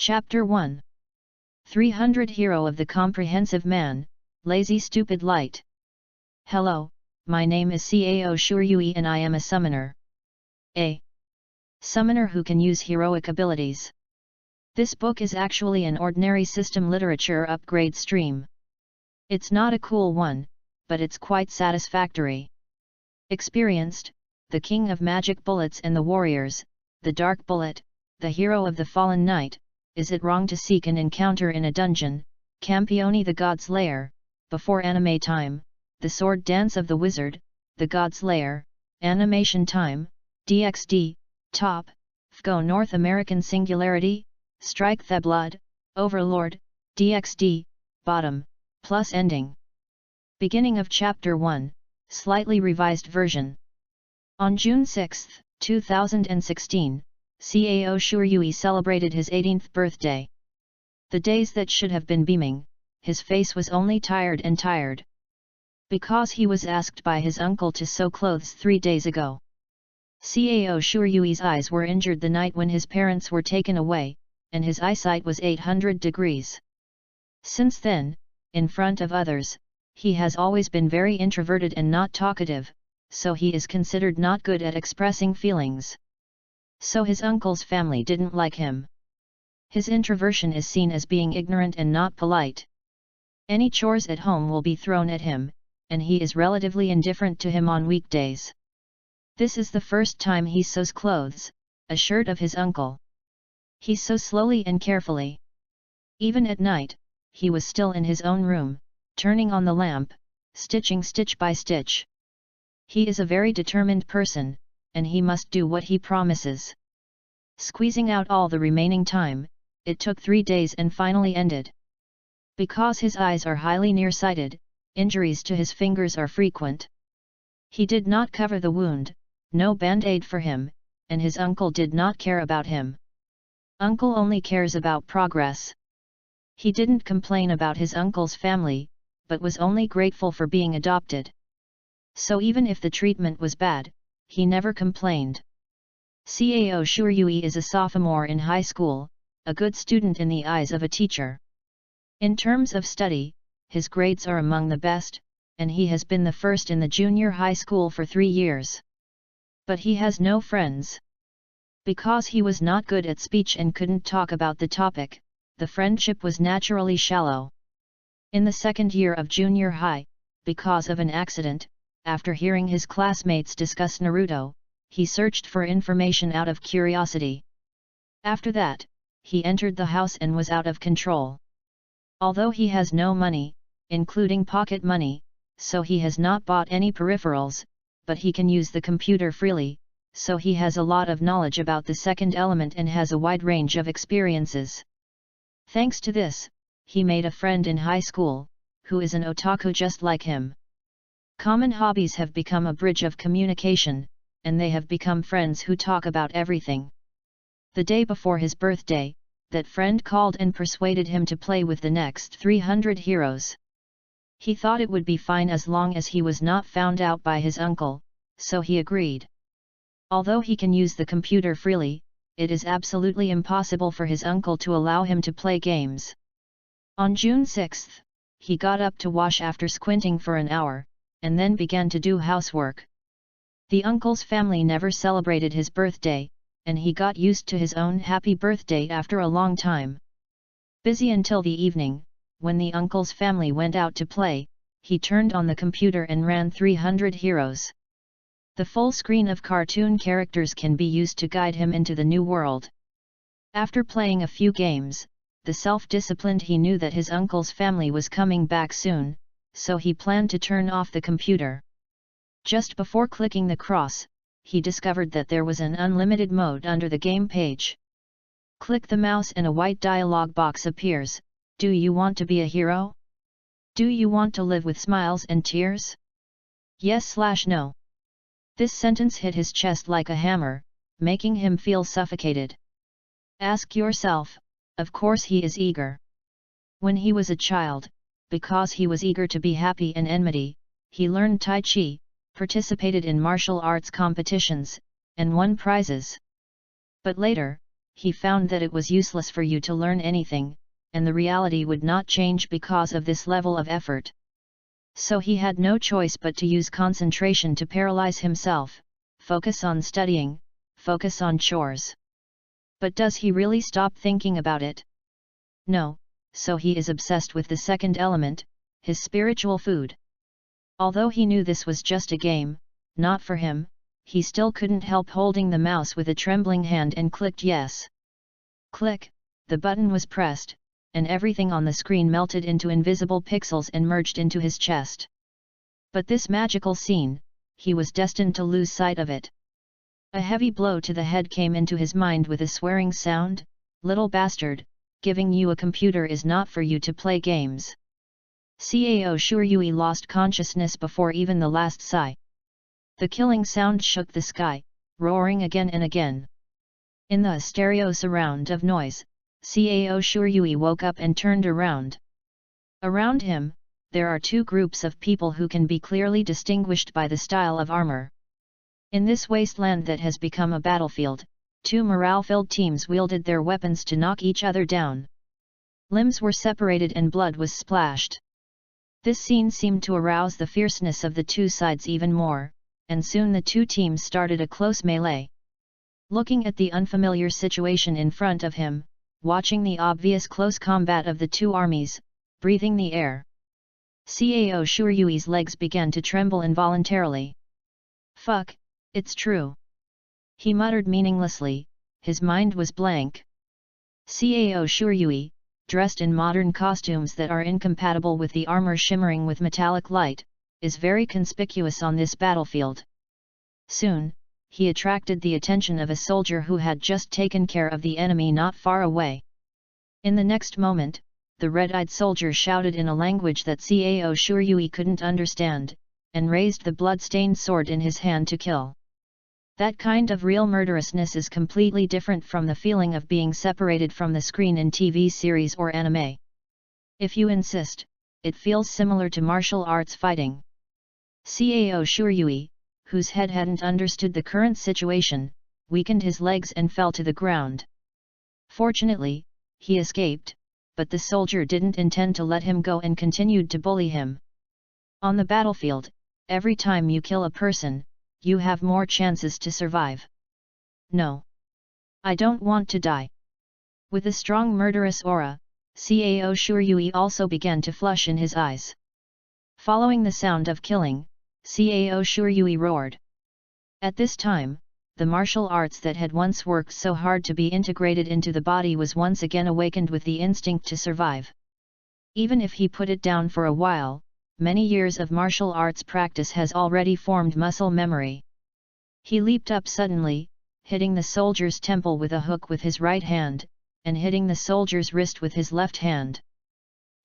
Chapter 1. 300 Hero of the Comprehensive Man, Lazy Stupid Light. Hello, my name is Cao Shuryui and I am a summoner. A summoner who can use heroic abilities. This book is actually an ordinary system literature upgrade stream. It's not a cool one, but it's quite satisfactory. Experienced, the king of magic bullets and the warriors, the dark bullet, the hero of the fallen knight. Is it wrong to seek an encounter in a dungeon, Campione the God's Lair, before anime time, the sword dance of the wizard, the God's Lair, animation time, DXD, top, FGO North American Singularity, Strike the Blood, Overlord, DXD, bottom, plus ending. Beginning of Chapter 1, slightly revised version. On June 6, 2016, Cao Shuryui celebrated his 18th birthday. The days that should have been beaming, his face was only tired and tired. Because he was asked by his uncle to sew clothes 3 days ago. Cao Shuryui's eyes were injured the night when his parents were taken away, and his eyesight was 800 degrees. Since then, in front of others, he has always been very introverted and not talkative, so he is considered not good at expressing feelings. So his uncle's family didn't like him. His introversion is seen as being ignorant and not polite. Any chores at home will be thrown at him, and he is relatively indifferent to him on weekdays. This is the first time he sews clothes, a shirt of his uncle. He sews slowly and carefully. Even at night, he was still in his own room, turning on the lamp, stitching stitch by stitch. He is a very determined person, and he must do what he promises. Squeezing out all the remaining time, it took 3 days and finally ended. Because his eyes are highly nearsighted, injuries to his fingers are frequent. He did not cover the wound, no band-aid for him, and his uncle did not care about him. Uncle only cares about progress. He didn't complain about his uncle's family, but was only grateful for being adopted. So even if the treatment was bad, he never complained. Cao Shuryui is a sophomore in high school, a good student in the eyes of a teacher. In terms of study, his grades are among the best, and he has been the first in the junior high school for 3 years. But he has no friends. Because he was not good at speech and couldn't talk about the topic, the friendship was naturally shallow. In the second year of junior high, because of an accident, after hearing his classmates discuss Naruto, he searched for information out of curiosity. After that, he entered the house and was out of control. Although he has no money, including pocket money, so he has not bought any peripherals, but he can use the computer freely, so he has a lot of knowledge about the second element and has a wide range of experiences. Thanks to this, he made a friend in high school, who is an otaku just like him. Common hobbies have become a bridge of communication, and they have become friends who talk about everything. The day before his birthday, that friend called and persuaded him to play with the next 300 heroes. He thought it would be fine as long as he was not found out by his uncle, so he agreed. Although he can use the computer freely, it is absolutely impossible for his uncle to allow him to play games. On June 6, he got up to wash after squinting for an hour, and then began to do housework. The uncle's family never celebrated his birthday, and he got used to his own happy birthday after a long time. Busy until the evening, when the uncle's family went out to play, he turned on the computer and ran 300 heroes. The full screen of cartoon characters can be used to guide him into the new world. After playing a few games, the self-disciplined he knew that his uncle's family was coming back soon, so he planned to turn off the computer. Just before clicking the cross, he discovered that there was an unlimited mode under the game page. Click the mouse and a white dialog box appears. Do you want to be a hero? Do you want to live with smiles and tears? Yes/no. This sentence hit his chest like a hammer, making him feel suffocated. Ask yourself, of course he is eager. When he was a child, because he was eager to be happy and enmity, he learned Tai Chi, participated in martial arts competitions, and won prizes. But later, he found that it was useless for you to learn anything, and the reality would not change because of this level of effort. So he had no choice but to use concentration to paralyze himself, focus on studying, focus on chores. But does he really stop thinking about it? No, so he is obsessed with the second element, his spiritual food. Although he knew this was just a game, not for him, he still couldn't help holding the mouse with a trembling hand and clicked yes. Click, the button was pressed, and everything on the screen melted into invisible pixels and merged into his chest. But this magical scene, he was destined to lose sight of it. A heavy blow to the head came into his mind with a swearing sound, "Little bastard, giving you a computer is not for you to play games." Cao Shuryui lost consciousness before even the last sigh. The killing sound shook the sky, roaring again and again. In the stereo surround of noise, Cao Shuryui woke up and turned around. Around him, there are two groups of people who can be clearly distinguished by the style of armor. In this wasteland that has become a battlefield, two morale-filled teams wielded their weapons to knock each other down. Limbs were separated and blood was splashed. This scene seemed to arouse the fierceness of the two sides even more, and soon the two teams started a close melee. Looking at the unfamiliar situation in front of him, watching the obvious close combat of the two armies, breathing the air, Cao Shuryui's legs began to tremble involuntarily. "Fuck, it's true," he muttered meaninglessly, his mind was blank. Cao Shuryui, dressed in modern costumes that are incompatible with the armor shimmering with metallic light, is very conspicuous on this battlefield. Soon, he attracted the attention of a soldier who had just taken care of the enemy not far away. In the next moment, the red-eyed soldier shouted in a language that Cao Shuryui couldn't understand, and raised the blood-stained sword in his hand to kill. That kind of real murderousness is completely different from the feeling of being separated from the screen in TV series or anime. If you insist, it feels similar to martial arts fighting. Cao Shuryui, whose head hadn't understood the current situation, weakened his legs and fell to the ground. Fortunately, he escaped, but the soldier didn't intend to let him go and continued to bully him. On the battlefield, every time you kill a person, you have more chances to survive. No. I don't want to die. With a strong murderous aura, Cao Shuryui also began to flush in his eyes. Following the sound of killing, Cao Shuryui roared. At this time, the martial arts that had once worked so hard to be integrated into the body was once again awakened with the instinct to survive. Even if he put it down for a while, many years of martial arts practice has already formed muscle memory. He leaped up suddenly, hitting the soldier's temple with a hook with his right hand, and hitting the soldier's wrist with his left hand.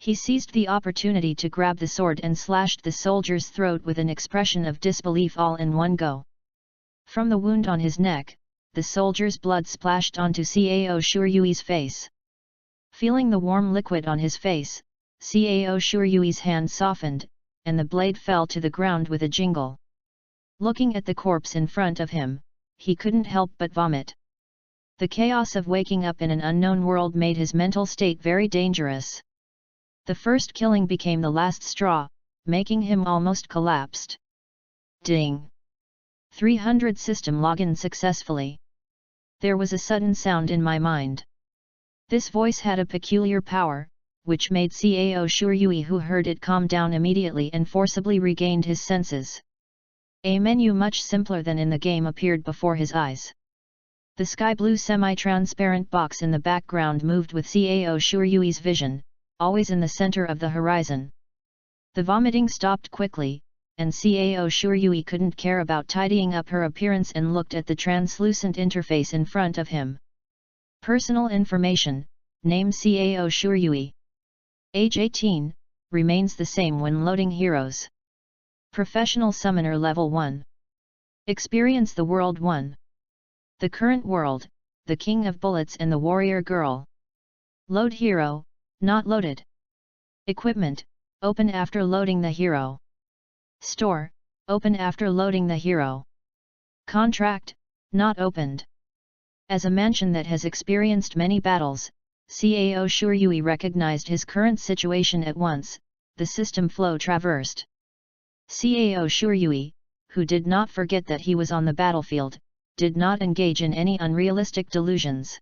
He seized the opportunity to grab the sword and slashed the soldier's throat with an expression of disbelief all in one go. From the wound on his neck, the soldier's blood splashed onto Cao Shuryui's face. Feeling the warm liquid on his face, Cao Shuryui's hand softened, and the blade fell to the ground with a jingle. Looking at the corpse in front of him, he couldn't help but vomit. The chaos of waking up in an unknown world made his mental state very dangerous. The first killing became the last straw, making him almost collapsed. Ding! 300 system login successfully. There was a sudden sound in my mind. This voice had a peculiar power, which made Cao Shuryui who heard it calm down immediately and forcibly regained his senses. A menu much simpler than in the game appeared before his eyes. The sky-blue semi-transparent box in the background moved with Cao Shuryui's vision, always in the center of the horizon. The vomiting stopped quickly, and Cao Shuryui couldn't care about tidying up her appearance and looked at the translucent interface in front of him. Personal information, name Cao Shuryui. Age 18, remains the same when loading heroes. Professional Summoner Level 1. Experience the World 1. The current world, the King of Bullets and the Warrior Girl. Load hero, not loaded. Equipment, open after loading the hero. Store, open after loading the hero. Contract, not opened. As a mansion that has experienced many battles, Cao Shuryui recognized his current situation at once, the system flow traversed. Cao Shuryui, who did not forget that he was on the battlefield, did not engage in any unrealistic delusions.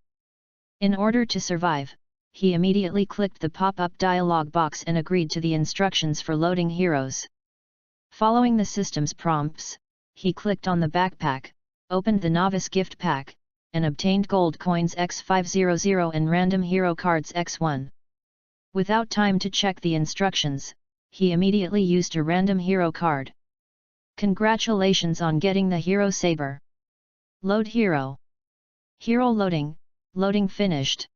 In order to survive, he immediately clicked the pop-up dialog box and agreed to the instructions for loading heroes. Following the system's prompts, he clicked on the backpack, opened the novice gift pack, and obtained gold coins X500 and random hero cards X1. Without time to check the instructions, he immediately used a random hero card. Congratulations on getting the hero saber. Load hero. Hero loading, loading finished.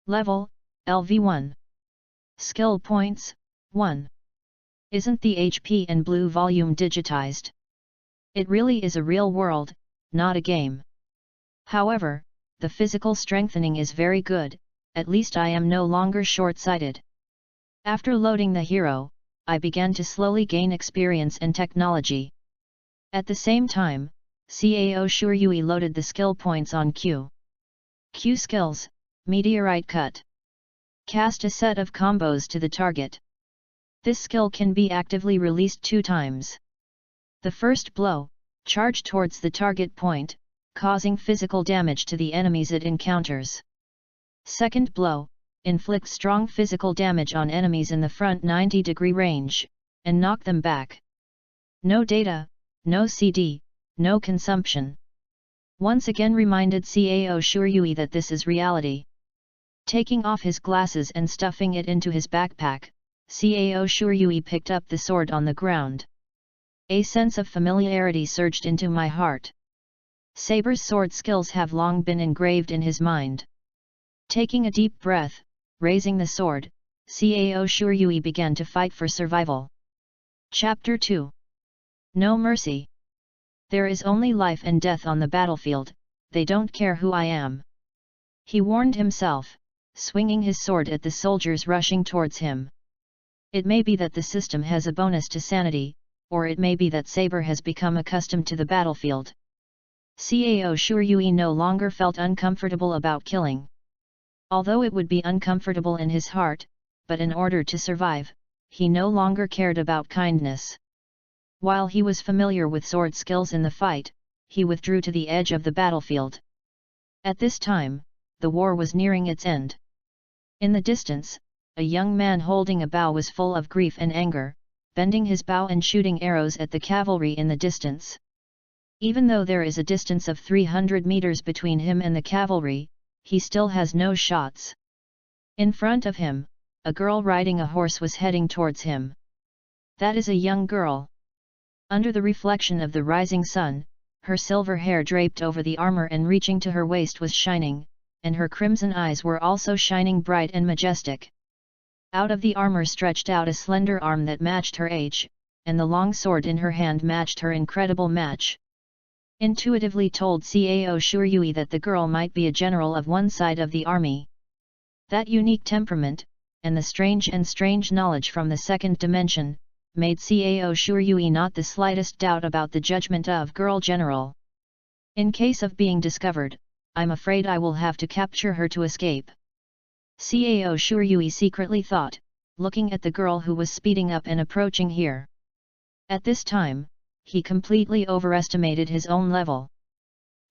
Level, LV1. Skill points, 1. Isn't the HP and blue volume digitized? It really is a real world, not a game. However, the physical strengthening is very good, at least I am no longer short-sighted. After loading the hero, I began to slowly gain experience and technology. At the same time, Cao Shuryui loaded the skill points on Q. Q skills, Meteorite Cut. Cast a set of combos to the target. This skill can be actively released 2 times. The first blow, charge towards the target point, causing physical damage to the enemies it encounters. Second blow, inflict strong physical damage on enemies in the front 90-degree range, and knock them back. No data, no CD, no consumption. Once again reminded Cao Shuryui that this is reality. Taking off his glasses and stuffing it into his backpack, Cao Shuryui picked up the sword on the ground. A sense of familiarity surged into my heart. Saber's sword skills have long been engraved in his mind. Taking a deep breath, raising the sword, Cao Shuryui began to fight for survival. Chapter 2. No mercy. There is only life and death on the battlefield, they don't care who I am. He warned himself, swinging his sword at the soldiers rushing towards him. It may be that the system has a bonus to sanity, or it may be that Saber has become accustomed to the battlefield. Cao Shuryui no longer felt uncomfortable about killing. Although it would be uncomfortable in his heart, but in order to survive, he no longer cared about kindness. While he was familiar with sword skills in the fight, he withdrew to the edge of the battlefield. At this time, the war was nearing its end. In the distance, a young man holding a bow was full of grief and anger, bending his bow and shooting arrows at the cavalry in the distance. Even though there is a distance of 300 meters between him and the cavalry, he still has no shots. In front of him, a girl riding a horse was heading towards him. That is a young girl. Under the reflection of the rising sun, her silver hair draped over the armor and reaching to her waist was shining, and her crimson eyes were also shining bright and majestic. Out of the armor stretched out a slender arm that matched her age, and the long sword in her hand matched her incredible match. Intuitively told Cao Shuryui that the girl might be a general of one side of the army. That unique temperament, and the strange knowledge from the second dimension, made Cao Shuryui not the slightest doubt about the judgment of girl general. In case of being discovered, I'm afraid I will have to capture her to escape. Cao Shuryui secretly thought, looking at the girl who was speeding up and approaching here. At this time, he completely overestimated his own level.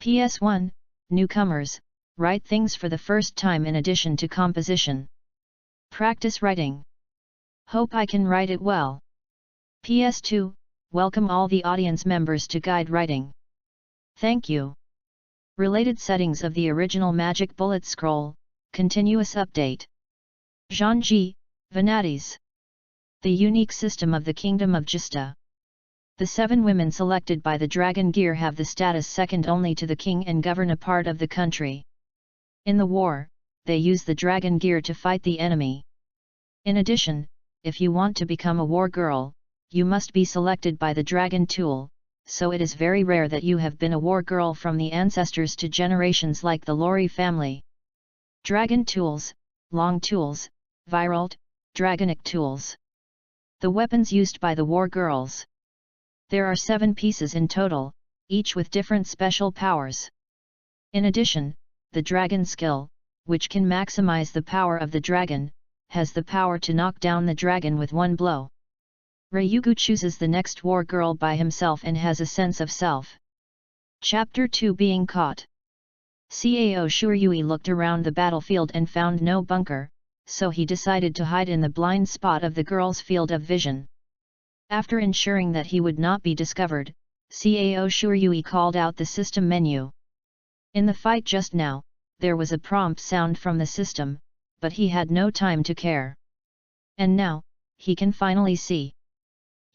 PS1, newcomers, write things for the first time in addition to composition. Practice writing. Hope I can write it well. PS2, welcome all the audience members to guide writing. Thank you. Related settings of the original Magic Bullet Scroll, continuous update. Zhanji, Vanatis. The unique system of the Kingdom of Jista. The 7 women selected by the Dragon Gear have the status second only to the king and govern a part of the country. In the war, they use the Dragon Gear to fight the enemy. In addition, if you want to become a war girl, you must be selected by the Dragon Tool, so it is very rare that you have been a war girl from the ancestors to generations like the Lori family. Dragon Tools, Long Tools, Viralt, Dragonic Tools. The weapons used by the war girls. There are 7 pieces in total, each with different special powers. In addition, the dragon skill, which can maximize the power of the dragon, has the power to knock down the dragon with one blow. Ryugu chooses the next war girl by himself and has a sense of self. Chapter 2 Being Caught. Cao Shuryui looked around the battlefield and found no bunker, so he decided to hide in the blind spot of the girl's field of vision. After ensuring that he would not be discovered, Cao Shuryui called out the system menu. In the fight just now, there was a prompt sound from the system, but he had no time to care. And now, he can finally see.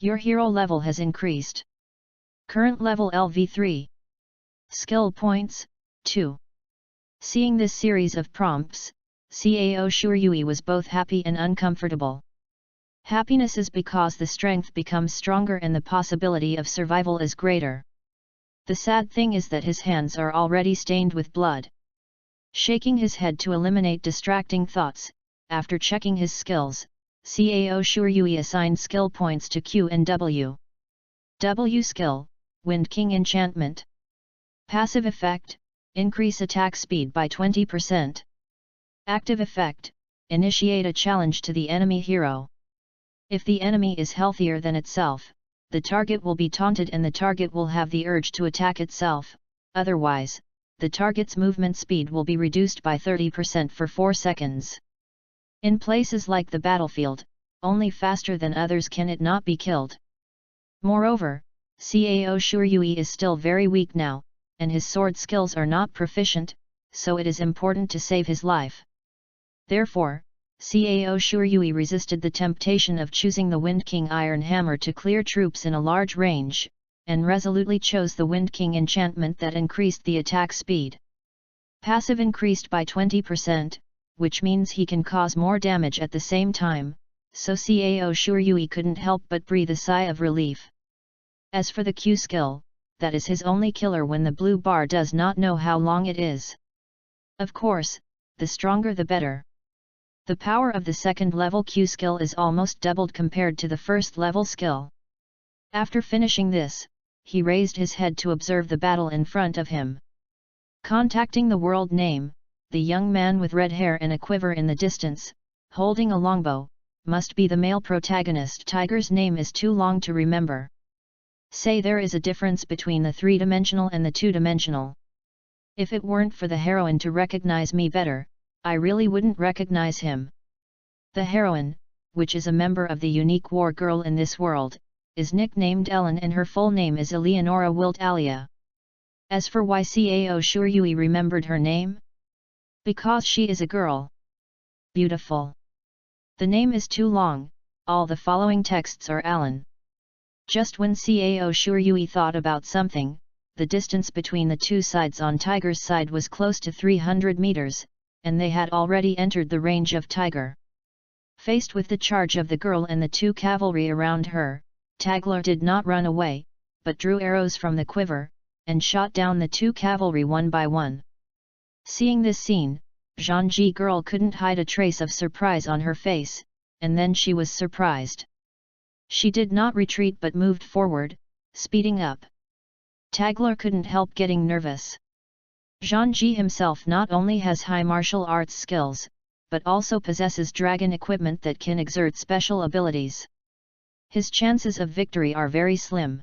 Your hero level has increased. Current level LV3. Skill points, 2. Seeing this series of prompts, Cao Shuryui was both happy and uncomfortable. Happiness is because the strength becomes stronger and the possibility of survival is greater. The sad thing is that his hands are already stained with blood. Shaking his head to eliminate distracting thoughts, after checking his skills, Cao Shuryui assigned skill points to Q and W. W skill, Wind King Enchantment. Passive effect, increase attack speed by 20%. Active effect, initiate a challenge to the enemy hero. If the enemy is healthier than itself, the target will be taunted and the target will have the urge to attack itself, otherwise, the target's movement speed will be reduced by 30% for 4 seconds. In places like the battlefield, only faster than others can it not be killed. Moreover, Cao Shuryui is still very weak now, and his sword skills are not proficient, so it is important to save his life. Therefore, Cao Shuryui resisted the temptation of choosing the Wind King Iron Hammer to clear troops in a large range, and resolutely chose the Wind King enchantment that increased the attack speed. Passive increased by 20%, which means he can cause more damage at the same time, so Cao Shuryui couldn't help but breathe a sigh of relief. As for the Q skill, that is his only killer when the blue bar does not know how long it is. Of course, the stronger the better. The power of the second level Q skill is almost doubled compared to the first level skill. After finishing this, he raised his head to observe the battle in front of him. Contacting the world name, the young man with red hair and a quiver in the distance, holding a longbow, must be the male protagonist. Tiger's name is too long to remember. Say there is a difference between the 3-dimensional and the 2-dimensional. If it weren't for the heroine to recognize me better, I really wouldn't recognize him. The heroine, which is a member of the unique war girl in this world, is nicknamed Ellen and her full name is Eleonora Wilt Alia. As for why Cao Shuryui remembered her name? Because she is a girl. Beautiful. The name is too long, all the following texts are Alan. Just when Cao Shuryui thought about something, the distance between the two sides on Tiger's side was close to 300 meters, and they had already entered the range of Tiger. Faced with the charge of the girl and the 2 cavalry around her, Tagler did not run away, but drew arrows from the quiver, and shot down the 2 cavalry one by one. Seeing this scene, Zhangji girl couldn't hide a trace of surprise on her face, and then she was surprised. She did not retreat but moved forward, speeding up. Tagler couldn't help getting nervous. Zhangji himself not only has high martial arts skills, but also possesses dragon equipment that can exert special abilities. His chances of victory are very slim.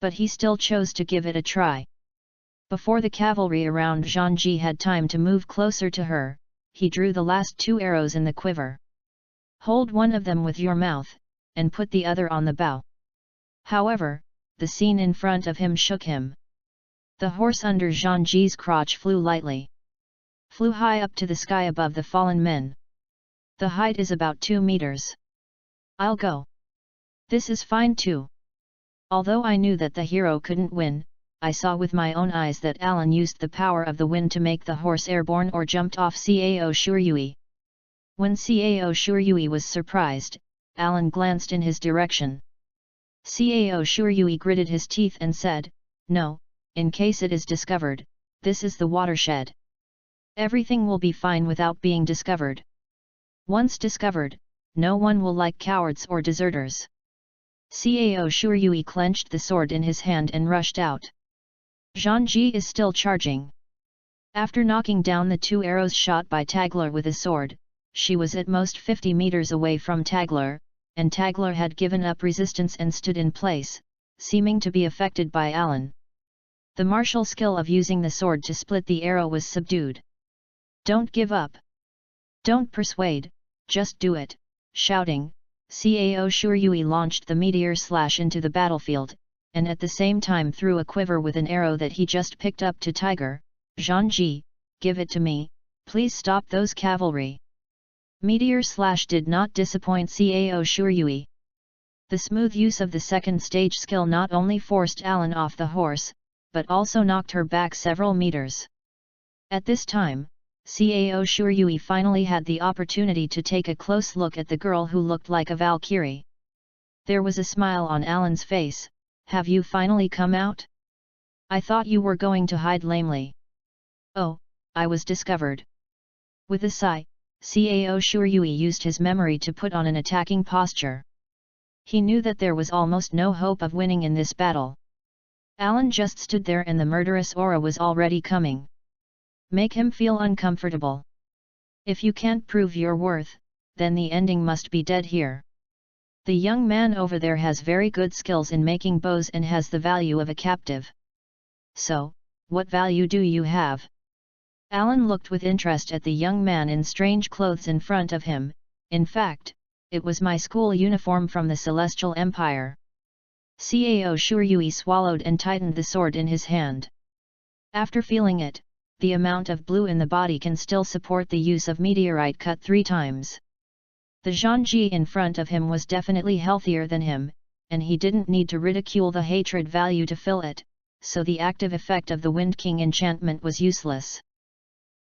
But he still chose to give it a try. Before the cavalry around Zhangji had time to move closer to her, he drew the last 2 arrows in the quiver. Hold one of them with your mouth, and put the other on the bow. However, the scene in front of him shook him. The horse under Zhangji's crotch flew lightly. Flew high up to the sky above the fallen men. The height is about 2 meters. I'll go. This is fine too. Although I knew that the hero couldn't win, I saw with my own eyes that Alan used the power of the wind to make the horse airborne or jumped off Cao Shuryui. When Cao Shuryui was surprised, Alan glanced in his direction. Cao Shuryui gritted his teeth and said, "No, in case it is discovered, this is the watershed. Everything will be fine without being discovered. Once discovered, no one will like cowards or deserters." Cao Shuryui clenched the sword in his hand and rushed out. Zhangji is still charging. After knocking down the 2 arrows shot by Tagler with a sword, she was at most 50 meters away from Tagler, and Tagler had given up resistance and stood in place, seeming to be affected by Alan. The martial skill of using the sword to split the arrow was subdued. "Don't give up. Don't persuade, just do it," shouting, Cao Shuryui launched the meteor slash into the battlefield, and at the same time threw a quiver with an arrow that he just picked up to Tiger. "Zhangji, give it to me, please stop those cavalry." Meteor slash did not disappoint Cao Shuryui. The smooth use of the second stage skill not only forced Alan off the horse, but also knocked her back several meters. At this time, Cao Shuryui finally had the opportunity to take a close look at the girl who looked like a Valkyrie. There was a smile on Alan's face. "Have you finally come out? I thought you were going to hide lamely." "Oh, I was discovered." With a sigh, Cao Shuryui used his memory to put on an attacking posture. He knew that there was almost no hope of winning in this battle. Alan just stood there and the murderous aura was already coming. Make him feel uncomfortable. If you can't prove your worth, then the ending must be dead here. The young man over there has very good skills in making bows and has the value of a captive. So, what value do you have? Alan looked with interest at the young man in strange clothes in front of him. "In fact, it was my school uniform from the Celestial Empire." Cao Shuryui swallowed and tightened the sword in his hand. After feeling it, the amount of blue in the body can still support the use of meteorite cut 3 times. The Zhangji in front of him was definitely healthier than him, and he didn't need to ridicule the hatred value to fill it, so the active effect of the Wind King enchantment was useless.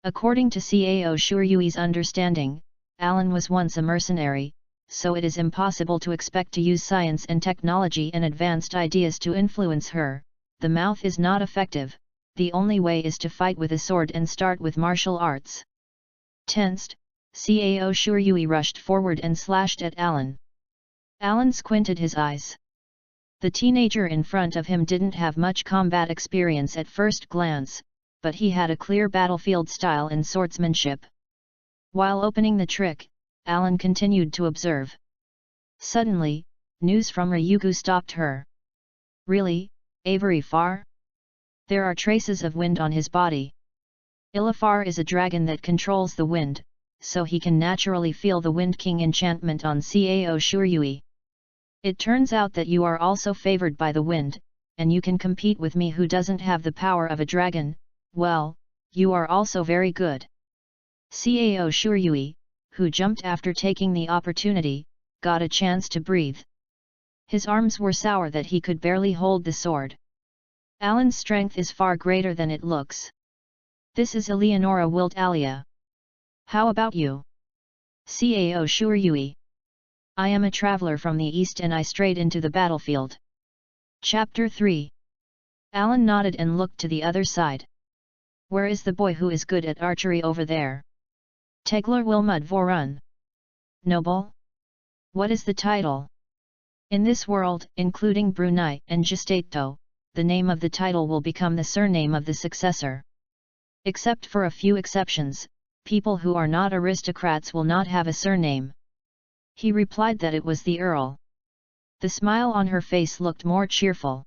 According to Cao Shuryui's understanding, Alan was once a mercenary, so it is impossible to expect to use science and technology and advanced ideas to influence her. The mouth is not effective, the only way is to fight with a sword and start with martial arts. Tensed, Cao Shuryui rushed forward and slashed at Alan. Alan squinted his eyes. The teenager in front of him didn't have much combat experience at first glance, but he had a clear battlefield style and swordsmanship. While opening the trick, Alan continued to observe. Suddenly, news from Ryugu stopped her. "Really, Avery Far? There are traces of wind on his body. Ilafar is a dragon that controls the wind, so he can naturally feel the Wind King enchantment on Cao Shuryui. It turns out that you are also favored by the wind, and you can compete with me who doesn't have the power of a dragon. Well, you are also very good." Cao Shuryui, who jumped after taking the opportunity, got a chance to breathe. His arms were sour that he could barely hold the sword. Alan's strength is far greater than it looks. "This is Eleonora Wilt Alia. How about you?" "Cao Shuryui. I am a traveler from the east and I strayed into the battlefield." Chapter 3. Alan nodded and looked to the other side. "Where is the boy who is good at archery over there?" "Tegler Wilmud Vorun." "Noble? What is the title?" "In this world, including Brunei and Gestato, the name of the title will become the surname of the successor. Except for a few exceptions, people who are not aristocrats will not have a surname." He replied that it was the Earl. The smile on her face looked more cheerful.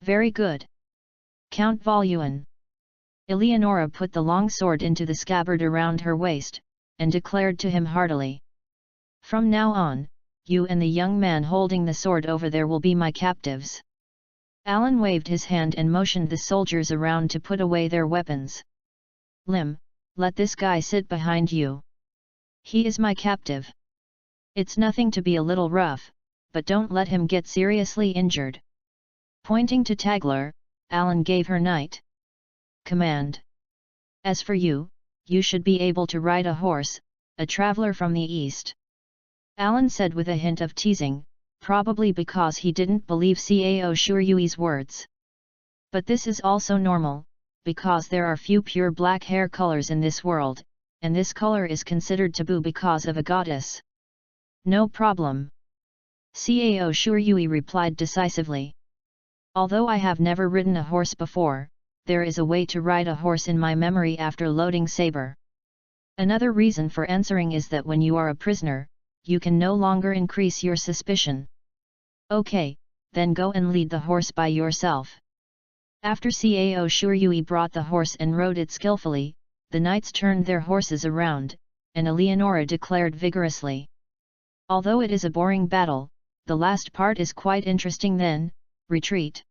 "Very good. Count Voluin." Eleonora put the long sword into the scabbard around her waist, and declared to him heartily. "From now on, you and the young man holding the sword over there will be my captives." Alan waved his hand and motioned the soldiers around to put away their weapons. "Lim, let this guy sit behind you. He is my captive. It's nothing to be a little rough, but don't let him get seriously injured." Pointing to Tagler, Alan gave her knight command. "As for you, you should be able to ride a horse, a traveler from the east." Alan said with a hint of teasing, probably because he didn't believe Cao Shuryui's words. But this is also normal, because there are few pure black hair colors in this world, and this color is considered taboo because of a goddess. "No problem." Cao Shuryui replied decisively. "Although I have never ridden a horse before, there is a way to ride a horse in my memory after loading Saber. Another reason for answering is that when you are a prisoner, you can no longer increase your suspicion. Okay, then go and lead the horse by yourself. After Cao Shuryui brought the horse and rode it skillfully, the knights turned their horses around, and Eleonora declared vigorously. Although it is a boring battle, the last part is quite interesting then, retreat.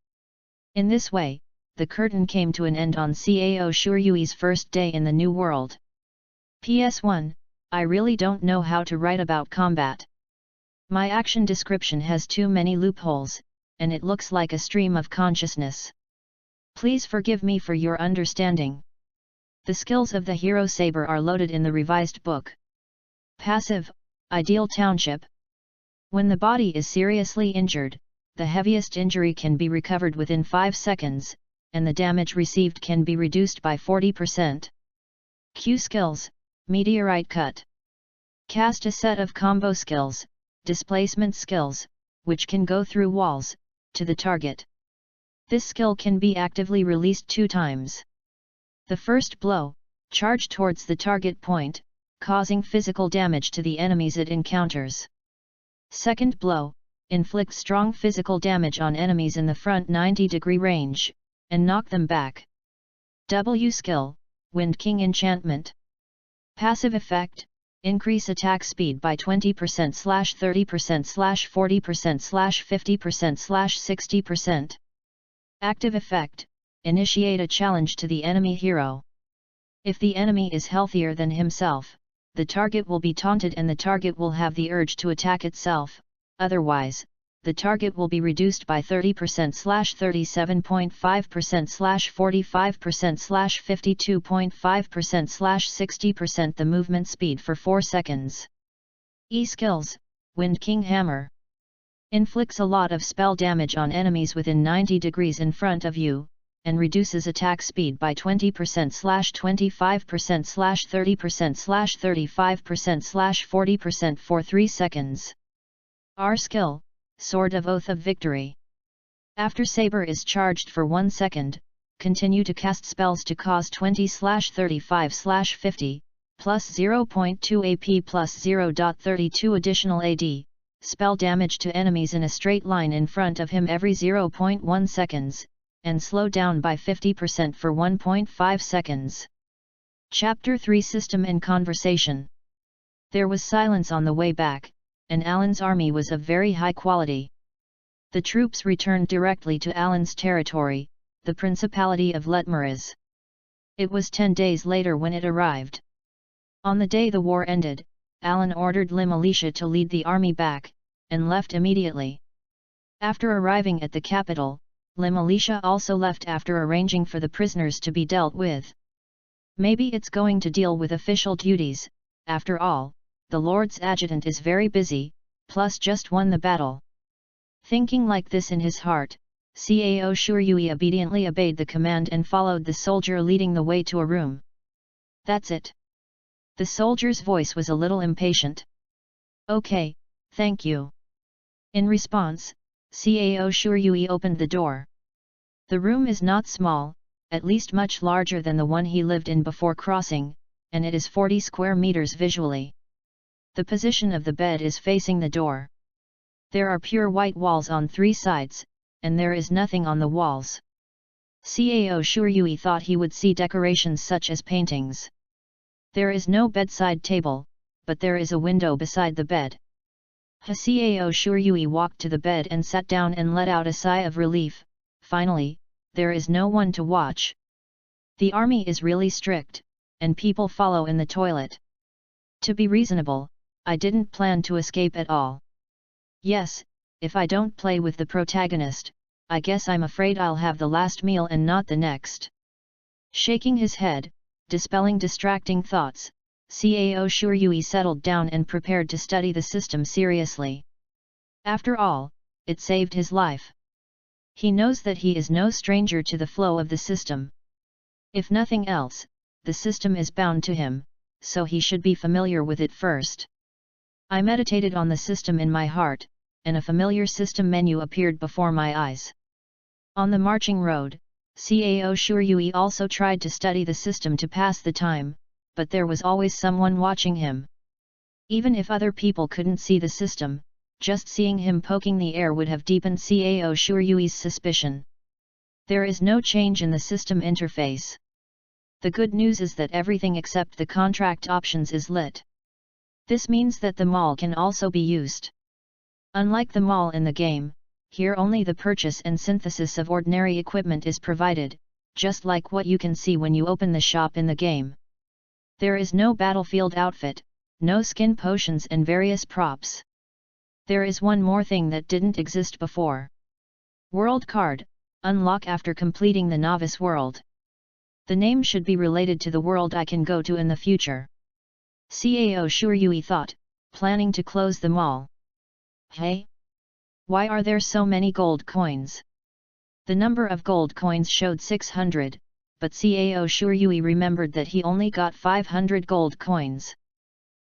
In this way, the curtain came to an end on Cao Shuryui's first day in the new world. PS1, I really don't know how to write about combat. My action description has too many loopholes, and it looks like a stream of consciousness. Please forgive me for your understanding. The skills of the hero Saber are loaded in the revised book. Passive, Ideal Township. When the body is seriously injured, the heaviest injury can be recovered within 5 seconds, and the damage received can be reduced by 40%. Q skills, Meteorite Cut. Cast a set of combo skills, displacement skills, which can go through walls, to the target. This skill can be actively released 2 times. The first blow, charge towards the target point, causing physical damage to the enemies it encounters. Second blow, inflict strong physical damage on enemies in the front 90-degree range, and knock them back. W skill, Wind King Enchantment. Passive effect, increase attack speed by 20%/30%/40%/50%/60%. Active effect, initiate a challenge to the enemy hero. If the enemy is healthier than himself, the target will be taunted and the target will have the urge to attack itself, otherwise, the target will be reduced by 30%/37.5%/45%/52.5%/60% the movement speed for 4 seconds. E skills, Wind King Hammer. Inflicts a lot of spell damage on enemies within 90 degrees in front of you, and reduces attack speed by 20%/25%/30%/35%/40% for 3 seconds. R skill, Sword of Oath of Victory. After Saber is charged for 1 second, continue to cast spells to cause 20/35/50, plus 0.2 AP plus 0.32 additional AD, spell damage to enemies in a straight line in front of him every 0.1 seconds, and slow down by 50% for 1.5 seconds. Chapter 3 System and Conversation. There was silence on the way back, and Alan's army was of very high quality. The troops returned directly to Alan's territory, the Principality of Letmeriz. It was 10 days later when it arrived. On the day the war ended, Alan ordered Limalicia to lead the army back, and left immediately. After arriving at the capital, Limalicia also left after arranging for the prisoners to be dealt with. Maybe it's going to deal with official duties, after all, the Lord's adjutant is very busy, plus just won the battle. Thinking like this in his heart, Cao Shuryui obediently obeyed the command and followed the soldier leading the way to a room. That's it. The soldier's voice was a little impatient. Okay, thank you. In response, Cao Shuryui opened the door. The room is not small, at least much larger than the one he lived in before crossing, and it is 40 square meters visually. The position of the bed is facing the door. There are pure white walls on 3 sides, and there is nothing on the walls. Cao Shuryui thought he would see decorations such as paintings. There is no bedside table, but there is a window beside the bed. Cao Shuryui walked to the bed and sat down and let out a sigh of relief. Finally, there is no one to watch. The army is really strict, and people follow in the toilet. To be reasonable, I didn't plan to escape at all. Yes, if I don't play with the protagonist, I guess I'm afraid I'll have the last meal and not the next. Shaking his head, dispelling distracting thoughts, Cao Shuryui settled down and prepared to study the system seriously. After all, it saved his life. He knows that he is no stranger to the flow of the system. If nothing else, the system is bound to him, so he should be familiar with it first. I meditated on the system in my heart, and a familiar system menu appeared before my eyes. On the marching road, Cao Shuryui also tried to study the system to pass the time, but there was always someone watching him. Even if other people couldn't see the system, just seeing him poking the air would have deepened Cao Shuryui's suspicion. There is no change in the system interface. The good news is that everything except the contract options is lit. This means that the mall can also be used. Unlike the mall in the game, here only the purchase and synthesis of ordinary equipment is provided, just like what you can see when you open the shop in the game. There is no battlefield outfit, no skin potions and various props. There is one more thing that didn't exist before. World card, unlock after completing the novice world. The name should be related to the world I can go to in the future. Cao Shuryui thought, planning to close the mall. Hey? Why are there so many gold coins? The number of gold coins showed 600, but Cao Shuryui remembered that he only got 500 gold coins.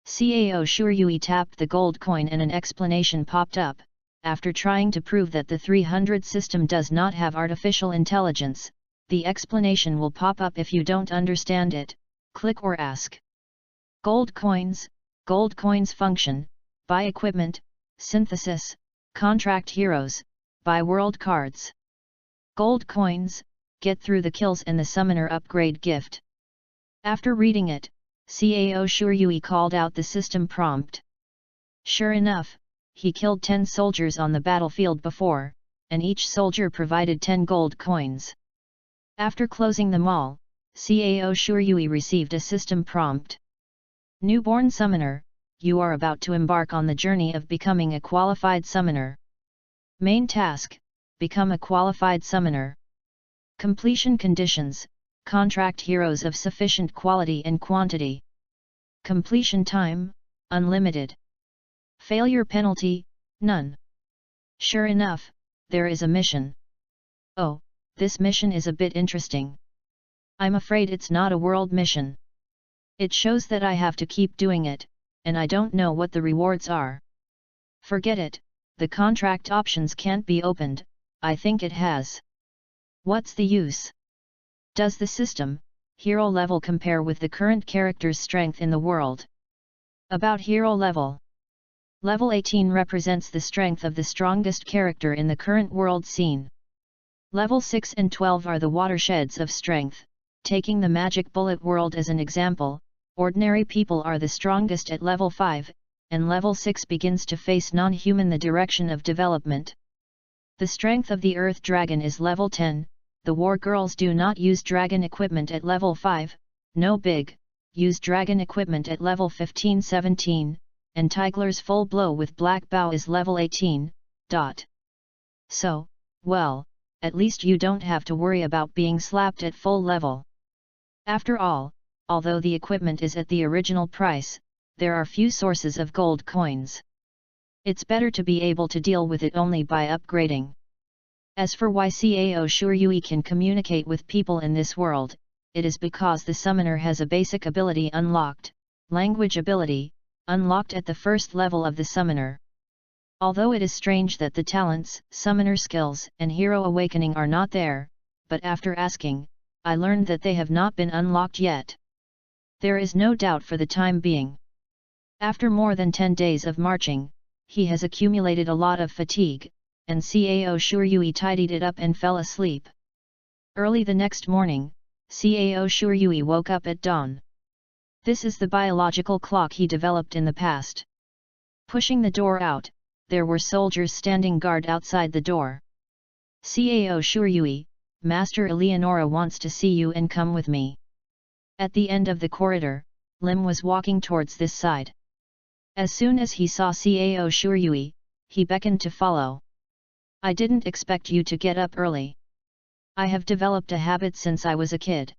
Cao Shuryui tapped the gold coin and an explanation popped up. After trying to prove that the 300 system does not have artificial intelligence, the explanation will pop up if you don't understand it. Click or ask. Gold coins function, buy equipment, synthesis, contract heroes, buy world cards. Gold coins, get through the kills and the summoner upgrade gift. After reading it, Cao Shuryui called out the system prompt. Sure enough, he killed 10 soldiers on the battlefield before, and each soldier provided 10 gold coins. After closing the mall, Cao Shuryui received a system prompt. Newborn summoner, you are about to embark on the journey of becoming a qualified summoner. Main task, become a qualified summoner. Completion conditions, contract heroes of sufficient quality and quantity. Completion time, unlimited. Failure penalty, none. Sure enough, there is a mission. Oh, this mission is a bit interesting. I'm afraid it's not a world mission. It shows that I have to keep doing it, and I don't know what the rewards are. Forget it, the contract options can't be opened, I think it has. What's the use? Does the system, hero level compare with the current character's strength in the world? About hero level. Level 18 represents the strength of the strongest character in the current world scene. Level 6 and 12 are the watersheds of strength. Taking the magic bullet world as an example, ordinary people are the strongest at level 5, and level 6 begins to face non-human the direction of development. The strength of the earth dragon is level 10, the war girls do not use dragon equipment at level 5, no big, use dragon equipment at level 15-17, and Tigler's full blow with black bow is level 18. So, well, at least you don't have to worry about being slapped at full level. After all, although the equipment is at the original price, there are few sources of gold coins. It's better to be able to deal with it only by upgrading. As for why Cao Shuryui can communicate with people in this world, it is because the summoner has a basic ability unlocked, language ability, unlocked at the first level of the summoner. Although it is strange that the talents, summoner skills, and hero awakening are not there, but after asking, I learned that they have not been unlocked yet. There is no doubt for the time being. After more than 10 days of marching, he has accumulated a lot of fatigue, and Cao Shuryui tidied it up and fell asleep. Early the next morning, Cao Shuryui woke up at dawn. This is the biological clock he developed in the past. Pushing the door out, there were soldiers standing guard outside the door. Cao Shuryui, Master Eleonora wants to see you and come with me. At the end of the corridor, Lim was walking towards this side. As soon as he saw Cao Shuryui, he beckoned to follow. I didn't expect you to get up early. I have developed a habit since I was a kid.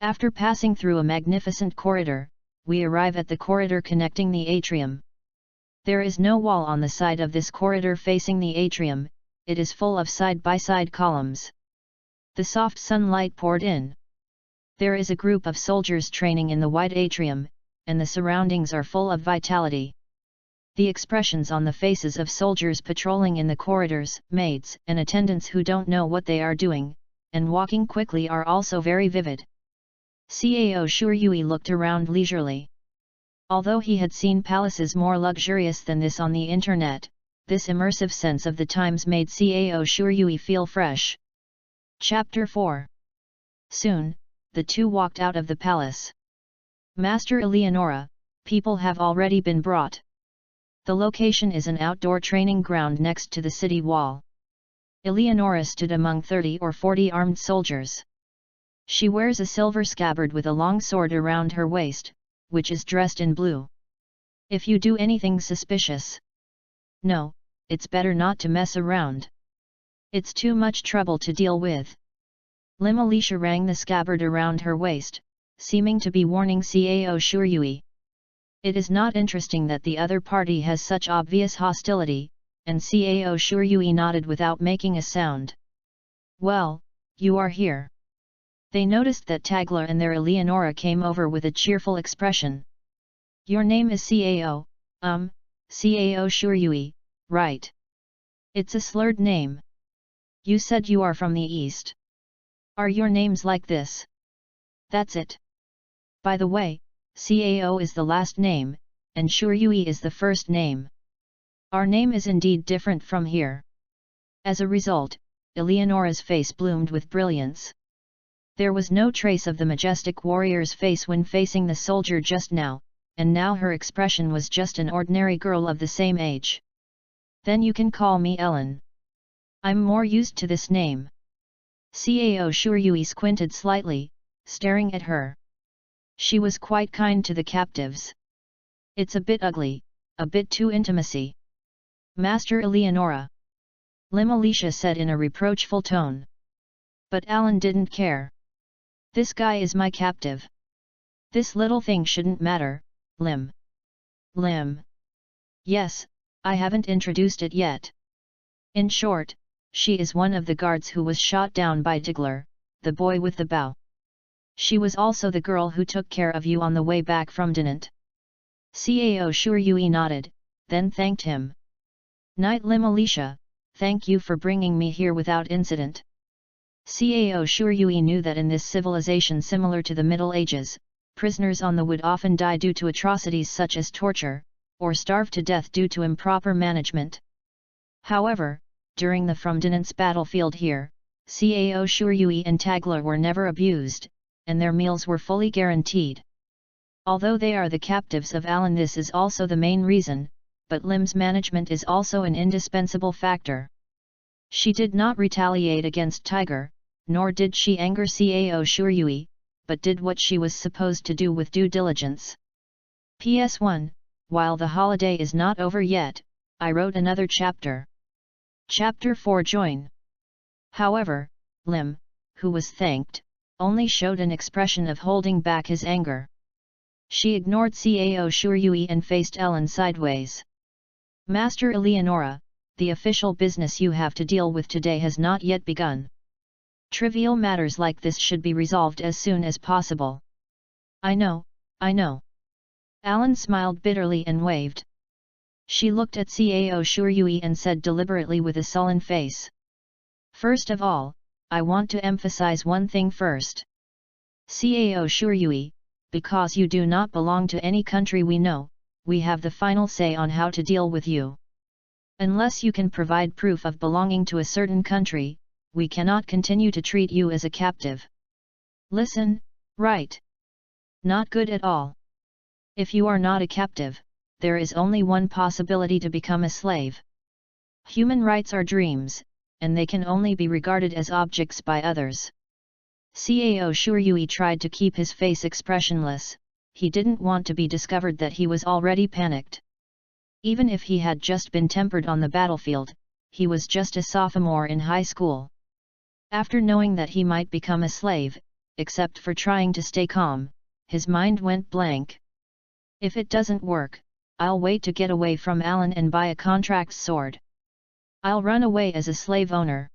After passing through a magnificent corridor, we arrive at the corridor connecting the atrium. There is no wall on the side of this corridor facing the atrium, it is full of side-by-side columns. The soft sunlight poured in. There is a group of soldiers training in the wide atrium, and the surroundings are full of vitality. The expressions on the faces of soldiers patrolling in the corridors, maids and attendants who don't know what they are doing, and walking quickly are also very vivid. Cao Shuryui looked around leisurely. Although he had seen palaces more luxurious than this on the internet, this immersive sense of the times made Cao Shuryui feel fresh. Chapter 4. Soon, the two walked out of the palace. Master Eleonora, people have already been brought. The location is an outdoor training ground next to the city wall. Eleonora stood among 30 or 40 armed soldiers. She wears a silver scabbard with a long sword around her waist, which is dressed in blue. If you do anything suspicious, no, it's better not to mess around. It's too much trouble to deal with. Lim Alicia rang the scabbard around her waist, seeming to be warning Cao Shuryui. It is not interesting that the other party has such obvious hostility, and Cao Shuryui nodded without making a sound. Well, you are here. They noticed that Tagla and their Eleonora came over with a cheerful expression. Your name is Cao Shuryui, right? It's a slurred name. You said you are from the east. Are your names like this? That's it. By the way, Cao is the last name, and Shuryui is the first name. Our name is indeed different from here. As a result, Eleonora's face bloomed with brilliance. There was no trace of the majestic warrior's face when facing the soldier just now, and now her expression was just an ordinary girl of the same age. Then you can call me Ellen. I'm more used to this name. Cao Shuryui squinted slightly, staring at her. She was quite kind to the captives. It's a bit ugly, a bit too intimacy. Master Eleonora. Lim Alicia said in a reproachful tone. But Alan didn't care. This guy is my captive. This little thing shouldn't matter, Lim. Lim. Yes, I haven't introduced it yet. In short, she is one of the guards who was shot down by Tigler, the boy with the bow. She was also the girl who took care of you on the way back from Dinant. Cao Shuryui nodded, then thanked him. Knight Lim Alicia, thank you for bringing me here without incident. Cao Shuryui knew that in this civilization similar to the Middle Ages, prisoners on the wood often die due to atrocities such as torture, or starve to death due to improper management. However, during the From Dinant's battlefield here, Cao Shuryui and Tagla were never abused, and their meals were fully guaranteed. Although they are the captives of Alan, this is also the main reason, but Lim's management is also an indispensable factor. She did not retaliate against Tiger, nor did she anger Cao Shuryui, but did what she was supposed to do with due diligence. PS1, while the holiday is not over yet, I wrote another chapter. Chapter 4 Join. However, Lim, who was thanked, only showed an expression of holding back his anger. She ignored Cao Shuryui and faced Ellen sideways. Master Eleonora, the official business you have to deal with today has not yet begun. Trivial matters like this should be resolved as soon as possible. I know. Alan smiled bitterly and waved. She looked at Cao Shuryui and said deliberately with a sullen face. First of all, I want to emphasize one thing first. Cao Shuryui, because you do not belong to any country we know, we have the final say on how to deal with you. Unless you can provide proof of belonging to a certain country, we cannot continue to treat you as a captive. Listen, right? Not good at all. If you are not a captive, there is only one possibility to become a slave. Human rights are dreams, and they can only be regarded as objects by others. Cao Shuryui tried to keep his face expressionless. He didn't want to be discovered that he was already panicked. Even if he had just been tempered on the battlefield, he was just a sophomore in high school. After knowing that he might become a slave, except for trying to stay calm, his mind went blank. If it doesn't work, I'll wait to get away from Alan and buy a contract sword. I'll run away as a slave owner.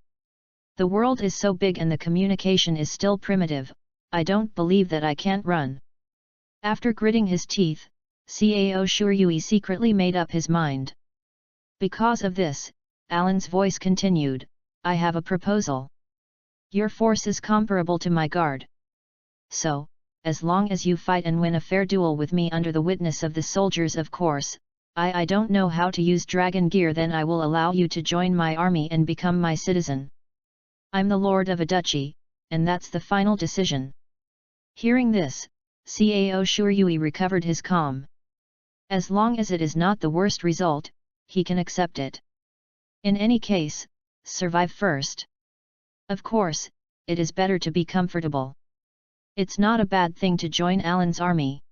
The world is so big and the communication is still primitive, I don't believe that I can't run. After gritting his teeth, Cao Shuryui secretly made up his mind. Because of this, Alan's voice continued, I have a proposal. Your force is comparable to my guard. So, as long as you fight and win a fair duel with me under the witness of the soldiers, of course, I don't know how to use dragon gear, then I will allow you to join my army and become my citizen. I'm the lord of a duchy, and that's the final decision. Hearing this, Cao Shuryui recovered his calm. As long as it is not the worst result, he can accept it. In any case, survive first. Of course, it is better to be comfortable. It's not a bad thing to join Alan's army.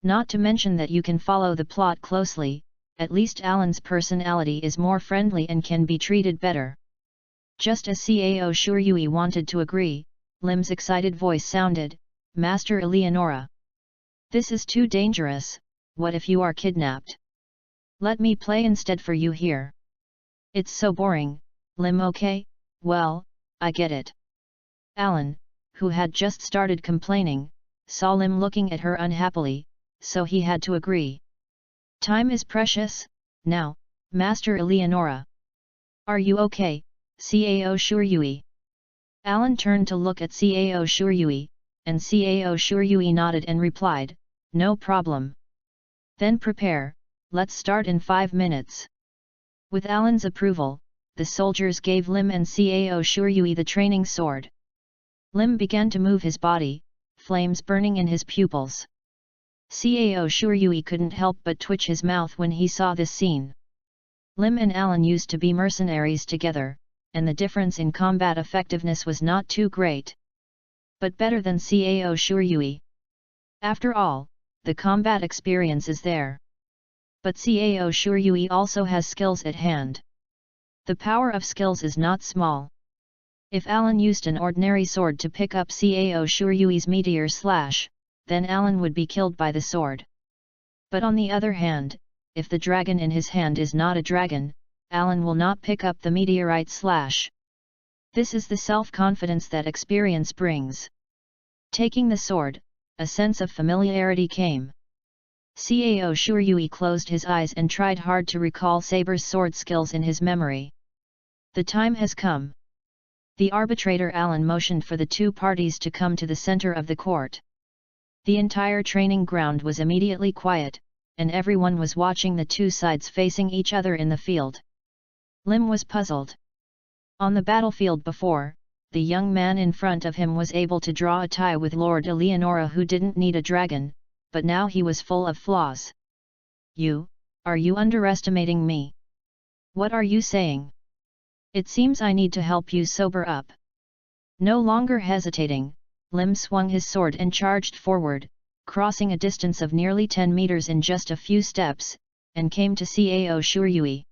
Not to mention that you can follow the plot closely, at least Alan's personality is more friendly and can be treated better. Just as Cao Shuryui wanted to agree, Lim's excited voice sounded, Master Eleonora. This is too dangerous, what if you are kidnapped? Let me play instead for you here. It's so boring, Lim. Okay, well, I get it. Alan, who had just started complaining, saw Lim looking at her unhappily, so he had to agree. Time is precious, now, Master Eleonora. Are you okay, Cao Shuryui? Alan turned to look at Cao Shuryui, and Cao Shuryui nodded and replied, no problem. Then prepare, let's start in 5 minutes. With Alan's approval, the soldiers gave Lim and Cao Shuryui the training sword. Lim began to move his body, flames burning in his pupils. Cao Shuryui couldn't help but twitch his mouth when he saw this scene. Lim and Alan used to be mercenaries together, and the difference in combat effectiveness was not too great. But better than Cao Shuryui. After all, the combat experience is there. But Cao Shuryui also has skills at hand. The power of skills is not small. If Alan used an ordinary sword to pick up Cao Shuryui's meteor slash, then Alan would be killed by the sword. But on the other hand, if the dragon in his hand is not a dragon, Alan will not pick up the meteorite slash. This is the self-confidence that experience brings. Taking the sword, a sense of familiarity came. Cao Shuryui closed his eyes and tried hard to recall Saber's sword skills in his memory. The time has come. The arbitrator Alan motioned for the two parties to come to the center of the court. The entire training ground was immediately quiet, and everyone was watching the two sides facing each other in the field. Lim was puzzled. On the battlefield before, the young man in front of him was able to draw a tie with Lord Eleonora, who didn't need a dragon, but now he was full of flaws. Are you underestimating me? What are you saying? It seems I need to help you sober up. No longer hesitating, Lim swung his sword and charged forward, crossing a distance of nearly 10 meters in just a few steps, and came to Cao Shuryui.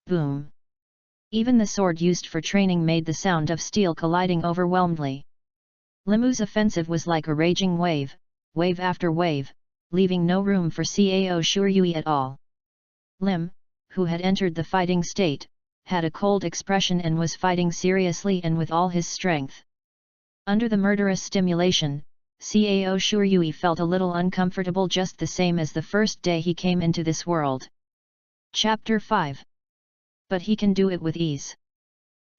Boom! Even the sword used for training made the sound of steel colliding overwhelmingly. Limu's offensive was like a raging wave, wave after wave, leaving no room for Cao Shuryui at all. Lim, who had entered the fighting state, had a cold expression and was fighting seriously and with all his strength. Under the murderous stimulation, Cao Shuryui felt a little uncomfortable, just the same as the first day he came into this world. Chapter 5. But he can do it with ease.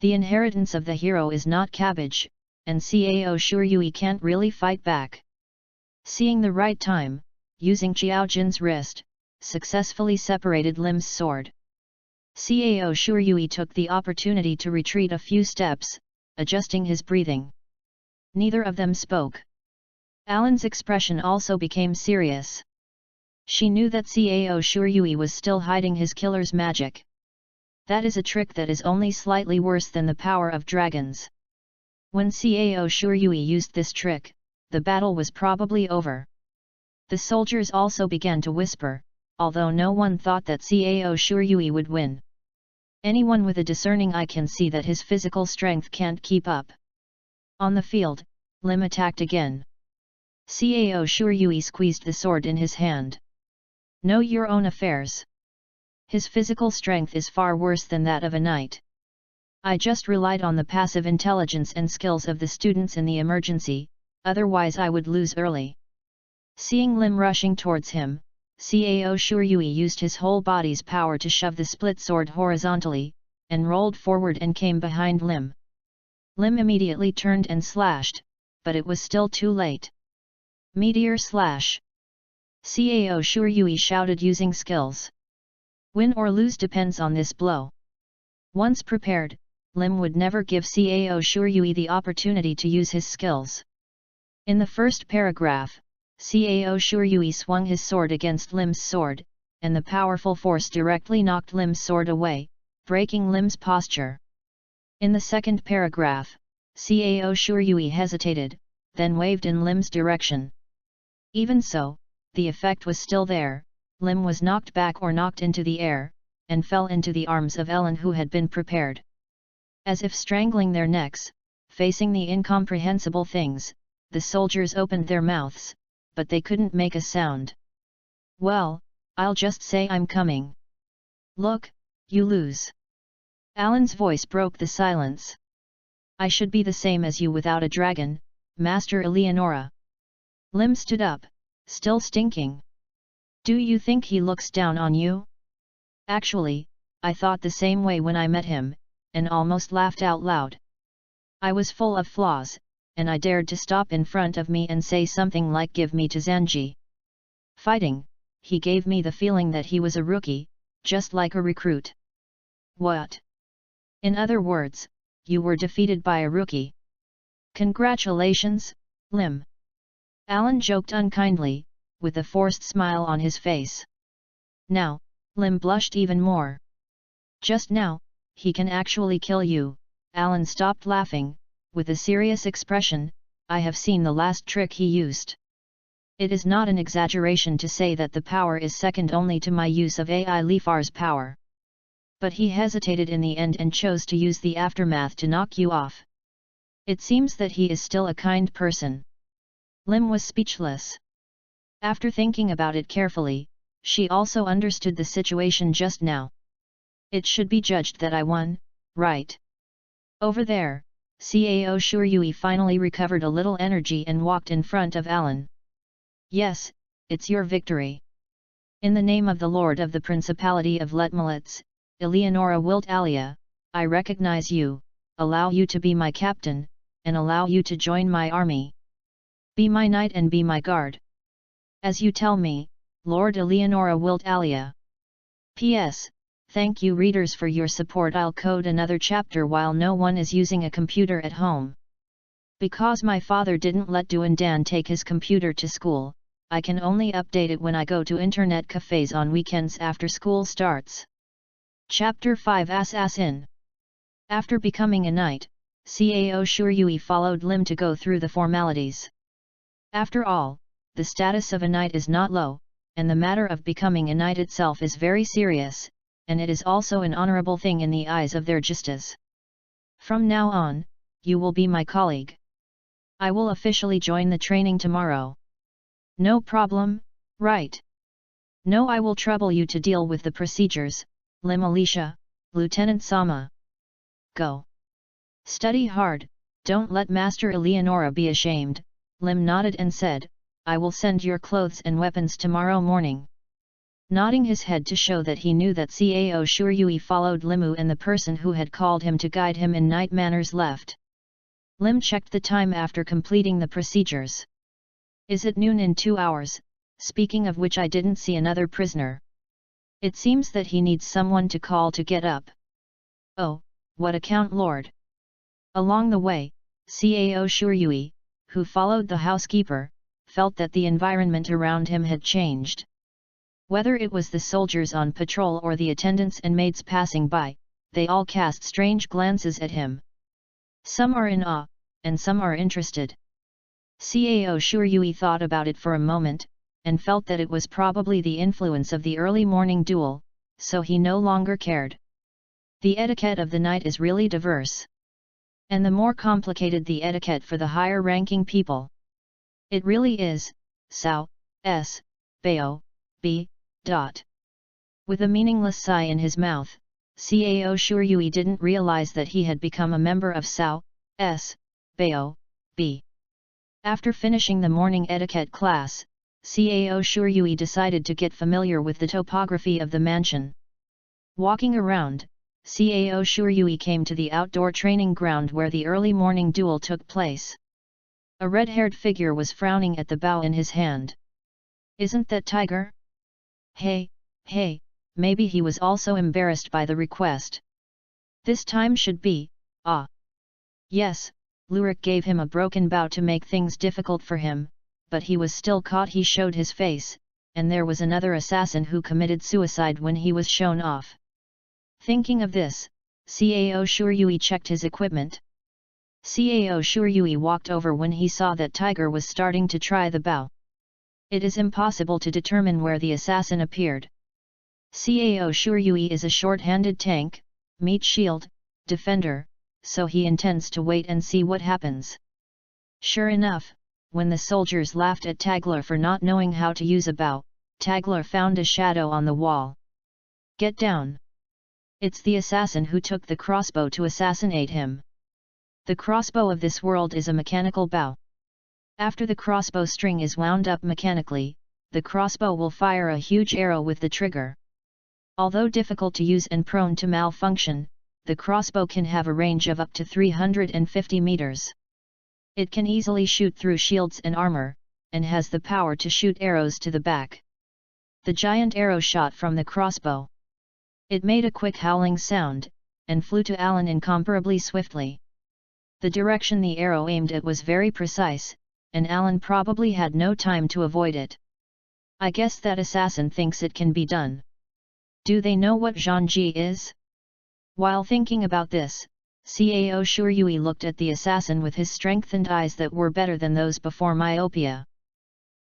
The inheritance of the hero is not cabbage, and Cao Shuryui can't really fight back. Seeing the right time, using Qiaojin's wrist, successfully separated Lim's sword. Cao Shuryui took the opportunity to retreat a few steps, adjusting his breathing. Neither of them spoke. Alan's expression also became serious. She knew that Cao Shuryui was still hiding his killer's magic. That is a trick that is only slightly worse than the power of dragons. When Cao Shuryui used this trick, the battle was probably over. The soldiers also began to whisper, although no one thought that Cao Shuryui would win. Anyone with a discerning eye can see that his physical strength can't keep up. On the field, Lim attacked again. Cao Shuryui squeezed the sword in his hand. Know your own affairs. His physical strength is far worse than that of a knight. I just relied on the passive intelligence and skills of the students in the emergency, otherwise I would lose early. Seeing Lim rushing towards him, Cao Shuryui used his whole body's power to shove the split sword horizontally, and rolled forward and came behind Lim. Lim immediately turned and slashed, but it was still too late. Meteor slash! Cao Shuryui shouted using skills. Win or lose depends on this blow. Once prepared, Lim would never give Cao Shuryui the opportunity to use his skills. In the first paragraph, Cao Shuryui swung his sword against Lim's sword, and the powerful force directly knocked Lim's sword away, breaking Lim's posture. In the second paragraph, Cao Shuryui hesitated, then waved in Lim's direction. Even so, the effect was still there. Lim was knocked back or knocked into the air, and fell into the arms of Ellen, who had been prepared. As if strangling their necks, facing the incomprehensible things, the soldiers opened their mouths, but they couldn't make a sound. Well, I'll just say I'm coming. Look, you lose. Alan's voice broke the silence. I should be the same as you without a dragon, Master Eleonora. Lim stood up, still stinking. Do you think he looks down on you? Actually, I thought the same way when I met him, and almost laughed out loud. I was full of flaws, and I dared to stop in front of me and say something like give me to Zanji. Fighting, he gave me the feeling that he was a rookie, just like a recruit. What? In other words, you were defeated by a rookie. Congratulations, Lim. Alan joked unkindly, with a forced smile on his face. Now, Lim blushed even more. Just now, he can actually kill you. Alan stopped laughing, with a serious expression. I have seen the last trick he used. It is not an exaggeration to say that the power is second only to my use of AI Leafar's power. But he hesitated in the end and chose to use the aftermath to knock you off. It seems that he is still a kind person. Lim was speechless. After thinking about it carefully, she also understood the situation just now. It should be judged that I won, right? Over there, Cao Shuryui finally recovered a little energy and walked in front of Alan. Yes, it's your victory. In the name of the Lord of the Principality of Letmolets, Eleonora Wilt Alia, I recognize you, allow you to be my captain, and allow you to join my army. Be my knight and be my guard. As you tell me, Lord Eleonora Wilt Alia. P.S. Thank you readers for your support. I'll code another chapter while no one is using a computer at home. Because my father didn't let Duandan take his computer to school, I can only update it when I go to internet cafes on weekends after school starts. Chapter 5 Assassin. After becoming a knight, Cao Shuryui followed Lim to go through the formalities. After all, the status of a knight is not low, and the matter of becoming a knight itself is very serious, and it is also an honorable thing in the eyes of their justas. From now on, you will be my colleague. I will officially join the training tomorrow. No problem, right? No, I will trouble you to deal with the procedures, Lim Alicia, Lieutenant Sama. Go. Study hard, don't let Master Eleonora be ashamed. Lim nodded and said, I will send your clothes and weapons tomorrow morning. Nodding his head to show that he knew that Cao Shuryui followed Limu and the person who had called him to guide him in knight manners left. Lim checked the time after completing the procedures. Is it noon in 2 hours, speaking of which I didn't see another prisoner. It seems that he needs someone to call to get up. Oh, what a count lord. Along the way, Cao Shuryui, who followed the housekeeper, felt that the environment around him had changed. Whether it was the soldiers on patrol or the attendants and maids passing by, they all cast strange glances at him. Some are in awe, and some are interested. Cao Shuryui thought about it for a moment, and felt that it was probably the influence of the early morning duel, so he no longer cared. The etiquette of the night is really diverse. And the more complicated the etiquette for the higher-ranking people. It really is, Sao, S, Bao, B, dot. With a meaningless sigh in his mouth, Cao Shuryui didn't realize that he had become a member of Sao, S, Bao, B. After finishing the morning etiquette class, Cao Shuryui decided to get familiar with the topography of the mansion. Walking around, Cao Shuryui came to the outdoor training ground where the early morning duel took place. A red-haired figure was frowning at the bow in his hand. "Isn't that Tiger?" Hey, maybe he was also embarrassed by the request. "This time should be, ah." Yes, Lurik gave him a broken bow to make things difficult for him, but he was still caught. He showed his face, and there was another assassin who committed suicide when he was shown off. Thinking of this, Cao Shuryui checked his equipment. Cao Shuryui walked over when he saw that Tiger was starting to try the bow. It is impossible to determine where the assassin appeared. Cao Shuryui is a short-handed tank, meat shield, defender, so he intends to wait and see what happens. Sure enough, when the soldiers laughed at Tagler for not knowing how to use a bow, Tagler found a shadow on the wall. "Get down! It's the assassin who took the crossbow to assassinate him. The crossbow of this world is a mechanical bow. After the crossbow string is wound up mechanically, the crossbow will fire a huge arrow with the trigger. Although difficult to use and prone to malfunction, the crossbow can have a range of up to 350 meters. It can easily shoot through shields and armor, and has the power to shoot arrows to the back." The giant arrow shot from the crossbow. It made a quick howling sound, and flew to Alan incomparably swiftly. The direction the arrow aimed at was very precise, and Alan probably had no time to avoid it. "I guess that assassin thinks it can be done. Do they know what Zhangji is?" While thinking about this, Cao Shuryui looked at the assassin with his strengthened eyes that were better than those before myopia.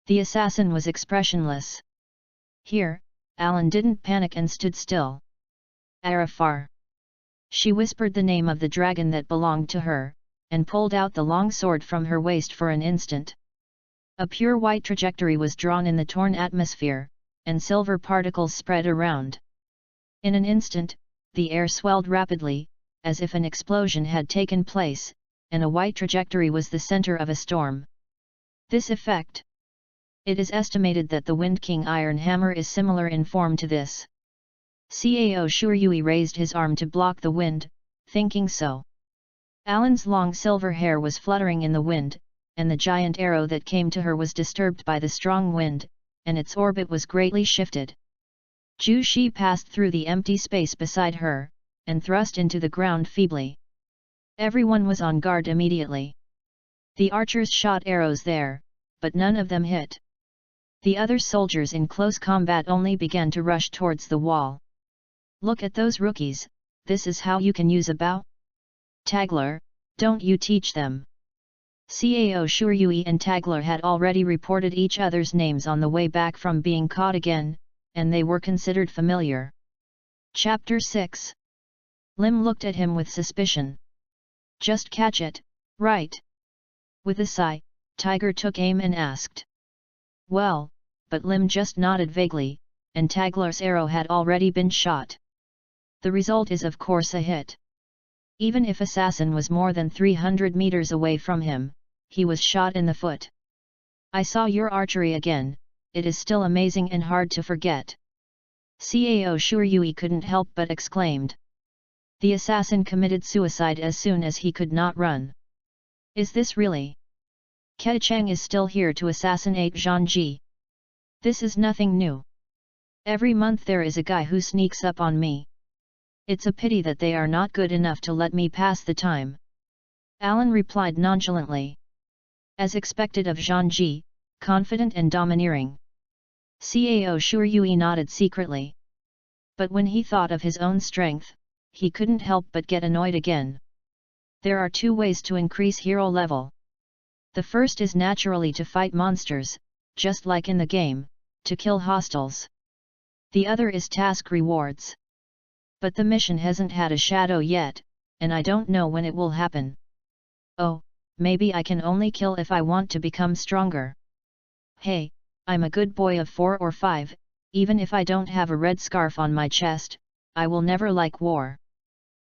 The assassin was expressionless. Here, Alan didn't panic and stood still. "Arafar." She whispered the name of the dragon that belonged to her, and pulled out the long sword from her waist for an instant. A pure white trajectory was drawn in the torn atmosphere, and silver particles spread around. In an instant, the air swelled rapidly, as if an explosion had taken place, and a white trajectory was the center of a storm. This effect. It is estimated that the Wind King Iron Hammer is similar in form to this. Cao Shuryui raised his arm to block the wind, thinking so. Alan's long silver hair was fluttering in the wind, and the giant arrow that came to her was disturbed by the strong wind, and its orbit was greatly shifted. Ju Shi passed through the empty space beside her, and thrust into the ground feebly. Everyone was on guard immediately. The archers shot arrows there, but none of them hit. The other soldiers in close combat only began to rush towards the wall. "Look at those rookies, this is how you can use a bow? Tagler, don't you teach them." Cao Shuryui and Tagler had already reported each other's names on the way back from being caught again, and they were considered familiar. Chapter 6. Lim looked at him with suspicion. "Just catch it, right?" With a sigh, Tiger took aim and asked. "Well," but Lim just nodded vaguely, and Tagler's arrow had already been shot. The result is of course a hit. Even if assassin was more than 300 meters away from him, he was shot in the foot. "I saw your archery again, it is still amazing and hard to forget." Cao Shuryui couldn't help but exclaimed. The assassin committed suicide as soon as he could not run. "Is this really? Keichang is still here to assassinate Zhangji. This is nothing new. Every month there is a guy who sneaks up on me. It's a pity that they are not good enough to let me pass the time." Alan replied nonchalantly. As expected of Zhangji, confident and domineering. Cao Shuryui nodded secretly. But when he thought of his own strength, he couldn't help but get annoyed again. There are two ways to increase hero level. The first is naturally to fight monsters, just like in the game, to kill hostiles. The other is task rewards. But the mission hasn't had a shadow yet, and I don't know when it will happen. Oh, maybe I can only kill if I want to become stronger. Hey, I'm a good boy of 4 or 5, even if I don't have a red scarf on my chest, I will never like war.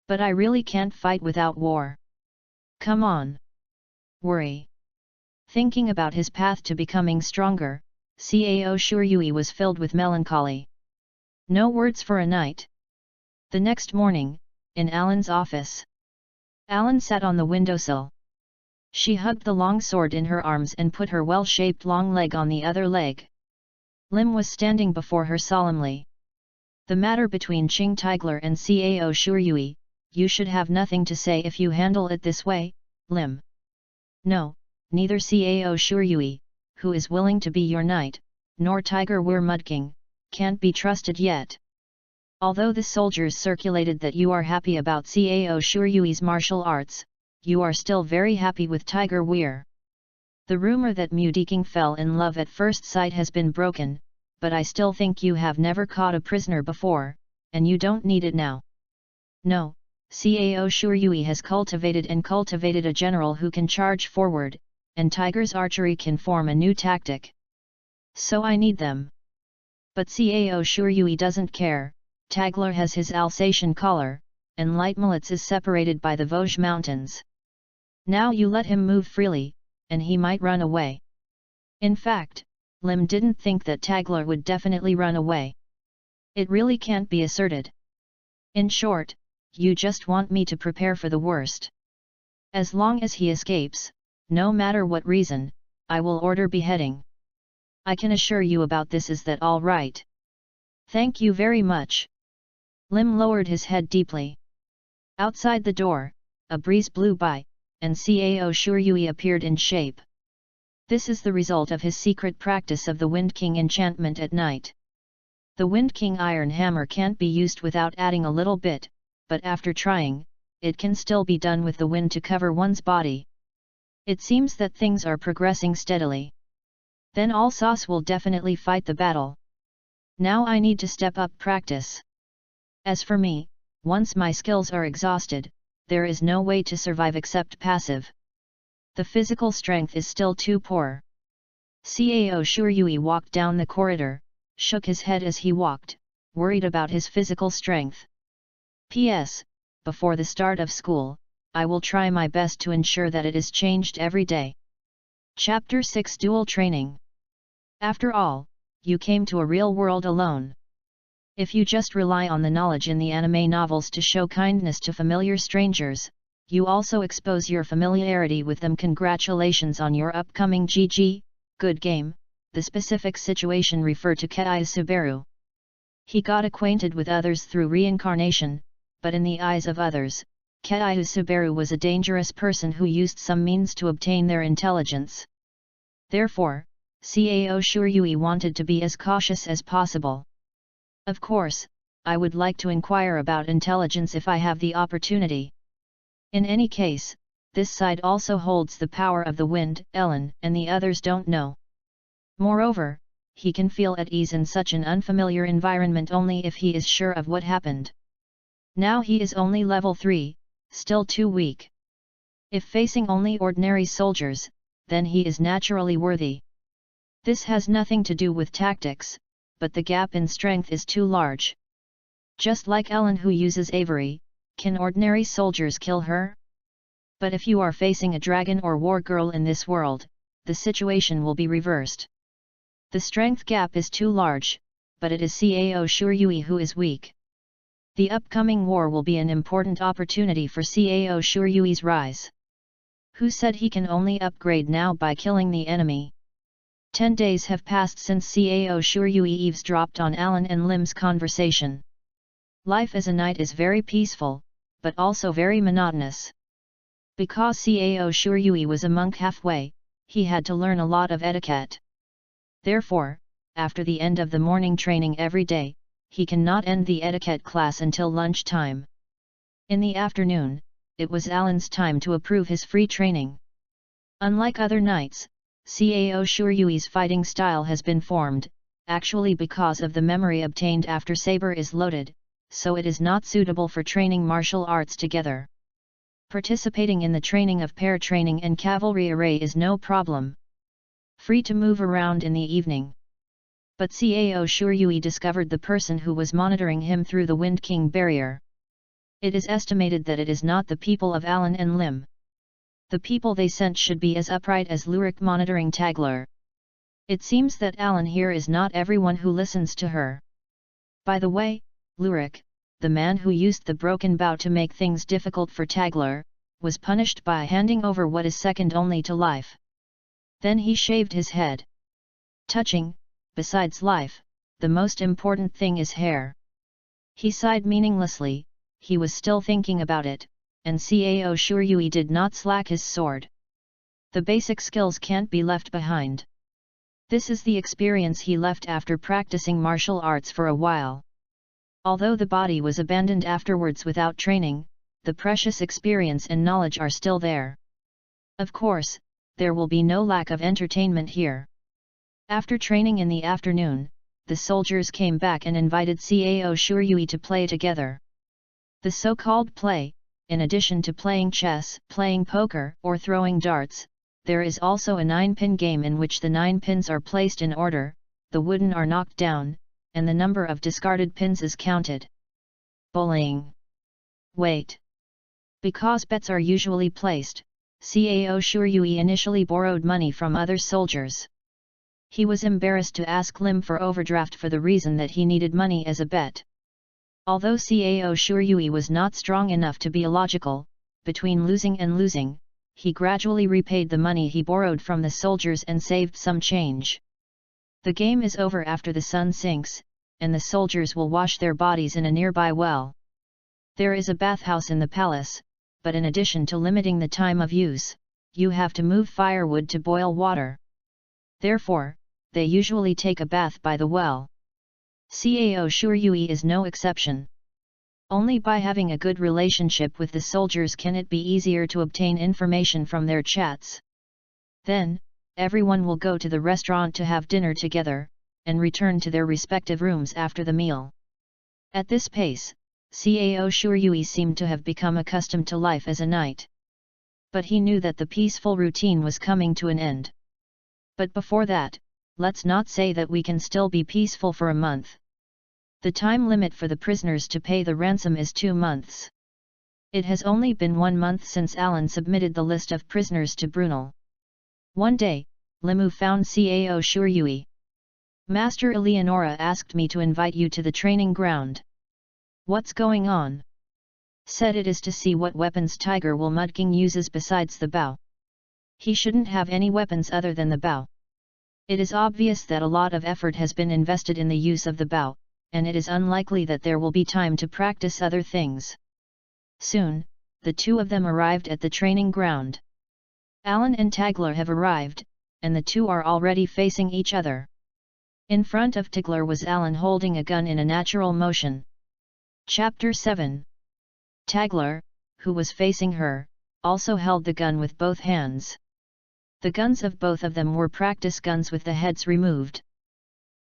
But I really can't fight without war. Come on. Worry. Thinking about his path to becoming stronger, Cao Shuryui was filled with melancholy. No words for a night. The next morning, in Alan's office. Alan sat on the windowsill. She hugged the long sword in her arms and put her well-shaped long leg on the other leg. Lim was standing before her solemnly. The matter between Qing Tigler and Cao Shuryui, you should have nothing to say if you handle it this way, Lim. No, neither Cao Shuryui, who is willing to be your knight, nor Tiger Wir Mudking, can't be trusted yet. Although the soldiers circulated that you are happy about Cao Shuryui's martial arts, you are still very happy with Tiger Wir. The rumor that Mudiking fell in love at first sight has been broken, but I still think you have never caught a prisoner before, and you don't need it now. No, Cao Shuryui has cultivated a general who can charge forward, and Tiger's archery can form a new tactic. So I need them. But Cao Shuryui doesn't care. Tagler has his Alsatian collar, and Leitmolitz is separated by the Vosges Mountains. Now you let him move freely, and he might run away. In fact, Lim didn't think that Tagler would definitely run away. It really can't be asserted. In short, you just want me to prepare for the worst. As long as he escapes, no matter what reason, I will order beheading. I can assure you about this. Is that all right? Thank you very much. Lim lowered his head deeply. Outside the door, a breeze blew by, and Cao Shuryui appeared in shape. This is the result of his secret practice of the Wind King enchantment at night. The Wind King iron hammer can't be used without adding a little bit, but after trying, it can still be done with the wind to cover one's body. It seems that things are progressing steadily. Then Alsace will definitely fight the battle. Now I need to step up practice. As for me, once my skills are exhausted, there is no way to survive except passive. The physical strength is still too poor. Cao Shuryui walked down the corridor, shook his head as he walked, worried about his physical strength. P.S. Before the start of school, I will try my best to ensure that it is changed every day. Chapter 6 Dual Training. After all, you came to a real world alone. If you just rely on the knowledge in the anime novels to show kindness to familiar strangers, you also expose your familiarity with them. Congratulations on your upcoming GG, good game. The specific situation referred to Keiichi Subaru. He got acquainted with others through reincarnation, but in the eyes of others, Keiichi Subaru was a dangerous person who used some means to obtain their intelligence. Therefore, Cao Shuryui wanted to be as cautious as possible. Of course, I would like to inquire about intelligence if I have the opportunity. In any case, this side also holds the power of the wind, Ellen and the others don't know. Moreover, he can feel at ease in such an unfamiliar environment only if he is sure of what happened. Now he is only level 3, still too weak. If facing only ordinary soldiers, then he is naturally worthy. This has nothing to do with tactics, but the gap in strength is too large. Just like Ellen who uses Avery, can ordinary soldiers kill her? But if you are facing a dragon or war girl in this world, the situation will be reversed. The strength gap is too large, but it is Cao Shuryui who is weak. The upcoming war will be an important opportunity for Cao Shuryui's rise. Who said he can only upgrade now by killing the enemy? 10 days have passed since Cao Shuryui eavesdropped on Alan and Lim's conversation. Life as a knight is very peaceful, but also very monotonous. Because Cao Shuryui was a monk halfway, he had to learn a lot of etiquette. Therefore, after the end of the morning training every day, he cannot end the etiquette class until lunchtime. In the afternoon, it was Alan's time to approve his free training. Unlike other knights, Cao Shuryui's fighting style has been formed, actually because of the memory obtained after saber is loaded, so it is not suitable for training martial arts together. Participating in the training of pair training and cavalry array is no problem. Free to move around in the evening. But Cao Shuryui discovered the person who was monitoring him through the Wind King barrier. It is estimated that it is not the people of Alan and Lim. The people they sent should be as upright as Lurik monitoring Tagler. It seems that Alan here is not everyone who listens to her. By the way, Lurik, the man who used the broken bow to make things difficult for Tagler, was punished by handing over what is second only to life. Then he shaved his head. Touching, besides life, the most important thing is hair. He sighed meaninglessly. He was still thinking about it, and Cao Shuryui did not slack his sword. The basic skills can't be left behind. This is the experience he left after practicing martial arts for a while. Although the body was abandoned afterwards without training, the precious experience and knowledge are still there. Of course, there will be no lack of entertainment here. After training in the afternoon, the soldiers came back and invited Cao Shuryui to play together. The so-called play, in addition to playing chess, playing poker, or throwing darts, there is also a 9-pin game in which the 9 pins are placed in order, the wooden are knocked down, and the number of discarded pins is counted. Bowling. Wait. Because bets are usually placed, Cao Shuryui initially borrowed money from other soldiers. He was embarrassed to ask Lim for overdraft for the reason that he needed money as a bet. Although Cao Shuryui was not strong enough to be illogical, between losing and losing, he gradually repaid the money he borrowed from the soldiers and saved some change. The game is over after the sun sinks, and the soldiers will wash their bodies in a nearby well. There is a bathhouse in the palace, but in addition to limiting the time of use, you have to move firewood to boil water. Therefore, they usually take a bath by the well. Cao Shuryui is no exception. Only by having a good relationship with the soldiers can it be easier to obtain information from their chats. Then, everyone will go to the restaurant to have dinner together, and return to their respective rooms after the meal. At this pace, Cao Shuryui seemed to have become accustomed to life as a knight. But he knew that the peaceful routine was coming to an end. But before that, let's not say that we can still be peaceful for a month. The time limit for the prisoners to pay the ransom is 2 months. It has only been 1 month since Alan submitted the list of prisoners to Brunel. One day, Limu found Cao Shuryui. Master Eleonora asked me to invite you to the training ground. What's going on? Said it is to see what weapons Tiger Will Mudking uses besides the bow. He shouldn't have any weapons other than the bow. It is obvious that a lot of effort has been invested in the use of the bow, and it is unlikely that there will be time to practice other things. Soon, the two of them arrived at the training ground. Alan and Tagler have arrived, and the two are already facing each other. In front of Tagler was Alan holding a gun in a natural motion. Chapter 7. Tagler, who was facing her, also held the gun with both hands. The guns of both of them were practice guns with the heads removed.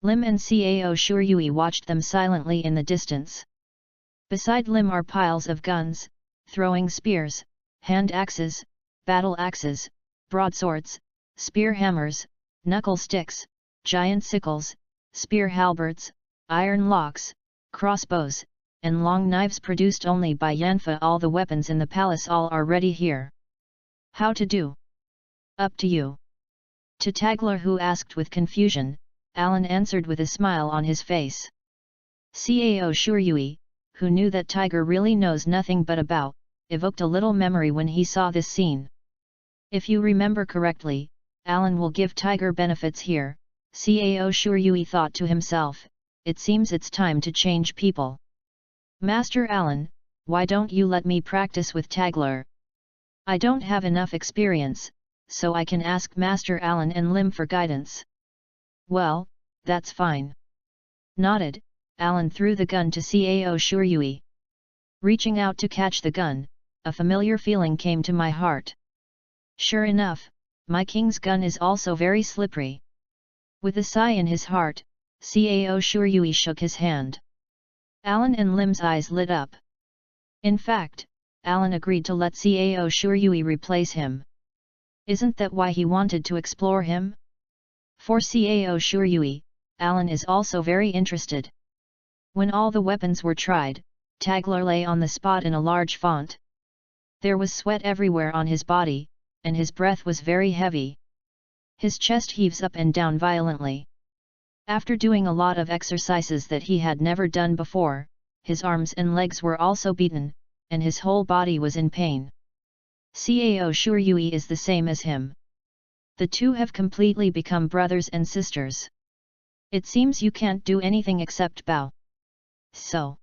Lim and Cao Shuryui watched them silently in the distance. Beside Lim are piles of guns, throwing spears, hand axes, battle axes, broadswords, spear hammers, knuckle sticks, giant sickles, spear halberds, iron locks, crossbows, and long knives produced only by Yanfa. All the weapons in the palace all are ready here. How to do? Up to you. To Tagler, who asked with confusion, Alan answered with a smile on his face. Cao Shuryui, who knew that Tiger really knows nothing but a bow, evoked a little memory when he saw this scene. If you remember correctly, Alan will give Tiger benefits here, Cao Shuryui thought to himself. It seems it's time to change people. Master Alan, why don't you let me practice with Tagler? I don't have enough experience, so I can ask Master Alan and Lim for guidance. Well, that's fine. Nodded, Alan threw the gun to Cao Shuryui. Reaching out to catch the gun, a familiar feeling came to my heart. Sure enough, my king's gun is also very slippery. With a sigh in his heart, Cao Shuryui shook his hand. Alan and Lim's eyes lit up. In fact, Alan agreed to let Cao Shuryui replace him. Isn't that why he wanted to explore him? For Cao Shuryui, Alan is also very interested. When all the weapons were tried, Tagler lay on the spot in a large font. There was sweat everywhere on his body, and his breath was very heavy. His chest heaves up and down violently. After doing a lot of exercises that he had never done before, his arms and legs were also beaten, and his whole body was in pain. Cao Shuryui is the same as him. The two have completely become brothers and sisters. It seems you can't do anything except bow. So.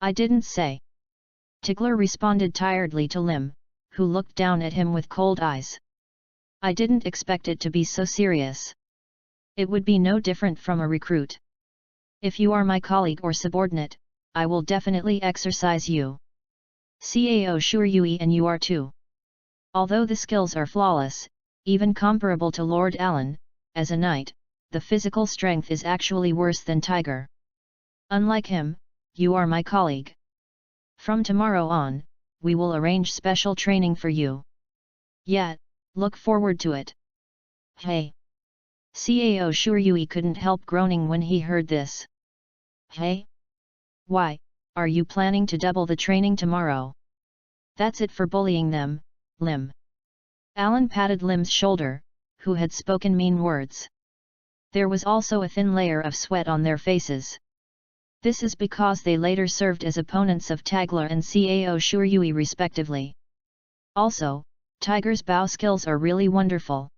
I didn't say. Tigler responded tiredly to Lim, who looked down at him with cold eyes. I didn't expect it to be so serious. It would be no different from a recruit. If you are my colleague or subordinate, I will definitely exercise you. Cao Shuryui, and you are too. Although the skills are flawless, even comparable to Lord Alan, as a knight, the physical strength is actually worse than Tiger. Unlike him, you are my colleague. From tomorrow on, we will arrange special training for you. Yet, look forward to it. Hey! Cao Shuryui couldn't help groaning when he heard this. Hey? Why, are you planning to double the training tomorrow? That's it for bullying them, Lim. Alan patted Lim's shoulder, who had spoken mean words. There was also a thin layer of sweat on their faces. This is because they later served as opponents of Tagler and Cao Shuryui respectively. Also, Tiger's bow skills are really wonderful.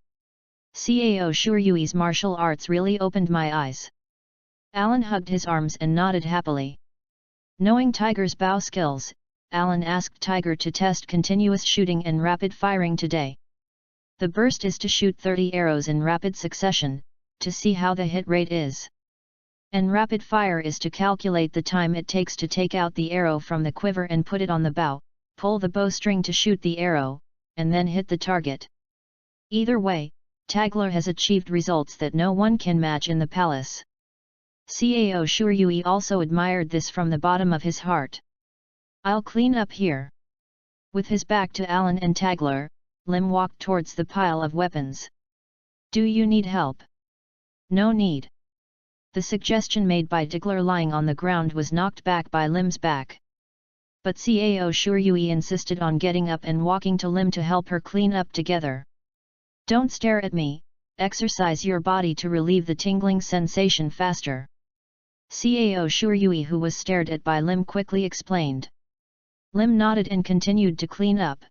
Cao Shuryui's martial arts really opened my eyes. Alan hugged his arms and nodded happily. Knowing Tiger's bow skills, Alan asked Tiger to test continuous shooting and rapid firing today. The burst is to shoot 30 arrows in rapid succession, to see how the hit rate is. And rapid fire is to calculate the time it takes to take out the arrow from the quiver and put it on the bow, pull the bowstring to shoot the arrow, and then hit the target. Either way, Tagler has achieved results that no one can match in the palace. Cao Shuryui also admired this from the bottom of his heart. I'll clean up here. With his back to Alan and Tagler, Lim walked towards the pile of weapons. Do you need help? No need. The suggestion made by Tigler lying on the ground was knocked back by Lim's back. But Cao Shuryui insisted on getting up and walking to Lim to help her clean up together. Don't stare at me, exercise your body to relieve the tingling sensation faster. Cao Shuryui, who was stared at by Lim, quickly explained. Lim nodded and continued to clean up.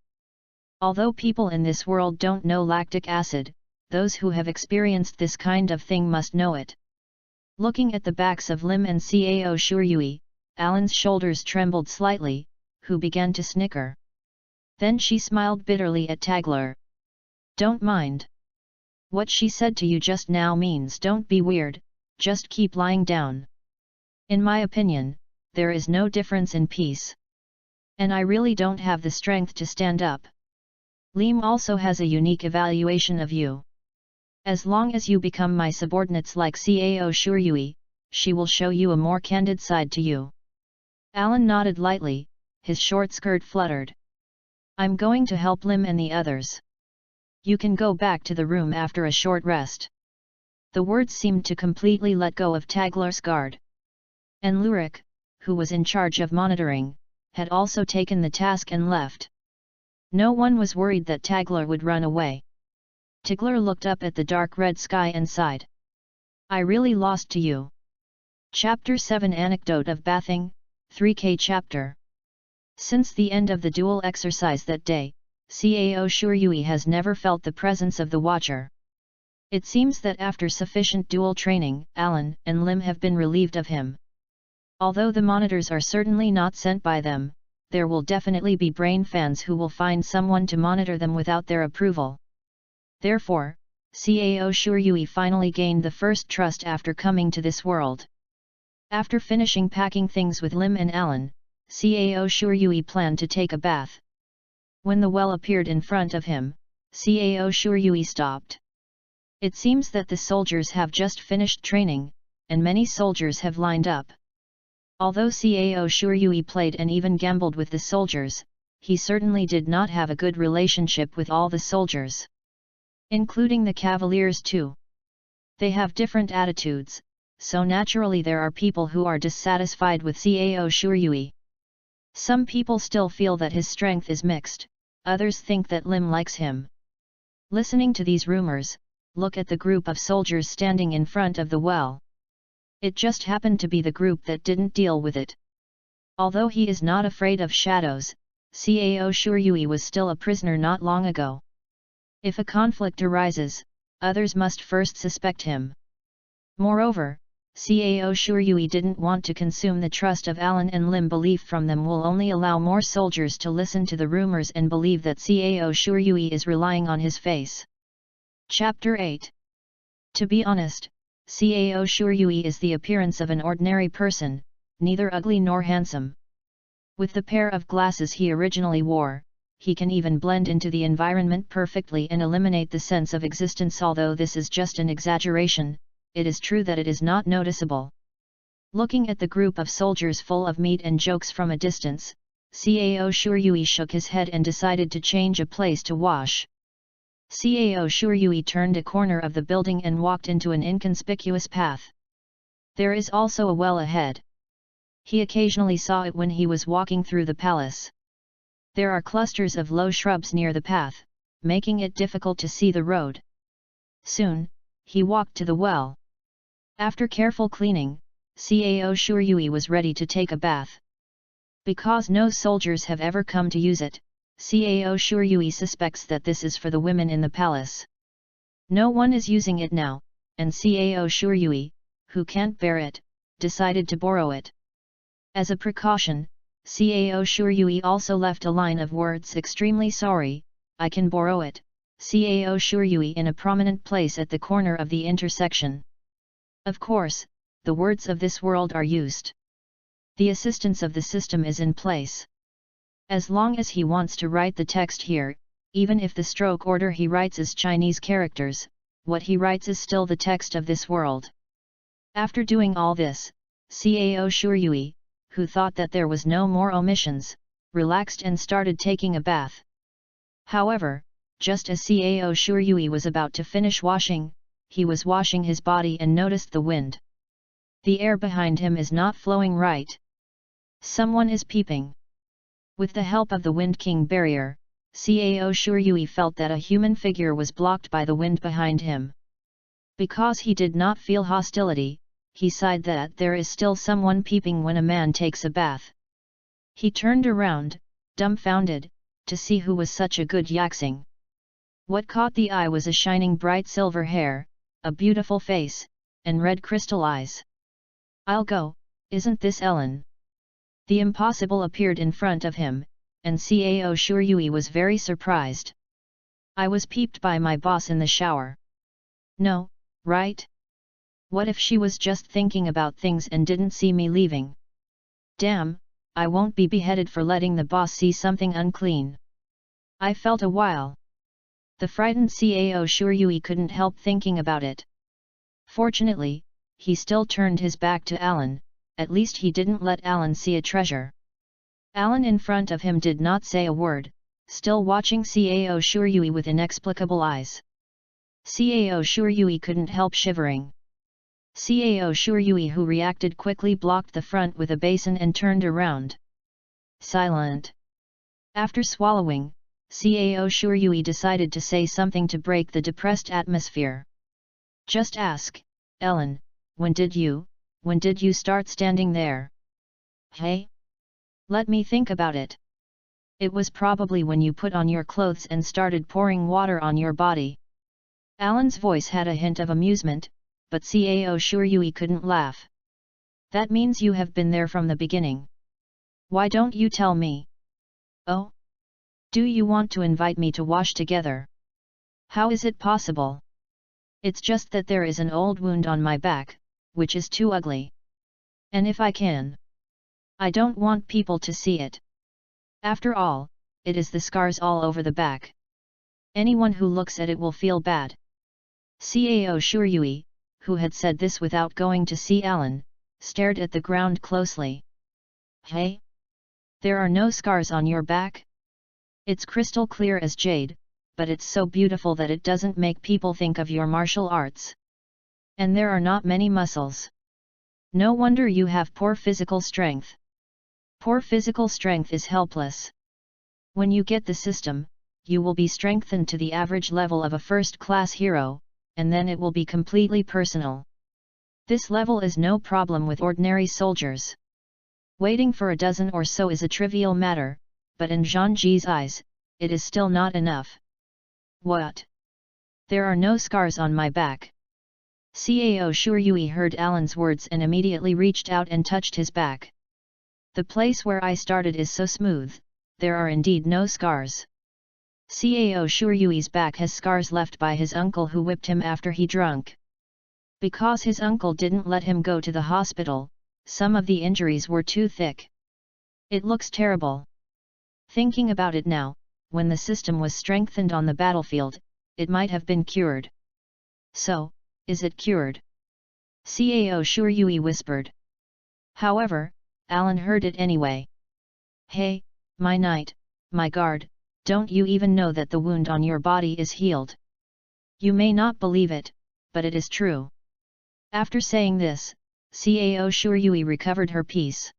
Although people in this world don't know lactic acid, those who have experienced this kind of thing must know it. Looking at the backs of Lim and Cao Shuryui, Alan's shoulders trembled slightly, who began to snicker. Then she smiled bitterly at Tagler. Don't mind. What she said to you just now means don't be weird, just keep lying down. In my opinion, there is no difference in peace. And I really don't have the strength to stand up. Lim also has a unique evaluation of you. As long as you become my subordinates like Cao Shuryui, she will show you a more candid side to you. Alan nodded lightly, his short skirt fluttered. I'm going to help Lim and the others. You can go back to the room after a short rest. The words seemed to completely let go of Tagler's guard. And Lurik, who was in charge of monitoring, had also taken the task and left. No one was worried that Tagler would run away. Tigler looked up at the dark red sky and sighed. I really lost to you. Chapter 7 Anecdote of Bathing, 3K Chapter. Since the end of the duel exercise that day, Cao Shuryui has never felt the presence of the Watcher. It seems that after sufficient duel training, Alan and Lim have been relieved of him. Although the monitors are certainly not sent by them, there will definitely be brain fans who will find someone to monitor them without their approval. Therefore, Cao Shuryui finally gained the first trust after coming to this world. After finishing packing things with Lim and Alan, Cao Shuryui planned to take a bath. When the well appeared in front of him, Cao Shuryui stopped. It seems that the soldiers have just finished training, and many soldiers have lined up. Although Cao Shuryui played and even gambled with the soldiers, he certainly did not have a good relationship with all the soldiers. Including the cavaliers too. They have different attitudes, so naturally there are people who are dissatisfied with Cao Shuryui. Some people still feel that his strength is mixed, others think that Lim likes him. Listening to these rumors, look at the group of soldiers standing in front of the well. It just happened to be the group that didn't deal with it. Although he is not afraid of shadows, Cao Shuryui was still a prisoner not long ago. If a conflict arises, others must first suspect him. Moreover, Cao Shuryui didn't want to consume the trust of Alan and Lim. Belief from them will only allow more soldiers to listen to the rumors and believe that Cao Shuryui is relying on his face. Chapter 8. To be honest, Cao Shuryui is the appearance of an ordinary person, neither ugly nor handsome. With the pair of glasses he originally wore, he can even blend into the environment perfectly and eliminate the sense of existence. Although this is just an exaggeration, it is true that it is not noticeable. Looking at the group of soldiers full of meat and jokes from a distance, Cao Shuryui shook his head and decided to change a place to wash. Cao Shuryui turned a corner of the building and walked into an inconspicuous path. There is also a well ahead. He occasionally saw it when he was walking through the palace. There are clusters of low shrubs near the path, making it difficult to see the road. Soon, he walked to the well. After careful cleaning, Cao Shuryui was ready to take a bath. Because no soldiers have ever come to use it, Cao Shuryui suspects that this is for the women in the palace. No one is using it now, and Cao Shuryui, who can't bear it, decided to borrow it. As a precaution, Cao Shuryui also left a line of words: "Extremely sorry, I can borrow it, Cao Shuryui," in a prominent place at the corner of the intersection. Of course, the words of this world are used. The assistance of the system is in place. As long as he wants to write the text here, even if the stroke order he writes is Chinese characters, what he writes is still the text of this world. After doing all this, Cao Shuryui, who thought that there was no more omissions, relaxed and started taking a bath. However, just as Cao Shuryui was about to finish washing, he was washing his body and noticed the wind. The air behind him is not flowing right. Someone is peeping. With the help of the Wind King barrier, Cao Shuryui felt that a human figure was blocked by the wind behind him. Because he did not feel hostility, he sighed that there is still someone peeping when a man takes a bath. He turned around, dumbfounded, to see who was such a good yaxing. What caught the eye was a shining bright silver hair, a beautiful face, and red crystal eyes. "I'll go, isn't this Ellen?" The impossible appeared in front of him, and Cao Shuryui was very surprised. "I was peeped by my boss in the shower." "No, right? What if she was just thinking about things and didn't see me leaving? Damn, I won't be beheaded for letting the boss see something unclean." I felt a while. The frightened Cao Shuryui couldn't help thinking about it. Fortunately, he still turned his back to Alan. At least he didn't let Alan see a treasure. Alan in front of him did not say a word, still watching Cao Shuryui with inexplicable eyes. Cao Shuryui couldn't help shivering. Cao Shuryui, who reacted quickly, blocked the front with a basin and turned around. Silent. After swallowing, Cao Shuryui decided to say something to break the depressed atmosphere. "Just ask, Ellen, when did you start standing there?" "Hey? Let me think about it. It was probably when you put on your clothes and started pouring water on your body." Alan's voice had a hint of amusement, but Cao Shuryui couldn't laugh. "That means you have been there from the beginning. Why don't you tell me?" "Oh? Do you want to invite me to wash together?" "How is it possible?" "It's just that there is an old wound on my back, which is too ugly. And if I can, I don't want people to see it. After all, it is the scars all over the back. Anyone who looks at it will feel bad." Cao Shuryui, who had said this without going to see Alan, stared at the ground closely. "Hey? There are no scars on your back? It's crystal clear as jade, but it's so beautiful that it doesn't make people think of your martial arts. And there are not many muscles. No wonder you have poor physical strength." "Poor physical strength is helpless. When you get the system, you will be strengthened to the average level of a first-class hero, and then it will be completely personal. This level is no problem with ordinary soldiers." Waiting for a dozen or so is a trivial matter, but in Zhangji's eyes, it is still not enough. What? There are no scars on my back. Cao Shuryui heard Alan's words and immediately reached out and touched his back. The place where I started is so smooth, there are indeed no scars. Cao Shuryui's back has scars left by his uncle who whipped him after he drunk. Because his uncle didn't let him go to the hospital, some of the injuries were too thick. It looks terrible. Thinking about it now, when the system was strengthened on the battlefield, it might have been cured. So, is it cured? Cao Shuryui whispered. However, Alan heard it anyway. Hey, my knight, my guard, don't you even know that the wound on your body is healed? You may not believe it, but it is true. After saying this, Cao Shuryui recovered her peace.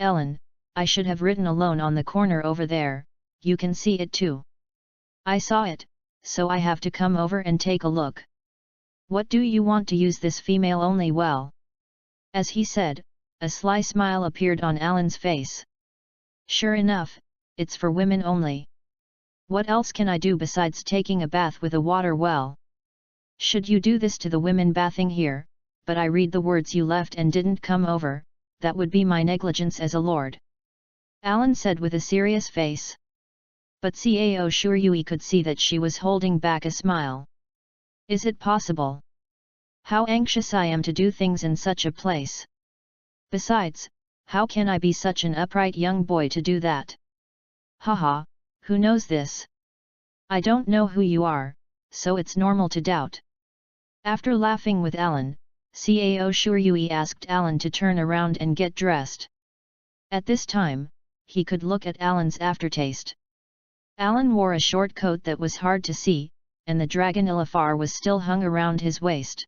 Ellen, I should have written alone on the corner over there, you can see it too. I saw it, so I have to come over and take a look. What do you want to use this female only well? As he said, a sly smile appeared on Alan's face. Sure enough, it's for women only. What else can I do besides taking a bath with a water well? Should you do this to the women bathing here, but I read the words you left and didn't come over, that would be my negligence as a lord. Alan said with a serious face. But Cao Shuryui could see that she was holding back a smile. Is it possible? How anxious I am to do things in such a place. Besides, how can I be such an upright young boy to do that? Haha, who knows this? I don't know who you are, so it's normal to doubt. After laughing with Alan, Cao Shuryui asked Alan to turn around and get dressed. At this time, he could look at Alan's aftertaste. Alan wore a short coat that was hard to see, and the dragon Ilafar was still hung around his waist.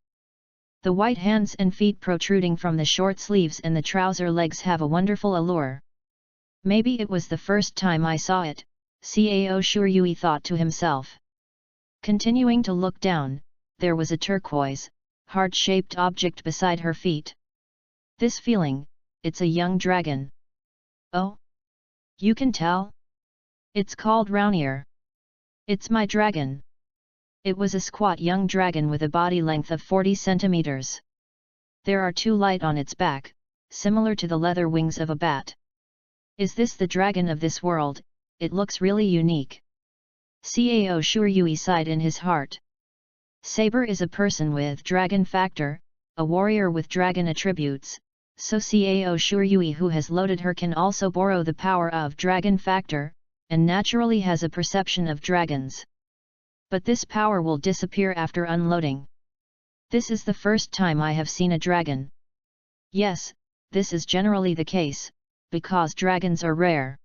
The white hands and feet protruding from the short sleeves and the trouser legs have a wonderful allure. Maybe it was the first time I saw it, Cao Shuryui thought to himself. Continuing to look down, there was a turquoise, heart-shaped object beside her feet. This feeling, it's a young dragon. Oh? You can tell? It's called Raunier. It's my dragon. It was a squat young dragon with a body length of 40 centimeters. There are two light on its back, similar to the leather wings of a bat. Is this the dragon of this world? It looks really unique. Cao Shuryui sighed in his heart. Saber is a person with dragon factor, a warrior with dragon attributes, so Cao Shuryui who has loaded her can also borrow the power of dragon factor, and naturally has a perception of dragons. But this power will disappear after unloading. This is the first time I have seen a dragon. Yes, this is generally the case, because dragons are rare.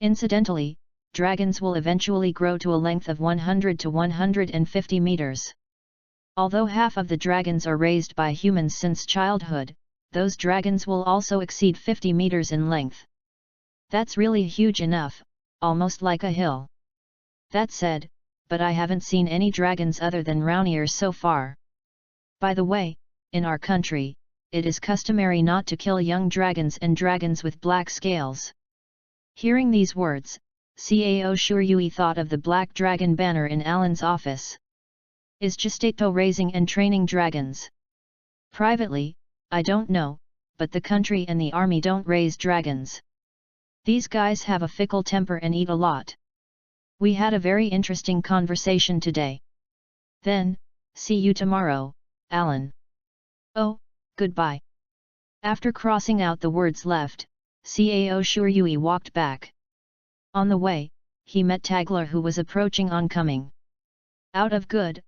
Incidentally, dragons will eventually grow to a length of 100 to 150 meters. Although half of the dragons are raised by humans since childhood, those dragons will also exceed 50 meters in length. That's really huge enough, almost like a hill. That said, but I haven't seen any dragons other than Raunier so far. By the way, in our country, it is customary not to kill young dragons and dragons with black scales. Hearing these words, Cao Shuryui thought of the black dragon banner in Alan's office. Is Gestato raising and training dragons? Privately, I don't know, but the country and the army don't raise dragons. These guys have a fickle temper and eat a lot. We had a very interesting conversation today. Then, see you tomorrow, Alan. Oh, goodbye. After crossing out the words left, Cao Shuryui walked back. On the way, he met Tagler who was approaching oncoming. Out of good,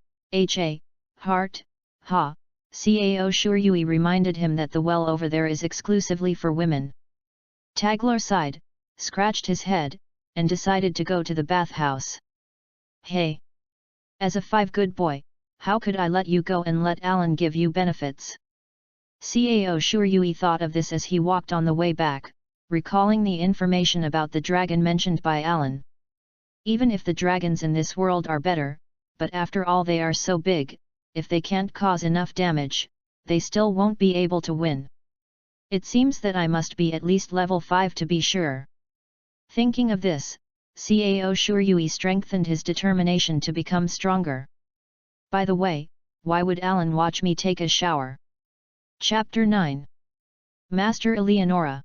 heart, ha, Cao Shuryui reminded him that the well over there is exclusively for women. Tagler sighed, scratched his head, and decided to go to the bathhouse. Hey! As a 5 good boy, how could I let you go and let Alan give you benefits? Cao Shuryui thought of this as he walked on the way back, recalling the information about the dragon mentioned by Alan. Even if the dragons in this world are better, but after all they are so big, if they can't cause enough damage, they still won't be able to win. It seems that I must be at least level 5 to be sure. Thinking of this, Cao Shuryui strengthened his determination to become stronger. By the way, why would Alan watch me take a shower? Chapter 9. Master Eleonora.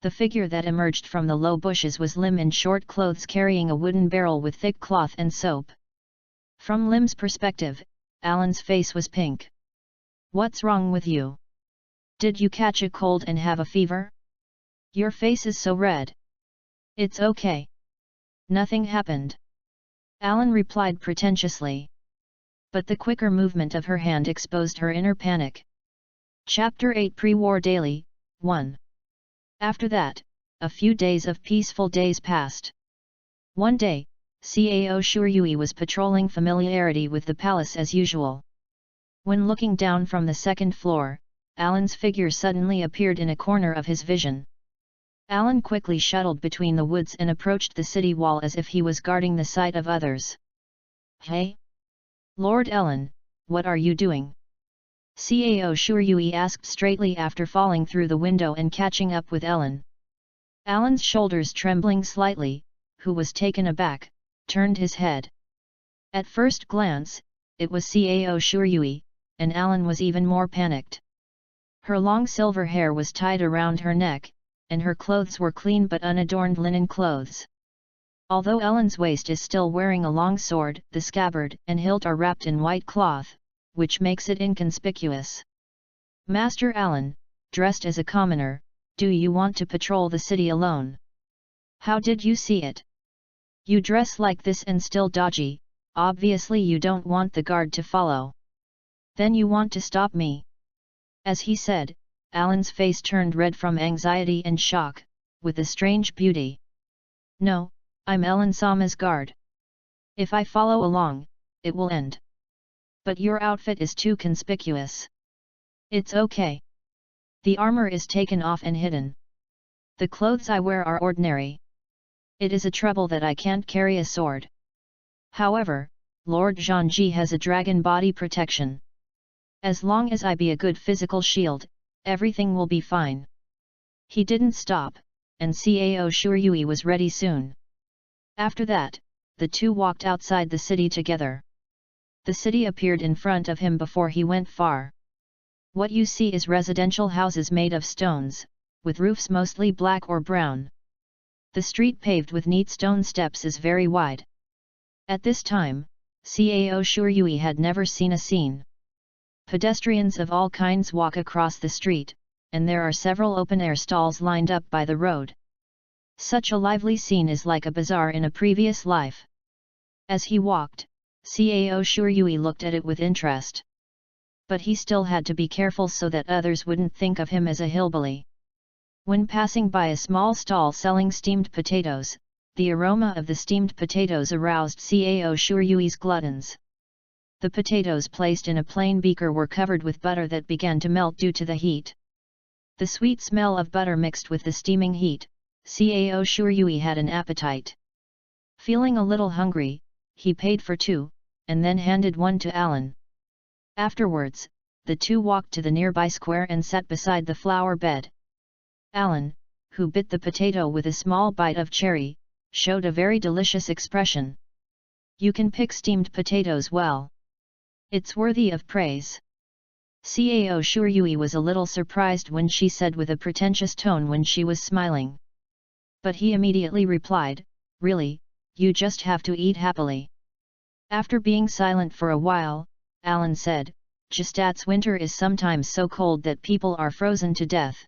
The figure that emerged from the low bushes was Lim in short clothes carrying a wooden barrel with thick cloth and soap. From Lim's perspective, Alan's face was pink. What's wrong with you? Did you catch a cold and have a fever? Your face is so red. It's okay. Nothing happened. Alan replied pretentiously. But the quicker movement of her hand exposed her inner panic. Chapter 8 Pre-War Daily, 1. After that, a few days of peaceful days passed. One day, Cao Shuryui was patrolling familiarity with the palace as usual. When looking down from the second floor, Alan's figure suddenly appeared in a corner of his vision. Alan quickly shuttled between the woods and approached the city wall as if he was guarding the sight of others. Hey? Lord Ellen, what are you doing? Cao Shuryui asked straightly after falling through the window and catching up with Ellen. Alan's shoulders trembling slightly, who was taken aback, turned his head. At first glance, it was Cao Shuryui, and Alan was even more panicked. Her long silver hair was tied around her neck, and her clothes were clean but unadorned linen clothes. Although Ellen's waist is still wearing a long sword, the scabbard and hilt are wrapped in white cloth, which makes it inconspicuous. Master Alan, dressed as a commoner, do you want to patrol the city alone? How did you see it? You dress like this and still dodgy, obviously you don't want the guard to follow. Then you want to stop me. As he said, Alan's face turned red from anxiety and shock, with a strange beauty. No, I'm Ellen Sama's guard. If I follow along, it will end. But your outfit is too conspicuous. It's okay. The armor is taken off and hidden. The clothes I wear are ordinary. It is a trouble that I can't carry a sword. However, Lord Zhangji has a dragon body protection. As long as I be a good physical shield, everything will be fine. He didn't stop, and Cao Shuryui was ready soon. After that, the two walked outside the city together. The city appeared in front of him before he went far. What you see is residential houses made of stones, with roofs mostly black or brown. The street paved with neat stone steps is very wide. At this time, Cao Shuryui had never seen a scene. Pedestrians of all kinds walk across the street, and there are several open-air stalls lined up by the road. Such a lively scene is like a bazaar in a previous life. As he walked, Cao Shuryui looked at it with interest. But he still had to be careful so that others wouldn't think of him as a hillbilly. When passing by a small stall selling steamed potatoes, the aroma of the steamed potatoes aroused Cao Shuryui's gluttons. The potatoes placed in a plain beaker were covered with butter that began to melt due to the heat. The sweet smell of butter mixed with the steaming heat, Cao Shuryui had an appetite. Feeling a little hungry, he paid for two, and then handed one to Alan. Afterwards, the two walked to the nearby square and sat beside the flower bed. Alan, who bit the potato with a small bite of cherry, showed a very delicious expression. You can pick steamed potatoes well. It's worthy of praise. Cao Shuryui was a little surprised when she said with a pretentious tone when she was smiling. But he immediately replied, really, you just have to eat happily. After being silent for a while, Alan said, Gstaad's winter is sometimes so cold that people are frozen to death.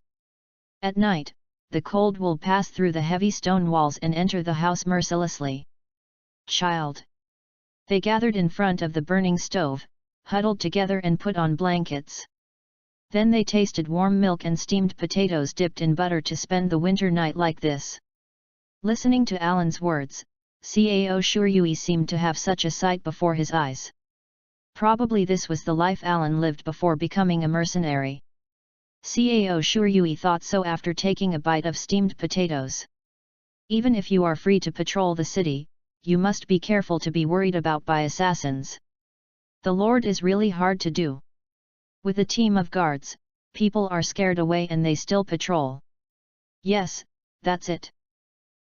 At night, the cold will pass through the heavy stone walls and enter the house mercilessly. Child. They gathered in front of the burning stove, huddled together and put on blankets. Then they tasted warm milk and steamed potatoes dipped in butter to spend the winter night like this. Listening to Alan's words, Cao Shuryui seemed to have such a sight before his eyes. Probably this was the life Alan lived before becoming a mercenary. Cao Shuryui thought so after taking a bite of steamed potatoes. Even if you are free to patrol the city, you must be careful to be worried about by assassins. The Lord is really hard to do. With a team of guards, People are scared away and they still patrol. Yes, that's it.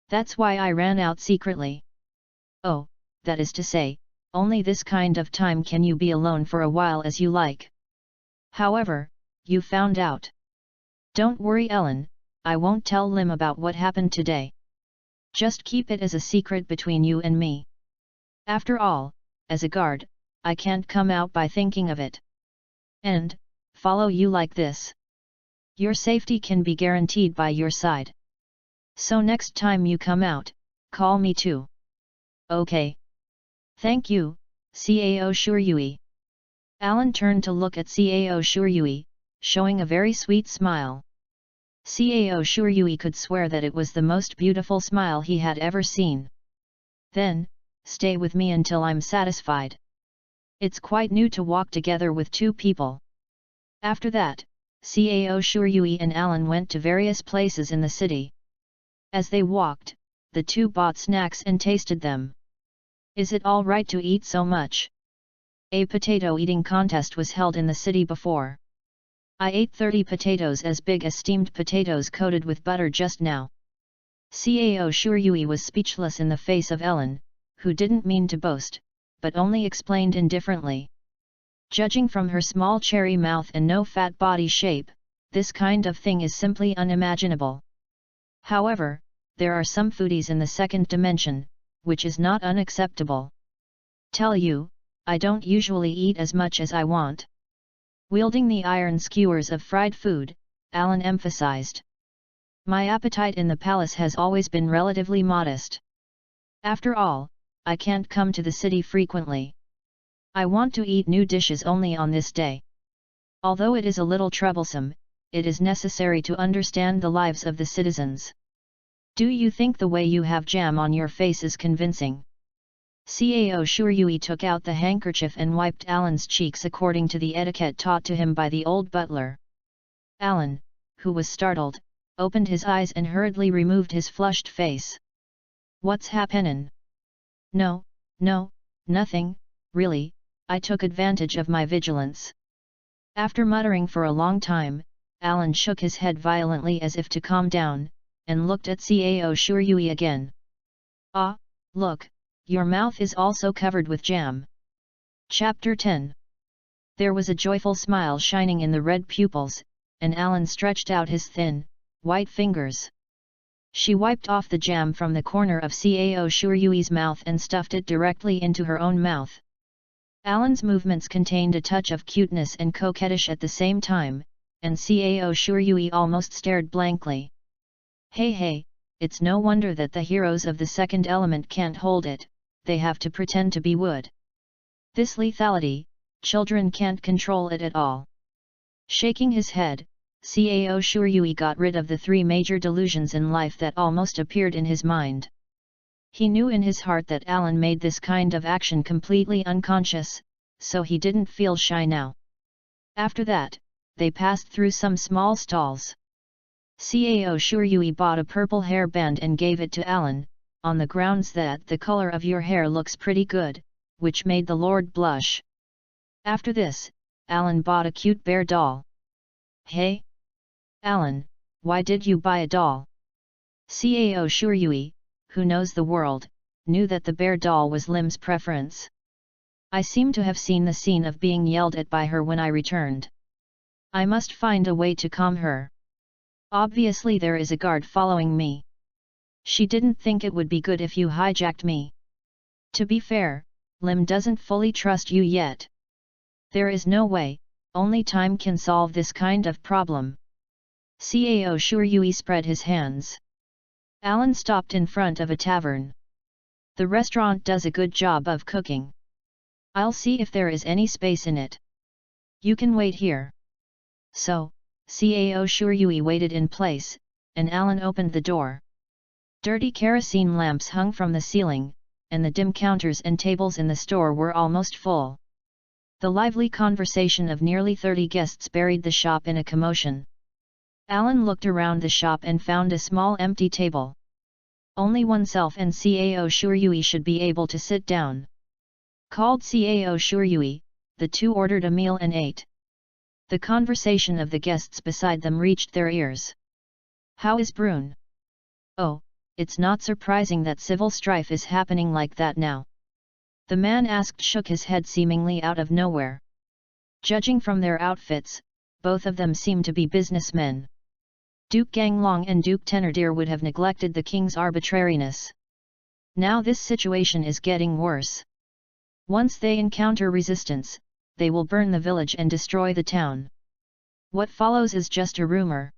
That's why I ran out secretly. Oh, that is to say, only this kind of time can you be alone for a while as you like. However, you found out. Don't worry, Ellen, I won't tell Lim about what happened today. Just keep it as a secret between you and me. After all, as a guard, I can't come out by thinking of it. And follow you like this. Your safety can be guaranteed by your side. So next time you come out, call me too. Okay. Thank you, Cao Shuryui. Alan turned to look at Cao Shuryui, showing a very sweet smile. Cao Shuryui could swear that it was the most beautiful smile he had ever seen. Then, stay with me until I'm satisfied. It's quite new to walk together with two people. After that, Cao Shuryui and Alan went to various places in the city. As they walked, the two bought snacks and tasted them. Is it all right to eat so much? A potato eating contest was held in the city before. I ate 30 potatoes as big as steamed potatoes coated with butter just now. Cao Shuryui was speechless in the face of Ellen, who didn't mean to boast, but only explained indifferently. Judging from her small cherry mouth and no fat body shape, this kind of thing is simply unimaginable. However, there are some foodies in the second dimension, which is not unacceptable. Tell you, I don't usually eat as much as I want. Wielding the iron skewers of fried food, Alan emphasized. My appetite in the palace has always been relatively modest. After all, I can't come to the city frequently. I want to eat new dishes only on this day. Although it is a little troublesome, it is necessary to understand the lives of the citizens. Do you think the way you have jam on your face is convincing? Cao Shuryui took out the handkerchief and wiped Alan's cheeks according to the etiquette taught to him by the old butler. Alan, who was startled, opened his eyes and hurriedly removed his flushed face. What's happenin'? No, nothing, really, I took advantage of my vigilance. After muttering for a long time, Alan shook his head violently as if to calm down, and looked at Cao Shuryui again. Ah, look, your mouth is also covered with jam. Chapter 10. There was a joyful smile shining in the red pupils, and Alan stretched out his thin, white fingers. She wiped off the jam from the corner of Cao Shuryui's mouth and stuffed it directly into her own mouth. Alan's movements contained a touch of cuteness and coquettish at the same time, and Cao Shuryui almost stared blankly. Hey, it's no wonder that the heroes of the second element can't hold it, they have to pretend to be wood. This lethality, children can't control it at all. Shaking his head, Cao Shuryui got rid of the three major delusions in life that almost appeared in his mind. He knew in his heart that Alan made this kind of action completely unconscious, so he didn't feel shy now. After that, they passed through some small stalls. Cao Shuryui bought a purple hairband and gave it to Alan, on the grounds that the color of your hair looks pretty good, which made the Lord blush. After this, Alan bought a cute bear doll. Hey? Alan, why did you buy a doll? Cao Shuryui, who knows the world, knew that the bear doll was Lim's preference. I seem to have seen the scene of being yelled at by her when I returned. I must find a way to calm her. Obviously there is a guard following me. She didn't think it would be good if you hijacked me. To be fair, Lim doesn't fully trust you yet. There is no way, only time can solve this kind of problem. Cao Shuryui spread his hands. Alan stopped in front of a tavern. The restaurant does a good job of cooking. I'll see if there is any space in it. You can wait here. So, Cao Shuryui waited in place, and Alan opened the door. Dirty kerosene lamps hung from the ceiling, and the dim counters and tables in the store were almost full. The lively conversation of nearly 30 guests buried the shop in a commotion. Alan looked around the shop and found a small empty table. Only oneself and Cao Shuryui should be able to sit down. Called Cao Shuryui, the two ordered a meal and ate. The conversation of the guests beside them reached their ears. How is Brune? Oh, it's not surprising that civil strife is happening like that now. The man asked shook his head seemingly out of nowhere. Judging from their outfits, both of them seemed to be businessmen. Duke Ganglong and Duke Thénardier would have neglected the king's arbitrariness. Now this situation is getting worse. Once they encounter resistance, they will burn the village and destroy the town. What follows is just a rumor.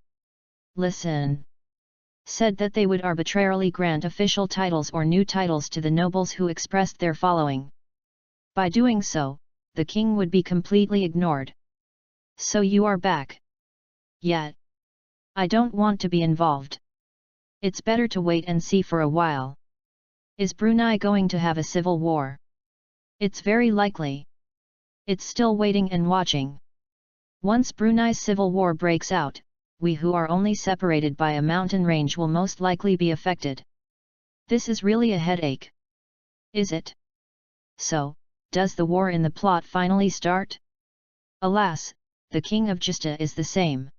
Listen. Said that they would arbitrarily grant official titles or new titles to the nobles who expressed their following. By doing so, the king would be completely ignored. So you are back. Yet. I don't want to be involved. It's better to wait and see for a while. Is Brunei going to have a civil war? It's very likely. It's still waiting and watching. Once Brunei's civil war breaks out, we who are only separated by a mountain range will most likely be affected. This is really a headache. Is it? So, does the war in the plot finally start? Alas, the king of Justa is the same.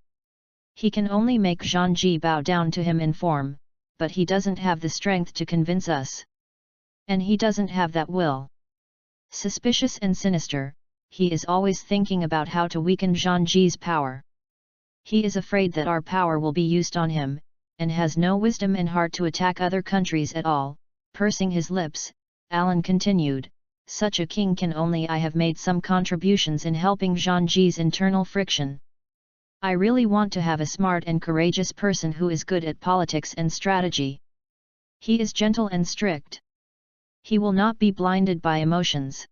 He can only make Zhang Ji bow down to him in form, but he doesn't have the strength to convince us. And he doesn't have that will. Suspicious and sinister, he is always thinking about how to weaken Zhang Ji's power. He is afraid that our power will be used on him, and has no wisdom and heart to attack other countries at all. Pursing his lips, Alan continued, such a king can only I have made some contributions in helping Zhang Ji's internal friction. I really want to have a smart and courageous person who is good at politics and strategy. He is gentle and strict. He will not be blinded by emotions.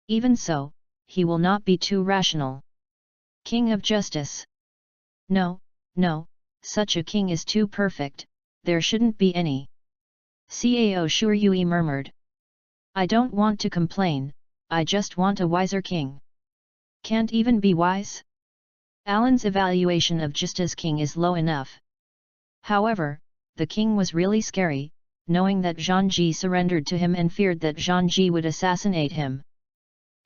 Even so, he will not be too rational. King of Justice. No, no, such a king is too perfect, there shouldn't be any. Cao Shuryui murmured. I don't want to complain, I just want a wiser king. Can't even be wise? Alan's evaluation of Justa's king is low enough. However, the king was really scary, knowing that Zhang Ji surrendered to him and feared that Zhang Ji would assassinate him.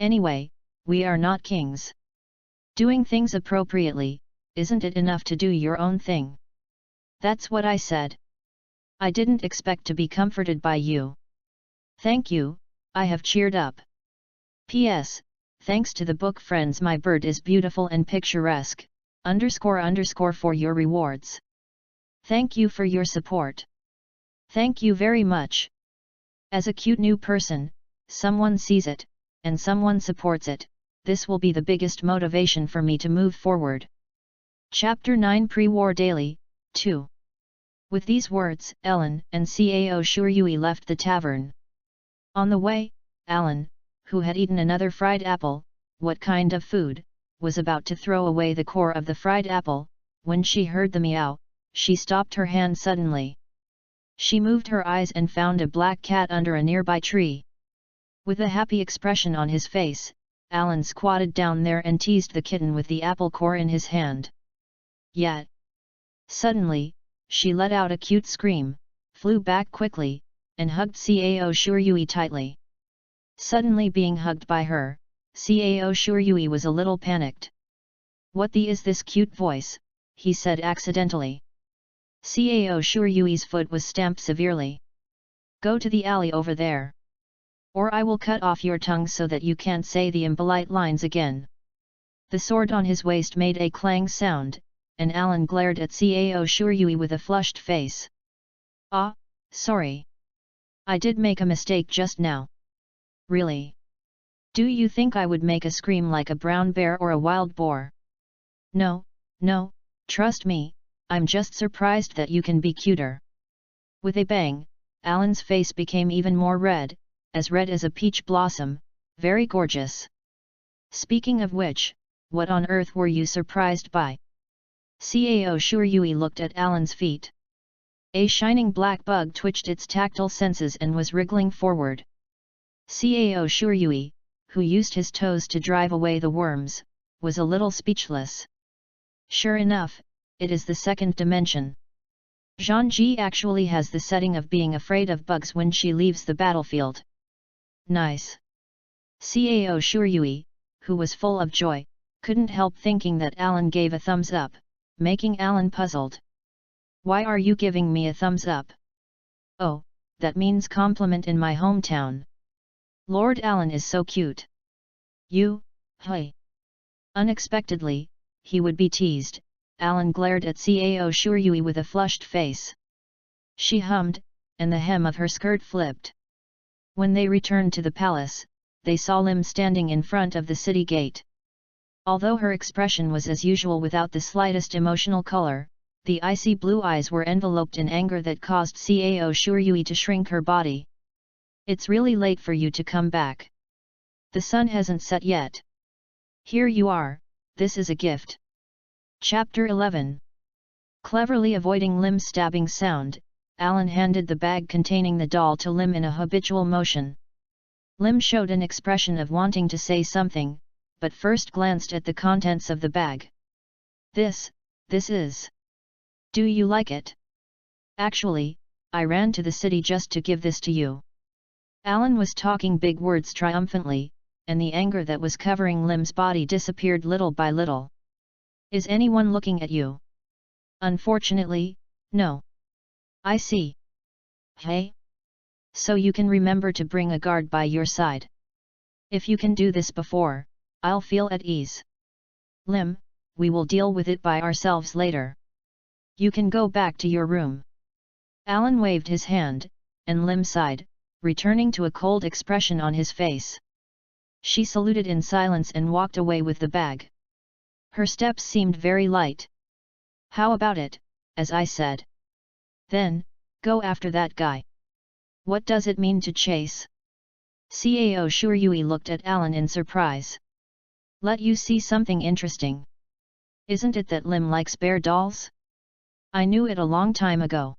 Anyway, we are not kings. Doing things appropriately, isn't it enough to do your own thing? That's what I said. I didn't expect to be comforted by you. Thank you, I have cheered up. P.S. Thanks to the book friends, my bird is beautiful and picturesque, __ for your rewards. Thank you for your support. Thank you very much. As a cute new person, someone sees it, and someone supports it, this will be the biggest motivation for me to move forward. Chapter 9 Pre-War Daily, 2. With these words, Ellen and Cao Shuryui left the tavern. On the way, Alan, who had eaten another fried apple, what kind of food, was about to throw away the core of the fried apple, when she heard the meow, she stopped her hand suddenly. She moved her eyes and found a black cat under a nearby tree. With a happy expression on his face, Alan squatted down there and teased the kitten with the apple core in his hand. Yet, suddenly, she let out a cute scream, flew back quickly, and hugged Cao Shuryui tightly. Suddenly being hugged by her, Cao Shuryui was a little panicked. What the is this cute voice, he said accidentally. Cao Shuryui's foot was stamped severely. Go to the alley over there. Or I will cut off your tongue so that you can't say the impolite lines again. The sword on his waist made a clang sound, and Alan glared at Cao Shuryui with a flushed face. Ah, sorry. I did make a mistake just now. Really? Do you think I would make a scream like a brown bear or a wild boar? No, no, trust me, I'm just surprised that you can be cuter. With a bang, Alan's face became even more red as a peach blossom, very gorgeous. Speaking of which, what on earth were you surprised by? Cao Shuryui looked at Alan's feet. A shining black bug twitched its tactile senses and was wriggling forward. Cao Shuryui, who used his toes to drive away the worms, was a little speechless. Sure enough, it is the second dimension. Zhang Ji actually has the setting of being afraid of bugs when she leaves the battlefield. Nice. Cao Shuryui, who was full of joy, couldn't help thinking that Alan gave a thumbs up, making Alan puzzled. Why are you giving me a thumbs up? Oh, that means compliment in my hometown. Lord Alan is so cute. You, hey. Unexpectedly, he would be teased. Alan glared at Cao Shuryui with a flushed face. She hummed, and the hem of her skirt flipped. When they returned to the palace, they saw Lim standing in front of the city gate. Although her expression was as usual without the slightest emotional color, the icy blue eyes were enveloped in anger that caused Cao Shuryui to shrink her body. It's really late for you to come back. The sun hasn't set yet. Here you are, this is a gift. Chapter 11. Cleverly avoiding Lim's stabbing sound, Alan handed the bag containing the doll to Lim in a habitual motion. Lim showed an expression of wanting to say something, but first glanced at the contents of the bag. This is. Do you like it? Actually, I ran to the city just to give this to you. Alan was talking big words triumphantly, and the anger that was covering Lim's body disappeared little by little. Is anyone looking at you? Unfortunately, no. I see. Hey? So you can remember to bring a guard by your side. If you can do this before, I'll feel at ease. Lim, we will deal with it by ourselves later. You can go back to your room. Alan waved his hand, and Lim sighed, returning to a cold expression on his face. She saluted in silence and walked away with the bag. Her steps seemed very light. How about it, as I said? Then, go after that guy. What does it mean to chase? Cao Shuryui looked at Alan in surprise. Let you see something interesting. Isn't it that Lim likes bear dolls? I knew it a long time ago.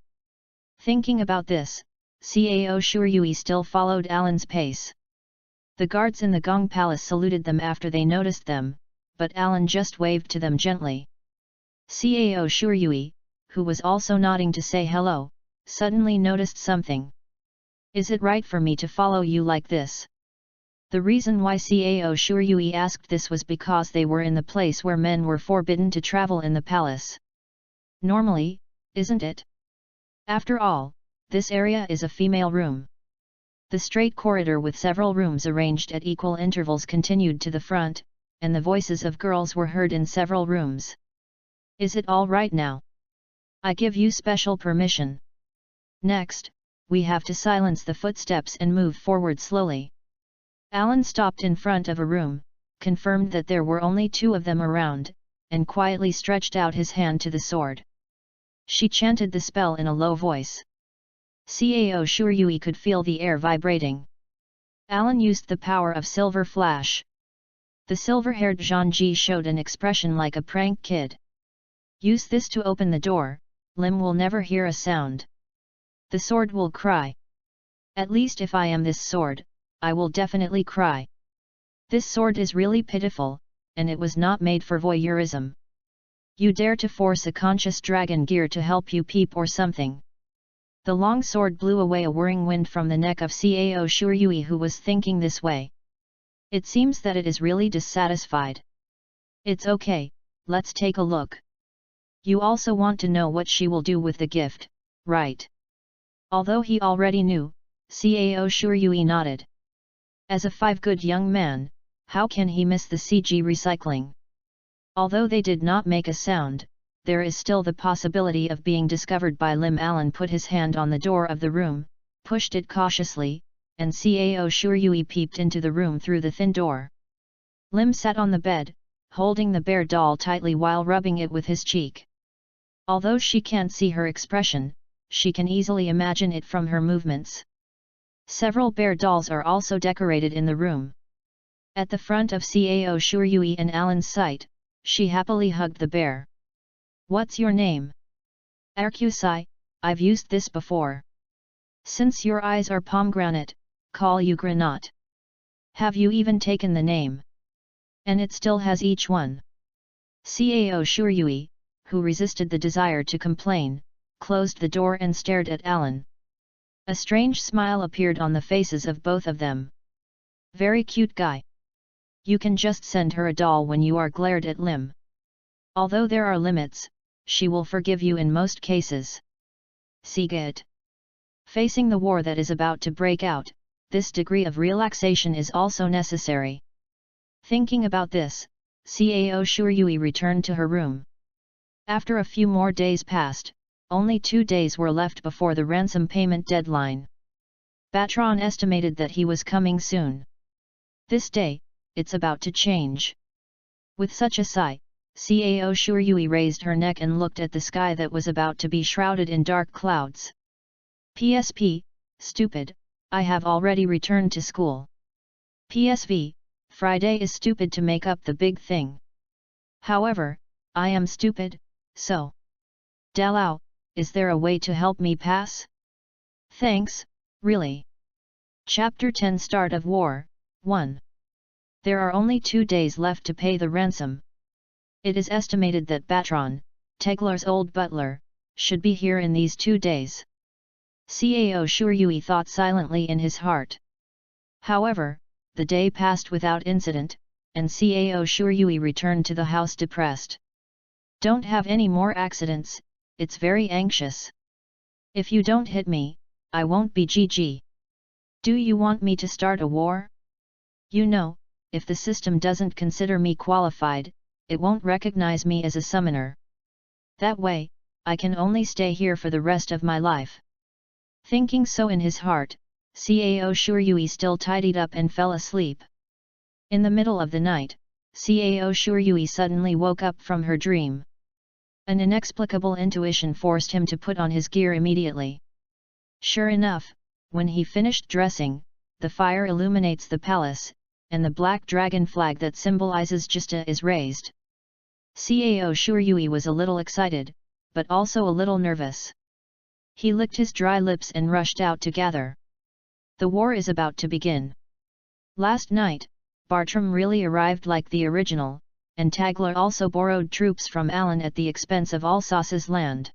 Thinking about this, Cao Shuryui still followed Alan's pace. The guards in the Gong Palace saluted them after they noticed them, but Alan just waved to them gently. Cao Shuryui, who was also nodding to say hello, suddenly noticed something. Is it right for me to follow you like this? The reason why Cao Shuryui asked this was because they were in the place where men were forbidden to travel in the palace. Normally, isn't it? After all, this area is a female room. The straight corridor with several rooms arranged at equal intervals continued to the front, and the voices of girls were heard in several rooms. Is it all right now? I give you special permission. Next, we have to silence the footsteps and move forward slowly. Alan stopped in front of a room, confirmed that there were only two of them around, and quietly stretched out his hand to the sword. She chanted the spell in a low voice. Cao Shuryui could feel the air vibrating. Alan used the power of Silver Flash. The silver-haired Zhangji showed an expression like a prank kid. Use this to open the door, Lim will never hear a sound. The sword will cry. At least if I am this sword, I will definitely cry. This sword is really pitiful, and it was not made for voyeurism. You dare to force a conscious dragon gear to help you peep or something. The long sword blew away a whirring wind from the neck of Cao Shuryui, who was thinking this way. It seems that it is really dissatisfied. It's okay, let's take a look. You also want to know what she will do with the gift, right? Although he already knew, Cao Shuryui nodded. As a good young man, how can he miss the CG recycling? Although they did not make a sound, there is still the possibility of being discovered by Lim. Alan put his hand on the door of the room, pushed it cautiously, and Cao Shuryui peeped into the room through the thin door. Lim sat on the bed, holding the bear doll tightly while rubbing it with his cheek. Although she can't see her expression, she can easily imagine it from her movements. Several bear dolls are also decorated in the room. At the front of Cao Shuryui and Alan's sight, she happily hugged the bear. What's your name? Arkusai, I've used this before. Since your eyes are pomegranate, call you Granat. Have you even taken the name? And it still has each one. Cao Shuryui, who resisted the desire to complain, closed the door and stared at Alan. A strange smile appeared on the faces of both of them. Very cute guy. You can just send her a doll when you are glared at Lim. Although there are limits, she will forgive you in most cases. Sigurd. Facing the war that is about to break out, this degree of relaxation is also necessary. Thinking about this, Cao Shuryui returned to her room. After a few more days passed, only 2 days were left before the ransom payment deadline. Batron estimated that he was coming soon. This day, it's about to change. With such a sigh, Cao Shuryui raised her neck and looked at the sky that was about to be shrouded in dark clouds. PSP, stupid, I have already returned to school. PSV, Friday is stupid to make up the big thing. However, I am stupid, so. Dalao, is there a way to help me pass? Thanks, really. Chapter 10 Start of War, 1. There are only 2 days left to pay the ransom. It is estimated that Batron, Teglar's old butler, should be here in these 2 days. Cao Shuryui thought silently in his heart. However, the day passed without incident, and Cao Shuryui returned to the house depressed. Don't have any more accidents, it's very anxious. If you don't hit me, I won't be GG. Do you want me to start a war? You know, if the system doesn't consider me qualified, it won't recognize me as a summoner. That way, I can only stay here for the rest of my life. Thinking so in his heart, Cao Shuryui still tidied up and fell asleep. In the middle of the night, Cao Shuryui suddenly woke up from her dream. An inexplicable intuition forced him to put on his gear immediately. Sure enough, when he finished dressing, the fire illuminates the palace, and the black dragon flag that symbolizes Jista is raised. Cao Shuryui was a little excited, but also a little nervous. He licked his dry lips and rushed out to gather. The war is about to begin. Last night, Bartram really arrived like the original, and Tagler also borrowed troops from Alan at the expense of Alsace's land.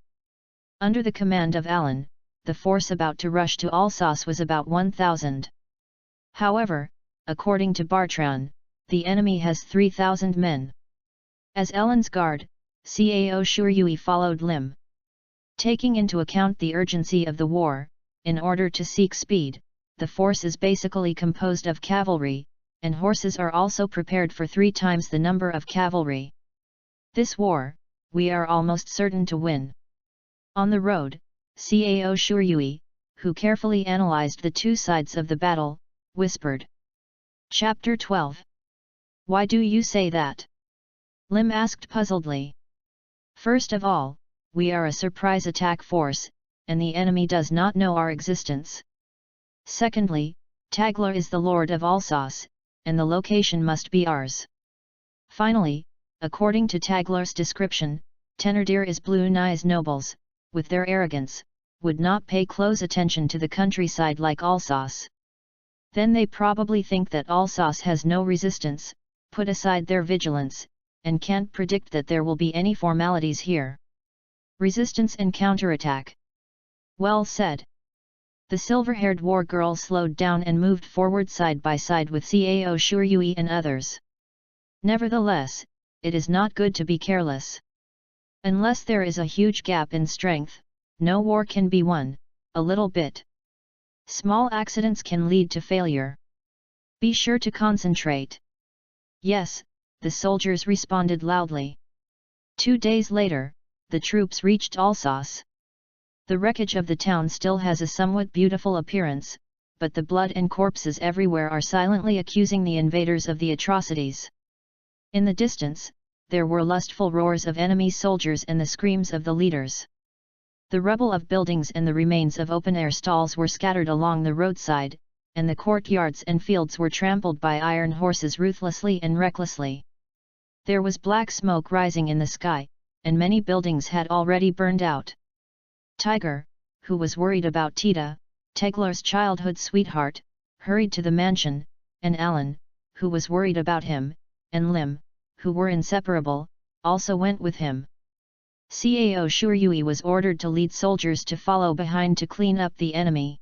Under the command of Alan, the force about to rush to Alsace was about 1,000. However, according to Bartran, the enemy has 3,000 men. As Ellen's guard, Cao Shuryui followed Lim. Taking into account the urgency of the war, in order to seek speed, the force is basically composed of cavalry, and horses are also prepared for 3 times the number of cavalry. This war, we are almost certain to win. On the road, Cao Shuryui, who carefully analyzed the 2 sides of the battle, whispered. Chapter 12. Why do you say that? Lim asked puzzledly. First of all, we are a surprise attack force, and the enemy does not know our existence. Secondly, Tagler is the lord of Alsace, and the location must be ours. Finally, according to Tagler's description, Thénardier is Blue Nye's nobles, with their arrogance, would not pay close attention to the countryside like Alsace. Then they probably think that Alsace has no resistance, put aside their vigilance, and can't predict that there will be any formalities here. Resistance and counterattack. Well said. The silver-haired war girl slowed down and moved forward side by side with Cao Shuryui and others. Nevertheless, it is not good to be careless. Unless there is a huge gap in strength, no war can be won. A little bit. Small accidents can lead to failure. Be sure to concentrate. Yes, the soldiers responded loudly. 2 days later, the troops reached Alsace. The wreckage of the town still has a somewhat beautiful appearance, but the blood and corpses everywhere are silently accusing the invaders of the atrocities. In the distance, there were lustful roars of enemy soldiers and the screams of the leaders. The rubble of buildings and the remains of open-air stalls were scattered along the roadside, and the courtyards and fields were trampled by iron horses ruthlessly and recklessly. There was black smoke rising in the sky, and many buildings had already burned out. Tiger, who was worried about Tita, Tegler's childhood sweetheart, hurried to the mansion, and Alan, who was worried about him, and Lim, who were inseparable, also went with him. Cao Shuryui was ordered to lead soldiers to follow behind to clean up the enemy.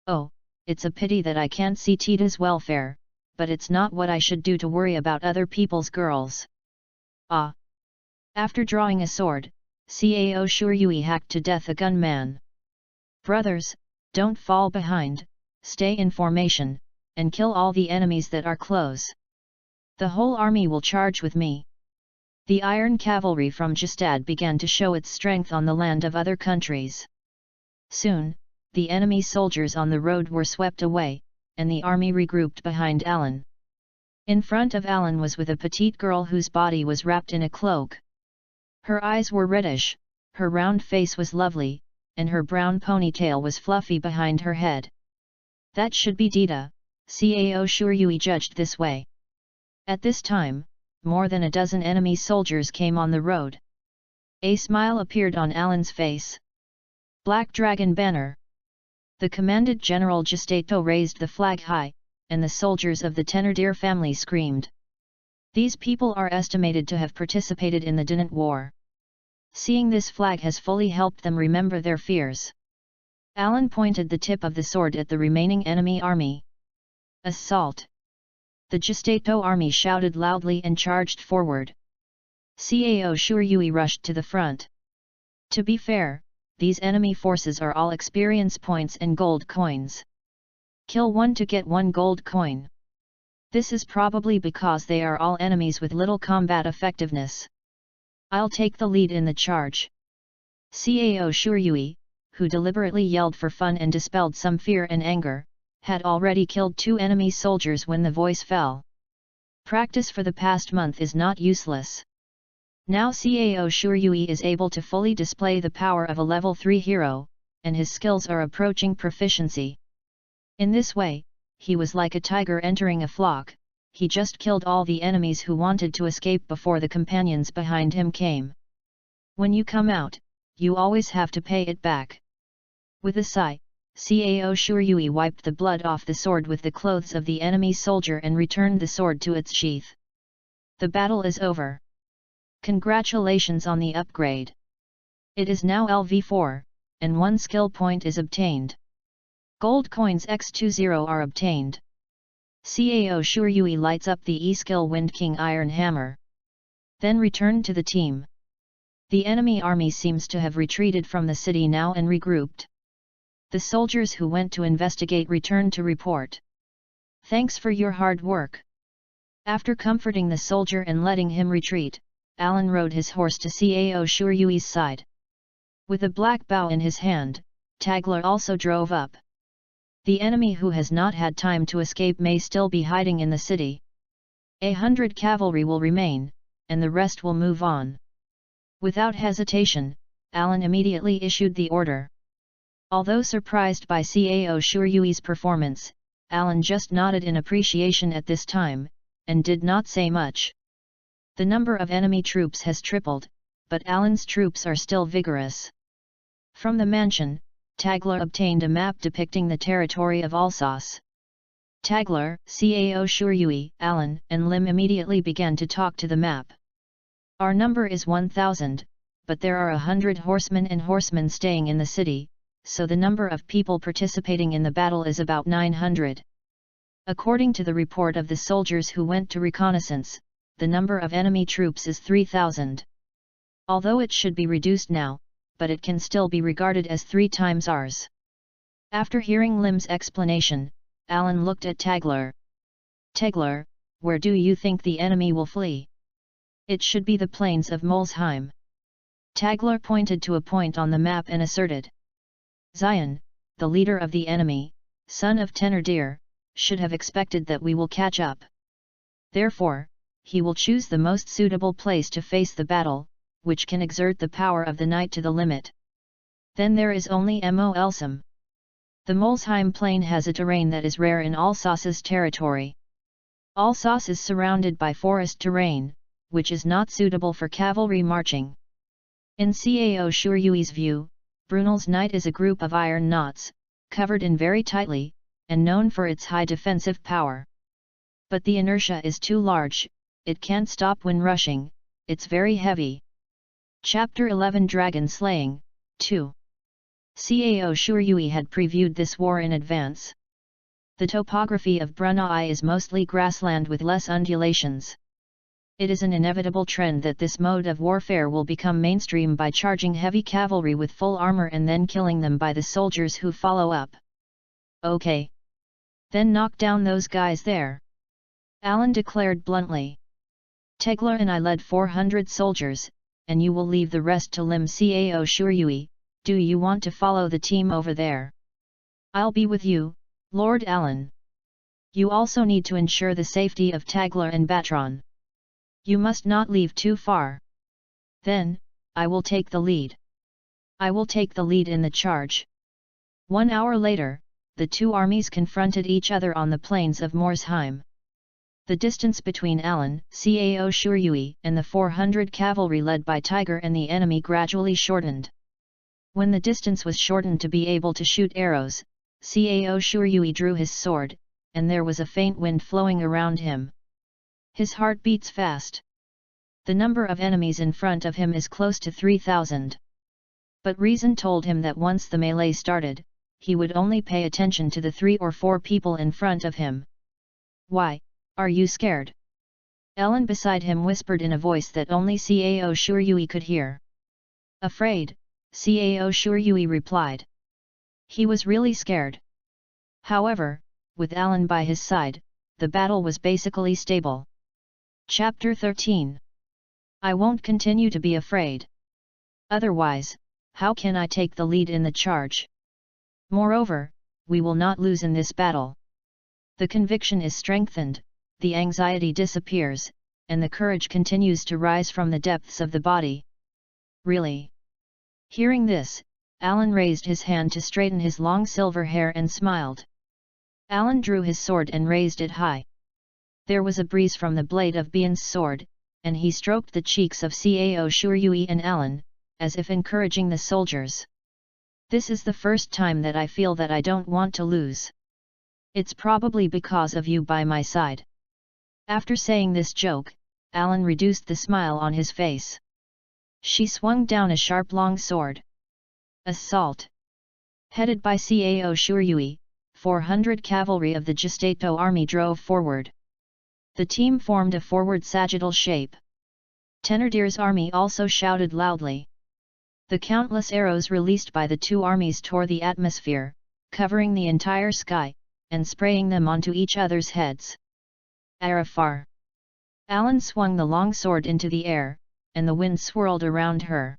Oh, it's a pity that I can't see Tita's welfare, but it's not what I should do to worry about other people's girls. Ah! After drawing a sword, Cao Shuryui hacked to death a gunman. Brothers, don't fall behind, stay in formation, and kill all the enemies that are close. The whole army will charge with me. The iron cavalry from Justad began to show its strength on the land of other countries. Soon, the enemy soldiers on the road were swept away, and the army regrouped behind Alan. In front of Alan was with a petite girl whose body was wrapped in a cloak. Her eyes were reddish, her round face was lovely, and her brown ponytail was fluffy behind her head. That should be Dita, Cao Shuryui judged this way. At this time, more than a dozen enemy soldiers came on the road. A smile appeared on Alan's face. Black Dragon Banner. The commanded General Gestato raised the flag high, and the soldiers of the Thénardier family screamed. These people are estimated to have participated in the Dinant War. Seeing this flag has fully helped them remember their fears. Alan pointed the tip of the sword at the remaining enemy army. Assault! The Gestato army shouted loudly and charged forward. Cao Shuryui rushed to the front. To be fair, these enemy forces are all experience points and gold coins. Kill one to get one gold coin. This is probably because they are all enemies with little combat effectiveness. I'll take the lead in the charge. Cao Shuryui, who deliberately yelled for fun and dispelled some fear and anger, had already killed 2 enemy soldiers when the voice fell. Practice for the past month is not useless. Now Cao Shuryui is able to fully display the power of a level 3 hero, and his skills are approaching proficiency. In this way, he was like a tiger entering a flock. He just killed all the enemies who wanted to escape before the companions behind him came. When you come out, you always have to pay it back. With a sigh, Cao Shuryui wiped the blood off the sword with the clothes of the enemy soldier and returned the sword to its sheath. The battle is over. Congratulations on the upgrade. It is now LV4, and 1 skill point is obtained. Gold coins X20 are obtained. Cao Shuryui lights up the E-skill Wind King Iron Hammer. Then returned to the team. The enemy army seems to have retreated from the city now and regrouped. The soldiers who went to investigate returned to report. Thanks for your hard work. After comforting the soldier and letting him retreat, Alan rode his horse to Cao Shuryui's side. With a black bow in his hand, Tagler also drove up. The enemy who has not had time to escape may still be hiding in the city. 100 cavalry will remain, and the rest will move on. Without hesitation, Alan immediately issued the order. Although surprised by Cao Shuryui's performance, Alan just nodded in appreciation at this time, and did not say much. The number of enemy troops has tripled, but Alan's troops are still vigorous. From the mansion, Tagler obtained a map depicting the territory of Alsace. Tagler, Cao Shuryui, Alan, and Lim immediately began to talk to the map. Our number is 1,000, but there are 100 horsemen and horsemen staying in the city, so the number of people participating in the battle is about 900. According to the report of the soldiers who went to reconnaissance, the number of enemy troops is 3,000. Although it should be reduced now, but it can still be regarded as 3 times ours. After hearing Lim's explanation, Alan looked at Tagler. Tagler, where do you think the enemy will flee? It should be the plains of Molsheim. Tagler pointed to a point on the map and asserted. Zion, the leader of the enemy, son of Thénardier, should have expected that we will catch up. Therefore, he will choose the most suitable place to face the battle, which can exert the power of the night to the limit. Then there is only Molsheim. The Molsheim plain has a terrain that is rare in Alsace's territory. Alsace is surrounded by forest terrain, which is not suitable for cavalry marching. In Cao Shuryui's view, Brunel's Knight is a group of iron knots, covered in very tightly, and known for its high defensive power. But the inertia is too large, it can't stop when rushing, it's very heavy. Chapter 11 Dragon Slaying, 2. Cao Shuryui had previewed this war in advance. The topography of Brunei is mostly grassland with less undulations. It is an inevitable trend that this mode of warfare will become mainstream by charging heavy cavalry with full armor and then killing them by the soldiers who follow up. Okay. Then knock down those guys there. Alan declared bluntly. Tegler and I led 400 soldiers, and you will leave the rest to Lim Cao Shuryui. Do you want to follow the team over there? I'll be with you, Lord Alan. You also need to ensure the safety of Tagler and Batron. You must not leave too far. Then, I will take the lead. I will take the lead in the charge. 1 hour later, the two armies confronted each other on the plains of Morsheim. The distance between Alan, Cao Shuryui, and the 400 cavalry led by Tiger and the enemy gradually shortened. When the distance was shortened to be able to shoot arrows, Cao Shuryui drew his sword, and there was a faint wind flowing around him. His heart beats fast. The number of enemies in front of him is close to 3,000. But reason told him that once the melee started, he would only pay attention to the 3 or 4 people in front of him. Why, are you scared? Ellen beside him whispered in a voice that only Cao Shuryui could hear. Afraid, Cao Shuryui replied. He was really scared. However, with Alan by his side, the battle was basically stable. Chapter 13. I won't continue to be afraid. Otherwise, how can I take the lead in the charge? Moreover, we will not lose in this battle. The conviction is strengthened, the anxiety disappears, and the courage continues to rise from the depths of the body. Really? Hearing this, Alan raised his hand to straighten his long silver hair and smiled. Alan drew his sword and raised it high. There was a breeze from the blade of Bian's sword, and he stroked the cheeks of Cao Shuryui and Alan, as if encouraging the soldiers. This is the first time that I feel that I don't want to lose. It's probably because of you by my side. After saying this joke, Alan reduced the smile on his face. She swung down a sharp long sword. Assault. Headed by Cao Shuryui, 400 cavalry of the Gestato army drove forward. The team formed a forward sagittal shape. Thénardier's army also shouted loudly. The countless arrows released by the two armies tore the atmosphere, covering the entire sky, and spraying them onto each other's heads. Arafar! Alan swung the long sword into the air, and the wind swirled around her.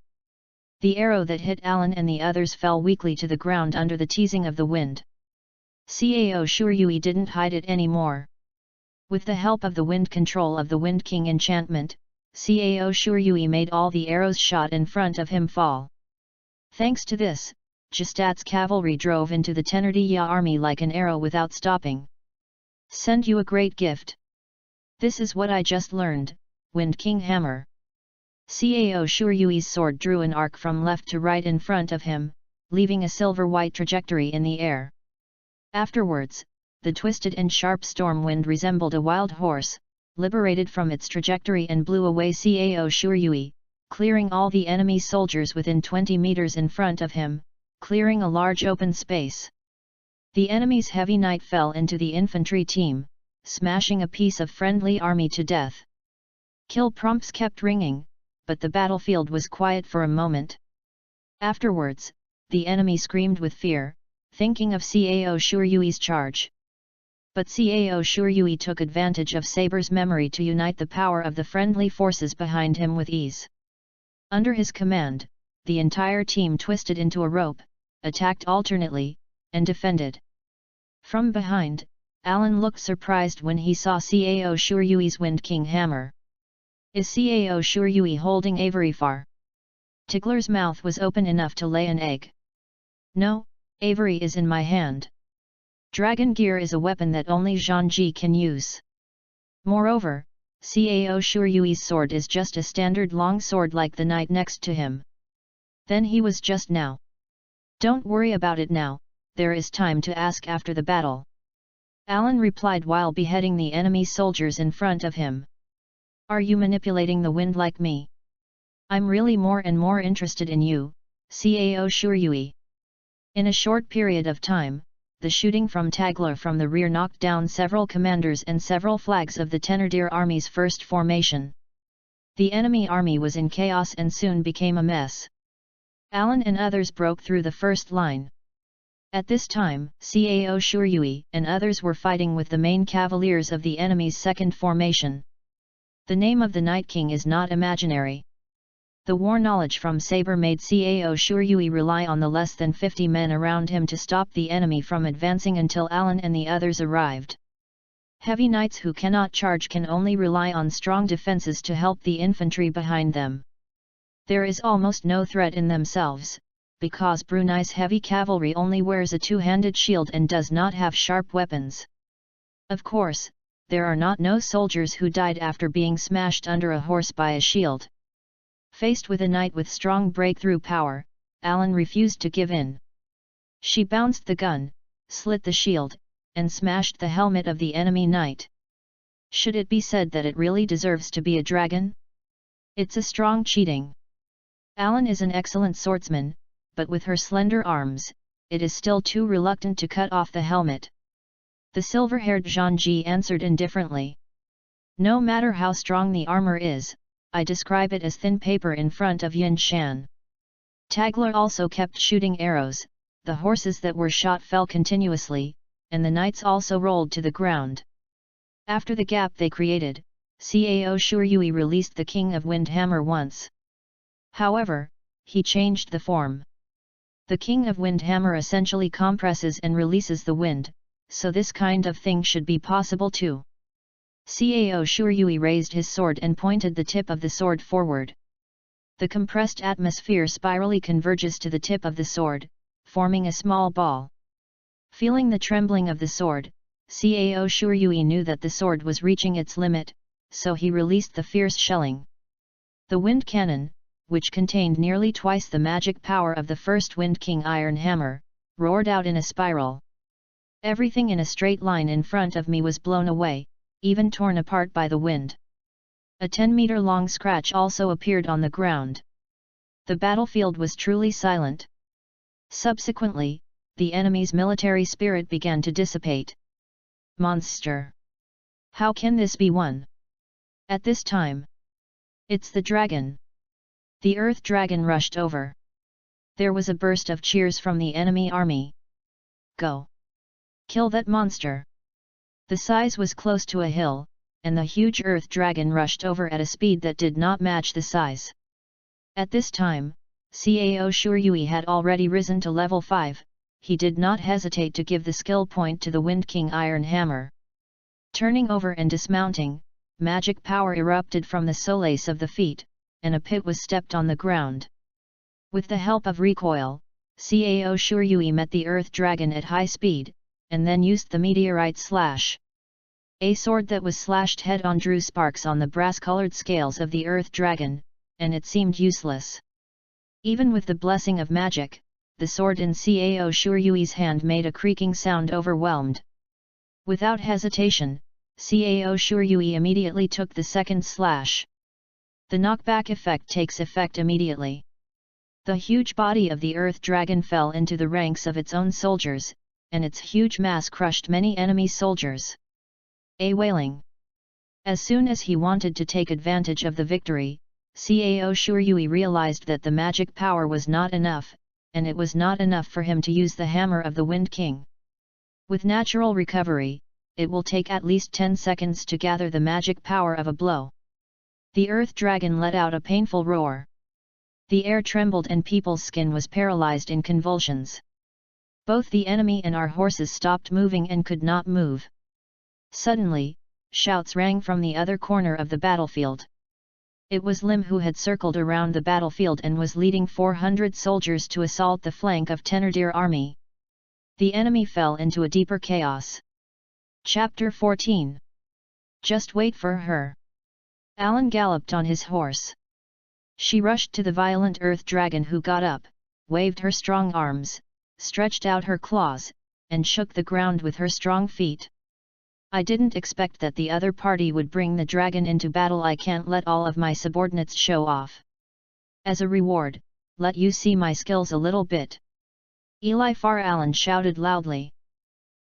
The arrow that hit Alan and the others fell weakly to the ground under the teasing of the wind. Cao Shuryui didn't hide it anymore. With the help of the wind control of the Wind King enchantment, Cao Shuryui made all the arrows shot in front of him fall. Thanks to this, Gestat's cavalry drove into the Thénardier army like an arrow without stopping. Send you a great gift. This is what I just learned, Wind King Hammer. Cao Shuryui's sword drew an arc from left to right in front of him, leaving a silver-white trajectory in the air. Afterwards, the twisted and sharp storm wind resembled a wild horse, liberated from its trajectory and blew away Cao Shuryui, clearing all the enemy soldiers within 20 meters in front of him, clearing a large open space. The enemy's heavy knight fell into the infantry team, smashing a piece of friendly army to death. Kill prompts kept ringing, but the battlefield was quiet for a moment. Afterwards, the enemy screamed with fear, thinking of Cao Shuryui's charge. But Cao Shuryui took advantage of Saber's memory to unite the power of the friendly forces behind him with ease. Under his command, the entire team twisted into a rope, attacked alternately, and defended. From behind, Alan looked surprised when he saw Cao Shuryui's Wind King hammer. Is Cao Shuryui holding Avery far? Tigler's mouth was open enough to lay an egg. No, Avery is in my hand. Dragon gear is a weapon that only Zhangji can use. Moreover, Cao Shuryui's sword is just a standard long sword like the knight next to him. Then he was just now. Don't worry about it now, there is time to ask after the battle. Alan replied while beheading the enemy soldiers in front of him. Are you manipulating the wind like me? I'm really more and more interested in you, Cao Shuryui. In a short period of time, the shooting from Tagler from the rear knocked down several commanders and several flags of the Thénardier army's first formation. The enemy army was in chaos and soon became a mess. Alan and others broke through the first line. At this time, Cao Shuryui and others were fighting with the main cavaliers of the enemy's second formation. The name of the Night King is not imaginary. The war knowledge from Saber made Cao Shuryui rely on the less than 50 men around him to stop the enemy from advancing until Alan and the others arrived. Heavy knights who cannot charge can only rely on strong defenses to help the infantry behind them. There is almost no threat in themselves, because Brunei's heavy cavalry only wears a two-handed shield and does not have sharp weapons. Of course, there are no soldiers who died after being smashed under a horse by a shield. Faced with a knight with strong breakthrough power, Alan refused to give in. She bounced the gun, slit the shield, and smashed the helmet of the enemy knight. Should it be said that it really deserves to be a dragon? It's a strong cheating. Alan is an excellent swordsman, but with her slender arms, it is still too reluctant to cut off the helmet. The silver-haired Zhang Ji answered indifferently. No matter how strong the armor is, I describe it as thin paper in front of Yin Shan. Tagler also kept shooting arrows, the horses that were shot fell continuously, and the knights also rolled to the ground. After the gap they created, Cao Shuryui released the King of Windhammer once. However, he changed the form. The King of Windhammer essentially compresses and releases the wind, so this kind of thing should be possible too. Cao Shuryui raised his sword and pointed the tip of the sword forward. The compressed atmosphere spirally converges to the tip of the sword, forming a small ball. Feeling the trembling of the sword, Cao Shuryui knew that the sword was reaching its limit, so he released the fierce shelling. The wind cannon, which contained nearly twice the magic power of the first Wind King Iron Hammer, roared out in a spiral. Everything in a straight line in front of me was blown away, even torn apart by the wind. A 10-meter-long scratch also appeared on the ground. The battlefield was truly silent. Subsequently, the enemy's military spirit began to dissipate. Monster! How can this be one? At this time, it's the dragon! The Earth Dragon rushed over. There was a burst of cheers from the enemy army. Go! Kill that monster! The size was close to a hill, and the huge Earth Dragon rushed over at a speed that did not match the size. At this time, Cao Shuryui had already risen to level 5, he did not hesitate to give the skill point to the Wind King Iron Hammer. Turning over and dismounting, magic power erupted from the solace of the feet, and a pit was stepped on the ground. With the help of recoil, Cao Shuryui met the Earth Dragon at high speed, and then used the meteorite slash. A sword that was slashed head-on drew sparks on the brass-colored scales of the Earth Dragon, and it seemed useless. Even with the blessing of magic, the sword in Cao Shuryui's hand made a creaking sound overwhelmed. Without hesitation, Cao Shuryui immediately took the second slash. The knockback effect takes effect immediately. The huge body of the Earth Dragon fell into the ranks of its own soldiers, and its huge mass crushed many enemy soldiers. A wailing. As soon as he wanted to take advantage of the victory, Cao Shuryui realized that the magic power was not enough, and it was not enough for him to use the hammer of the Wind King. With natural recovery, it will take at least 10 seconds to gather the magic power of a blow. The Earth Dragon let out a painful roar. The air trembled and people's skin was paralyzed in convulsions. Both the enemy and our horses stopped moving and could not move. Suddenly, shouts rang from the other corner of the battlefield. It was Lim who had circled around the battlefield and was leading 400 soldiers to assault the flank of Thénardier army. The enemy fell into a deeper chaos. Chapter 14. Just wait for her. Alan galloped on his horse. She rushed to the violent Earth Dragon, who got up, waved her strong arms, stretched out her claws, and shook the ground with her strong feet. I didn't expect that the other party would bring the dragon into battle. I can't let all of my subordinates show off. As a reward, let you see my skills a little bit. Eli Far Alan shouted loudly.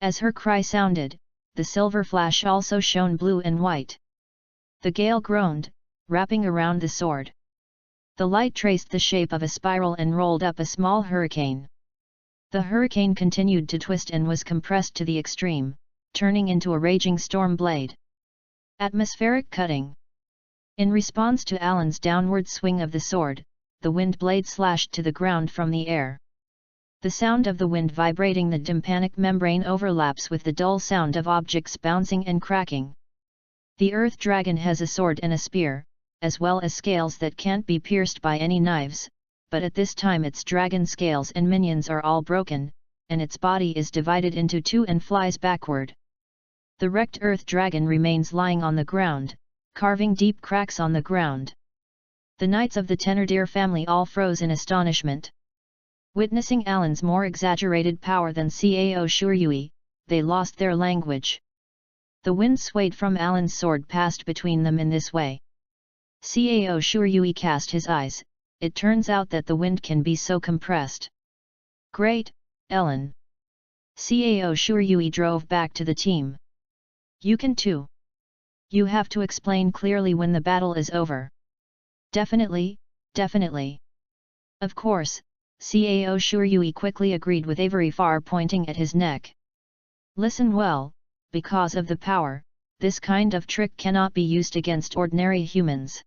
As her cry sounded, the silver flash also shone blue and white. The gale groaned, wrapping around the sword. The light traced the shape of a spiral and rolled up a small hurricane. The hurricane continued to twist and was compressed to the extreme, turning into a raging storm blade. Atmospheric cutting. In response to Alan's downward swing of the sword, the wind blade slashed to the ground from the air. The sound of the wind vibrating the tympanic membrane overlaps with the dull sound of objects bouncing and cracking. The earth dragon has a sword and a spear, as well as scales that can't be pierced by any knives, but at this time its dragon scales and minions are all broken, and its body is divided into two and flies backward. The wrecked earth dragon remains lying on the ground, carving deep cracks on the ground. The knights of the Thénardier family all froze in astonishment. Witnessing Alan's more exaggerated power than Cao Shuryui, they lost their language. The wind swayed from Alan's sword passed between them in this way. Cao Shuryui cast his eyes. It turns out that the wind can be so compressed. Great, Alan. Cao Shuryui drove back to the team. You can too. You have to explain clearly when the battle is over. Definitely, definitely. Of course, Cao Shuryui quickly agreed with Avery Farr pointing at his neck. Listen well, because of the power, this kind of trick cannot be used against ordinary humans.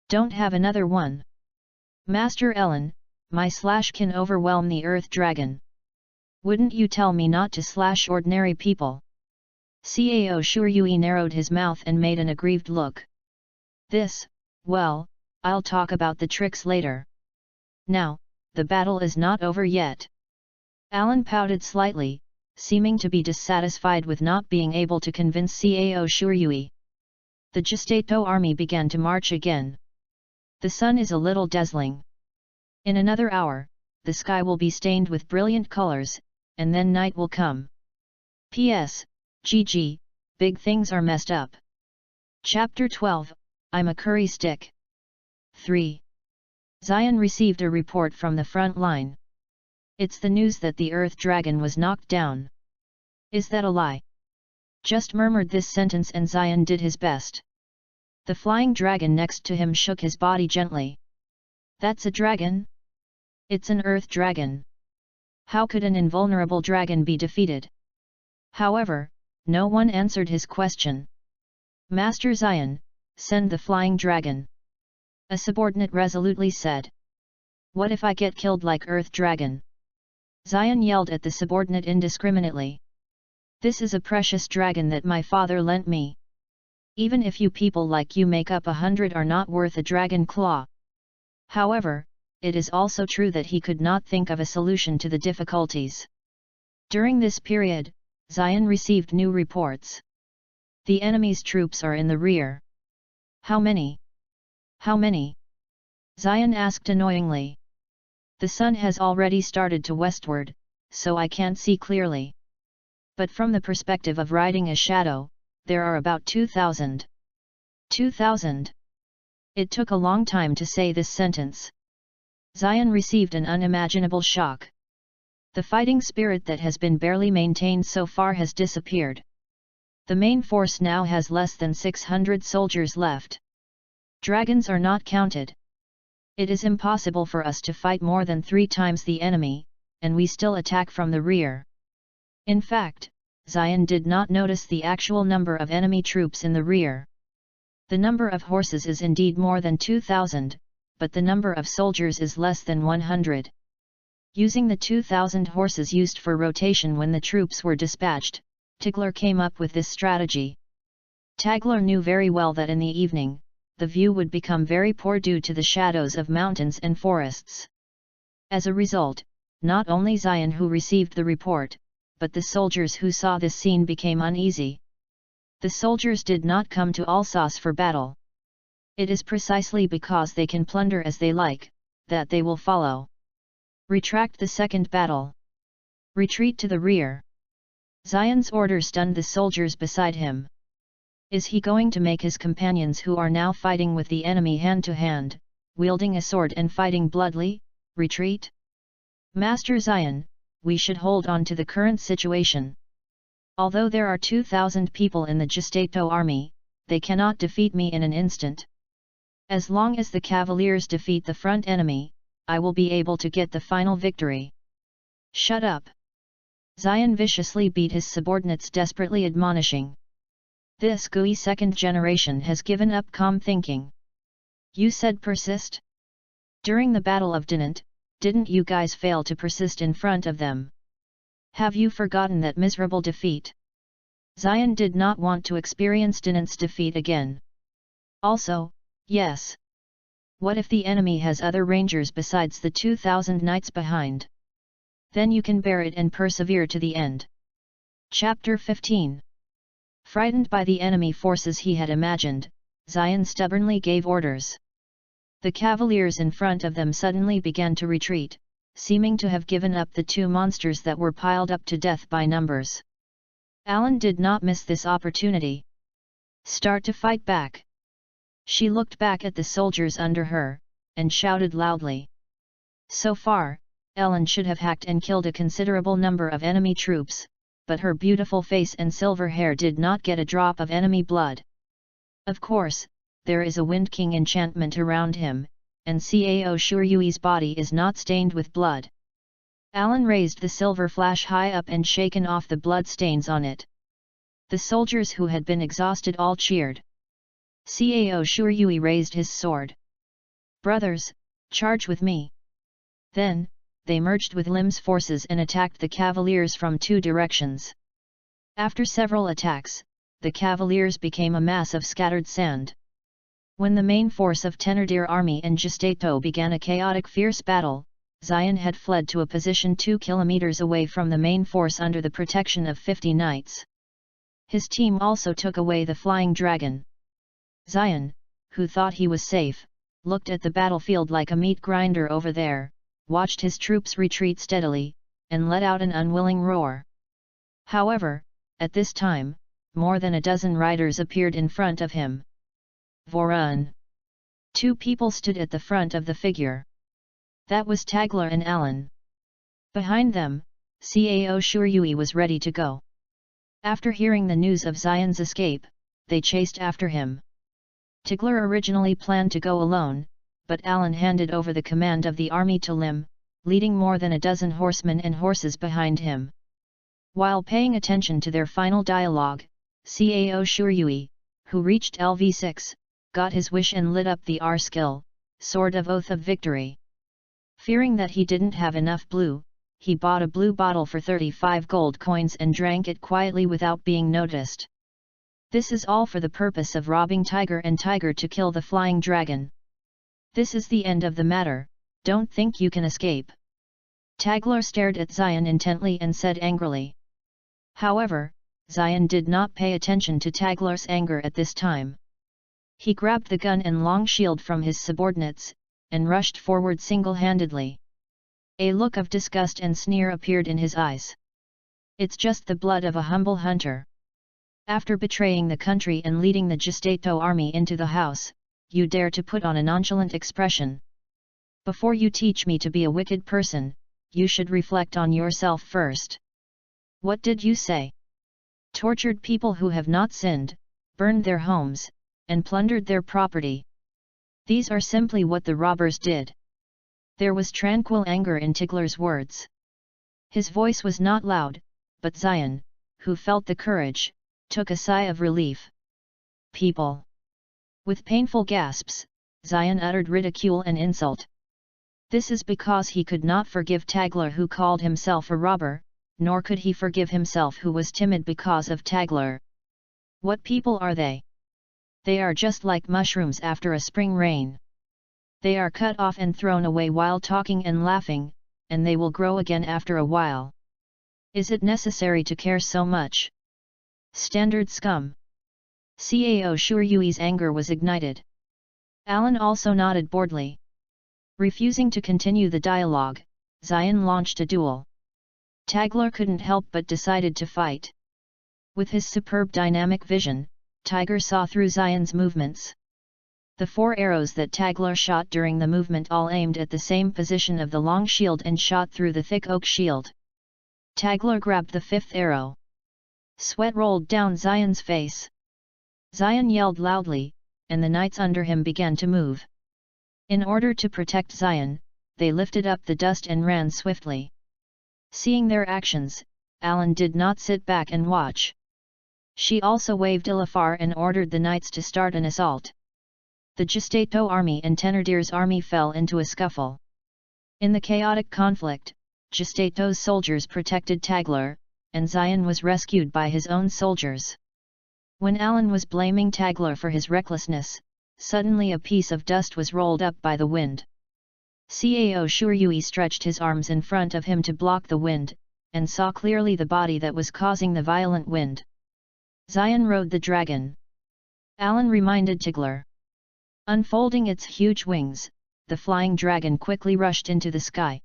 Don't have another one. Master Ellen, my slash can overwhelm the earth dragon. Wouldn't you tell me not to slash ordinary people? Cao Shuryui narrowed his mouth and made an aggrieved look. Well, I'll talk about the tricks later. Now, the battle is not over yet. Alan pouted slightly, seeming to be dissatisfied with not being able to convince Cao Shuryui. The Gestato army began to march again. The sun is a little dazzling. In another hour, the sky will be stained with brilliant colors, and then night will come. P.S. GG, big things are messed up. Chapter 12, I'm a curry stick. 3. Zion received a report from the front line. It's the news that the earth dragon was knocked down. Is that a lie? Just murmured this sentence and Zion did his best. The flying dragon next to him shook his body gently. That's a dragon? It's an earth dragon. How could an invulnerable dragon be defeated? However, no one answered his question. Master Zion, send the flying dragon. A subordinate resolutely said. What if I get killed like earth dragon? Zion yelled at the subordinate indiscriminately. This is a precious dragon that my father lent me. Even if you people like you make up 100 are not worth a dragon claw. However, it is also true that he could not think of a solution to the difficulties. During this period, Zion received new reports. The enemy's troops are in the rear. How many? How many? Zion asked annoyingly. The sun has already started to westward, so I can't see clearly. But from the perspective of riding a shadow, there are about 2,000. 2,000? It took a long time to say this sentence. Zion received an unimaginable shock. The fighting spirit that has been barely maintained so far has disappeared. The main force now has less than 600 soldiers left. Dragons are not counted. It is impossible for us to fight more than 3 times the enemy, and we still attack from the rear. In fact, Zion did not notice the actual number of enemy troops in the rear. The number of horses is indeed more than 2,000, but the number of soldiers is less than 100. Using the 2,000 horses used for rotation when the troops were dispatched, Tigler came up with this strategy. Tagler knew very well that in the evening, the view would become very poor due to the shadows of mountains and forests. As a result, not only Zion who received the report, but the soldiers who saw this scene became uneasy. The soldiers did not come to Alsace for battle. It is precisely because they can plunder as they like, that they will follow. Retract the second battle. Retreat to the rear. Zion's order stunned the soldiers beside him. Is he going to make his companions who are now fighting with the enemy hand to hand, wielding a sword and fighting bloodily, retreat? Master Zion, we should hold on to the current situation. Although there are 2,000 people in the Gestato army, they cannot defeat me in an instant. As long as the cavaliers defeat the front enemy, I will be able to get the final victory. Shut up! Zion viciously beat his subordinates, desperately admonishing. This GUI second generation has given up calm thinking. You said persist? During the Battle of Dinant, didn't you guys fail to persist in front of them? Have you forgotten that miserable defeat? Zion did not want to experience Dinant's defeat again. Also, yes. What if the enemy has other rangers besides the 2,000 knights behind? Then you can bear it and persevere to the end. Chapter 15. Frightened by the enemy forces he had imagined, Zion stubbornly gave orders. The cavaliers in front of them suddenly began to retreat, seeming to have given up the two monsters that were piled up to death by numbers. Alan did not miss this opportunity. Start to fight back. She looked back at the soldiers under her, and shouted loudly. So far, Ellen should have hacked and killed a considerable number of enemy troops, but her beautiful face and silver hair did not get a drop of enemy blood. Of course, there is a Wind King enchantment around him, and Cao Shuryui's body is not stained with blood. Alan raised the silver flash high up and shaken off the blood stains on it. The soldiers who had been exhausted all cheered. Cao Shuryui raised his sword. Brothers, charge with me. Then, they merged with Lim's forces and attacked the cavaliers from two directions. After several attacks, the cavaliers became a mass of scattered sand. When the main force of Thénardier army and Gestato began a chaotic fierce battle, Zion had fled to a position 2 kilometers away from the main force under the protection of 50 knights. His team also took away the flying dragon. Zion, who thought he was safe, looked at the battlefield like a meat grinder over there, watched his troops retreat steadily, and let out an unwilling roar. However, at this time, more than a dozen riders appeared in front of him. Vorun. 2 people stood at the front of the figure. That was Tagler and Alan. Behind them, Cao Shuryui was ready to go. After hearing the news of Zion's escape, they chased after him. Tagler originally planned to go alone, but Alan handed over the command of the army to Lim, leading more than a dozen horsemen and horses behind him. While paying attention to their final dialogue, Cao Shuryui, who reached LV6, got his wish and lit up the R skill, Sword of Oath of Victory. Fearing that he didn't have enough blue, he bought a blue bottle for 35 gold coins and drank it quietly without being noticed. This is all for the purpose of robbing Tiger and Tiger to kill the flying dragon. This is the end of the matter, don't think you can escape. Tagler stared at Zion intently and said angrily. However, Zion did not pay attention to Tagler's anger at this time. He grabbed the gun and long shield from his subordinates, and rushed forward single-handedly. A look of disgust and sneer appeared in his eyes. It's just the blood of a humble hunter. After betraying the country and leading the Gestato army into the house, you dare to put on a nonchalant expression. Before you teach me to be a wicked person, you should reflect on yourself first. What did you say? Tortured people who have not sinned, burned their homes, and plundered their property. These are simply what the robbers did. There was tranquil anger in Tagler's words. His voice was not loud, but Zion, who felt the courage, took a sigh of relief. People. With painful gasps, Zion uttered ridicule and insult. This is because he could not forgive Tagler who called himself a robber, nor could he forgive himself who was timid because of Tagler. What people are they? They are just like mushrooms after a spring rain. They are cut off and thrown away while talking and laughing, and they will grow again after a while. Is it necessary to care so much? Standard scum. Cao Shuryui's anger was ignited. Alan also nodded boredly. Refusing to continue the dialogue, Zion launched a duel. Tagler couldn't help but decided to fight. With his superb dynamic vision, Tiger saw through Zion's movements. The 4 arrows that Tagler shot during the movement all aimed at the same position of the long shield and shot through the thick oak shield. Tagler grabbed the 5th arrow. Sweat rolled down Zion's face. Zion yelled loudly, and the knights under him began to move. In order to protect Zion, they lifted up the dust and ran swiftly. Seeing their actions, Alan did not sit back and watch. She also waved Ilafar and ordered the knights to start an assault. The Gestato army and Thénardier's army fell into a scuffle. In the chaotic conflict, Gestato's soldiers protected Tagler, and Zion was rescued by his own soldiers. When Alan was blaming Tagler for his recklessness, suddenly a piece of dust was rolled up by the wind. Cao Shuryui stretched his arms in front of him to block the wind, and saw clearly the body that was causing the violent wind. Zion rode the dragon. Alan reminded Tagler. Unfolding its huge wings, the flying dragon quickly rushed into the sky.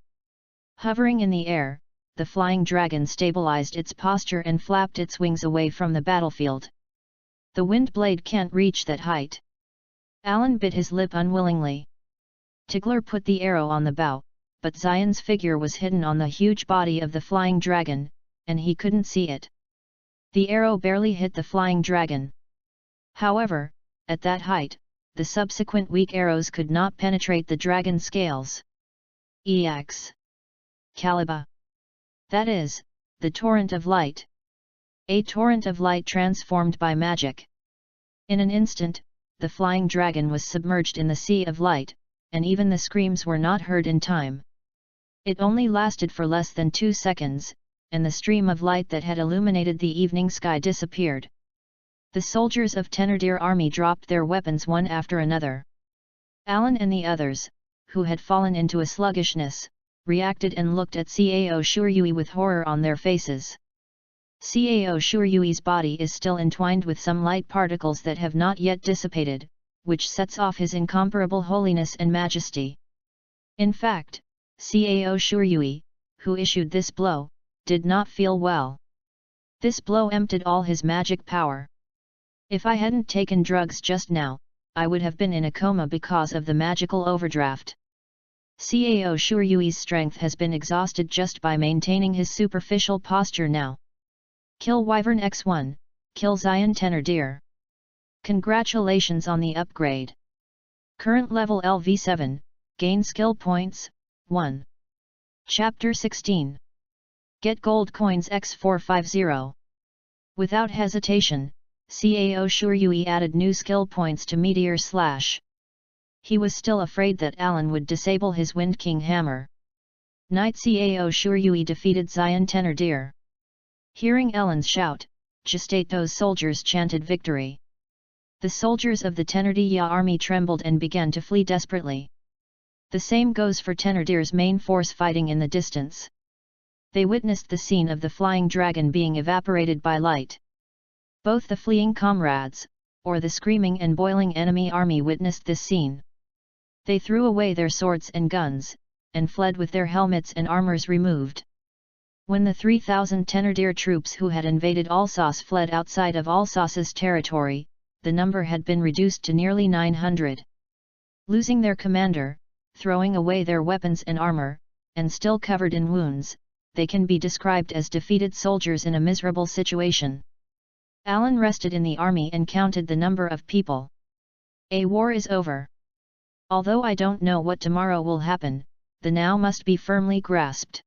Hovering in the air, the flying dragon stabilized its posture and flapped its wings away from the battlefield. The wind blade can't reach that height. Alan bit his lip unwillingly. Tagler put the arrow on the bow, but Zion's figure was hidden on the huge body of the flying dragon, and he couldn't see it. The arrow barely hit the flying dragon. However, at that height, the subsequent weak arrows could not penetrate the dragon's scales. Ex Caliba. That is, the torrent of light. A torrent of light transformed by magic. In an instant, the flying dragon was submerged in the sea of light, and even the screams were not heard in time. It only lasted for less than 2 seconds, and the stream of light that had illuminated the evening sky disappeared. The soldiers of Thénardier army dropped their weapons one after another. Alan and the others, who had fallen into a sluggishness, reacted and looked at Cao Shuryui with horror on their faces. Cao Shuryui's body is still entwined with some light particles that have not yet dissipated, which sets off his incomparable holiness and majesty. In fact, Cao Shuryui, who issued this blow, did not feel well. This blow emptied all his magic power. If I hadn't taken drugs just now, I would have been in a coma because of the magical overdraft. Cao Shuryui's strength has been exhausted just by maintaining his superficial posture now. Kill Wyvern X1, kill Zion Thénardier. Congratulations on the upgrade. Current level LV7, gain skill points, 1. Chapter 16. Get gold coins X450. Without hesitation, Cao Shuryui added new skill points to Meteor Slash. He was still afraid that Alan would disable his Wind King hammer. Knight Cao Shuryui defeated Zion Thénardier. Hearing Alan's shout, Gestato's soldiers chanted victory. The soldiers of the Thénardier army trembled and began to flee desperately. The same goes for Thénardier's main force fighting in the distance. They witnessed the scene of the flying dragon being evaporated by light. Both the fleeing comrades, or the screaming and boiling enemy army witnessed this scene. They threw away their swords and guns, and fled with their helmets and armors removed. When the 3,000 Thénardier troops who had invaded Alsace fled outside of Alsace's territory, the number had been reduced to nearly 900. Losing their commander, throwing away their weapons and armor, and still covered in wounds, they can be described as defeated soldiers in a miserable situation. Alan rested in the army and counted the number of people. A war is over. Although I don't know what tomorrow will happen, the now must be firmly grasped.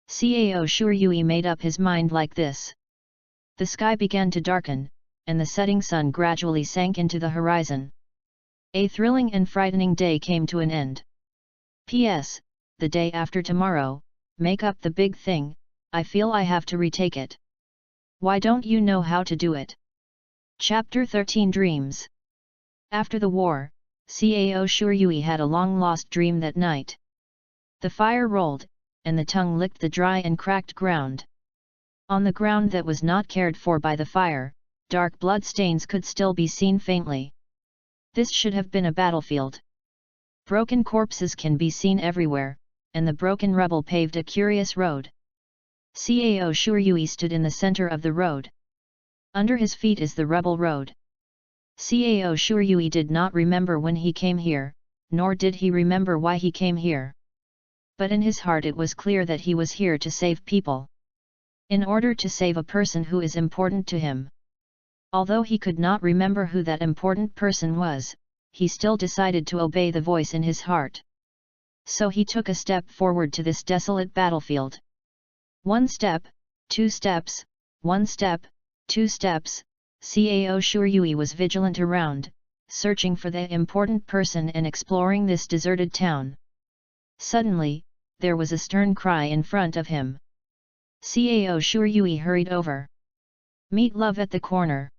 Cao Shuryui made up his mind like this. The sky began to darken, and the setting sun gradually sank into the horizon. A thrilling and frightening day came to an end. P.S. The day after tomorrow, make up the big thing, I feel I have to retake it. Why don't you know how to do it? Chapter 13 Dreams. After the war, Cao Shuryui had a long-lost dream that night. The fire rolled, and the tongue licked the dry and cracked ground. On the ground that was not cared for by the fire, dark blood stains could still be seen faintly. This should have been a battlefield. Broken corpses can be seen everywhere, and the broken rubble paved a curious road. Cao Shuryui stood in the center of the road. Under his feet is the rubble road. Cao Shuryui did not remember when he came here, nor did he remember why he came here. But in his heart it was clear that he was here to save people. in order to save a person who is important to him. Although he could not remember who that important person was, he still decided to obey the voice in his heart. So he took a step forward to this desolate battlefield. 1 step, 2 steps, 1 step, 2 steps, Cao Shuryui was vigilant around, searching for the important person and exploring this deserted town. Suddenly, there was a stern cry in front of him. Cao Shuryui hurried over. Meet love at the corner.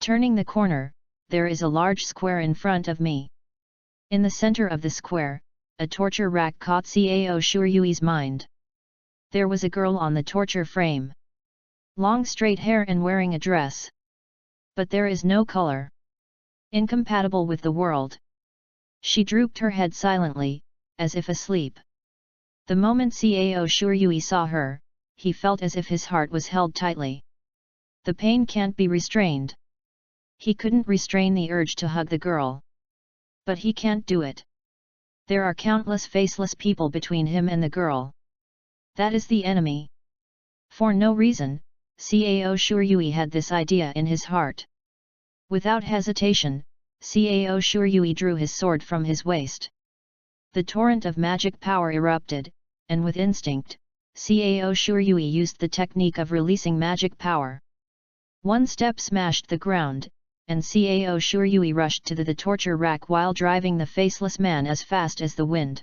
Turning the corner, there is a large square in front of me. In the center of the square, a torture rack caught Cao Shuryui's mind. There was a girl on the torture frame. Long straight hair and wearing a dress. But there is no color. Incompatible with the world. She drooped her head silently, as if asleep. The moment Cao Shuryui saw her, he felt as if his heart was held tightly. The pain can't be restrained. He couldn't restrain the urge to hug the girl. But he can't do it. There are countless faceless people between him and the girl. That is the enemy. For no reason, Cao Shuryui had this idea in his heart. Without hesitation, Cao Shuryui drew his sword from his waist. The torrent of magic power erupted, and with instinct, Cao Shuryui used the technique of releasing magic power. 1 step smashed the ground, and Cao Shuryui rushed to the torture rack while driving the faceless man as fast as the wind.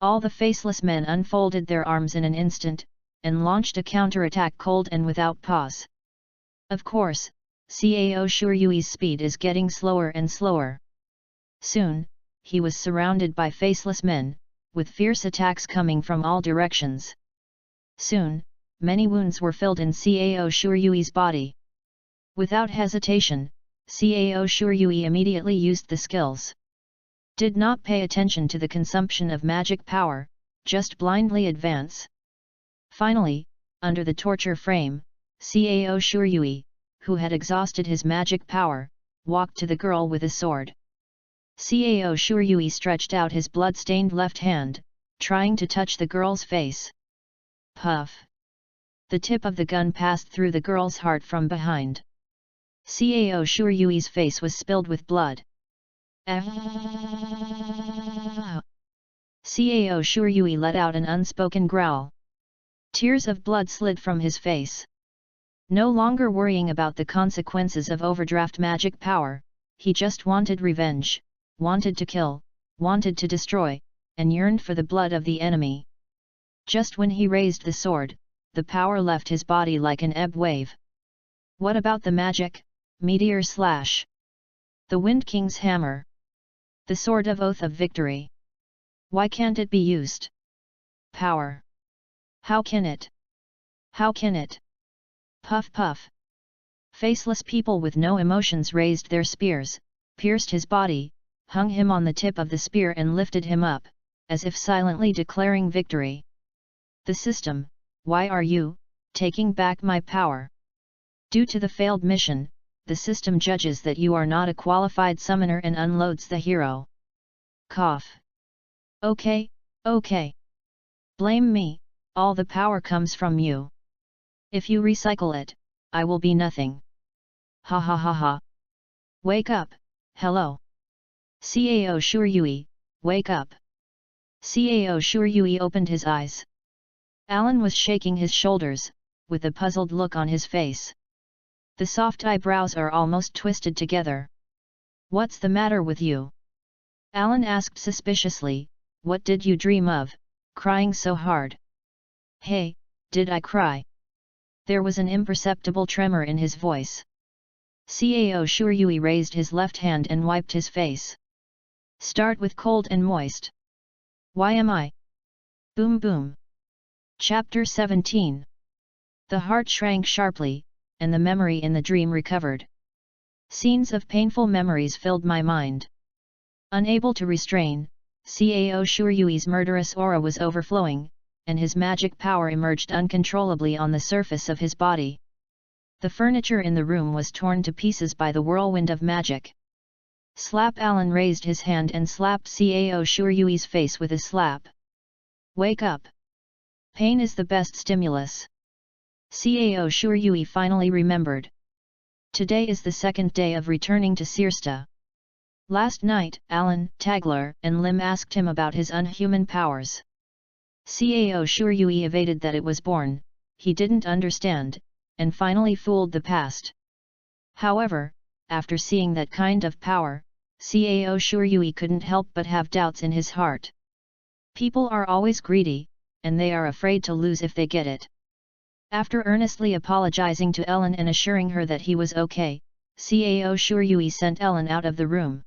All the faceless men unfolded their arms in an instant, and launched a counterattack cold and without pause. Of course, Cao Shuryui's speed is getting slower and slower. Soon, he was surrounded by faceless men, with fierce attacks coming from all directions. Soon, many wounds were filled in Cao Shuryui's body. Without hesitation, Cao Shuryui immediately used the skills. Did not pay attention to the consumption of magic power, just blindly advance. Finally, under the torture frame, Cao Shuryui, who had exhausted his magic power, walked to the girl with a sword. Cao Shuryui stretched out his blood-stained left hand, trying to touch the girl's face. Puff! The tip of the gun passed through the girl's heart from behind. Cao Shuryui's face was spilled with blood. Cao Shuryui let out an unspoken growl. Tears of blood slid from his face. No longer worrying about the consequences of overdraft magic power, he just wanted revenge, wanted to kill, wanted to destroy, and yearned for the blood of the enemy. Just when he raised the sword, the power left his body like an ebb wave. What about the magic? Meteor slash. The Wind King's hammer. The sword of oath of victory. Why can't it be used? Power. How can it? How can it? Puff puff. Faceless people with no emotions raised their spears, pierced his body, hung him on the tip of the spear and lifted him up, as if silently declaring victory. The system, why are you taking back my power? Due to the failed mission, the system judges that you are not a qualified summoner and unloads the hero. Cough. Okay, okay. Blame me, all the power comes from you. If you recycle it, I will be nothing. Ha ha ha ha. Wake up, hello. Cao Shuryui, wake up. Cao Shuryui opened his eyes. Alan was shaking his shoulders, with a puzzled look on his face. The soft eyebrows are almost twisted together. What's the matter with you? Alan asked suspiciously, what did you dream of, crying so hard? Hey, did I cry? There was an imperceptible tremor in his voice. Cao Shuryui raised his left hand and wiped his face. Start with cold and moist. Why am I? Boom boom. Chapter 17. The heart shrank sharply, and the memory in the dream recovered. Scenes of painful memories filled my mind. Unable to restrain, Cao Shuryui's murderous aura was overflowing, and his magic power emerged uncontrollably on the surface of his body. The furniture in the room was torn to pieces by the whirlwind of magic. Slap! Alan raised his hand and slapped Cao Shuryui's face with a slap. Wake up! Pain is the best stimulus. Cao Shuryui finally remembered. Today is the second day of returning to Sirsta. Last night, Alan, Tagler, and Lim asked him about his unhuman powers. Cao Shuryui evaded that it was born, he didn't understand, and finally fooled the past. However, after seeing that kind of power, Cao Shuryui couldn't help but have doubts in his heart. People are always greedy, and they are afraid to lose if they get it. After earnestly apologizing to Ellen and assuring her that he was okay, Cao Shuryui sent Ellen out of the room.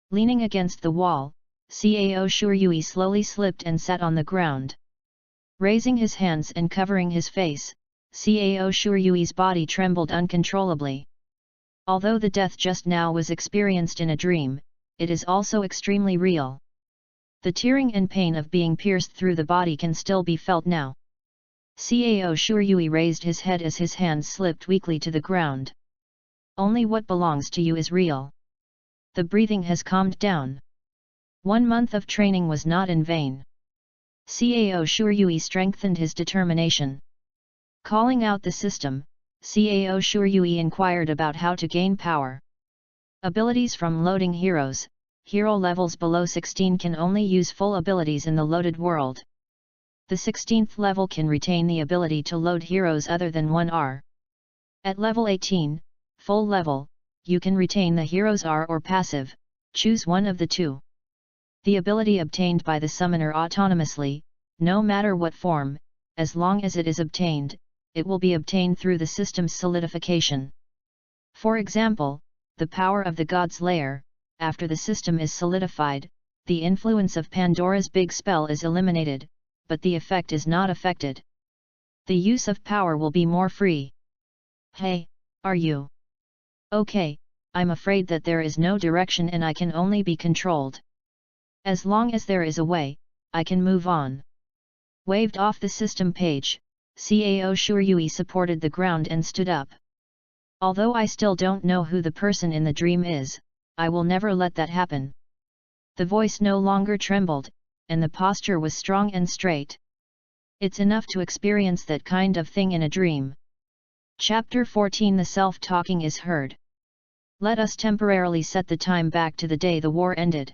Leaning against the wall, Cao Shuryui slowly slipped and sat on the ground. Raising his hands and covering his face, Cao Shuryui's body trembled uncontrollably. Although the death just now was experienced in a dream, it is also extremely real. The tearing and pain of being pierced through the body can still be felt now. Cao Shuryui raised his head as his hands slipped weakly to the ground. Only what belongs to you is real. The breathing has calmed down. 1 month of training was not in vain. Cao Shuryui strengthened his determination. Calling out the system, Cao Shuryui inquired about how to gain power. Abilities from loading heroes. Hero levels below 16 can only use full abilities in the loaded world. The 16th level can retain the ability to load heroes other than 1R. At level 18, full level, you can retain the hero's R or passive, choose one of the two. The ability obtained by the summoner autonomously, no matter what form, as long as it is obtained, it will be obtained through the system's solidification. For example, the power of the God's Lair. After the system is solidified, the influence of Pandora's big spell is eliminated, but the effect is not affected. The use of power will be more free. Hey, are you okay? I'm afraid that there is no direction and I can only be controlled. As long as there is a way, I can move on. Waved off the system page, Cao Shuryui supported the ground and stood up. Although I still don't know who the person in the dream is, I will never let that happen. The voice no longer trembled, and the posture was strong and straight. It's enough to experience that kind of thing in a dream. Chapter 14 The self-talking is heard. Let us temporarily set the time back to the day the war ended.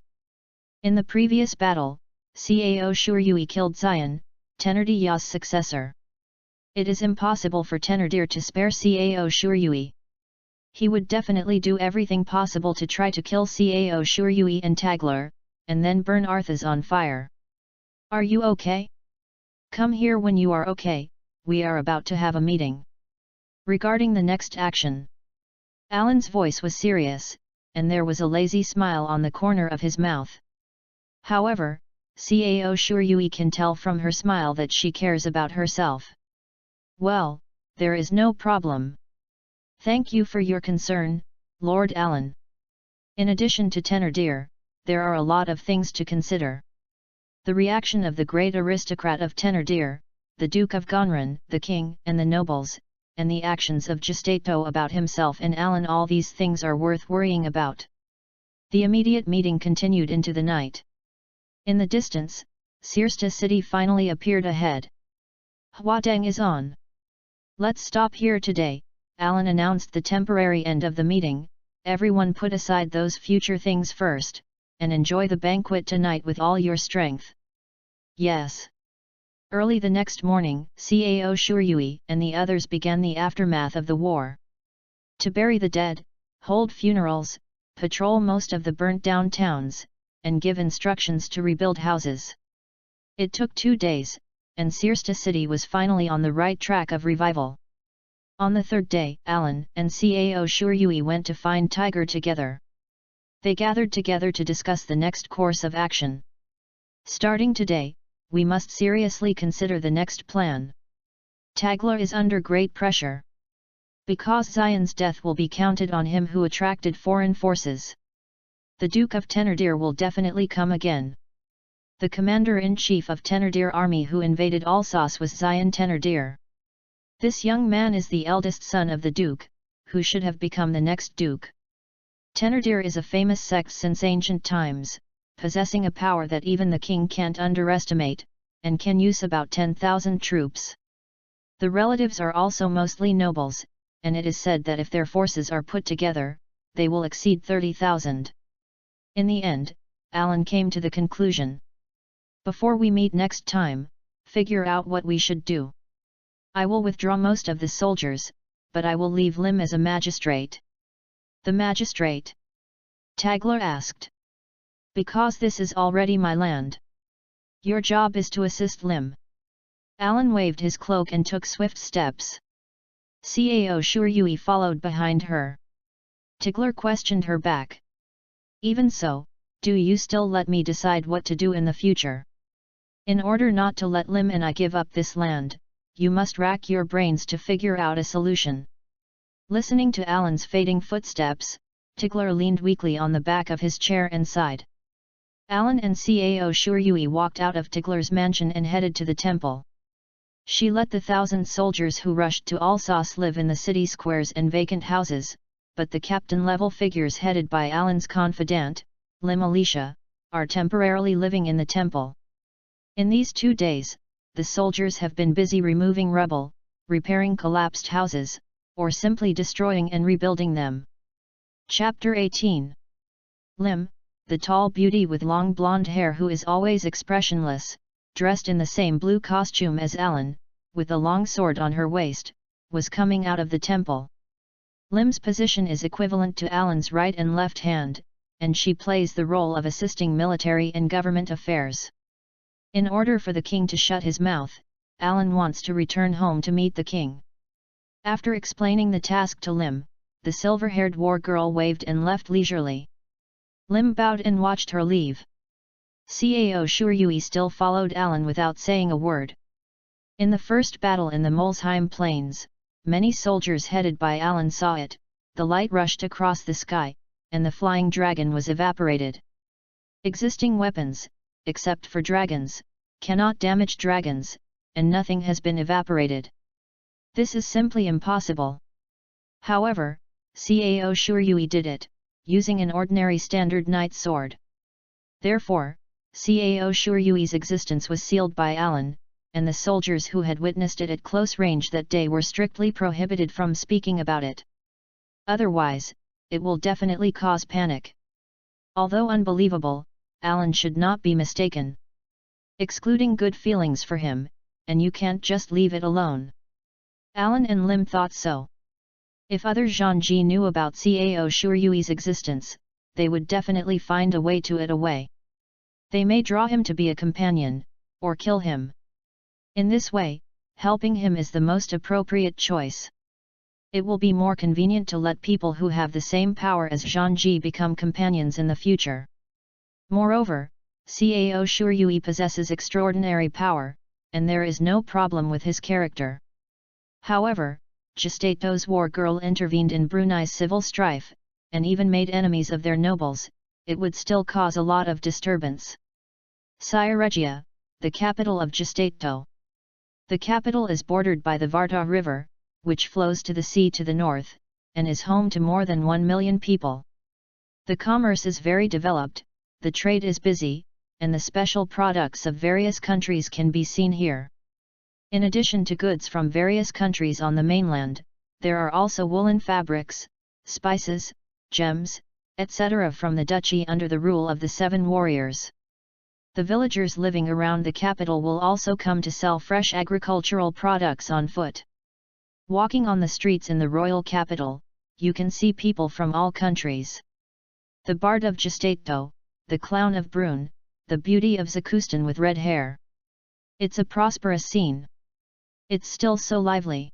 In the previous battle, Cao Shuryui killed Xian, Thénardier's successor. It is impossible for Thénardier to spare Cao Shuryui. He would definitely do everything possible to try to kill Cao Shuryui and Tagler, and then burn Arthas on fire. Are you okay? Come here when you are okay, we are about to have a meeting. Regarding the next action. Alan's voice was serious, and there was a lazy smile on the corner of his mouth. However, Cao Shuryui can tell from her smile that she cares about herself. Well, there is no problem. Thank you for your concern, Lord Alan. In addition to Thénardier, there are a lot of things to consider. The reaction of the great aristocrat of Thénardier, the Duke of Gonran, the king and the nobles, and the actions of Gestapo about himself and Alan, all these things are worth worrying about. The immediate meeting continued into the night. In the distance, Sirsta city finally appeared ahead. Huadeng is on. Let's stop here today, Alan announced the temporary end of the meeting. Everyone put aside those future things first, and enjoy the banquet tonight with all your strength. Yes. Early the next morning, Cao Shuryui and the others began the aftermath of the war. To bury the dead, hold funerals, patrol most of the burnt-down towns, and give instructions to rebuild houses. It took 2 days, and Sirsta city was finally on the right track of revival. On the third day, Alan and Cao Shuryui went to find Tiger together. They gathered together to discuss the next course of action. Starting today, we must seriously consider the next plan. Tagler is under great pressure. Because Xian's death will be counted on him who attracted foreign forces. The Duke of Thénardier will definitely come again. The commander-in-chief of Thénardier army who invaded Alsace was Xian Thénardier. This young man is the eldest son of the Duke, who should have become the next Duke. Thénardier is a famous sect since ancient times, possessing a power that even the king can't underestimate, and can use about 10,000 troops. The relatives are also mostly nobles, and it is said that if their forces are put together, they will exceed 30,000. In the end, Alan came to the conclusion. Before we meet next time, figure out what we should do. I will withdraw most of the soldiers, but I will leave Lim as a magistrate. The magistrate? Tagler asked. Because this is already my land. Your job is to assist Lim. Alan waved his cloak and took swift steps. Cao Shuryui followed behind her. Tigler questioned her back. Even so, do you still let me decide what to do in the future? In order not to let Lim and I give up this land, you must rack your brains to figure out a solution. Listening to Alan's fading footsteps, Tigler leaned weakly on the back of his chair and sighed. Alan and Cao Shuryui walked out of Tigler's mansion and headed to the temple. She let the 1,000 soldiers who rushed to Alsace live in the city squares and vacant houses, but the captain-level figures headed by Alan's confidant, Lim Alicia, are temporarily living in the temple. In these 2 days, the soldiers have been busy removing rubble, repairing collapsed houses, or simply destroying and rebuilding them. Chapter 18. Lim, the tall beauty with long blonde hair who is always expressionless, dressed in the same blue costume as Alan, with a long sword on her waist, was coming out of the temple. Lim's position is equivalent to Alan's right and left hand, and she plays the role of assisting military and government affairs. In order for the king to shut his mouth, Alan wants to return home to meet the king. After explaining the task to Lim, the silver-haired war girl waved and left leisurely. Lim bowed and watched her leave. Cao Shuryui still followed Alan without saying a word. In the first battle in the Molsheim plains, many soldiers headed by Alan saw it, the light rushed across the sky, and the flying dragon was evaporated. Existing weapons, except for dragons, cannot damage dragons, and nothing has been evaporated. This is simply impossible. However, Cao Shuryui did it, using an ordinary standard knight sword. Therefore, Cao Shuryui's existence was sealed by Alan, and the soldiers who had witnessed it at close range that day were strictly prohibited from speaking about it. Otherwise, it will definitely cause panic. Although unbelievable, Alan should not be mistaken. Excluding good feelings for him, and you can't just leave it alone. Alan and Lim thought so. If other Zhangji knew about Cao Shuryui's existence, they would definitely find a way to it away. They may draw him to be a companion, or kill him. In this way, helping him is the most appropriate choice. It will be more convenient to let people who have the same power as Zhangji become companions in the future. Moreover, Cao Shuryui possesses extraordinary power, and there is no problem with his character. However, Gestato's war girl intervened in Brunei's civil strife, and even made enemies of their nobles. It would still cause a lot of disturbance. Siaregia, the capital of Gestato. The capital is bordered by the Varta River, which flows to the sea to the north, and is home to more than 1 million people. The commerce is very developed, the trade is busy, and the special products of various countries can be seen here. In addition to goods from various countries on the mainland, there are also woolen fabrics, spices, gems, etc. from the duchy under the rule of the 7 warriors. The villagers living around the capital will also come to sell fresh agricultural products on foot. Walking on the streets in the royal capital, you can see people from all countries. The Bard of Gestato, the Clown of Brunn, the beauty of Zakustan with red hair. It's a prosperous scene. It's still so lively.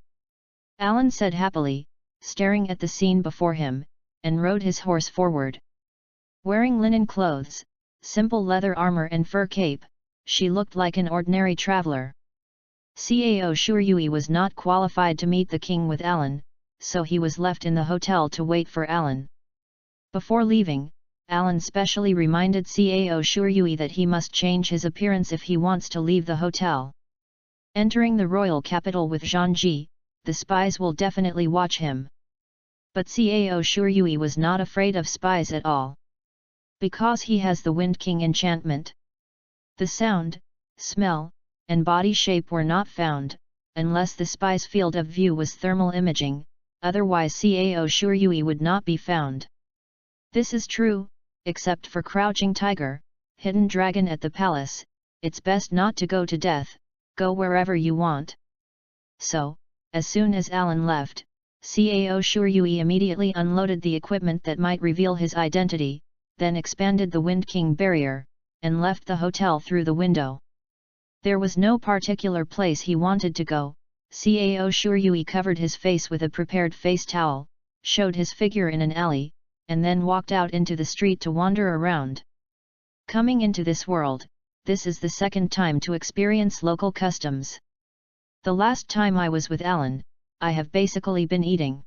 Alan said happily, staring at the scene before him, and rode his horse forward. Wearing linen clothes, simple leather armor and fur cape, she looked like an ordinary traveler. Cao Shuryui was not qualified to meet the king with Alan, so he was left in the hotel to wait for Alan. Before leaving, Alan specially reminded Cao Shuryui that he must change his appearance if he wants to leave the hotel. Entering the royal capital with Zhangji, the spies will definitely watch him. But Cao Shuryui was not afraid of spies at all. Because he has the Wind King enchantment. The sound, smell, and body shape were not found, unless the spy's field of view was thermal imaging, otherwise Cao Shuryui would not be found. This is true, except for Crouching Tiger, Hidden Dragon at the palace. It's best not to go to death, go wherever you want. So, as soon as Alan left, Cao Shuryui immediately unloaded the equipment that might reveal his identity, then expanded the Wind King barrier, and left the hotel through the window. There was no particular place he wanted to go. Cao Shuryui covered his face with a prepared face towel, showed his figure in an alley, and then walked out into the street to wander around. Coming into this world, this is the second time to experience local customs. The last time I was with Alan, I have basically been eating.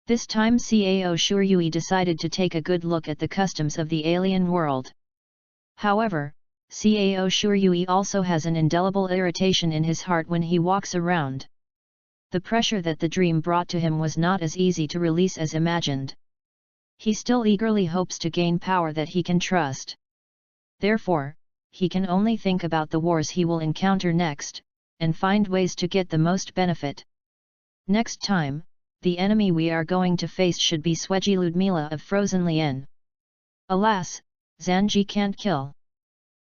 This time Cao Shuryui decided to take a good look at the customs of the alien world. However, Cao Shuryui also has an indelible irritation in his heart when he walks around. The pressure that the dream brought to him was not as easy to release as imagined. He still eagerly hopes to gain power that he can trust. Therefore, he can only think about the wars he will encounter next, and find ways to get the most benefit. Next time, the enemy we are going to face should be Swegi Ludmila of Frozen Lien. Alas, Zanji can't kill.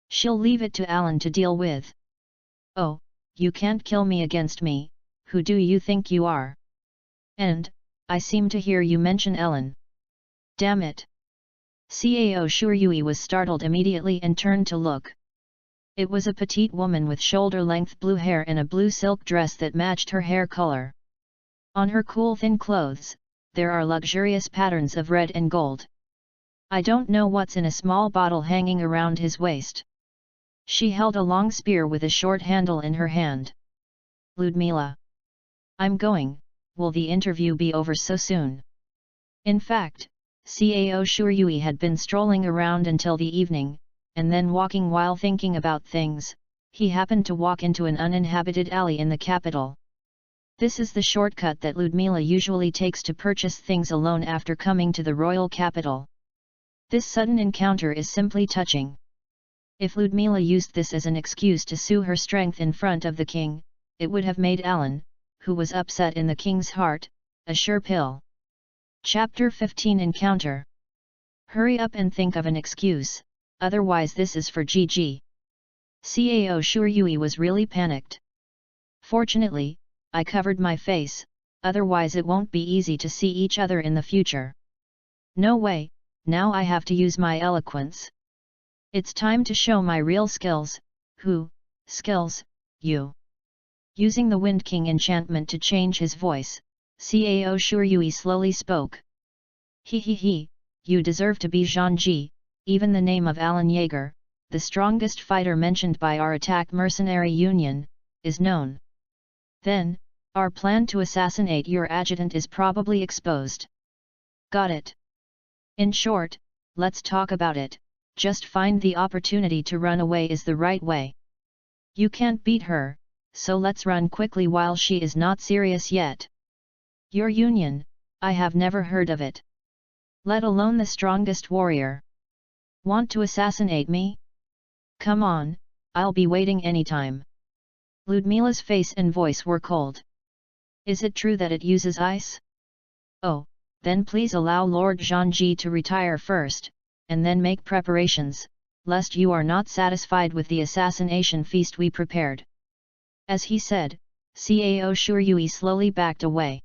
She'll leave it to Alan to deal with. Oh, you can't kill me against me, who do you think you are? And, I seem to hear you mention Ellen. Damn it! Cao Shuryui was startled immediately and turned to look. It was a petite woman with shoulder-length blue hair and a blue silk dress that matched her hair color. On her cool thin clothes, there are luxurious patterns of red and gold. I don't know what's in a small bottle hanging around his waist. She held a long spear with a short handle in her hand. Ludmila. I'm going, will the interview be over so soon? In fact, Cao Shuryui had been strolling around until the evening, and then walking while thinking about things. He happened to walk into an uninhabited alley in the capital. This is the shortcut that Ludmila usually takes to purchase things alone after coming to the royal capital. This sudden encounter is simply touching. If Ludmila used this as an excuse to sue her strength in front of the king, it would have made Alan, who was upset in the king's heart, a sure pill. Chapter 15 Encounter. Hurry up and think of an excuse, otherwise this is for GG. Cao Shuryui was really panicked. Fortunately, I covered my face, otherwise it won't be easy to see each other in the future. No way, now I have to use my eloquence. It's time to show my real skills. Who, skills, you? Using the Wind King enchantment to change his voice, Cao Shuryui slowly spoke. He, you deserve to be Zhanji, even the name of Alan Jaeger, the strongest fighter mentioned by our attack mercenary union, is known. Then, our plan to assassinate your adjutant is probably exposed. Got it? In short, let's talk about it. Just find the opportunity to run away is the right way. You can't beat her, so let's run quickly while she is not serious yet. Your union, I have never heard of it. Let alone the strongest warrior. Want to assassinate me? Come on, I'll be waiting anytime. Ludmila's face and voice were cold. Is it true that it uses ice? Oh, then please allow Lord Zhanji to retire first, and then make preparations, lest you are not satisfied with the assassination feast we prepared. As he said, Cao Shuryui slowly backed away.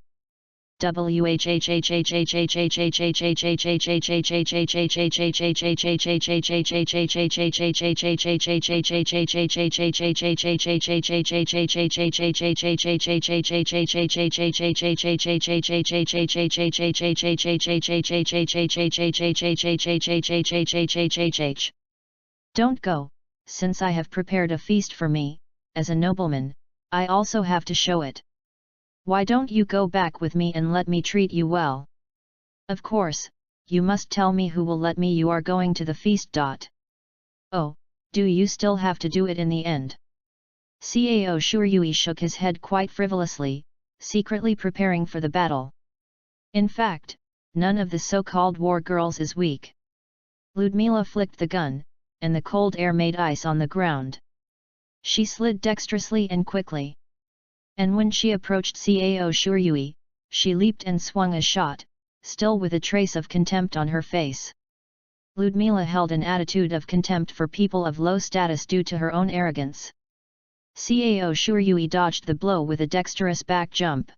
Don't go, since I have prepared a feast for me, as a nobleman, I also have to show it. Why don't you go back with me and let me treat you well? Of course, you must tell me who will let me. You are going to the feast. Oh, do you still have to do it in the end? Cao Shuryui shook his head quite frivolously, secretly preparing for the battle. In fact, none of the so-called war girls is weak. Ludmila flicked the gun, and the cold air made ice on the ground. She slid dexterously and quickly. And when she approached Cao Shuryui, she leaped and swung a shot, still with a trace of contempt on her face. Ludmila held an attitude of contempt for people of low status due to her own arrogance. Cao Shuryui dodged the blow with a dexterous back jump.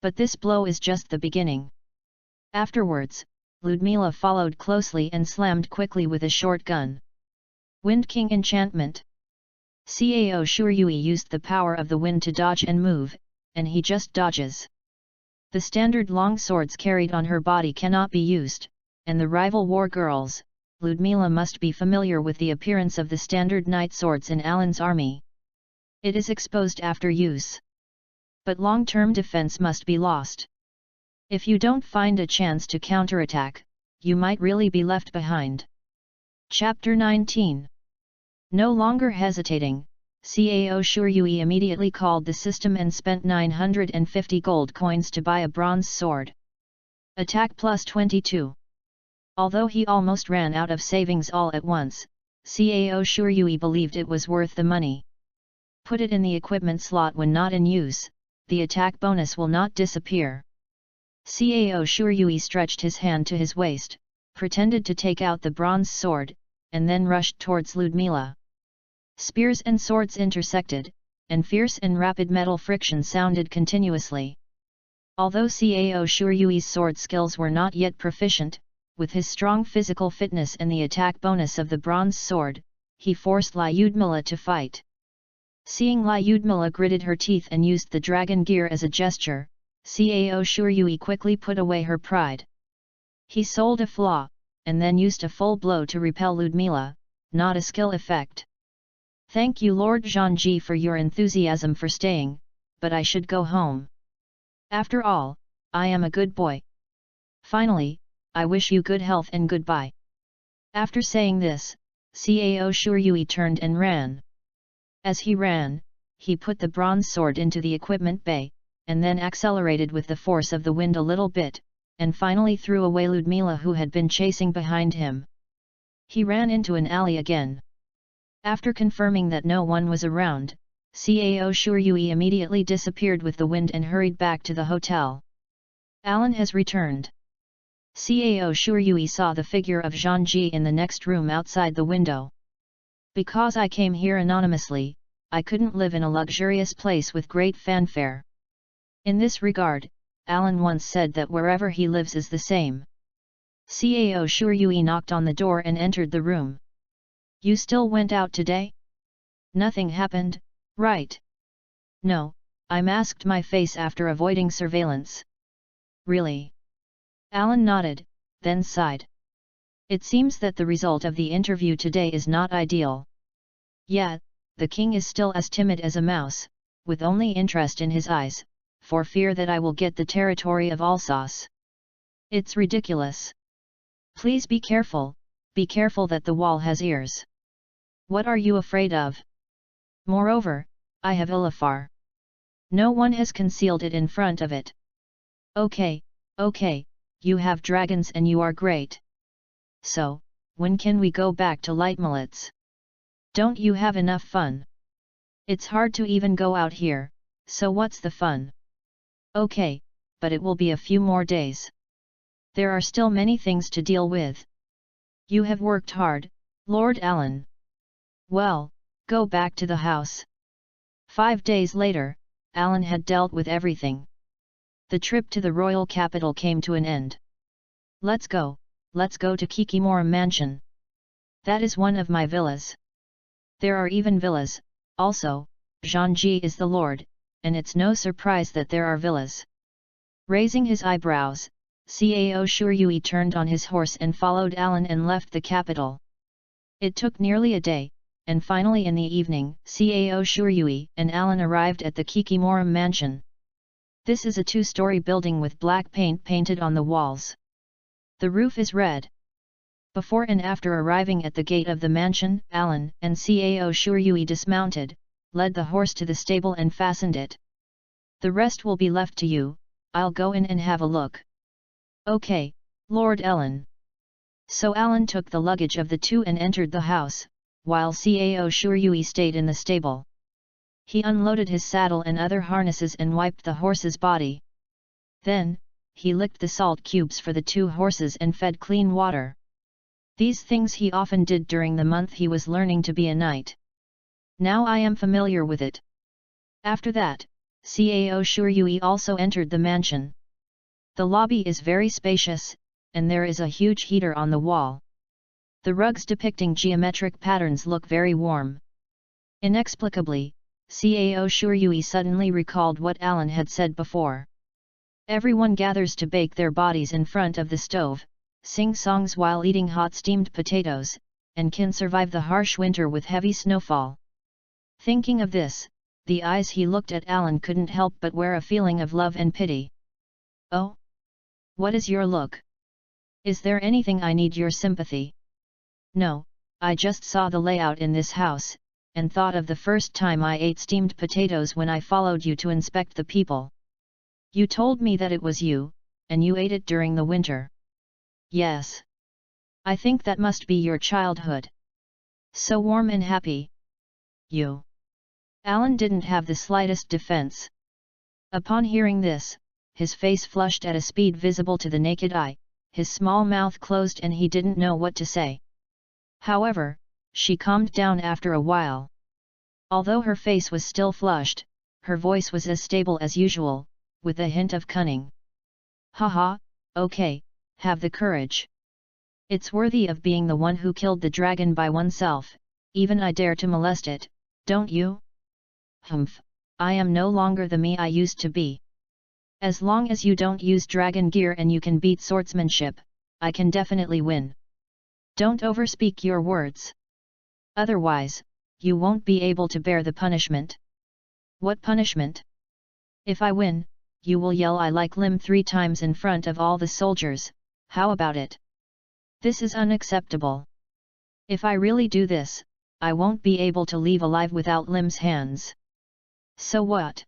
But this blow is just the beginning. Afterwards, Ludmila followed closely and slammed quickly with a short gun. Wind King Enchantment. Cao Shuryui used the power of the wind to dodge and move, and he just dodges. The standard long swords carried on her body cannot be used, and the rival war girls, Ludmila must be familiar with the appearance of the standard knight swords in Alan's army. It is exposed after use. But long-term defense must be lost. If you don't find a chance to counterattack, you might really be left behind. Chapter 19. No longer hesitating, Cao Shuryui immediately called the system and spent 950 gold coins to buy a bronze sword. Attack plus 22. Although he almost ran out of savings all at once, Cao Shuryui believed it was worth the money. Put it in the equipment slot when not in use, the attack bonus will not disappear. Cao Shuryui stretched his hand to his waist, pretended to take out the bronze sword, and then rushed towards Ludmila. Spears and swords intersected, and fierce and rapid metal friction sounded continuously. Although Cao Shuryui's sword skills were not yet proficient, with his strong physical fitness and the attack bonus of the bronze sword, he forced Lyudmila to fight. Seeing Lyudmila gritted her teeth and used the dragon gear as a gesture, Cao Shuryui quickly put away her pride. He sold a flaw, and then used a full blow to repel Ludmila, not a skill effect. Thank you Lord Zhangji for your enthusiasm for staying, but I should go home. After all, I am a good boy. Finally, I wish you good health and goodbye. After saying this, Cao Shuryui turned and ran. As he ran, he put the bronze sword into the equipment bay, and then accelerated with the force of the wind a little bit, and finally threw away Ludmila who had been chasing behind him. He ran into an alley again. After confirming that no one was around, Cao Shuryui immediately disappeared with the wind and hurried back to the hotel. Alan has returned. Cao Shuryui saw the figure of Zhangji in the next room outside the window. Because I came here anonymously, I couldn't live in a luxurious place with great fanfare. In this regard, Alan once said that wherever he lives is the same. Cao Shuryui knocked on the door and entered the room. You still went out today? Nothing happened, right? No, I masked my face after avoiding surveillance. Really? Alan nodded, then sighed. It seems that the result of the interview today is not ideal. Yeah, the king is still as timid as a mouse, with only interest in his eyes, for fear that I will get the territory of Alsace. It's ridiculous. Please be careful that the wall has ears. What are you afraid of? Moreover, I have Ilafar. No one has concealed it in front of it. Okay, you have dragons and you are great. So, when can we go back to Leitmolitz? Don't you have enough fun? It's hard to even go out here, so what's the fun? Okay, but it will be a few more days. There are still many things to deal with. You have worked hard, Lord Alan. Well, go back to the house. 5 days later, Alan had dealt with everything. The trip to the royal capital came to an end. Let's go to Kikimora Mansion. That is one of my villas. There are even villas, also, Zhangji is the lord, and it's no surprise that there are villas. Raising his eyebrows, Cao Shuryui turned on his horse and followed Alan and left the capital. It took nearly a day, and finally in the evening, Cao Shuryui and Alan arrived at the Kikimora Mansion. This is a 2-story building with black paint painted on the walls. The roof is red. Before and after arriving at the gate of the mansion, Alan and Cao Shuryui dismounted, led the horse to the stable and fastened it. The rest will be left to you, I'll go in and have a look. Okay, Lord Alan. So Alan took the luggage of the two and entered the house, while Cao Shuryui stayed in the stable. He unloaded his saddle and other harnesses and wiped the horse's body. Then, he licked the salt cubes for the 2 horses and fed clean water. These things he often did during the month he was learning to be a knight. Now I am familiar with it. After that, Cao Shuryui also entered the mansion. The lobby is very spacious, and there is a huge heater on the wall. The rugs depicting geometric patterns look very warm. Inexplicably, Cao Shuryui suddenly recalled what Alan had said before. Everyone gathers to bake their bodies in front of the stove, sing songs while eating hot steamed potatoes, and can survive the harsh winter with heavy snowfall. Thinking of this, the eyes he looked at Alan couldn't help but wear a feeling of love and pity. Oh? What is your look? Is there anything I need your sympathy? No, I just saw the layout in this house, and thought of the first time I ate steamed potatoes when I followed you to inspect the people. You told me that it was you, and you ate it during the winter. Yes. I think that must be your childhood. So warm and happy. You. Alan didn't have the slightest defense. Upon hearing this, his face flushed at a speed visible to the naked eye, his small mouth closed and he didn't know what to say. However, she calmed down after a while. Although her face was still flushed, her voice was as stable as usual, with a hint of cunning. Haha, okay, have the courage. It's worthy of being the one who killed the dragon by oneself, even I dare to molest it, don't you? Humph, I am no longer the me I used to be. As long as you don't use dragon gear and you can beat swordsmanship, I can definitely win. Don't overspeak your words. Otherwise, you won't be able to bear the punishment. What punishment? If I win, you will yell I like Lim 3 times in front of all the soldiers, how about it? This is unacceptable. If I really do this, I won't be able to leave alive without Lim's hands. So what?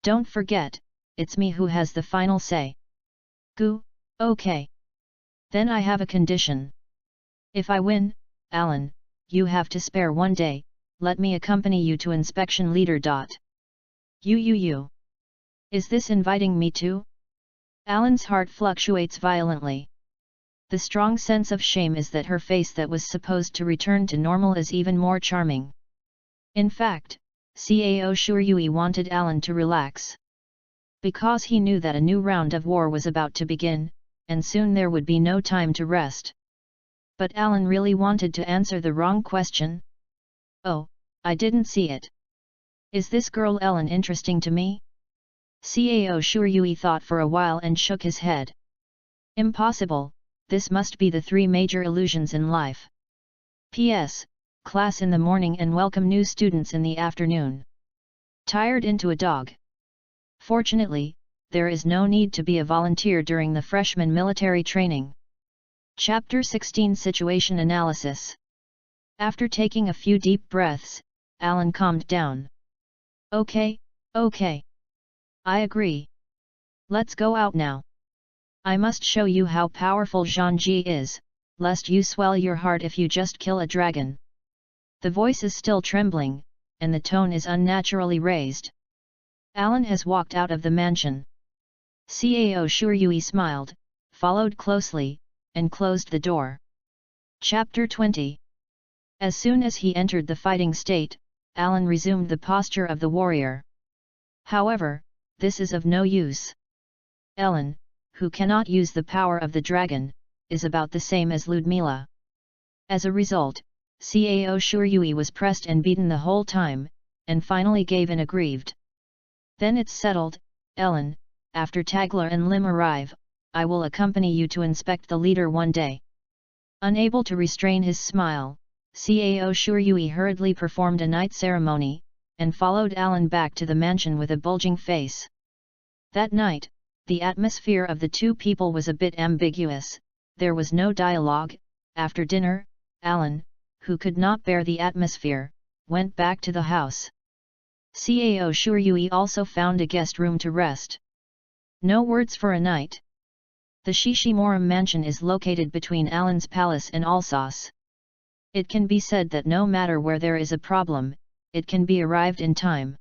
Don't forget, it's me who has the final say. Goo, okay. Then I have a condition. If I win, Alan, you have to spare 1 day, let me accompany you to inspection leader. You. Is this inviting me too? Alan's heart fluctuates violently. The strong sense of shame is that her face that was supposed to return to normal is even more charming. In fact, Cao Shuryui wanted Alan to relax. Because he knew that a new round of war was about to begin, and soon there would be no time to rest. But Alan really wanted to answer the wrong question. Oh, I didn't see it. Is this girl Ellen interesting to me? Cao Shuryui thought for a while and shook his head. Impossible, this must be the 3 major illusions in life. P.S. Class in the morning and welcome new students in the afternoon. Tired into a dog. Fortunately, there is no need to be a volunteer during the freshman military training. Chapter 16 Situation Analysis. After taking a few deep breaths, Alan calmed down. Okay. I agree. Let's go out now. I must show you how powerful Zhangji is, lest you swell your heart if you just kill a dragon. The voice is still trembling, and the tone is unnaturally raised. Alan has walked out of the mansion. Cao Shuryui smiled, followed closely, and closed the door. Chapter 20. As soon as he entered the fighting state, Alan resumed the posture of the warrior. However, this is of no use. Ellen, who cannot use the power of the dragon, is about the same as Ludmila. As a result, Cao Shuryui was pressed and beaten the whole time, and finally gave in aggrieved. Then it's settled, Ellen, after Tagler and Lim arrive, I will accompany you to inspect the leader 1 day. Unable to restrain his smile, Cao Shuryui hurriedly performed a night ceremony, and followed Alan back to the mansion with a bulging face. That night, the atmosphere of the 2 people was a bit ambiguous, there was no dialogue. After dinner, Alan, who could not bear the atmosphere, went back to the house. Cao Shuryui also found a guest room to rest. No words for a night. The Shishimorum mansion is located between Alan's palace and Alsace. It can be said that no matter where there is a problem, it can be arrived in time.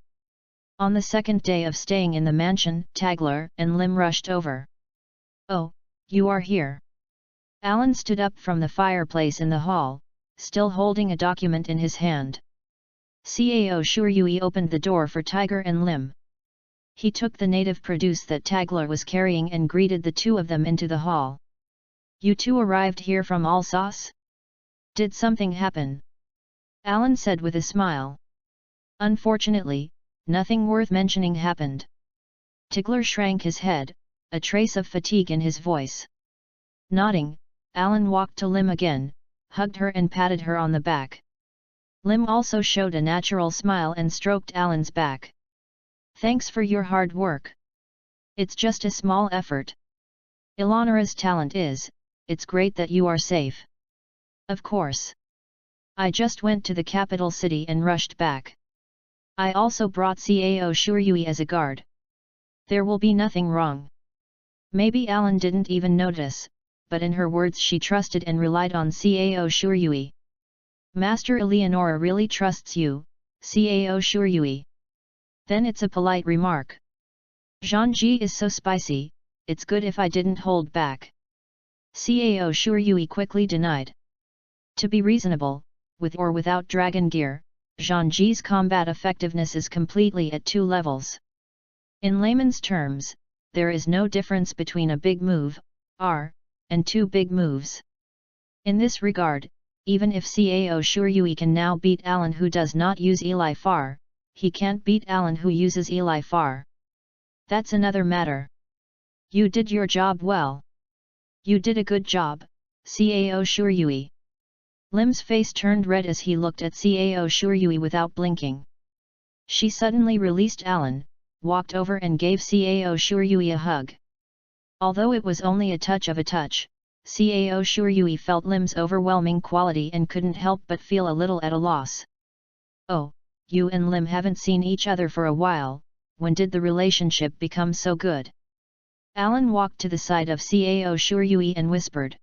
On the second day of staying in the mansion, Tagler and Lim rushed over. Oh, you are here. Alan stood up from the fireplace in the hall, still holding a document in his hand. Cao Shuryui opened the door for Tiger and Lim. He took the native produce that Tagler was carrying and greeted the two of them into the hall. You two arrived here from Alsace? Did something happen? Alan said with a smile. Unfortunately, nothing worth mentioning happened. Tigler shrank his head, a trace of fatigue in his voice. Nodding, Alan walked to Lim again, hugged her and patted her on the back. Lim also showed a natural smile and stroked Alan's back. Thanks for your hard work. It's just a small effort. Eleonora's talent is, it's great that you are safe. Of course. I just went to the capital city and rushed back. I also brought Cao Shuryui as a guard. There will be nothing wrong. Maybe Alan didn't even notice, but in her words she trusted and relied on Cao Shuryui. Master Eleonora really trusts you, Cao Shuryui. Then it's a polite remark. Zhangji is so spicy, it's good if I didn't hold back. Cao Shuryui quickly denied. To be reasonable, with or without dragon gear, Zhangji's combat effectiveness is completely at 2 levels. In layman's terms, there is no difference between a big move, R, and 2 big moves. In this regard, even if Cao Shuryui can now beat Alan who does not use Eli Far, he can't beat Alan who uses Eli Far. That's another matter. You did your job well. You did a good job, Cao Shuryui. Lim's face turned red as he looked at Cao Shuryui without blinking. She suddenly released Alan, walked over and gave Cao Shuryui a hug. Although it was only a touch of a touch, Cao Shuryui felt Lim's overwhelming quality and couldn't help but feel a little at a loss. Oh, you and Lim haven't seen each other for a while, when did the relationship become so good? Alan walked to the side of Cao Shuryui and whispered.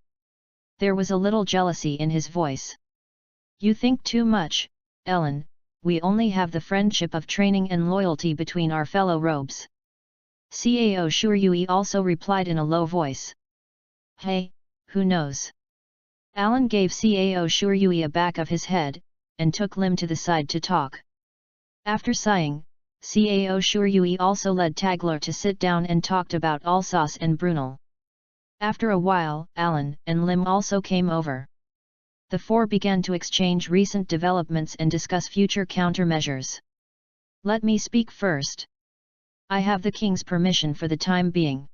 There was a little jealousy in his voice. You think too much, Ellen, we only have the friendship of training and loyalty between our fellow robes. Cao Shuryui also replied in a low voice. Hey, who knows? Alan gave Cao Shuryui a back of his head, and took Lim to the side to talk. After sighing, Cao Shuryui also led Tagler to sit down and talked about Alsace and Brunel. After a while, Alan and Lim also came over. The four began to exchange recent developments and discuss future countermeasures. Let me speak first. I have the king's permission for the time being.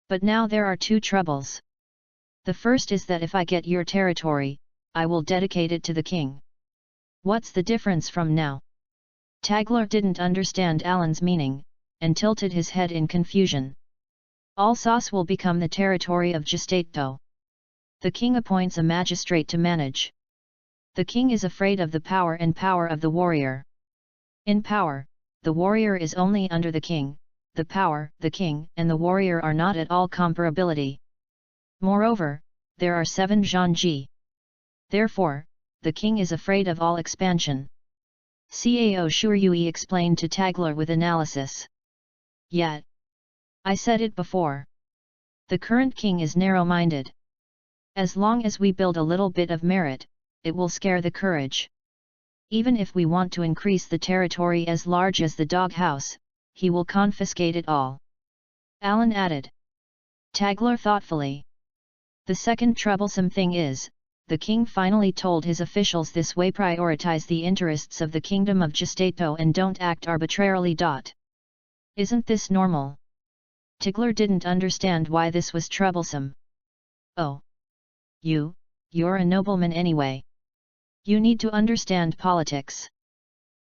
But now there are 2 troubles. The first is that if I get your territory, I will dedicate it to the king. What's the difference from now? Tagler didn't understand Alan's meaning, and tilted his head in confusion. Alsace will become the territory of Gestato. The king appoints a magistrate to manage. The king is afraid of the power of the warrior. In power, the warrior is only under the king, the king and the warrior are not at all comparability. Moreover, there are 7 Zhangji. Therefore, the king is afraid of all expansion. Cao Shuryui explained to Tagler with analysis. Yet, I said it before. The current king is narrow-minded. As long as we build a little bit of merit, it will scare the courage. Even if we want to increase the territory as large as the doghouse, he will confiscate it all. Alan added. Tagler thoughtfully. The second troublesome thing is, the king finally told his officials this way: prioritize the interests of the kingdom of Gestato and don't act arbitrarily. Isn't this normal? Tigler didn't understand why this was troublesome. Oh. You're a nobleman anyway. You need to understand politics.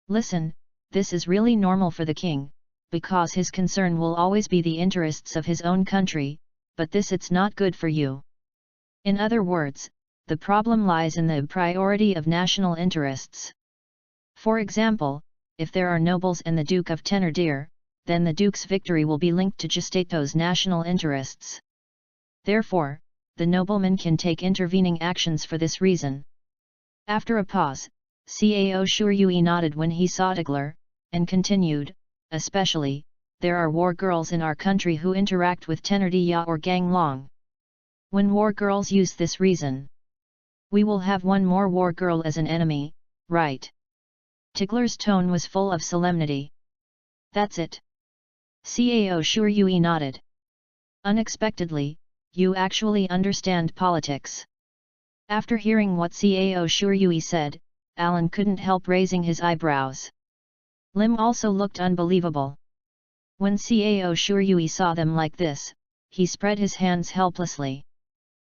Listen, this is really normal for the king, because his concern will always be the interests of his own country, but it's not good for you. In other words, the problem lies in the priority of national interests. For example, if there are nobles and the Duke of Thénardier, then the Duke's victory will be linked to Gestato's national interests. Therefore, the nobleman can take intervening actions for this reason. After a pause, Cao Shuryui nodded when he saw Tigler, and continued, especially, there are war girls in our country who interact with Tenardiya or Ganglong. When war girls use this reason, we will have one more war girl as an enemy, right? Tigler's tone was full of solemnity. That's it. Cao Shuryui nodded. Unexpectedly, you actually understand politics. After hearing what Cao Shuryui said, Alan couldn't help raising his eyebrows. Lim also looked unbelievable. When Cao Shuryui saw them like this, he spread his hands helplessly.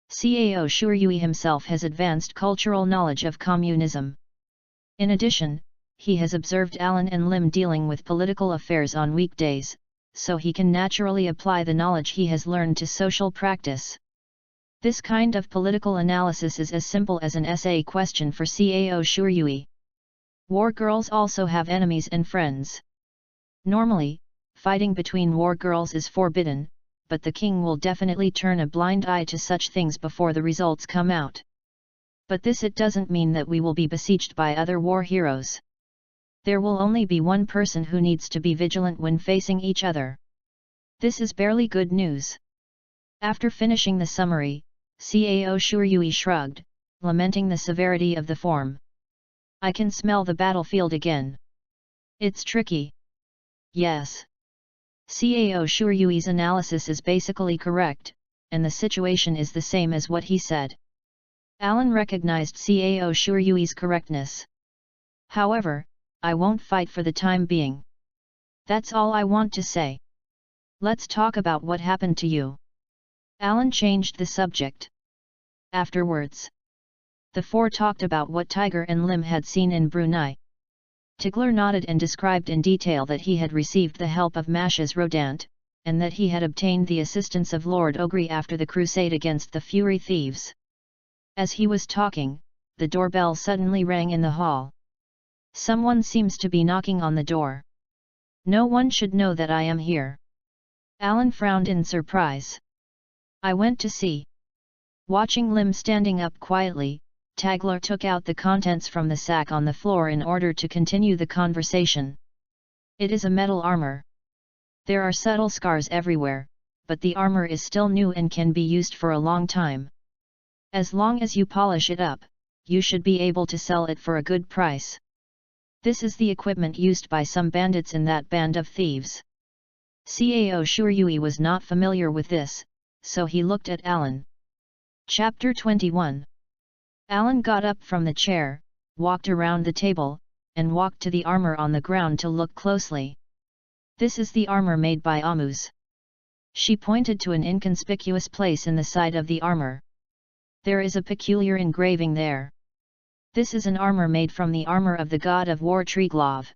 Cao Shuryui himself has advanced cultural knowledge of communism. In addition, he has observed Alan and Lim dealing with political affairs on weekdays, so he can naturally apply the knowledge he has learned to social practice. This kind of political analysis is as simple as an essay question for Cao Shuryui. War girls also have enemies and friends. Normally, fighting between war girls is forbidden, but the king will definitely turn a blind eye to such things before the results come out. But it doesn't mean that we will be besieged by other war heroes. There will only be one person who needs to be vigilant when facing each other. This is barely good news. After finishing the summary, Cao Shuryui shrugged, lamenting the severity of the form. I can smell the battlefield again. It's tricky. Yes. Cao Shuryui's analysis is basically correct, and the situation is the same as what he said. Alan recognized Cao Shuryui's correctness. However, I won't fight for the time being. That's all I want to say. Let's talk about what happened to you. Alan changed the subject. Afterwards, the four talked about what Tiger and Lim had seen in Brunei. Tigler nodded and described in detail that he had received the help of Mash's Rodant, and that he had obtained the assistance of Lord Ogre after the crusade against the Fury thieves. As he was talking, the doorbell suddenly rang in the hall. Someone seems to be knocking on the door. No one should know that I am here. Alan frowned in surprise. I went to see. Watching Lim standing up quietly, Tigler took out the contents from the sack on the floor in order to continue the conversation. It is a metal armor. There are subtle scars everywhere, but the armor is still new and can be used for a long time. As long as you polish it up, you should be able to sell it for a good price. This is the equipment used by some bandits in that band of thieves. Cao Shuryui was not familiar with this, so he looked at Alan. Chapter 21. Alan got up from the chair, walked around the table, and walked to the armor on the ground to look closely. This is the armor made by Amus. She pointed to an inconspicuous place in the side of the armor. There is a peculiar engraving there. This is an armor made from the armor of the god of war Triglav.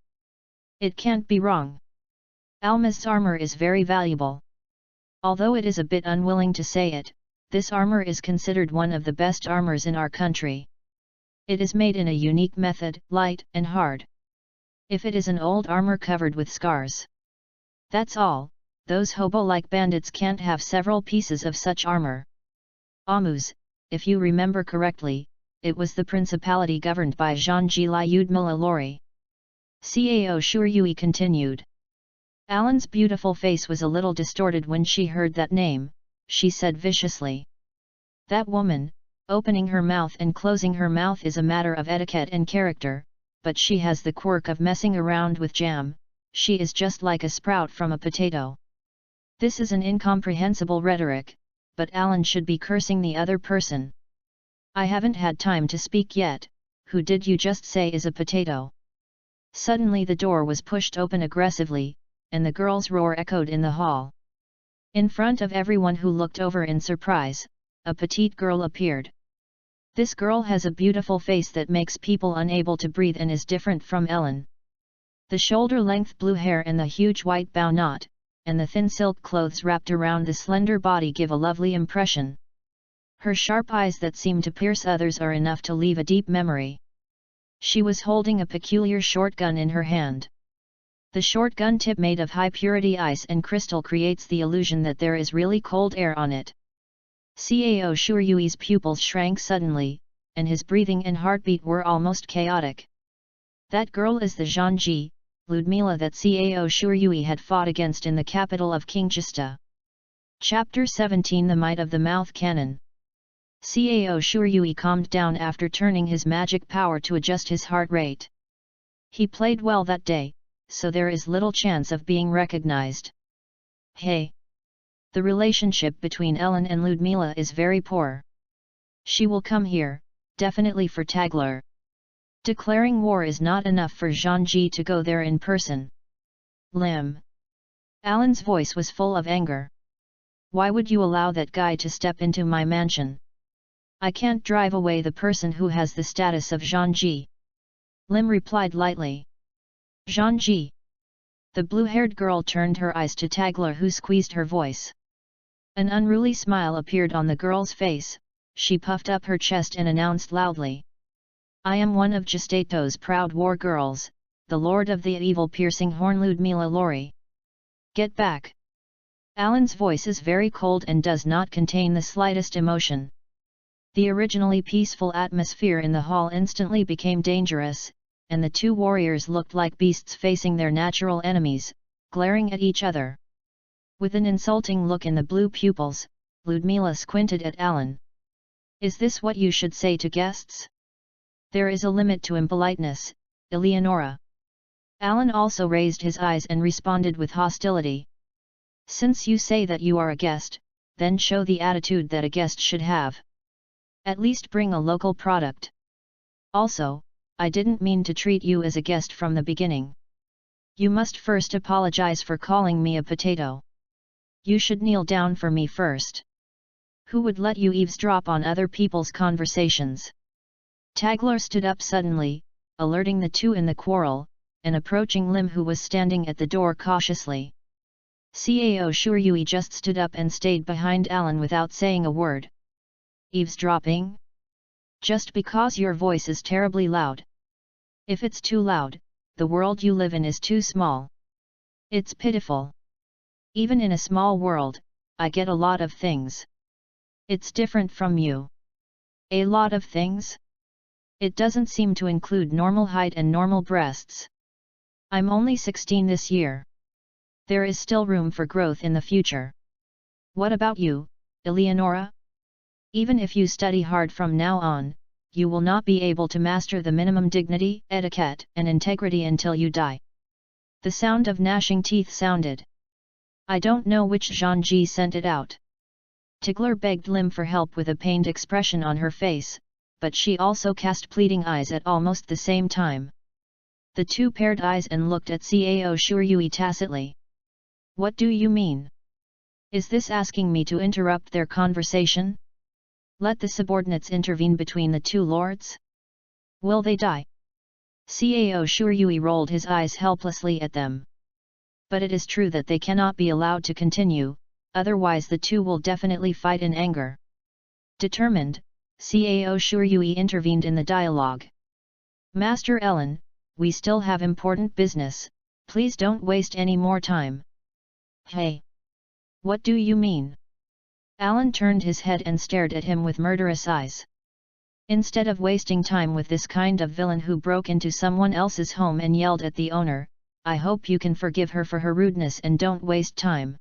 It can't be wrong. Alma's armor is very valuable. Although it is a bit unwilling to say it, this armor is considered one of the best armors in our country. It is made in a unique method, light and hard. If it is an old armor covered with scars. That's all, those hobo-like bandits can't have several pieces of such armor. Amus, if you remember correctly, it was the principality governed by Zhangji Lyudmila Lori. Cao Shuryui continued. Alan's beautiful face was a little distorted when she heard that name. She said viciously. That woman, opening her mouth and closing her mouth is a matter of etiquette and character, but she has the quirk of messing around with jam. She is just like a sprout from a potato. This is an incomprehensible rhetoric, but Alan should be cursing the other person. I haven't had time to speak yet. Who did you just say is a potato? Suddenly the door was pushed open aggressively, and the girl's roar echoed in the hall. In front of everyone who looked over in surprise, a petite girl appeared. This girl has a beautiful face that makes people unable to breathe and is different from Ellen. The shoulder-length blue hair and the huge white bow knot, and the thin silk clothes wrapped around the slender body give a lovely impression. Her sharp eyes that seem to pierce others are enough to leave a deep memory. She was holding a peculiar shotgun in her hand. The shotgun tip made of high-purity ice and crystal creates the illusion that there is really cold air on it. Cao Shuryui's pupils shrank suddenly, and his breathing and heartbeat were almost chaotic. That girl is the Zhanji, Ludmila that Cao Shuryui had fought against in the capital of Kingchista. Chapter 17 The Might of the Mouth Cannon. Cao Shuryui calmed down after turning his magic power to adjust his heart rate. He played well that day, so there is little chance of being recognized. Hey! The relationship between Ellen and Ludmila is very poor. She will come here, definitely for Tagler. Declaring war is not enough for Zhanji to go there in person. Lim. Alan's voice was full of anger. Why would you allow that guy to step into my mansion? I can't drive away the person who has the status of Zhanji. Lim replied lightly. Zhanji. The blue-haired girl turned her eyes to Tagler, who squeezed her voice. An unruly smile appeared on the girl's face. She puffed up her chest and announced loudly. I am one of Gestato's proud war girls, the lord of the evil piercing horn Ludmila Lori. Get back! Alan's voice is very cold and does not contain the slightest emotion. The originally peaceful atmosphere in the hall instantly became dangerous, and the two warriors looked like beasts facing their natural enemies, glaring at each other. With an insulting look in the blue pupils, Ludmila squinted at Alan. Is this what you should say to guests? There is a limit to impoliteness, Eleonora. Alan also raised his eyes and responded with hostility. Since you say that you are a guest, then show the attitude that a guest should have. At least bring a local product. Also, I didn't mean to treat you as a guest from the beginning. You must first apologize for calling me a potato. You should kneel down for me first. Who would let you eavesdrop on other people's conversations? Tagler stood up suddenly, alerting the two in the quarrel, and approaching Lim, who was standing at the door cautiously. Cao Shuryui just stood up and stayed behind Alan without saying a word. Eavesdropping? Just because your voice is terribly loud. If it's too loud, the world you live in is too small. It's pitiful. Even in a small world, I get a lot of things. It's different from you. A lot of things? It doesn't seem to include normal height and normal breasts. I'm only 16 this year. There is still room for growth in the future. What about you, Eleonora? Even if you study hard from now on, you will not be able to master the minimum dignity, etiquette, and integrity until you die. The sound of gnashing teeth sounded. I don't know which Zhanji sent it out. Tagler begged Lim for help with a pained expression on her face, but she also cast pleading eyes at almost the same time. The two paired eyes and looked at Cao Shuryui tacitly. What do you mean? Is this asking me to interrupt their conversation? Let the subordinates intervene between the two lords? Will they die? Cao Shuryui rolled his eyes helplessly at them. But it is true that they cannot be allowed to continue, otherwise the two will definitely fight in anger. Determined, Cao Shuryui intervened in the dialogue. Master Ellen, we still have important business, please don't waste any more time. Hey! What do you mean? Alan turned his head and stared at him with murderous eyes. Instead of wasting time with this kind of villain who broke into someone else's home and yelled at the owner, I hope you can forgive her for her rudeness and don't waste time.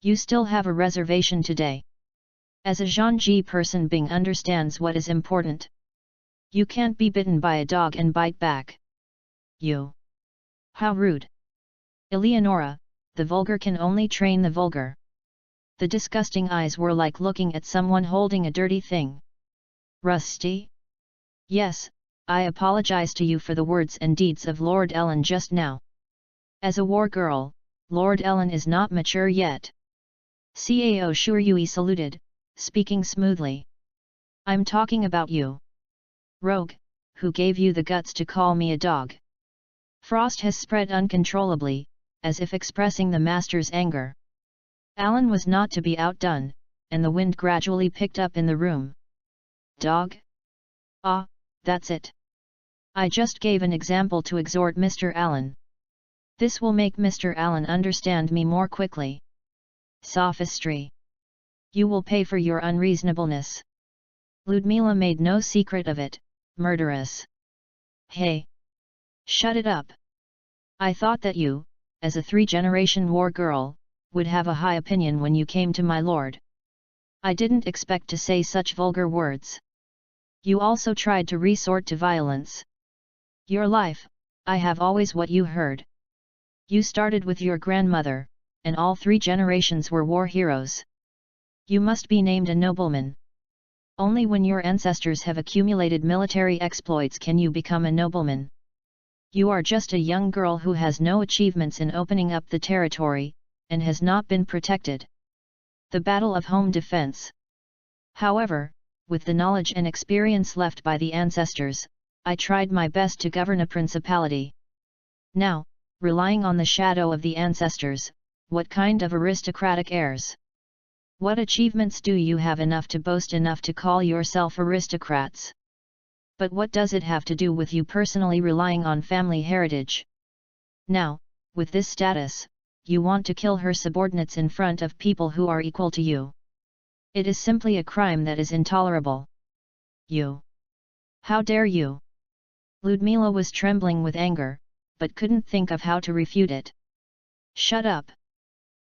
You still have a reservation today. As a Zhanji person, Bing understands what is important. You can't be bitten by a dog and bite back. You. How rude. Eleonora, the vulgar can only train the vulgar. The disgusting eyes were like looking at someone holding a dirty thing. Rusty? Yes, I apologize to you for the words and deeds of Lord Ellen just now. As a war girl, Lord Ellen is not mature yet. Cao Shuryui saluted, speaking smoothly. I'm talking about you. Rogue, who gave you the guts to call me a dog? Frost has spread uncontrollably, as if expressing the master's anger. Alan was not to be outdone, and the wind gradually picked up in the room. Dog? Ah, that's it. I just gave an example to exhort Mr. Allen. This will make Mr. Allen understand me more quickly. Sophistry. You will pay for your unreasonableness. Ludmila made no secret of it, murderous. Hey! Shut it up. I thought that you, as a 3-generation war girl, would have a high opinion when you came to my lord. I didn't expect to say such vulgar words. You also tried to resort to violence. Your life, I have always what you heard. You started with your grandmother, and all 3 generations were war heroes. You must be named a nobleman. Only when your ancestors have accumulated military exploits can you become a nobleman. You are just a young girl who has no achievements in opening up the territory, and has not been protected. The Battle of Home Defense. However, with the knowledge and experience left by the ancestors, I tried my best to govern a principality. Now, relying on the shadow of the ancestors, what kind of aristocratic heirs? What achievements do you have enough to boast enough to call yourself aristocrats? But what does it have to do with you personally relying on family heritage? Now, with this status, you want to kill her subordinates in front of people who are equal to you. It is simply a crime that is intolerable. You! How dare you! Ludmila was trembling with anger, but couldn't think of how to refute it. Shut up!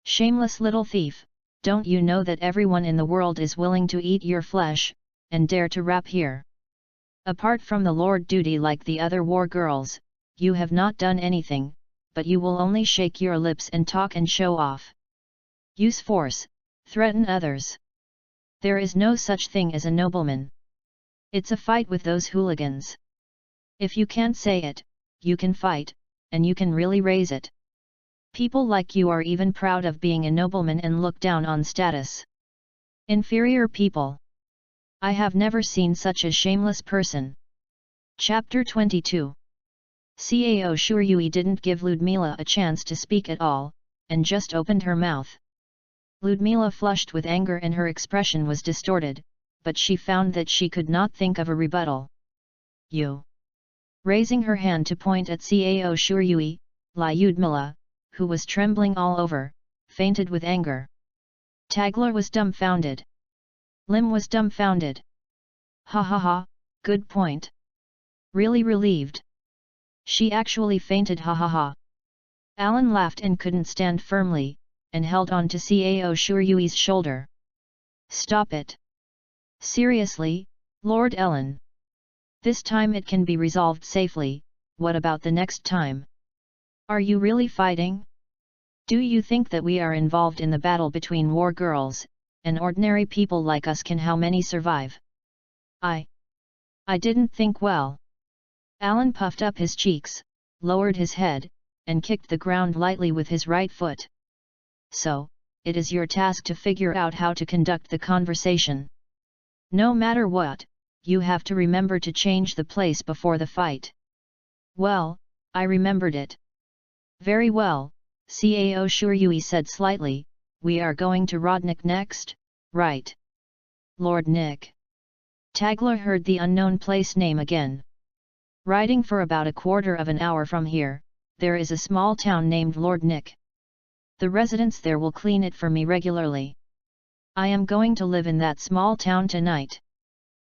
Shameless little thief, don't you know that everyone in the world is willing to eat your flesh, and dare to rap here? Apart from the lord duty like the other war girls, you have not done anything, but you will only shake your lips and talk and show off. Use force, threaten others. There is no such thing as a nobleman. It's a fight with those hooligans. If you can't say it, you can fight, and you can really raise it. People like you are even proud of being a nobleman and look down on status. Inferior people. I have never seen such a shameless person. Chapter 22. Cao Shuryui didn't give Ludmila a chance to speak at all, and just opened her mouth. Ludmila flushed with anger and her expression was distorted, but she found that she could not think of a rebuttal. You! Raising her hand to point at Cao Shuryui, Ludmila, who was trembling all over, fainted with anger. Tagler was dumbfounded. Lim was dumbfounded. Ha ha ha, good point. Really relieved. She actually fainted, ha ha ha. Alan laughed and couldn't stand firmly, and held on to Cao Shuryui's shoulder. Stop it. Seriously, Lord Ellen. This time it can be resolved safely, what about the next time? Are you really fighting? Do you think that we are involved in the battle between war girls, and ordinary people like us can how many survive? I didn't think well. Alan puffed up his cheeks, lowered his head, and kicked the ground lightly with his right foot. So, it is your task to figure out how to conduct the conversation. No matter what, you have to remember to change the place before the fight. Well, I remembered it. Very well, Cao Shuryui said slightly, we are going to Rodnik next, right? Lord Nick. Tagler heard the unknown place name again. Riding for about a quarter of an hour from here, there is a small town named Lord Nick. The residents there will clean it for me regularly. I am going to live in that small town tonight.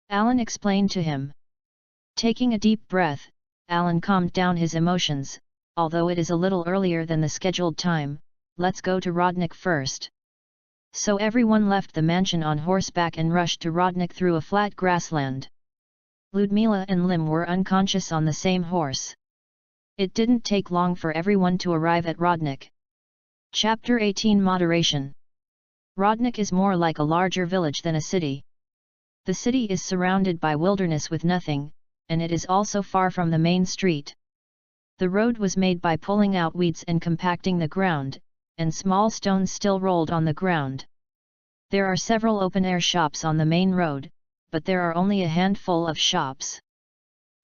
Alan explained to him. Taking a deep breath, Alan calmed down his emotions. Although it is a little earlier than the scheduled time, let's go to Rodnik first. So everyone left the mansion on horseback and rushed to Rodnik through a flat grassland. Ludmila and Lim were unconscious on the same horse. It didn't take long for everyone to arrive at Rodnik. Chapter 18 Moderation. Rodnik is more like a larger village than a city. The city is surrounded by wilderness with nothing, and it is also far from the main street. The road was made by pulling out weeds and compacting the ground, and small stones still rolled on the ground. There are several open-air shops on the main road, but there are only a handful of shops.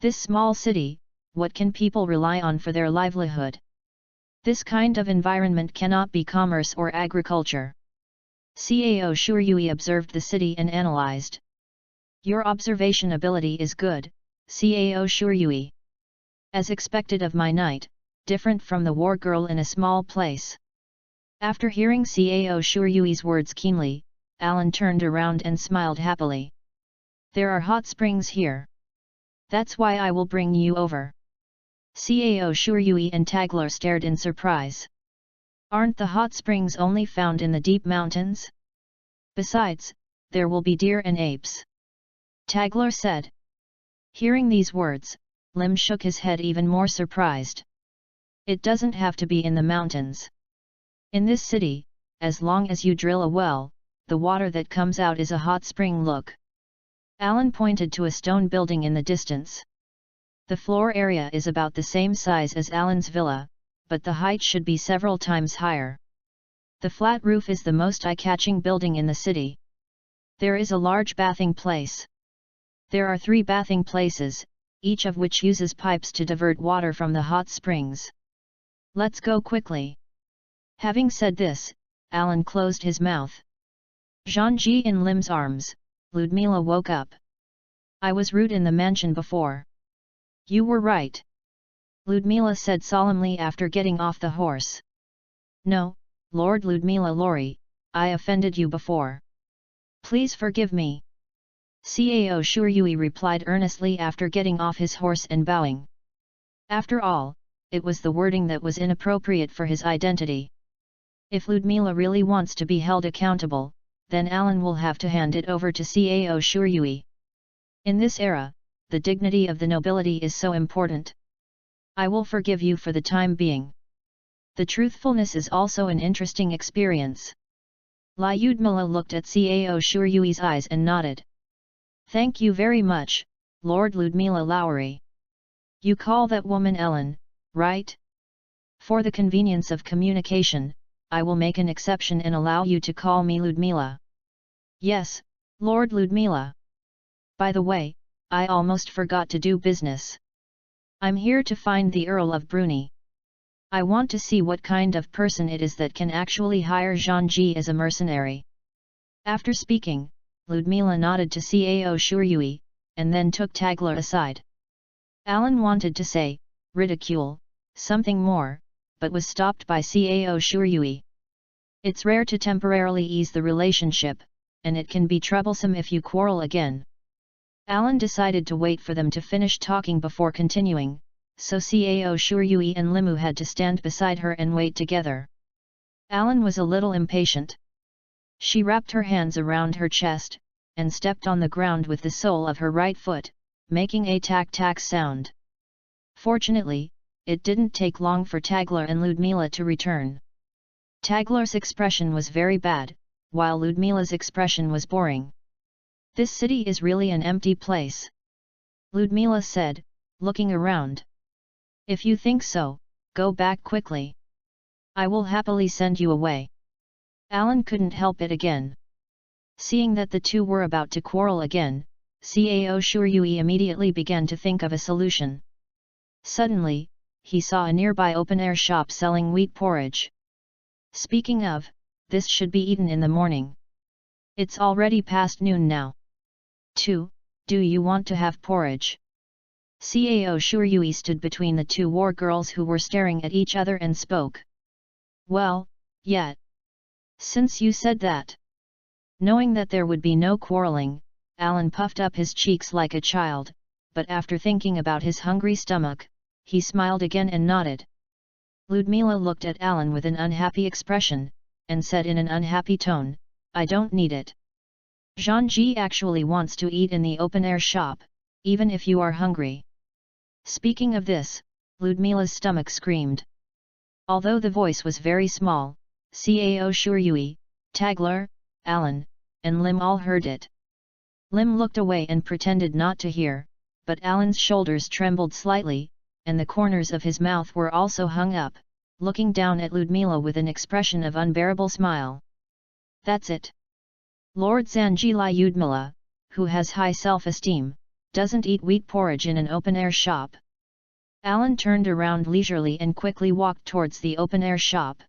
This small city, what can people rely on for their livelihood? This kind of environment cannot be commerce or agriculture. Cao Shuryui observed the city and analyzed. Your observation ability is good, Cao Shuryui. As expected of my knight, different from the war girl in a small place. After hearing Cao Shuryui's words keenly, Alan turned around and smiled happily. There are hot springs here. That's why I will bring you over. Cao Shuryui and Tagler stared in surprise. Aren't the hot springs only found in the deep mountains? Besides, there will be deer and apes. Tagler said. Hearing these words, Lim shook his head even more surprised. It doesn't have to be in the mountains. In this city, as long as you drill a well, the water that comes out is a hot spring. Look. Alan pointed to a stone building in the distance. The floor area is about the same size as Alan's villa, but the height should be several times higher. The flat roof is the most eye-catching building in the city. There is a large bathing place. There are 3 bathing places, each of which uses pipes to divert water from the hot springs. Let's go quickly. Having said this, Alan closed his mouth. Zhangji in Lim's arms, Ludmila woke up. I was rude in the mansion before. You were right. Ludmila said solemnly after getting off the horse. No, Lord Ludmila Lori, I offended you before. Please forgive me. Cao Shuryui replied earnestly after getting off his horse and bowing. After all, it was the wording that was inappropriate for his identity. If Ludmila really wants to be held accountable, then Alan will have to hand it over to Cao Shuryui. In this era, the dignity of the nobility is so important. I will forgive you for the time being. The truthfulness is also an interesting experience. Ludmila looked at Cao Shuryui's eyes and nodded. Thank you very much, Lord Ludmila Lowry. You call that woman Ellen, right? For the convenience of communication, I will make an exception and allow you to call me Ludmila. Yes, Lord Ludmila. By the way, I almost forgot to do business. I'm here to find the Earl of Bruni. I want to see what kind of person it is that can actually hire Zhangji as a mercenary. After speaking, Ludmila nodded to Cao Shuryui, and then took Tagler aside. Alan wanted to say, ridicule, something more, but was stopped by Cao Shuryui. It's rare to temporarily ease the relationship, and it can be troublesome if you quarrel again. Alan decided to wait for them to finish talking before continuing, so Cao Shuryui and Limu had to stand beside her and wait together. Alan was a little impatient. She wrapped her hands around her chest, and stepped on the ground with the sole of her right foot, making a tack-tack sound. Fortunately, it didn't take long for Tagler and Ludmila to return. Tagler's expression was very bad, while Ludmila's expression was boring. This city is really an empty place, Ludmila said, looking around. If you think so, go back quickly. I will happily send you away. Alan couldn't help it again. Seeing that the two were about to quarrel again, Cao Shuryui immediately began to think of a solution. Suddenly, he saw a nearby open-air shop selling wheat porridge. Speaking of, this should be eaten in the morning. It's already past noon now. 2. Do you want to have porridge? Cao Shuryui stood between the 2 war girls who were staring at each other and spoke. Well, yeah. Since you said that. Knowing that there would be no quarreling, Alan puffed up his cheeks like a child, but after thinking about his hungry stomach, he smiled again and nodded. Ludmila looked at Alan with an unhappy expression, and said in an unhappy tone, I don't need it. Zhangji actually wants to eat in the open-air shop, even if you are hungry. Speaking of this, Ludmila's stomach screamed. Although the voice was very small, Cao Shuryui, Tagler, Alan, and Lim all heard it. Lim looked away and pretended not to hear, but Alan's shoulders trembled slightly, and the corners of his mouth were also hung up, looking down at Ludmila with an expression of unbearable smile. That's it. Lord Zhangji Ludmila, who has high self-esteem, doesn't eat wheat porridge in an open-air shop. Alan turned around leisurely and quickly walked towards the open-air shop.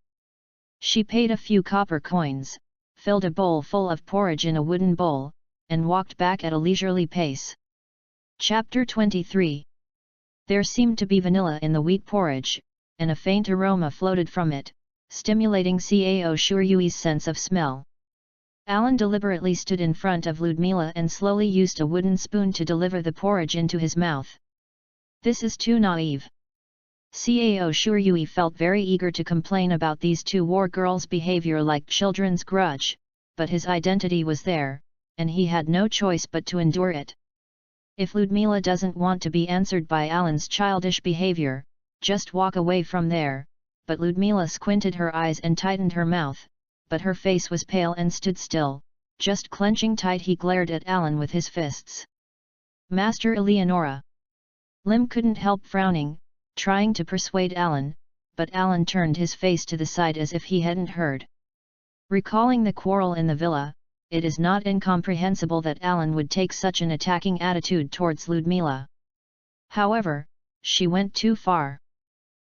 She paid a few copper coins, filled a bowl full of porridge in a wooden bowl, and walked back at a leisurely pace. Chapter 23. There seemed to be vanilla in the wheat porridge, and a faint aroma floated from it, stimulating Cao Shuryui's sense of smell. Alan deliberately stood in front of Ludmila and slowly used a wooden spoon to deliver the porridge into his mouth. This is too naive. Cao Shuryui felt very eager to complain about these two war girls' behavior like children's grudge, but his identity was there, and he had no choice but to endure it. If Ludmila doesn't want to be answered by Alan's childish behavior, just walk away from there, but Ludmila squinted her eyes and tightened her mouth, but her face was pale and stood still, just clenching tight. He glared at Alan with his fists. Master Eleonora. Lim couldn't help frowning, trying to persuade Alan, but Alan turned his face to the side as if he hadn't heard. Recalling the quarrel in the villa, it is not incomprehensible that Alan would take such an attacking attitude towards Ludmila. However, she went too far.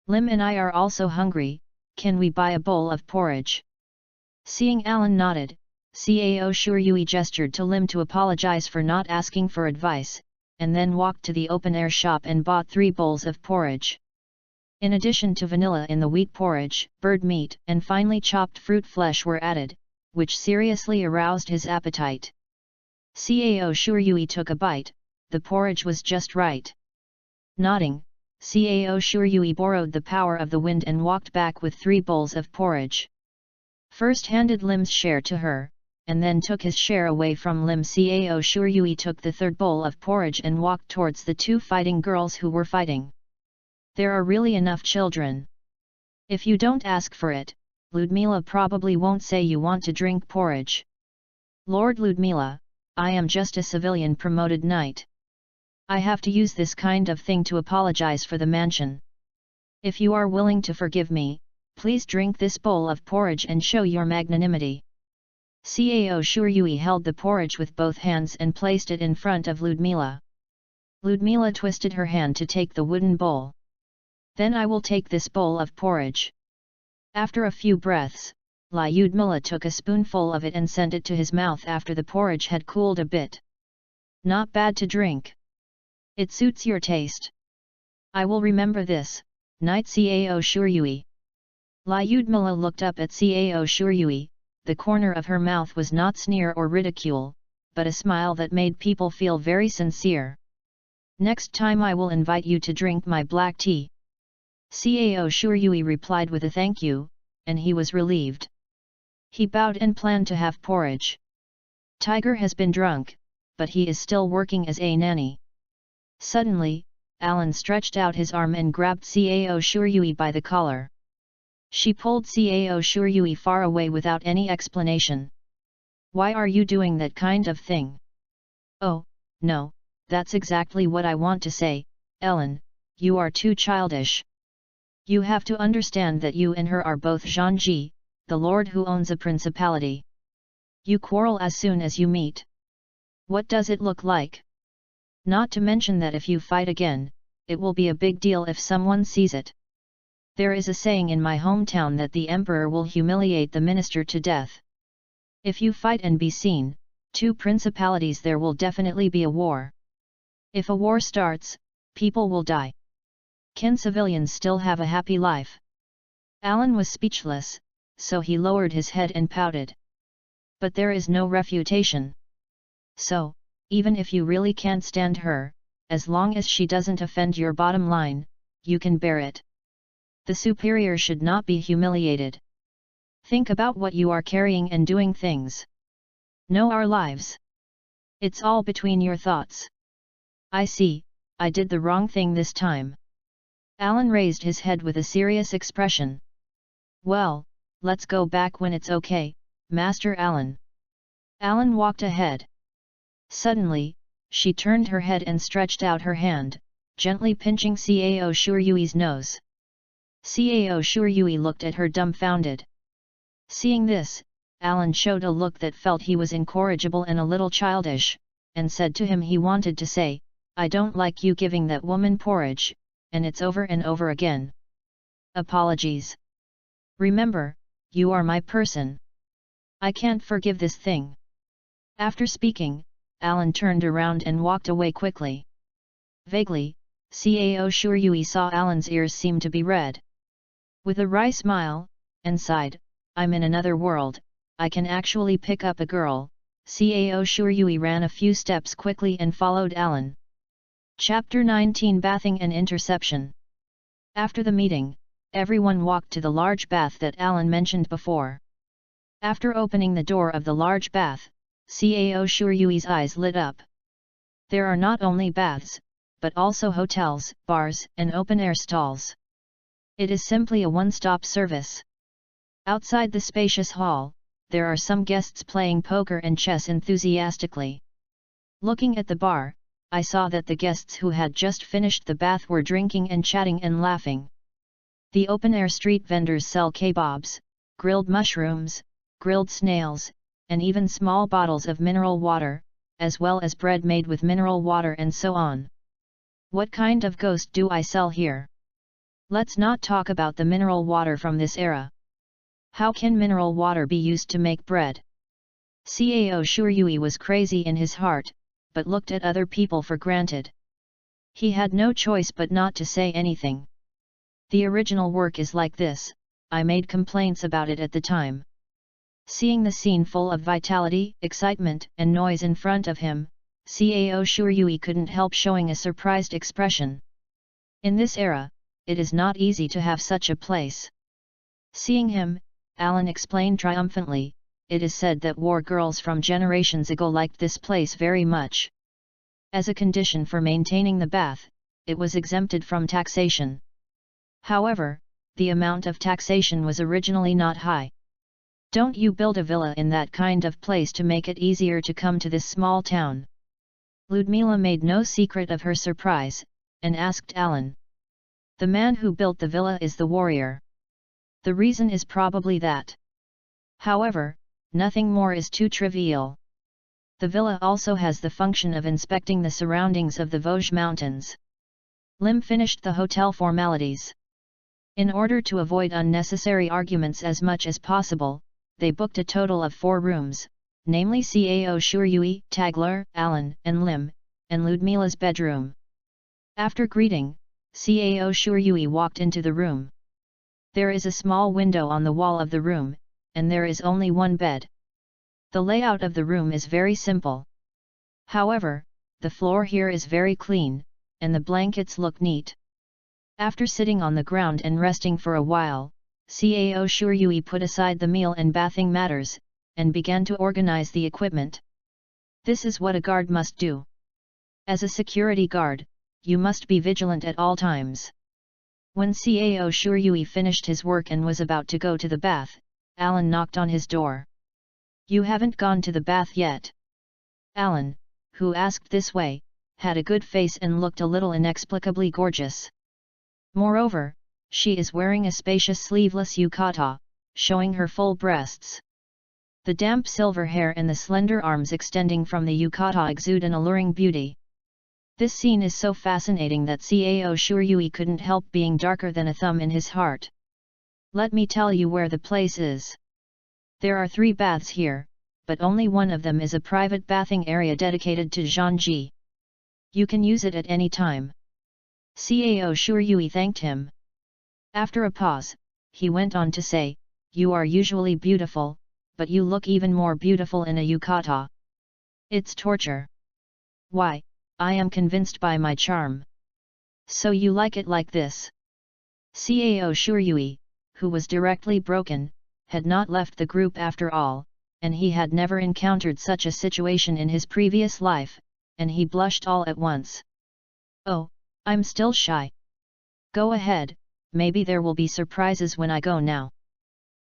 Lim and I are also hungry, can we buy a bowl of porridge? Seeing Alan nodded, Cao Shuryui gestured to Lim to apologize for not asking for advice, and then walked to the open-air shop and bought 3 bowls of porridge. In addition to vanilla in the wheat porridge, bird meat and finely chopped fruit flesh were added, which seriously aroused his appetite. Cao Shuryui took a bite, the porridge was just right. Nodding, Cao Shuryui borrowed the power of the wind and walked back with 3 bowls of porridge. First handed Lim's share to her, and then took his share away from Lim. Cao Shuryui took the 3rd bowl of porridge and walked towards the 2 fighting girls who were fighting. There are really enough children. If you don't ask for it, Ludmila probably won't say you want to drink porridge. Lord Ludmila, I am just a civilian promoted knight. I have to use this kind of thing to apologize for the mansion. If you are willing to forgive me, please drink this bowl of porridge and show your magnanimity. Cao Shuryui held the porridge with both hands and placed it in front of Ludmila. Ludmila twisted her hand to take the wooden bowl. Then I will take this bowl of porridge. After a few breaths, Ludmila took a spoonful of it and sent it to his mouth after the porridge had cooled a bit. Not bad to drink. It suits your taste. I will remember this, Knight Cao Shuryui. Ludmila looked up at Cao Shuryui, the corner of her mouth was not sneer or ridicule, but a smile that made people feel very sincere. Next time I will invite you to drink my black tea. Cao Shuryui replied with a thank you, and he was relieved. He bowed and planned to have porridge. Tiger has been drunk, but he is still working as a nanny. Suddenly, Alan stretched out his arm and grabbed Cao Shuryui by the collar. She pulled Cao Shuryui far away without any explanation. Why are you doing that kind of thing? Oh, no, that's exactly what I want to say, Ellen, you are too childish. You have to understand that you and her are both Zhangji, the lord who owns a principality. You quarrel as soon as you meet. What does it look like? Not to mention that if you fight again, it will be a big deal if someone sees it. There is a saying in my hometown that the emperor will humiliate the minister to death. If you fight and be seen, 2 principalities, there will definitely be a war. If a war starts, people will die. Can civilians still have a happy life? Alan was speechless, so he lowered his head and pouted. But there is no refutation. So, even if you really can't stand her, as long as she doesn't offend your bottom line, you can bear it. The superior should not be humiliated. Think about what you are carrying and doing things. Know our lives. It's all between your thoughts. I see, I did the wrong thing this time. Alan raised his head with a serious expression. Well, let's go back when it's okay, Master Alan. Alan walked ahead. Suddenly, she turned her head and stretched out her hand, gently pinching Cao Shuryui's nose. Cao Shuryui looked at her dumbfounded. Seeing this, Alan showed a look that felt he was incorrigible and a little childish, and said to him he wanted to say, I don't like you giving that woman porridge, and it's over and over again. Apologies. Remember, you are my person. I can't forgive this thing. After speaking, Alan turned around and walked away quickly. Vaguely, Cao Shuryui saw Alan's ears seem to be red. With a wry smile, and sighed, I'm in another world, I can actually pick up a girl. Cao Shuryui ran a few steps quickly and followed Alan. Chapter 19 Bathing and Interception. After the meeting, everyone walked to the large bath that Alan mentioned before. After opening the door of the large bath, Cao Shuryui's eyes lit up. There are not only baths, but also hotels, bars, and open-air stalls. It is simply a one-stop service. Outside the spacious hall, there are some guests playing poker and chess enthusiastically. Looking at the bar, I saw that the guests who had just finished the bath were drinking and chatting and laughing. The open-air street vendors sell kebabs, grilled mushrooms, grilled snails, and even small bottles of mineral water, as well as bread made with mineral water and so on. What kind of ghost do I sell here? Let's not talk about the mineral water from this era. How can mineral water be used to make bread? Cao Shuryui was crazy in his heart, but looked at other people for granted. He had no choice but not to say anything. The original work is like this, I made complaints about it at the time. Seeing the scene full of vitality, excitement, and noise in front of him, Cao Shuryui couldn't help showing a surprised expression. In this era, it is not easy to have such a place. Seeing him, Alan explained triumphantly, it is said that war girls from generations ago liked this place very much. As a condition for maintaining the bath, it was exempted from taxation. However, the amount of taxation was originally not high. Don't you build a villa in that kind of place to make it easier to come to this small town? Ludmila made no secret of her surprise, and asked Alan. The man who built the villa is the warrior. The reason is probably that. However, nothing more is too trivial. The villa also has the function of inspecting the surroundings of the Vosges Mountains. Lim finished the hotel formalities. In order to avoid unnecessary arguments as much as possible, they booked a total of 4 rooms, namely Cao Shuryui, Tagler, Alan, and Lim, and Ludmila's bedroom. After greeting, Cao Shuryui walked into the room. There is a small window on the wall of the room, and there is only one bed. The layout of the room is very simple. However, the floor here is very clean, and the blankets look neat. After sitting on the ground and resting for a while, Cao Shuryui put aside the meal and bathing matters, and began to organize the equipment. This is what a guard must do. As a security guard, you must be vigilant at all times. When Cao Shuryui finished his work and was about to go to the bath, Alan knocked on his door. You haven't gone to the bath yet? Alan, who asked this way, had a good face and looked a little inexplicably gorgeous. Moreover, she is wearing a spacious sleeveless yukata, showing her full breasts. The damp silver hair and the slender arms extending from the yukata exude an alluring beauty. This scene is so fascinating that Cao Shuryui couldn't help being darker than a thumb in his heart. Let me tell you where the place is. There are 3 baths here, but only one of them is a private bathing area dedicated to Zhangji. You can use it at any time. Cao Shuryui thanked him. After a pause, he went on to say, you are usually beautiful, but you look even more beautiful in a yukata. It's torture. Why, I am convinced by my charm. So you like it like this? Cao Shuryui, who was directly broken, had not left the group after all, and he had never encountered such a situation in his previous life, and he blushed all at once. Oh, I'm still shy. Go ahead, maybe there will be surprises when I go now.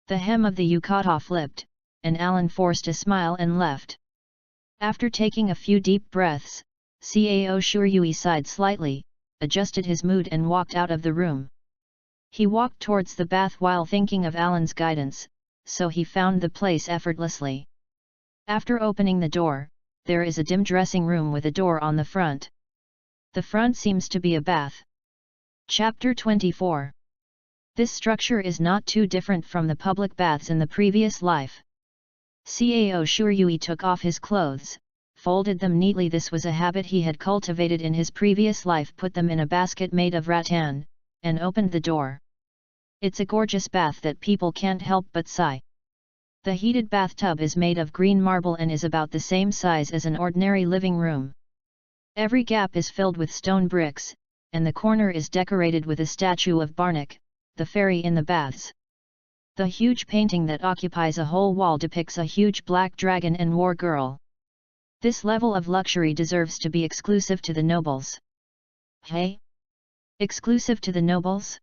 The hem of the yukata flipped, and Alan forced a smile and left. After taking a few deep breaths, Cao Shuryui sighed slightly, adjusted his mood and walked out of the room. He walked towards the bath while thinking of Alan's guidance, so he found the place effortlessly. After opening the door, there is a dim dressing room with a door on the front. The front seems to be a bath. Chapter 24. This structure is not too different from the public baths in the previous life. Cao Shuryui took off his clothes, folded them neatly. This was a habit he had cultivated in his previous life. Put them in a basket made of rattan, and opened the door. It's a gorgeous bath that people can't help but sigh. The heated bathtub is made of green marble and is about the same size as an ordinary living room. Every gap is filled with stone bricks, and the corner is decorated with a statue of Barnack, the fairy in the baths. The huge painting that occupies a whole wall depicts a huge black dragon and war girl. This level of luxury deserves to be exclusive to the nobles. Hey? Exclusive to the nobles?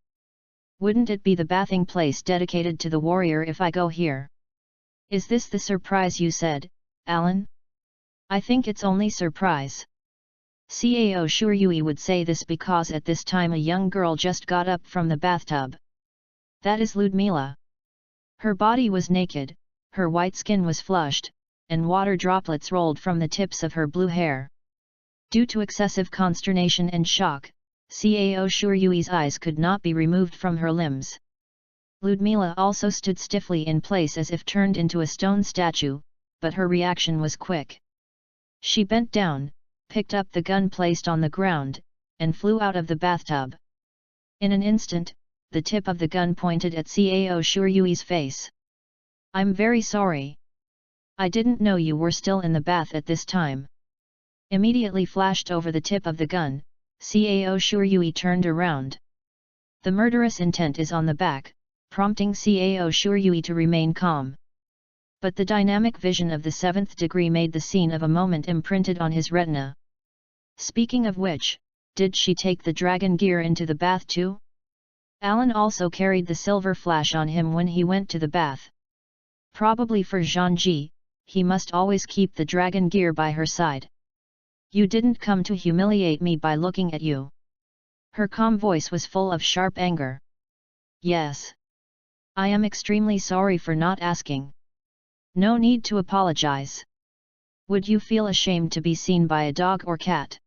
Wouldn't it be the bathing place dedicated to the warrior if I go here? Is this the surprise you said, Alan? I think it's only surprise. Cao Shuryui would say this because at this time a young girl just got up from the bathtub. That is Ludmila. Her body was naked, her white skin was flushed, and water droplets rolled from the tips of her blue hair. Due to excessive consternation and shock, Cao Shuryui's eyes could not be removed from her limbs. Ludmila also stood stiffly in place as if turned into a stone statue, but her reaction was quick. She bent down, picked up the gun placed on the ground, and flew out of the bathtub. In an instant, the tip of the gun pointed at Cao Shuryui's face. I'm very sorry. I didn't know you were still in the bath at this time. Immediately flashed over the tip of the gun, Cao Shuryui turned around. The murderous intent is on the back, prompting Cao Shuryui to remain calm. But the dynamic vision of the seventh degree made the scene of a moment imprinted on his retina. Speaking of which, did she take the dragon gear into the bath too? Alan also carried the silver flash on him when he went to the bath. Probably for Zhangji, he must always keep the dragon gear by her side. You didn't come to humiliate me by looking at you. Her calm voice was full of sharp anger. Yes. I am extremely sorry for not asking. No need to apologize. Would you feel ashamed to be seen by a dog or cat?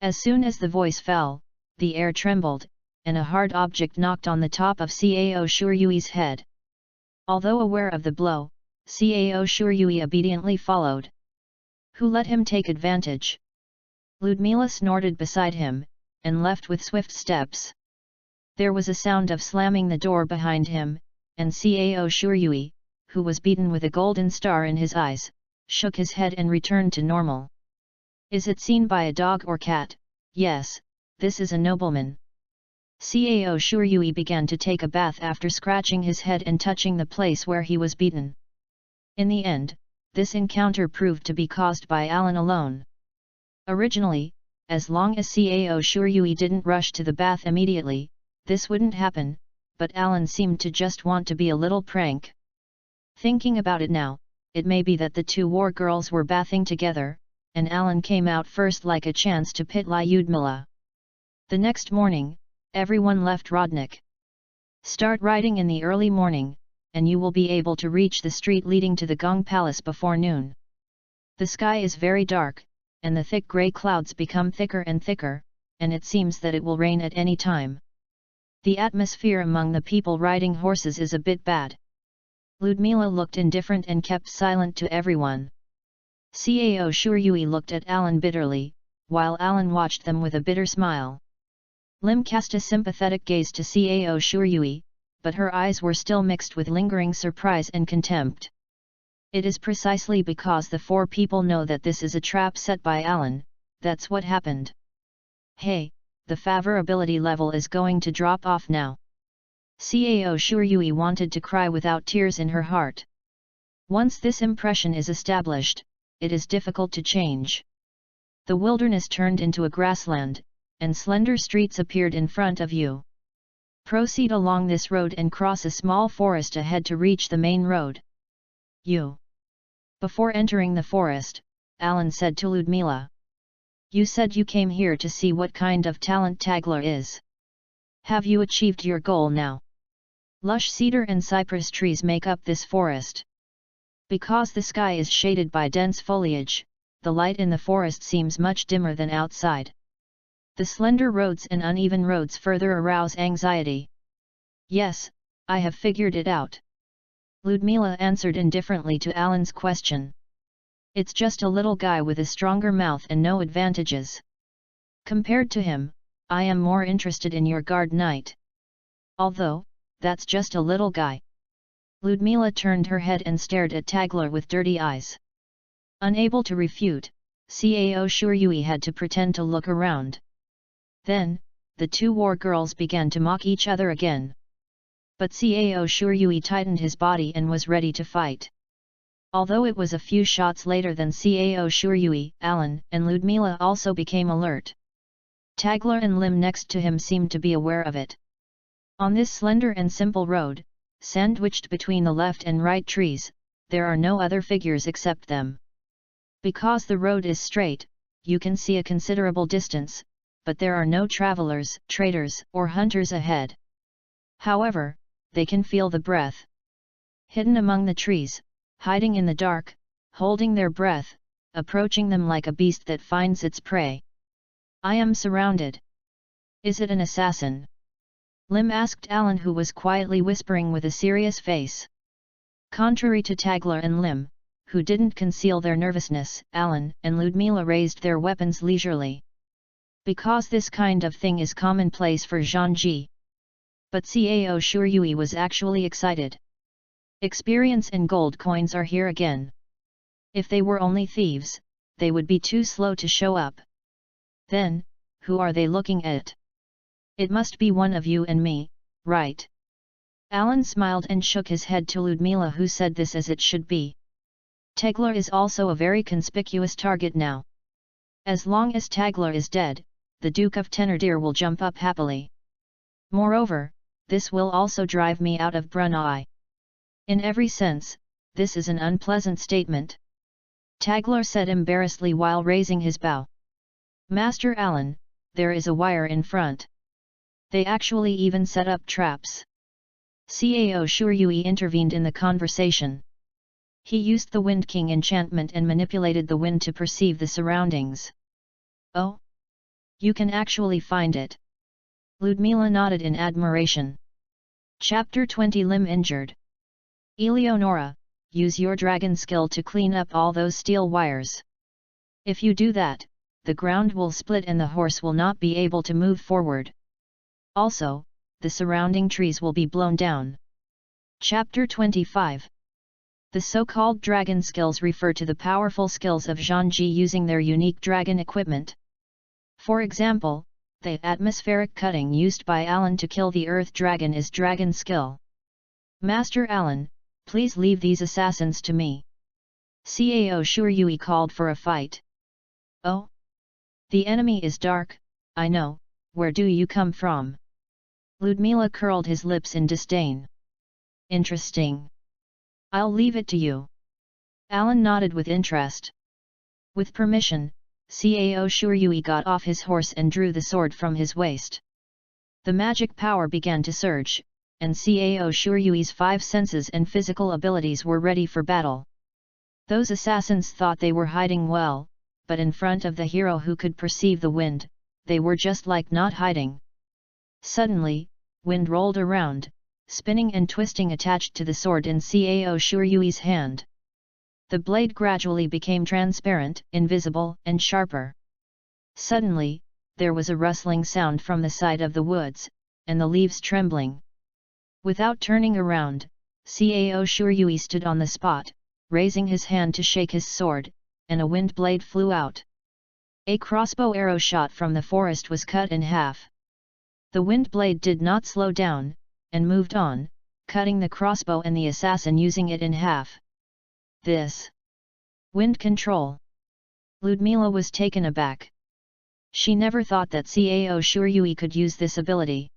As soon as the voice fell, the air trembled, and a hard object knocked on the top of Cao Shuryui's head. Although aware of the blow, Cao Shuryui obediently followed. Who let him take advantage? Ludmila snorted beside him, and left with swift steps. There was a sound of slamming the door behind him, and Cao Shuryui, who was beaten with a golden star in his eyes, shook his head and returned to normal. Is it seen by a dog or cat? Yes, this is a nobleman. Cao Shuryui began to take a bath after scratching his head and touching the place where he was beaten. In the end, this encounter proved to be caused by Alan alone. Originally, as long as Cao Shuryui didn't rush to the bath immediately, this wouldn't happen, but Alan seemed to just want to be a little prank. Thinking about it now, it may be that the two war girls were bathing together, and Alan came out first like a chance to pit Lyudmila. The next morning, everyone left Rodnik. Start riding in the early morning, and you will be able to reach the street leading to the Gong Palace before noon. The sky is very dark, and the thick grey clouds become thicker and thicker, and it seems that it will rain at any time. The atmosphere among the people riding horses is a bit bad. Ludmila looked indifferent and kept silent to everyone. Cao Shuryui looked at Alan bitterly, while Alan watched them with a bitter smile. Lim cast a sympathetic gaze to Cao Shuryui, but her eyes were still mixed with lingering surprise and contempt. It is precisely because the four people know that this is a trap set by Alan, that's what happened. Hey, the favorability level is going to drop off now. Cao Shuryui wanted to cry without tears in her heart. Once this impression is established, it is difficult to change. The wilderness turned into a grassland, and slender streets appeared in front of you. Proceed along this road and cross a small forest ahead to reach the main road. Before entering the forest, Alan said to Ludmila. You said you came here to see what kind of talent Tagler is. Have you achieved your goal now? Lush cedar and cypress trees make up this forest. Because the sky is shaded by dense foliage, the light in the forest seems much dimmer than outside. The slender roads and uneven roads further arouse anxiety. Yes, I have figured it out. Ludmila answered indifferently to Alan's question. It's just a little guy with a stronger mouth and no advantages. Compared to him, I am more interested in your guard knight. Although, that's just a little guy. Ludmila turned her head and stared at Tagler with dirty eyes. Unable to refute, Cao Shuryui had to pretend to look around. Then, the two war girls began to mock each other again. But Cao Shuryui tightened his body and was ready to fight. Although it was a few shots later than Cao Shuryui, Alan and Ludmila also became alert. Tagler and Lim next to him seemed to be aware of it. On this slender and simple road, sandwiched between the left and right trees, there are no other figures except them. Because the road is straight, you can see a considerable distance, but there are no travelers, traders, or hunters ahead. However, they can feel the breath. Hidden among the trees, hiding in the dark, holding their breath, approaching them like a beast that finds its prey. I am surrounded. Is it an assassin? Lim asked Alan, who was quietly whispering with a serious face. Contrary to Tagler and Lim, who didn't conceal their nervousness, Alan and Ludmila raised their weapons leisurely. Because this kind of thing is commonplace for Zhangji. But Cao Shuryui was actually excited. Experience and gold coins are here again. If they were only thieves, they would be too slow to show up. Then, who are they looking at? It must be one of you and me, right? Alan smiled and shook his head to Ludmila, who said this as it should be. Tagler is also a very conspicuous target now. As long as Tagler is dead, the Duke of Thénardier will jump up happily. Moreover, this will also drive me out of Brunei. In every sense, this is an unpleasant statement. Tagler said embarrassedly while raising his bow. Master Alan, there is a wire in front. They actually even set up traps. Cao Shuryui intervened in the conversation. He used the Wind King enchantment and manipulated the wind to perceive the surroundings. Oh? You can actually find it. Ludmila nodded in admiration. Chapter 20 Lim injured. Eleonora, use your dragon skill to clean up all those steel wires. If you do that, the ground will split and the horse will not be able to move forward. Also, the surrounding trees will be blown down. Chapter 25. The so-called dragon skills refer to the powerful skills of Zhangji using their unique dragon equipment. For example, the atmospheric cutting used by Alan to kill the earth dragon is dragon skill. Master Alan, please leave these assassins to me. Cao Shuryui called for a fight. Oh? The enemy is dark, I know, where do you come from? Ludmila curled his lips in disdain. Interesting. I'll leave it to you. Alan nodded with interest. With permission, Cao Shuryui got off his horse and drew the sword from his waist. The magic power began to surge, and Cao Shuryui's 5 senses and physical abilities were ready for battle. Those assassins thought they were hiding well, but in front of the hero who could perceive the wind, they were just like not hiding. Suddenly, wind rolled around, spinning and twisting attached to the sword in Cao Shuryui's hand. The blade gradually became transparent, invisible, and sharper. Suddenly, there was a rustling sound from the side of the woods, and the leaves trembling. Without turning around, Cao Shuryui stood on the spot, raising his hand to shake his sword, and a wind blade flew out. A crossbow arrow shot from the forest was cut in half. The wind blade did not slow down, and moved on, cutting the crossbow and the assassin using it in half. This wind control. Ludmila was taken aback. She never thought that Cao Shuryui could use this ability.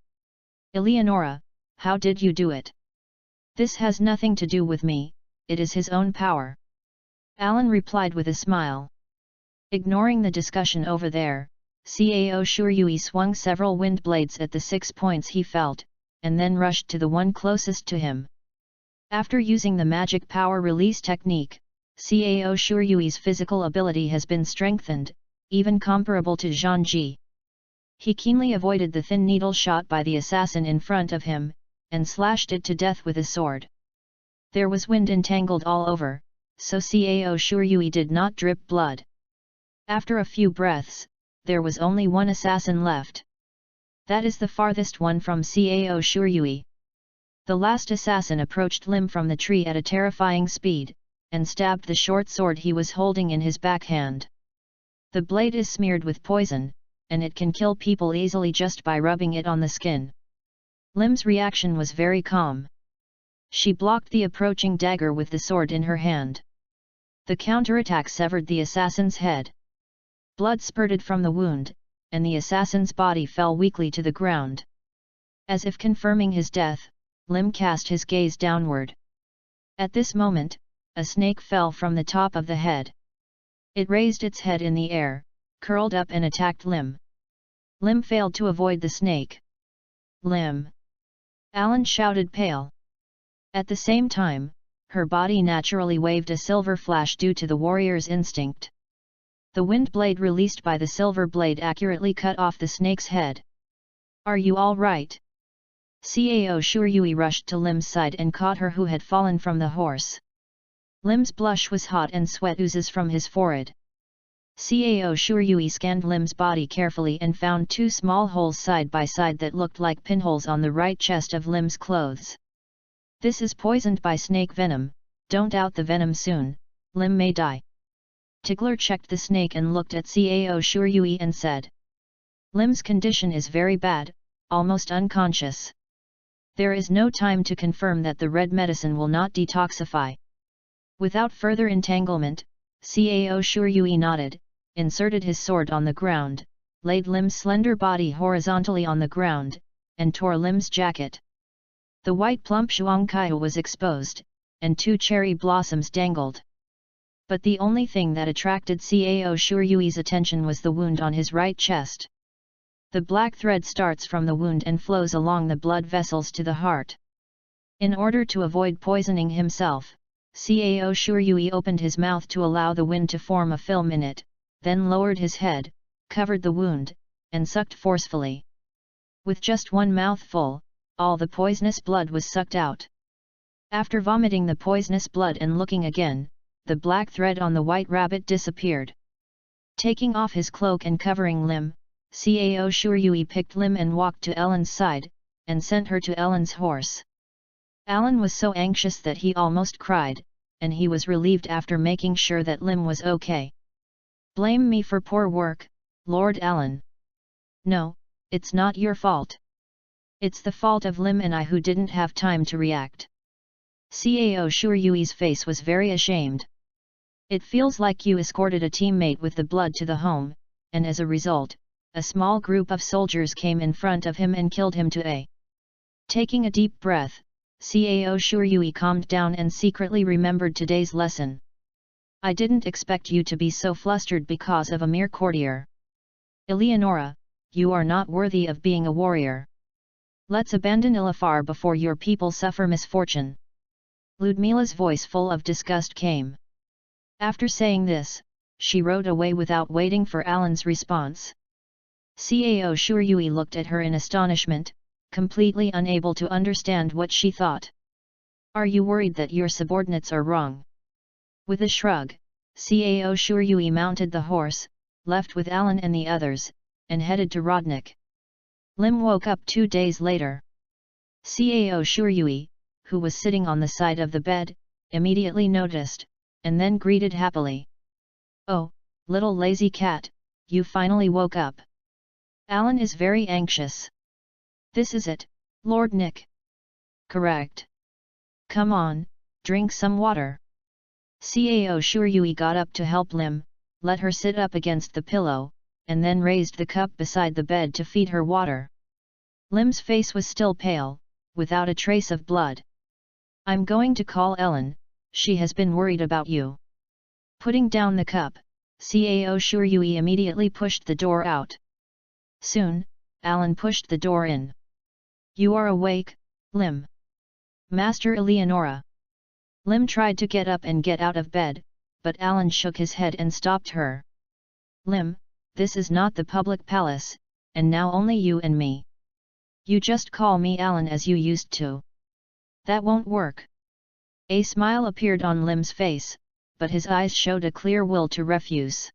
Eleonora, how did you do it? This has nothing to do with me, it is his own power. Alan replied with a smile. Ignoring the discussion over there, Cao Shuryui swung several wind blades at the 6 points he felt, and then rushed to the one closest to him. After using the magic power release technique, Cao Shuryui's physical ability has been strengthened, even comparable to Zhangji. He keenly avoided the thin needle shot by the assassin in front of him, and slashed it to death with his sword. There was wind entangled all over, so Cao Shuryui did not drip blood. After a few breaths, there was only one assassin left. That is the farthest one from Cao Shuryui. The last assassin approached Lim from the tree at a terrifying speed, and stabbed the short sword he was holding in his backhand. The blade is smeared with poison, and it can kill people easily just by rubbing it on the skin. Lim's reaction was very calm. She blocked the approaching dagger with the sword in her hand. The counterattack severed the assassin's head. Blood spurted from the wound, and the assassin's body fell weakly to the ground. As if confirming his death, Lim cast his gaze downward. At this moment, a snake fell from the top of the head. It raised its head in the air, curled up and attacked Lim. Lim failed to avoid the snake. "Lim!" Alan shouted, pale. At the same time, her body naturally waved a silver flash due to the warrior's instinct. The wind blade released by the silver blade accurately cut off the snake's head. "Are you all right?" Cao Shuryui rushed to Lim's side and caught her, who had fallen from the horse. Lim's blush was hot and sweat oozes from his forehead. Cao Shuryui scanned Lim's body carefully and found 2 small holes side by side that looked like pinholes on the right chest of Lim's clothes. "This is poisoned by snake venom, don't out the venom soon, Lim may die." Tigler checked the snake and looked at Cao Shuryui and said, "Lim's condition is very bad, almost unconscious. There is no time to confirm that the red medicine will not detoxify." Without further entanglement, Cao Shuryui nodded, inserted his sword on the ground, laid Lim's slender body horizontally on the ground, and tore Lim's jacket. The white plump Shuangkai was exposed, and 2 cherry blossoms dangled. But the only thing that attracted Cao Shuryui's attention was the wound on his right chest. The black thread starts from the wound and flows along the blood vessels to the heart. In order to avoid poisoning himself, Cao Shuryui opened his mouth to allow the wind to form a film in it, then lowered his head, covered the wound, and sucked forcefully. With just one mouthful, all the poisonous blood was sucked out. After vomiting the poisonous blood and looking again, the black thread on the white rabbit disappeared. Taking off his cloak and covering Lim, Cao Shuryui picked Lim and walked to Ellen's side, and sent her to Ellen's horse. Alan was so anxious that he almost cried, and he was relieved after making sure that Lim was okay. "Blame me for poor work, Lord Alan." "No, it's not your fault. It's the fault of Lim and I who didn't have time to react." Cao Shuryui's face was very ashamed. "It feels like you escorted a teammate with the blood to the home, and as a result, a small group of soldiers came in front of him and killed him to a." Taking a deep breath, Cao Shuryui calmed down and secretly remembered today's lesson. "I didn't expect you to be so flustered because of a mere courtier. Eleonora, you are not worthy of being a warrior. Let's abandon Ilafar before your people suffer misfortune." Ludmila's voice full of disgust came. After saying this, she rode away without waiting for Alan's response. Cao Shuryui looked at her in astonishment, completely unable to understand what she thought. "Are you worried that your subordinates are wrong?" With a shrug, Cao Shuryui mounted the horse, left with Alan and the others, and headed to Rodnik. Lim woke up 2 days later. Cao Shuryui, who was sitting on the side of the bed, immediately noticed, and then greeted happily. "Oh, little lazy cat, you finally woke up. Alan is very anxious." "This is it, Lord Nick." "Correct. Come on, drink some water." Cao Shuryui got up to help Lim, let her sit up against the pillow, and then raised the cup beside the bed to feed her water. Lim's face was still pale, without a trace of blood. "I'm going to call Ellen, she has been worried about you." Putting down the cup, Cao Shuryui immediately pushed the door out. Soon, Alan pushed the door in. "You are awake, Lim." "Master Eleonora." Lim tried to get up and get out of bed, but Alan shook his head and stopped her. "Lim, this is not the public palace, and now only you and me. You just call me Alan as you used to." "That won't work." A smile appeared on Lim's face, but his eyes showed a clear will to refuse.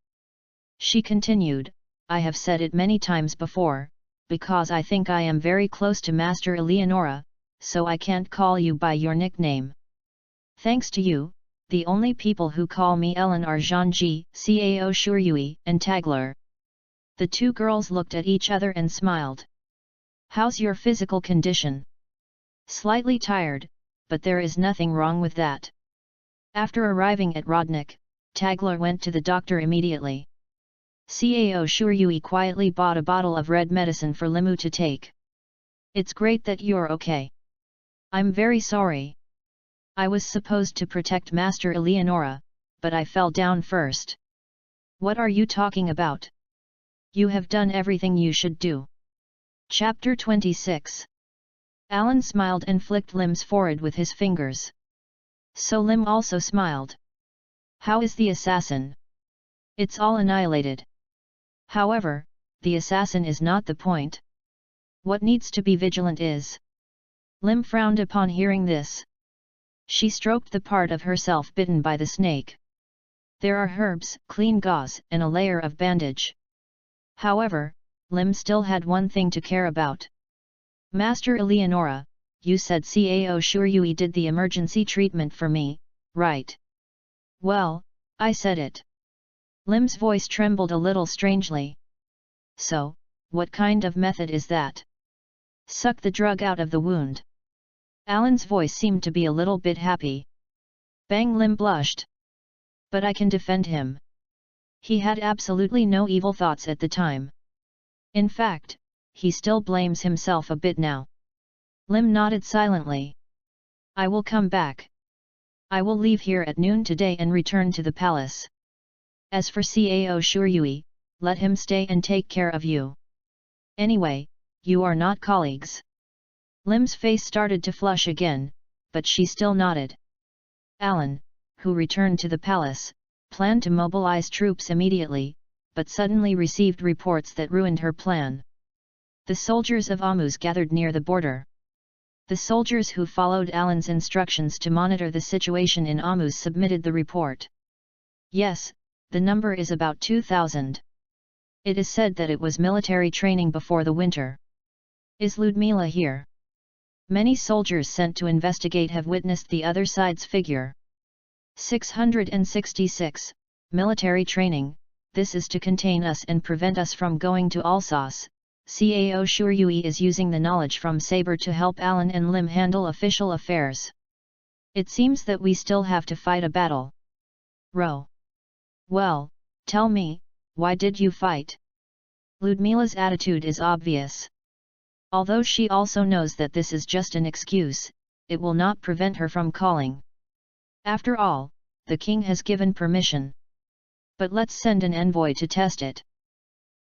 She continued, "I have said it many times before, because I think I am very close to Master Eleonora, so I can't call you by your nickname. Thanks to you, the only people who call me Ellen are Zhangji, Cao Shuryui, and Tagler. The two girls looked at each other and smiled. How's your physical condition? Slightly tired, but there is nothing wrong with that. After arriving at Rodnik, Tagler went to the doctor immediately. Cao Shuryui quietly bought a bottle of red medicine for Limu to take. It's great that you're okay. I'm very sorry. I was supposed to protect Master Eleonora, but I fell down first. What are you talking about? You have done everything you should do. Chapter 26. Alan smiled and flicked Lim's forehead with his fingers. So Lim also smiled. How is the assassin? It's all annihilated. However, the assassin is not the point. What needs to be vigilant is. Lim frowned upon hearing this. She stroked the part of herself bitten by the snake. There are herbs, clean gauze, and a layer of bandage. However, Lim still had one thing to care about. Master Eleonora, you said Cao Shuryui did the emergency treatment for me, right? Well, I said it. Lim's voice trembled a little strangely. So, what kind of method is that? Suck the drug out of the wound. Alan's voice seemed to be a little bit happy. Bang, Lim blushed. But I can defend him. He had absolutely no evil thoughts at the time. In fact, he still blames himself a bit now. Lim nodded silently. I will come back. I will leave here at noon today and return to the palace. As for Cao Shuryui, let him stay and take care of you. Anyway, you are not colleagues. Lim's face started to flush again, but she still nodded. Alan, who returned to the palace, planned to mobilize troops immediately, but suddenly received reports that ruined her plan. The soldiers of Amus gathered near the border. The soldiers who followed Alan's instructions to monitor the situation in Amus submitted the report. Yes, the number is about 2,000. It is said that it was military training before the winter. Is Ludmila here? Many soldiers sent to investigate have witnessed the other side's figure. 666, military training, this is to contain us and prevent us from going to Alsace. Cao Shuryui is using the knowledge from Saber to help Alan and Lim handle official affairs. It seems that we still have to fight a battle. Ro. Well, tell me, why did you fight? Ludmila's attitude is obvious. Although she also knows that this is just an excuse, it will not prevent her from calling. After all, the king has given permission. But let's send an envoy to test it.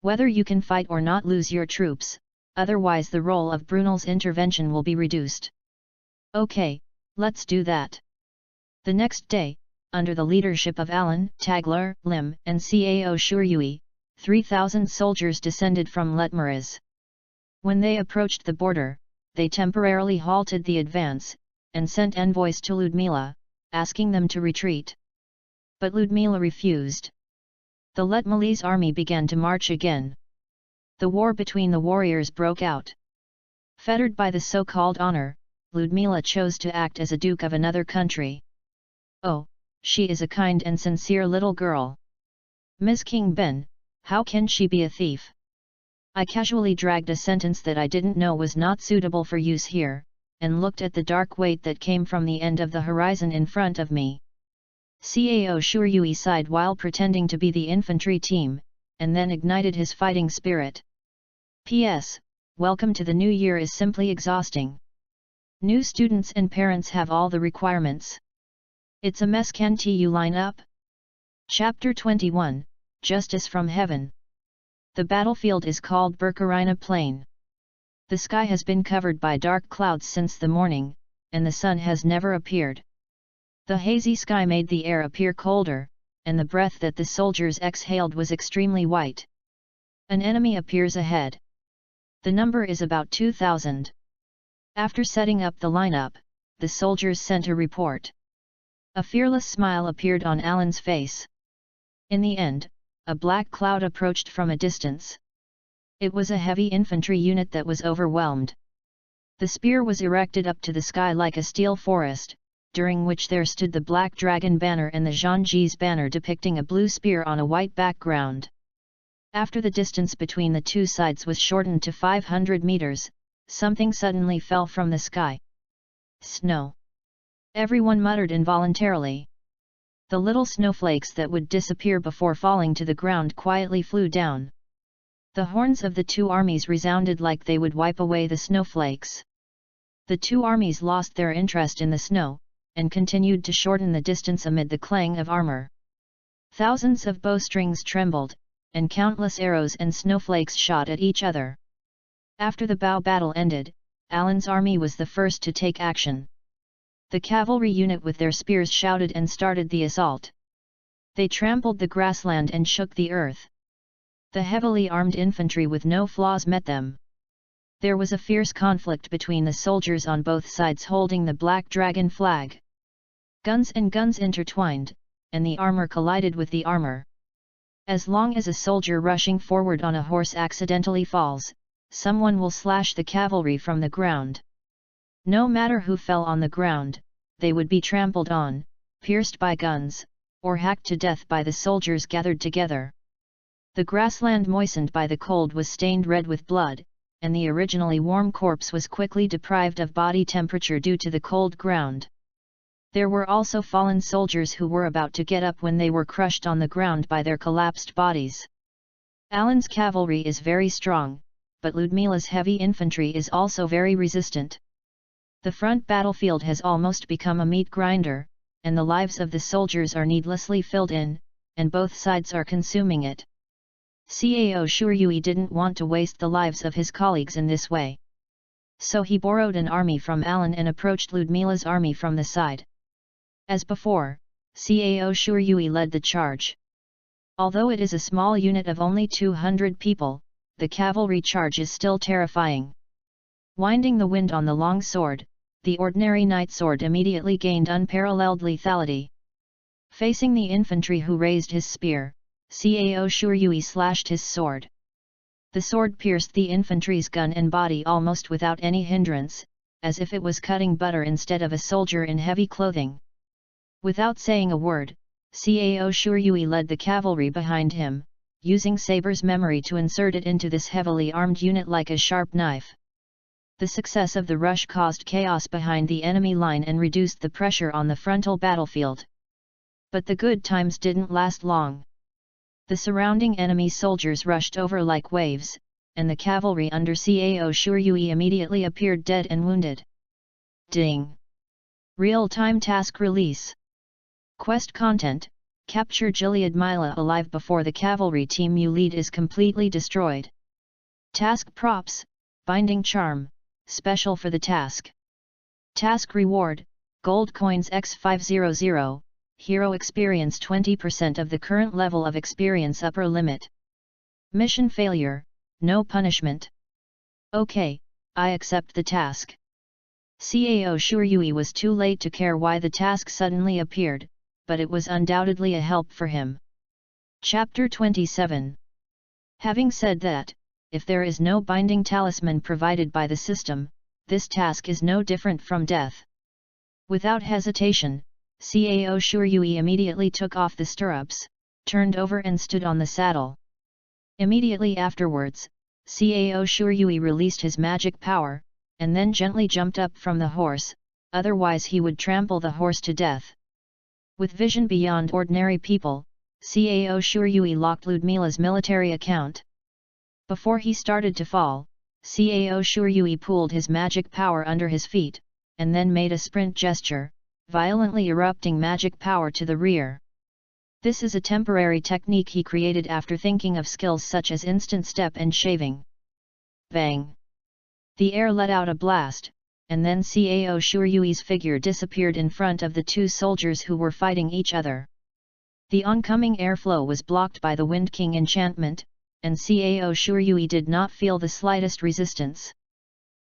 Whether you can fight or not, lose your troops, otherwise the role of Brunel's intervention will be reduced. Okay, let's do that. The next day, under the leadership of Alan, Tagler, Lim, and Cao Shuryui, 3,000 soldiers descended from Letmaraz. When they approached the border, they temporarily halted the advance, and sent envoys to Ludmila, asking them to retreat. But Ludmila refused. The Letmalese army began to march again. The war between the warriors broke out. Fettered by the so-called honor, Ludmila chose to act as a duke of another country. Oh, she is a kind and sincere little girl. Ms. King Ben, how can she be a thief? I casually dragged a sentence that I didn't know was not suitable for use here, and looked at the dark weight that came from the end of the horizon in front of me. Cao Shuryui sighed while pretending to be the infantry team, and then ignited his fighting spirit. P.S. Welcome to the new year is simply exhausting. New students and parents have all the requirements. It's a mess, can't you line up? Chapter 21, Justice from Heaven. The battlefield is called Burkarina Plain. The sky has been covered by dark clouds since the morning, and the sun has never appeared. The hazy sky made the air appear colder, and the breath that the soldiers exhaled was extremely white. An enemy appears ahead. The number is about 2,000. After setting up the lineup, the soldiers sent a report. A fearless smile appeared on Alan's face. In the end, a black cloud approached from a distance. It was a heavy infantry unit that was overwhelmed. The spear was erected up to the sky like a steel forest, during which there stood the black dragon banner and the Zhangji's banner depicting a blue spear on a white background. After the distance between the two sides was shortened to 500 meters, something suddenly fell from the sky. Snow! Everyone muttered involuntarily. The little snowflakes that would disappear before falling to the ground quietly flew down. The horns of the two armies resounded like they would wipe away the snowflakes. The two armies lost their interest in the snow, and continued to shorten the distance amid the clang of armor. Thousands of bowstrings trembled, and countless arrows and snowflakes shot at each other. After the bow battle ended, Alan's army was the first to take action. The cavalry unit with their spears shouted and started the assault. They trampled the grassland and shook the earth. The heavily armed infantry with no flaws met them. There was a fierce conflict between the soldiers on both sides holding the Black Dragon flag. Guns and guns intertwined, and the armor collided with the armor. As long as a soldier rushing forward on a horse accidentally falls, someone will slash the cavalry from the ground. No matter who fell on the ground, they would be trampled on, pierced by guns, or hacked to death by the soldiers gathered together. The grassland moistened by the cold was stained red with blood, and the originally warm corpse was quickly deprived of body temperature due to the cold ground. There were also fallen soldiers who were about to get up when they were crushed on the ground by their collapsed bodies. Alan's cavalry is very strong, but Ludmila's heavy infantry is also very resistant. The front battlefield has almost become a meat grinder, and the lives of the soldiers are needlessly filled in, and both sides are consuming it. Cao Shuryui didn't want to waste the lives of his colleagues in this way. So he borrowed an army from Alan and approached Ludmila's army from the side. As before, Cao Shuryui led the charge. Although it is a small unit of only 200 people, the cavalry charge is still terrifying. Winding the wind on the long sword, the ordinary knight sword immediately gained unparalleled lethality. Facing the infantry who raised his spear, Cao Shuryui slashed his sword. The sword pierced the infantry's gun and body almost without any hindrance, as if it was cutting butter instead of a soldier in heavy clothing. Without saying a word, Cao Shuryui led the cavalry behind him, using Saber's memory to insert it into this heavily armed unit like a sharp knife. The success of the rush caused chaos behind the enemy line and reduced the pressure on the frontal battlefield. But the good times didn't last long. The surrounding enemy soldiers rushed over like waves, and the cavalry under Cao Shuryui immediately appeared dead and wounded. Ding! Real-time task release. Quest content: capture Gilead Mila alive before the cavalry team you lead is completely destroyed. Task props: binding charm, special for the task. Task reward: gold coins x500, hero experience 20% of the current level of experience upper limit. Mission failure: no punishment. Okay, I accept the task. Cao Shuryui was too late to care why the task suddenly appeared, but it was undoubtedly a help for him. Chapter 27. Having said that, if there is no binding talisman provided by the system, this task is no different from death. Without hesitation, Cao Shuryui immediately took off the stirrups, turned over and stood on the saddle. Immediately afterwards, Cao Shuryui released his magic power, and then gently jumped up from the horse, otherwise he would trample the horse to death. With vision beyond ordinary people, Cao Shuryui locked Ludmila's military account. Before he started to fall, Cao Shuryui pooled his magic power under his feet, and then made a sprint gesture, violently erupting magic power to the rear. This is a temporary technique he created after thinking of skills such as instant step and shaving. Bang! The air let out a blast, and then Cao Shuryui's figure disappeared in front of the two soldiers who were fighting each other. The oncoming airflow was blocked by the Wind King enchantment, and Cao Shuryui did not feel the slightest resistance.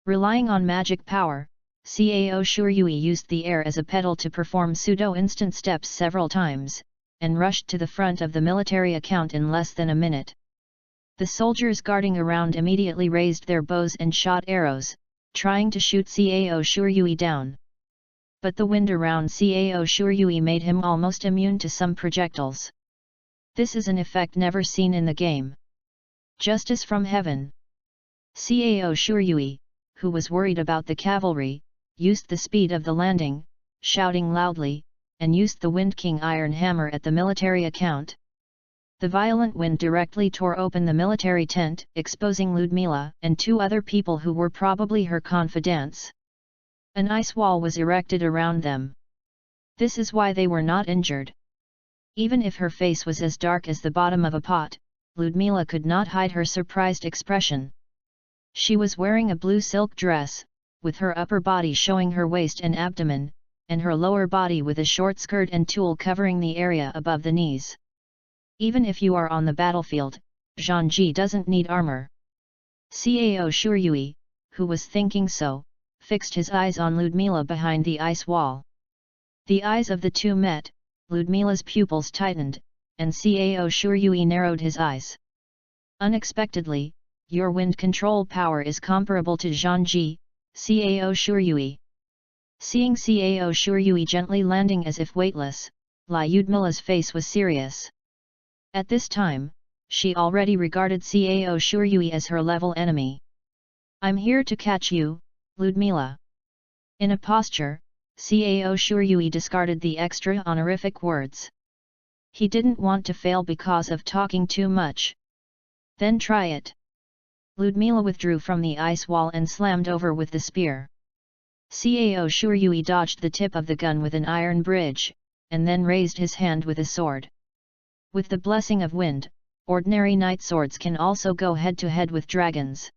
Relying on magic power, Cao Shuryui used the air as a pedal to perform pseudo-instant steps several times, and rushed to the front of the military account in less than a minute. The soldiers guarding around immediately raised their bows and shot arrows, trying to shoot Cao Shuryui down. But the wind around Cao Shuryui made him almost immune to some projectiles. This is an effect never seen in the game. Justice from heaven. Cao Shuryui, who was worried about the cavalry, used the speed of the landing, shouting loudly, and used the Wind King iron hammer at the military account. The violent wind directly tore open the military tent, exposing Ludmila and 2 other people who were probably her confidants. An ice wall was erected around them. This is why they were not injured. Even if her face was as dark as the bottom of a pot, Ludmila could not hide her surprised expression. She was wearing a blue silk dress, with her upper body showing her waist and abdomen, and her lower body with a short skirt and tulle covering the area above the knees. Even if you are on the battlefield, Zhangji doesn't need armor. Cao Shuryui, who was thinking so, fixed his eyes on Ludmila behind the ice wall. The eyes of the two met, Ludmila's pupils tightened, and Cao Shuryui narrowed his eyes. Unexpectedly, your wind control power is comparable to Zhangji, Cao Shuryui. Seeing Cao Shuryui gently landing as if weightless, Ludmila's face was serious. At this time, she already regarded Cao Shuryui as her level enemy. I'm here to catch you, Ludmila. In a posture, Cao Shuryui discarded the extra honorific words. He didn't want to fail because of talking too much. Then try it. Ludmila withdrew from the ice wall and slammed over with the spear. Cao Shuryui dodged the tip of the gun with an iron bridge, and then raised his hand with a sword. With the blessing of wind, ordinary knight swords can also go head-to-head with dragons.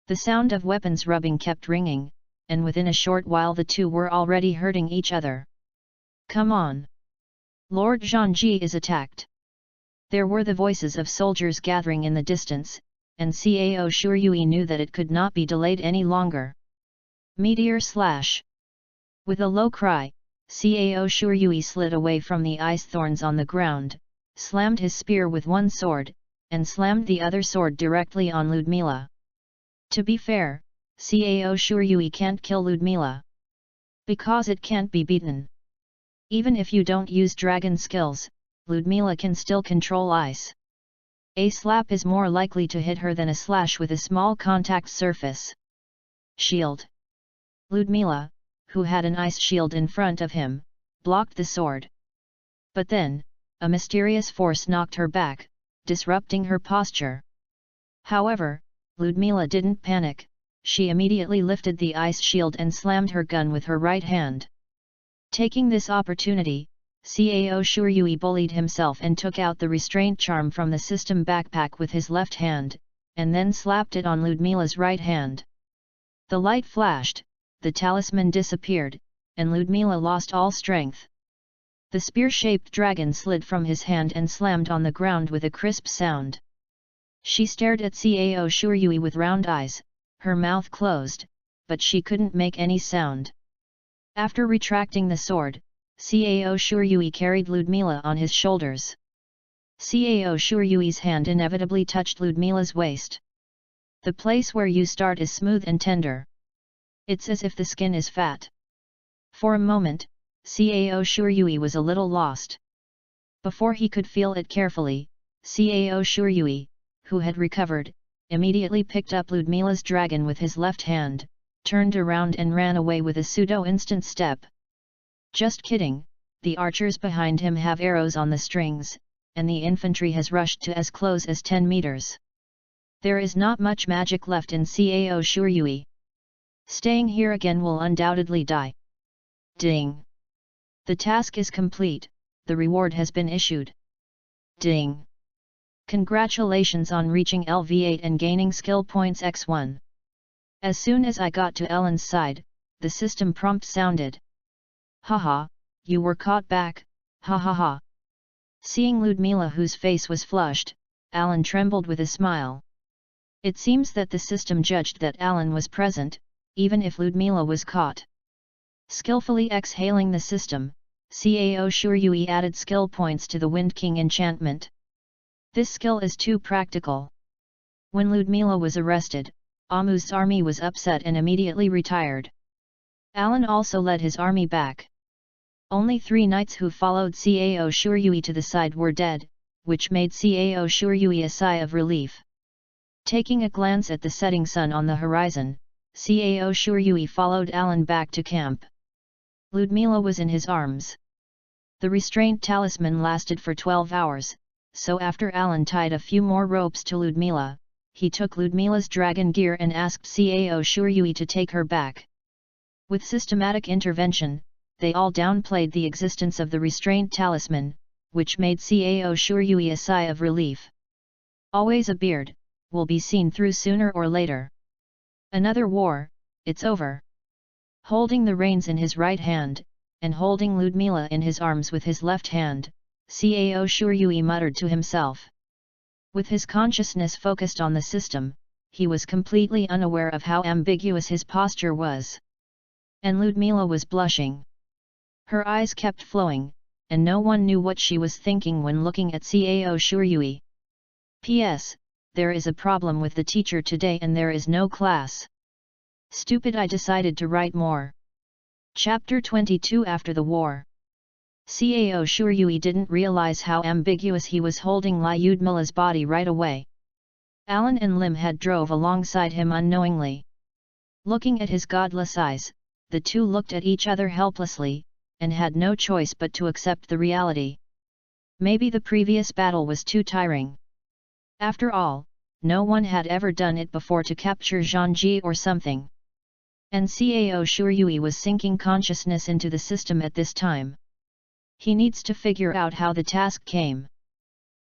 The sound of weapons rubbing kept ringing, and within a short while the two were already hurting each other. Come on! Lord Zhangji is attacked! There were the voices of soldiers gathering in the distance, and Cao Shuryui knew that it could not be delayed any longer. Meteor slash! With a low cry, Cao Shuryui slid away from the ice thorns on the ground, slammed his spear with one sword, and slammed the other sword directly on Ludmila. To be fair, Cao Shuryui can't kill Ludmila. Because it can't be beaten. Even if you don't use dragon skills, Ludmila can still control ice. A slap is more likely to hit her than a slash with a small contact surface. Shield. Ludmila, who had an ice shield in front of him, blocked the sword. But then, a mysterious force knocked her back, disrupting her posture. However, Ludmila didn't panic, she immediately lifted the ice shield and slammed her gun with her right hand. Taking this opportunity, Cao Shuryui bullied himself and took out the restraint charm from the system backpack with his left hand, and then slapped it on Ludmila's right hand. The light flashed, the talisman disappeared, and Ludmila lost all strength. The spear-shaped dragon slid from his hand and slammed on the ground with a crisp sound. She stared at Cao Shuryui with round eyes, her mouth closed, but she couldn't make any sound. After retracting the sword, Cao Shuryui carried Ludmila on his shoulders. Cao Shuryui's hand inevitably touched Ludmila's waist. The place where you start is smooth and tender. It's as if the skin is fat. For a moment, Cao Shuryui was a little lost. Before he could feel it carefully, Cao Shuryui, who had recovered, immediately picked up Ludmila's dragon with his left hand, turned around and ran away with a pseudo-instant step. Just kidding, the archers behind him have arrows on the strings, and the infantry has rushed to as close as 10 meters. There is not much magic left in Cao Shuryui. Staying here again will undoubtedly die. Ding! The task is complete, the reward has been issued. Ding! Congratulations on reaching LV8 and gaining skill points X1. As soon as I got to Ellen's side, the system prompt sounded. Haha, you were caught back, ha ha ha. Seeing Ludmila, whose face was flushed, Alan trembled with a smile. It seems that the system judged that Alan was present, even if Ludmila was caught. Skillfully exhaling the system, Cao Shuryui added skill points to the Wind King enchantment. This skill is too practical. When Ludmila was arrested, Amu's army was upset and immediately retired. Alan also led his army back. Only 3 knights who followed Cao Shuryui to the side were dead, which made Cao Shuryui a sigh of relief. Taking a glance at the setting sun on the horizon, Cao Shuryui followed Alan back to camp. Ludmila was in his arms. The restraint talisman lasted for 12 hours, so after Alan tied a few more ropes to Ludmila, he took Ludmila's dragon gear and asked Cao Shuryui to take her back. With systematic intervention, they all downplayed the existence of the restraint talisman, which made Cao Shuryui a sigh of relief. Always a beard, will be seen through sooner or later. Another war, it's over. Holding the reins in his right hand, and holding Ludmila in his arms with his left hand, Cao Shuryui muttered to himself. With his consciousness focused on the system, he was completely unaware of how ambiguous his posture was. And Ludmila was blushing. Her eyes kept flowing, and no one knew what she was thinking when looking at Cao Shuryui. P.S. There is a problem with the teacher today and there is no class. Stupid, I decided to write more. Chapter 22 After the War. Cao Shuryui didn't realize how ambiguous he was holding Ludmila's body right away. Alan and Lim had drove alongside him unknowingly. Looking at his godless eyes, the two looked at each other helplessly, and had no choice but to accept the reality. Maybe the previous battle was too tiring. After all, no one had ever done it before to capture Zhangji or something. And Cao Shuryui was sinking consciousness into the system at this time. He needs to figure out how the task came.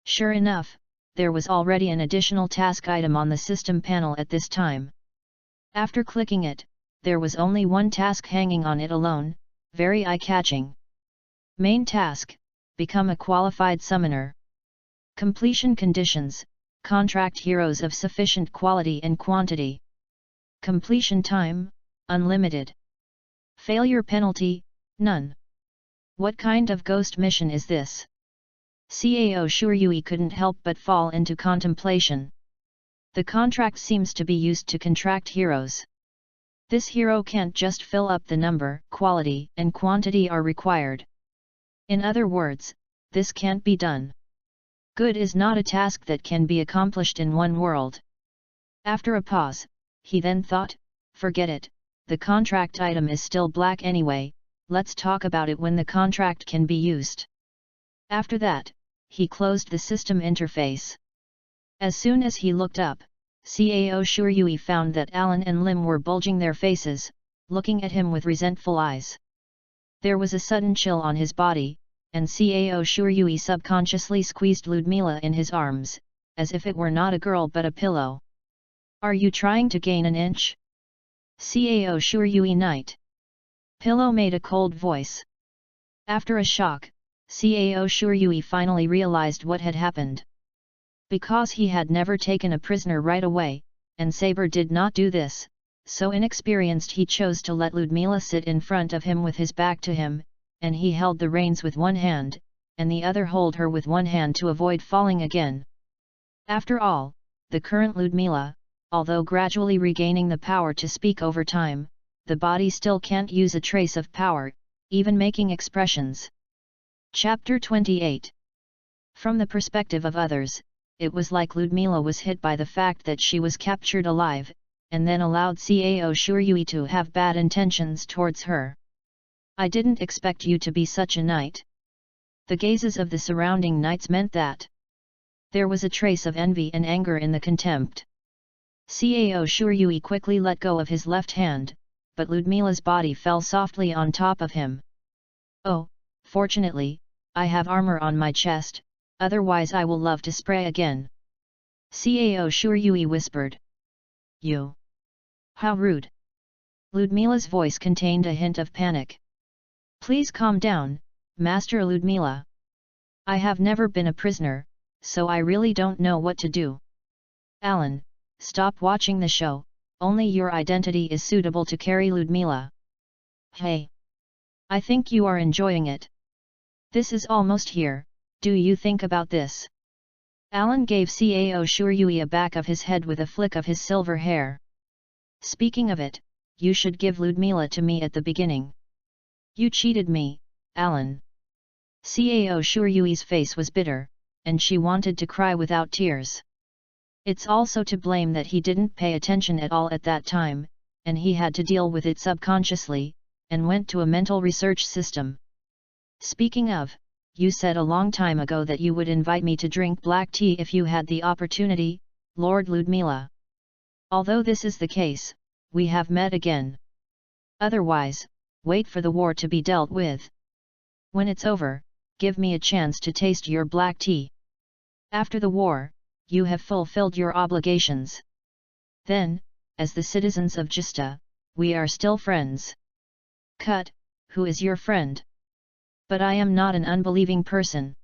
Sure enough, there was already an additional task item on the system panel at this time. After clicking it, there was only one task hanging on it alone, very eye-catching. Main task: become a qualified summoner. Completion conditions: contract heroes of sufficient quality and quantity. Completion time: unlimited. Failure penalty: none. What kind of ghost mission is this? Cao Shuryui couldn't help but fall into contemplation. The contract seems to be used to contract heroes. This hero can't just fill up the number, quality and quantity are required. In other words, this can't be done. Good is not a task that can be accomplished in one world. After a pause, he then thought, forget it, the contract item is still black anyway, let's talk about it when the contract can be used. After that, he closed the system interface. As soon as he looked up, Cao Shuryui found that Alan and Lim were bulging their faces, looking at him with resentful eyes. There was a sudden chill on his body, and Cao Shuryui subconsciously squeezed Ludmila in his arms, as if it were not a girl but a pillow. Are you trying to gain an inch? Cao Shuryui Knight. Pillow made a cold voice. After a shock, Cao Shuryui finally realized what had happened. Because he had never taken a prisoner right away, and Saber did not do this, so inexperienced he chose to let Ludmila sit in front of him with his back to him, and he held the reins with one hand, and the other hold her with one hand to avoid falling again. After all, the current Ludmila, although gradually regaining the power to speak over time, the body still can't use a trace of power, even making expressions. Chapter 28. From the perspective of others, it was like Ludmila was hit by the fact that she was captured alive, and then allowed Cao Shuryui to have bad intentions towards her. I didn't expect you to be such a knight. The gazes of the surrounding knights meant that. There was a trace of envy and anger in the contempt. Cao Shuryui quickly let go of his left hand, but Ludmila's body fell softly on top of him. Oh, fortunately, I have armor on my chest, otherwise I will love to spray again. Cao Shuryui whispered. You. How rude. Ludmila's voice contained a hint of panic. Please calm down, Master Ludmila. I have never been a prisoner, so I really don't know what to do. Alan, stop watching the show, only your identity is suitable to carry Ludmila. Hey! I think you are enjoying it. This is almost here, do you think about this? Alan gave Cao Shuryui a back of his head with a flick of his silver hair. Speaking of it, you should give Ludmila to me at the beginning. You cheated me, Alan. Cao Shuryui's face was bitter, and she wanted to cry without tears. It's also to blame that he didn't pay attention at all at that time, and he had to deal with it subconsciously, and went to a mental research system. Speaking of, you said a long time ago that you would invite me to drink black tea if you had the opportunity, Lord Ludmila. Although this is the case, we have met again. Otherwise, wait for the war to be dealt with. When it's over, give me a chance to taste your black tea. After the war, you have fulfilled your obligations. Then, as the citizens of Gista, we are still friends. Cut, who is your friend? But I am not an unbelieving person.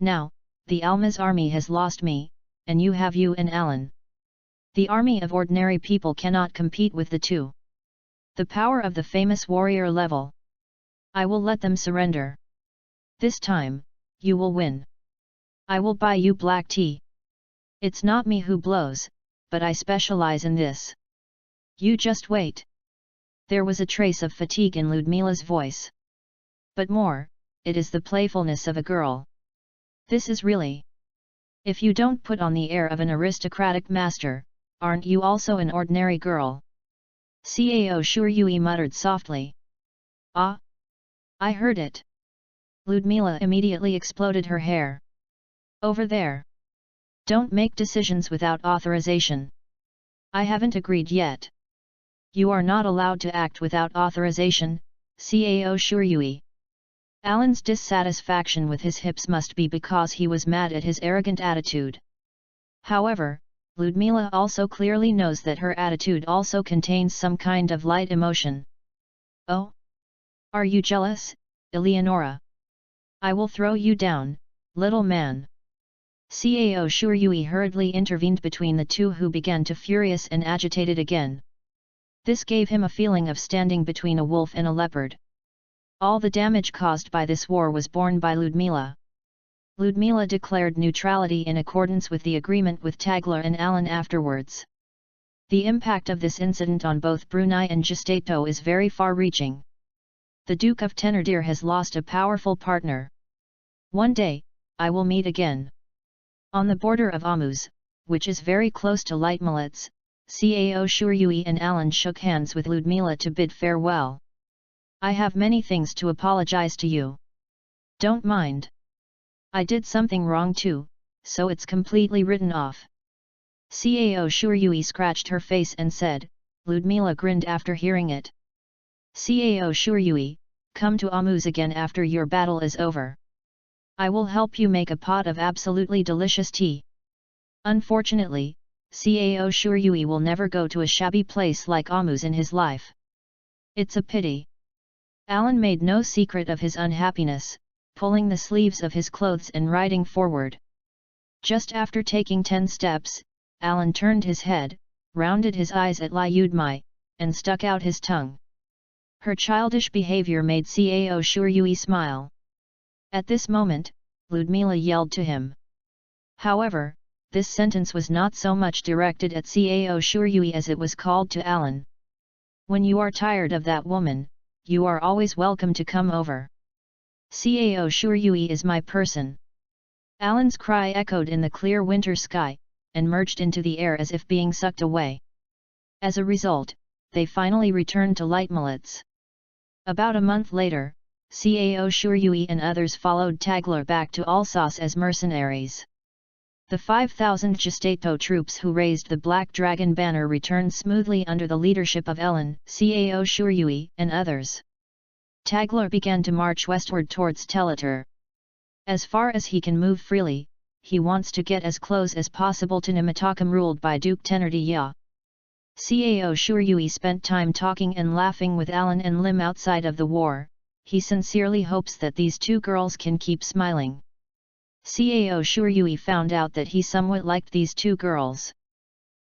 Now, the Alma's army has lost me, and you have you and Alan. The army of ordinary people cannot compete with the two. The power of the famous warrior level. I will let them surrender. This time, you will win. I will buy you black tea. It's not me who blows, but I specialize in this. You just wait. There was a trace of fatigue in Ludmila's voice. But more, it is the playfulness of a girl. This is really. If you don't put on the air of an aristocratic master, aren't you also an ordinary girl? Cao Shuryui muttered softly. Ah! I heard it. Ludmila immediately exploded her hair. Over there. Don't make decisions without authorization. I haven't agreed yet. You are not allowed to act without authorization, Cao Shuryui. Alan's dissatisfaction with his hips must be because he was mad at his arrogant attitude. However, Ludmila also clearly knows that her attitude also contains some kind of light emotion. Oh? Are you jealous, Eleonora? I will throw you down, little man. Cao Shuryui hurriedly intervened between the two, who began to furious and agitated again. This gave him a feeling of standing between a wolf and a leopard. All the damage caused by this war was borne by Ludmila. Ludmila declared neutrality in accordance with the agreement with Tagler and Alan afterwards. The impact of this incident on both Brunei and Gestapo is very far-reaching. The Duke of Thénardier has lost a powerful partner. One day, I will meet again. On the border of Amus, which is very close to Leitmilitz, Cao Shuryui and Alan shook hands with Ludmila to bid farewell. I have many things to apologize to you. Don't mind. I did something wrong too, so it's completely written off. Cao Shuryui scratched her face and said. Ludmila grinned after hearing it. Cao Shuryui, come to Amus again after your battle is over. I will help you make a pot of absolutely delicious tea. Unfortunately, Cao Shuryui will never go to a shabby place like Amus in his life. It's a pity. Alan made no secret of his unhappiness, pulling the sleeves of his clothes and riding forward. Just after taking 10 steps, Alan turned his head, rounded his eyes at Liudmai, and stuck out his tongue. Her childish behavior made Cao Shuryui smile. At this moment, Ludmila yelled to him. However, this sentence was not so much directed at Cao Shuryui as it was called to Alan. When you are tired of that woman, you are always welcome to come over. Cao Shuryui is my person. Alan's cry echoed in the clear winter sky, and merged into the air as if being sucked away. As a result, they finally returned to Leitmilitz. About a month later, Cao Shuryui and others followed Tagler back to Alsace as mercenaries. The 5,000 Gestapo troops who raised the Black Dragon banner returned smoothly under the leadership of Ellen, Cao Shuryui, and others. Tagler began to march westward towards Telater. As far as he can move freely, he wants to get as close as possible to Namatakam ruled by Duke Thénardier. Cao Shuryui spent time talking and laughing with Alan and Lim outside of the war. He sincerely hopes that these two girls can keep smiling. Cao Shuryui found out that he somewhat liked these two girls.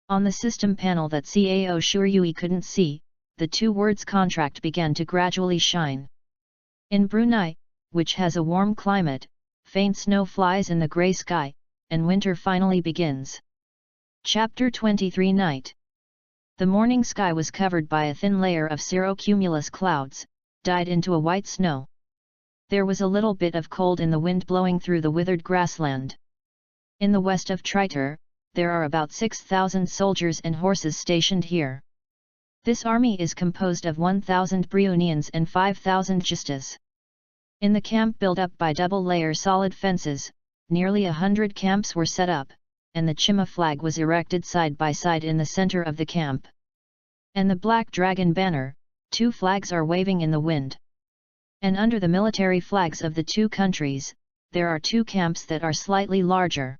On the system panel that Cao Shuryui couldn't see, the two words contract began to gradually shine. In Brunei, which has a warm climate, faint snow flies in the grey sky, and winter finally begins. Chapter 23 Night. The morning sky was covered by a thin layer of cirrocumulus clouds, dyed into a white snow. There was a little bit of cold in the wind blowing through the withered grassland. In the west of Tritor, there are about 6,000 soldiers and horses stationed here. This army is composed of 1,000 Brionians and 5,000 Justas. In the camp built up by double-layer solid fences, nearly 100 camps were set up, and the Chima flag was erected side by side in the center of the camp. And the Black Dragon banner, 2 flags are waving in the wind. And under the military flags of the 2 countries, there are 2 camps that are slightly larger.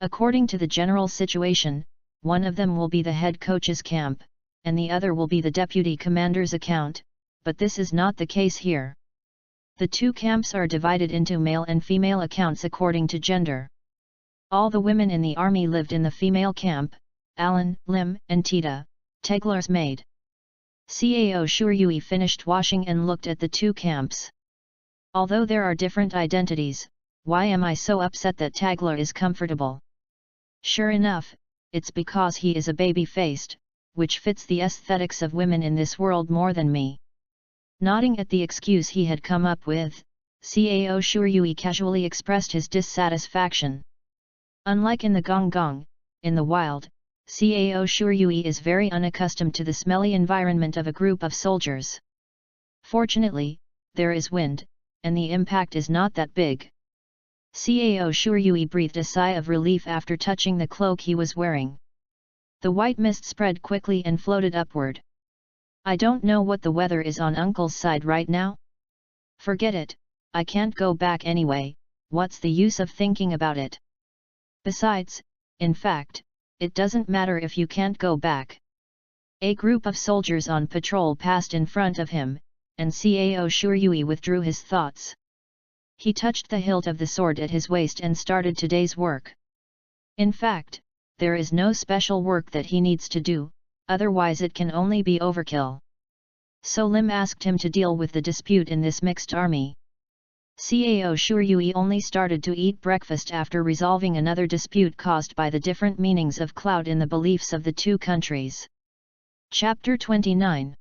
According to the general situation, one of them will be the head coach's camp, and the other will be the deputy commander's account, but this is not the case here. The 2 camps are divided into male and female accounts according to gender. All the women in the army lived in the female camp, Alan, Lim, and Tita, Tegler's maid. Cao Shuryui finished washing and looked at the 2 camps. Although there are different identities, why am I so upset that Tagler is comfortable? Sure enough, it's because he is a baby-faced, which fits the aesthetics of women in this world more than me. Nodding at the excuse he had come up with, Cao Shuryui casually expressed his dissatisfaction. Unlike in the Gong, in the wild, Cao Shuryui is very unaccustomed to the smelly environment of a group of soldiers. Fortunately, there is wind, and the impact is not that big. Cao Shuryui breathed a sigh of relief after touching the cloak he was wearing. The white mist spread quickly and floated upward. I don't know what the weather is on Uncle's side right now. Forget it, I can't go back anyway, what's the use of thinking about it? Besides, in fact, it doesn't matter if you can't go back. A group of soldiers on patrol passed in front of him, and Cao Shuryui withdrew his thoughts. He touched the hilt of the sword at his waist and started today's work. In fact, there is no special work that he needs to do, otherwise it can only be overkill. So Lim asked him to deal with the dispute in this mixed army. Cao Shuryui only started to eat breakfast after resolving another dispute caused by the different meanings of cloud in the beliefs of the 2 countries. Chapter 29.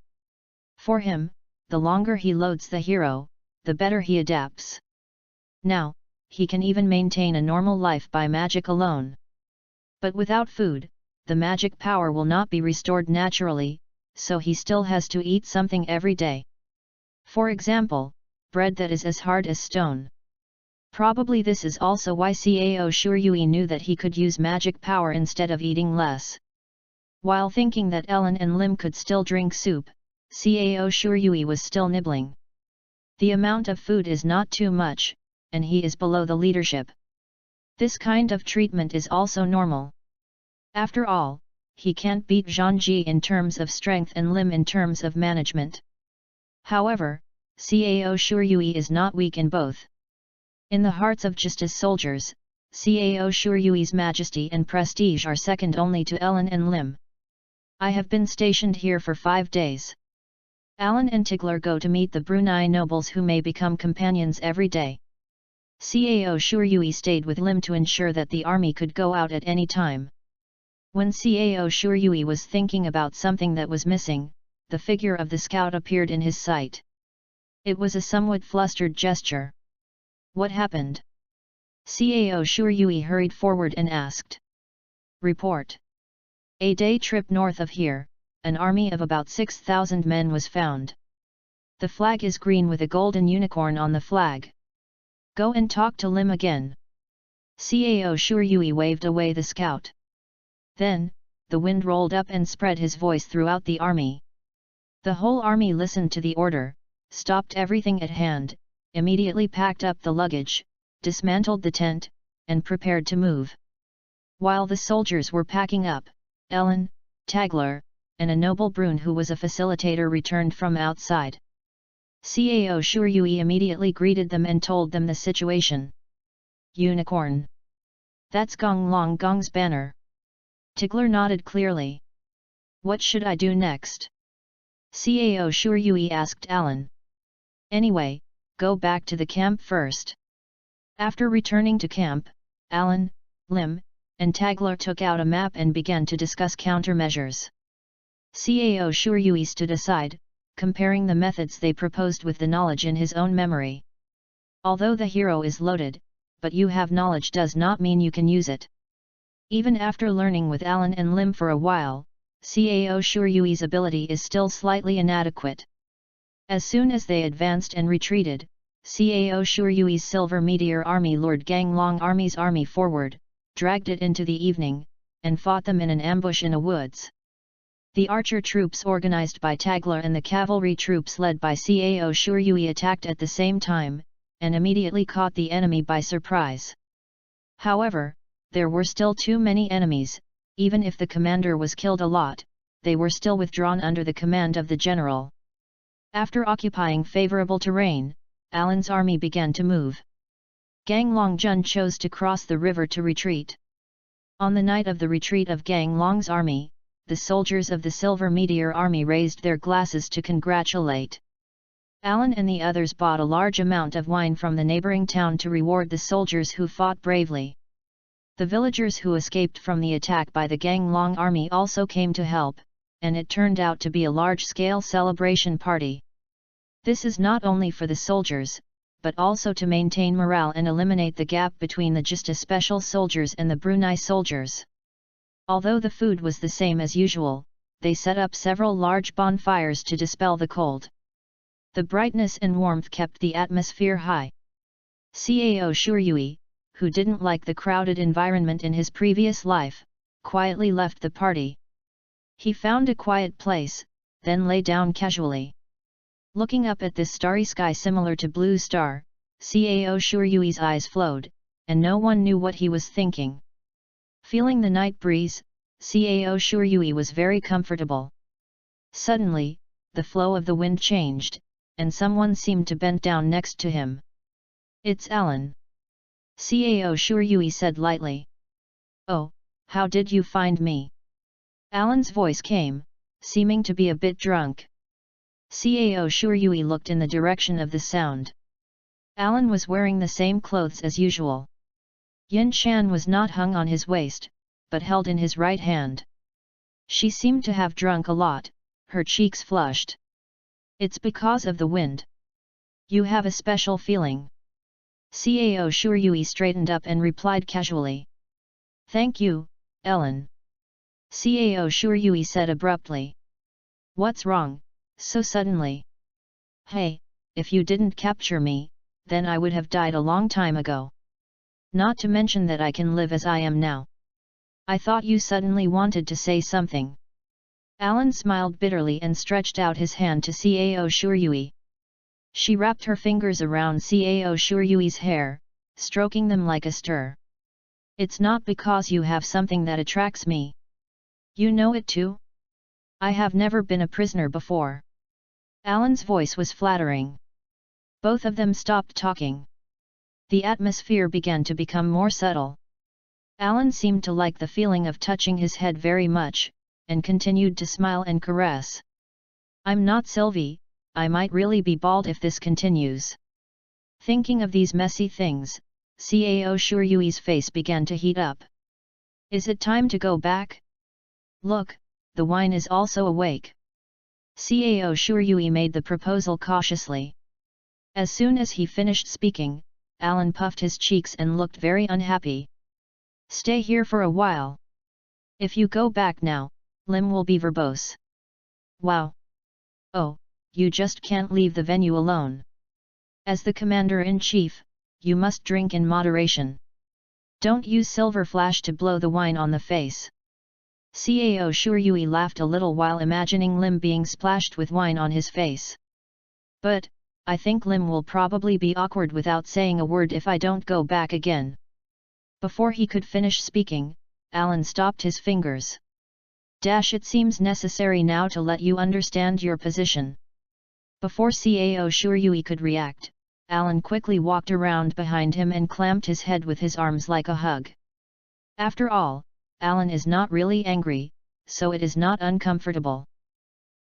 For him, the longer he loads the hero, the better he adapts. Now, he can even maintain a normal life by magic alone. But without food, the magic power will not be restored naturally, so he still has to eat something every day. For example, bread that is as hard as stone. Probably this is also why Cao Shuryui knew that he could use magic power instead of eating less. While thinking that Ellen and Lim could still drink soup, Cao Shuryui was still nibbling. The amount of food is not too much, and he is below the leadership. This kind of treatment is also normal. After all, he can't beat Zhangji in terms of strength and Lim in terms of management. However, Cao Shuryui is not weak in both. In the hearts of just as soldiers, Cao Shuryui's majesty and prestige are second only to Ellen and Lim. I have been stationed here for 5 days. Alan and Tigler go to meet the Brunei nobles who may become companions every day. Cao Shuryui stayed with Lim to ensure that the army could go out at any time. When Cao Shuryui was thinking about something that was missing, the figure of the scout appeared in his sight. It was a somewhat flustered gesture. What happened? Cao Shuryui hurried forward and asked. Report. A day trip north of here, an army of about 6,000 men was found. The flag is green with a golden unicorn on the flag. Go and talk to Lim again. Cao Shuryui waved away the scout. Then, the wind rolled up and spread his voice throughout the army. The whole army listened to the order, stopped everything at hand, immediately packed up the luggage, dismantled the tent, and prepared to move. While the soldiers were packing up, Ellen, Tagler, and a noble Brune who was a facilitator returned from outside. Cao Shuryui immediately greeted them and told them the situation. Unicorn. That's Gong Long Gong's banner. Tigler nodded clearly. What should I do next? Cao Shuryui asked Alan. Anyway, go back to the camp first. After returning to camp, Alan, Lim, and Tagler took out a map and began to discuss countermeasures. Cao Shuryui stood aside, comparing the methods they proposed with the knowledge in his own memory. Although the hero is loaded, but you have knowledge does not mean you can use it. Even after learning with Alan and Lim for a while, Cao Shuryui's ability is still slightly inadequate. As soon as they advanced and retreated, Cao Shuryui's Silver Meteor Army lured Ganglong Army's army forward, dragged it into the evening, and fought them in an ambush in a woods. The archer troops organized by Tagla and the cavalry troops led by Cao Shuryui attacked at the same time, and immediately caught the enemy by surprise. However, there were still too many enemies. Even if the commander was killed a lot, they were still withdrawn under the command of the general. After occupying favorable terrain, Alan's army began to move. Ganglong Jun chose to cross the river to retreat. On the night of the retreat of Ganglong's army, the soldiers of the Silver Meteor Army raised their glasses to congratulate. Alan and the others bought a large amount of wine from the neighboring town to reward the soldiers who fought bravely. The villagers who escaped from the attack by the Ganglong army also came to help, and it turned out to be a large-scale celebration party. This is not only for the soldiers, but also to maintain morale and eliminate the gap between the Justa Special soldiers and the Brunei soldiers. Although the food was the same as usual, they set up several large bonfires to dispel the cold. The brightness and warmth kept the atmosphere high. Cao Shuryui, who didn't like the crowded environment in his previous life, quietly left the party. He found a quiet place, then lay down casually. Looking up at this starry sky similar to blue star, Cao Shuryui's eyes flowed, and no one knew what he was thinking. Feeling the night breeze, Cao Shuryui was very comfortable. Suddenly, the flow of the wind changed, and someone seemed to bend down next to him. "It's Alan," Cao Shuryui said lightly. "Oh, how did you find me?" Alan's voice came, seeming to be a bit drunk. Cao Shuryui looked in the direction of the sound. Alan was wearing the same clothes as usual. Yin Shan was not hung on his waist, but held in his right hand. She seemed to have drunk a lot, her cheeks flushed. "It's because of the wind. You have a special feeling." Cao Shuryui straightened up and replied casually. "Thank you, Ellen." Cao Shuryui said abruptly. "What's wrong, so suddenly?" "Hey, if you didn't capture me, then I would have died a long time ago. Not to mention that I can live as I am now. I thought you suddenly wanted to say something." Alan smiled bitterly and stretched out his hand to Cao Shuryui. She wrapped her fingers around Cao Shuryui's hair, stroking them like a stir. "It's not because you have something that attracts me. You know it too? I have never been a prisoner before." Alan's voice was flattering. Both of them stopped talking. The atmosphere began to become more subtle. Alan seemed to like the feeling of touching his head very much, and continued to smile and caress. "I'm not Sylvie, I might really be bald if this continues." Thinking of these messy things, Cao Shuryui's face began to heat up. "Is it time to go back? Look, the wine is also awake." Cao Shuryui made the proposal cautiously. As soon as he finished speaking, Alan puffed his cheeks and looked very unhappy. "Stay here for a while. If you go back now, Lim will be verbose." "Wow! Oh, you just can't leave the venue alone. As the commander-in-chief, you must drink in moderation. Don't use silver flash to blow the wine on the face." Cao Shuryui laughed a little while imagining Lim being splashed with wine on his face. "But, I think Lim will probably be awkward without saying a word if I don't go back again." Before he could finish speaking, Alan stopped his fingers. "It seems necessary now to let you understand your position." Before Cao Shuryui could react, Alan quickly walked around behind him and clamped his head with his arms like a hug. After all, Alan is not really angry, so it is not uncomfortable.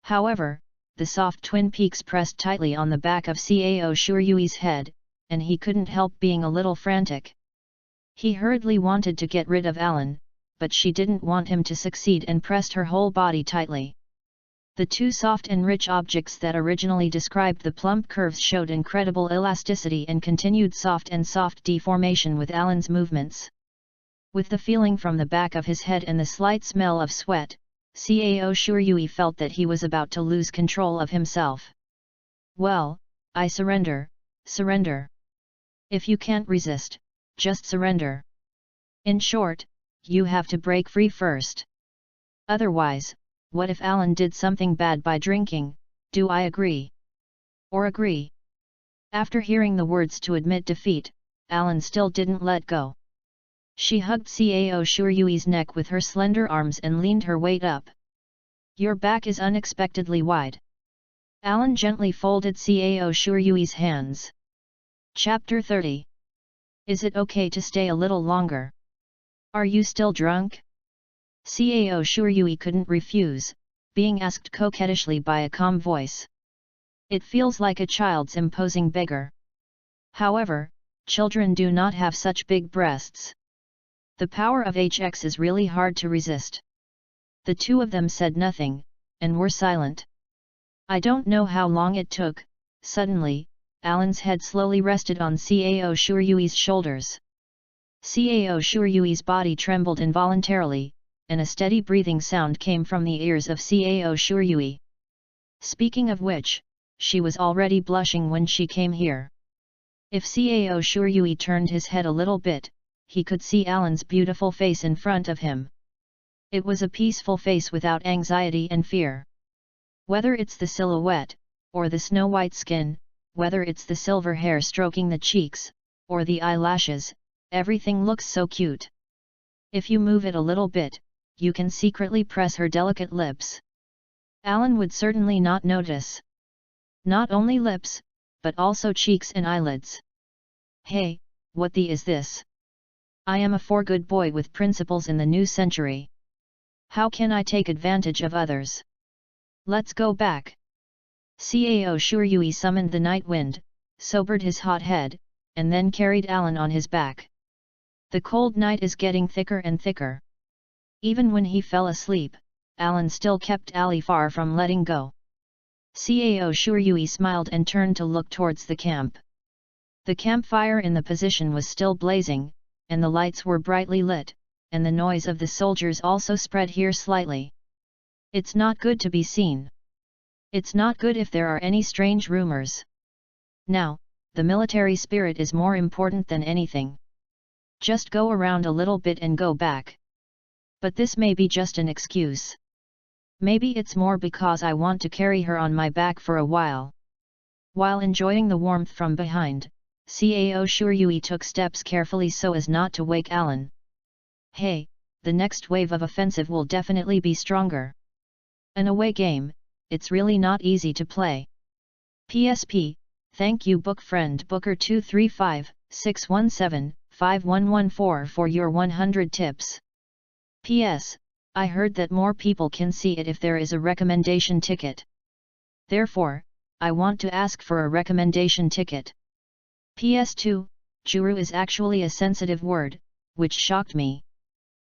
However, the soft twin peaks pressed tightly on the back of Cao Shuryui's head, and he couldn't help being a little frantic. He hurriedly wanted to get rid of Alan, but she didn't want him to succeed and pressed her whole body tightly. The two soft and rich objects that originally described the plump curves showed incredible elasticity and continued soft deformation with Alan's movements. With the feeling from the back of his head and the slight smell of sweat, Cao Shuryui felt that he was about to lose control of himself. Well, I surrender, surrender. If you can't resist, just surrender. In short, you have to break free first. Otherwise, what if Alan did something bad by drinking? Do I agree? Or agree? After hearing the words to admit defeat, Alan still didn't let go. She hugged Cao Shuryui's neck with her slender arms and leaned her weight up. Your back is unexpectedly wide. Alan gently folded Cao Shuryui's hands. Chapter 30. Is it okay to stay a little longer? Are you still drunk? Cao Shuryui couldn't refuse, being asked coquettishly by a calm voice. It feels like a child's imposing beggar. However, children do not have such big breasts. The power of HX is really hard to resist. The two of them said nothing, and were silent. I don't know how long it took. Suddenly, Alan's head slowly rested on Cao Shuryui's shoulders. Cao Shuryui's body trembled involuntarily, and a steady breathing sound came from the ears of Cao Shuryui. Speaking of which, she was already blushing when she came here. If Cao Shuryui turned his head a little bit, he could see Alan's beautiful face in front of him. It was a peaceful face without anxiety and fear. Whether it's the silhouette, or the snow-white skin, whether it's the silver hair stroking the cheeks, or the eyelashes, everything looks so cute. If you move it a little bit, you can secretly press her delicate lips. Alan would certainly not notice. Not only lips, but also cheeks and eyelids. Hey, what the is this? I am a for-good boy with principles in the new century. How can I take advantage of others? Let's go back. Cao Shuryui summoned the night wind, sobered his hot head, and then carried Alan on his back. The cold night is getting thicker and thicker. Even when he fell asleep, Alan still kept Ali far from letting go. Cao Shuryui smiled and turned to look towards the camp. The campfire in the position was still blazing, and the lights were brightly lit, and the noise of the soldiers also spread here slightly. It's not good to be seen. It's not good if there are any strange rumors. Now, the military spirit is more important than anything. Just go around a little bit and go back. But this may be just an excuse. Maybe it's more because I want to carry her on my back for a while. While enjoying the warmth from behind, Cao Shuryui took steps carefully so as not to wake Alan. Hey, the next wave of offensive will definitely be stronger. An away game, it's really not easy to play. PSP, thank you book friend Booker235-617-5114 for your 100 tips. PS, I heard that more people can see it if there is a recommendation ticket. Therefore, I want to ask for a recommendation ticket. PS2, Juru is actually a sensitive word, which shocked me.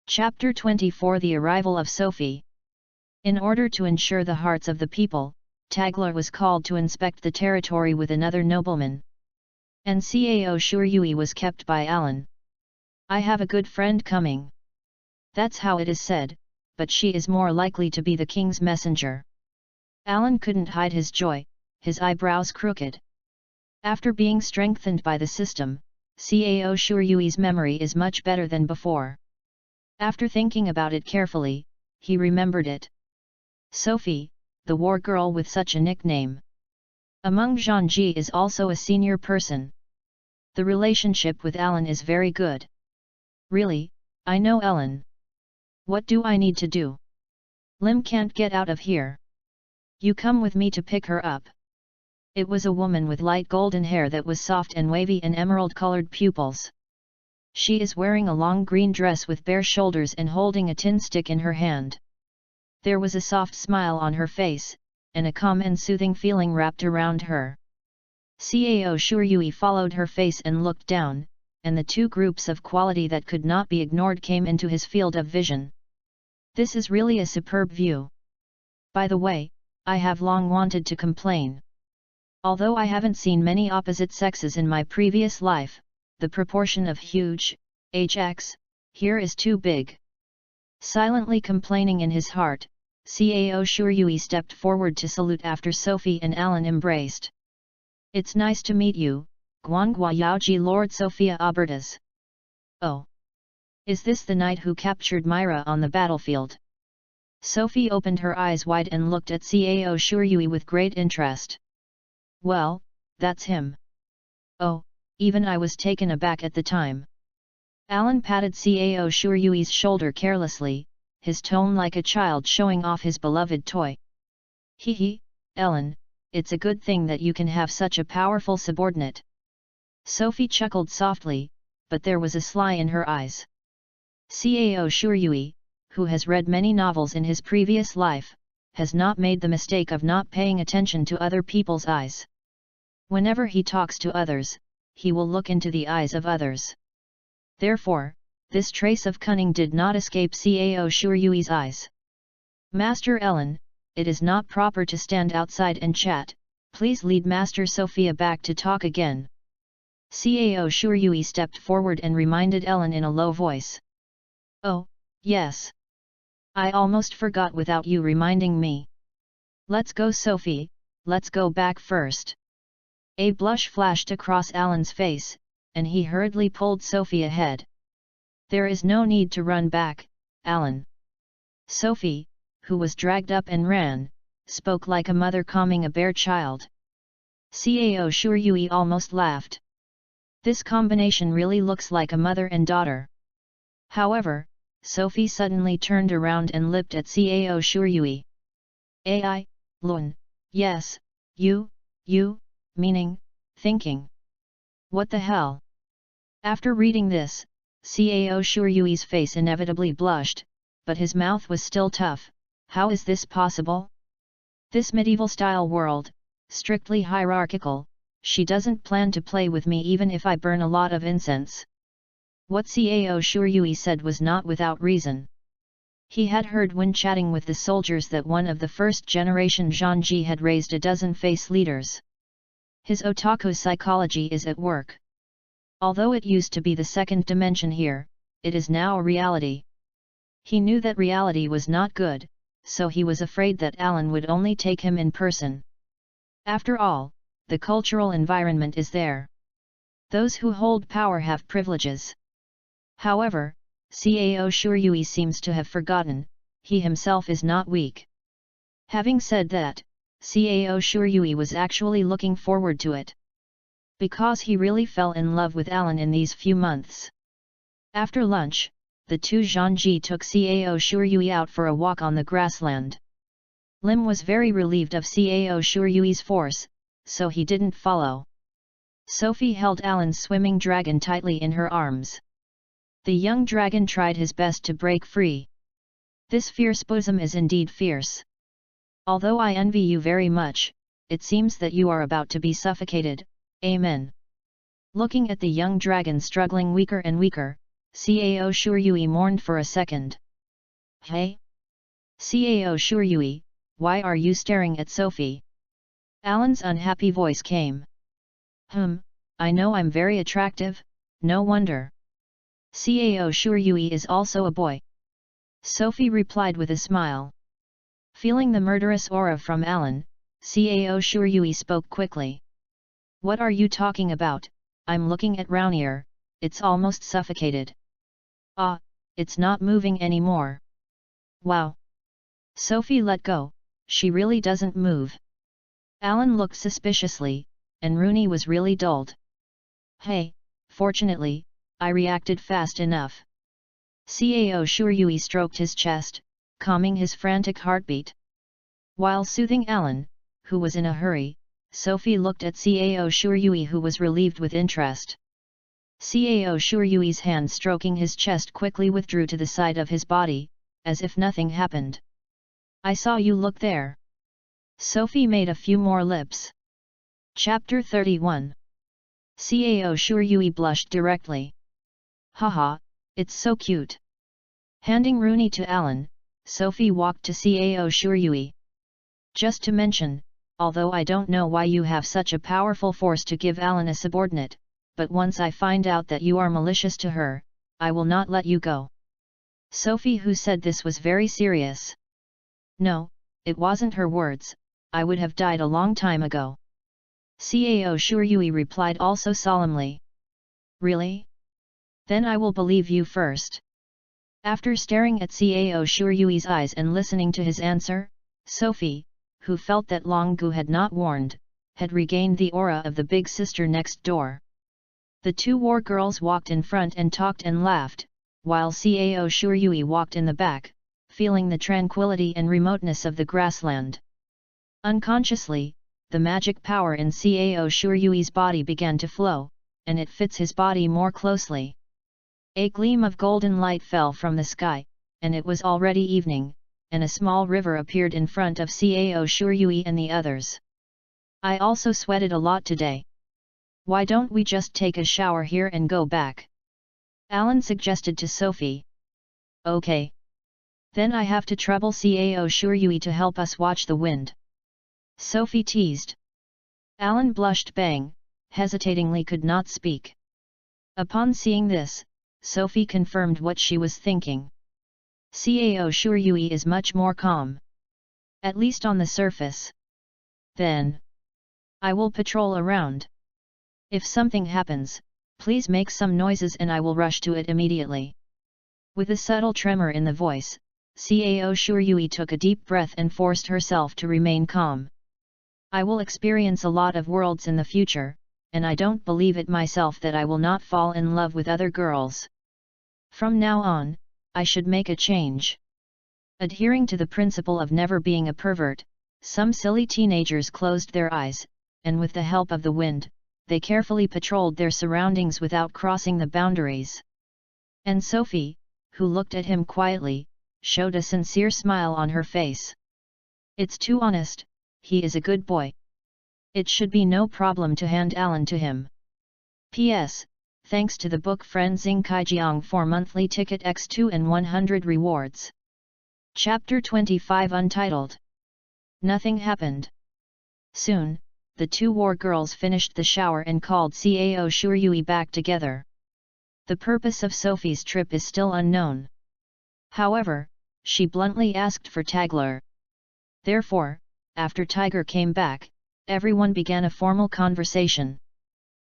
Chapter 24 The Arrival of Sophie. In order to ensure the hearts of the people, Tagler was called to inspect the territory with another nobleman. And Cao Shuryui was kept by Alan. I have a good friend coming. That's how it is said, but she is more likely to be the king's messenger. Alan couldn't hide his joy, his eyebrows crooked. After being strengthened by the system, Cao Shuryui's memory is much better than before. After thinking about it carefully, he remembered it. Sophie, the war girl with such a nickname. Among Zhangji is also a senior person. The relationship with Alan is very good. Really, I know Ellen. What do I need to do? Lim can't get out of here. You come with me to pick her up. It was a woman with light golden hair that was soft and wavy and emerald-colored pupils. She is wearing a long green dress with bare shoulders and holding a tin stick in her hand. There was a soft smile on her face, and a calm and soothing feeling wrapped around her. Cao Shuryui followed her face and looked down, and the two groups of quality that could not be ignored came into his field of vision. This is really a superb view. By the way, I have long wanted to complain. Although I haven't seen many opposite sexes in my previous life, the proportion of huge, HX, here is too big. Silently complaining in his heart, Cao Shuryui stepped forward to salute after Sophie and Alan embraced. It's nice to meet you, Guangua Yaoji Lord Sophia Albertas. Oh! Is this the knight who captured Myra on the battlefield? Sophie opened her eyes wide and looked at Cao Shuryui with great interest. Well, that's him. Oh, even I was taken aback at the time. Alan patted Cao Shuryui's shoulder carelessly, his tone like a child showing off his beloved toy. Hee, Ellen, it's a good thing that you can have such a powerful subordinate. Sophie chuckled softly, but there was a sly in her eyes. Cao Shuryui, who has read many novels in his previous life, has not made the mistake of not paying attention to other people's eyes. Whenever he talks to others, he will look into the eyes of others. Therefore, this trace of cunning did not escape Cao Shuryui's eyes. Master Ellen, it is not proper to stand outside and chat, please lead Master Sophia back to talk again. Cao Shuryui stepped forward and reminded Ellen in a low voice. Oh, yes. I almost forgot without you reminding me. Let's go Sophie, let's go back first. A blush flashed across Alan's face, and he hurriedly pulled Sophie ahead. There is no need to run back, Alan. Sophie, who was dragged up and ran, spoke like a mother calming a bare child. Cao Shuryui almost laughed. This combination really looks like a mother and daughter. However, Sophie suddenly turned around and lipped at Cao Shuryui. Ai, Lun, yes, you, meaning, thinking. What the hell? After reading this, Cao Shuryui's face inevitably blushed, but his mouth was still tough. How is this possible? This medieval-style world, strictly hierarchical, she doesn't plan to play with me even if I burn a lot of incense. What Cao Shuryui said was not without reason. He had heard when chatting with the soldiers that one of the first-generation Zhanji had raised a dozen face leaders. His otaku psychology is at work. Although it used to be the second dimension here, it is now a reality. He knew that reality was not good, so he was afraid that Alan would only take him in person. After all, the cultural environment is there. Those who hold power have privileges. However, Cao Shuryui seems to have forgotten, he himself is not weak. Having said that, Cao Shuryui was actually looking forward to it. Because he really fell in love with Alan in these few months. After lunch, the two Zhanji took Cao Shuryui out for a walk on the grassland. Lim was very relieved of Cao Shuryui's force, so he didn't follow. Sophie held Alan's swimming dragon tightly in her arms. The young dragon tried his best to break free. This fierce bosom is indeed fierce. Although I envy you very much, it seems that you are about to be suffocated, amen. Looking at the young dragon struggling weaker and weaker, Cao Shuryui mourned for a second. Hey? Cao Shuryui, why are you staring at Sophie? Alan's unhappy voice came. I know I'm very attractive, no wonder. Cao Shuryui is also a boy. Sophie replied with a smile. Feeling the murderous aura from Alan, Cao Shuryui spoke quickly. What are you talking about? I'm looking at Raunier, it's almost suffocated. Ah, it's not moving anymore. Wow. Sophie let go, she really doesn't move. Alan looked suspiciously, and Rooney was really dulled. Hey, fortunately, I reacted fast enough. Cao Shuryui stroked his chest, calming his frantic heartbeat. While soothing Alan, who was in a hurry, Sophie looked at Cao Shuryui who was relieved with interest. Cao Shuryui's hand stroking his chest quickly withdrew to the side of his body, as if nothing happened. I saw you look there. Sophie made a few more lips. Chapter 31. Cao Shuryui blushed directly. Haha, it's so cute. Handing Rooney to Alan, Sophie walked to Cao Shuryui. Just to mention, although I don't know why you have such a powerful force to give Alan a subordinate, but once I find out that you are malicious to her, I will not let you go. Sophie, who said this, was very serious. No, it wasn't her words, I would have died a long time ago. Cao Shuryui replied also solemnly. Really? Then I will believe you first. After staring at Cao Shuryui's eyes and listening to his answer, Sophie, who felt that Long Gu had not warned, had regained the aura of the big sister next door. The two war girls walked in front and talked and laughed, while Cao Shuryui walked in the back, feeling the tranquility and remoteness of the grassland. Unconsciously, the magic power in Cao Shuryui's body began to flow, and it fits his body more closely. A gleam of golden light fell from the sky, and it was already evening, and a small river appeared in front of Cao Shuryui and the others. I also sweated a lot today. Why don't we just take a shower here and go back? Alan suggested to Sophie. Okay. Then I have to trouble Cao Shuryui to help us watch the wind. Sophie teased. Alan blushed, bang, hesitatingly could not speak. Upon seeing this, Sophie confirmed what she was thinking. Cao Shuryui is much more calm. At least on the surface. Then I will patrol around. If something happens, please make some noises and I will rush to it immediately. With a subtle tremor in the voice, Cao Shuryui took a deep breath and forced herself to remain calm. I will experience a lot of worlds in the future, and I don't believe it myself that I will not fall in love with other girls. From now on, I should make a change. Adhering to the principle of never being a pervert, some silly teenagers closed their eyes, and with the help of the wind, they carefully patrolled their surroundings without crossing the boundaries. And Sophie, who looked at him quietly, showed a sincere smile on her face. It's too honest, he is a good boy. It should be no problem to hand Alan to him. P.S. Thanks to the book friend Xing Kaijiang for monthly ticket X2 and 100 rewards. Chapter 25 Untitled. Nothing happened. Soon, the two war girls finished the shower and called Cao Shuryui back together. The purpose of Sophie's trip is still unknown. However, she bluntly asked for Tagler. Therefore, after Tiger came back, everyone began a formal conversation.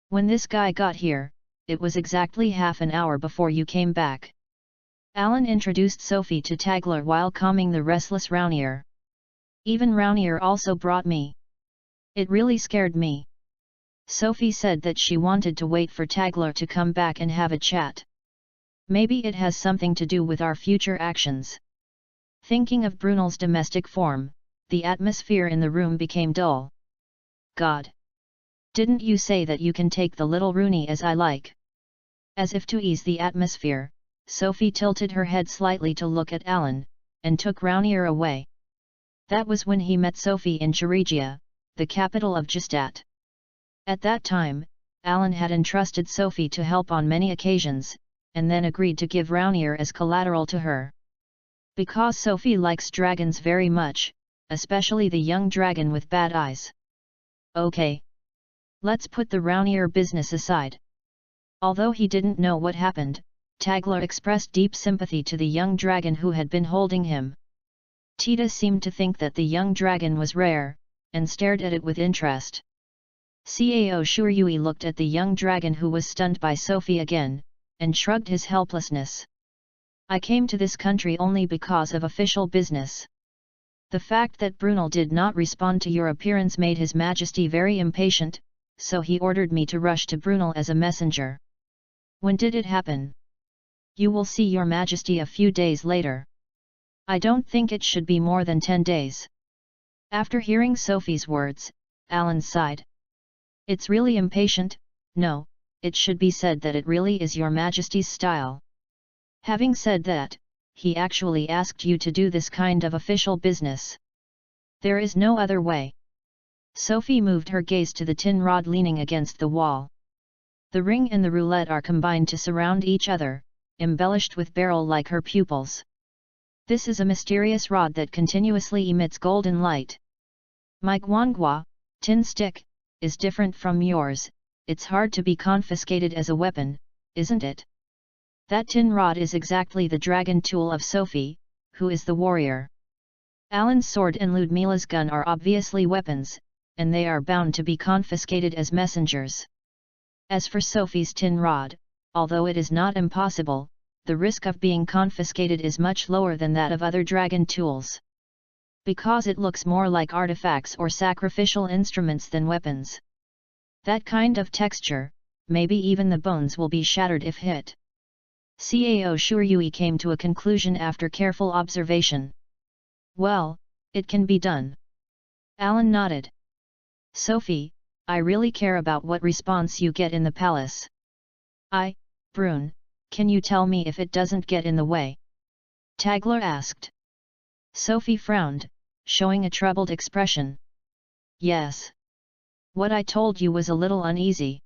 When this guy got here, it was exactly half an hour before you came back. Alan introduced Sophie to Tagler while calming the restless Raunier. Even Raunier also brought me. It really scared me. Sophie said that she wanted to wait for Tagler to come back and have a chat. Maybe it has something to do with our future actions. Thinking of Brunel's domestic form, the atmosphere in the room became dull. God! Didn't you say that you can take the little Rooney as I like? As if to ease the atmosphere, Sophie tilted her head slightly to look at Alan, and took Raunier away. That was when he met Sophie in Chirigia, the capital of Gestat. At that time, Alan had entrusted Sophie to help on many occasions, and then agreed to give Raunier as collateral to her. Because Sophie likes dragons very much, especially the young dragon with bad eyes. Okay. Let's put the Raunier business aside. Although he didn't know what happened, Tagler expressed deep sympathy to the young dragon who had been holding him. Tita seemed to think that the young dragon was rare, and stared at it with interest. Cao Shuryui looked at the young dragon who was stunned by Sophie again, and shrugged his helplessness. I came to this country only because of official business. The fact that Brunel did not respond to your appearance made His Majesty very impatient, so he ordered me to rush to Brunel as a messenger. When did it happen? You will see your Majesty a few days later. I don't think it should be more than 10 days. After hearing Sophie's words, Alan sighed. It's really impatient, no, it should be said that it really is your Majesty's style. Having said that, he actually asked you to do this kind of official business. There is no other way. Sophie moved her gaze to the tin rod leaning against the wall. The ring and the roulette are combined to surround each other, embellished with beryl like her pupils. This is a mysterious rod that continuously emits golden light. My guangua, tin stick, is different from yours, it's hard to be confiscated as a weapon, isn't it? That tin rod is exactly the dragon tool of Sophie, who is the warrior. Alan's sword and Ludmila's gun are obviously weapons, and they are bound to be confiscated as messengers. As for Sophie's tin rod, although it is not impossible, the risk of being confiscated is much lower than that of other dragon tools. Because it looks more like artifacts or sacrificial instruments than weapons. That kind of texture, maybe even the bones will be shattered if hit. Cao Shuryui came to a conclusion after careful observation. Well, it can be done. Alan nodded. Sophie, I really care about what response you get in the palace. Brune, can you tell me if it doesn't get in the way? Tagler asked. Sophie frowned, showing a troubled expression. Yes. What I told you was a little uneasy.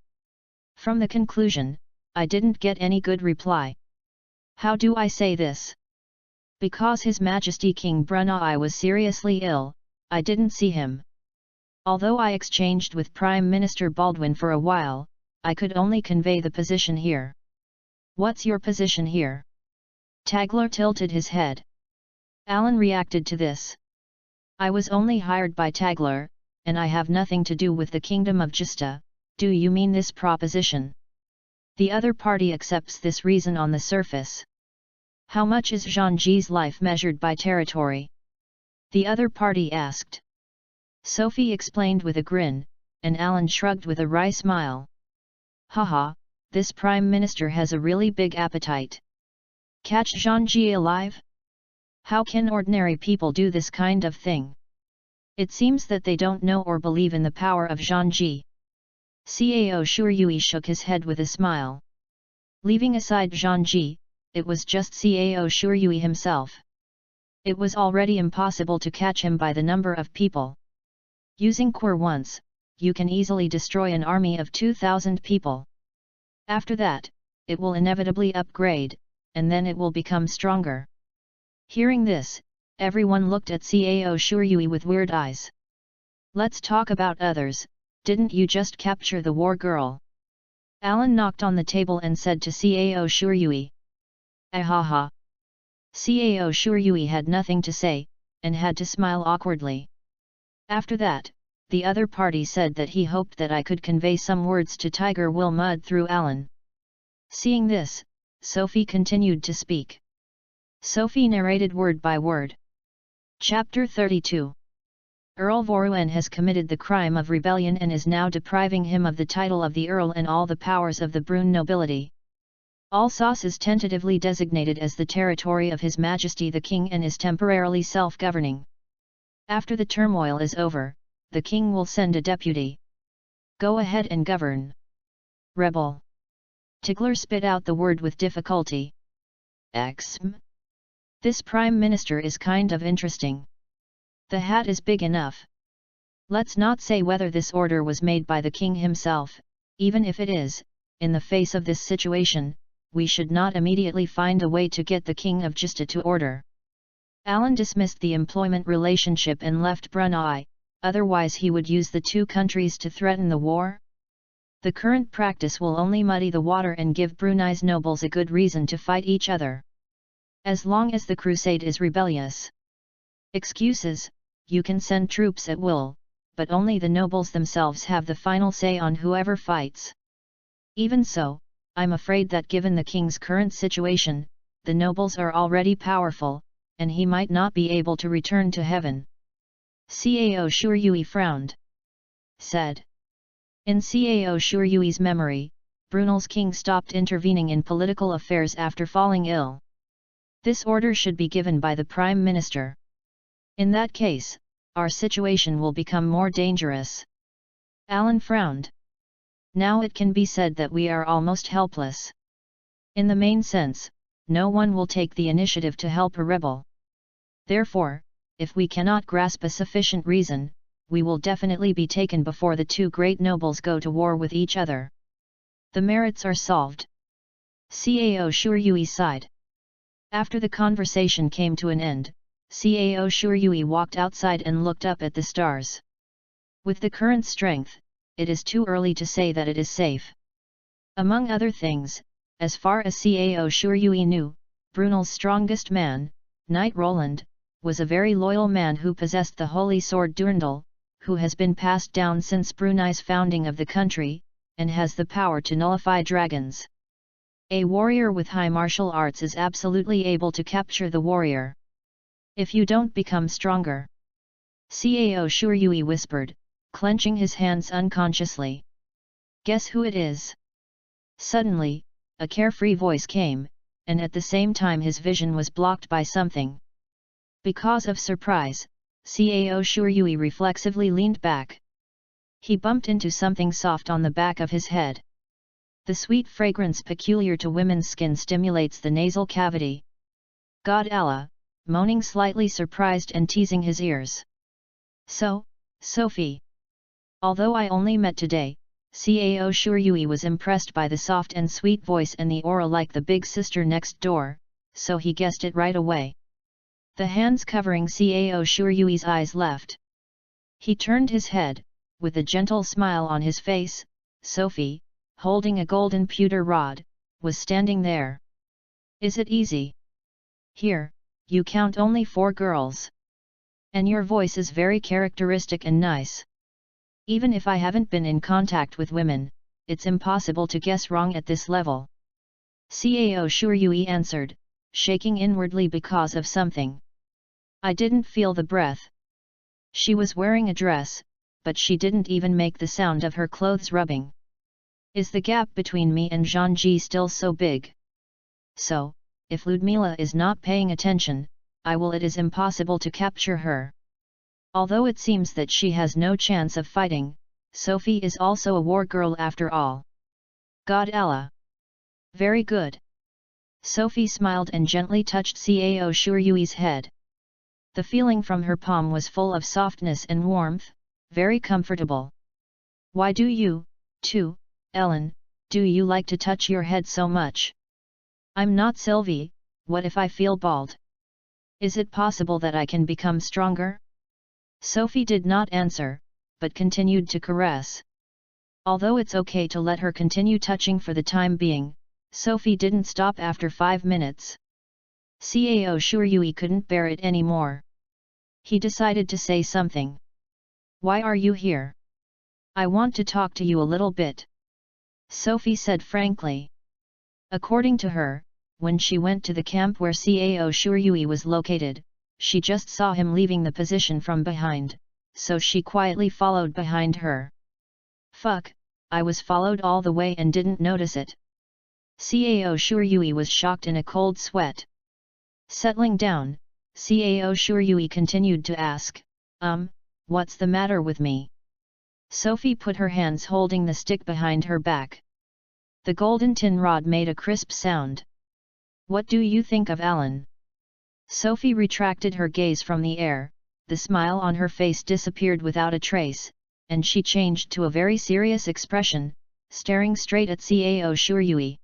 From the conclusion, I didn't get any good reply. How do I say this? Because His Majesty King Brunei was seriously ill, I didn't see him. Although I exchanged with Prime Minister Baldwin for a while, I could only convey the position here. What's your position here? Tagler tilted his head. Alan reacted to this. I was only hired by Tagler, and I have nothing to do with the Kingdom of Justa. Do you mean this proposition? The other party accepts this reason on the surface. How much is Zhangji's life measured by territory? The other party asked. Sophie explained with a grin, and Alan shrugged with a wry smile. Haha, this Prime Minister has a really big appetite. Catch Zhangji alive? How can ordinary people do this kind of thing? It seems that they don't know or believe in the power of Zhangji. Cao Shuryui shook his head with a smile. Leaving aside Zhangji, it was just Cao Shuryui himself. It was already impossible to catch him by the number of people. Using Quir once, you can easily destroy an army of 2,000 people. After that, it will inevitably upgrade, and then it will become stronger. Hearing this, everyone looked at Cao Shuryui with weird eyes. Let's talk about others. Didn't you just capture the war girl? Alan knocked on the table and said to Cao Shuryui. Ahaha. Cao Shuryui had nothing to say, and had to smile awkwardly. After that, the other party said that he hoped that I could convey some words to Tiger Wilmud through Alan. Seeing this, Sophie continued to speak. Sophie narrated word by word. Chapter 32. Earl Voruen has committed the crime of rebellion and is now depriving him of the title of the Earl and all the powers of the Brune nobility. Alsace is tentatively designated as the territory of His Majesty the King and is temporarily self-governing. After the turmoil is over, the King will send a deputy. Go ahead and govern. Rebel. Tigler spit out the word with difficulty. Xm. This Prime Minister is kind of interesting. The hat is big enough. Let's not say whether this order was made by the King himself, even if it is, in the face of this situation, we should not immediately find a way to get the King of Justa to order. Alan dismissed the employment relationship and left Brunei, otherwise he would use the two countries to threaten the war. The current practice will only muddy the water and give Brunei's nobles a good reason to fight each other. As long as the crusade is rebellious. Excuses, you can send troops at will, but only the nobles themselves have the final say on whoever fights. Even so, I'm afraid that given the King's current situation, the nobles are already powerful, and he might not be able to return to heaven. Cao Shuryui frowned. Said. In Cao Shuryui's memory, Brunel's king stopped intervening in political affairs after falling ill. This order should be given by the Prime Minister. In that case, our situation will become more dangerous. Alan frowned. Now it can be said that we are almost helpless. In the main sense, no one will take the initiative to help a rebel. Therefore, if we cannot grasp a sufficient reason, we will definitely be taken before the two great nobles go to war with each other. The merits are solved. Cao Shuryui sighed. After the conversation came to an end, Cao Shuryui walked outside and looked up at the stars. With the current strength, it is too early to say that it is safe. Among other things, As far as Cao Shuryui knew, Brunel's strongest man, Knight Roland, was a very loyal man who possessed the holy sword Durandal, who has been passed down since Brunei's founding of the country, and has the power to nullify dragons. A warrior with high martial arts is absolutely able to capture the warrior. If you don't become stronger. Cao Shuryui whispered, clenching his hands unconsciously. Guess who it is? Suddenly, a carefree voice came, and at the same time his vision was blocked by something. Because of surprise, Cao Shuryui reflexively leaned back. He bumped into something soft on the back of his head. The sweet fragrance peculiar to women's skin stimulates the nasal cavity. God Allah, moaning slightly surprised and teasing his ears. So, Sophie. Although I only met today, Cao Shuryui was impressed by the soft and sweet voice and the aura like the big sister next door, so he guessed it right away. The hands covering Cao Shuryui's eyes left. He turned his head, with a gentle smile on his face. Sophie, holding a golden pewter rod, was standing there. Is it easy? Here, you count only 4 girls. And your voice is very characteristic and nice. Even if I haven't been in contact with women, it's impossible to guess wrong at this level. Cao Shuryui answered, shaking inwardly because of something. I didn't feel the breath. She was wearing a dress, but she didn't even make the sound of her clothes rubbing. Is the gap between me and Zhangji still so big? So, if Ludmila is not paying attention, it is impossible to capture her. Although it seems that she has no chance of fighting, Sophie is also a war girl after all. God Allah! Very good. Sophie smiled and gently touched Cao Shuryui's head. The feeling from her palm was full of softness and warmth, very comfortable. Why do you, too, Ellen, do you like to touch your head so much? I'm not Sylvie, what if I feel bald? Is it possible that I can become stronger? Sophie did not answer, but continued to caress. Although it's okay to let her continue touching for the time being, Sophie didn't stop after 5 minutes. Cao Shuryui couldn't bear it anymore. He decided to say something. Why are you here? I want to talk to you a little bit. Sophie said frankly. According to her, when she went to the camp where Cao Shuryui was located, she just saw him leaving the position from behind, so she quietly followed behind her. Fuck, I was followed all the way and didn't notice it. Cao Shuryui was shocked in a cold sweat. Settling down, Cao Shuryui continued to ask, what's the matter with me? Sophie put her hands holding the stick behind her back. The golden tin rod made a crisp sound. What do you think of Alan? Sophie retracted her gaze from the air, the smile on her face disappeared without a trace, and she changed to a very serious expression, staring straight at Cao Shuryui.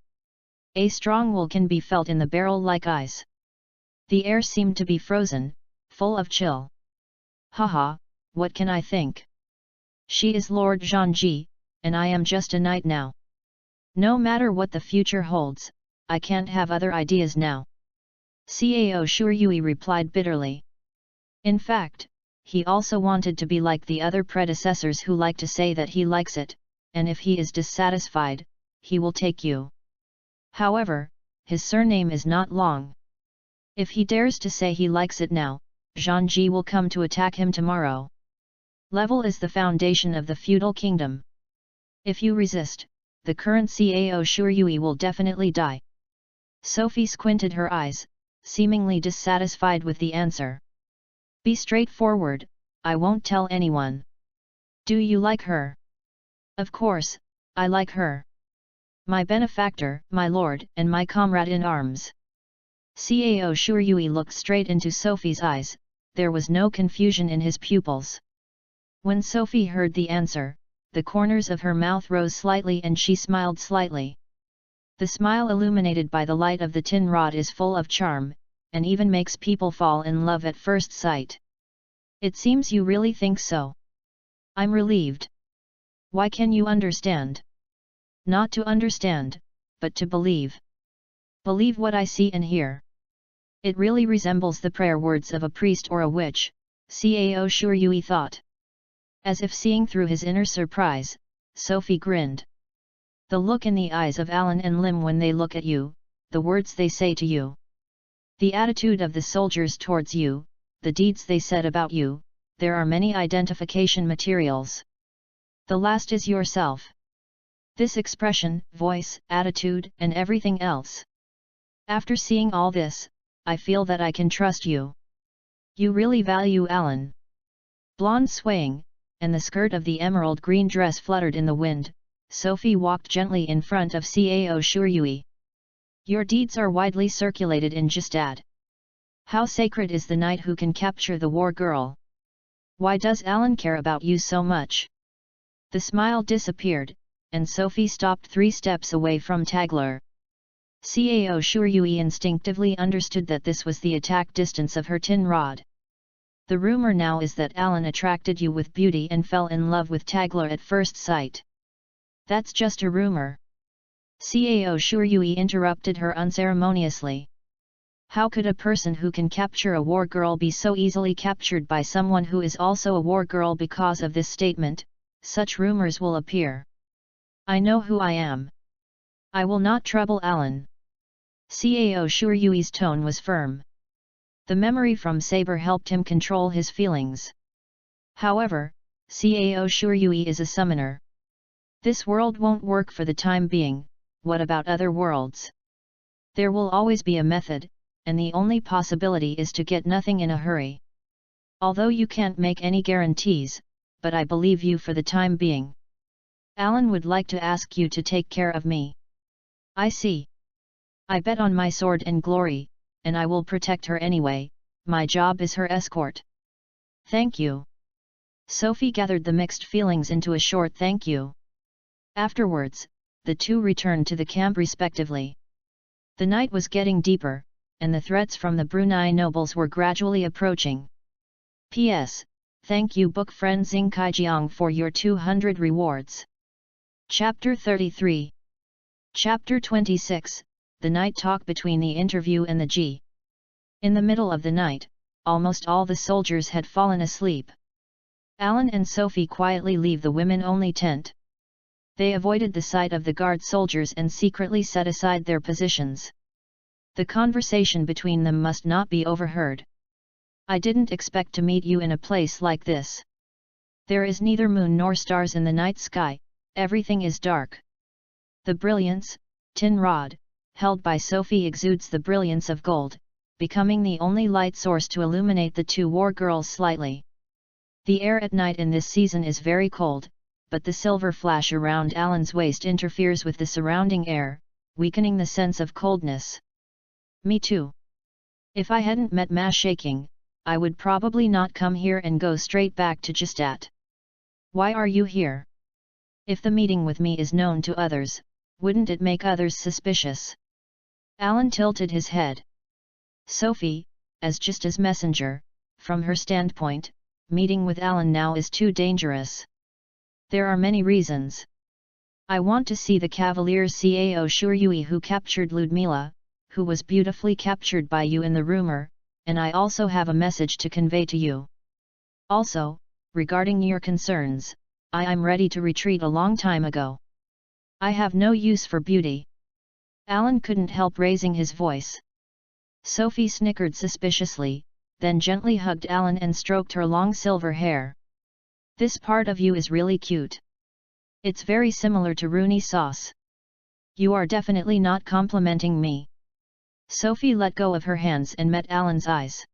A strong will can be felt in the barrel-like eyes. The air seemed to be frozen, full of chill. Haha, what can I think? She is Lord Zhangji, and I am just a knight now. No matter what the future holds, I can't have other ideas now. Cao Shuryui replied bitterly. In fact, he also wanted to be like the other predecessors who like to say that he likes it, and if he is dissatisfied, he will take you. However, his surname is not long. If he dares to say he likes it now, Zhangji will come to attack him tomorrow. Level is the foundation of the feudal kingdom. If you resist, the current Cao Shuryui will definitely die. Sophie squinted her eyes, seemingly dissatisfied with the answer. Be straightforward, I won't tell anyone. Do you like her? Of course, I like her. My benefactor, my lord, and my comrade in arms. Cao Shuryui looked straight into Sophie's eyes, there was no confusion in his pupils. When Sophie heard the answer, the corners of her mouth rose slightly and she smiled slightly. The smile illuminated by the light of the tin rod is full of charm, and even makes people fall in love at first sight. It seems you really think so. I'm relieved. Why can you understand? Not to understand, but to believe. Believe what I see and hear. It really resembles the prayer words of a priest or a witch, Cao Shuryui thought. As if seeing through his inner surprise, Sophie grinned. The look in the eyes of Alan and Lim when they look at you, the words they say to you. The attitude of the soldiers towards you, the deeds they said about you, there are many identification materials. The last is yourself. This expression, voice, attitude, and everything else. After seeing all this, I feel that I can trust you. You really value Alan. Blonde swaying, and the skirt of the emerald green dress fluttered in the wind, Sophie walked gently in front of Cao Shuryui. Your deeds are widely circulated in Justad. How sacred is the knight who can capture the war girl? Why does Alan care about you so much? The smile disappeared, and Sophie stopped 3 steps away from Tagler. Cao Shuryui instinctively understood that this was the attack distance of her tin rod. The rumor now is that Alan attracted you with beauty and fell in love with Tagler at first sight. That's just a rumor. Cao Shuryui interrupted her unceremoniously. How could a person who can capture a war girl be so easily captured by someone who is also a war girl? Because of this statement, such rumors will appear. I know who I am. I will not trouble Alan. Cao Shuryui's tone was firm. The memory from Saber helped him control his feelings. However, Cao Shuryui is a summoner. This world won't work for the time being. What about other worlds? There will always be a method, and the only possibility is to get nothing in a hurry. Although you can't make any guarantees, but I believe you for the time being. Alan would like to ask you to take care of me. I see. I bet on my sword and glory, and I will protect her anyway. My job is her escort. Thank you. Sophie gathered the mixed feelings into a short thank you. Afterwards, the two returned to the camp respectively. The night was getting deeper, and the threats from the Brunei nobles were gradually approaching. P.S. Thank you book friend Xing Kaijiang for your 200 rewards. Chapter 33. Chapter 26, The Night Talk Between the Interview and the G. In the middle of the night, almost all the soldiers had fallen asleep. Alan and Sophie quietly leave the women-only tent. They avoided the sight of the guard soldiers and secretly set aside their positions. The conversation between them must not be overheard. I didn't expect to meet you in a place like this. There is neither moon nor stars in the night sky, everything is dark. The brilliance, tin rod, held by Sophie exudes the brilliance of gold, becoming the only light source to illuminate the two war girls slightly. The air at night in this season is very cold, but the silver flash around Alan's waist interferes with the surrounding air, weakening the sense of coldness. Me too. If I hadn't met Ma Shaking, I would probably not come here and go straight back to Justat. Why are you here? If the meeting with me is known to others, wouldn't it make others suspicious? Alan tilted his head. Sophie, as Justa's messenger, from her standpoint, meeting with Alan now is too dangerous. There are many reasons. I want to see the Cavalier Cao Shuryui who captured Ludmila, who was beautifully captured by you in the rumor, and I also have a message to convey to you. Also, regarding your concerns, I'm ready to retreat a long time ago. I have no use for beauty. Alan couldn't help raising his voice. Sophie snickered suspiciously, then gently hugged Alan and stroked her long silver hair. This part of you is really cute. It's very similar to Rooney sauce. You are definitely not complimenting me. Sophie let go of her hands and met Alan's eyes.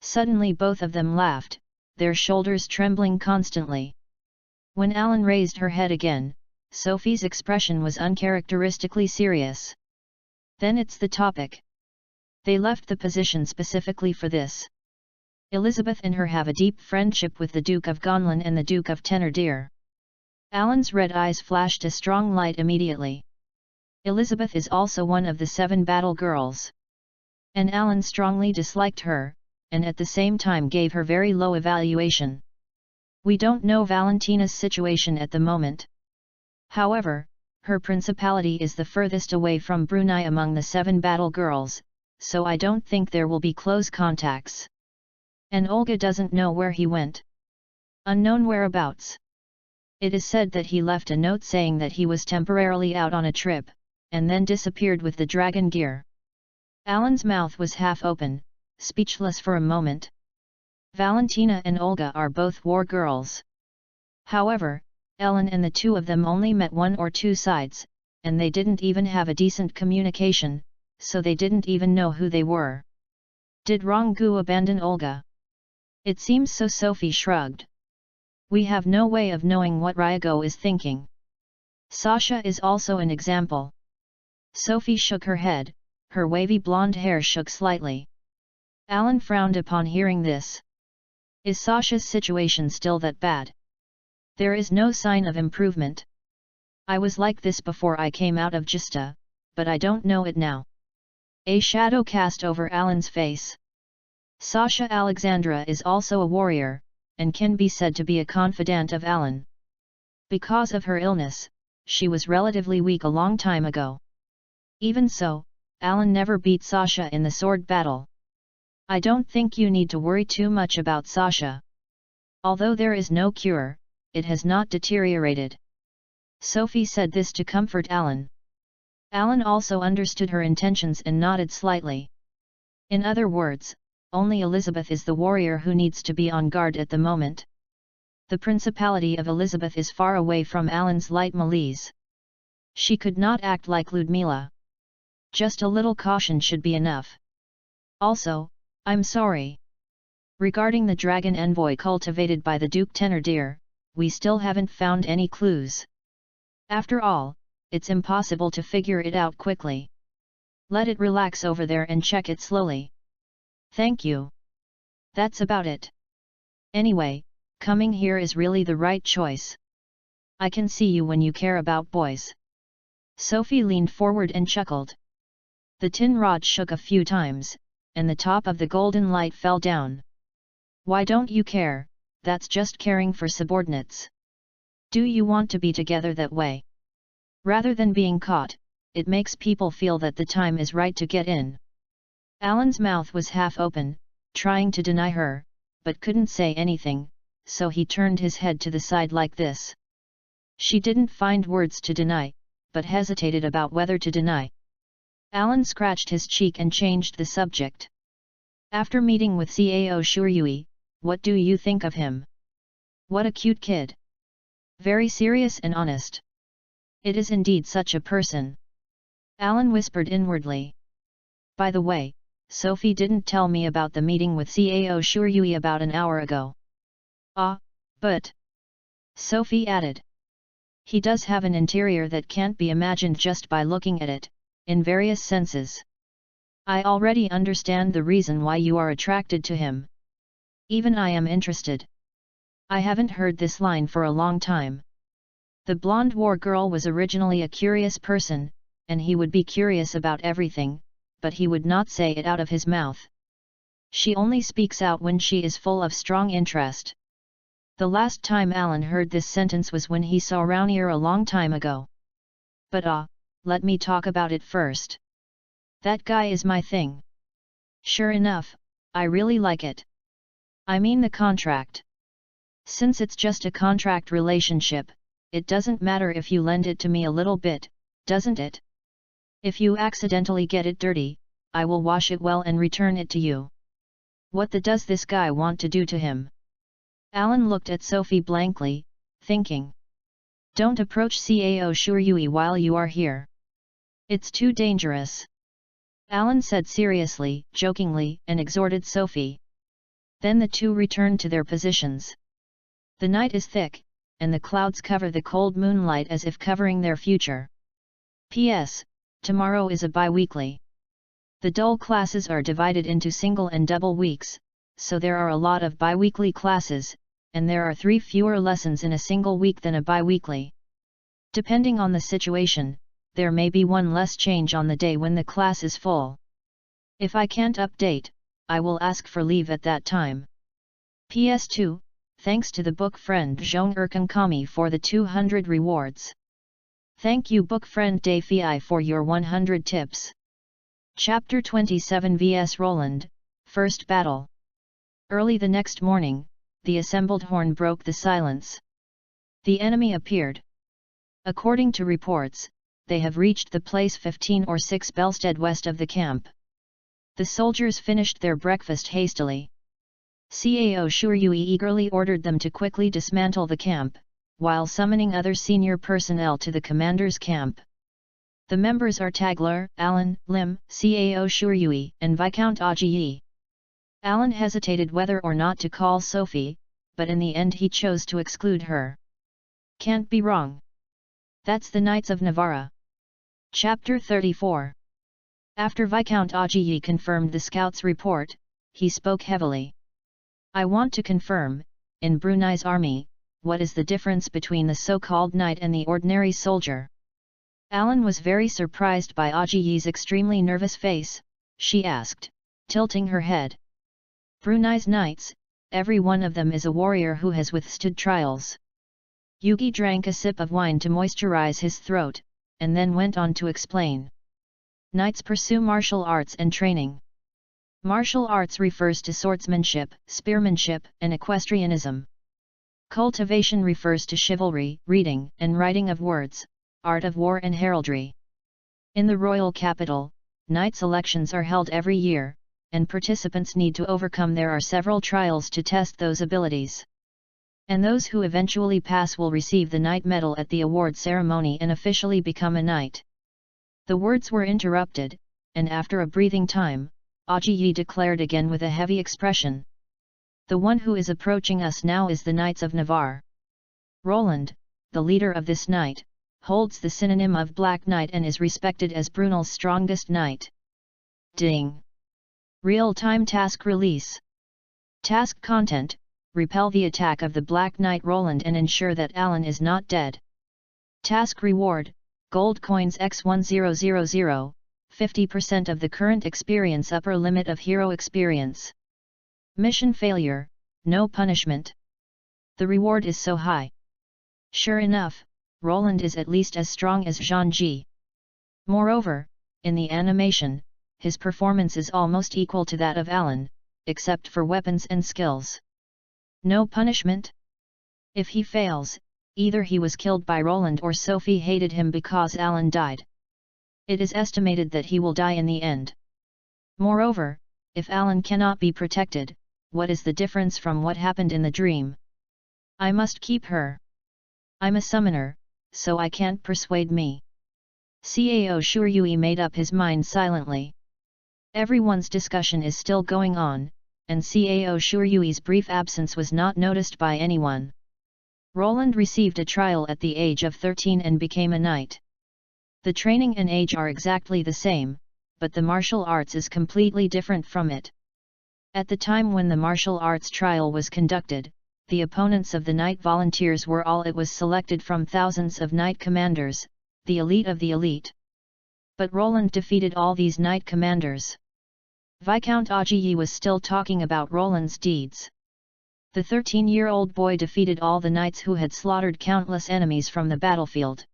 Suddenly both of them laughed, their shoulders trembling constantly. When Alan raised her head again, Sophie's expression was uncharacteristically serious. Then it's the topic. They left the position specifically for this. Elizabeth and her have a deep friendship with the Duke of Gonlin and the Duke of Thénardier. Alan's red eyes flashed a strong light immediately. Elizabeth is also one of the 7 battle girls. And Alan strongly disliked her, and at the same time gave her very low evaluation. We don't know Valentina's situation at the moment. However, Her principality is the furthest away from Brunei among the 7 battle girls, so I don't think there will be close contacts. And Olga doesn't know where he went. Unknown whereabouts. It is said that he left a note saying that he was temporarily out on a trip, and then disappeared with the dragon gear. Alan's mouth was half open, speechless for a moment. Valentina and Olga are both war girls. However, Ellen and the two of them only met 1 or 2 sides, and they didn't even have a decent communication, so they didn't even know who they were. Did Rangu abandon Olga? It seems so. Sophie shrugged. We have no way of knowing what Ryago is thinking. Sasha is also an example. Sophie shook her head, her wavy blonde hair shook slightly. Alan frowned upon hearing this. Is Sasha's situation still that bad? There is no sign of improvement. I was like this before I came out of Gista, but I don't know it now. A shadow cast over Alan's face. Sasha Alexandra is also a warrior, and can be said to be a confidant of Alan. Because of her illness, she was relatively weak a long time ago. Even so, Alan never beat Sasha in the sword battle. I don't think you need to worry too much about Sasha. Although there is no cure, it has not deteriorated. Sophie said this to comfort Alan. Alan also understood her intentions and nodded slightly. In other words, only Elizabeth is the warrior who needs to be on guard at the moment. The principality of Elizabeth is far away from Alan's light malaise. She could not act like Ludmila. Just a little caution should be enough. Also, I'm sorry. Regarding the dragon envoy cultivated by the Duke Thénardier, we still haven't found any clues. After all, it's impossible to figure it out quickly. Let it relax over there and check it slowly. Thank you. That's about it. Anyway, coming here is really the right choice. I can see you when you care about boys. Sophie leaned forward and chuckled. The tin rod shook a few times, and the top of the golden light fell down. Why don't you care? That's just caring for subordinates. Do you want to be together that way? Rather than being caught, it makes people feel that the time is right to get in. Alan's mouth was half open, trying to deny her, but couldn't say anything, so he turned his head to the side like this. She didn't find words to deny, but hesitated about whether to deny. Alan scratched his cheek and changed the subject. After meeting with Cao Shuryui, what do you think of him? What a cute kid. Very serious and honest. It is indeed such a person. Alan whispered inwardly. By the way, Sophie didn't tell me about the meeting with Cao Shuryui about an hour ago. Ah, but... Sophie added. He does have an interior that can't be imagined just by looking at it, in various senses. I already understand the reason why you are attracted to him. Even I am interested. I haven't heard this line for a long time. The blonde war girl was originally a curious person, and he would be curious about everything, but he would not say it out of his mouth. She only speaks out when she is full of strong interest. The last time Alan heard this sentence was when he saw Raunier a long time ago. But let me talk about it first. That guy is my thing. Sure enough, I really like it. I mean the contract. Since it's just a contract relationship, it doesn't matter if you lend it to me a little bit, doesn't it? If you accidentally get it dirty, I will wash it well and return it to you. What does this guy want to do to him? Alan looked at Sophie blankly, thinking. Don't approach Cao Shuryui while you are here. It's too dangerous. Alan said seriously, jokingly, and exhorted Sophie. Then the two returned to their positions. The night is thick, and the clouds cover the cold moonlight as if covering their future. P.S. Tomorrow is a bi-weekly. The dull classes are divided into single and double weeks, so there are a lot of bi-weekly classes, and there are 3 fewer lessons in a single week than a bi-weekly. Depending on the situation, there may be 1 less change on the day when the class is full. If I can't update, I will ask for leave at that time. PS2, thanks to the book friend Zhong Erkan Kami for the 200 rewards. Thank you book friend Dayfi for your 100 tips. Chapter 27 vs Roland, First Battle. Early the next morning, the assembled horn broke the silence. The enemy appeared. According to reports, they have reached the place 15 or 6 Belstead west of the camp. The soldiers finished their breakfast hastily. Cao Shuryui eagerly ordered them to quickly dismantle the camp, while summoning other senior personnel to the commander's camp. The members are Tagler, Alan, Lim, Cao Shuryui, and Viscount Aji. Alan hesitated whether or not to call Sophie, but in the end he chose to exclude her. Can't be wrong. That's the Knights of Navarra. Chapter 34. After Viscount Aji confirmed the scout's report, he spoke heavily. I want to confirm, in Brunei's army, what is the difference between the so-called knight and the ordinary soldier? Alan was very surprised by Aji's extremely nervous face. She asked, tilting her head. Brunei's knights, every one of them is a warrior who has withstood trials. Yugi drank a sip of wine to moisturize his throat, and then went on to explain. Knights pursue martial arts and training. Martial arts refers to swordsmanship, spearmanship, and equestrianism. Cultivation refers to chivalry, reading and writing of words, art of war and heraldry. In the royal capital, knights elections are held every year, and participants need to overcome. There are several trials to test those abilities. And those who eventually pass will receive the knight medal at the award ceremony and officially become a knight. The words were interrupted, and after a breathing time, Aji declared again with a heavy expression. The one who is approaching us now is the Knights of Navarre. Roland, the leader of this knight, holds the synonym of Black Knight and is respected as Brunel's strongest knight. Ding! Real-time task release. Task content: repel the attack of the Black Knight Roland and ensure that Alan is not dead. Task reward: gold coins x1000, 50% of the current experience upper limit of hero experience. Mission failure: no punishment. The reward is so high. Sure enough, Roland is at least as strong as Zhangji. Moreover, in the animation, his performance is almost equal to that of Alan, except for weapons and skills. No punishment? If he fails, either he was killed by Roland or Sophie hated him because Alan died. It is estimated that he will die in the end. Moreover, if Alan cannot be protected, what is the difference from what happened in the dream? I must keep her. I'm a summoner, so I can't persuade me. Cao Shuryui made up his mind silently. Everyone's discussion is still going on, and Cao Shuryui's brief absence was not noticed by anyone. Roland received a trial at the age of 13 and became a knight. The training and age are exactly the same, but the martial arts is completely different from it. At the time when the martial arts trial was conducted, the opponents of the knight volunteers were all it was selected from thousands of knight commanders, the elite of the elite. But Roland defeated all these knight commanders. Viscount Aji was still talking about Roland's deeds. The 13-year-old boy defeated all the knights who had slaughtered countless enemies from the battlefield.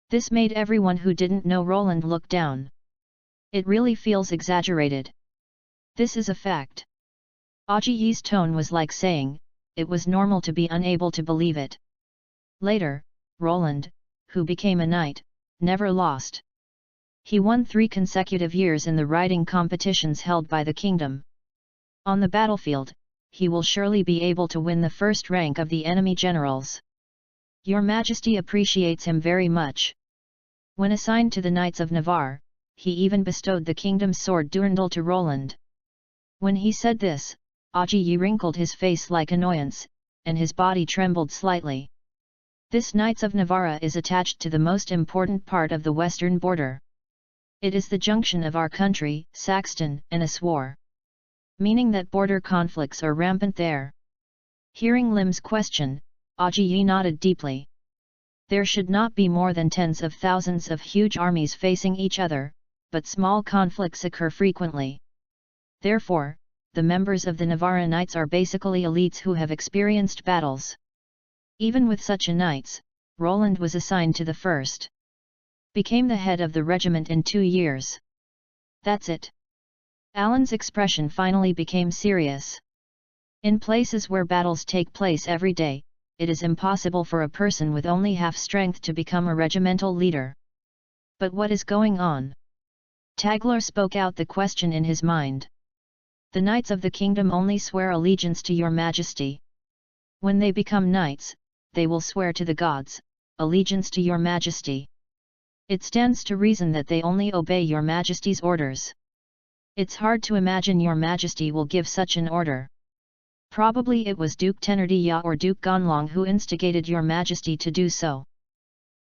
This made everyone who didn't know Roland look down. It really feels exaggerated. This is a fact. Aji's tone was like saying, it was normal to be unable to believe it. Later, Roland, who became a knight, never lost. He won 3 consecutive years in the riding competitions held by the kingdom. On the battlefield, he will surely be able to win the first rank of the enemy generals. Your Majesty appreciates him very much. When assigned to the Knights of Navarre, he even bestowed the kingdom's sword Durandal to Roland. When he said this, Aji wrinkled his face like annoyance, and his body trembled slightly. This Knights of Navarre is attached to the most important part of the western border. It is the junction of our country, Saxton, and Aswar. Meaning that border conflicts are rampant there. Hearing Lim's question, Aji nodded deeply. There should not be more than tens of thousands of huge armies facing each other, but small conflicts occur frequently. Therefore, the members of the Navarra Knights are basically elites who have experienced battles. Even with such a knights, Roland was assigned to the first. Became the head of the regiment in 2 years. That's it. Alan's expression finally became serious. In places where battles take place every day, it is impossible for a person with only half strength to become a regimental leader. But what is going on? Tagler spoke out the question in his mind. The knights of the kingdom only swear allegiance to your majesty. When they become knights, they will swear to the gods, allegiance to your majesty. It stands to reason that they only obey your majesty's orders. It's hard to imagine your majesty will give such an order. Probably it was Duke Thénardier or Duke Gonlong who instigated your majesty to do so.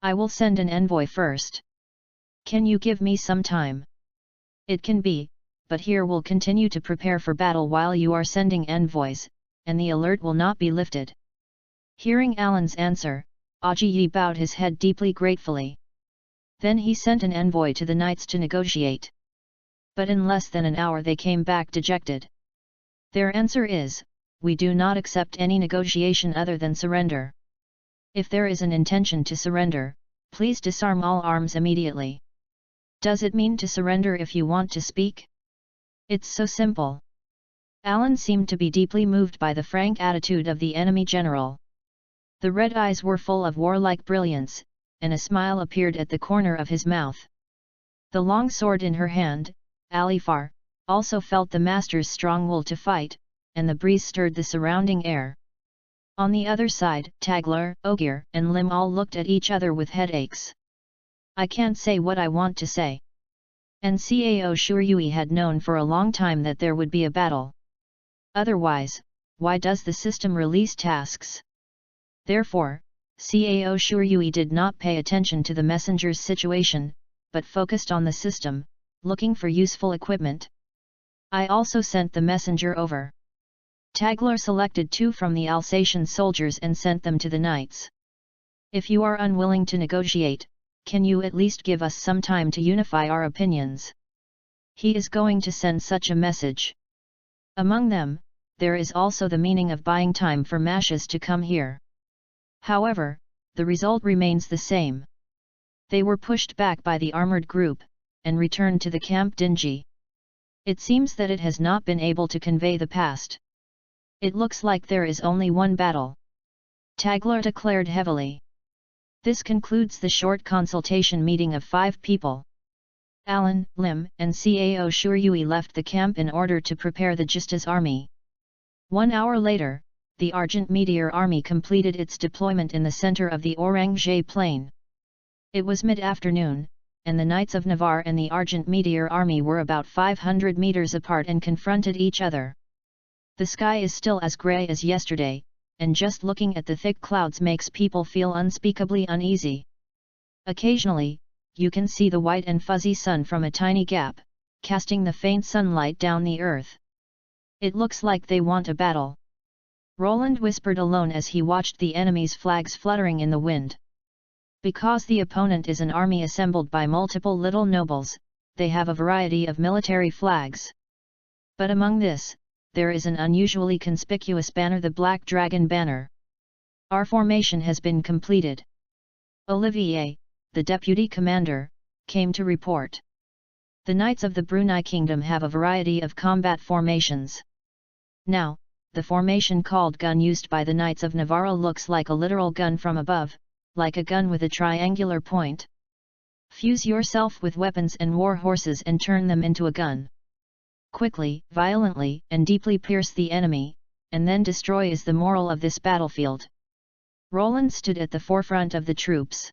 I will send an envoy first. Can you give me some time? It can be, but here we'll continue to prepare for battle while you are sending envoys, and the alert will not be lifted. Hearing Alan's answer, Aji bowed his head deeply gratefully. Then he sent an envoy to the knights to negotiate. But in less than an hour they came back dejected. Their answer is, we do not accept any negotiation other than surrender. If there is an intention to surrender, please disarm all arms immediately. Does it mean to surrender if you want to speak? It's so simple. Alan seemed to be deeply moved by the frank attitude of the enemy general. The red eyes were full of warlike brilliance, and a smile appeared at the corner of his mouth. The long sword in her hand, Alifar, also felt the master's strong will to fight, and the breeze stirred the surrounding air. On the other side, Tagler, Ogier, and Lim all looked at each other with headaches. I can't say what I want to say. And Cao Shuryui had known for a long time that there would be a battle. Otherwise, why does the system release tasks? Therefore, Cao Shuryui did not pay attention to the messenger's situation, but focused on the system, looking for useful equipment. I also sent the messenger over. Tagler selected 2 from the Alsatian soldiers and sent them to the knights. If you are unwilling to negotiate, can you at least give us some time to unify our opinions? He is going to send such a message. Among them, there is also the meaning of buying time for Mashes to come here. However, the result remains the same. They were pushed back by the armored group, and returned to the Camp Dingy. It seems that it has not been able to convey the past. It looks like there is only one battle. Tagler declared heavily. This concludes the short consultation meeting of 5 people. Alan, Lim, and Cao Shuryui left the camp in order to prepare the Jista's army. 1 hour later, the Argent Meteor Army completed its deployment in the center of the Orangé Plain. It was mid-afternoon, and the Knights of Navarre and the Argent Meteor Army were about 500 meters apart and confronted each other. The sky is still as grey as yesterday, and just looking at the thick clouds makes people feel unspeakably uneasy. Occasionally, you can see the white and fuzzy sun from a tiny gap, casting the faint sunlight down the earth. It looks like they want a battle. Roland whispered alone as he watched the enemy's flags fluttering in the wind. Because the opponent is an army assembled by multiple little nobles, they have a variety of military flags. But among this, there is an unusually conspicuous banner, the Black Dragon banner. Our formation has been completed. Olivier, the deputy commander, came to report. The Knights of the Brunei Kingdom have a variety of combat formations. Now, the formation called gun used by the Knights of Navarre looks like a literal gun from above, like a gun with a triangular point. Fuse yourself with weapons and war horses and turn them into a gun. Quickly, violently, and deeply pierce the enemy, and then destroy is the moral of this battlefield. Roland stood at the forefront of the troops.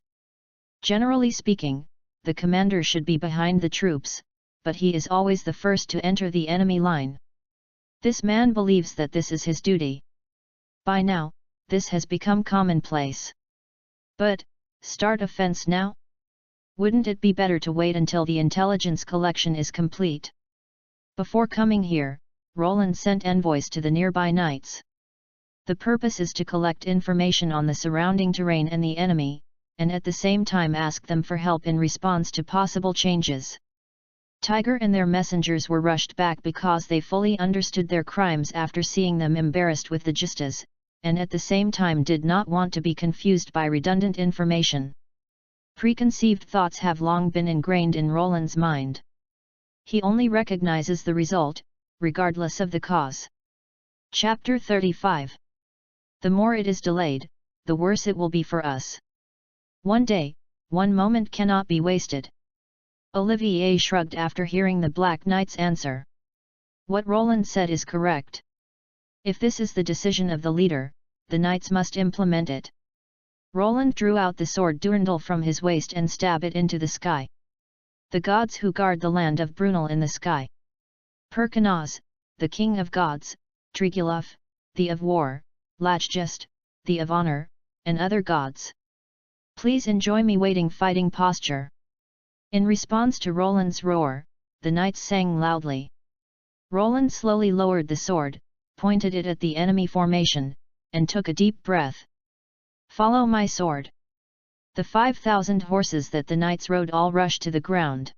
Generally speaking, the commander should be behind the troops, but he is always the first to enter the enemy line. This man believes that this is his duty. By now, this has become commonplace. But, start offense now? Wouldn't it be better to wait until the intelligence collection is complete? Before coming here, Roland sent envoys to the nearby knights. The purpose is to collect information on the surrounding terrain and the enemy, and at the same time ask them for help in response to possible changes. Tiger and their messengers were rushed back because they fully understood their crimes after seeing them embarrassed with the Jistas, and at the same time did not want to be confused by redundant information. Preconceived thoughts have long been ingrained in Roland's mind. He only recognizes the result, regardless of the cause. Chapter 35. The more it is delayed, the worse it will be for us. One day, one moment cannot be wasted. Olivier shrugged after hearing the Black Knight's answer. What Roland said is correct. If this is the decision of the leader, the knights must implement it. Roland drew out the sword Durandal from his waist and stabbed it into the sky. The gods who guard the land of Brunel in the sky. Perkinaz, the king of gods, Triguluf, the of war, Lachgest, the of honor, and other gods. Please enjoy me waiting fighting posture. In response to Roland's roar, the knights sang loudly. Roland slowly lowered the sword, pointed it at the enemy formation, and took a deep breath. Follow my sword. The 5,000 horses that the knights rode all rushed to the ground.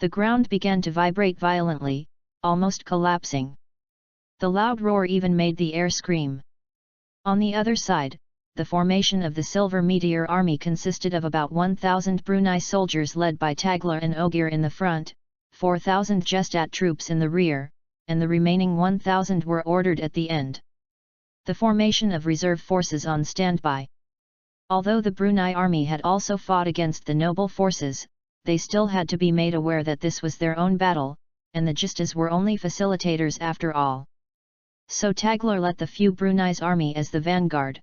The ground began to vibrate violently, almost collapsing. The loud roar even made the air scream. On the other side, the formation of the Silver Meteor army consisted of about 1,000 Brunei soldiers led by Tagler and Ogier in the front, 4,000 Gestat troops in the rear, and the remaining 1,000 were ordered at the end. The formation of reserve forces on standby. Although the Brunei army had also fought against the noble forces, they still had to be made aware that this was their own battle, and the Gestas were only facilitators after all. So Tagler let the few Brunei's army as the vanguard.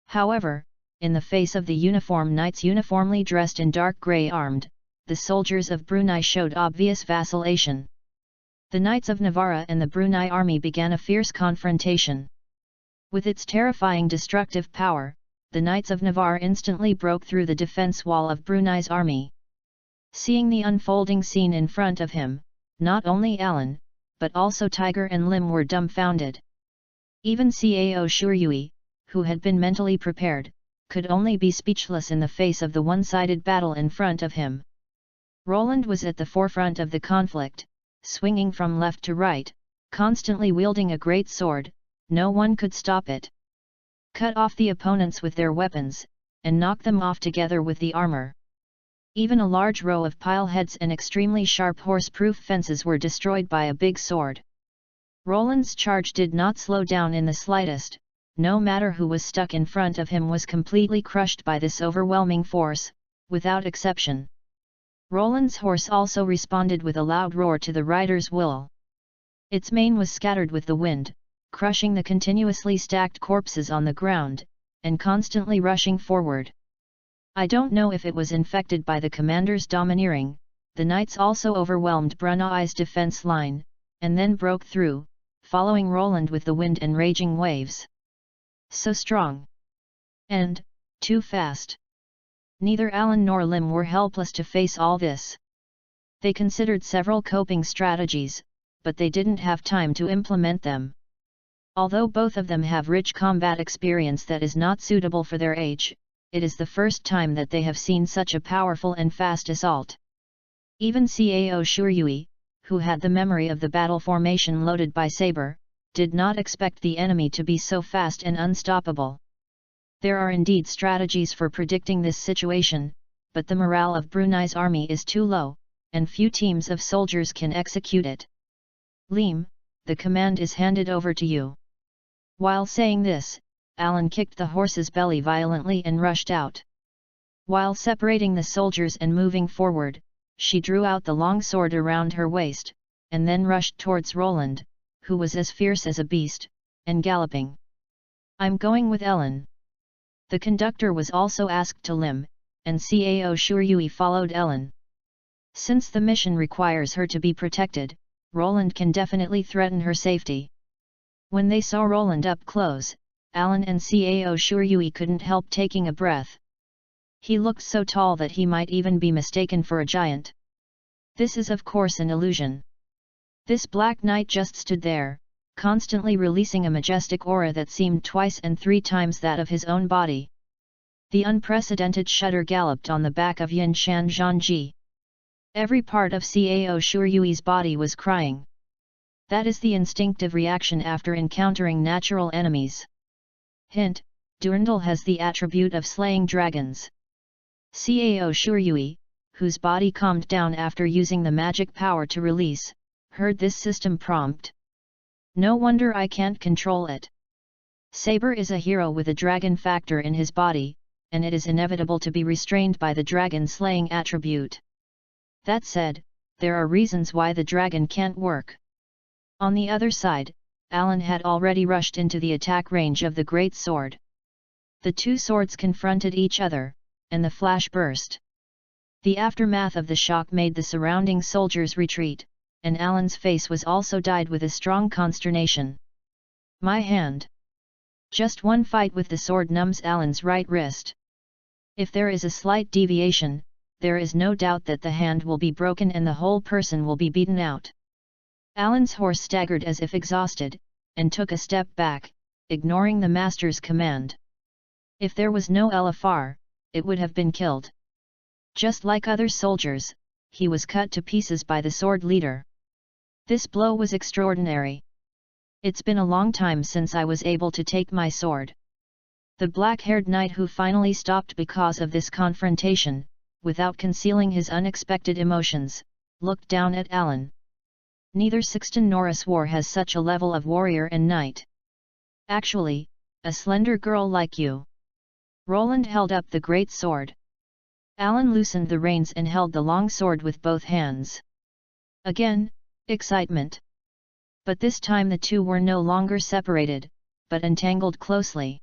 However, in the face of the uniform knights uniformly dressed in dark grey armed, the soldiers of Brunei showed obvious vacillation. The Knights of Navarra and the Brunei army began a fierce confrontation. With its terrifying destructive power, the Knights of Navarre instantly broke through the defense wall of Brunei's army. Seeing the unfolding scene in front of him, not only Alan, but also Tiger and Lim were dumbfounded. Even Cao Shuryui, who had been mentally prepared, could only be speechless in the face of the one-sided battle in front of him. Roland was at the forefront of the conflict, swinging from left to right, constantly wielding a great sword. No one could stop it. Cut off the opponents with their weapons, and knock them off together with the armor. Even a large row of pileheads and extremely sharp horse-proof fences were destroyed by a big sword. Roland's charge did not slow down in the slightest. No matter who was stuck in front of him was completely crushed by this overwhelming force, without exception. Roland's horse also responded with a loud roar to the rider's will. Its mane was scattered with the wind, crushing the continuously stacked corpses on the ground, and constantly rushing forward. I don't know if it was infected by the commander's domineering. The knights also overwhelmed Brunei's defense line, and then broke through, following Roland with the wind and raging waves. So strong. And, too fast. Neither Alan nor Lim were helpless to face all this. They considered several coping strategies, but they didn't have time to implement them. Although both of them have rich combat experience that is not suitable for their age, it is the first time that they have seen such a powerful and fast assault. Even Cao Shuryui, who had the memory of the battle formation loaded by saber, did not expect the enemy to be so fast and unstoppable. There are indeed strategies for predicting this situation, but the morale of Brunei's army is too low, and few teams of soldiers can execute it. Lim, the command is handed over to you. While saying this, Alan kicked the horse's belly violently and rushed out. While separating the soldiers and moving forward, she drew out the long sword around her waist, and then rushed towards Roland, who was as fierce as a beast, and galloping. I'm going with Ellen. The conductor was also asked to Lim, and Cao Shuryui followed Ellen. Since the mission requires her to be protected, Roland can definitely threaten her safety. When they saw Roland up close, Alan and Cao Shuryui couldn't help taking a breath. He looked so tall that he might even be mistaken for a giant. This is of course an illusion. This Black Knight just stood there, constantly releasing a majestic aura that seemed twice and three times that of his own body. The unprecedented shudder galloped on the back of Yin Shan Zhangji. Every part of Cao Shuryui's body was crying. That is the instinctive reaction after encountering natural enemies. Hint: Durandal has the attribute of slaying dragons. Cao Shuryui, whose body calmed down after using the magic power to release, heard this system prompt. No wonder I can't control it. Saber is a hero with a dragon factor in his body, and it is inevitable to be restrained by the dragon-slaying attribute. That said, there are reasons why the dragon can't work. On the other side, Alan had already rushed into the attack range of the great sword. The two swords confronted each other, and the flash burst. The aftermath of the shock made the surrounding soldiers retreat, and Alan's face was also dyed with a strong consternation. My hand. Just one fight with the sword numbs Alan's right wrist. If there is a slight deviation, there is no doubt that the hand will be broken and the whole person will be beaten out. Alan's horse staggered as if exhausted, and took a step back, ignoring the master's command. If there was no LFR, it would have been killed. Just like other soldiers, he was cut to pieces by the sword leader. This blow was extraordinary. It's been a long time since I was able to take my sword. The black-haired knight who finally stopped because of this confrontation, without concealing his unexpected emotions, looked down at Alan. Neither Sixton nor Aswar has such a level of warrior and knight. Actually, a slender girl like you. Roland held up the great sword. Alan loosened the reins and held the long sword with both hands. Again, excitement. But this time the two were no longer separated, but entangled closely.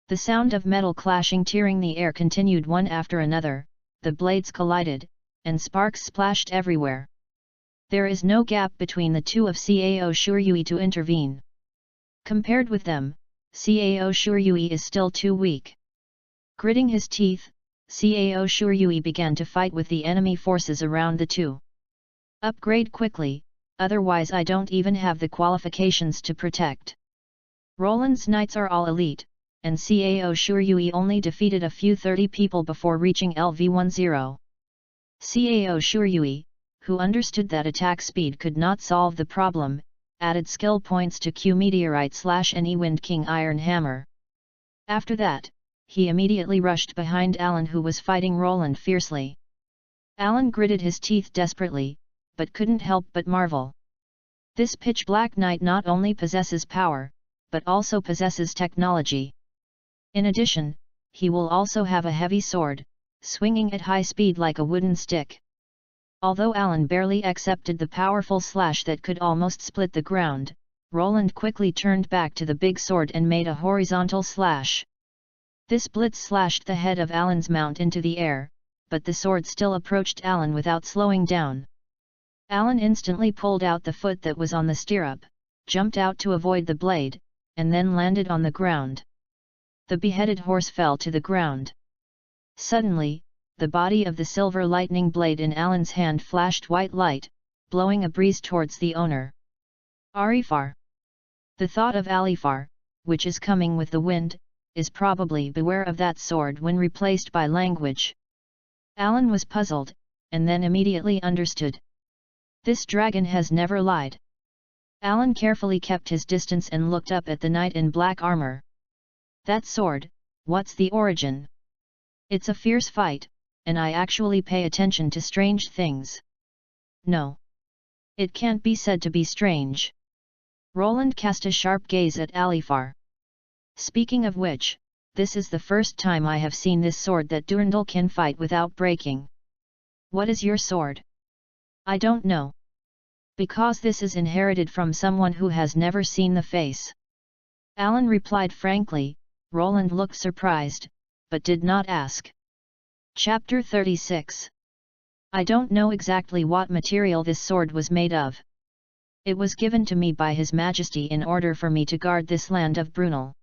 The sound of metal clashing tearing the air continued one after another, the blades collided, and sparks splashed everywhere. There is no gap between the two of Cao Shuryui to intervene. Compared with them, Cao Shuryui is still too weak. Gritting his teeth, Cao Shuryui began to fight with the enemy forces around the two. Upgrade quickly, otherwise I don't even have the qualifications to protect. Roland's knights are all elite, and Cao Shuryui only defeated a few 30 people before reaching LV10. Cao Shuryui, who understood that attack speed could not solve the problem, added skill points to Q Meteorite/Any Wind King Iron Hammer. After that, he immediately rushed behind Alan who was fighting Roland fiercely. Alan gritted his teeth desperately, but couldn't help but marvel. This pitch-black knight not only possesses power, but also possesses technology. In addition, he will also have a heavy sword, swinging at high speed like a wooden stick. Although Alan barely accepted the powerful slash that could almost split the ground, Roland quickly turned back to the big sword and made a horizontal slash. This blitz slashed the head of Alan's mount into the air, but the sword still approached Alan without slowing down. Alan instantly pulled out the foot that was on the stirrup, jumped out to avoid the blade, and then landed on the ground. The beheaded horse fell to the ground. Suddenly, the body of the silver lightning blade in Alan's hand flashed white light, blowing a breeze towards the owner. Arifar. The thought of Alifar, which is coming with the wind, is probably beware of that sword when replaced by language. Alan was puzzled, and then immediately understood. This dragon has never lied. Alan carefully kept his distance and looked up at the knight in black armor. That sword, what's the origin? It's a fierce fight, and I actually pay attention to strange things. No. It can't be said to be strange. Roland cast a sharp gaze at Alifar. Speaking of which, this is the first time I have seen this sword that Durandal can fight without breaking. What is your sword? I don't know. Because this is inherited from someone who has never seen the face. Alan replied frankly. Roland looked surprised, but did not ask. Chapter 36. I don't know exactly what material this sword was made of. It was given to me by His Majesty in order for me to guard this land of Brunel.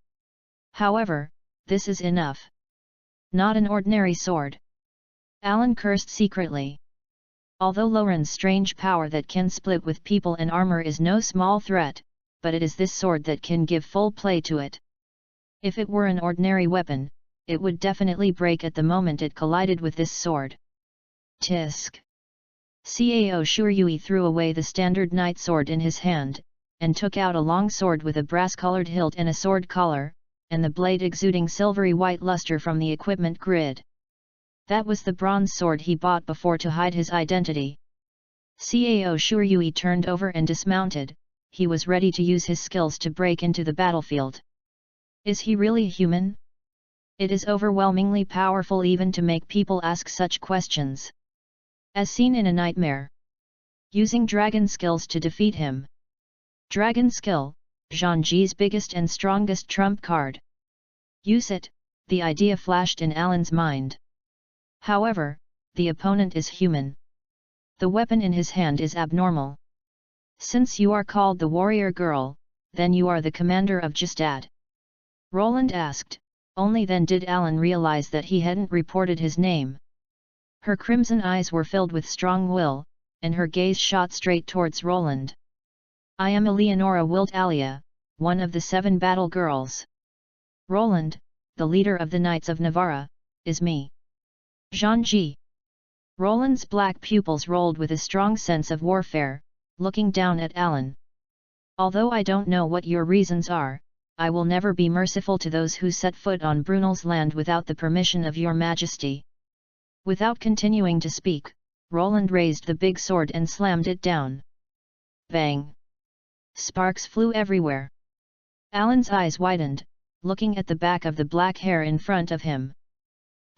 However, this is enough. Not an ordinary sword. Alan cursed secretly. Although Loren's strange power that can split with people and armor is no small threat, but it is this sword that can give full play to it. If it were an ordinary weapon, it would definitely break at the moment it collided with this sword. Tisk. Cao Shuryui threw away the standard knight sword in his hand, and took out a long sword with a brass-colored hilt and a sword collar, and the blade exuding silvery white luster from the equipment grid. That was the bronze sword he bought before to hide his identity. Cao Shuryui turned over and dismounted. He was ready to use his skills to break into the battlefield. Is he really human? It is overwhelmingly powerful even to make people ask such questions. As seen in a nightmare. Using dragon skills to defeat him. Dragon skill, Zhangji's biggest and strongest trump card. Use it, the idea flashed in Alan's mind. However, the opponent is human. The weapon in his hand is abnormal. Since you are called the warrior girl, then you are the commander of Justad. Roland asked, only then did Alan realize that he hadn't reported his name. Her crimson eyes were filled with strong will, and her gaze shot straight towards Roland. I am Eleonora Wilt Alia, one of the 7 battle girls. Roland, the leader of the Knights of Navarra, is me. Zhangji. Roland's black pupils rolled with a strong sense of warfare, looking down at Alan. Although I don't know what your reasons are, I will never be merciful to those who set foot on Brunel's land without the permission of your majesty. Without continuing to speak, Roland raised the big sword and slammed it down. Bang! Sparks flew everywhere. Alan's eyes widened, looking at the back of the black hair in front of him.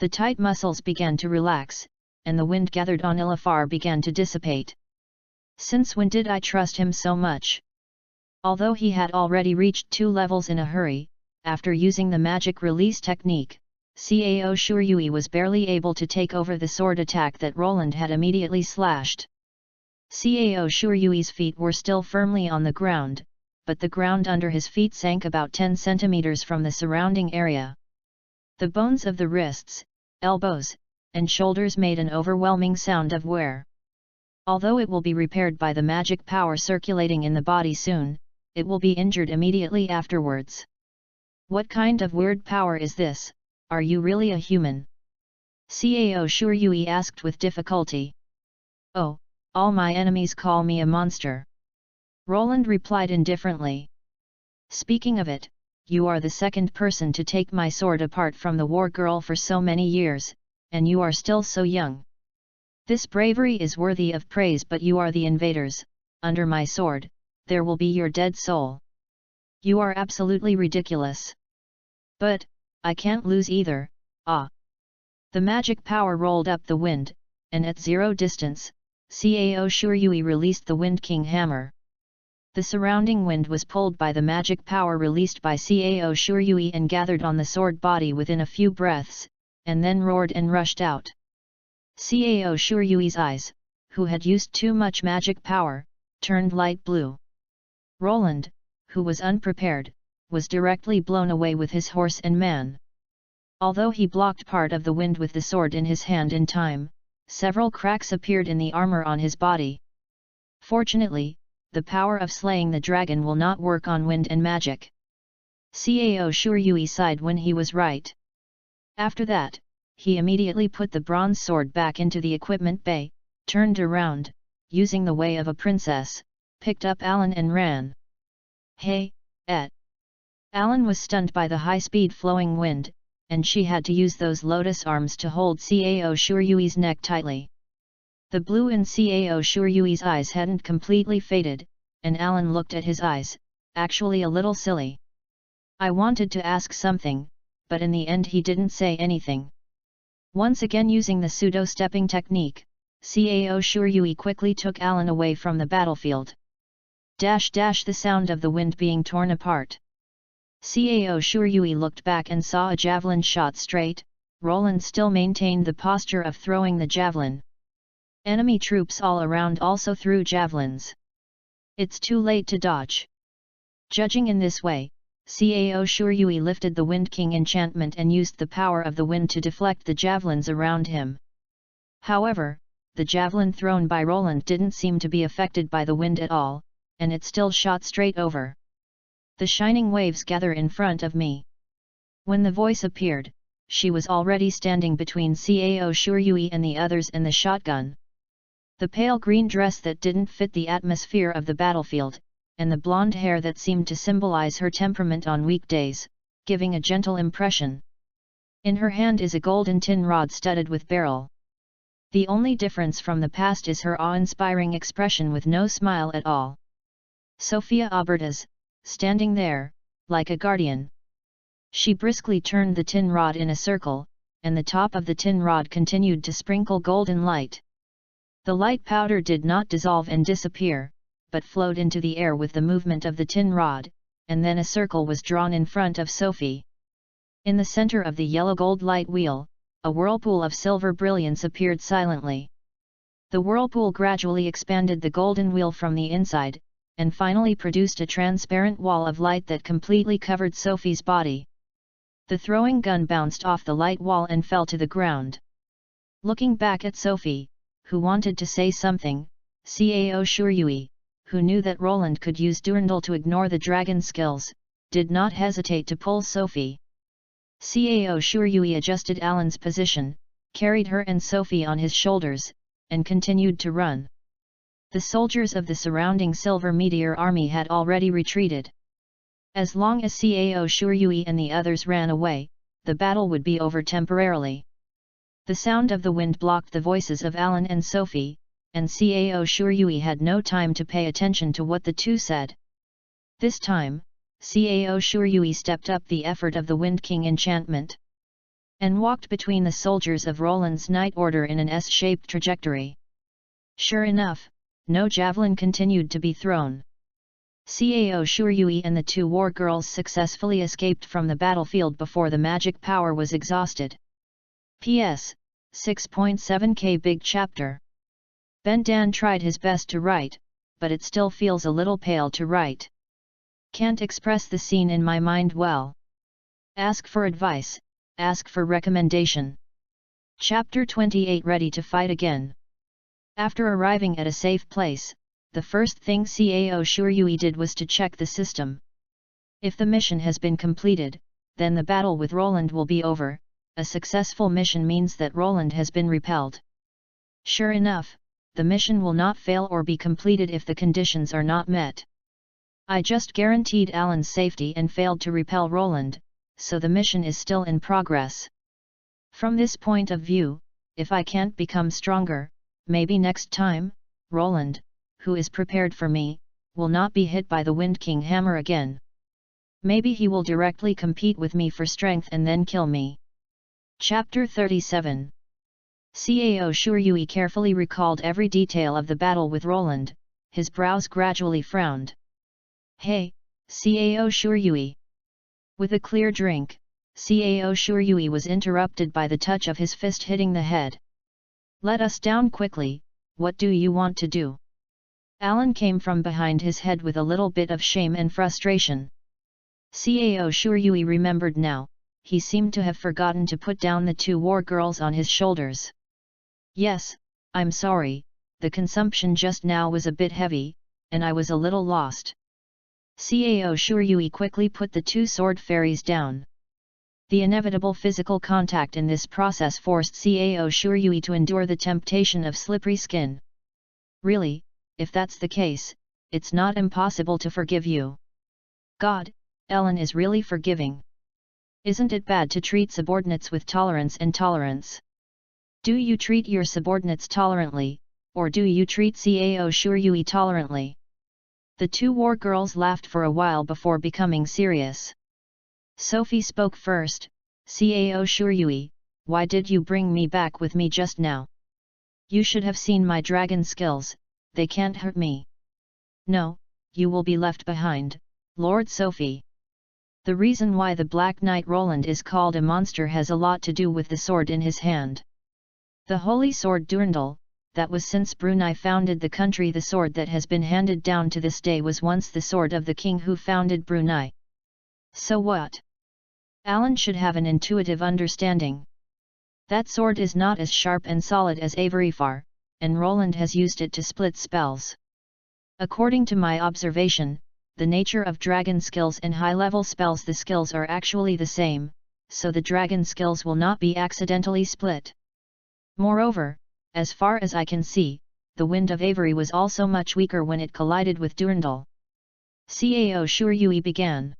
The tight muscles began to relax, and the wind gathered on Ilafar began to dissipate. Since when did I trust him so much? Although he had already reached 2 levels in a hurry, after using the magic release technique, Cao Shuryui was barely able to take over the sword attack that Roland had immediately slashed. Cao Shuryui's feet were still firmly on the ground, but the ground under his feet sank about 10 centimeters from the surrounding area. The bones of the wrists, elbows, and shoulders made an overwhelming sound of wear. Although it will be repaired by the magic power circulating in the body soon, it will be injured immediately afterwards. What kind of weird power is this? Are you really a human? Cao Shuryui asked with difficulty. Oh, all my enemies call me a monster. Roland replied indifferently. Speaking of it, you are the 2nd person to take my sword apart from the war girl for so many years, and you are still so young. This bravery is worthy of praise, but you are the invaders. Under my sword, there will be your dead soul. You are absolutely ridiculous. But, I can't lose either, ah. The magic power rolled up the wind, and at 0 distance, Cao Shuryui released the Wind King hammer. The surrounding wind was pulled by the magic power released by Cao Shuryui and gathered on the sword body within a few breaths, and then roared and rushed out. Cao Shuryui's eyes, who had used too much magic power, turned light blue. Roland, who was unprepared, was directly blown away with his horse and man. Although he blocked part of the wind with the sword in his hand in time, several cracks appeared in the armor on his body. Fortunately, the power of slaying the dragon will not work on wind and magic. Cao Shuryui sighed when he was right. After that, he immediately put the bronze sword back into the equipment bay, turned around, using the way of a princess, picked up Alan and ran. Hey, et! Alan was stunned by the high-speed flowing wind, and she had to use those lotus arms to hold Cao Shuryui's neck tightly. The blue in Cao Shuryui's eyes hadn't completely faded, and Alan looked at his eyes, actually a little silly. I wanted to ask something, but in the end he didn't say anything. Once again using the pseudo-stepping technique, Cao Shuryui quickly took Alan away from the battlefield. The sound of the wind being torn apart. Cao Shuryui looked back and saw a javelin shot straight. Roland still maintained the posture of throwing the javelin. Enemy troops all around also threw javelins. It's too late to dodge. Judging in this way, Cao Shuryui lifted the Wind King enchantment and used the power of the wind to deflect the javelins around him. However, the javelin thrown by Roland didn't seem to be affected by the wind at all, and it still shot straight over. The shining waves gather in front of me. When the voice appeared, she was already standing between Cao Shuryui and the others and the shotgun. The pale green dress that didn't fit the atmosphere of the battlefield, and the blonde hair that seemed to symbolize her temperament on weekdays, giving a gentle impression. In her hand is a golden tin rod studded with beryl. The only difference from the past is her awe-inspiring expression with no smile at all. Sophia Albertas, standing there, like a guardian. She briskly turned the tin rod in a circle, and the top of the tin rod continued to sprinkle golden light. The light powder did not dissolve and disappear, but flowed into the air with the movement of the tin rod, and then a circle was drawn in front of Sophie. In the center of the yellow gold light wheel, a whirlpool of silver brilliance appeared silently. The whirlpool gradually expanded the golden wheel from the inside, and finally produced a transparent wall of light that completely covered Sophie's body. The throwing gun bounced off the light wall and fell to the ground. Looking back at Sophie, who wanted to say something, Cao Shuryui, who knew that Roland could use Durandal to ignore the dragon skills, did not hesitate to pull Sophie. Cao Shuryui adjusted Alan's position, carried her and Sophie on his shoulders, and continued to run. The soldiers of the surrounding Silver Meteor army had already retreated. As long as Cao Shuryui and the others ran away, the battle would be over temporarily. The sound of the wind blocked the voices of Alan and Sophie, and Cao Shuryui had no time to pay attention to what the two said. This time, Cao Shuryui stepped up the effort of the Wind King enchantment, and walked between the soldiers of Roland's Night Order in an S-shaped trajectory. Sure enough, no javelin continued to be thrown. Cao Shuryui and the two war girls successfully escaped from the battlefield before the magic power was exhausted. P.S. 6.7k Big Chapter. Ben Dan tried his best to write, but it still feels a little pale to write. Can't express the scene in my mind well. Ask for advice, ask for recommendation. Chapter 28 Ready to fight again. After arriving at a safe place, the first thing Cao Shuryui did was to check the system. If the mission has been completed, then the battle with Roland will be over. A successful mission means that Roland has been repelled. Sure enough, the mission will not fail or be completed if the conditions are not met. I just guaranteed Alan's safety and failed to repel Roland, so the mission is still in progress. From this point of view, if I can't become stronger, maybe next time, Roland, who is prepared for me, will not be hit by the Wind King hammer again. Maybe he will directly compete with me for strength and then kill me. Chapter 37. Cao Shuryui carefully recalled every detail of the battle with Roland, his brows gradually frowned. Hey, Cao Shuryui. With a clear drink, Cao Shuryui was interrupted by the touch of his fist hitting the head. Let us down quickly, what do you want to do? Alan came from behind his head with a little bit of shame and frustration. Cao Shuryui remembered now, he seemed to have forgotten to put down the two war girls on his shoulders. Yes, I'm sorry, the consumption just now was a bit heavy, and I was a little lost. Cao Shuryui quickly put the two sword fairies down. The inevitable physical contact in this process forced Cao Shuryui to endure the temptation of slippery skin. Really, if that's the case, it's not impossible to forgive you. God, Ellen is really forgiving. Isn't it bad to treat subordinates with tolerance and tolerance? Do you treat your subordinates tolerantly, or do you treat Cao Shuryui tolerantly? The two war girls laughed for a while before becoming serious. Sophie spoke first. Cao Shuryui, why did you bring me back with me just now? You should have seen my dragon skills, they can't hurt me. No, you will be left behind, Lord Sophie. The reason why the Black Knight Roland is called a monster has a lot to do with the sword in his hand. The holy sword Durandal, that was since Brunei founded the country. The sword that has been handed down to this day was once the sword of the king who founded Brunei. So what? Alan should have an intuitive understanding. That sword is not as sharp and solid as Averifar, and Roland has used it to split spells. According to my observation, the nature of dragon skills and high-level spells, the skills are actually the same, so the dragon skills will not be accidentally split. Moreover, as far as I can see, the Wind of Avery was also much weaker when it collided with Durandal. Cao Shuryui began.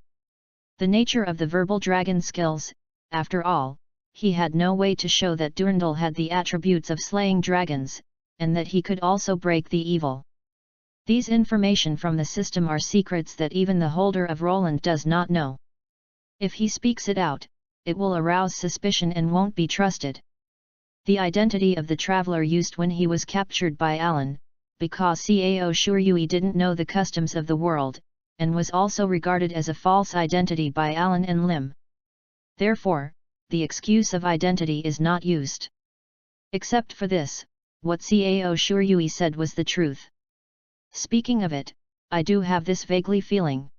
The nature of the verbal dragon skills, after all, he had no way to show that Durandal had the attributes of slaying dragons, and that he could also break the evil. These information from the system are secrets that even the holder of Roland does not know. If he speaks it out, it will arouse suspicion and won't be trusted. The identity of the traveler used when he was captured by Alan, because Cao Shuryui didn't know the customs of the world, and was also regarded as a false identity by Alan and Lim. Therefore, the excuse of identity is not used. Except for this, what Cao Shuryui said was the truth. Speaking of it, I do have this vaguely feeling.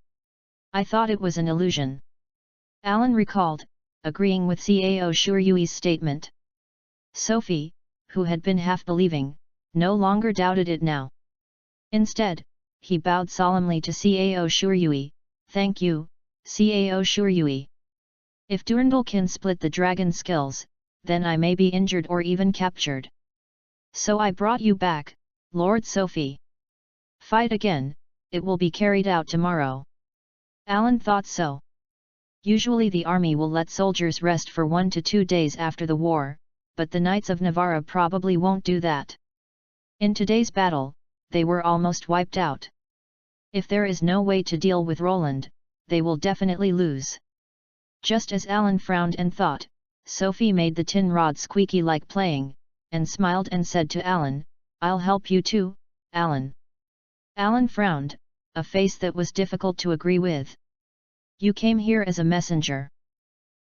I thought it was an illusion. Alan recalled, agreeing with Cao Shuryui's statement. Sophie, who had been half-believing, no longer doubted it now. Instead, he bowed solemnly to Cao Shuryui. Thank you, Cao Shuryui. If Durandal can split the dragon skills, then I may be injured or even captured. So I brought you back, Lord Sophie. Fight again, it will be carried out tomorrow. Alan thought so. Usually the army will let soldiers rest for 1 to 2 days after the war, but the Knights of Navarra probably won't do that. In today's battle, they were almost wiped out. If there is no way to deal with Roland, they will definitely lose. Just as Alan frowned and thought, Sophie made the tin rod squeaky like playing, and smiled and said to Alan, I'll help you too, Alan. Alan frowned, a face that was difficult to agree with. You came here as a messenger.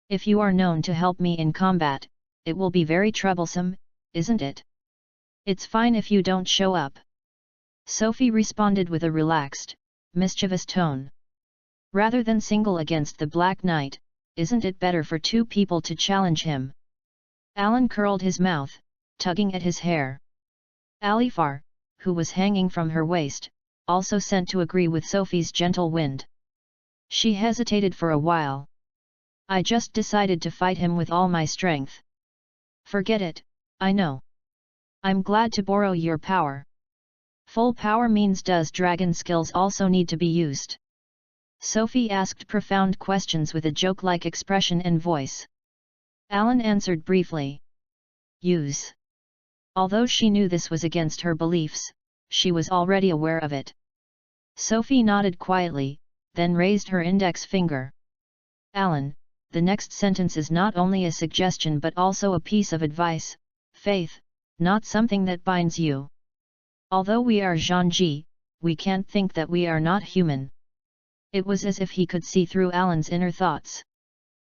If you are known to help me in combat, it will be very troublesome, isn't it? It's fine if you don't show up. Sophie responded with a relaxed, mischievous tone. Rather than single against the Black Knight, isn't it better for 2 people to challenge him? Alan curled his mouth, tugging at his hair. Alifar, who was hanging from her waist, also sent to agree with Sophie's gentle wind. She hesitated for a while. I just decided to fight him with all my strength. Forget it, I know. I'm glad to borrow your power. Full power means does dragon skills also need to be used? Sophie asked profound questions with a joke-like expression and voice. Alan answered briefly. Use. Although she knew this was against her beliefs, she was already aware of it. Sophie nodded quietly, then raised her index finger. Alan, the next sentence is not only a suggestion but also a piece of advice, faith, not something that binds you. Although we are Zhangji, we can't think that we are not human. It was as if he could see through Alan's inner thoughts.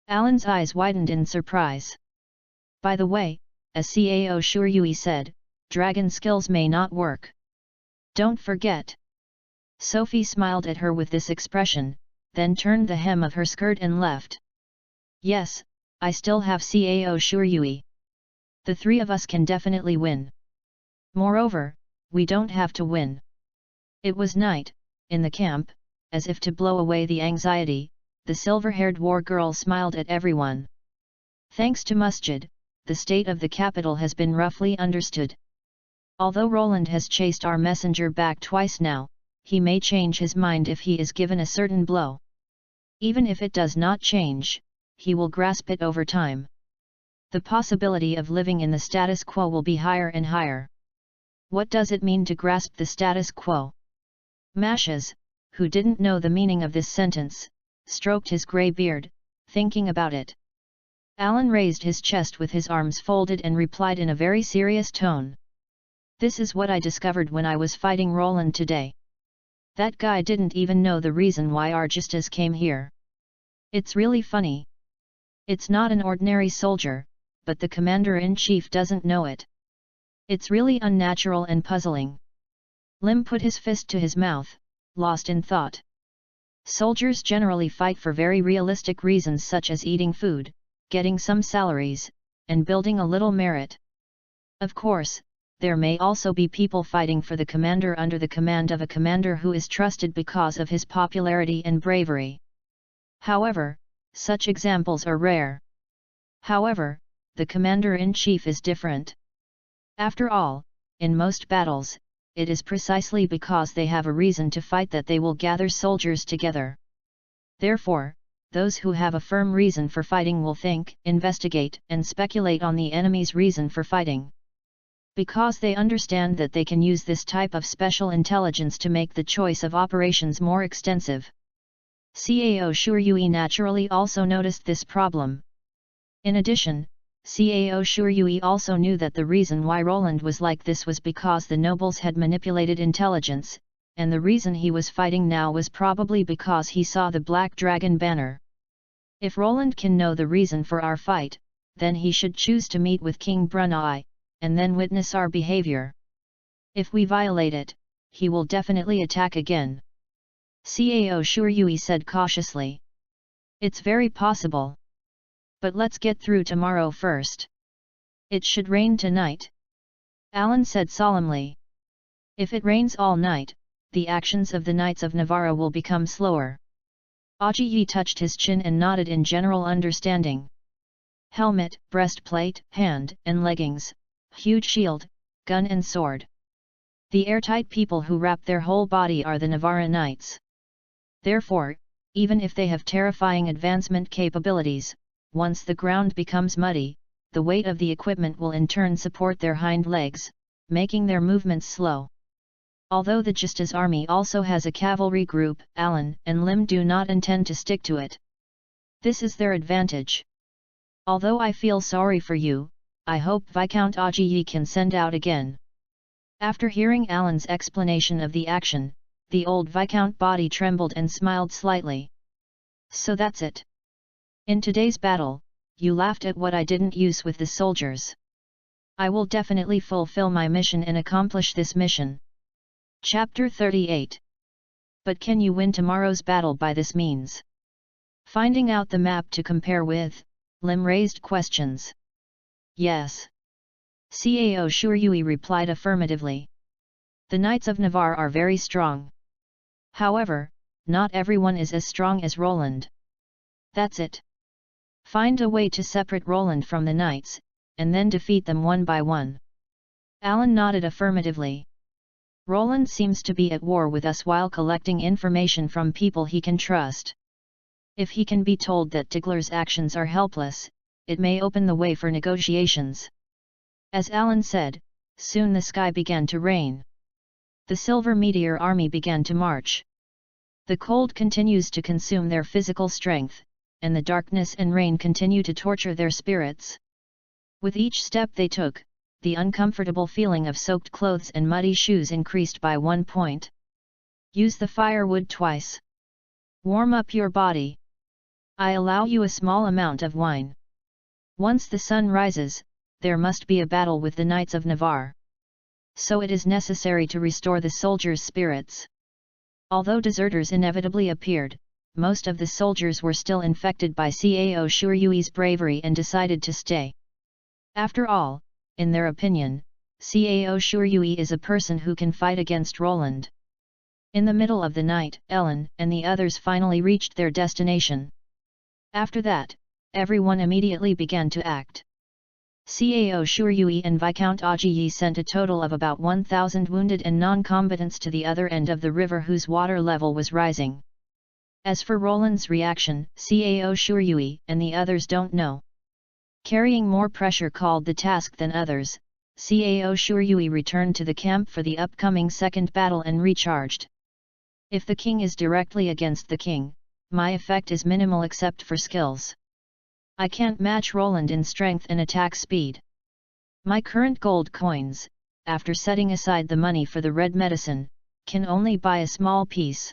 Alan's eyes widened in surprise. By the way, as Cao Shuryui said, dragon skills may not work. Don't forget. Sophie smiled at her with this expression, then turned the hem of her skirt and left. Yes, I still have Cao Shuryui. The 3 of us can definitely win. Moreover, we don't have to win. It was night, in the camp, as if to blow away the anxiety, the silver-haired war girl smiled at everyone. Thanks to Musjid, the state of the capital has been roughly understood. Although Roland has chased our messenger back twice now, he may change his mind if he is given a certain blow. Even if it does not change, he will grasp it over time. The possibility of living in the status quo will be higher and higher. What does it mean to grasp the status quo? Mashes, who didn't know the meaning of this sentence, stroked his grey beard, thinking about it. Alan raised his chest with his arms folded and replied in a very serious tone. This is what I discovered when I was fighting Roland today. That guy didn't even know the reason why Argistas came here. It's really funny. It's not an ordinary soldier, but the commander-in-chief doesn't know it. It's really unnatural and puzzling. Lim put his fist to his mouth, lost in thought. Soldiers generally fight for very realistic reasons such as eating food, getting some salaries, and building a little merit. Of course, there may also be people fighting for the commander under the command of a commander who is trusted because of his popularity and bravery. However, such examples are rare. However, the commander-in-chief is different. After all, in most battles, it is precisely because they have a reason to fight that they will gather soldiers together. Therefore, those who have a firm reason for fighting will think, investigate, and speculate on the enemy's reason for fighting. Because they understand that they can use this type of special intelligence to make the choice of operations more extensive. Cao Shuryui naturally also noticed this problem. In addition, Cao Shuryui also knew that the reason why Roland was like this was because the nobles had manipulated intelligence, and the reason he was fighting now was probably because he saw the Black Dragon banner. If Roland can know the reason for our fight, then he should choose to meet with King Brunei, and then witness our behavior. If we violate it, he will definitely attack again. Cao Shuryui said cautiously. It's very possible. But let's get through tomorrow first. It should rain tonight. Alan said solemnly. If it rains all night, the actions of the Knights of Navarra will become slower. Ajiyi touched his chin and nodded in general understanding. Helmet, breastplate, hand and leggings, huge shield, gun and sword. The airtight people who wrap their whole body are the Navarra Knights. Therefore, even if they have terrifying advancement capabilities, once the ground becomes muddy, the weight of the equipment will in turn support their hind legs, making their movements slow. Although the Justa's army also has a cavalry group, Alan and Lim do not intend to stick to it. This is their advantage. Although I feel sorry for you, I hope Viscount Ajiyi can send out again. After hearing Alan's explanation of the action, the old Viscount body trembled and smiled slightly. So that's it. In today's battle, you laughed at what I didn't use with the soldiers. I will definitely fulfill my mission and accomplish this mission. Chapter 38. But can you win tomorrow's battle by this means? Finding out the map to compare with, Lim raised questions. Yes. Cao Shuryui replied affirmatively. The Knights of Navarre are very strong. However, not everyone is as strong as Roland. That's it. Find a way to separate Roland from the Knights, and then defeat them one by one. Alan nodded affirmatively. Roland seems to be at war with us while collecting information from people he can trust. If he can be told that Tigler's actions are helpless, it may open the way for negotiations. As Alan said, soon the sky began to rain. The Silver Meteor army began to march. The cold continues to consume their physical strength, and the darkness and rain continue to torture their spirits. With each step they took, the uncomfortable feeling of soaked clothes and muddy shoes increased by 1 point. Use the firewood twice. Warm up your body. I allow you a small amount of wine. Once the sun rises, there must be a battle with the Knights of Navarre. So it is necessary to restore the soldiers' spirits. Although deserters inevitably appeared, most of the soldiers were still infected by Cao Shuryui's bravery and decided to stay. After all, in their opinion, Cao Shuryui is a person who can fight against Roland. In the middle of the night, Ellen and the others finally reached their destination. After that, everyone immediately began to act. Cao Shuryui and Viscount Ajiyi sent a total of about 1,000 wounded and non-combatants to the other end of the river whose water level was rising. As for Roland's reaction, Cao Shuryui and the others don't know. Carrying more pressure called the task than others, Cao Shuryui returned to the camp for the upcoming second battle and recharged. If the king is directly against the king, my effect is minimal except for skills. I can't match Roland in strength and attack speed. My current gold coins, after setting aside the money for the red medicine, can only buy a small piece.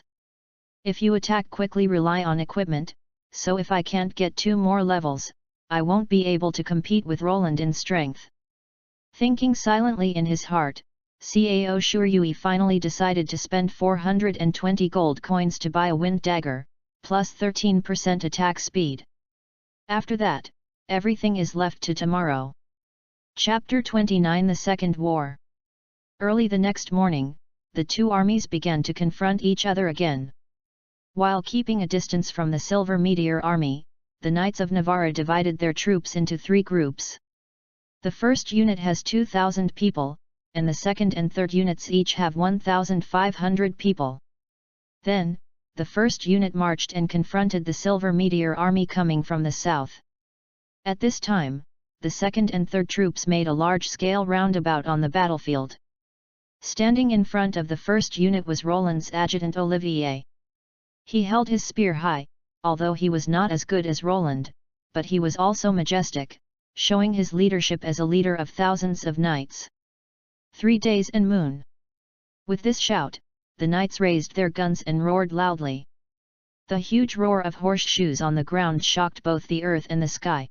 If you attack quickly, rely on equipment, so if I can't get 2 more levels, I won't be able to compete with Roland in strength. Thinking silently in his heart, Cao Shuryui finally decided to spend 420 gold coins to buy a wind dagger, plus 13% attack speed. After that, everything is left to tomorrow. Chapter 29 The Second War. Early the next morning, the two armies began to confront each other again. While keeping a distance from the Silver Meteor army, the Knights of Navarra divided their troops into 3 groups. The first unit has 2,000 people, and the second and third units each have 1,500 people. Then, the first unit marched and confronted the Silver Meteor army coming from the south. At this time, the second and third troops made a large-scale roundabout on the battlefield. Standing in front of the first unit was Roland's adjutant Olivier. He held his spear high, although he was not as good as Roland, but he was also majestic, showing his leadership as a leader of thousands of knights. 3 days and moon. With this shout, the knights raised their guns and roared loudly. The huge roar of horseshoes on the ground shocked both the earth and the sky.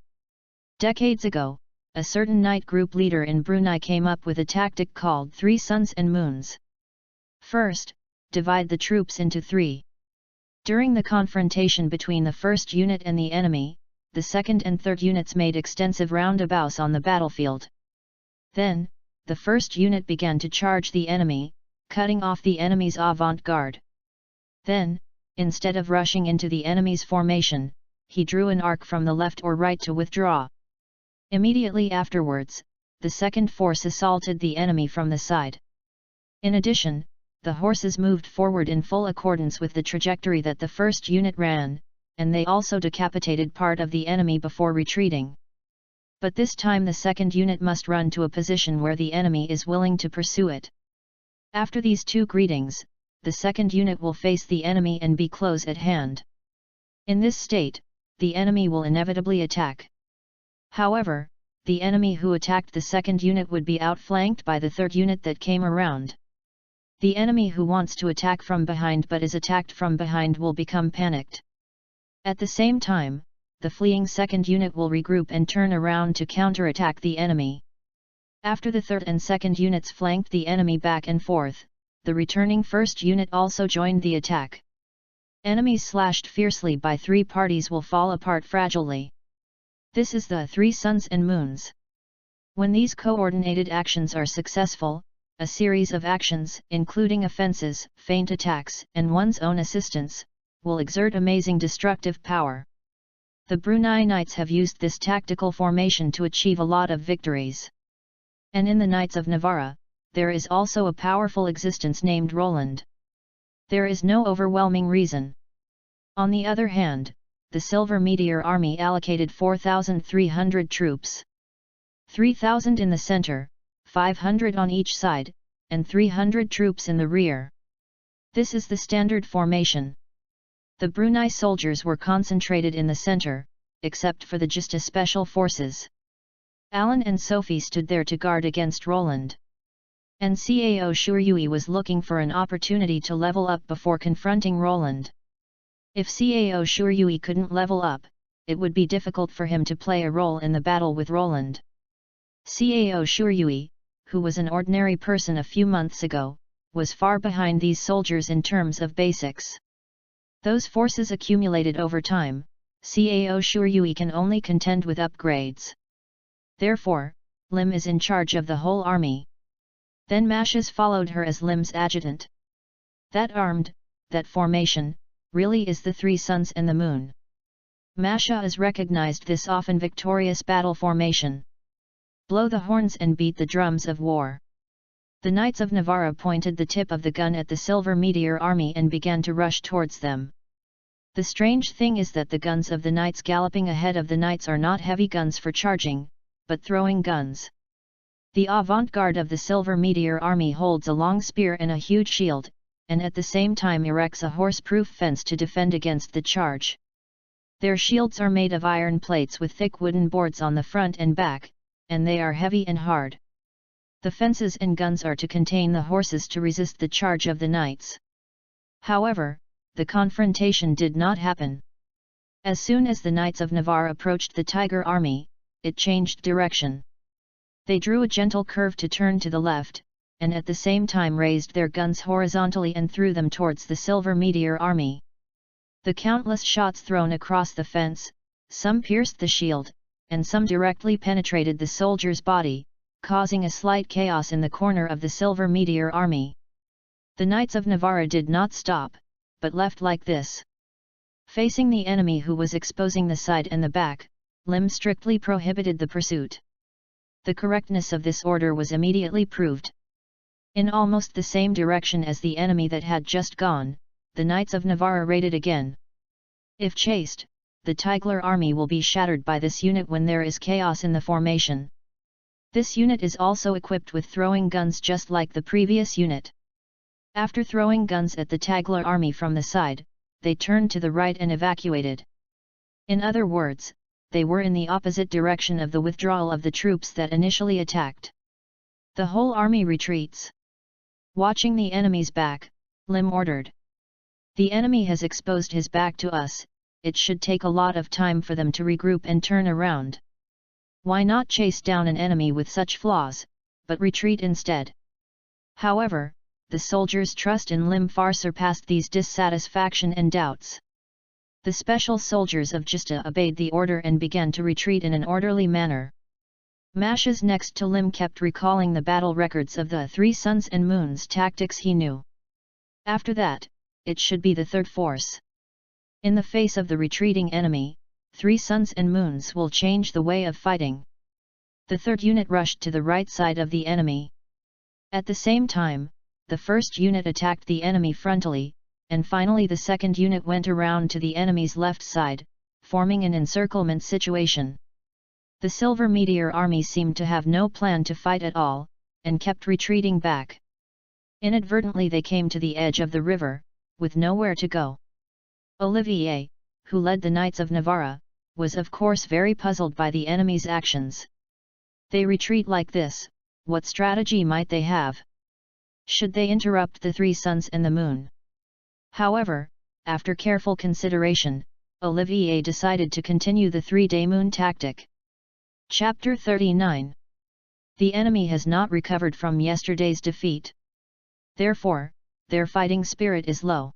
Decades ago, a certain knight group leader in Brunei came up with a tactic called 3 suns and moons. First, divide the troops into 3. During the confrontation between the first unit and the enemy, the second and third units made extensive roundabouts on the battlefield. Then, the first unit began to charge the enemy, cutting off the enemy's avant-garde. Then, instead of rushing into the enemy's formation, he drew an arc from the left or right to withdraw. Immediately afterwards, the second force assaulted the enemy from the side. In addition, the horses moved forward in full accordance with the trajectory that the first unit ran, and they also decapitated part of the enemy before retreating. But this time the second unit must run to a position where the enemy is willing to pursue it. After these 2 greetings, the second unit will face the enemy and be close at hand. In this state, the enemy will inevitably attack. However, the enemy who attacked the second unit would be outflanked by the third unit that came around. The enemy who wants to attack from behind but is attacked from behind will become panicked. At the same time, the fleeing second unit will regroup and turn around to counterattack the enemy. After the third and second units flanked the enemy back and forth, the returning first unit also joined the attack. Enemies slashed fiercely by 3 parties will fall apart fragilely. This is the 3 suns and moons. When these coordinated actions are successful, a series of actions, including offenses, feint attacks, and one's own assistance, will exert amazing destructive power. The Brunei Knights have used this tactical formation to achieve a lot of victories. And in the Knights of Navarra, there is also a powerful existence named Roland. There is no overwhelming reason. On the other hand, the Silver Meteor army allocated 4,300 troops. 3,000 in the center, 500 on each side, and 300 troops in the rear. This is the standard formation. The Brunei soldiers were concentrated in the center, except for the Justa special forces. Alan and Sophie stood there to guard against Roland. And Cao Shuryui was looking for an opportunity to level up before confronting Roland. If Cao Shuryui couldn't level up, it would be difficult for him to play a role in the battle with Roland. Cao Shuryui, who was an ordinary person a few months ago, was far behind these soldiers in terms of basics. Those forces accumulated over time, Cao Shuryui can only contend with upgrades. Therefore, Lim is in charge of the whole army. Then Mashas followed her as Lim's adjutant. That armed, that formation, really is the 3 suns and the moon. Masha has recognized this often victorious battle formation. Blow the horns and beat the drums of war. The Knights of Navarra pointed the tip of the gun at the Silver Meteor army and began to rush towards them. The strange thing is that the guns of the Knights galloping ahead of the Knights are not heavy guns for charging, but throwing guns. The avant-garde of the Silver Meteor army holds a long spear and a huge shield, and at the same time erects a horse-proof fence to defend against the charge. Their shields are made of iron plates with thick wooden boards on the front and back, and they are heavy and hard. The fences and guns are to contain the horses to resist the charge of the knights. However, the confrontation did not happen. As soon as the Knights of Navarre approached the Tiger army, it changed direction. They drew a gentle curve to turn to the left, and at the same time raised their guns horizontally and threw them towards the Silver Meteor army. The countless shots thrown across the fence, some pierced the shield, and some directly penetrated the soldier's body, causing a slight chaos in the corner of the Silver Meteor army. The Knights of Navarre did not stop, but left like this. Facing the enemy who was exposing the side and the back, Lim strictly prohibited the pursuit. The correctness of this order was immediately proved. In almost the same direction as the enemy that had just gone, the Knights of Navarra raided again. If chased, the Tigler army will be shattered by this unit when there is chaos in the formation. This unit is also equipped with throwing guns just like the previous unit. After throwing guns at the Tigler army from the side, they turned to the right and evacuated. In other words, they were in the opposite direction of the withdrawal of the troops that initially attacked. The whole army retreats. Watching the enemy's back, Lim ordered. The enemy has exposed his back to us, it should take a lot of time for them to regroup and turn around. Why not chase down an enemy with such flaws, but retreat instead? However, the soldiers' trust in Lim far surpassed these dissatisfaction and doubts. The special soldiers of Gista obeyed the order and began to retreat in an orderly manner. Mashes next to Lim kept recalling the battle records of the Three Suns and Moons tactics he knew. After that, it should be the third force. In the face of the retreating enemy, Three Suns and Moons will change the way of fighting. The third unit rushed to the right side of the enemy. At the same time, the first unit attacked the enemy frontally, and finally the second unit went around to the enemy's left side, forming an encirclement situation. The Silver Meteor army seemed to have no plan to fight at all, and kept retreating back. Inadvertently they came to the edge of the river, with nowhere to go. Olivier, who led the Knights of Navarra, was of course very puzzled by the enemy's actions. They retreat like this, what strategy might they have? Should they interrupt the Three Suns and the Moon? However, after careful consideration, Olivier decided to continue the three-day moon tactic. Chapter 39. The enemy has not recovered from yesterday's defeat. Therefore, their fighting spirit is low.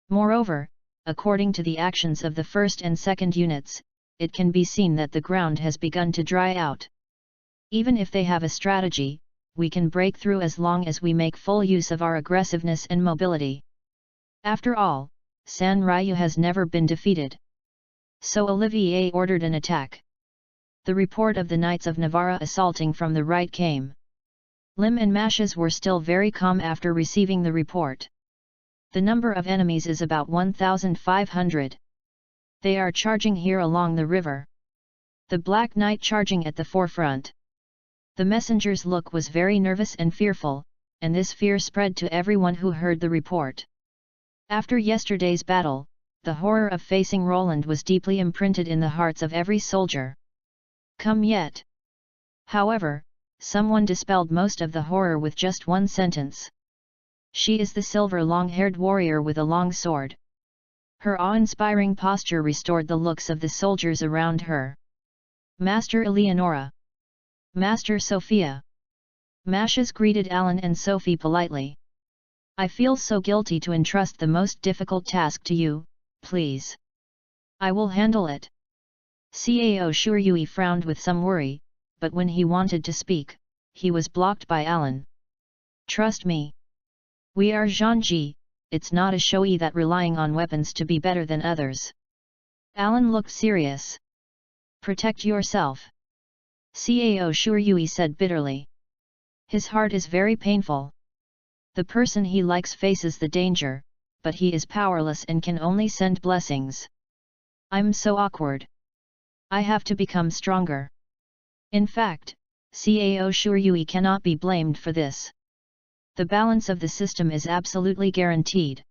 Moreover, according to the actions of the first and second units, it can be seen that the ground has begun to dry out. Even if they have a strategy, we can break through as long as we make full use of our aggressiveness and mobility. After all, San Ryu has never been defeated. So Olivier ordered an attack. The report of the Knights of Navarra assaulting from the right came. Lim and Mashes were still very calm after receiving the report. The number of enemies is about 1,500. They are charging here along the river. The Black Knight charging at the forefront. The messenger's look was very nervous and fearful, and this fear spread to everyone who heard the report. After yesterday's battle, the horror of facing Roland was deeply imprinted in the hearts of every soldier. Come yet. However, someone dispelled most of the horror with just one sentence. She is the silver long-haired warrior with a long sword. Her awe-inspiring posture restored the looks of the soldiers around her. Master Eleonora. Master Sophia. Mashes greeted Alan and Sophie politely. I feel so guilty to entrust the most difficult task to you, please. I will handle it. Cao Shuryui frowned with some worry, but when he wanted to speak, he was blocked by Alan. Trust me. We are Zhangji, it's not a showy that relying on weapons to be better than others. Alan looked serious. Protect yourself. Cao Shuryui said bitterly. His heart is very painful. The person he likes faces the danger, but he is powerless and can only send blessings. I'm so awkward. I have to become stronger. In fact, Cao Shuryui cannot be blamed for this. The balance of the system is absolutely guaranteed.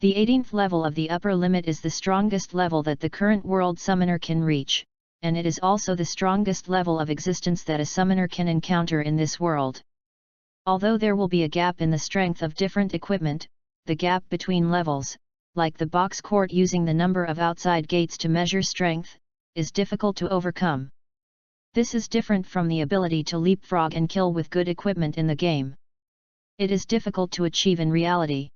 The 18th level of the upper limit is the strongest level that the current world summoner can reach, and it is also the strongest level of existence that a summoner can encounter in this world. Although there will be a gap in the strength of different equipment, the gap between levels, like the box court using the number of outside gates to measure strength, is difficult to overcome. This is different from the ability to leapfrog and kill with good equipment in the game. It is difficult to achieve in reality.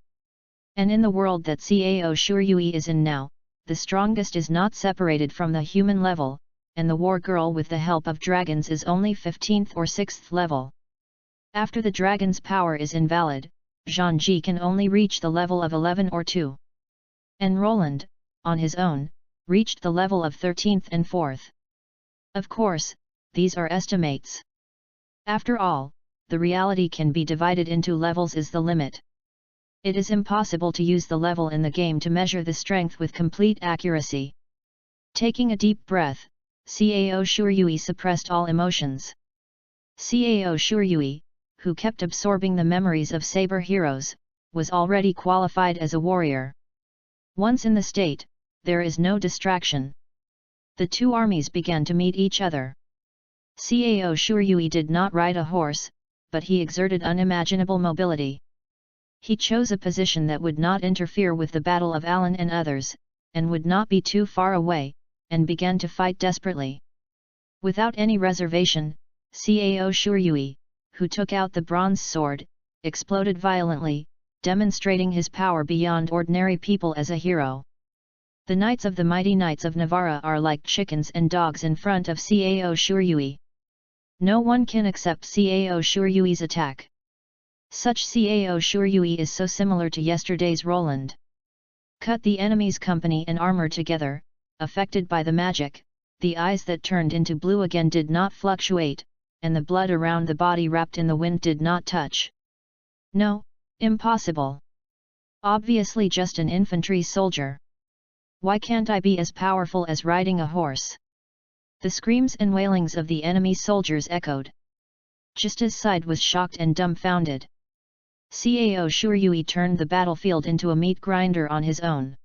And in the world that Cao Shuryui is in now, the strongest is not separated from the human level, and the war girl with the help of dragons is only 15th or 6th level. After the dragon's power is invalid, Zhangji can only reach the level of 11 or 2. And Roland, on his own, reached the level of 13th and 4th. Of course, these are estimates. After all, the reality can be divided into levels is the limit. It is impossible to use the level in the game to measure the strength with complete accuracy. Taking a deep breath, Cao Shuryui suppressed all emotions. Cao Shuryui, who kept absorbing the memories of saber heroes, was already qualified as a warrior. Once in the state, there is no distraction. The two armies began to meet each other. Cao Shuryui did not ride a horse, but he exerted unimaginable mobility. He chose a position that would not interfere with the battle of Alan and others, and would not be too far away, and began to fight desperately. Without any reservation, Cao Shuryui, who took out the bronze sword, exploded violently, demonstrating his power beyond ordinary people as a hero. The knights of the mighty Knights of Navarra are like chickens and dogs in front of Cao Shuryui. No one can accept Cao Shuryui's attack. Such Cao Shuryui is so similar to yesterday's Roland. Cut the enemy's company and armor together, affected by the magic, the eyes that turned into blue again did not fluctuate, and the blood around the body wrapped in the wind did not touch. No, impossible. Obviously just an infantry soldier. Why can't I be as powerful as riding a horse? The screams and wailings of the enemy soldiers echoed. Justa's side was shocked and dumbfounded. Cao Shuryui turned the battlefield into a meat grinder on his own.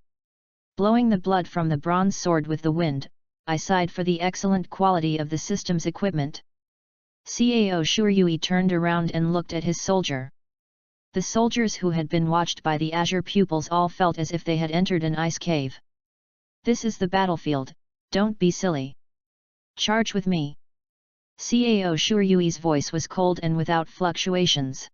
Blowing the blood from the bronze sword with the wind, I sighed for the excellent quality of the system's equipment. Cao Shuryui turned around and looked at his soldier. The soldiers who had been watched by the azure pupils all felt as if they had entered an ice cave. This is the battlefield, don't be silly. Charge with me. Cao Shuryui's voice was cold and without fluctuations.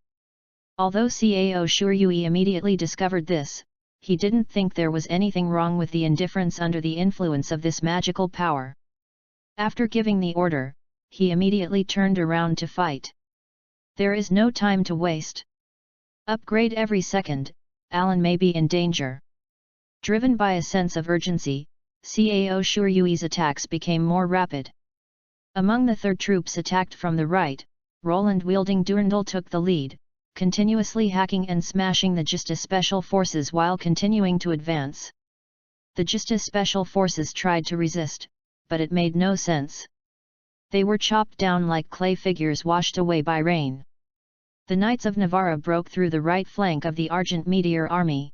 Although Cao Shuryui immediately discovered this, he didn't think there was anything wrong with the indifference under the influence of this magical power. After giving the order, he immediately turned around to fight. There is no time to waste. Upgrade every second, Alan may be in danger. Driven by a sense of urgency, Cao Shuryui's attacks became more rapid. Among the third troops attacked from the right, Roland wielding Durandal took the lead, continuously hacking and smashing the Justa Special Forces while continuing to advance. The Justa Special Forces tried to resist, but it made no sense. They were chopped down like clay figures washed away by rain. The Knights of Navarra broke through the right flank of the Argent Meteor army.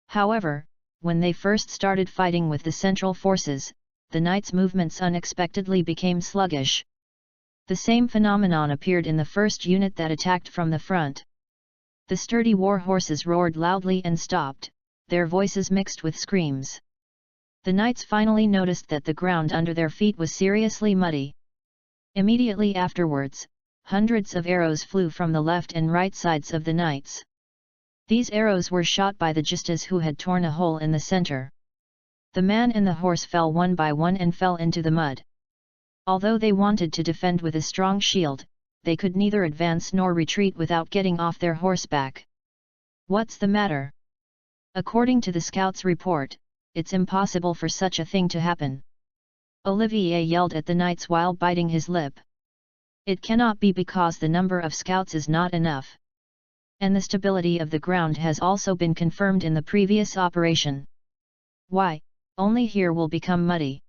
However, when they first started fighting with the central forces, the Knights' movements unexpectedly became sluggish. The same phenomenon appeared in the first unit that attacked from the front. The sturdy war horses roared loudly and stopped, their voices mixed with screams. The Knights finally noticed that the ground under their feet was seriously muddy. Immediately afterwards, hundreds of arrows flew from the left and right sides of the Knights. These arrows were shot by the Justas who had torn a hole in the center. The man and the horse fell one by one and fell into the mud. Although they wanted to defend with a strong shield, they could neither advance nor retreat without getting off their horseback. What's the matter? According to the scouts' report, it's impossible for such a thing to happen. Olivier yelled at the Knights while biting his lip. It cannot be because the number of scouts is not enough. And the stability of the ground has also been confirmed in the previous operation. Why, only here will become muddy.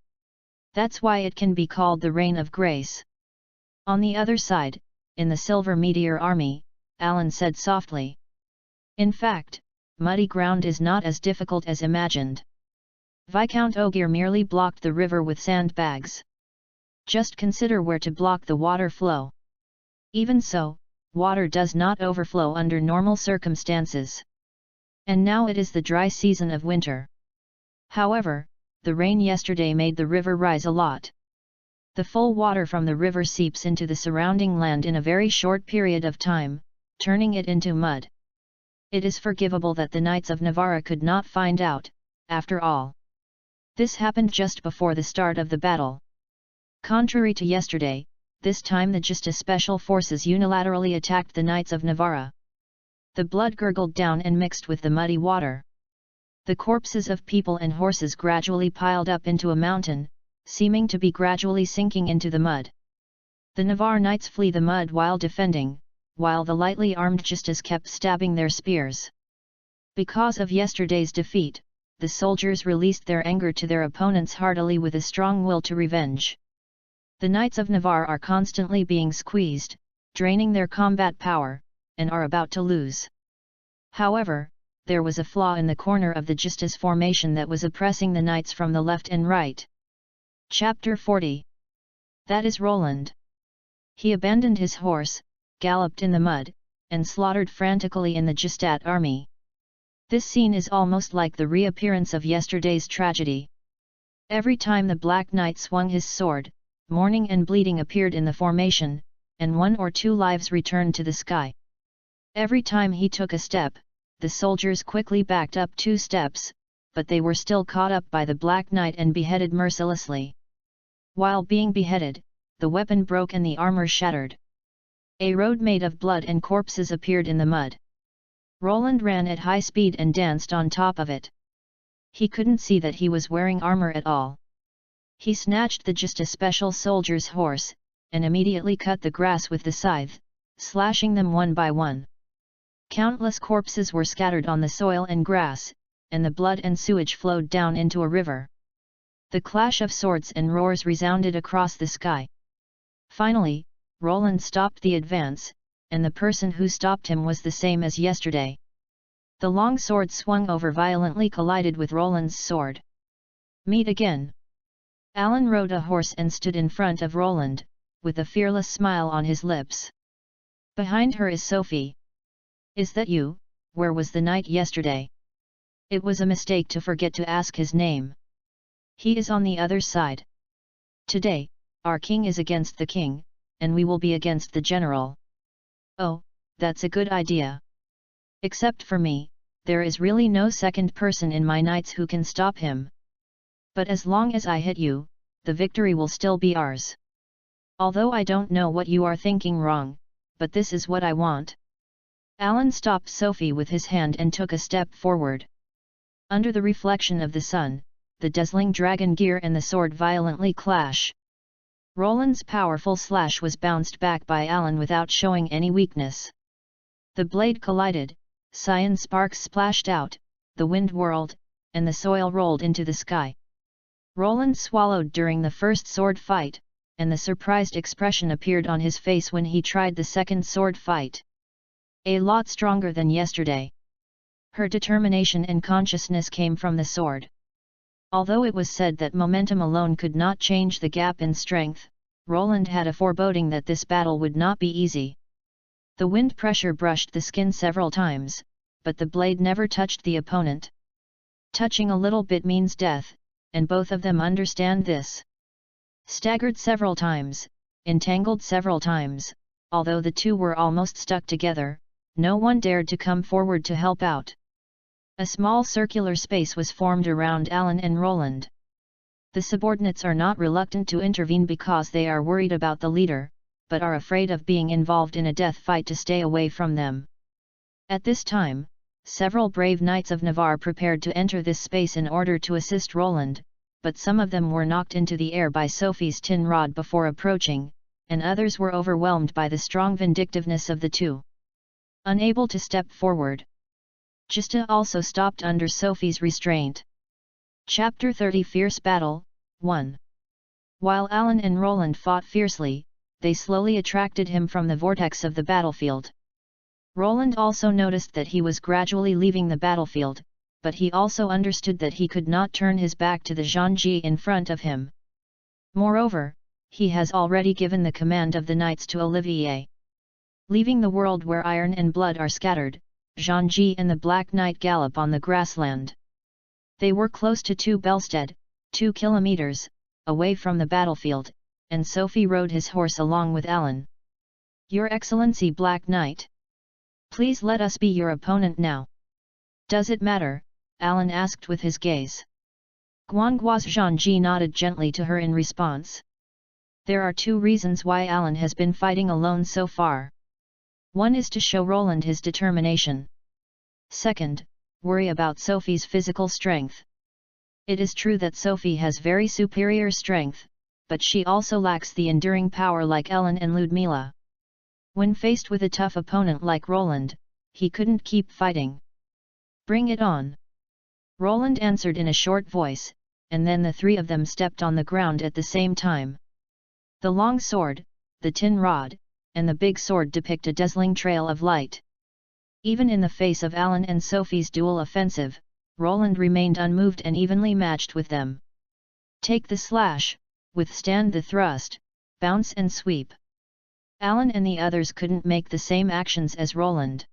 That's why it can be called the Reign of Grace. On the other side, in the Silver Meteor army, Alan said softly. In fact, muddy ground is not as difficult as imagined. Viscount Ogier merely blocked the river with sandbags. Just consider where to block the water flow. Even so, water does not overflow under normal circumstances. And now it is the dry season of winter. However, the rain yesterday made the river rise a lot. The full water from the river seeps into the surrounding land in a very short period of time, turning it into mud. It is forgivable that the Knights of Navarra could not find out, after all. This happened just before the start of the battle. Contrary to yesterday, this time the Justa Special Forces unilaterally attacked the Knights of Navarra. The blood gurgled down and mixed with the muddy water. The corpses of people and horses gradually piled up into a mountain, seeming to be gradually sinking into the mud. The Navarre Knights flee the mud while defending, while the lightly armed Justas kept stabbing their spears. Because of yesterday's defeat, the soldiers released their anger to their opponents heartily with a strong will to revenge. The Knights of Navarre are constantly being squeezed, draining their combat power, and are about to lose. However, there was a flaw in the corner of the Justice formation that was oppressing the knights from the left and right. Chapter 40. That is Roland. He abandoned his horse, galloped in the mud, and slaughtered frantically in the Justat army. This scene is almost like the reappearance of yesterday's tragedy. Every time the Black Knight swung his sword, mourning and bleeding appeared in the formation, and 1 or 2 lives returned to the sky. Every time he took a step, the soldiers quickly backed up 2 steps, but they were still caught up by the Black Knight and beheaded mercilessly. While being beheaded, the weapon broke and the armor shattered. A road made of blood and corpses appeared in the mud. Roland ran at high speed and danced on top of it. He couldn't see that he was wearing armor at all. He snatched the just a special soldier's horse, and immediately cut the grass with the scythe, slashing them one by one. Countless corpses were scattered on the soil and grass, and the blood and sewage flowed down into a river. The clash of swords and roars resounded across the sky. Finally, Roland stopped the advance, and the person who stopped him was the same as yesterday. The long sword swung over violently collided with Roland's sword. Meet again. Alan rode a horse and stood in front of Roland, with a fearless smile on his lips. Behind her is Sophie. Is that you? Where was the knight yesterday? It was a mistake to forget to ask his name. He is on the other side. Today, our king is against the king, and we will be against the general. Oh, that's a good idea. Except for me, there is really no second person in my knights who can stop him. But as long as I hit you, the victory will still be ours. Although I don't know what you are thinking wrong, but this is what I want. Alan stopped Sophie with his hand and took a step forward. Under the reflection of the sun, the dazzling dragon gear and the sword violently clash. Roland's powerful slash was bounced back by Alan without showing any weakness. The blade collided, cyan sparks splashed out, the wind whirled, and the soil rolled into the sky. Roland swallowed during the first sword fight, and the surprised expression appeared on his face when he tried the second sword fight. A lot stronger than yesterday. Her determination and consciousness came from the sword. Although it was said that momentum alone could not change the gap in strength, Roland had a foreboding that this battle would not be easy. The wind pressure brushed the skin several times, but the blade never touched the opponent. Touching a little bit means death, and both of them understand this. Staggered several times, entangled several times, although the two were almost stuck together, no one dared to come forward to help out. A small circular space was formed around Alan and Roland. The subordinates are not reluctant to intervene because they are worried about the leader, but are afraid of being involved in a death fight to stay away from them. At this time, several brave knights of Navarre prepared to enter this space in order to assist Roland, but some of them were knocked into the air by Sophie's tin rod before approaching, and others were overwhelmed by the strong vindictiveness of the two. Unable to step forward, Justa also stopped under Sophie's restraint. Chapter 30 Fierce Battle, 1. While Alan and Roland fought fiercely, they slowly attracted him from the vortex of the battlefield. Roland also noticed that he was gradually leaving the battlefield, but he also understood that he could not turn his back to the Zhangji in front of him. Moreover, he has already given the command of the knights to Olivier. Leaving the world where iron and blood are scattered, Zhangji and the Black Knight gallop on the grassland. They were close to To Belstead, 2 kilometers, away from the battlefield, and Sophie rode his horse along with Alan. Your Excellency Black Knight! Please let us be your opponent now. Does it matter? Alan asked with his gaze. Guanggua's Zhangji nodded gently to her in response. There are 2 reasons why Alan has been fighting alone so far. One is to show Roland his determination. Second, worry about Sophie's physical strength. It is true that Sophie has very superior strength, but she also lacks the enduring power like Ellen and Ludmila. When faced with a tough opponent like Roland, he couldn't keep fighting. Bring it on! Roland answered in a short voice, and then the three of them stepped on the ground at the same time. The long sword, the tin rod, and the big sword depict a dazzling trail of light. Even in the face of Alan and Sophie's dual offensive, Roland remained unmoved and evenly matched with them. Take the slash, withstand the thrust, bounce and sweep. Alan and the others couldn't make the same actions as Roland.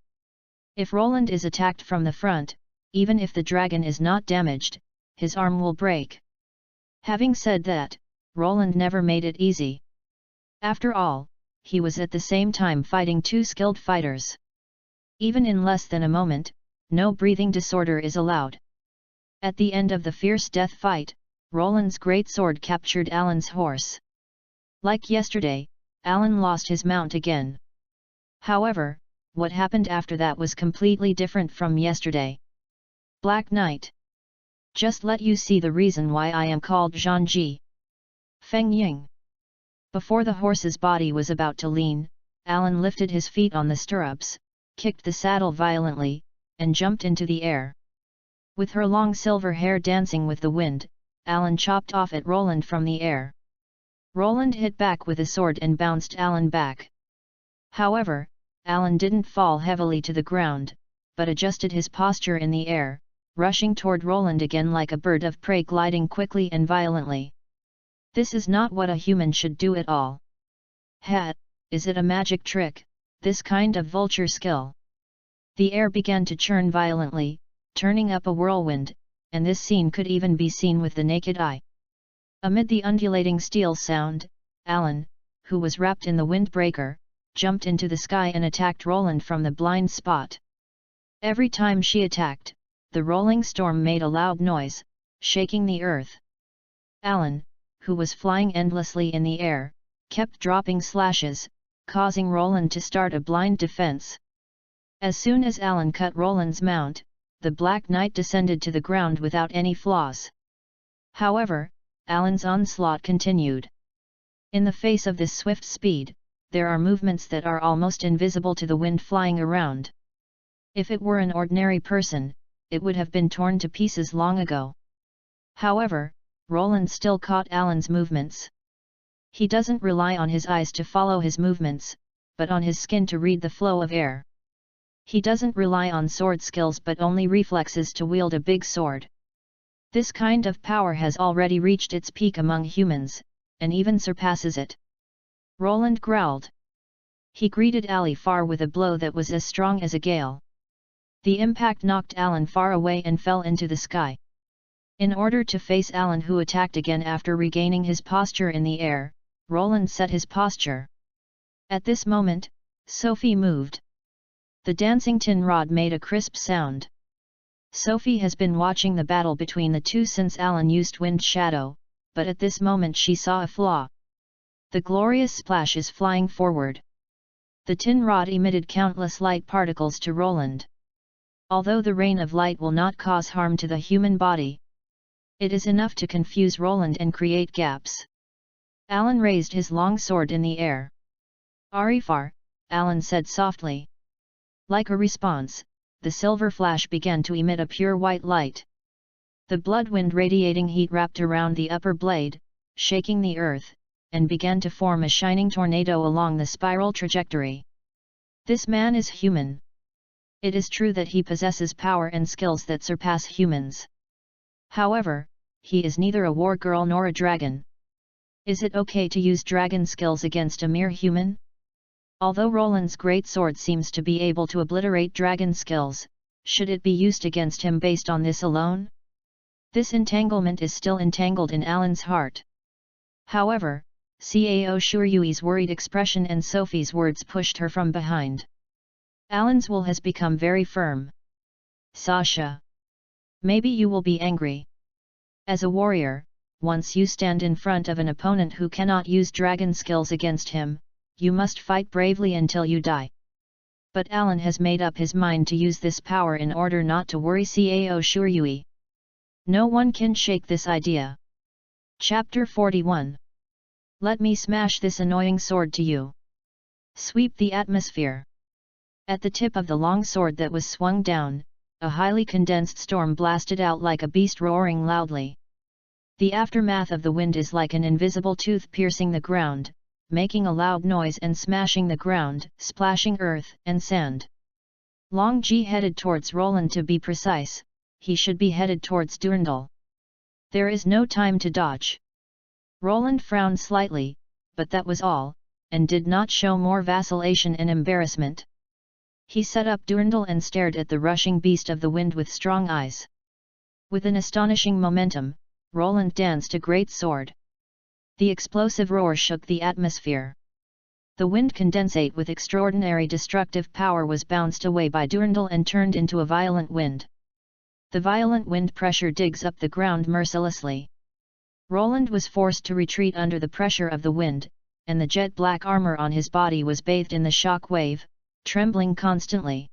If Roland is attacked from the front, even if the dragon is not damaged, his arm will break. Having said that, Roland never made it easy. After all, he was at the same time fighting two skilled fighters. Even in less than a moment, no breathing disorder is allowed. At the end of the fierce death fight, Roland's great sword captured Alan's horse. Like yesterday, Alan lost his mount again. However, what happened after that was completely different from yesterday. Black Knight. Just let you see the reason why I am called Zhangji. Feng Ying. Before the horse's body was about to lean, Alan lifted his feet on the stirrups, kicked the saddle violently, and jumped into the air. With her long silver hair dancing with the wind, Alan chopped off at Roland from the air. Roland hit back with a sword and bounced Alan back. However, Alan didn't fall heavily to the ground, but adjusted his posture in the air, rushing toward Roland again like a bird of prey gliding quickly and violently. This is not what a human should do at all. Is it a magic trick, this kind of vulture skill? The air began to churn violently, turning up a whirlwind, and this scene could even be seen with the naked eye. Amid the undulating steel sound, Alan, who was wrapped in the windbreaker, jumped into the sky and attacked Roland from the blind spot. Every time she attacked, the rolling storm made a loud noise, shaking the earth. Alan, who was flying endlessly in the air, kept dropping slashes, causing Roland to start a blind defense. As soon as Alan cut Roland's mount, the Black Knight descended to the ground without any flaws. However, Alan's onslaught continued. In the face of this swift speed, there are movements that are almost invisible to the wind flying around. If it were an ordinary person, it would have been torn to pieces long ago. However, Roland still caught Alan's movements. He doesn't rely on his eyes to follow his movements, but on his skin to read the flow of air. He doesn't rely on sword skills but only reflexes to wield a big sword. This kind of power has already reached its peak among humans, and even surpasses it. Roland growled. He greeted Ali far with a blow that was as strong as a gale. The impact knocked Alan far away and fell into the sky. In order to face Alan, who attacked again after regaining his posture in the air, Roland set his posture. At this moment, Sophie moved. The dancing tin rod made a crisp sound. Sophie has been watching the battle between the two since Alan used Wind Shadow, but at this moment she saw a flaw. The glorious splash is flying forward. The tin rod emitted countless light particles to Roland. Although the rain of light will not cause harm to the human body, it is enough to confuse Roland and create gaps. Alan raised his long sword in the air. Arifar, Alan said softly. Like a response, the silver flash began to emit a pure white light. The blood wind radiating heat wrapped around the upper blade, shaking the earth, and began to form a shining tornado along the spiral trajectory. This man is human. It is true that he possesses power and skills that surpass humans. However, he is neither a war girl nor a dragon. Is it okay to use dragon skills against a mere human? Although Roland's great sword seems to be able to obliterate dragon skills, should it be used against him based on this alone? This entanglement is still entangled in Alan's heart. However, Cao Shuryui's worried expression and Sophie's words pushed her from behind. Alan's will has become very firm. Sasha. Maybe you will be angry. As a warrior, once you stand in front of an opponent who cannot use dragon skills against him, you must fight bravely until you die. But Alan has made up his mind to use this power in order not to worry Cao Shuryui. No one can shake this idea. Chapter 41. Let me smash this annoying sword to you. Sweep the atmosphere. At the tip of the long sword that was swung down, a highly condensed storm blasted out like a beast roaring loudly. The aftermath of the wind is like an invisible tooth piercing the ground, making a loud noise and smashing the ground, splashing earth and sand. Long G headed towards Roland. To be precise, he should be headed towards Durandal. There is no time to dodge. Roland frowned slightly, but that was all, and did not show more vacillation and embarrassment. He set up Durandal and stared at the rushing beast of the wind with strong eyes. With an astonishing momentum, Roland danced a great sword. The explosive roar shook the atmosphere. The wind condensate with extraordinary destructive power was bounced away by Durandal and turned into a violent wind. The violent wind pressure digs up the ground mercilessly. Roland was forced to retreat under the pressure of the wind, and the jet-black armor on his body was bathed in the shock wave, trembling constantly.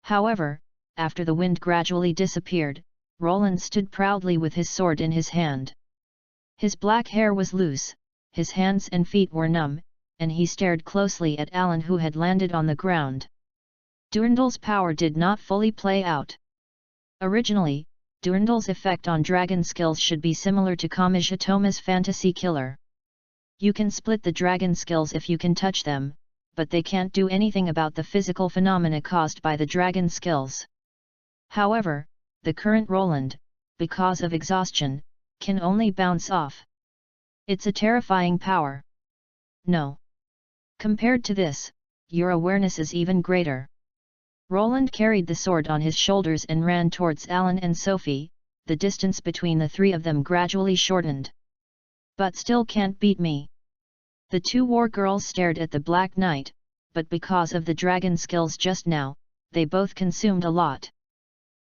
However, after the wind gradually disappeared, Roland stood proudly with his sword in his hand. His black hair was loose, his hands and feet were numb, and he stared closely at Alan, who had landed on the ground. Durandal's power did not fully play out. Originally, Durandal's effect on dragon skills should be similar to Kamiya Toma's fantasy killer. You can split the dragon skills if you can touch them, but they can't do anything about the physical phenomena caused by the dragon skills. However, the current Roland, because of exhaustion, can only bounce off. It's a terrifying power. No. Compared to this, your awareness is even greater. Roland carried the sword on his shoulders and ran towards Alan and Sophie. The distance between the three of them gradually shortened. But still can't beat me. The two war girls stared at the Black Knight, but because of the dragon skills just now, they both consumed a lot.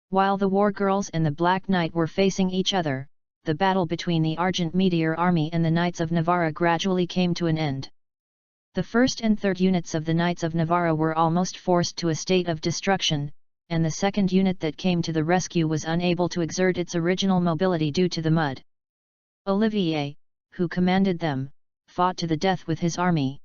While the war girls and the Black Knight were facing each other, the battle between the Argent Meteor Army and the Knights of Navarra gradually came to an end. The first and third units of the Knights of Navarra were almost forced to a state of destruction, and the second unit that came to the rescue was unable to exert its original mobility due to the mud. Olivier, who commanded them, fought to the death with his army.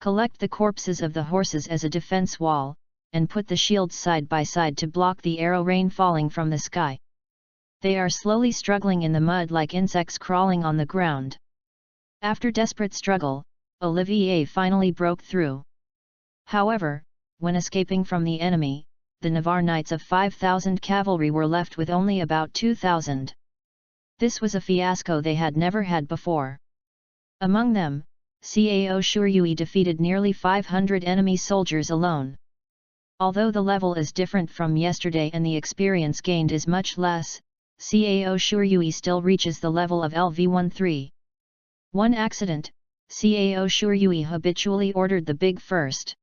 Collect the corpses of the horses as a defense wall, and put the shields side by side to block the arrow rain falling from the sky. They are slowly struggling in the mud like insects crawling on the ground. After desperate struggle, Olivier finally broke through. However, when escaping from the enemy, the Navarre Knights of 5,000 cavalry were left with only about 2,000. This was a fiasco they had never had before. Among them, Cao Shuryui defeated nearly 500 enemy soldiers alone. Although the level is different from yesterday and the experience gained is much less, Cao Shuryui still reaches the level of LV13. One accident, Cao Shuryui habitually ordered the big first.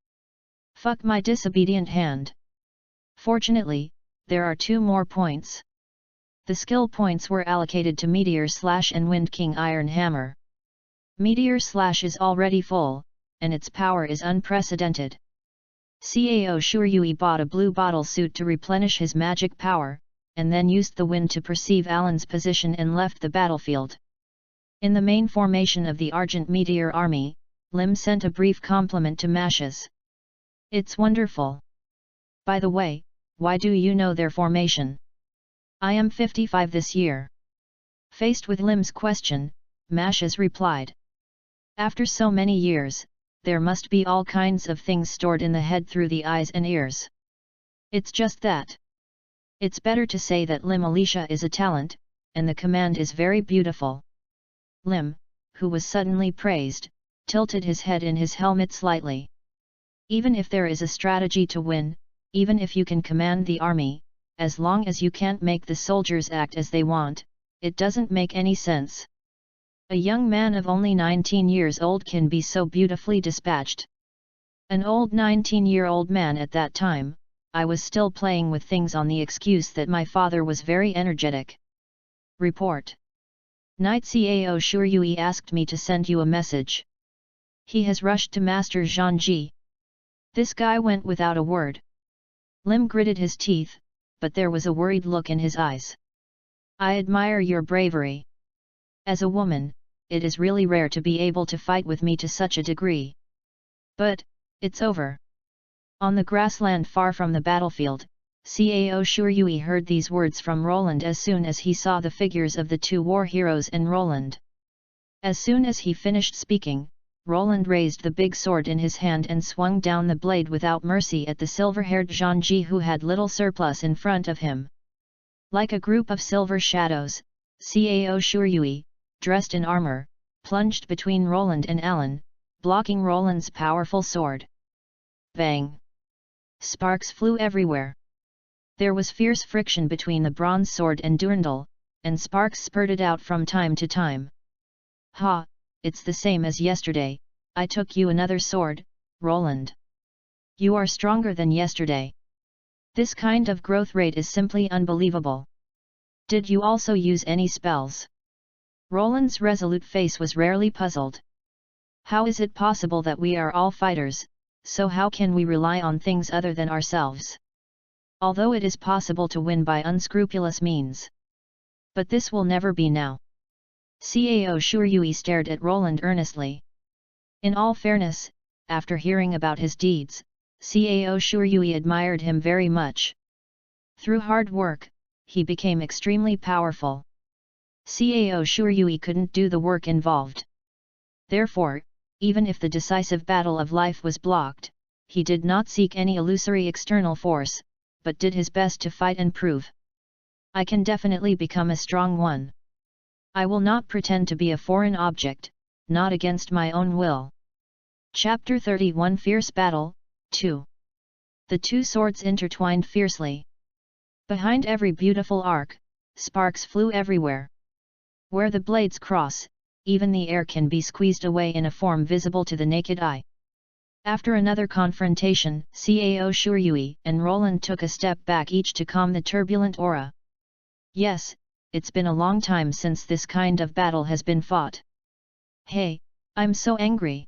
Fuck my disobedient hand. Fortunately, there are two more points. The skill points were allocated to Meteor Slash and Wind King Iron Hammer. Meteor Slash is already full, and its power is unprecedented. Cao Shuryui bought a blue bottle suit to replenish his magic power, and then used the wind to perceive Alan's position and left the battlefield. In the main formation of the Argent Meteor Army, Lim sent a brief compliment to Mashes. It's wonderful. By the way, why do you know their formation? I am 55 this year. Faced with Lim's question, Mashes replied. After so many years, there must be all kinds of things stored in the head through the eyes and ears. It's just that. It's better to say that Lim Alicia is a talent, and the command is very beautiful. Lim, who was suddenly praised, tilted his head in his helmet slightly. Even if there is a strategy to win, even if you can command the army, as long as you can't make the soldiers act as they want, it doesn't make any sense. A young man of only 19 years old can be so beautifully dispatched. An old 19-year-old man at that time, I was still playing with things on the excuse that my father was very energetic. Report. Knight Cao Shuryui asked me to send you a message. He has rushed to Master Zhangji. This guy went without a word. Lim gritted his teeth, but there was a worried look in his eyes. I admire your bravery. As a woman, it is really rare to be able to fight with me to such a degree. But, it's over. On the grassland far from the battlefield, Cao Shuryui heard these words from Roland as soon as he saw the figures of the two war heroes and Roland. As soon as he finished speaking, Roland raised the big sword in his hand and swung down the blade without mercy at the silver-haired Zhangji who had little surplus in front of him. Like a group of silver shadows, Cao Shuryui, dressed in armor, plunged between Roland and Alan, blocking Roland's powerful sword. Bang! Sparks flew everywhere. There was fierce friction between the bronze sword and Durandal, and sparks spurted out from time to time. Ha! It's the same as yesterday, I took you another sword, Roland. You are stronger than yesterday. This kind of growth rate is simply unbelievable. Did you also use any spells? Roland's resolute face was rarely puzzled. How is it possible that we are all fighters, so how can we rely on things other than ourselves? Although it is possible to win by unscrupulous means. But this will never be now. Cao Shuryui stared at Roland earnestly. In all fairness, after hearing about his deeds, Cao Shuryui admired him very much. Through hard work, he became extremely powerful. Cao Shuryui couldn't do the work involved. Therefore, even if the decisive battle of life was blocked, he did not seek any illusory external force, but did his best to fight and prove. I can definitely become a strong one. I will not pretend to be a foreign object, not against my own will. Chapter 31 Fierce Battle, 2. The two swords intertwined fiercely. Behind every beautiful arc, sparks flew everywhere. Where the blades cross, even the air can be squeezed away in a form visible to the naked eye. After another confrontation, Cao Shuryui and Roland took a step back each to calm the turbulent aura. Yes, it's been a long time since this kind of battle has been fought. Hey, I'm so angry.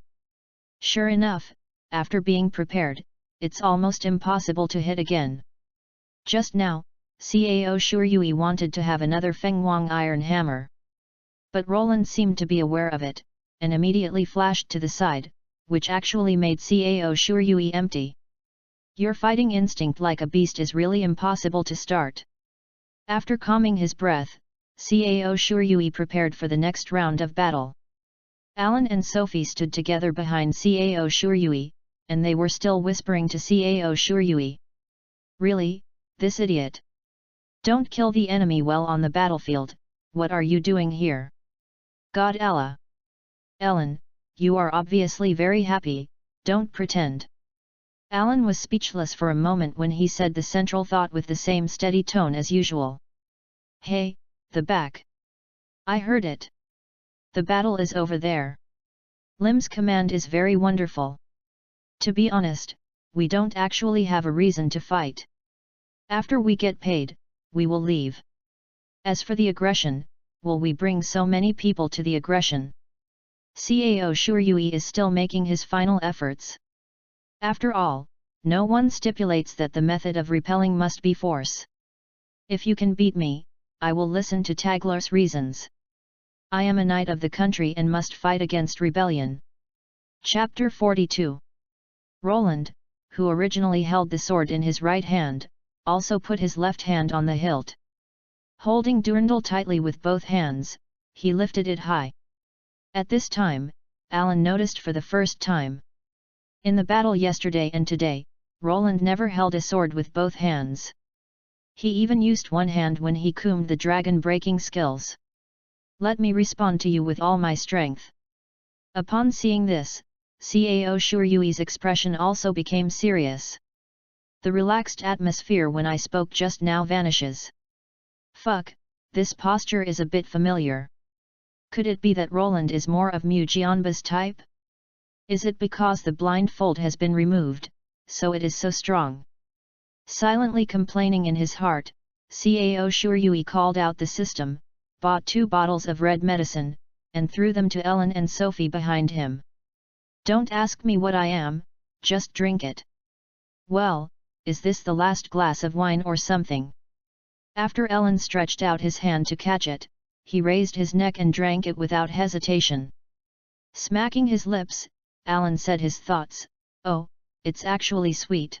Sure enough, after being prepared, it's almost impossible to hit again. Just now, Cao Shuryui wanted to have another Fenghuang iron hammer. But Roland seemed to be aware of it, and immediately flashed to the side, which actually made Cao Shuryui empty. Your fighting instinct like a beast is really impossible to start. After calming his breath, Cao Shuryui prepared for the next round of battle. Alan and Sophie stood together behind Cao Shuryui, and they were still whispering to Cao Shuryui. Really, this idiot. Don't kill the enemy while on the battlefield, what are you doing here? God Allah. Ellen, you are obviously very happy, don't pretend. Alan was speechless for a moment when he said the central thought with the same steady tone as usual. Hey, the back. I heard it. The battle is over there. Lim's command is very wonderful. To be honest, we don't actually have a reason to fight. After we get paid, we will leave. As for the aggression, will we bring so many people to the aggression? Cao Shuryui is still making his final efforts. After all, no one stipulates that the method of repelling must be force. If you can beat me, I will listen to Taglar's reasons. I am a knight of the country and must fight against rebellion. Chapter 42. Roland, who originally held the sword in his right hand, also put his left hand on the hilt. Holding Durandal tightly with both hands, he lifted it high. At this time, Alan noticed for the first time. In the battle yesterday and today, Roland never held a sword with both hands. He even used one hand when he combed the dragon-breaking skills. Let me respond to you with all my strength. Upon seeing this, Cao Shuryui's expression also became serious. The relaxed atmosphere when I spoke just now vanishes. Fuck, this posture is a bit familiar. Could it be that Roland is more of Mu Jianba's type? Is it because the blindfold has been removed, so it is so strong? Silently complaining in his heart, Cao Shuryui called out the system, bought 2 bottles of red medicine, and threw them to Ellen and Sophie behind him. Don't ask me what I am, just drink it. Well, is this the last glass of wine or something? After Ellen stretched out his hand to catch it, he raised his neck and drank it without hesitation. Smacking his lips, Alan said his thoughts, oh, it's actually sweet.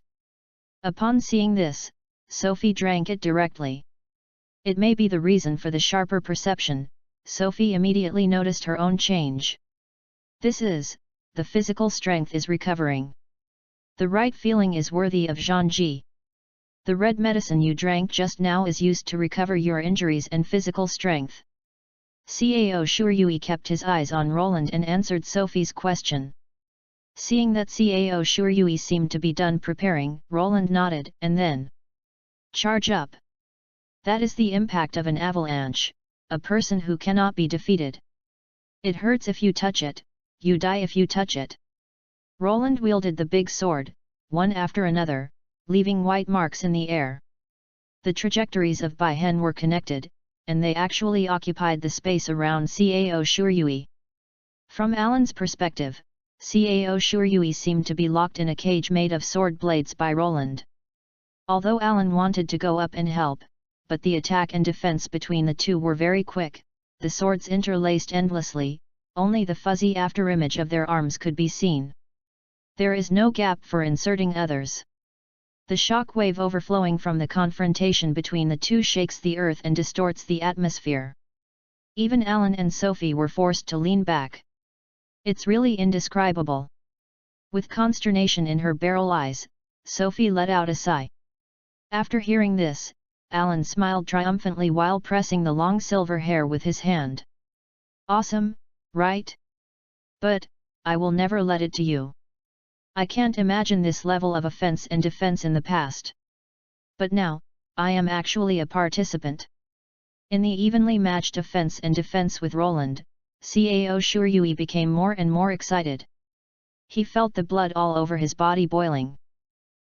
Upon seeing this, Sophie drank it directly. It may be the reason for the sharper perception. Sophie immediately noticed her own change. This is, the physical strength is recovering. The right feeling is worthy of Zhangji. The red medicine you drank just now is used to recover your injuries and physical strength. Cao Shuryui kept his eyes on Roland and answered Sophie's question. Seeing that Cao Shuryui seemed to be done preparing, Roland nodded, and then charge up. That is the impact of an avalanche, a person who cannot be defeated. It hurts if you touch it, you die if you touch it. Roland wielded the big sword, one after another, leaving white marks in the air. The trajectories of Baihen were connected, and they actually occupied the space around Cao Shuryui. From Alan's perspective, Cao Shuryui seemed to be locked in a cage made of sword blades by Roland. Although Alan wanted to go up and help, but the attack and defense between the two were very quick, the swords interlaced endlessly, only the fuzzy afterimage of their arms could be seen. There is no gap for inserting others. The shock wave overflowing from the confrontation between the two shakes the earth and distorts the atmosphere. Even Alan and Sophie were forced to lean back. It's really indescribable. With consternation in her beryl eyes, Sophie let out a sigh. After hearing this, Alan smiled triumphantly while pressing the long silver hair with his hand. Awesome, right? But, I will never let it to you. I can't imagine this level of offense and defense in the past. But now, I am actually a participant. In the evenly matched offense and defense with Roland, Cao Shuryui became more and more excited. He felt the blood all over his body boiling.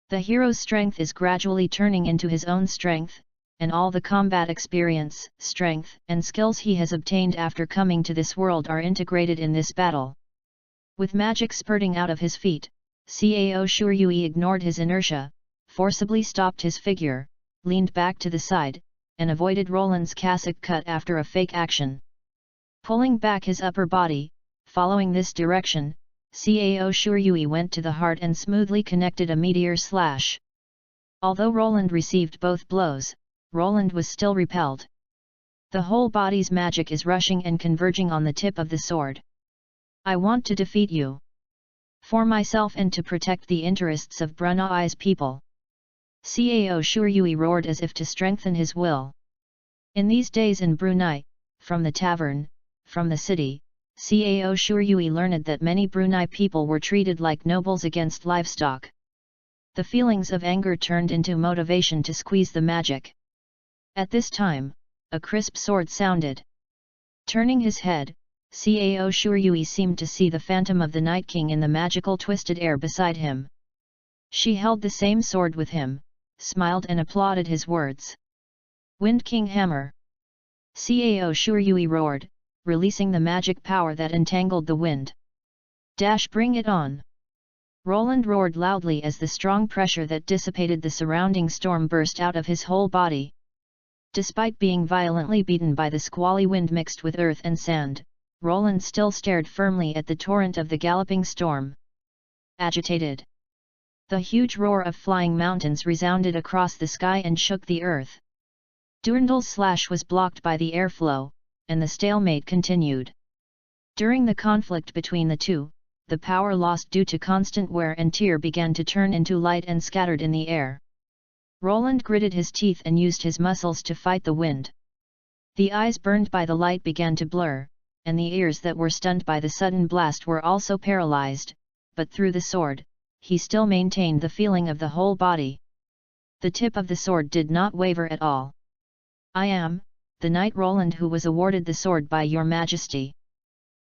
The hero's strength is gradually turning into his own strength, and all the combat experience, strength, and skills he has obtained after coming to this world are integrated in this battle. With magic spurting out of his feet, Cao Shuryui ignored his inertia, forcibly stopped his figure, leaned back to the side, and avoided Roland's cassock cut after a fake action. Pulling back his upper body, following this direction, Cao Shuryui went to the heart and smoothly connected a meteor slash. Although Roland received both blows, Roland was still repelled. The whole body's magic is rushing and converging on the tip of the sword. I want to defeat you. For myself and to protect the interests of Brunei's people. Cao Shuryui roared as if to strengthen his will. In these days in Brunei, from the tavern, from the city, Cao Shuryui learned that many Brunei people were treated like nobles against livestock. The feelings of anger turned into motivation to squeeze the magic. At this time, a crisp sword sounded. Turning his head, Cao Shuryui seemed to see the phantom of the Night King in the magical twisted air beside him. She held the same sword with him, smiled and applauded his words. Wind King Hammer! Cao Shuryui roared, releasing the magic power that entangled the wind. Bring it on! Roland roared loudly as the strong pressure that dissipated the surrounding storm burst out of his whole body. Despite being violently beaten by the squally wind mixed with earth and sand, Roland still stared firmly at the torrent of the galloping storm. Agitated. The huge roar of flying mountains resounded across the sky and shook the earth. Durandal's slash was blocked by the airflow, and the stalemate continued. During the conflict between the two, the power lost due to constant wear and tear began to turn into light and scattered in the air. Roland gritted his teeth and used his muscles to fight the wind. The eyes burned by the light began to blur, and the ears that were stunned by the sudden blast were also paralyzed, but through the sword, he still maintained the feeling of the whole body. The tip of the sword did not waver at all. I am, the knight Roland who was awarded the sword by your majesty.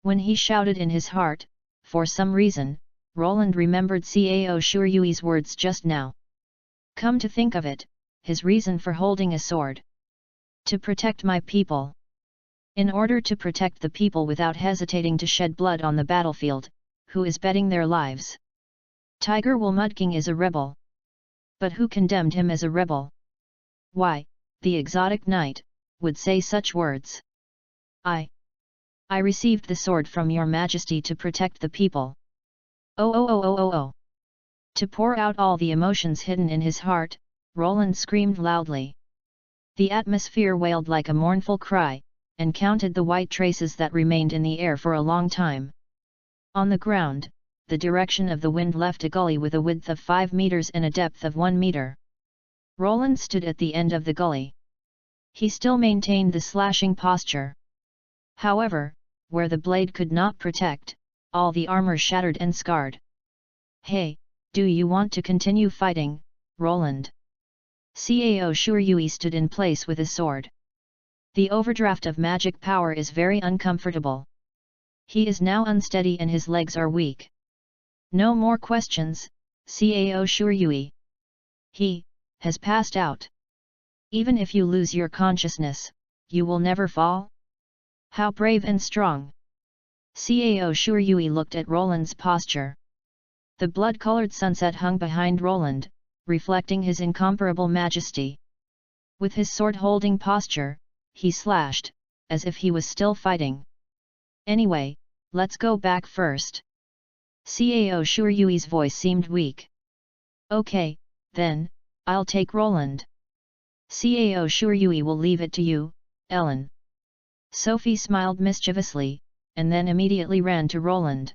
When he shouted in his heart, for some reason, Roland remembered Cao Shuryui's words just now. Come to think of it, his reason for holding a sword. To protect my people. In order to protect the people without hesitating to shed blood on the battlefield, who is betting their lives. Tiger Wool Mudking is a rebel. But who condemned him as a rebel? Why, the exotic knight, would say such words. I received the sword from your majesty to protect the people. Oh. To pour out all the emotions hidden in his heart, Roland screamed loudly. The atmosphere wailed like a mournful cry, and counted the white traces that remained in the air for a long time. On the ground, the direction of the wind left a gully with a width of 5 meters and a depth of 1 meter. Roland stood at the end of the gully. He still maintained the slashing posture. However, where the blade could not protect, all the armor shattered and scarred. "Hey, do you want to continue fighting, Roland?" Cao Shuryui stood in place with a sword. The overdraft of magic power is very uncomfortable. He is now unsteady and his legs are weak. "No more questions, Cao Shuryui. He has passed out. Even if you lose your consciousness, you will never fall? How brave and strong!" Cao Shuryui looked at Roland's posture. The blood-colored sunset hung behind Roland, reflecting his incomparable majesty. With his sword-holding posture, he slashed, as if he was still fighting. "Anyway, let's go back first." Cao Shuryui's voice seemed weak. "Okay, then, I'll take Roland." "Cao Shuryui will leave it to you, Ellen." Sophie smiled mischievously, and then immediately ran to Roland.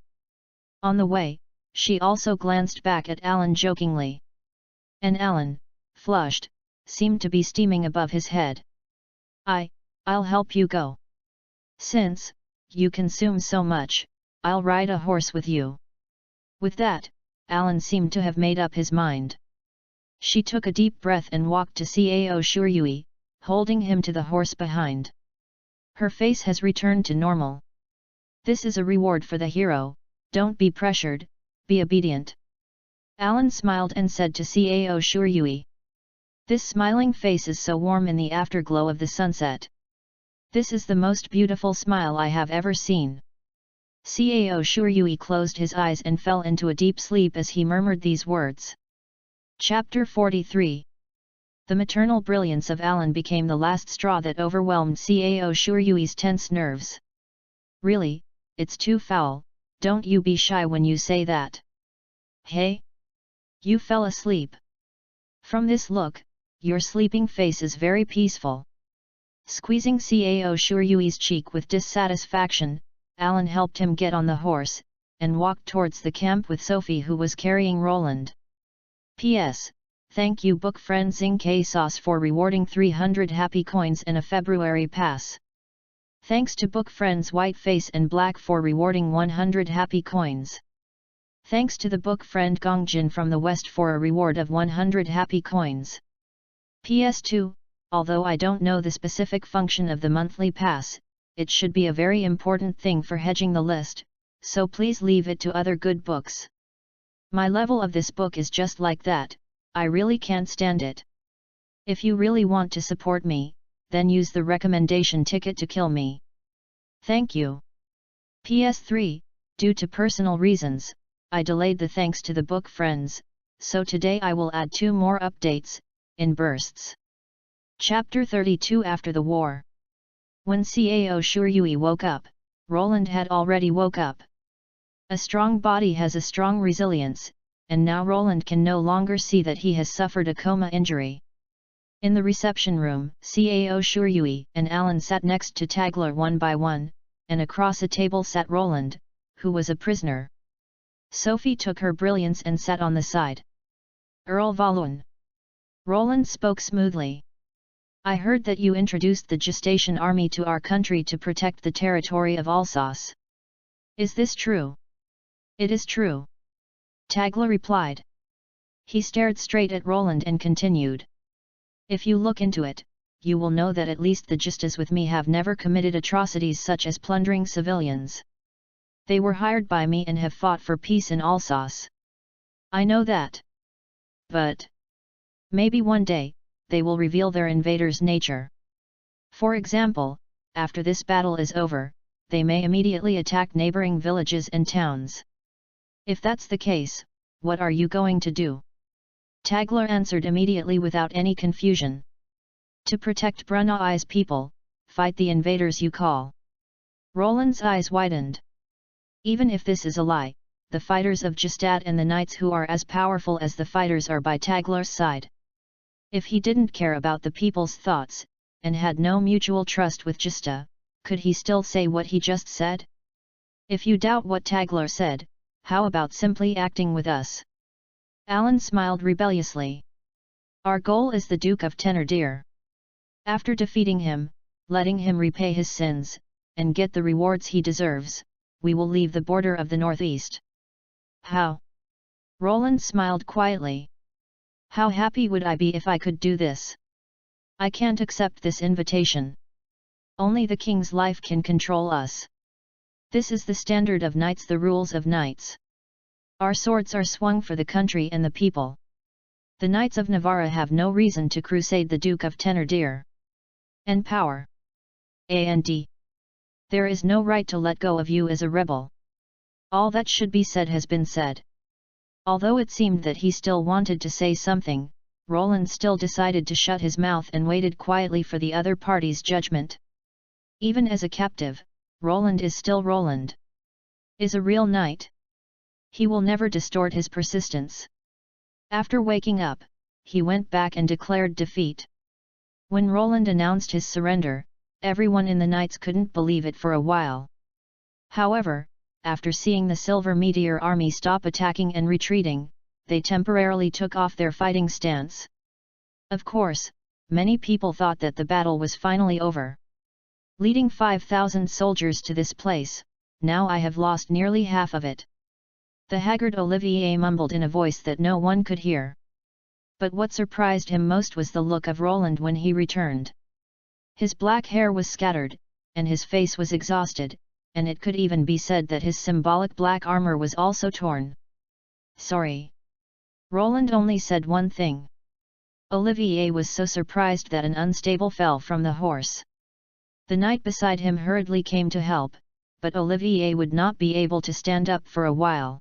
On the way, she also glanced back at Alan jokingly. And Alan, flushed, seemed to be steaming above his head. I'll help you go. Since you consume so much, I'll ride a horse with you." With that, Alan seemed to have made up his mind. She took a deep breath and walked to Cao Shuryui, holding him to the horse behind. Her face has returned to normal. "This is a reward for the hero, don't be pressured, be obedient." Alan smiled and said to Cao Shuryui. "This smiling face is so warm in the afterglow of the sunset. This is the most beautiful smile I have ever seen." Cao Shuryui closed his eyes and fell into a deep sleep as he murmured these words. Chapter 43. The maternal brilliance of Alan became the last straw that overwhelmed Cao Shuryui's tense nerves. "Really, it's too foul, don't you be shy when you say that." "Hey? You fell asleep. From this look, your sleeping face is very peaceful." Squeezing Cao Shuryui's cheek with dissatisfaction, Alan helped him get on the horse, and walked towards the camp with Sophie, who was carrying Roland. P.S. Thank you book friend Zing K Sauce for rewarding 300 happy coins and a February pass. Thanks to book friends Whiteface and Black for rewarding 100 happy coins. Thanks to the book friend Gongjin from the West for a reward of 100 happy coins. PS2, although I don't know the specific function of the monthly pass, it should be a very important thing for hedging the list, so please leave it to other good books. My level of this book is just like that, I really can't stand it. If you really want to support me, then use the recommendation ticket to kill me. Thank you. PS3, due to personal reasons, I delayed the thanks to the book friends, so today I will add 2 more updates, in bursts. Chapter 32. After the war. When Cao Shuryui woke up, Roland had already woke up. A strong body has a strong resilience, and now Roland can no longer see that he has suffered a coma injury. In the reception room, Cao Shuryui and Alan sat next to Tagler one by one, and across a table sat Roland, who was a prisoner. Sophie took her brilliance and sat on the side. Earl Valun. Roland spoke smoothly. I heard that you introduced the gestation army to our country to protect the territory of Alsace. Is this true? It is true. Tagler replied. He stared straight at Roland and continued. If you look into it, you will know that at least the Justas with me have never committed atrocities such as plundering civilians. They were hired by me and have fought for peace in Alsace. I know that. But maybe one day, they will reveal their invaders' nature. For example, after this battle is over, they may immediately attack neighboring villages and towns. If that's the case, what are you going to do? Tagler answered immediately without any confusion. To protect Brunei's people, fight the invaders you call. Roland's eyes widened. Even if this is a lie, the fighters of Gstaad and the knights who are as powerful as the fighters are by Tagler's side. If he didn't care about the people's thoughts, and had no mutual trust with Justa, could he still say what he just said? If you doubt what Tagler said, how about simply acting with us? Alan smiled rebelliously. Our goal is the Duke of Thénardier. After defeating him, letting him repay his sins, and get the rewards he deserves, we will leave the border of the northeast. How? Roland smiled quietly. How happy would I be if I could do this? I can't accept this invitation. Only the king's life can control us. This is the standard of knights, the rules of knights. Our swords are swung for the country and the people. The Knights of Navarra have no reason to crusade the Duke of Thénardier. And power. And there is no right to let go of you as a rebel. All that should be said has been said. Although it seemed that he still wanted to say something, Roland still decided to shut his mouth and waited quietly for the other party's judgment. Even as a captive, Roland is still Roland. Is a real knight. He will never distort his persistence. After waking up, he went back and declared defeat. When Roland announced his surrender, everyone in the Knights couldn't believe it for a while. However, after seeing the Silver Meteor army stop attacking and retreating, they temporarily took off their fighting stance. Of course, many people thought that the battle was finally over. Leading 5,000 soldiers to this place, now I have lost nearly half of it. The haggard Olivier mumbled in a voice that no one could hear. But what surprised him most was the look of Roland when he returned. His black hair was scattered, and his face was exhausted, and it could even be said that his symbolic black armor was also torn. Sorry. Roland only said one thing. Olivier was so surprised that an unstable fell from the horse. The knight beside him hurriedly came to help, but Olivier would not be able to stand up for a while.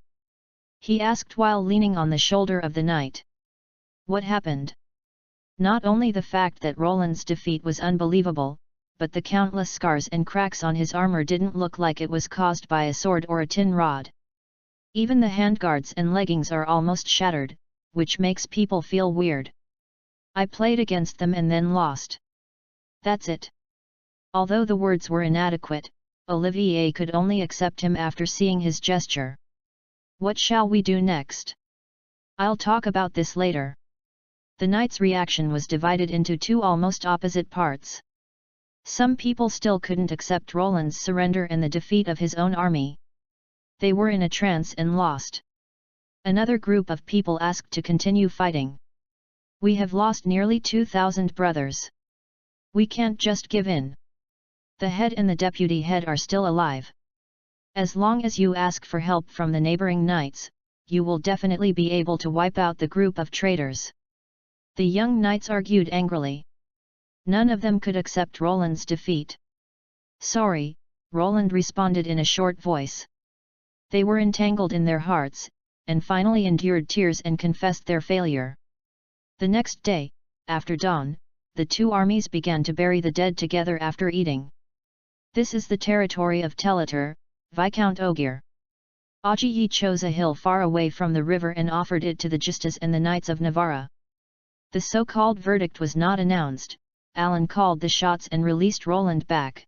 He asked while leaning on the shoulder of the knight. What happened? Not only the fact that Roland's defeat was unbelievable, but the countless scars and cracks on his armor didn't look like it was caused by a sword or a tin rod. Even the handguards and leggings are almost shattered, which makes people feel weird. I played against them and then lost. That's it. Although the words were inadequate, Olivier could only accept him after seeing his gesture. What shall we do next? I'll talk about this later. The knight's reaction was divided into two almost opposite parts. Some people still couldn't accept Roland's surrender and the defeat of his own army. They were in a trance and lost. Another group of people asked to continue fighting. We have lost nearly 2,000 brothers. We can't just give in. The head and the deputy head are still alive. As long as you ask for help from the neighboring knights, you will definitely be able to wipe out the group of traitors. The young knights argued angrily. None of them could accept Roland's defeat. Sorry, Roland responded in a short voice. They were entangled in their hearts, and finally endured tears and confessed their failure. The next day, after dawn, the two armies began to bury the dead together after eating. This is the territory of Telater, Viscount Ogier. Augier chose a hill far away from the river and offered it to the Justas and the Knights of Navarra. The so-called verdict was not announced. Alan called the shots and released Roland back.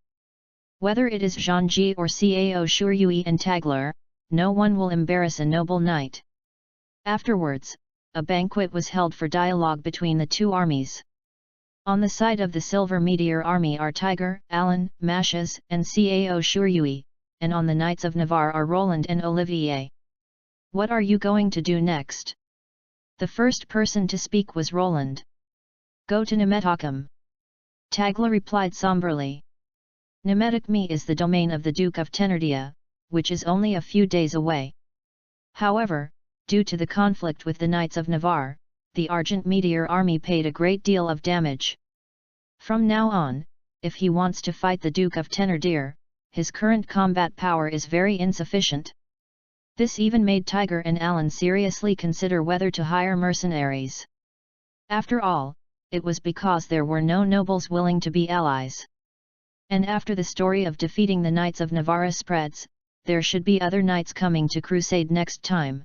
Whether it is Jean-Ji or Cao Shuryui and Tagler, no one will embarrass a noble knight. Afterwards, a banquet was held for dialogue between the two armies. On the side of the Silver Meteor army are Tiger, Alan, Mashas, and Cao Shuryui, and on the Knights of Navarre are Roland and Olivier. What are you going to do next? The first person to speak was Roland. Go to Nemetokam. Tagla replied somberly. Nemetokami is the domain of the Duke of Thénardier, which is only a few days away. However, due to the conflict with the Knights of Navarre, the Argent Meteor army paid a great deal of damage. From now on, if he wants to fight the Duke of Thénardier, his current combat power is very insufficient. This even made Tiger and Alan seriously consider whether to hire mercenaries. After all, it was because there were no nobles willing to be allies. And after the story of defeating the Knights of Navarre spreads, there should be other knights coming to crusade next time.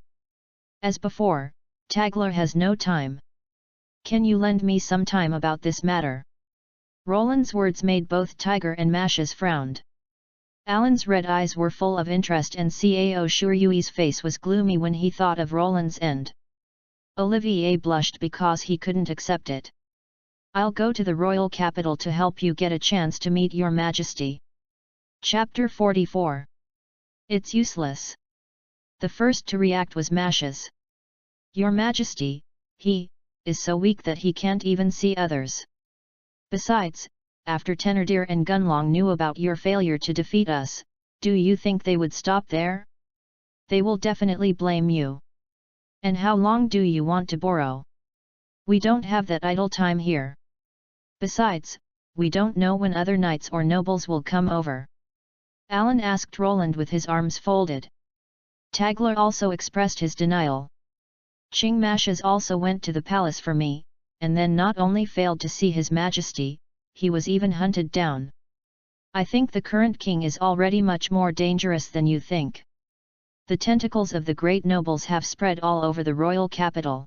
As before, Tagler has no time. Can you lend me some time about this matter? Roland's words made both Tiger and Mashes frowned. Alan's red eyes were full of interest and Cao Shuryui's face was gloomy when he thought of Roland's end. Olivier blushed because he couldn't accept it. I'll go to the royal capital to help you get a chance to meet your majesty. Chapter 44. It's useless. The first to react was Mashes. Your majesty, he is so weak that he can't even see others. Besides, after Thénardier and Gunlong knew about your failure to defeat us, do you think they would stop there? They will definitely blame you. And how long do you want to borrow? We don't have that idle time here. Besides, we don't know when other knights or nobles will come over. Alan asked Roland with his arms folded. Tagler also expressed his denial. Qing Mashes also went to the palace for me, and then not only failed to see his majesty, he was even hunted down. I think the current king is already much more dangerous than you think. The tentacles of the great nobles have spread all over the royal capital.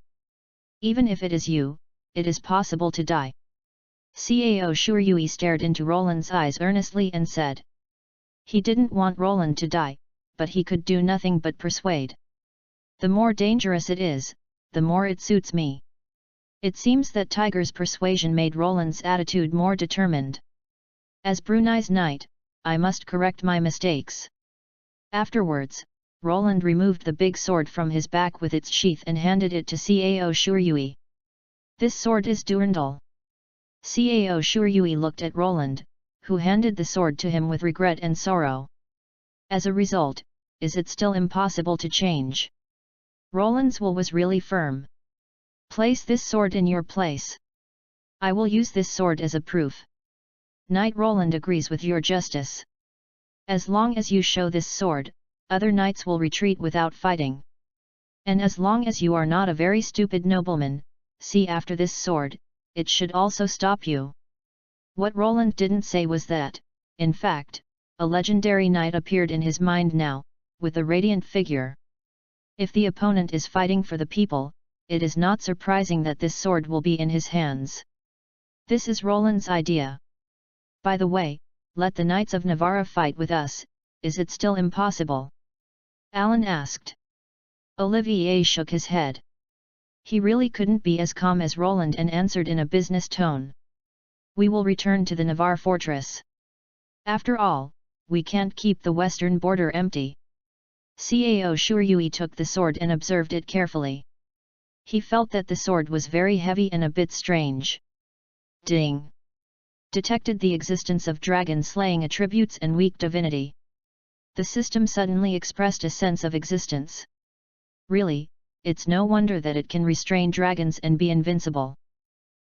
Even if it is you, it is possible to die. Cao Shuryui stared into Roland's eyes earnestly and said. He didn't want Roland to die, but he could do nothing but persuade. The more dangerous it is, the more it suits me. It seems that Tiger's persuasion made Roland's attitude more determined. As Brunei's knight, I must correct my mistakes. Afterwards, Roland removed the big sword from his back with its sheath and handed it to Cao Shuryui. This sword is Durandal. Cao Shuryui looked at Roland, who handed the sword to him with regret and sorrow. As a result, is it still impossible to change? Roland's will was really firm. Place this sword in your place. I will use this sword as a proof. Knight Roland agrees with your justice. As long as you show this sword, other knights will retreat without fighting. And as long as you are not a very stupid nobleman, see after this sword, it should also stop you. What Roland didn't say was that, in fact, a legendary knight appeared in his mind now, with a radiant figure. If the opponent is fighting for the people, it is not surprising that this sword will be in his hands. This is Roland's idea. By the way, let the Knights of Navarra fight with us, is it still impossible? Alan asked. Olivier shook his head. He really couldn't be as calm as Roland and answered in a business tone. We will return to the Navarre fortress. After all, we can't keep the western border empty. Cao Shuryui took the sword and observed it carefully. He felt that the sword was very heavy and a bit strange. Ding! Detected the existence of dragon-slaying attributes and weak divinity. The system suddenly expressed a sense of existence. Really, it's no wonder that it can restrain dragons and be invincible.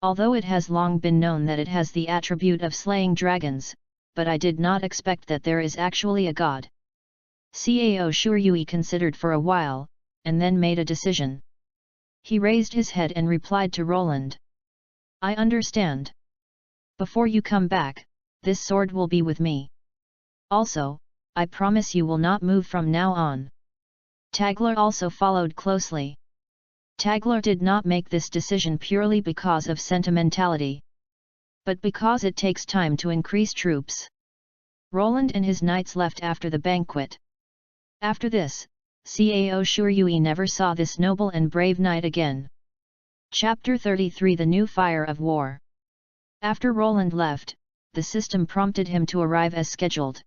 Although it has long been known that it has the attribute of slaying dragons, but I did not expect that there is actually a god. Cao Shuryui considered for a while, and then made a decision. He raised his head and replied to Roland. I understand. Before you come back, this sword will be with me. Also, I promise you will not move from now on. Tagler also followed closely. Tagler did not make this decision purely because of sentimentality, but because it takes time to increase troops. Roland and his knights left after the banquet. After this, Cao Shuryui never saw this noble and brave knight again. Chapter 33 The New Fire of War. After Roland left, the system prompted him to arrive as scheduled.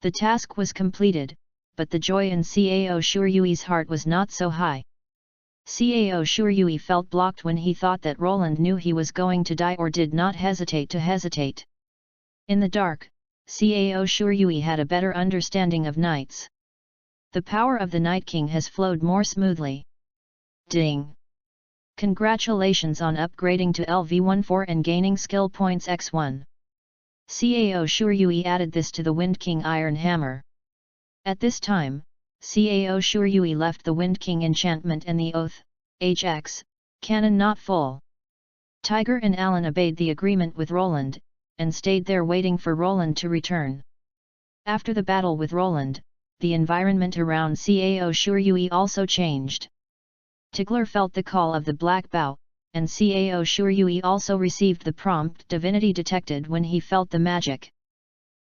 The task was completed, but the joy in Cao Shuryui's heart was not so high. Cao Shuryui felt blocked when he thought that Roland knew he was going to die or did not hesitate to hesitate. In the dark, Cao Shuryui had a better understanding of knights. The power of the Night King has flowed more smoothly. Ding! Congratulations on upgrading to LV14 and gaining skill points x1. Cao Shuryui added this to the Wind King Iron Hammer. At this time, Cao Shuryui left the Wind King enchantment and the oath, HX, cannon not full. Tiger and Alan obeyed the agreement with Roland, and stayed there waiting for Roland to return. After the battle with Roland, the environment around Cao Shuryui also changed. Tigler felt the call of the Black Bow, and Cao Shuryui also received the prompt divinity detected when he felt the magic.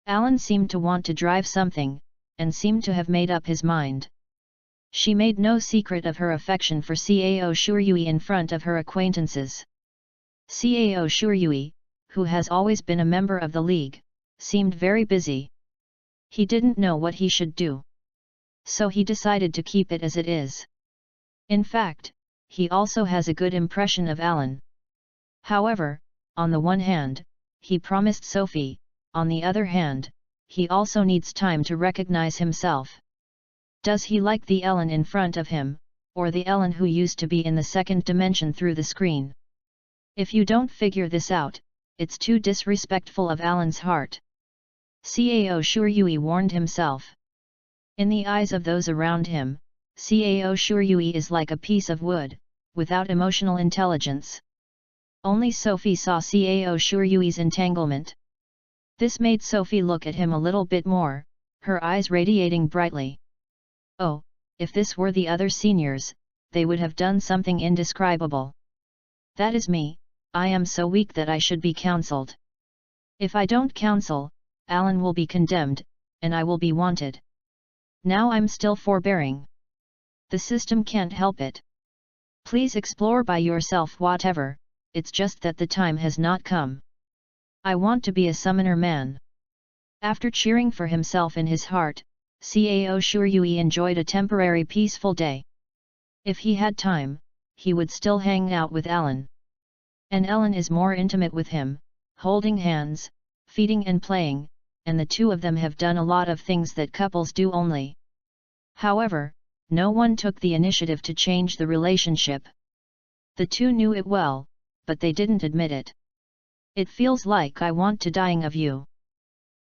Alan seemed to want to drive something, and seemed to have made up his mind. She made no secret of her affection for Cao Shuryui in front of her acquaintances. Cao Shuryui, who has always been a member of the League, seemed very busy. He didn't know what he should do. So he decided to keep it as it is. In fact, he also has a good impression of Alan. However, on the one hand, he promised Sophie, on the other hand, he also needs time to recognize himself. Does he like the Ellen in front of him, or the Ellen who used to be in the second dimension through the screen? If you don't figure this out, it's too disrespectful of Alan's heart. Cao Shuryui warned himself. In the eyes of those around him, Cao Shuryui is like a piece of wood, without emotional intelligence. Only Sophie saw Cao Shuryui's entanglement. This made Sophie look at him a little bit more, her eyes radiating brightly. Oh, if this were the other seniors, they would have done something indescribable. That is me, I am so weak that I should be counseled. If I don't counsel, Alan will be condemned, and I will be wanted. Now I'm still forbearing. The system can't help it. Please explore by yourself whatever, it's just that the time has not come. I want to be a summoner man. After cheering for himself in his heart, Cao Shuryui enjoyed a temporary peaceful day. If he had time, he would still hang out with Alan. And Ellen is more intimate with him, holding hands, feeding and playing, and the two of them have done a lot of things that couples do only. However, no one took the initiative to change the relationship. The two knew it well, but they didn't admit it. It feels like I want to dying of you.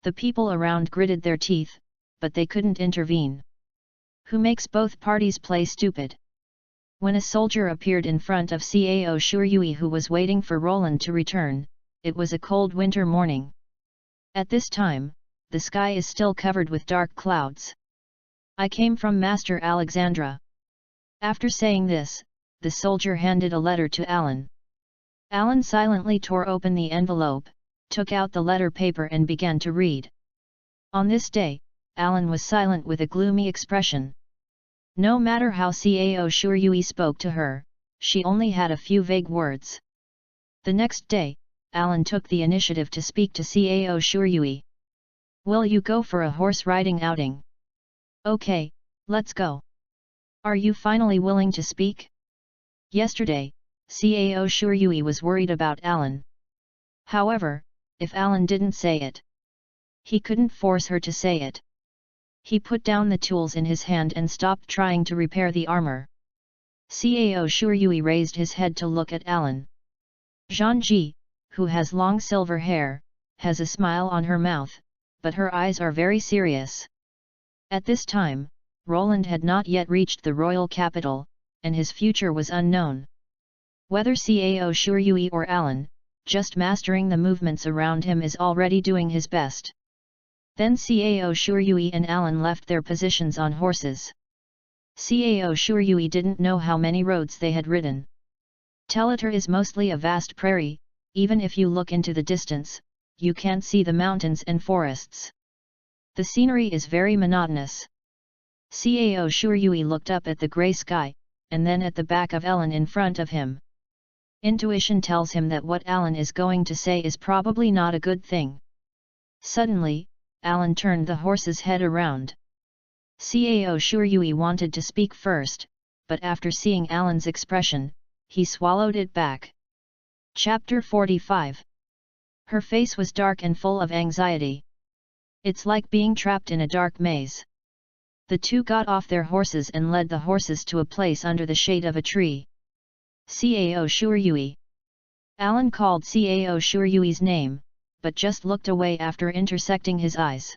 The people around gritted their teeth, but they couldn't intervene. Who makes both parties play stupid? When a soldier appeared in front of Cao Shuryui who was waiting for Roland to return, it was a cold winter morning. At this time, the sky is still covered with dark clouds. I came from Master Alexandra. After saying this, the soldier handed a letter to Alan. Alan silently tore open the envelope, took out the letter paper and began to read. On this day, Alan was silent with a gloomy expression. No matter how Cao Shuryui spoke to her, she only had a few vague words. The next day, Alan took the initiative to speak to Cao Shuryui. Will you go for a horse riding outing? Okay, let's go. Are you finally willing to speak? Yesterday, Cao Shuryui was worried about Alan. However, if Alan didn't say it, he couldn't force her to say it. He put down the tools in his hand and stopped trying to repair the armor. Cao Shuryui raised his head to look at Alan. Zhangji, who has long silver hair, has a smile on her mouth, but her eyes are very serious. At this time, Roland had not yet reached the royal capital, and his future was unknown. Whether Cao Shuryui or Alan, just mastering the movements around him is already doing his best. Then Cao Shuryui and Alan left their positions on horses. Cao Shuryui didn't know how many roads they had ridden. Teletor is mostly a vast prairie, even if you look into the distance, you can't see the mountains and forests. The scenery is very monotonous. Cao Shuryui looked up at the grey sky, and then at the back of Ellen in front of him. Intuition tells him that what Alan is going to say is probably not a good thing. Suddenly, Alan turned the horse's head around. Cao Shuryui wanted to speak first, but after seeing Alan's expression, he swallowed it back. Chapter 45. Her face was dark and full of anxiety. It's like being trapped in a dark maze. The two got off their horses and led the horses to a place under the shade of a tree. Cao Shuryui. Alan called Cao Shuryui's name, but just looked away after intersecting his eyes.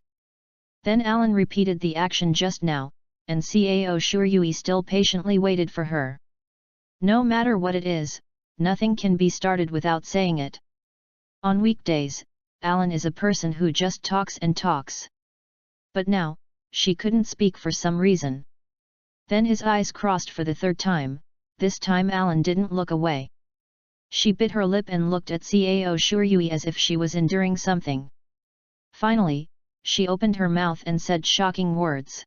Then Alan repeated the action just now, and Cao Shuryui still patiently waited for her. No matter what it is, nothing can be started without saying it. On weekdays, Alan is a person who just talks and talks. But now, she couldn't speak for some reason. Then his eyes crossed for the third time, this time Alan didn't look away. She bit her lip and looked at Cao Shuryui as if she was enduring something. Finally, she opened her mouth and said shocking words.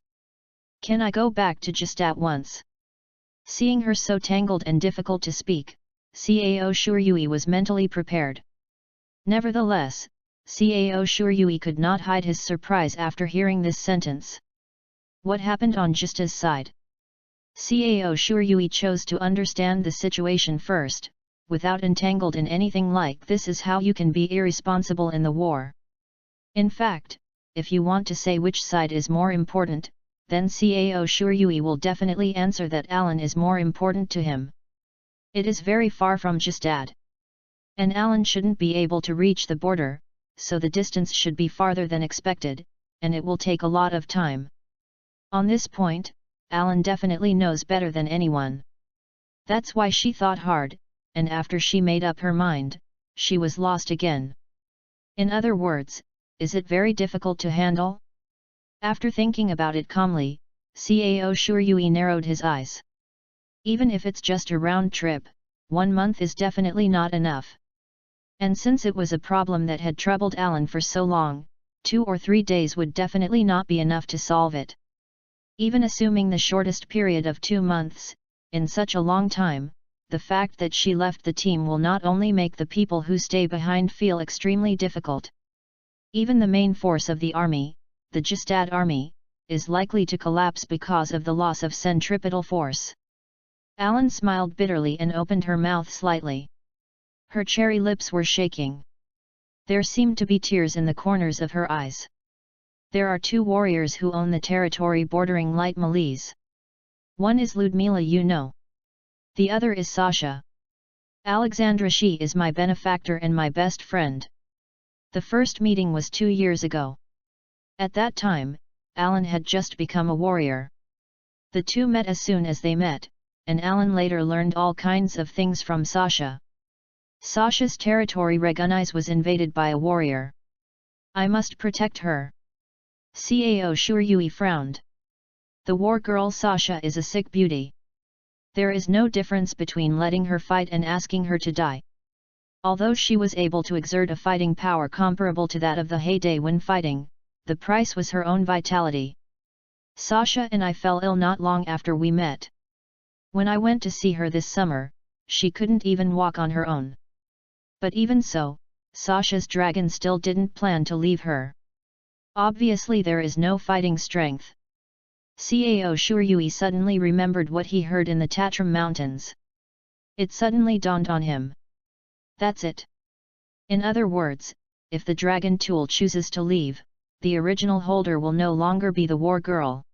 "Can I go back to just at once?" Seeing her so tangled and difficult to speak, Cao Shuryui was mentally prepared. Nevertheless, Cao Shuryui could not hide his surprise after hearing this sentence. What happened on Justa's side? Cao Shuryui chose to understand the situation first. Without entangled in anything like this is how you can be irresponsible in the war. In fact, if you want to say which side is more important, then Cao Shuryui will definitely answer that Alan is more important to him. It is very far from Justad. And Alan shouldn't be able to reach the border, so the distance should be farther than expected, and it will take a lot of time. On this point, Alan definitely knows better than anyone. That's why she thought hard, and after she made up her mind, she was lost again. In other words, is it very difficult to handle? After thinking about it calmly, Cao Shuryui narrowed his eyes. Even if it's just a round trip, 1 month is definitely not enough. And since it was a problem that had troubled Alan for so long, 2 or 3 days would definitely not be enough to solve it. Even assuming the shortest period of 2 months, in such a long time, the fact that she left the team will not only make the people who stay behind feel extremely difficult. Even the main force of the army, the Justad army, is likely to collapse because of the loss of centripetal force. Alan smiled bitterly and opened her mouth slightly. Her cherry lips were shaking. There seemed to be tears in the corners of her eyes. There are 2 warriors who own the territory bordering Light Malise. One is Ludmila, you know. The other is Sasha. Alexandra, she is my benefactor and my best friend. The first meeting was 2 years ago. At that time, Alan had just become a warrior. The two met as soon as they met, and Alan later learned all kinds of things from Sasha. Sasha's territory Regunis was invaded by a warrior. I must protect her. Cao Shuryui frowned. The war girl Sasha is a sick beauty. There is no difference between letting her fight and asking her to die. Although she was able to exert a fighting power comparable to that of the heyday when fighting, the price was her own vitality. Sasha and I fell ill not long after we met. When I went to see her this summer, she couldn't even walk on her own. But even so, Sasha's dragon still didn't plan to leave her. Obviously there is no fighting strength. Cao Shuryui suddenly remembered what he heard in the Tatram Mountains. It suddenly dawned on him. That's it. In other words, if the dragon tool chooses to leave, the original holder will no longer be the war girl.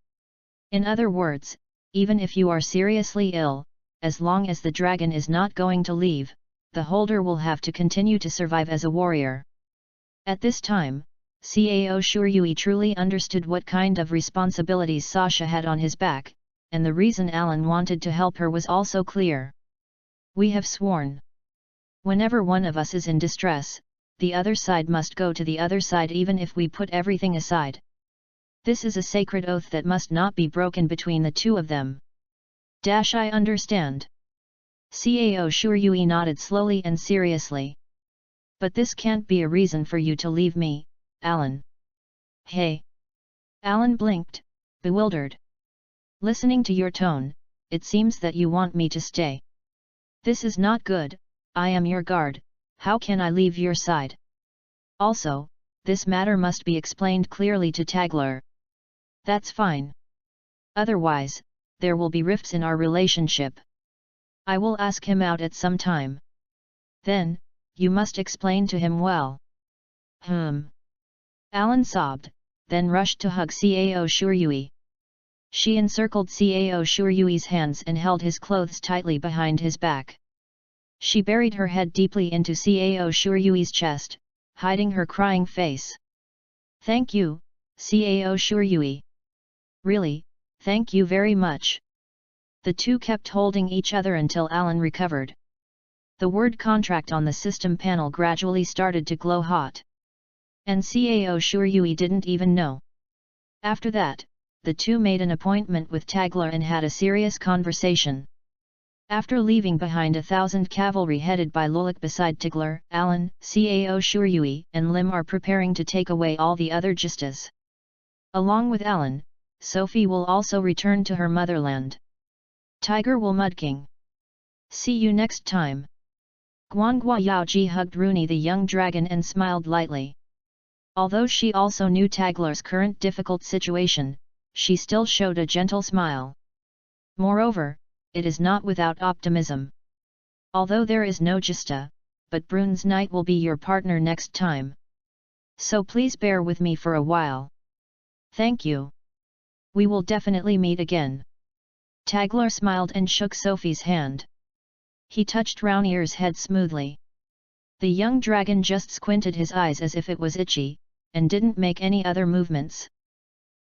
In other words, even if you are seriously ill, as long as the dragon is not going to leave, the holder will have to continue to survive as a warrior. At this time, Cao Shuryui truly understood what kind of responsibilities Sasha had on his back, and the reason Alan wanted to help her was also clear. We have sworn. Whenever one of us is in distress, the other side must go to the other side even if we put everything aside. This is a sacred oath that must not be broken between the two of them. I understand. Cao Shuryui nodded slowly and seriously. But this can't be a reason for you to leave me, Alan. Hey! Alan blinked, bewildered. Listening to your tone, it seems that you want me to stay. This is not good. I am your guard, how can I leave your side? Also, this matter must be explained clearly to Tagler. That's fine. Otherwise, there will be rifts in our relationship. I will ask him out at some time. Then, you must explain to him well. Alan sobbed, then rushed to hug Cao Shuryui. She encircled Cao Shuryui's hands and held his clothes tightly behind his back. She buried her head deeply into Cao Shuryui's chest, hiding her crying face. Thank you, Cao Shuryui. Really, thank you very much. The two kept holding each other until Alan recovered. The word contract on the system panel gradually started to glow hot. And Cao Shuryui didn't even know. After that, the two made an appointment with Tagler and had a serious conversation. After leaving behind 1,000 cavalry headed by Lulik beside Tigler, Alan, Cao Shuryui, and Lim are preparing to take away all the other Jistas. Along with Alan, Sophie will also return to her motherland. Tiger will Mudking. See you next time. Guangua Yaoji hugged Rooney the young dragon and smiled lightly. Although she also knew Tagler's current difficult situation, she still showed a gentle smile. Moreover, it is not without optimism. Although there is no Jista, but Brune's Knight will be your partner next time. So please bear with me for a while. Thank you. We will definitely meet again. Tagler smiled and shook Sophie's hand. He touched Raunier's head smoothly. The young dragon just squinted his eyes as if it was itchy, and didn't make any other movements.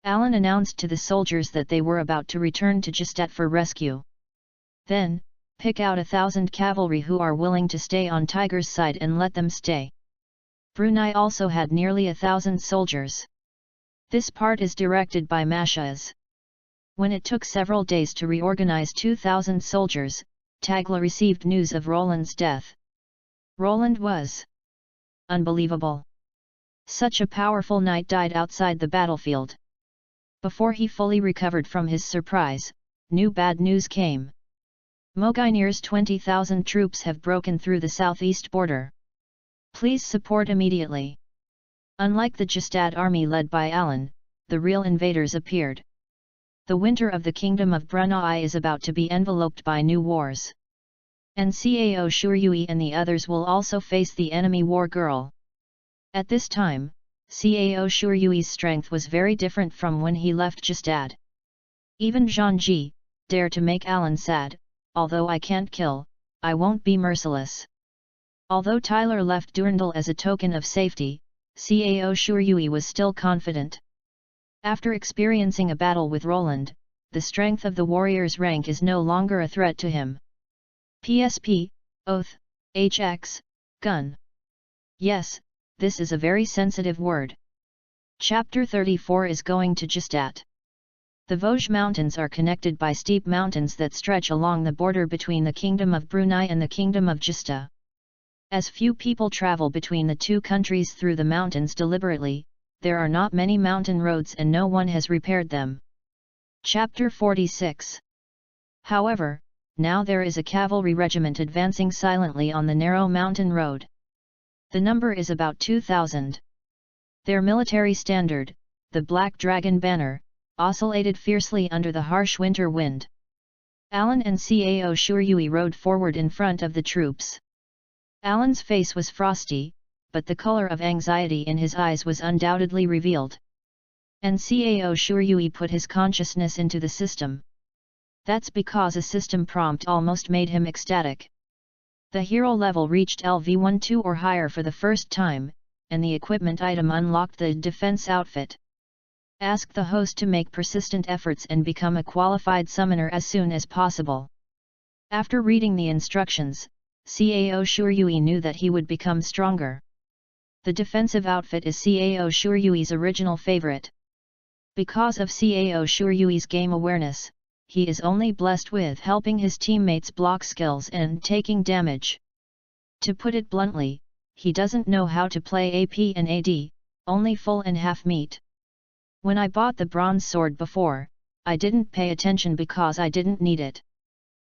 Alan announced to the soldiers that they were about to return to Jistat for rescue. Then, pick out 1,000 cavalry who are willing to stay on Tiger's side and let them stay. Brunei also had nearly 1,000 soldiers. This part is directed by Mashaz. When it took several days to reorganize 2,000 soldiers, Tagla received news of Roland's death. Roland was unbelievable. Such a powerful knight died outside the battlefield. Before he fully recovered from his surprise, new bad news came. Moginir's 20,000 troops have broken through the southeast border. Please support immediately. Unlike the Justad army led by Alan, the real invaders appeared. The winter of the kingdom of Brunei is about to be enveloped by new wars. And Cao Shuryui and the others will also face the enemy war girl. At this time, Cao Shuryui's strength was very different from when he left Justad. Even Zhangji dare to make Alan sad, although I can't kill, I won't be merciless. Although Tyler left Durandal as a token of safety, Cao Shuryui was still confident. After experiencing a battle with Roland, the strength of the warrior's rank is no longer a threat to him. PSP, Oath, HX, Gun. Yes, this is a very sensitive word. Chapter 34 is going to Jistat. The Vosges Mountains are connected by steep mountains that stretch along the border between the Kingdom of Brunei and the Kingdom of Jista. As few people travel between the two countries through the mountains deliberately, there are not many mountain roads and no one has repaired them. Chapter 46. However, now there is a cavalry regiment advancing silently on the narrow mountain road. The number is about 2,000. Their military standard, the Black Dragon banner, oscillated fiercely under the harsh winter wind. Alan and Cao Shuryui rode forward in front of the troops. Alan's face was frosty, but the color of anxiety in his eyes was undoubtedly revealed. And Cao Shuryui put his consciousness into the system. That's because a system prompt almost made him ecstatic. The hero level reached LV12 or higher for the first time, and the equipment item unlocked the defense outfit. Ask the host to make persistent efforts and become a qualified summoner as soon as possible. After reading the instructions, Cao Shuryui knew that he would become stronger. The defensive outfit is Cao Shuryui's original favorite. Because of Cao Shuryui's game awareness, he is only blessed with helping his teammates block skills and taking damage. To put it bluntly, he doesn't know how to play AP and AD, only full and half meat. When I bought the bronze sword before, I didn't pay attention because I didn't need it.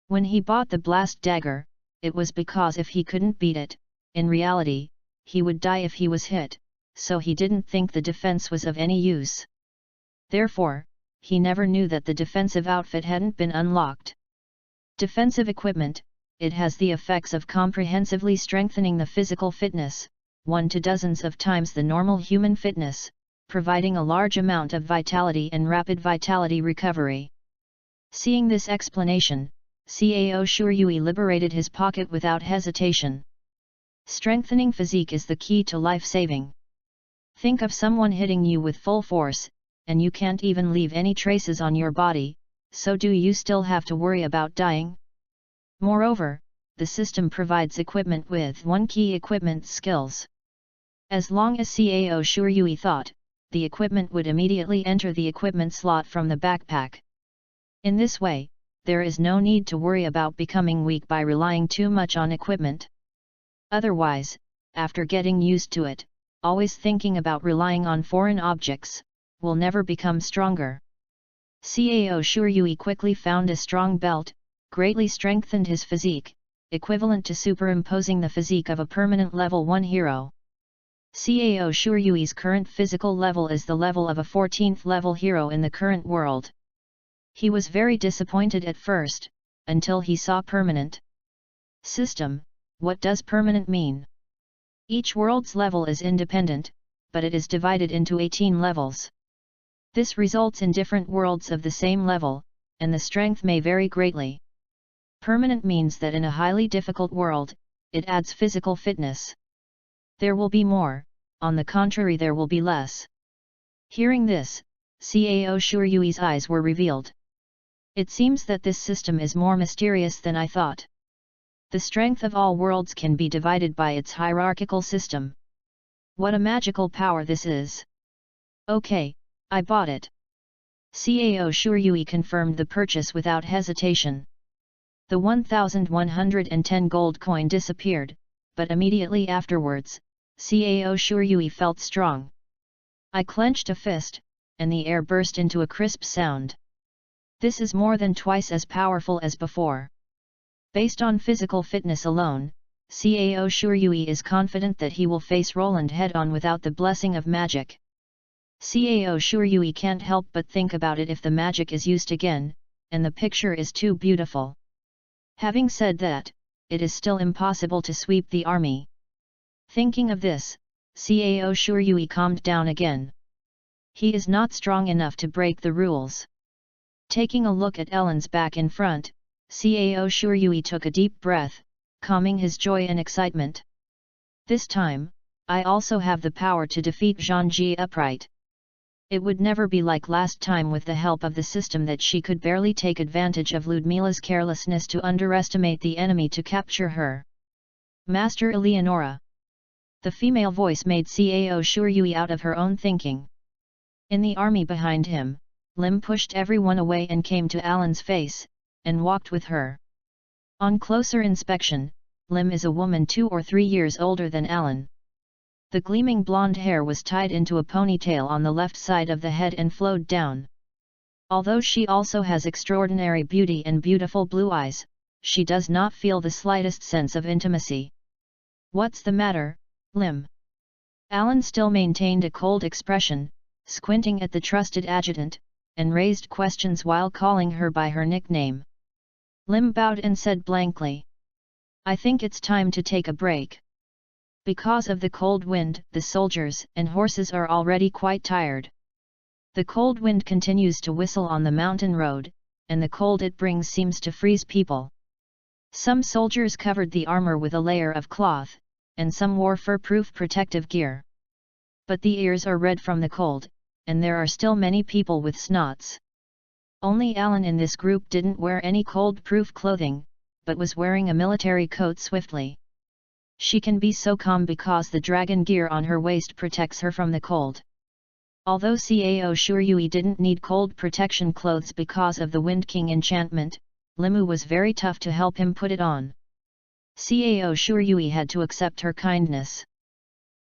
When he bought the blast dagger, it was because if he couldn't beat it, in reality, he would die if he was hit, so he didn't think the defense was of any use. Therefore, he never knew that the defensive outfit hadn't been unlocked. Defensive equipment, it has the effects of comprehensively strengthening the physical fitness, 1 to dozens of times the normal human fitness, providing a large amount of vitality and rapid vitality recovery. Seeing this explanation, Cao Shuryui liberated his pocket without hesitation. Strengthening physique is the key to life-saving. Think of someone hitting you with full force, and you can't even leave any traces on your body, so do you still have to worry about dying? Moreover, the system provides equipment with 1 key equipment skills. As long as Cao Shuryui thought, the equipment would immediately enter the equipment slot from the backpack. In this way, there is no need to worry about becoming weak by relying too much on equipment. Otherwise, after getting used to it, always thinking about relying on foreign objects, will never become stronger. Cao Shuryui quickly found a strong belt, greatly strengthened his physique, equivalent to superimposing the physique of a permanent level 1 hero. Cao Shuryui's current physical level is the level of a 14th level hero in the current world. He was very disappointed at first, until he saw permanent. System. What does permanent mean? Each world's level is independent, but it is divided into 18 levels. This results in different worlds of the same level, and the strength may vary greatly. Permanent means that in a highly difficult world, it adds physical fitness. There will be more, on the contrary there will be less. Hearing this, Cao Shuryui's eyes were revealed. It seems that this system is more mysterious than I thought. The strength of all worlds can be divided by its hierarchical system. What a magical power this is! Okay, I bought it. Cao Shuryui confirmed the purchase without hesitation. The 1110 gold coin disappeared, but immediately afterwards, Cao Shuryui felt strong. I clenched a fist, and the air burst into a crisp sound. This is more than twice as powerful as before. Based on physical fitness alone, Cao Shuryui is confident that he will face Roland head-on without the blessing of magic. Cao Shuryui can't help but think about it if the magic is used again, and the picture is too beautiful. Having said that, it is still impossible to sweep the army. Thinking of this, Cao Shuryui calmed down again. He is not strong enough to break the rules. Taking a look at Ellen's back in front, Cao Shuryui took a deep breath, calming his joy and excitement. This time, I also have the power to defeat Zhangji upright. It would never be like last time with the help of the system that she could barely take advantage of Ludmila's carelessness to underestimate the enemy to capture her. Master Eleonora. The female voice made Cao Shuryui out of her own thinking. In the army behind him, Lim pushed everyone away and came to Alan's face, and walked with her. On closer inspection, Lim is a woman 2 or 3 years older than Alan. The gleaming blonde hair was tied into a ponytail on the left side of the head and flowed down. Although she also has extraordinary beauty and beautiful blue eyes, she does not feel the slightest sense of intimacy. What's the matter, Lim? Alan still maintained a cold expression, squinting at the trusted adjutant, and raised questions while calling her by her nickname. Lim bowed and said blankly, "I think it's time to take a break. Because of the cold wind, the soldiers and horses are already quite tired. The cold wind continues to whistle on the mountain road, and the cold it brings seems to freeze people. Some soldiers covered the armor with a layer of cloth, and some wore fur-proof protective gear. But the ears are red from the cold, and there are still many people with snots. Only Alan in this group didn't wear any cold-proof clothing, but was wearing a military coat swiftly. She can be so calm because the dragon gear on her waist protects her from the cold. Although Cao Shuryui didn't need cold protection clothes because of the Wind King enchantment, Limu was very tough to help him put it on. Cao Shuryui had to accept her kindness.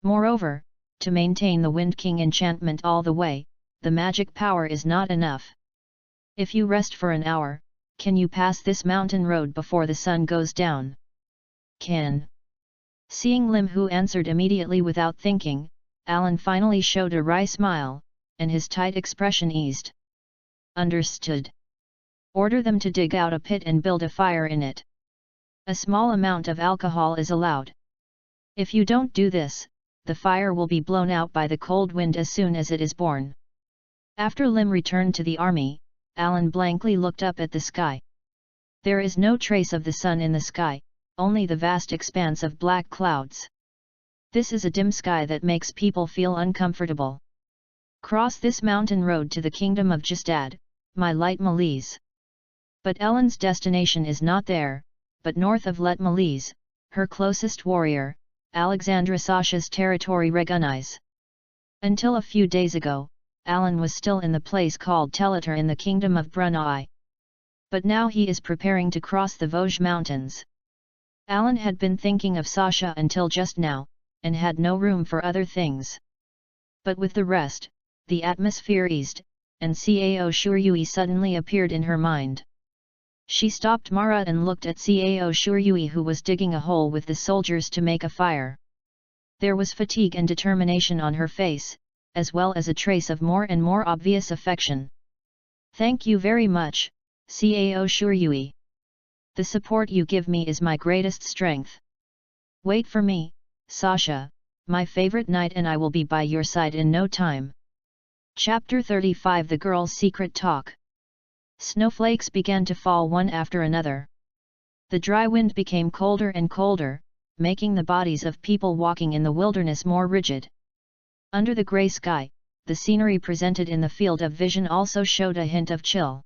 Moreover, to maintain the Wind King enchantment all the way, the magic power is not enough. If you rest for an hour, can you pass this mountain road before the sun goes down? Can. Seeing Lim, who answered immediately without thinking, Alan finally showed a wry smile, and his tight expression eased. Understood. Order them to dig out a pit and build a fire in it. A small amount of alcohol is allowed. If you don't do this, the fire will be blown out by the cold wind as soon as it is born. After Lim returned to the army, Alan blankly looked up at the sky. There is no trace of the sun in the sky, only the vast expanse of black clouds. This is a dim sky that makes people feel uncomfortable. Cross this mountain road to the kingdom of Justad, my light Malise. But Ellen's destination is not there, but north of Let Malise, her closest warrior, Alexandra Sasha's territory Regunize. Until a few days ago, Alan was still in the place called Telatar in the kingdom of Brunei. But now he is preparing to cross the Vosges Mountains. Alan had been thinking of Sasha until just now, and had no room for other things. But with the rest, the atmosphere eased, and Cao Shuryui suddenly appeared in her mind. She stopped Mara and looked at Cao Shuryui, who was digging a hole with the soldiers to make a fire. There was fatigue and determination on her face, as well as a trace of more and more obvious affection. "Thank you very much, Cao Shuryui. The support you give me is my greatest strength. Wait for me, Sasha, my favorite knight, and I will be by your side in no time." Chapter 35 The Girl's Secret Talk. Snowflakes began to fall one after another. The dry wind became colder and colder, making the bodies of people walking in the wilderness more rigid. Under the grey sky, the scenery presented in the field of vision also showed a hint of chill.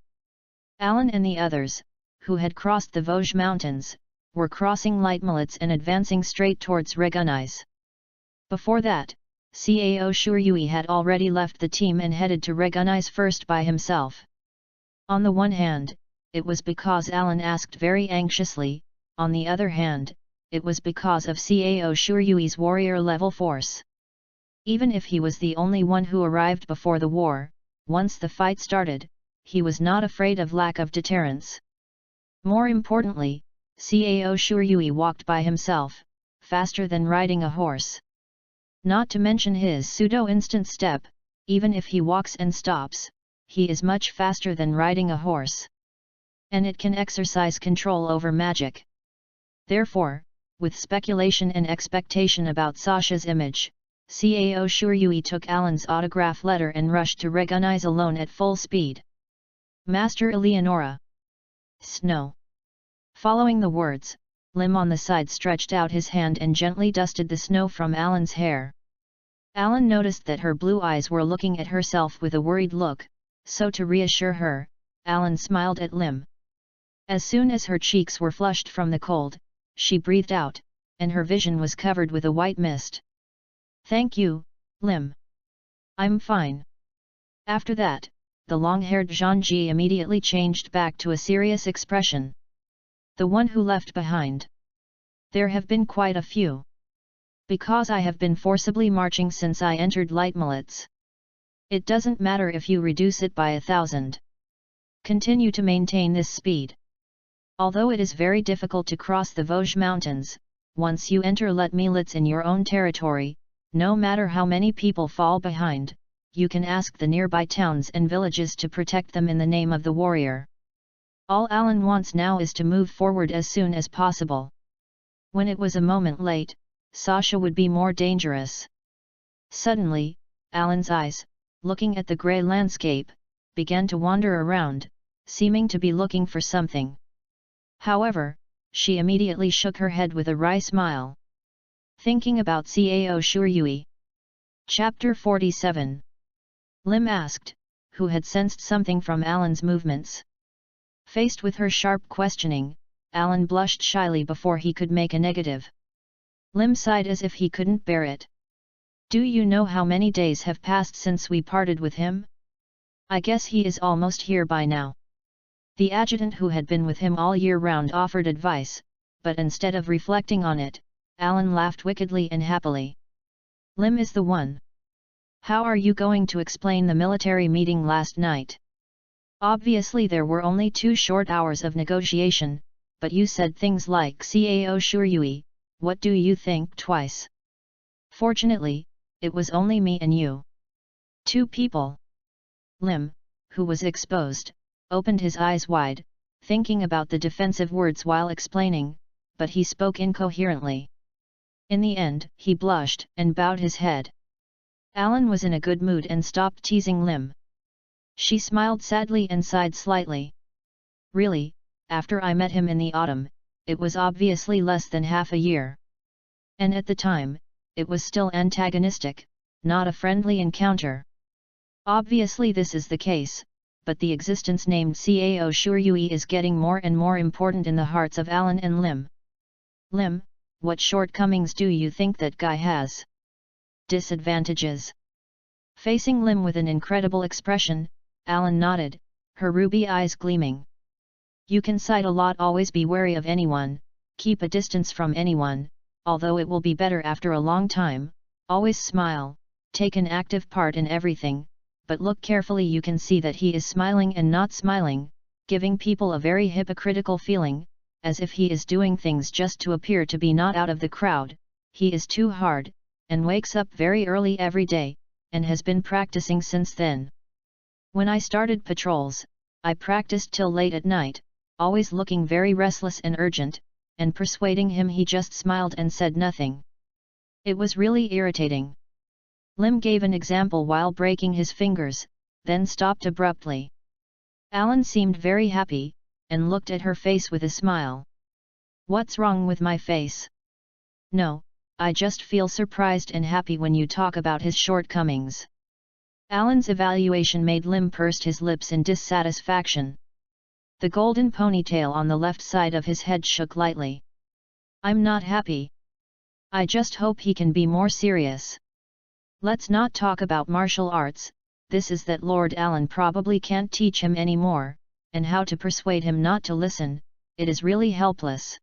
Alan and the others, who had crossed the Vosges Mountains, were crossing Leitmolitz and advancing straight towards Regunais. Before that, Cao Shuryui had already left the team and headed to Regunais first by himself. On the one hand, it was because Alan asked very anxiously; on the other hand, it was because of Cao Shuryui's warrior-level force. Even if he was the only one who arrived before the war, once the fight started, he was not afraid of lack of deterrence. More importantly, Cao Shuryui walked by himself, faster than riding a horse. Not to mention his pseudo-instant step, even if he walks and stops, he is much faster than riding a horse. And it can exercise control over magic. Therefore, with speculation and expectation about Sasha's image, Cao Shuryui took Alan's autograph letter and rushed to Regunais alone at full speed. "Master Eleonora." "Snow." Following the words, Lim on the side stretched out his hand and gently dusted the snow from Alan's hair. Alan noticed that her blue eyes were looking at herself with a worried look, so to reassure her, Alan smiled at Lim. As soon as her cheeks were flushed from the cold, she breathed out, and her vision was covered with a white mist. "Thank you, Lim. I'm fine." After that, the long-haired Zhangji immediately changed back to a serious expression. "The one who left behind. There have been quite a few. Because I have been forcibly marching since I entered Leitmolitz. It doesn't matter if you reduce it by 1,000. Continue to maintain this speed. Although it is very difficult to cross the Vosges Mountains, once you enter Leitmolitz in your own territory, no matter how many people fall behind, you can ask the nearby towns and villages to protect them in the name of the warrior. All Alan wants now is to move forward as soon as possible. When it was a moment late, Sasha would be more dangerous." Suddenly, Alan's eyes, looking at the grey landscape, began to wander around, seeming to be looking for something. However, she immediately shook her head with a wry smile. Thinking about Cao Shuryui. Chapter 47. Lim asked, who had sensed something from Alan's movements. Faced with her sharp questioning, Alan blushed shyly before he could make a negative. Lim sighed as if he couldn't bear it. "Do you know how many days have passed since we parted with him? I guess he is almost here by now." The adjutant who had been with him all year round offered advice, but instead of reflecting on it, Alan laughed wickedly and happily. "Lim is the one. How are you going to explain the military meeting last night? Obviously there were only 2 short hours of negotiation, but you said things like Cao Shuryui, what do you think twice? Fortunately, it was only me and you. 2 people." Lim, who was exposed, opened his eyes wide, thinking about the defensive words while explaining, but he spoke incoherently. In the end, he blushed and bowed his head. Alan was in a good mood and stopped teasing Lim. She smiled sadly and sighed slightly. "Really, after I met him in the autumn, it was obviously less than half a year. And at the time, it was still antagonistic, not a friendly encounter. Obviously this is the case, but the existence named Cao Shuryui is getting more and more important in the hearts of Alan and Lim. Lim, what shortcomings do you think that guy has? Disadvantages?" Facing Lim with an incredible expression, Alan nodded, her ruby eyes gleaming. You can cite a lot. Always be wary of anyone, keep a distance from anyone, although it will be better after a long time. Always smile, take an active part in everything, but look carefully. You can see that he is smiling and not smiling, giving people a very hypocritical feeling, as if he is doing things just to appear to be not out of the crowd. He is too hard, and wakes up very early every day, and has been practicing since then. When I started patrols, I practiced till late at night, always looking very restless and urgent, and persuading him. He just smiled and said nothing. It was really irritating. Lim gave an example while breaking his fingers, then stopped abruptly. Alan seemed very happy, and looked at her face with a smile. What's wrong with my face? No, I just feel surprised and happy when you talk about his shortcomings. Alan's evaluation made Lim pursed his lips in dissatisfaction. The golden ponytail on the left side of his head shook lightly. I'm not happy. I just hope he can be more serious. Let's not talk about martial arts. This is that Lord Alan probably can't teach him any more, and how to persuade him not to listen, it is really helpless.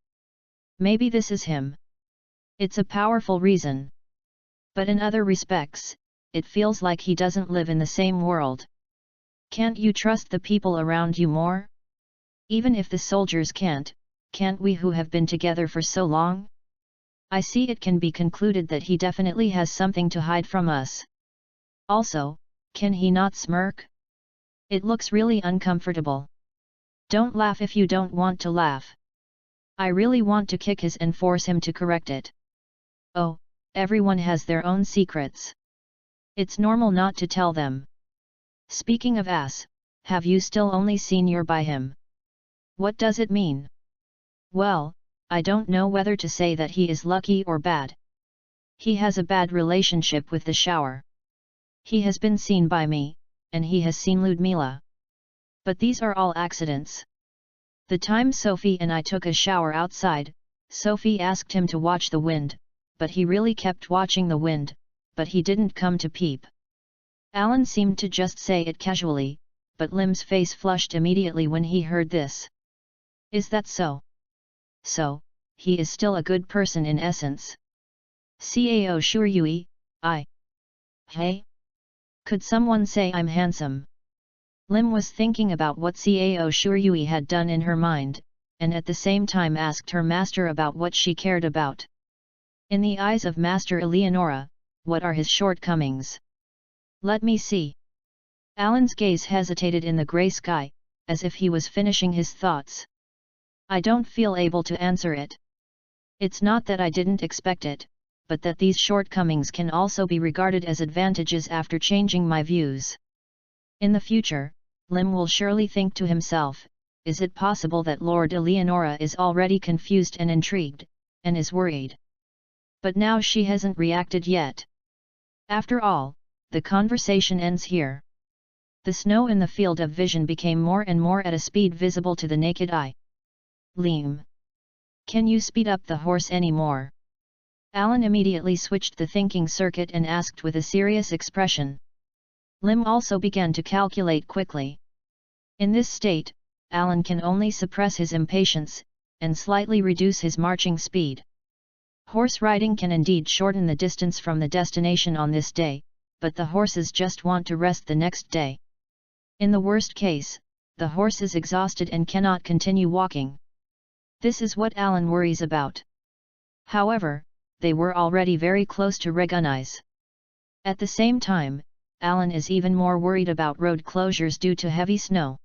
Maybe this is him. It's a powerful reason. But in other respects, it feels like he doesn't live in the same world. Can't you trust the people around you more? Even if the soldiers can't we who have been together for so long? I see it can be concluded that he definitely has something to hide from us. Also, can he not smirk? It looks really uncomfortable. Don't laugh if you don't want to laugh. I really want to kick his and force him to correct it. Oh, everyone has their own secrets. It's normal not to tell them. Speaking of ass, have you still only seen your by him? What does it mean? Well, I don't know whether to say that he is lucky or bad. He has a bad relationship with the shower. He has been seen by me, and he has seen Ludmila. But these are all accidents. The time Sophie and I took a shower outside, Sophie asked him to watch the wind, but he really kept watching the wind, but he didn't come to peep. Alan seemed to just say it casually, but Lim's face flushed immediately when he heard this. Is that so? So, he is still a good person in essence. Cao Sure Yui, Hey? Could someone say I'm handsome? Lim was thinking about what Cao Sure Yui had done in her mind, and at the same time asked her master about what she cared about. In the eyes of Master Eleonora, what are his shortcomings? Let me see. Alan's gaze hesitated in the grey sky, as if he was finishing his thoughts. I don't feel able to answer it. It's not that I didn't expect it, but that these shortcomings can also be regarded as advantages after changing my views. In the future, Lim will surely think to himself, is it possible that Lord Eleonora is already confused and intrigued, and is worried? But now she hasn't reacted yet. After all, the conversation ends here. The snow in the field of vision became more and more at a speed visible to the naked eye. Lim, can you speed up the horse any more? Alan immediately switched the thinking circuit and asked with a serious expression. Lim also began to calculate quickly. In this state, Alan can only suppress his impatience, and slightly reduce his marching speed. Horse riding can indeed shorten the distance from the destination on this day, but the horses just want to rest the next day. In the worst case, the horse is exhausted and cannot continue walking. This is what Alan worries about. However, they were already very close to Regunize. At the same time, Alan is even more worried about road closures due to heavy snow.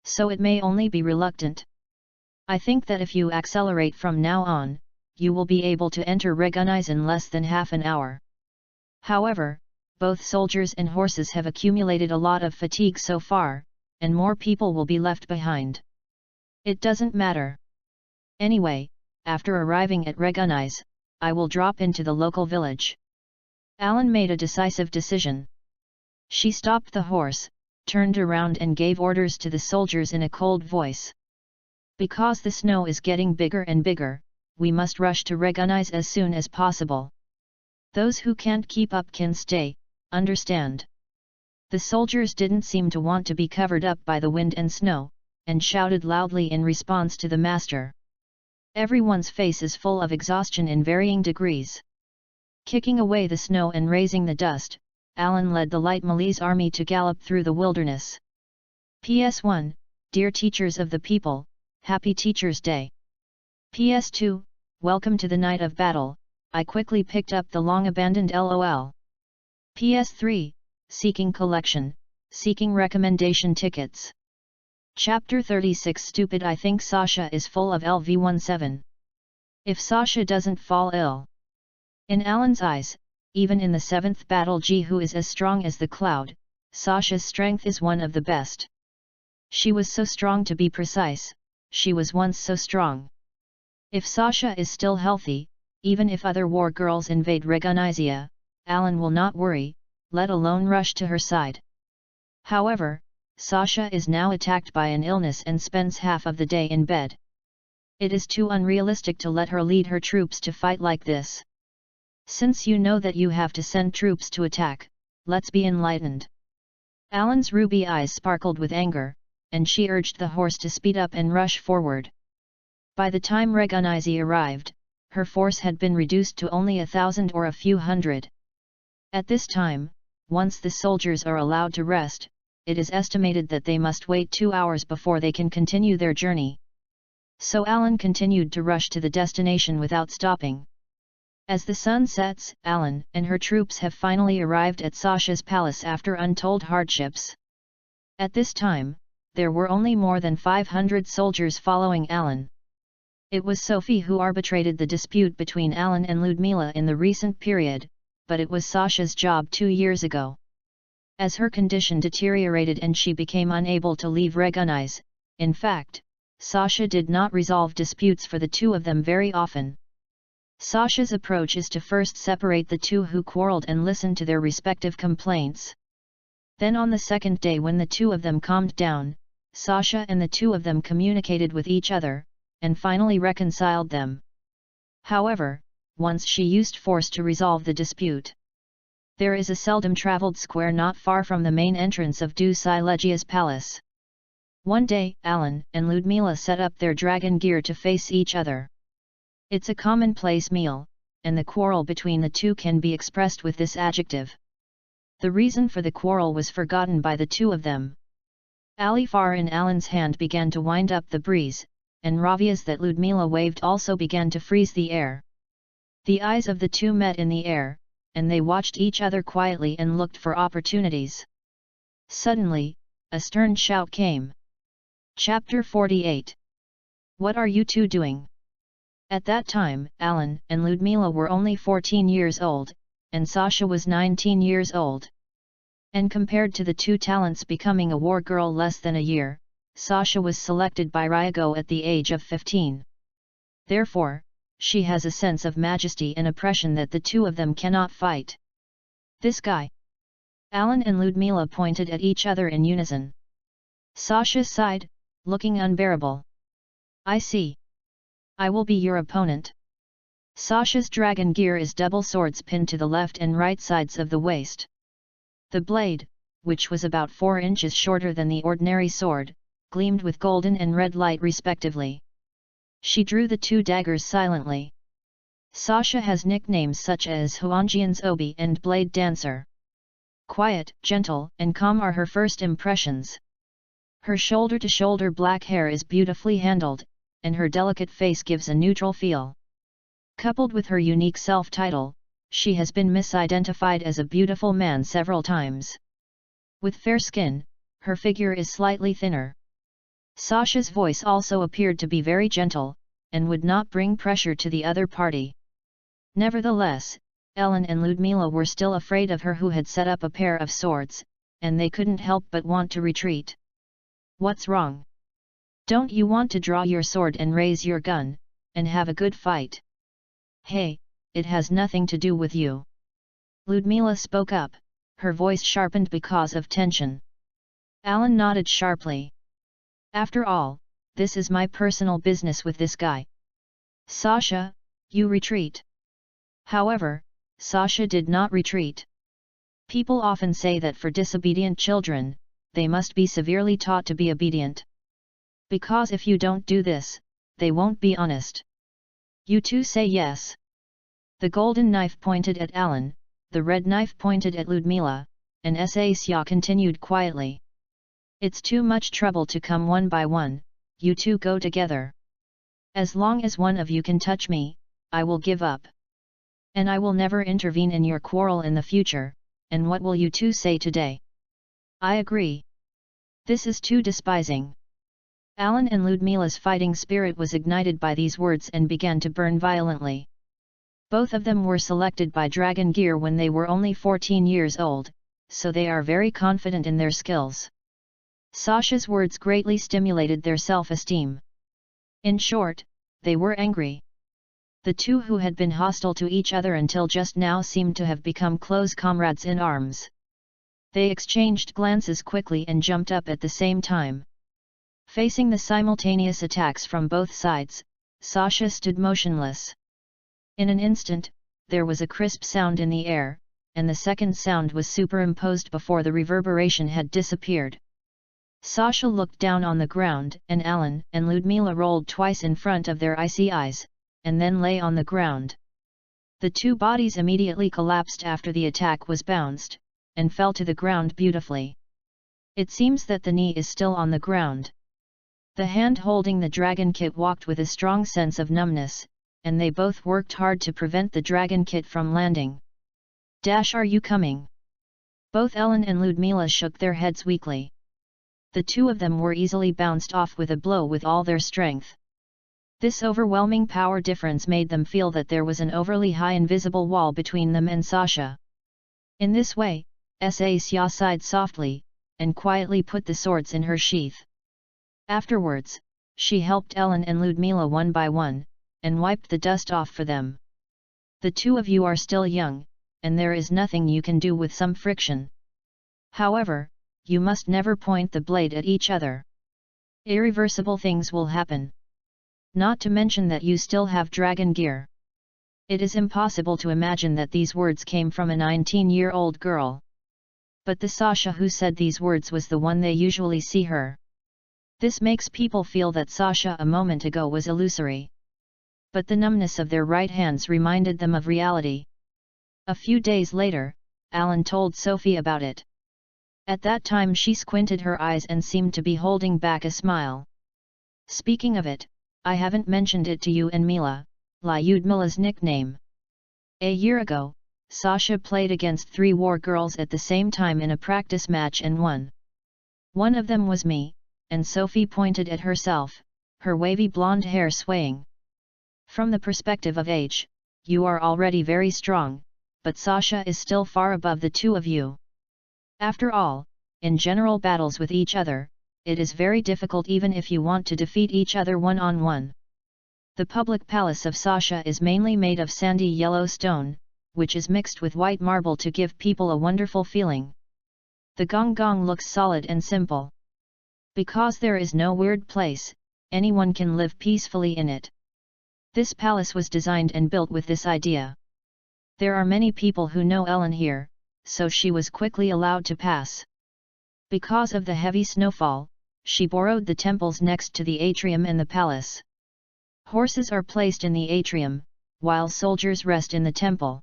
So it may only be reluctant. I think that if you accelerate from now on, you will be able to enter Regunize in less than half an hour. However, both soldiers and horses have accumulated a lot of fatigue so far, and more people will be left behind. It doesn't matter. Anyway, after arriving at Regunize, I will drop into the local village. Alan made a decisive decision. She stopped the horse, turned around and gave orders to the soldiers in a cold voice. Because the snow is getting bigger and bigger, we must rush to Regunize as soon as possible. Those who can't keep up can stay, understand? The soldiers didn't seem to want to be covered up by the wind and snow, and shouted loudly in response to the master. Everyone's face is full of exhaustion in varying degrees. Kicking away the snow and raising the dust, Alan led the light Malese army to gallop through the wilderness. PS1, Dear Teachers of the People, Happy Teachers' Day. PS2, Welcome to the Night of Battle, I quickly picked up the long-abandoned LOL. PS3, Seeking Collection, Seeking Recommendation Tickets. Chapter 36 Stupid I think Sasha is full of LV17. If Sasha doesn't fall ill. In Alan's eyes, even in the 7th battle who is as strong as the cloud, Sasha's strength is one of the best. She was so strong to be precise, she was once so strong. If Sasha is still healthy, even if other war girls invade Regunizia, Alan will not worry, let alone rush to her side. However, Sasha is now attacked by an illness and spends half of the day in bed. It is too unrealistic to let her lead her troops to fight like this. Since you know that you have to send troops to attack, let's be enlightened. Alan's ruby eyes sparkled with anger, and she urged the horse to speed up and rush forward. By the time Regunizia arrived, her force had been reduced to only 1,000 or a few hundred. At this time, once the soldiers are allowed to rest, it is estimated that they must wait 2 hours before they can continue their journey. So Alan continued to rush to the destination without stopping. As the sun sets, Alan and her troops have finally arrived at Sasha's palace after untold hardships. At this time, there were only more than 500 soldiers following Alan. It was Sophie who arbitrated the dispute between Alan and Ludmila in the recent period, but it was Sasha's job 2 years ago. As her condition deteriorated and she became unable to leave Regunize, in fact, Sasha did not resolve disputes for the two of them very often. Sasha's approach is to first separate the two who quarreled and listen to their respective complaints. Then on the second day when the two of them calmed down, Sasha and the two of them communicated with each other, and finally reconciled them. However, once she used force to resolve the dispute. There is a seldom traveled square not far from the main entrance of Dusilegia's palace. One day, Alan and Ludmila set up their dragon gear to face each other. It's a commonplace meal, and the quarrel between the two can be expressed with this adjective. The reason for the quarrel was forgotten by the two of them. Alifar in Alan's hand began to wind up the breeze, and ravias that Ludmila waved also began to freeze the air. The eyes of the two met in the air, and they watched each other quietly and looked for opportunities. Suddenly, a stern shout came. Chapter 48. What are you two doing? At that time, Alan and Ludmila were only 14 years old, and Sasha was 19 years old. And compared to the two talents becoming a war girl less than a year, Sasha was selected by Ryago at the age of 15. Therefore, she has a sense of majesty and oppression that the two of them cannot fight. This guy. Alan and Ludmila pointed at each other in unison. Sasha sighed, looking unbearable. I see. I will be your opponent. Sasha's dragon gear is double swords pinned to the left and right sides of the waist. The blade, which was about 4 inches shorter than the ordinary sword, gleamed with golden and red light respectively. She drew the two daggers silently. Sasha has nicknames such as Huanjian's Obi and Blade Dancer. Quiet, gentle, and calm are her first impressions. Her shoulder-to-shoulder black hair is beautifully handled, and her delicate face gives a neutral feel. Coupled with her unique self-title, she has been misidentified as a beautiful man several times. With fair skin, her figure is slightly thinner. Sasha's voice also appeared to be very gentle, and would not bring pressure to the other party. Nevertheless, Ellen and Ludmila were still afraid of her who had set up a pair of swords, and they couldn't help but want to retreat. What's wrong? Don't you want to draw your sword and raise your gun, and have a good fight? Hey, it has nothing to do with you. Ludmila spoke up, her voice sharpened because of tension. Alan nodded sharply. After all, this is my personal business with this guy. Sasha, you retreat. However, Sasha did not retreat. People often say that for disobedient children, they must be severely taught to be obedient. Because if you don't do this, they won't be honest. You two say yes. The golden knife pointed at Alan, the red knife pointed at Ludmila, and Sasya continued quietly. It's too much trouble to come one by one, you two go together. As long as one of you can touch me, I will give up. And I will never intervene in your quarrel in the future, and what will you two say today? I agree. This is too despising. Alan and Ludmila's fighting spirit was ignited by these words and began to burn violently. Both of them were selected by Dragon Gear when they were only 14 years old, so they are very confident in their skills. Sasha's words greatly stimulated their self-esteem. In short, they were angry. The two who had been hostile to each other until just now seemed to have become close comrades in arms. They exchanged glances quickly and jumped up at the same time. Facing the simultaneous attacks from both sides, Sasha stood motionless. In an instant, there was a crisp sound in the air, and the second sound was superimposed before the reverberation had disappeared. Sasha looked down on the ground, and Alan and Ludmila rolled twice in front of their icy eyes, and then lay on the ground. The two bodies immediately collapsed after the attack was bounced, and fell to the ground beautifully. It seems that the knee is still on the ground. The hand holding the dragon kit walked with a strong sense of numbness, and they both worked hard to prevent the dragon kit from landing. Are you coming? Both Ellen and Ludmila shook their heads weakly. The two of them were easily bounced off with a blow with all their strength. This overwhelming power difference made them feel that there was an overly high invisible wall between them and Sasha. In this way, Sasya sighed softly, and quietly put the swords in her sheath. Afterwards, she helped Ellen and Ludmila one by one, and wiped the dust off for them. The two of you are still young, and there is nothing you can do with some friction. However, you must never point the blade at each other. Irreversible things will happen. Not to mention that you still have dragon gear. It is impossible to imagine that these words came from a 19-year-old girl. But the Sasha who said these words was the one they usually see her. This makes people feel that Sasha a moment ago was illusory. But the numbness of their right hands reminded them of reality. A few days later, Alan told Sophie about it. At that time she squinted her eyes and seemed to be holding back a smile. Speaking of it, I haven't mentioned it to you and Mila, Lyudmila's nickname. A year ago, Sasha played against 3 war girls at the same time in a practice match and won. One of them was me, and Sophie pointed at herself, her wavy blonde hair swaying. From the perspective of age, you are already very strong, but Sasha is still far above the two of you. After all, in general battles with each other, it is very difficult even if you want to defeat each other one-on-one. The public palace of Sasha is mainly made of sandy yellow stone, which is mixed with white marble to give people a wonderful feeling. The gong looks solid and simple. Because there is no weird place, anyone can live peacefully in it. This palace was designed and built with this idea. There are many people who know Ellen here, so she was quickly allowed to pass. Because of the heavy snowfall, she borrowed the temples next to the atrium and the palace. Horses are placed in the atrium, while soldiers rest in the temple.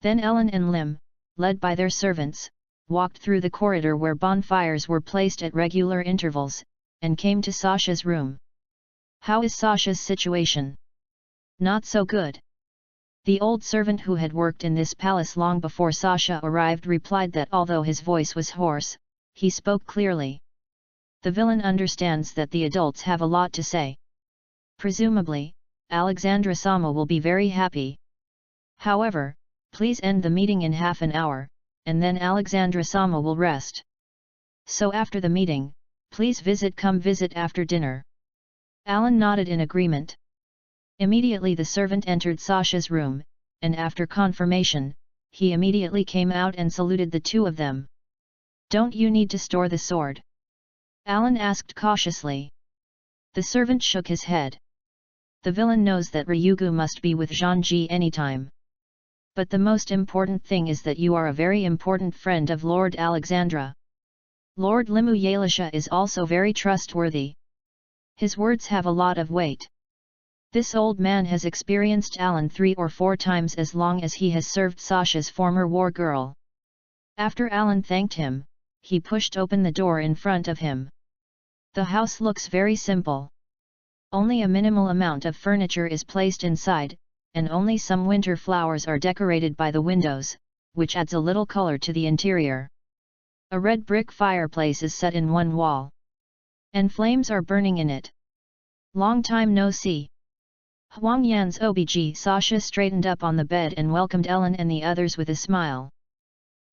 Then Ellen and Lim, led by their servants, walked through the corridor where bonfires were placed at regular intervals, and came to Sasha's room. How is Sasha's situation? Not so good. The old servant who had worked in this palace long before Sasha arrived replied that although his voice was hoarse, he spoke clearly. The villain understands that the adults have a lot to say. Presumably, Alexandra Sama will be very happy. However, please end the meeting in half an hour, and then Alexandra Sama will rest. So after the meeting, please come visit after dinner. Alan nodded in agreement. Immediately the servant entered Sasha's room, and after confirmation, he immediately came out and saluted the two of them. Don't you need to store the sword? Alan asked cautiously. The servant shook his head. The villain knows that Ryugu must be with Zhanji anytime. But the most important thing is that you are a very important friend of Lord Alexandra. Lord Limu Yalisha is also very trustworthy. His words have a lot of weight. This old man has experienced Alan 3 or 4 times as long as he has served Sasha's former war girl. After Alan thanked him, he pushed open the door in front of him. The house looks very simple. Only a minimal amount of furniture is placed inside, and only some winter flowers are decorated by the windows, which adds a little color to the interior. A red brick fireplace is set in one wall, and flames are burning in it. Long time no see. Huang Yan's OBG. Sasha straightened up on the bed and welcomed Ellen and the others with a smile.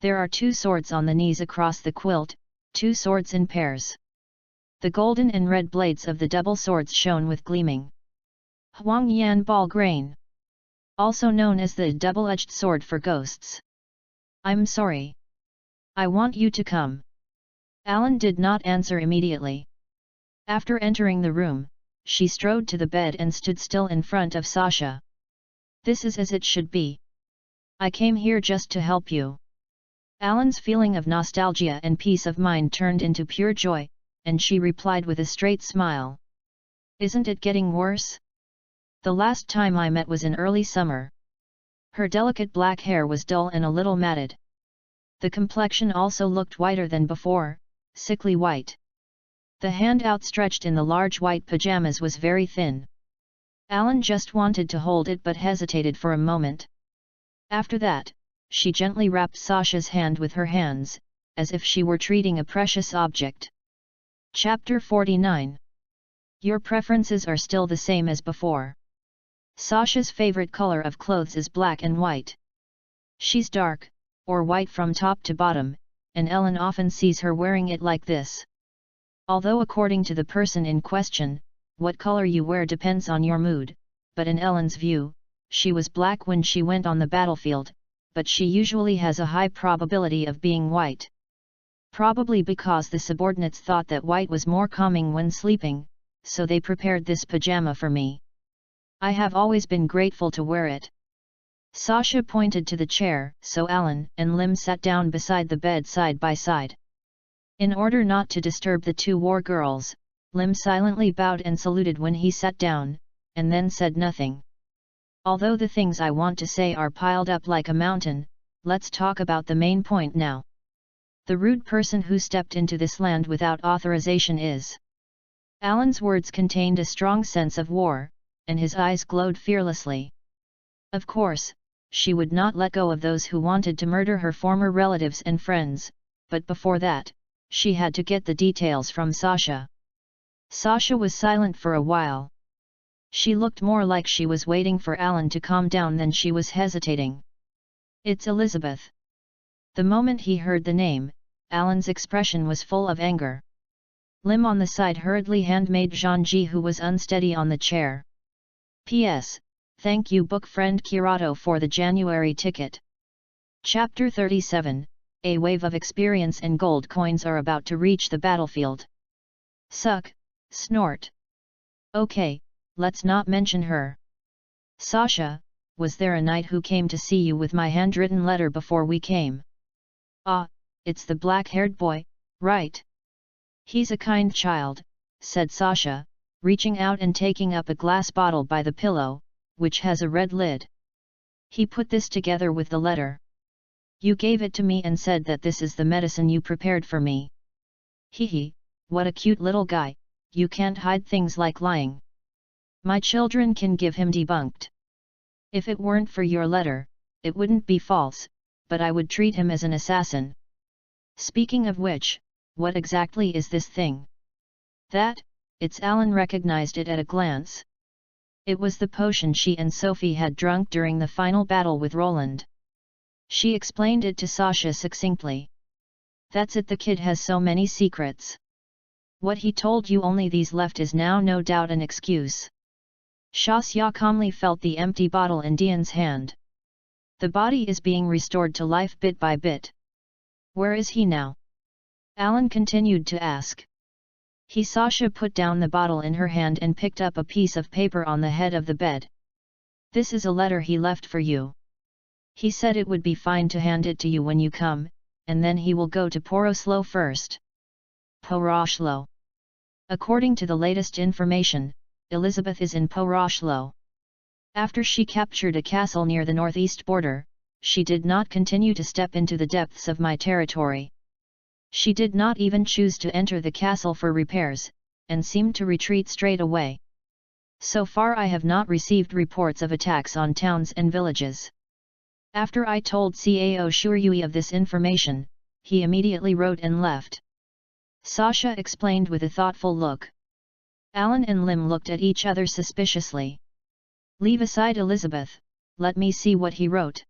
There are 2 swords on the knees across the quilt, 2 swords in pairs. The golden and red blades of the double swords shone with gleaming Huang Yan ball grain, also known as the double-edged sword for ghosts. I'm sorry. I want you to come. Alan did not answer immediately. After entering the room, she strode to the bed and stood still in front of Sasha. This is as it should be. I came here just to help you. Alan's feeling of nostalgia and peace of mind turned into pure joy, and she replied with a straight smile. Isn't it getting worse? The last time I met was in early summer. Her delicate black hair was dull and a little matted. The complexion also looked whiter than before, sickly white. The hand outstretched in the large white pajamas was very thin. Alan just wanted to hold it but hesitated for a moment. After that, she gently wrapped Sasha's hand with her hands, as if she were treating a precious object. Chapter 49. Your preferences are still the same as before. Sasha's favorite color of clothes is black and white. She's dark, or white from top to bottom, and Ellen often sees her wearing it like this. Although according to the person in question, what color you wear depends on your mood, but in Ellen's view, she was black when she went on the battlefield, but she usually has a high probability of being white. Probably because the subordinates thought that white was more calming when sleeping, so they prepared this pajama for me. I have always been grateful to wear it. Sasha pointed to the chair, so Alan and Lim sat down beside the bed side by side. In order not to disturb the 2 war girls, Lim silently bowed and saluted when he sat down, and then said nothing. Although the things I want to say are piled up like a mountain, let's talk about the main point now. The rude person who stepped into this land without authorization is. Alan's words contained a strong sense of war, and his eyes glowed fearlessly. Of course, she would not let go of those who wanted to murder her former relatives and friends, but before that, she had to get the details from Sasha. Sasha was silent for a while. She looked more like she was waiting for Alan to calm down than she was hesitating. It's Elizabeth. The moment he heard the name, Alan's expression was full of anger. Lim on the side hurriedly handmade Zhangji, who was unsteady on the chair. P.S. Thank you book friend Kirato for the January ticket. Chapter 37. A wave of experience and gold coins are about to reach the battlefield. Suck, snort. Okay, let's not mention her. Sasha, was there a knight who came to see you with my handwritten letter before we came? Ah, it's the black-haired boy, right? He's a kind child, said Sasha, reaching out and taking up a glass bottle by the pillow, which has a red lid. He put this together with the letter. You gave it to me and said that this is the medicine you prepared for me. Hee, what a cute little guy, you can't hide things like lying. My children can give him debunked. If it weren't for your letter, it wouldn't be false, but I would treat him as an assassin. Speaking of which, what exactly is this thing? That, it's Alan recognized it at a glance. It was the potion she and Sophie had drunk during the final battle with Roland. She explained it to Sasha succinctly. That's it, the kid has so many secrets. What he told you only these left is now no doubt an excuse. Shasya calmly felt the empty bottle in Dian's hand. The body is being restored to life bit by bit. Where is he now? Alan continued to ask. Sasha put down the bottle in her hand and picked up a piece of paper on the head of the bed. This is a letter he left for you. He said it would be fine to hand it to you when you come, and then he will go to Poroslo first. Poroslo. According to the latest information, Elizabeth is in Poroshlo. After she captured a castle near the northeast border, she did not continue to step into the depths of my territory. She did not even choose to enter the castle for repairs, and seemed to retreat straight away. So far I have not received reports of attacks on towns and villages. After I told Cao Shuryui of this information, he immediately wrote and left. Sasha explained with a thoughtful look. Alan and Lim looked at each other suspiciously. Leave aside Elizabeth, let me see what he wrote.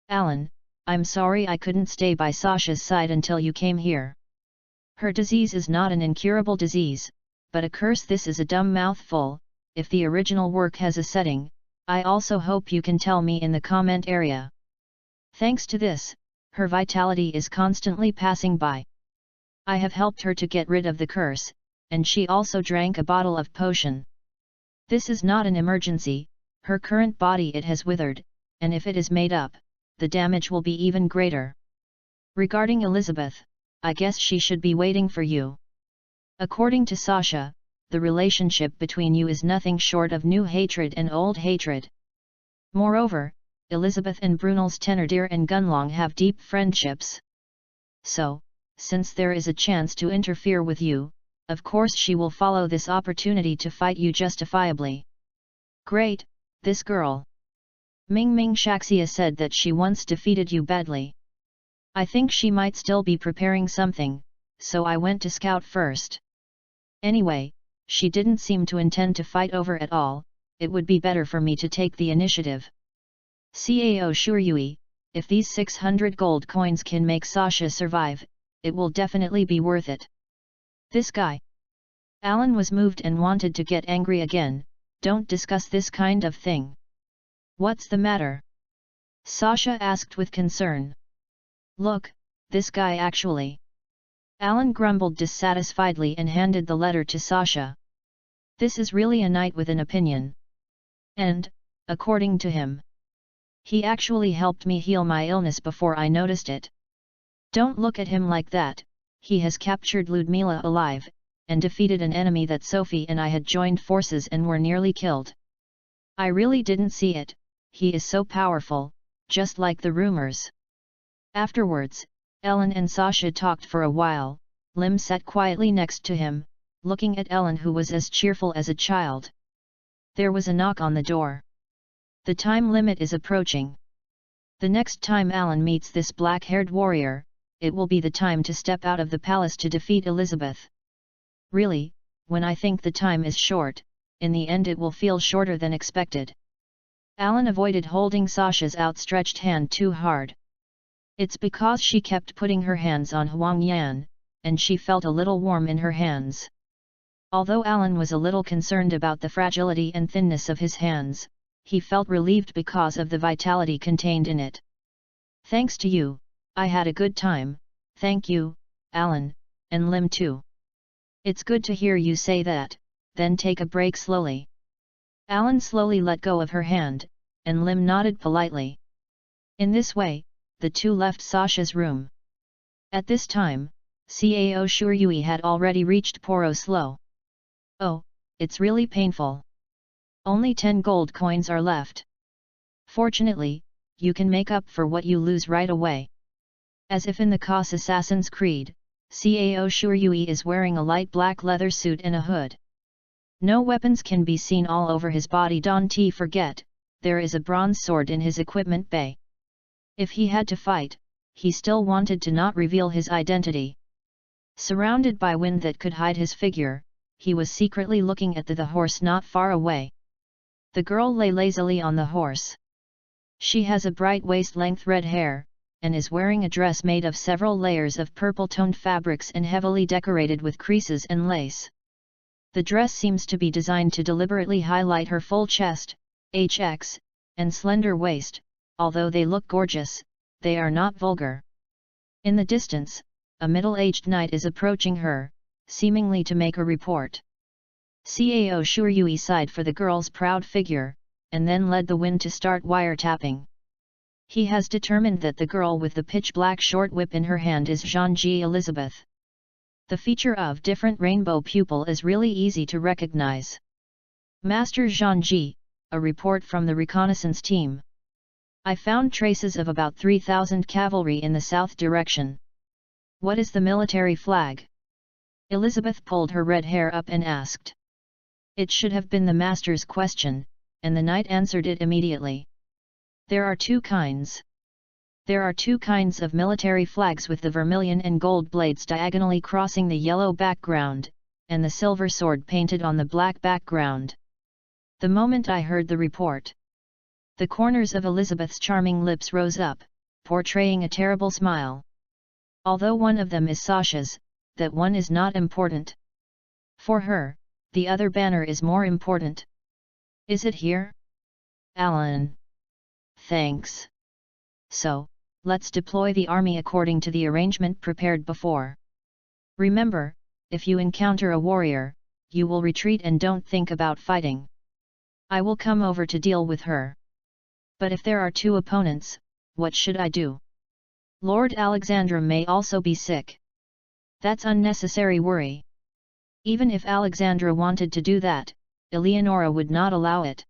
Alan, I'm sorry I couldn't stay by Sasha's side until you came here. Her disease is not an incurable disease, but a curse. This is a dumb mouthful. If the original work has a setting, I also hope you can tell me in the comment area. Thanks to this, her vitality is constantly passing by. I have helped her to get rid of the curse, and she also drank a bottle of potion. This is not an emergency, her current body it has withered, and if it is made up, the damage will be even greater. Regarding Elizabeth, I guess she should be waiting for you. According to Sasha, the relationship between you is nothing short of new hatred and old hatred. Moreover, Elizabeth and Brunel's Thénardier and Gunlong have deep friendships. So, since there is a chance to interfere with you, of course she will follow this opportunity to fight you justifiably. Great, this girl. Ming Shaxia said that she once defeated you badly. I think she might still be preparing something, so I went to scout first. Anyway, she didn't seem to intend to fight over at all. It would be better for me to take the initiative. Cao Shuryui, if these 600 gold coins can make Sasha survive, it will definitely be worth it. This guy. Alan was moved and wanted to get angry again. Don't discuss this kind of thing. What's the matter? Sasha asked with concern. Look, this guy actually. Alan grumbled dissatisfiedly and handed the letter to Sasha. This is really a knight with an opinion. And, according to him, he actually helped me heal my illness before I noticed it. Don't look at him like that. He has captured Ludmila alive, and defeated an enemy that Sophie and I had joined forces and were nearly killed. I really didn't see it. He is so powerful, just like the rumors. Afterwards, Ellen and Sasha talked for a while. Lim sat quietly next to him, looking at Ellen who was as cheerful as a child. There was a knock on the door. The time limit is approaching. The next time Alan meets this black-haired warrior, it will be the time to step out of the palace to defeat Elizabeth. Really, when I think the time is short, in the end it will feel shorter than expected. Alan avoided holding Sasha's outstretched hand too hard. It's because she kept putting her hands on Huang Yan, and she felt a little warm in her hands. Although Alan was a little concerned about the fragility and thinness of his hands, he felt relieved because of the vitality contained in it. Thanks to you, I had a good time. Thank you, Alan, and Lim too. It's good to hear you say that. Then take a break slowly. Alan slowly let go of her hand, and Lim nodded politely. In this way, the two left Sasha's room. At this time, Cao Shuryui had already reached Poroslo. Oh, it's really painful. Only 10 gold coins are left. Fortunately, you can make up for what you lose right away. As if in the Kos Assassin's Creed, Cao Shuryui is wearing a light black leather suit and a hood. No weapons can be seen all over his body. Don't forget, there is a bronze sword in his equipment bay. If he had to fight, he still wanted to not reveal his identity. Surrounded by wind that could hide his figure, he was secretly looking at the horse not far away. The girl lay lazily on the horse. She has a bright waist-length red hair, and is wearing a dress made of several layers of purple-toned fabrics and heavily decorated with creases and lace. The dress seems to be designed to deliberately highlight her full chest, HX, and slender waist. Although they look gorgeous, they are not vulgar. In the distance, a middle-aged knight is approaching her, seemingly to make a report. Cao Shuryui sighed for the girl's proud figure, and then led the wind to start wiretapping. He has determined that the girl with the pitch-black short whip in her hand is Zhangji Elizabeth. The feature of different rainbow pupil is really easy to recognize. Master Zhangji, a report from the reconnaissance team. I found traces of about 3,000 cavalry in the south direction. What is the military flag? Elizabeth pulled her red hair up and asked. It should have been the master's question, and the knight answered it immediately. There are two kinds. There are two kinds of military flags with the vermilion and gold blades diagonally crossing the yellow background, and the silver sword painted on the black background. The moment I heard the report, the corners of Elizabeth's charming lips rose up, portraying a terrible smile. Although one of them is Sasha's, that one is not important. For her, the other banner is more important. Is it here? Alan. Thanks. So, let's deploy the army according to the arrangement prepared before. Remember, if you encounter a warrior, you will retreat and don't think about fighting. I will come over to deal with her. But if there are two opponents, what should I do? Lord Alexandra may also be sick. That's unnecessary worry. Even if Alexandra wanted to do that, Eleonora would not allow it.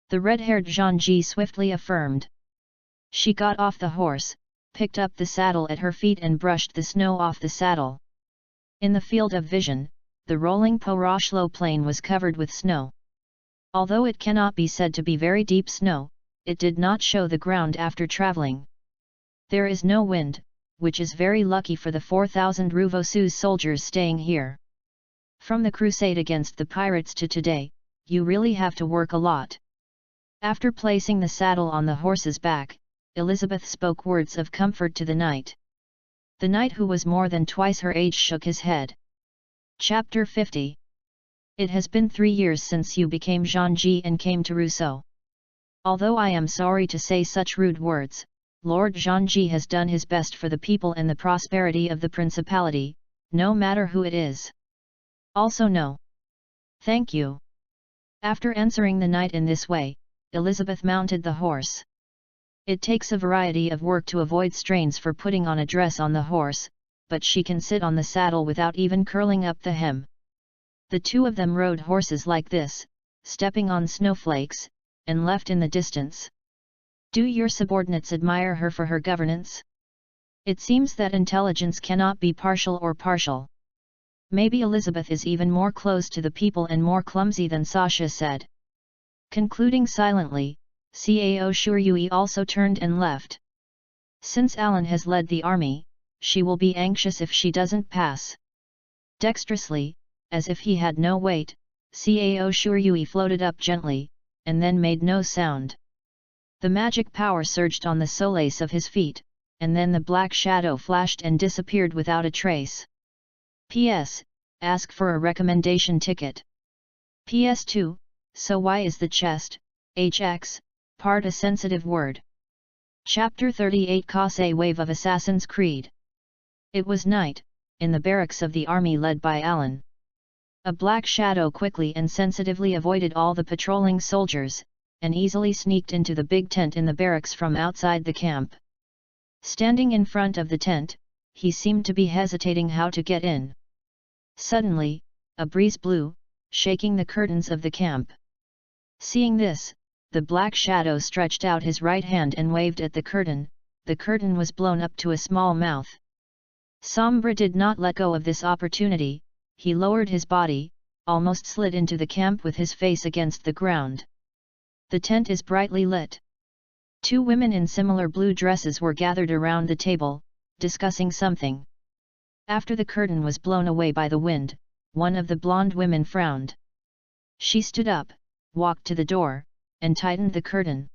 The red-haired Zhangji swiftly affirmed. She got off the horse, picked up the saddle at her feet and brushed the snow off the saddle. In the field of vision, the rolling Poroshlo plain was covered with snow. Although it cannot be said to be very deep snow, it did not show the ground after traveling. There is no wind, which is very lucky for the 4,000 Ruvosu's soldiers staying here. From the crusade against the pirates to today, you really have to work a lot. After placing the saddle on the horse's back, Elizabeth spoke words of comfort to the knight. The knight, who was more than twice her age, shook his head. Chapter 50. It has been 3 years since you became Zhangji and came to Rousseau. Although I am sorry to say such rude words, Lord Zhangji has done his best for the people and the prosperity of the principality, no matter who it is. Also no. Thank you. After answering the knight in this way, Elizabeth mounted the horse. It takes a variety of work to avoid strains for putting on a dress on the horse, but she can sit on the saddle without even curling up the hem. The two of them rode horses like this, stepping on snowflakes, and left in the distance. Do your subordinates admire her for her governance? It seems that intelligence cannot be partial or partial. Maybe Elizabeth is even more close to the people and more clumsy than Sasha said. Concluding silently, Cao Shuryui also turned and left. Since Alan has led the army, she will be anxious if she doesn't pass. Dexterously, as if he had no weight, Cao Shuryui floated up gently, and then made no sound. The magic power surged on the soles of his feet, and then the black shadow flashed and disappeared without a trace. P.S. Ask for a recommendation ticket. PS2. So why is the chest, HX, part a sensitive word? Chapter 38. Cause a wave of Assassin's Creed. It was night, in the barracks of the army led by Alan. A black shadow quickly and sensitively avoided all the patrolling soldiers, and easily sneaked into the big tent in the barracks from outside the camp. Standing in front of the tent, he seemed to be hesitating how to get in. Suddenly, a breeze blew, shaking the curtains of the camp. Seeing this, the black shadow stretched out his right hand and waved at the curtain was blown up to a small mouth. Sombra did not let go of this opportunity, he lowered his body, almost slid into the camp with his face against the ground. The tent is brightly lit. 2 women in similar blue dresses were gathered around the table, discussing something. After the curtain was blown away by the wind, one of the blonde women frowned. She stood up, walked to the door, and tightened the curtain.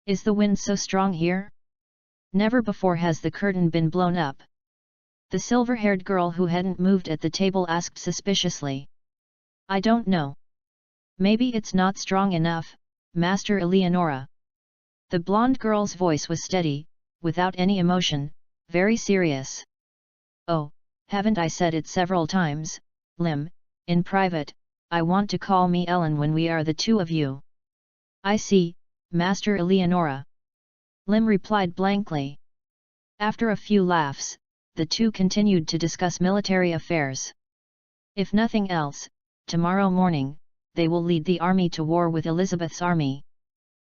Is the wind so strong here? Never before has the curtain been blown up. The silver-haired girl who hadn't moved at the table asked suspiciously. I don't know. Maybe it's not strong enough, Master Eleonora. The blonde girl's voice was steady, without any emotion, very serious. Oh, haven't I said it several times, Lim, in private, I want to call me Ellen when we are the two of you. I see, Master Eleonora. Lim replied blankly. After a few laughs, the two continued to discuss military affairs. If nothing else, tomorrow morning, they will lead the army to war with Elizabeth's army.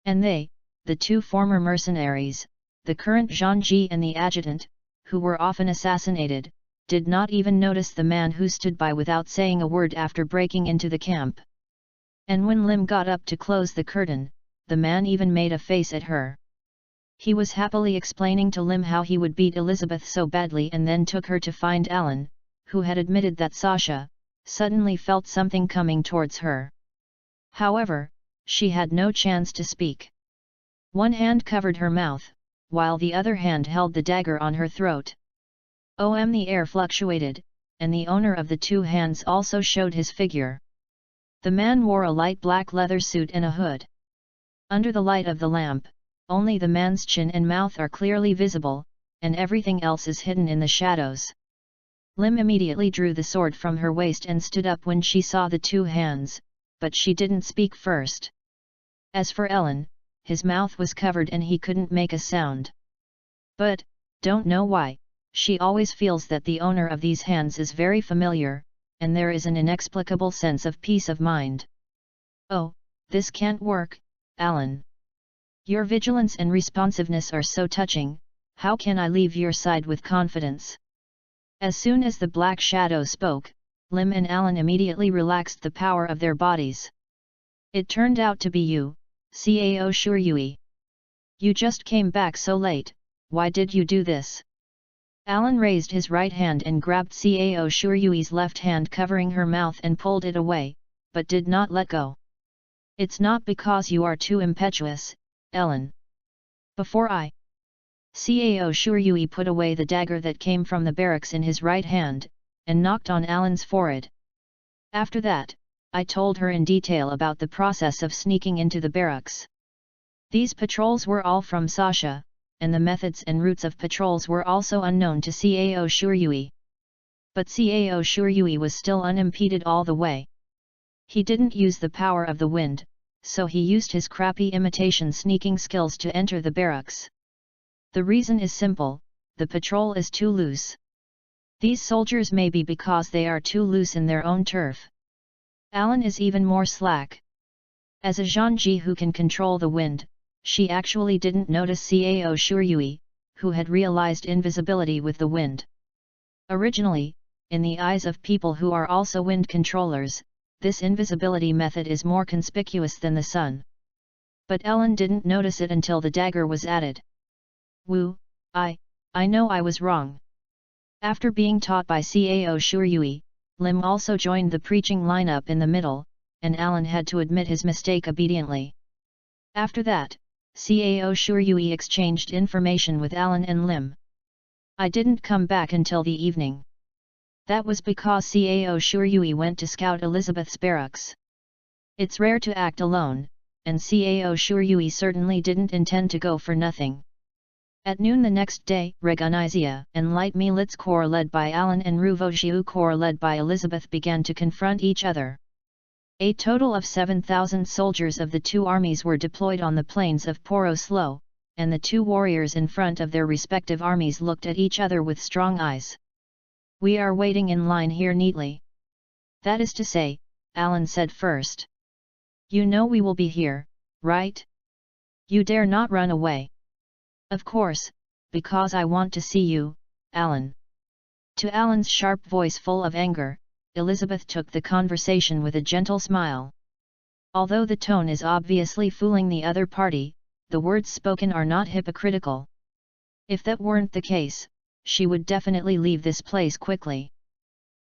And they, the two former mercenaries, the current Zhangji and the adjutant, who were often assassinated, did not even notice the man who stood by without saying a word after breaking into the camp. And when Lim got up to close the curtain, the man even made a face at her. He was happily explaining to Lim how he would beat Elizabeth so badly and then took her to find Alan, who had admitted that Sasha suddenly felt something coming towards her. However, she had no chance to speak. One hand covered her mouth, while the other hand held the dagger on her throat. The air fluctuated, and the owner of the two hands also showed his figure. The man wore a light black leather suit and a hood. Under the light of the lamp, only the man's chin and mouth are clearly visible, and everything else is hidden in the shadows. Lim immediately drew the sword from her waist and stood up when she saw the two hands, but she didn't speak first. As for Ellen, his mouth was covered and he couldn't make a sound. But, don't know why, she always feels that the owner of these hands is very familiar, and there is an inexplicable sense of peace of mind. Oh, this can't work, Alan. Your vigilance and responsiveness are so touching, how can I leave your side with confidence? As soon as the black shadow spoke, Lim and Alan immediately relaxed the power of their bodies. It turned out to be you, Cao Shuryui. You just came back so late, why did you do this? Alan raised his right hand and grabbed Cao Shuryui's left hand covering her mouth and pulled it away, but did not let go. It's not because you are too impetuous, Ellen. Before Cao Shuryui put away the dagger that came from the barracks in his right hand, and knocked on Alan's forehead. After that, I told her in detail about the process of sneaking into the barracks. These patrols were all from Sasha, and the methods and routes of patrols were also unknown to Cao Shuryui. But Cao Shuryui was still unimpeded all the way. He didn't use the power of the wind, so he used his crappy imitation sneaking skills to enter the barracks. The reason is simple, the patrol is too loose. These soldiers may be because they are too loose in their own turf. Alan is even more slack. As a Zhangji who can control the wind, she actually didn't notice Cao Shuryui, who had realized invisibility with the wind. Originally, in the eyes of people who are also wind controllers, this invisibility method is more conspicuous than the sun. But Ellen didn't notice it until the dagger was added. Woo, I know I was wrong. After being taught by Cao Shuryui, Lim also joined the preaching lineup in the middle, and Alan had to admit his mistake obediently. After that, Cao Shuryui exchanged information with Alan and Lim. I didn't come back until the evening. That was because Cao Shuryui went to scout Elizabeth's barracks. It's rare to act alone, and Cao Shuryui certainly didn't intend to go for nothing. At noon the next day, Reganizia and Light Militz Corps led by Alan and Ruvojiu Corps led by Elizabeth began to confront each other. A total of 7,000 soldiers of the two armies were deployed on the plains of Poroslo, and the two warriors in front of their respective armies looked at each other with strong eyes. We are waiting in line here neatly. That is to say, Alan said first. You know we will be here, right? You dare not run away. Of course, because I want to see you, Alan. To Alan's sharp voice full of anger, Elizabeth took the conversation with a gentle smile. Although the tone is obviously fooling the other party, the words spoken are not hypocritical. If that weren't the case, she would definitely leave this place quickly.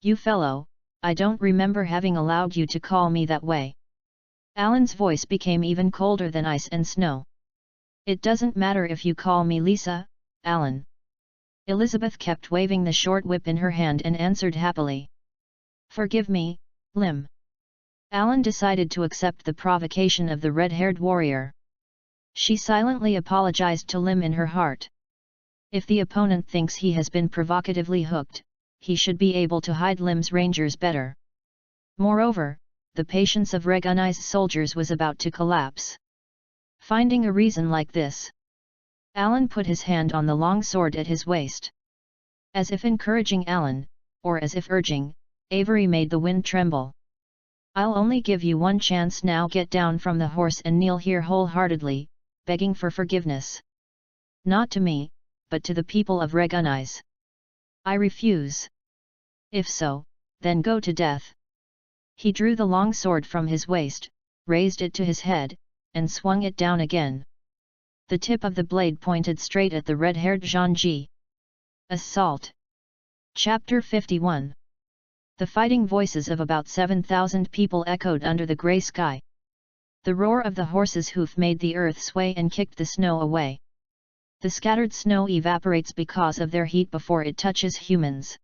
You fellow, I don't remember having allowed you to call me that way. Alan's voice became even colder than ice and snow. It doesn't matter if you call me Lisa, Alan. Elizabeth kept waving the short whip in her hand and answered happily. Forgive me, Lim. Alan decided to accept the provocation of the red-haired warrior. She silently apologized to Lim in her heart. If the opponent thinks he has been provocatively hooked, he should be able to hide Lim's rangers better. Moreover, the patience of Reganized soldiers was about to collapse. Finding a reason like this, Alan put his hand on the long sword at his waist. As if encouraging Alan, or as if urging, Avery made the wind tremble. "I'll only give you one chance now. Get down from the horse and kneel here wholeheartedly, begging for forgiveness. Not to me, but to the people of Regunize. I refuse. If so, then go to death." He drew the long sword from his waist, raised it to his head, and swung it down again. The tip of the blade pointed straight at the red-haired Zhangji. Assault. Chapter 51. The fighting voices of about 7,000 people echoed under the grey sky. The roar of the horse's hoof made the earth sway and kicked the snow away. The scattered snow evaporates because of their heat before it touches humans.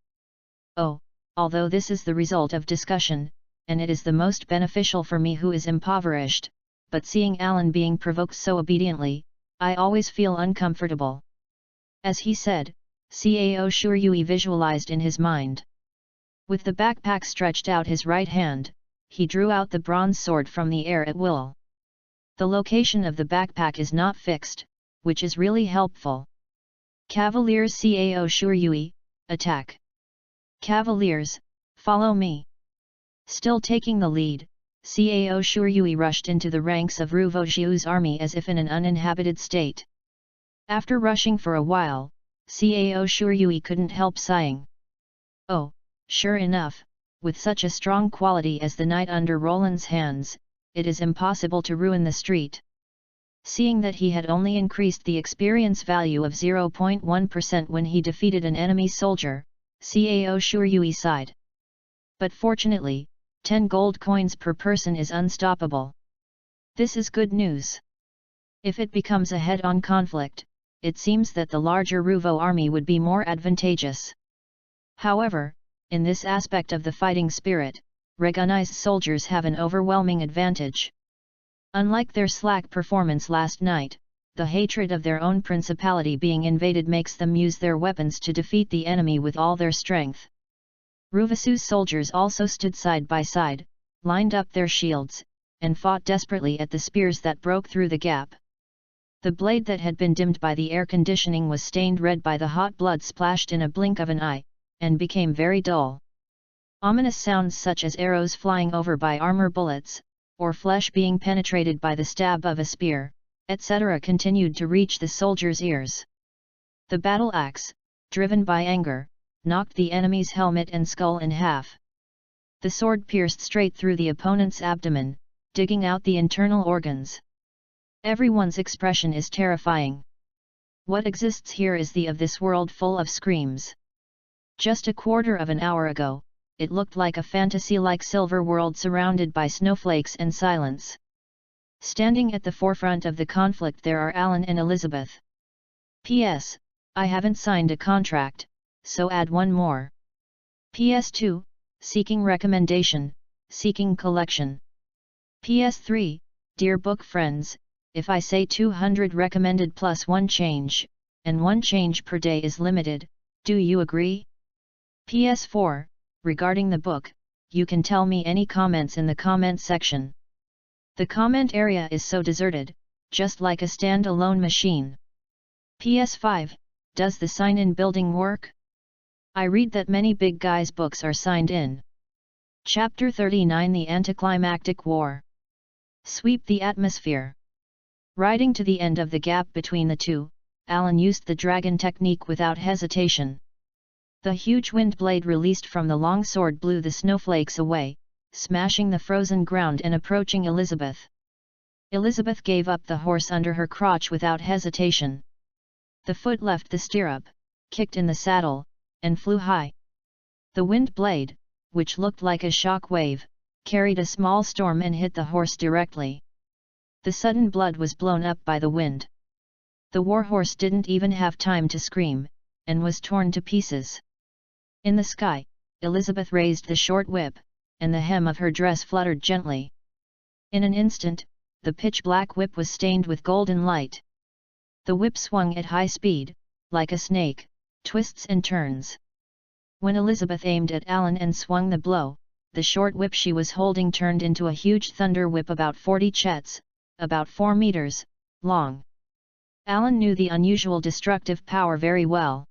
Oh, although this is the result of discussion, and it is the most beneficial for me who is impoverished, but seeing Alan being provoked so obediently, I always feel uncomfortable. As he said, Cao Shuryui visualized in his mind. With the backpack stretched out his right hand, he drew out the bronze sword from the air at will. The location of the backpack is not fixed, which is really helpful. Cavaliers Cao Shuryui, attack. Cavaliers, follow me. Still taking the lead, Cao Shuryui rushed into the ranks of Ruvojiu's army as if in an uninhabited state. After rushing for a while, Cao Shuryui couldn't help sighing. Oh, sure enough, with such a strong quality as the knight under Roland's hands, it is impossible to ruin the street. Seeing that he had only increased the experience value of 0.1% when he defeated an enemy soldier, Cao Shuryui sighed. But fortunately, 10 gold coins per person is unstoppable. This is good news. If it becomes a head-on conflict, it seems that the larger Ruvo army would be more advantageous. However, in this aspect of the fighting spirit, Regunize soldiers have an overwhelming advantage. Unlike their slack performance last night, the hatred of their own principality being invaded makes them use their weapons to defeat the enemy with all their strength. Ruvasu's soldiers also stood side by side, lined up their shields, and fought desperately at the spears that broke through the gap. The blade that had been dimmed by the air conditioning was stained red by the hot blood splashed in a blink of an eye, and became very dull. Ominous sounds such as arrows flying over by armor bullets, or flesh being penetrated by the stab of a spear, etc. continued to reach the soldiers' ears. The battle axe, driven by anger, knocked the enemy's helmet and skull in half. The sword pierced straight through the opponent's abdomen, digging out the internal organs. Everyone's expression is terrifying. What exists here is the of this world full of screams. Just a quarter of an hour ago, it looked like a fantasy-like silver world surrounded by snowflakes and silence. Standing at the forefront of the conflict there are Alan and Elizabeth. P.S. I haven't signed a contract, so add one more. PS2, seeking recommendation, seeking collection. PS3, dear book friends, if I say 200 recommended plus one change, and one change per day is limited, do you agree? PS4, regarding the book, you can tell me any comments in the comment section. The comment area is so deserted, just like a stand-alone machine. PS5, does the sign-in building work? I read that many big guys' books are signed in. Chapter 39 The Anticlimactic War. Sweep the atmosphere. Riding to the end of the gap between the two, Alan used the dragon technique without hesitation. The huge wind blade released from the long sword blew the snowflakes away, smashing the frozen ground and approaching Elizabeth. Elizabeth gave up the horse under her crotch without hesitation. The foot left the stirrup, kicked in the saddle, and flew high. The wind blade, which looked like a shock wave, carried a small storm and hit the horse directly. The sudden blood was blown up by the wind. The warhorse didn't even have time to scream, and was torn to pieces. In the sky, Elizabeth raised the short whip, and the hem of her dress fluttered gently. In an instant, the pitch-black whip was stained with golden light. The whip swung at high speed, like a snake, twists and turns. When Elizabeth aimed at Alan and swung the blow, the short whip she was holding turned into a huge thunder whip about 40 chets, about 4 meters, long. Alan knew the unusual destructive power very well.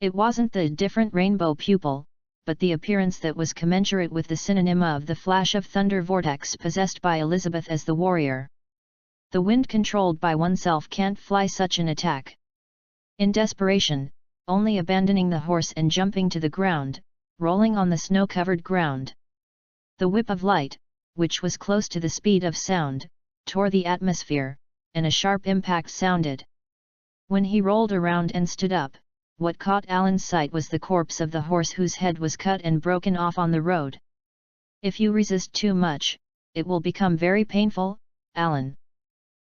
It wasn't the different rainbow pupil, but the appearance that was commensurate with the synonym of the flash of thunder vortex possessed by Elizabeth as the warrior. The wind controlled by oneself can't fly such an attack. In desperation, only abandoning the horse and jumping to the ground, rolling on the snow-covered ground. The whip of light, which was close to the speed of sound, tore the atmosphere, and a sharp impact sounded. When he rolled around and stood up, what caught Alan's sight was the corpse of the horse whose head was cut and broken off on the road. If you resist too much, it will become very painful, Alan.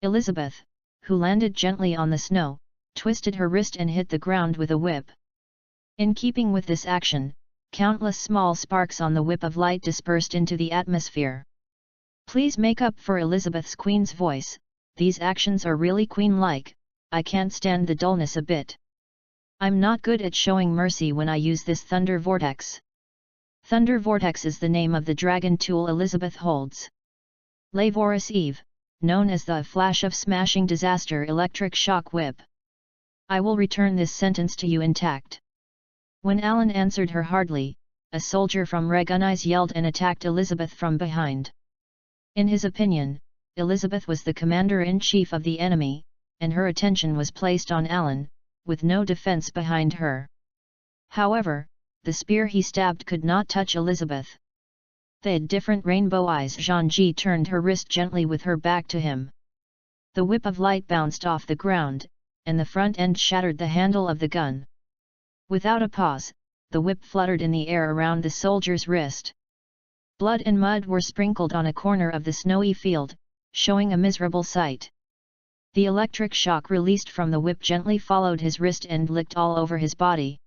Elizabeth, who landed gently on the snow, twisted her wrist and hit the ground with a whip. In keeping with this action, countless small sparks on the whip of light dispersed into the atmosphere. Please make up for Elizabeth's queen's voice, these actions are really queen-like, I can't stand the dullness a bit. I'm not good at showing mercy when I use this Thunder Vortex. Thunder Vortex is the name of the dragon tool Elizabeth holds. Lavorous Eve, known as the Flash of Smashing Disaster Electric Shock Whip. I will return this sentence to you intact. When Alan answered her hardly, a soldier from Regunise yelled and attacked Elizabeth from behind. In his opinion, Elizabeth was the commander-in-chief of the enemy, and her attention was placed on Alan, with no defense behind her. However, the spear he stabbed could not touch Elizabeth. They had different rainbow eyes. Zhangji turned her wrist gently with her back to him. The whip of light bounced off the ground, and the front end shattered the handle of the gun. Without a pause, the whip fluttered in the air around the soldier's wrist. Blood and mud were sprinkled on a corner of the snowy field, showing a miserable sight. The electric shock released from the whip gently followed his wrist and licked all over his body.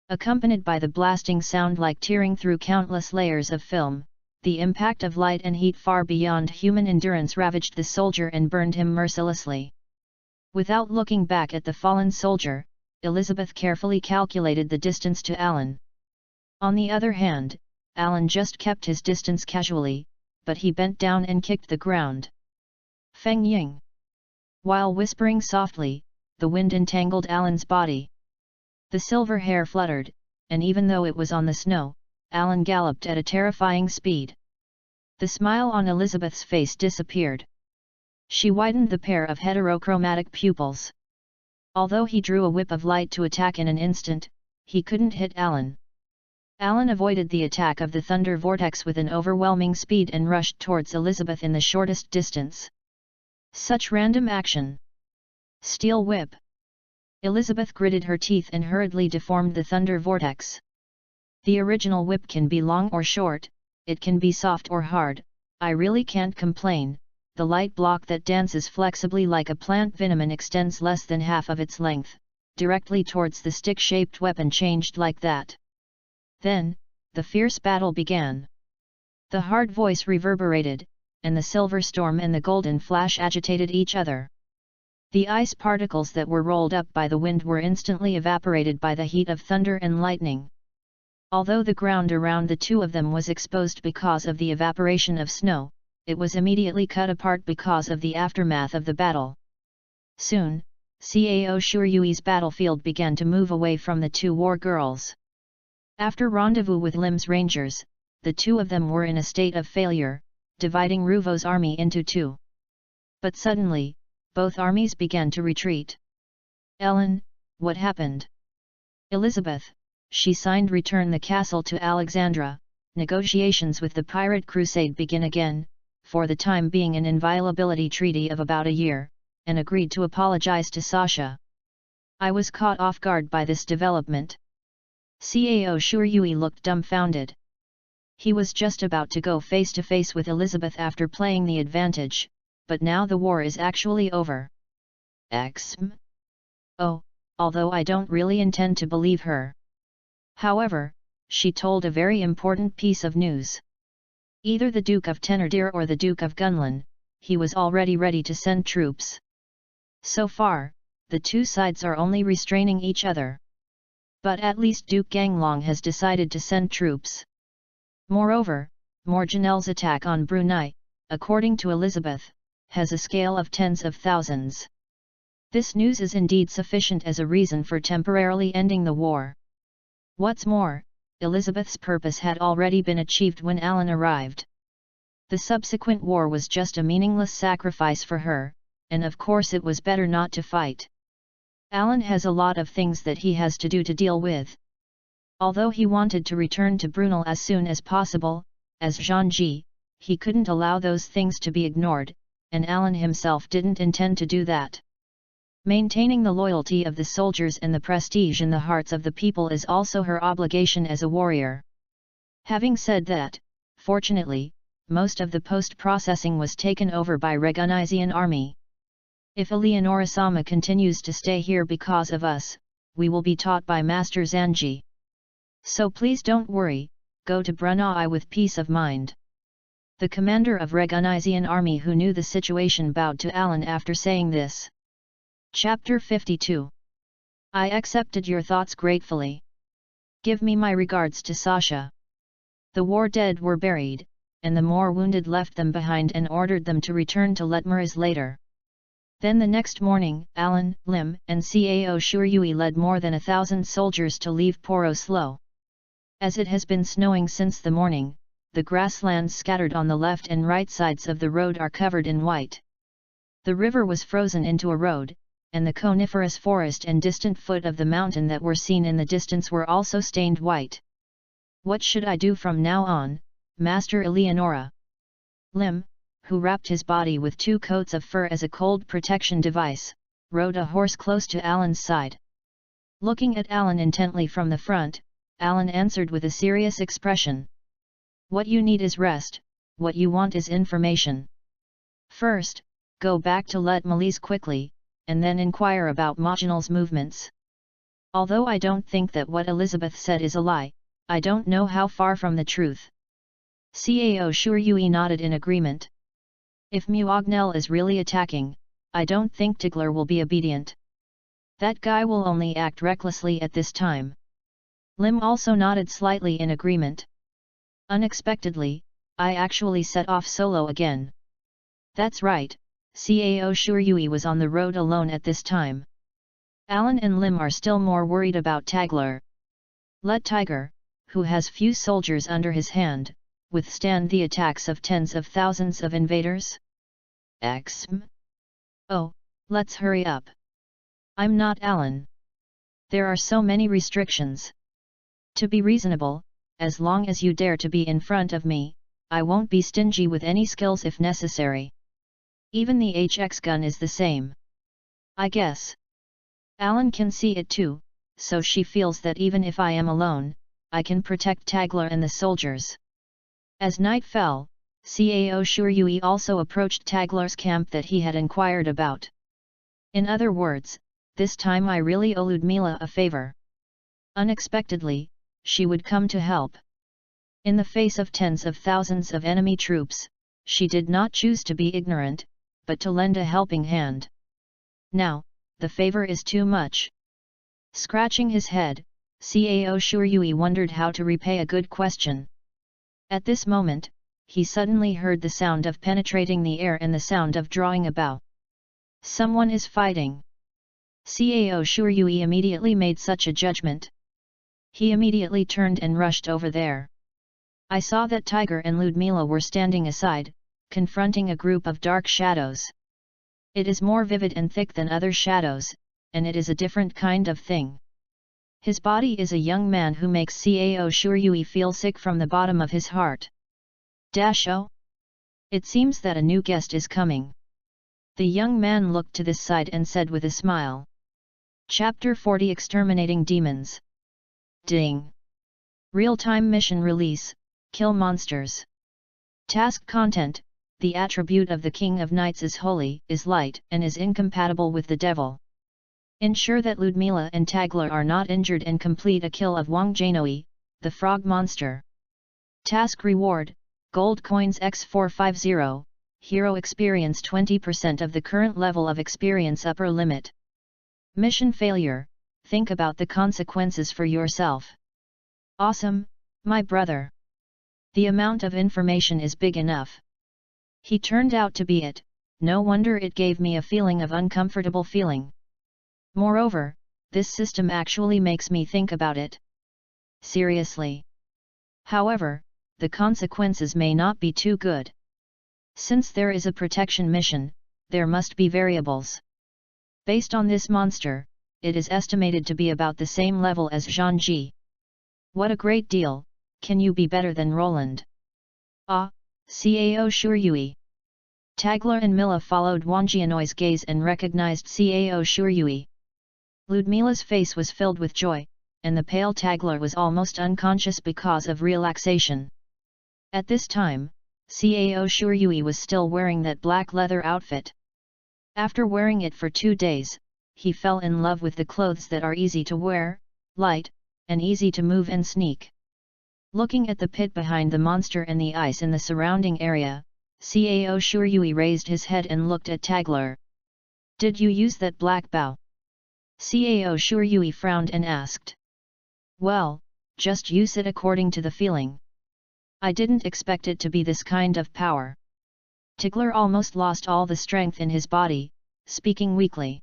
Accompanied by the blasting sound like tearing through countless layers of film, the impact of light and heat far beyond human endurance ravaged the soldier and burned him mercilessly. Without looking back at the fallen soldier, Elizabeth carefully calculated the distance to Alan. On the other hand, Alan just kept his distance casually, but he bent down and kicked the ground. Feng Ying. While whispering softly, the wind entangled Alan's body. The silver hair fluttered, and even though it was on the snow, Alan galloped at a terrifying speed. The smile on Elizabeth's face disappeared. She widened the pair of heterochromatic pupils. Although he drew a whip of light to attack in an instant, he couldn't hit Alan. Alan avoided the attack of the thunder vortex with an overwhelming speed and rushed towards Elizabeth in the shortest distance. Such random action! Steel whip! Elizabeth gritted her teeth and hurriedly deformed the thunder vortex. The original whip can be long or short, it can be soft or hard, I really can't complain. The light block that dances flexibly like a plant venom extends less than half of its length, directly towards the stick-shaped weapon changed like that. Then, the fierce battle began. The hard voice reverberated, and the silver storm and the golden flash agitated each other. The ice particles that were rolled up by the wind were instantly evaporated by the heat of thunder and lightning. Although the ground around the two of them was exposed because of the evaporation of snow, it was immediately cut apart because of the aftermath of the battle. Soon, Cao Shuryui's battlefield began to move away from the two war girls. After rendezvous with Lim's rangers, the two of them were in a state of failure, dividing Ruvo's army into two. But suddenly, both armies began to retreat. Ellen, what happened? Elizabeth, she signed return the castle to Alexandra, negotiations with the pirate crusade begin again, for the time being an inviolability treaty of about a year, and agreed to apologize to Sasha. I was caught off guard by this development. Cao Shuryui looked dumbfounded. He was just about to go face to face with Elizabeth after playing the advantage, but now the war is actually over. Oh, although I don't really intend to believe her. However, she told a very important piece of news. Either the Duke of Thénardier or the Duke of Gunlin, he was already ready to send troops. So far, the two sides are only restraining each other. But at least Duke Ganglong has decided to send troops. Moreover, Morjanel's attack on Brunei, according to Elizabeth, has a scale of tens of thousands. This news is indeed sufficient as a reason for temporarily ending the war. What's more, Elizabeth's purpose had already been achieved when Alan arrived. The subsequent war was just a meaningless sacrifice for her, and of course it was better not to fight. Alan has a lot of things that he has to do to deal with. Although he wanted to return to Brunel as soon as possible, as Jean-Ji, he couldn't allow those things to be ignored, and Alan himself didn't intend to do that. Maintaining the loyalty of the soldiers and the prestige in the hearts of the people is also her obligation as a warrior. Having said that, fortunately, most of the post-processing was taken over by Regunisian army. If Eleonora-sama continues to stay here because of us, we will be taught by Master Zanji. So please don't worry, go to Brunei with peace of mind. The commander of Regunisian army who knew the situation bowed to Alan after saying this. Chapter 52. I accepted your thoughts gratefully. Give me my regards to Sasha. The war dead were buried, and the more wounded left them behind and ordered them to return to Letmaraz later. Then the next morning, Alan, Lim, and Cao Shuryui led more than 1,000 soldiers to leave Poroslo. As it has been snowing since the morning, the grasslands scattered on the left and right sides of the road are covered in white. The river was frozen into a road, and the coniferous forest and distant foot of the mountain that were seen in the distance were also stained white. What should I do from now on, Master Eleonora? Lim, who wrapped his body with 2 coats of fur as a cold protection device, rode a horse close to Alan's side. Looking at Alan intently from the front, Alan answered with a serious expression. What you need is rest, what you want is information. First, go back to Letmaraz quickly, and then inquire about Maginal's movements. Although I don't think that what Elizabeth said is a lie, I don't know how far from the truth. Cao Shuryui nodded in agreement. If Muagnel is really attacking, I don't think Tigler will be obedient. That guy will only act recklessly at this time. Lim also nodded slightly in agreement. Unexpectedly, I actually set off solo again. That's right, Cao Shuryui was on the road alone at this time. Alan and Lim are still more worried about Tagler. Let Tiger, who has few soldiers under his hand, withstand the attacks of tens of thousands of invaders? Oh, let's hurry up. I'm not Alan. There are so many restrictions. To be reasonable, as long as you dare to be in front of me, I won't be stingy with any skills if necessary. Even the HX gun is the same. I guess. Alan can see it too, so she feels that even if I am alone, I can protect Tagler and the soldiers. As night fell, Cao Shuryui also approached Tagler's camp that he had inquired about. In other words, this time I really owe Ludmila a favor. Unexpectedly, she would come to help. In the face of tens of thousands of enemy troops, she did not choose to be ignorant, but to lend a helping hand. Now, the favor is too much. Scratching his head, Cao Shuryui wondered how to repay a good question. At this moment, he suddenly heard the sound of penetrating the air and the sound of drawing a bow. Someone is fighting. Cao Shuryui immediately made such a judgment. He immediately turned and rushed over there. I saw that Tiger and Ludmila were standing aside, confronting a group of dark shadows. It is more vivid and thick than other shadows, and it is a different kind of thing. His body is a young man who makes Cao Shuryui feel sick from the bottom of his heart. Oh! It seems that a new guest is coming. The young man looked to this side and said with a smile. Chapter 40 Exterminating Demons. Ding! Real-time mission release, kill monsters. Task content, the attribute of the King of Knights is holy, is light, and is incompatible with the devil. Ensure that Ludmila and Tagler are not injured and complete a kill of Wang Janoi, the frog monster. Task reward, gold coins x450, hero experience 20% of the current level of experience upper limit. Mission failure, think about the consequences for yourself. Awesome, my brother. The amount of information is big enough. He turned out to be it, no wonder it gave me a feeling of uncomfortable feeling. Moreover, this system actually makes me think about it seriously. However, the consequences may not be too good. Since there is a protection mission, there must be variables. Based on this monster, it is estimated to be about the same level as Zhangji. What a great deal, can you be better than Roland? Ah, Cao Shuryui. Tagler and Mila followed Wang Jianoi's gaze and recognized Cao Shuryui. Ludmila's face was filled with joy, and the pale Tagler was almost unconscious because of relaxation. At this time, Cao Shuryui was still wearing that black leather outfit. After wearing it for 2 days, he fell in love with the clothes that are easy to wear, light, and easy to move and sneak. Looking at the pit behind the monster and the ice in the surrounding area, Cao Shuryui raised his head and looked at Tagler. Did you use that black bow? Cao Shuryui frowned and asked. Well, just use it according to the feeling. I didn't expect it to be this kind of power. Tagler almost lost all the strength in his body, speaking weakly.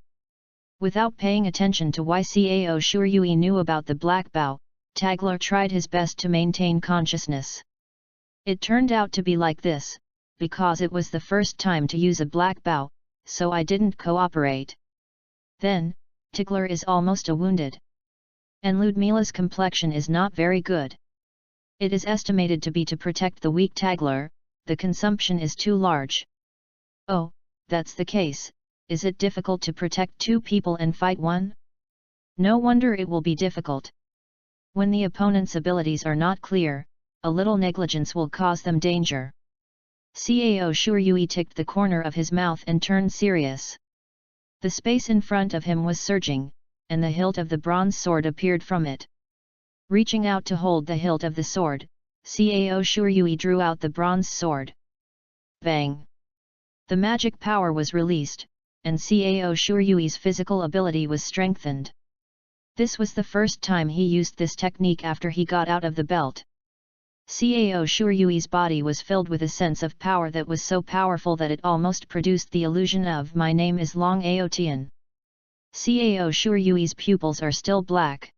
Without paying attention to why Cao Shuryui knew about the black bow, Tagler tried his best to maintain consciousness. It turned out to be like this, because it was the first time to use a black bow, so I didn't cooperate. Then, Tagler is almost wounded. And Ludmila's complexion is not very good. It is estimated to be to protect the weak Tagler, the consumption is too large. Oh, that's the case, is it difficult to protect 2 people and fight one? No wonder it will be difficult. When the opponent's abilities are not clear, a little negligence will cause them danger. Cao Shuryui ticked the corner of his mouth and turned serious. The space in front of him was surging, and the hilt of the bronze sword appeared from it. Reaching out to hold the hilt of the sword, Cao Shuryui drew out the bronze sword. Bang! The magic power was released, and Cao Shuryui's physical ability was strengthened. This was the first time he used this technique after he got out of the belt. Cao Shuryui's body was filled with a sense of power that was so powerful that it almost produced the illusion of "my name is Long Aotian." Cao Shuryui's pupils are still black.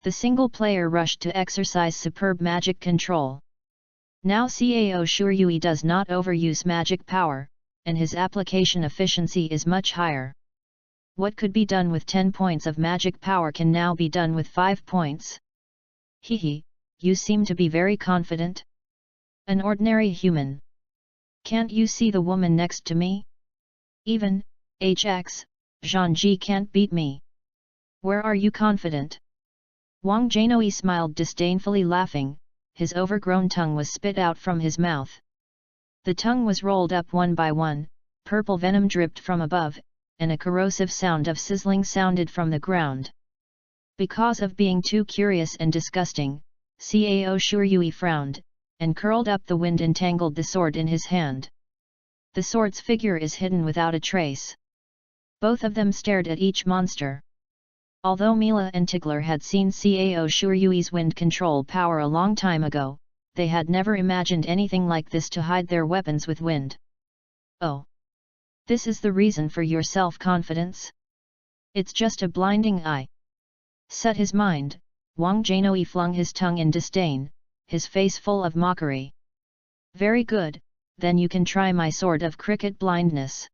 The single player rushed to exercise superb magic control. Now Cao Shuryui does not overuse magic power, and his application efficiency is much higher. What could be done with 10 points of magic power can now be done with 5 points. Hehe, you seem to be very confident. An ordinary human. Can't you see the woman next to me? Even, HX, Zhangji can't beat me. Where are you confident? Wang Jianoi smiled disdainfully, laughing. His overgrown tongue was spit out from his mouth. The tongue was rolled up one by one, purple venom dripped from above, and a corrosive sound of sizzling sounded from the ground. Because of being too curious and disgusting, Cao Shuryui frowned, and curled up the wind and tangled the sword in his hand. The sword's figure is hidden without a trace. Both of them stared at each monster. Although Mila and Tagler had seen Cao Shuryui's wind control power a long time ago, they had never imagined anything like this to hide their weapons with wind. Oh! This is the reason for your self-confidence? It's just a blinding eye. Set his mind, Wang Jianoi flung his tongue in disdain, his face full of mockery. Very good, then you can try my sword of cricket blindness.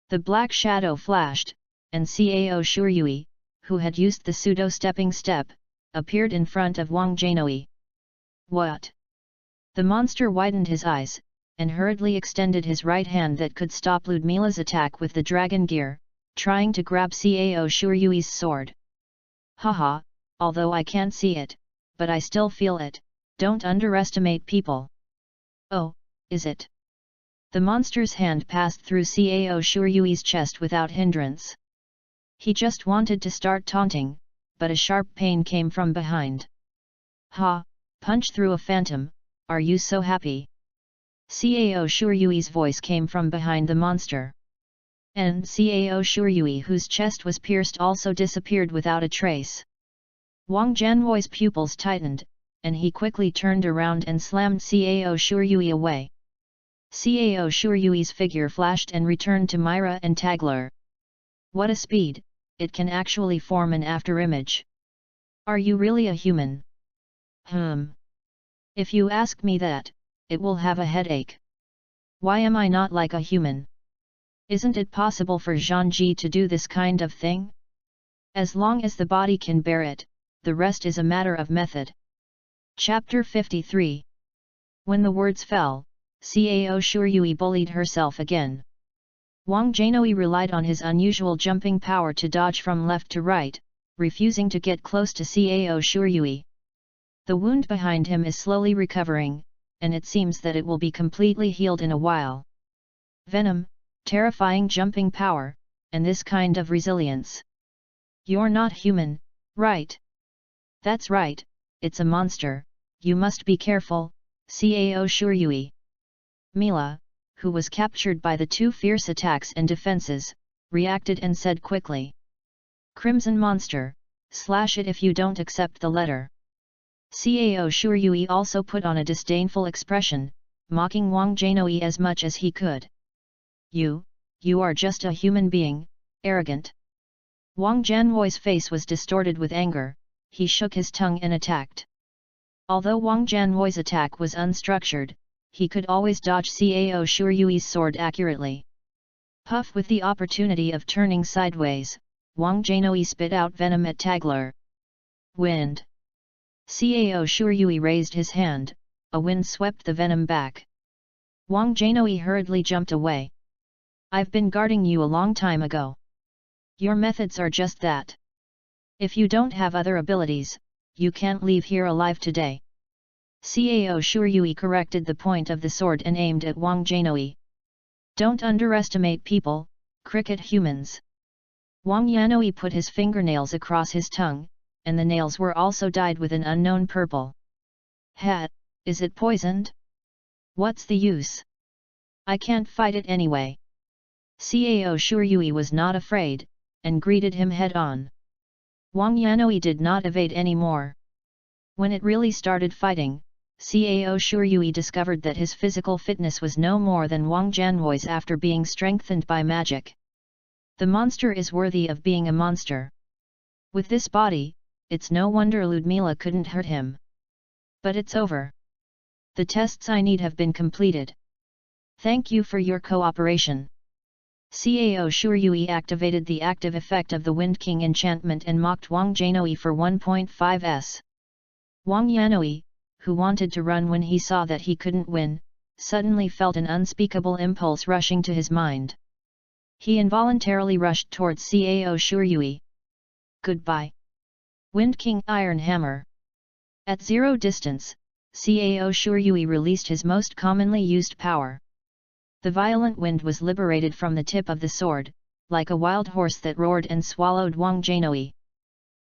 The black shadow flashed, and Cao Shuryui, who had used the pseudo-stepping step, appeared in front of Wang Jianoi. What? The monster widened his eyes, and hurriedly extended his right hand that could stop Ludmila's attack with the dragon gear, trying to grab Cao Shuryui's sword. Haha, although I can't see it, but I still feel it, don't underestimate people. Oh, is it? The monster's hand passed through Cao Shuryui's chest without hindrance. He just wanted to start taunting, but a sharp pain came from behind. Ha, punch through a phantom, are you so happy? Cao Shuryui's voice came from behind the monster. And Cao Shuryui, whose chest was pierced, also disappeared without a trace. Wang Jianoi's pupils tightened, and he quickly turned around and slammed Cao Shuryui away. Cao Shuryui's figure flashed and returned to Myra and Tagler. What a speed, it can actually form an afterimage. Are you really a human? If you ask me that, it will have a headache. Why am I not like a human? Isn't it possible for Zhangji to do this kind of thing? As long as the body can bear it, the rest is a matter of method. Chapter 53. When the words fell, Cao Shuryui bullied herself again. Wang Jianui relied on his unusual jumping power to dodge from left to right, refusing to get close to Cao Shuryui. The wound behind him is slowly recovering, and it seems that it will be completely healed in a while. Venom, terrifying jumping power, and this kind of resilience. You're not human, right? That's right, it's a monster, you must be careful, Cao Shuryui. Mila, who was captured by the two fierce attacks and defenses, reacted and said quickly. Crimson monster, slash it if you don't accept the letter. Cao Shuryui also put on a disdainful expression, mocking Wang Jianui as much as he could. You are just a human being, arrogant. Wang Jianui's face was distorted with anger, he shook his tongue and attacked. Although Wang Jianui's attack was unstructured, he could always dodge Cao Shuryui's sword accurately. Puff with the opportunity of turning sideways, Wang Jianui spit out venom at Tagler. Wind. Cao Shuryui raised his hand, a wind swept the venom back. Wang Jianui hurriedly jumped away. I've been guarding you a long time ago. Your methods are just that. If you don't have other abilities, you can't leave here alive today. Cao Shuryui corrected the point of the sword and aimed at Wang Jianui. Don't underestimate people, cricket humans. Wang Jianui put his fingernails across his tongue, and the nails were also dyed with an unknown purple. Hat, is it poisoned? What's the use? I can't fight it anyway. Cao Shuryui was not afraid, and greeted him head-on. Wang Jianui did not evade any more. When it really started fighting, Cao Shuryui discovered that his physical fitness was no more than Wang Jianui's after being strengthened by magic. The monster is worthy of being a monster. With this body, it's no wonder Ludmila couldn't hurt him. But it's over. The tests I need have been completed. Thank you for your cooperation. Cao Shuryui activated the active effect of the Wind King enchantment and mocked Wang Jianui for 1.5s. Wang Jianui, who wanted to run when he saw that he couldn't win, suddenly felt an unspeakable impulse rushing to his mind. He involuntarily rushed towards Cao Shuryui. Goodbye. Wind King Iron Hammer. At zero distance, Cao Shuryui released his most commonly used power. The violent wind was liberated from the tip of the sword, like a wild horse that roared and swallowed Wang Jianui.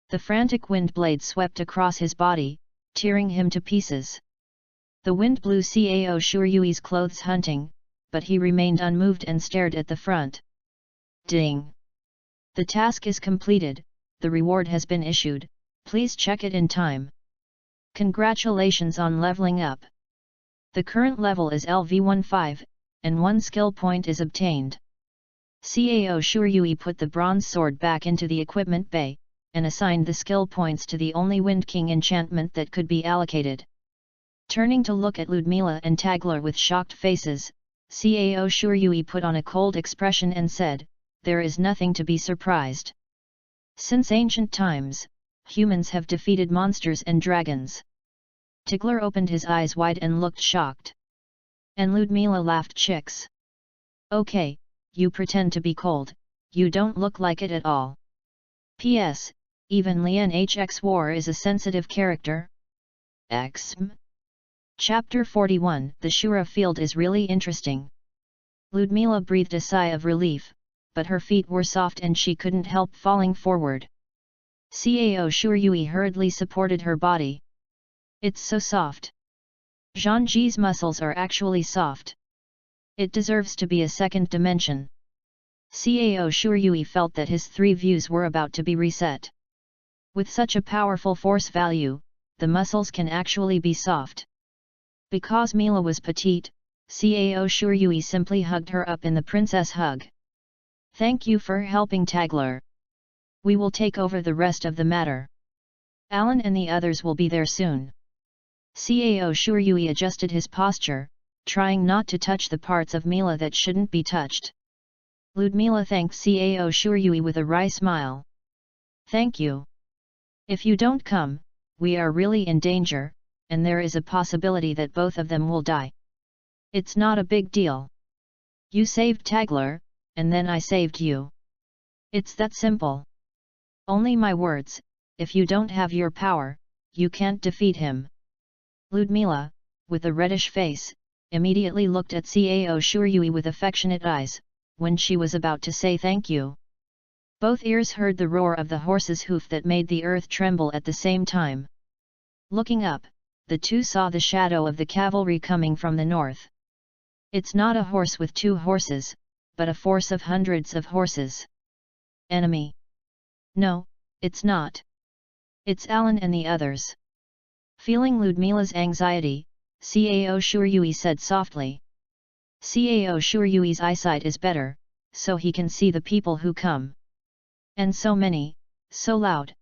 The frantic wind blade swept across his body, tearing him to pieces. The wind blew Cao Shuryui's clothes hunting, but he remained unmoved and stared at the front. Ding! The task is completed, the reward has been issued, please check it in time. Congratulations on leveling up. The current level is LV15, and 1 skill point is obtained. Cao Shuryui put the bronze sword back into the equipment bay, and assigned the skill points to the only Wind King enchantment that could be allocated. Turning to look at Ludmila and Tagler with shocked faces, Cao Shuryui put on a cold expression and said, there is nothing to be surprised. Since ancient times, humans have defeated monsters and dragons. Tagler opened his eyes wide and looked shocked. And Ludmila laughed chicks. Okay, you pretend to be cold, you don't look like it at all. P.S. Even Lian HX War is a sensitive character. XM. Chapter 41. The Shura field is really interesting. Ludmila breathed a sigh of relief, but her feet were soft and she couldn't help falling forward. Cao Shuryui hurriedly supported her body. It's so soft. Zhangji's muscles are actually soft. It deserves to be a second dimension. Cao Shuryui felt that his three views were about to be reset. With such a powerful force value, the muscles can actually be soft. Because Mila was petite, Cao Shuryui simply hugged her up in the princess hug. Thank you for helping Tagler. We will take over the rest of the matter. Alan and the others will be there soon. Cao Shuryui adjusted his posture, trying not to touch the parts of Mila that shouldn't be touched. Ludmila thanked Cao Shuryui with a wry smile. Thank you. If you don't come, we are really in danger, and there is a possibility that both of them will die. It's not a big deal. You saved Tagler, and then I saved you. It's that simple. Only my words, if you don't have your power, you can't defeat him. Ludmila, with a reddish face, immediately looked at Cao Shuryui with affectionate eyes, when she was about to say thank you. Both ears heard the roar of the horse's hoof that made the earth tremble at the same time. Looking up, the two saw the shadow of the cavalry coming from the north. It's not a horse with two horses, but a force of hundreds of horses. Enemy? No, it's not. It's Alan and the others. Feeling Ludmila's anxiety, Cao Shuryui said softly. Cao Shuryui's eyesight is better, so he can see the people who come. And so many, so loud.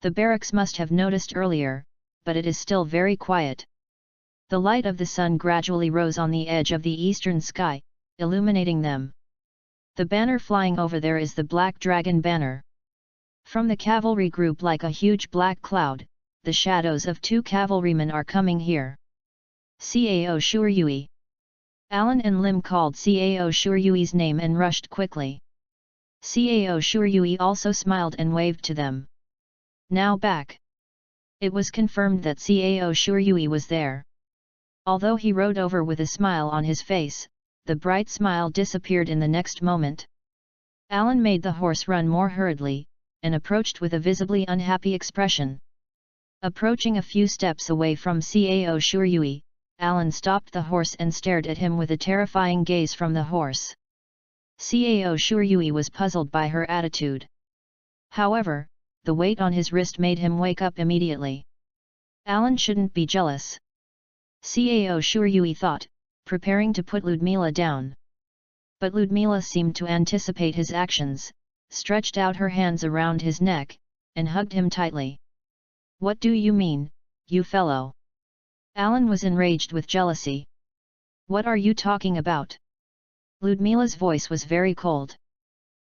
The barracks must have noticed earlier, but it is still very quiet. The light of the sun gradually rose on the edge of the eastern sky, illuminating them. The banner flying over there is the Black Dragon banner. From the cavalry group, like a huge black cloud, the shadows of two cavalrymen are coming here. Cao Shuryui. Alan and Lim called Cao Shuryui's name and rushed quickly. Cao Shuryui also smiled and waved to them. Now back. It was confirmed that Cao Shuryui was there. Although he rode over with a smile on his face, the bright smile disappeared in the next moment. Alan made the horse run more hurriedly, and approached with a visibly unhappy expression. Approaching a few steps away from Cao Shuryui, Alan stopped the horse and stared at him with a terrifying gaze from the horse. Cao Shuryui was puzzled by her attitude. However, the weight on his wrist made him wake up immediately. Alan shouldn't be jealous. Cao Shuryui thought, preparing to put Ludmila down. But Ludmila seemed to anticipate his actions, stretched out her hands around his neck, and hugged him tightly. What do you mean, you fellow? Alan was enraged with jealousy. What are you talking about? Ludmila's voice was very cold.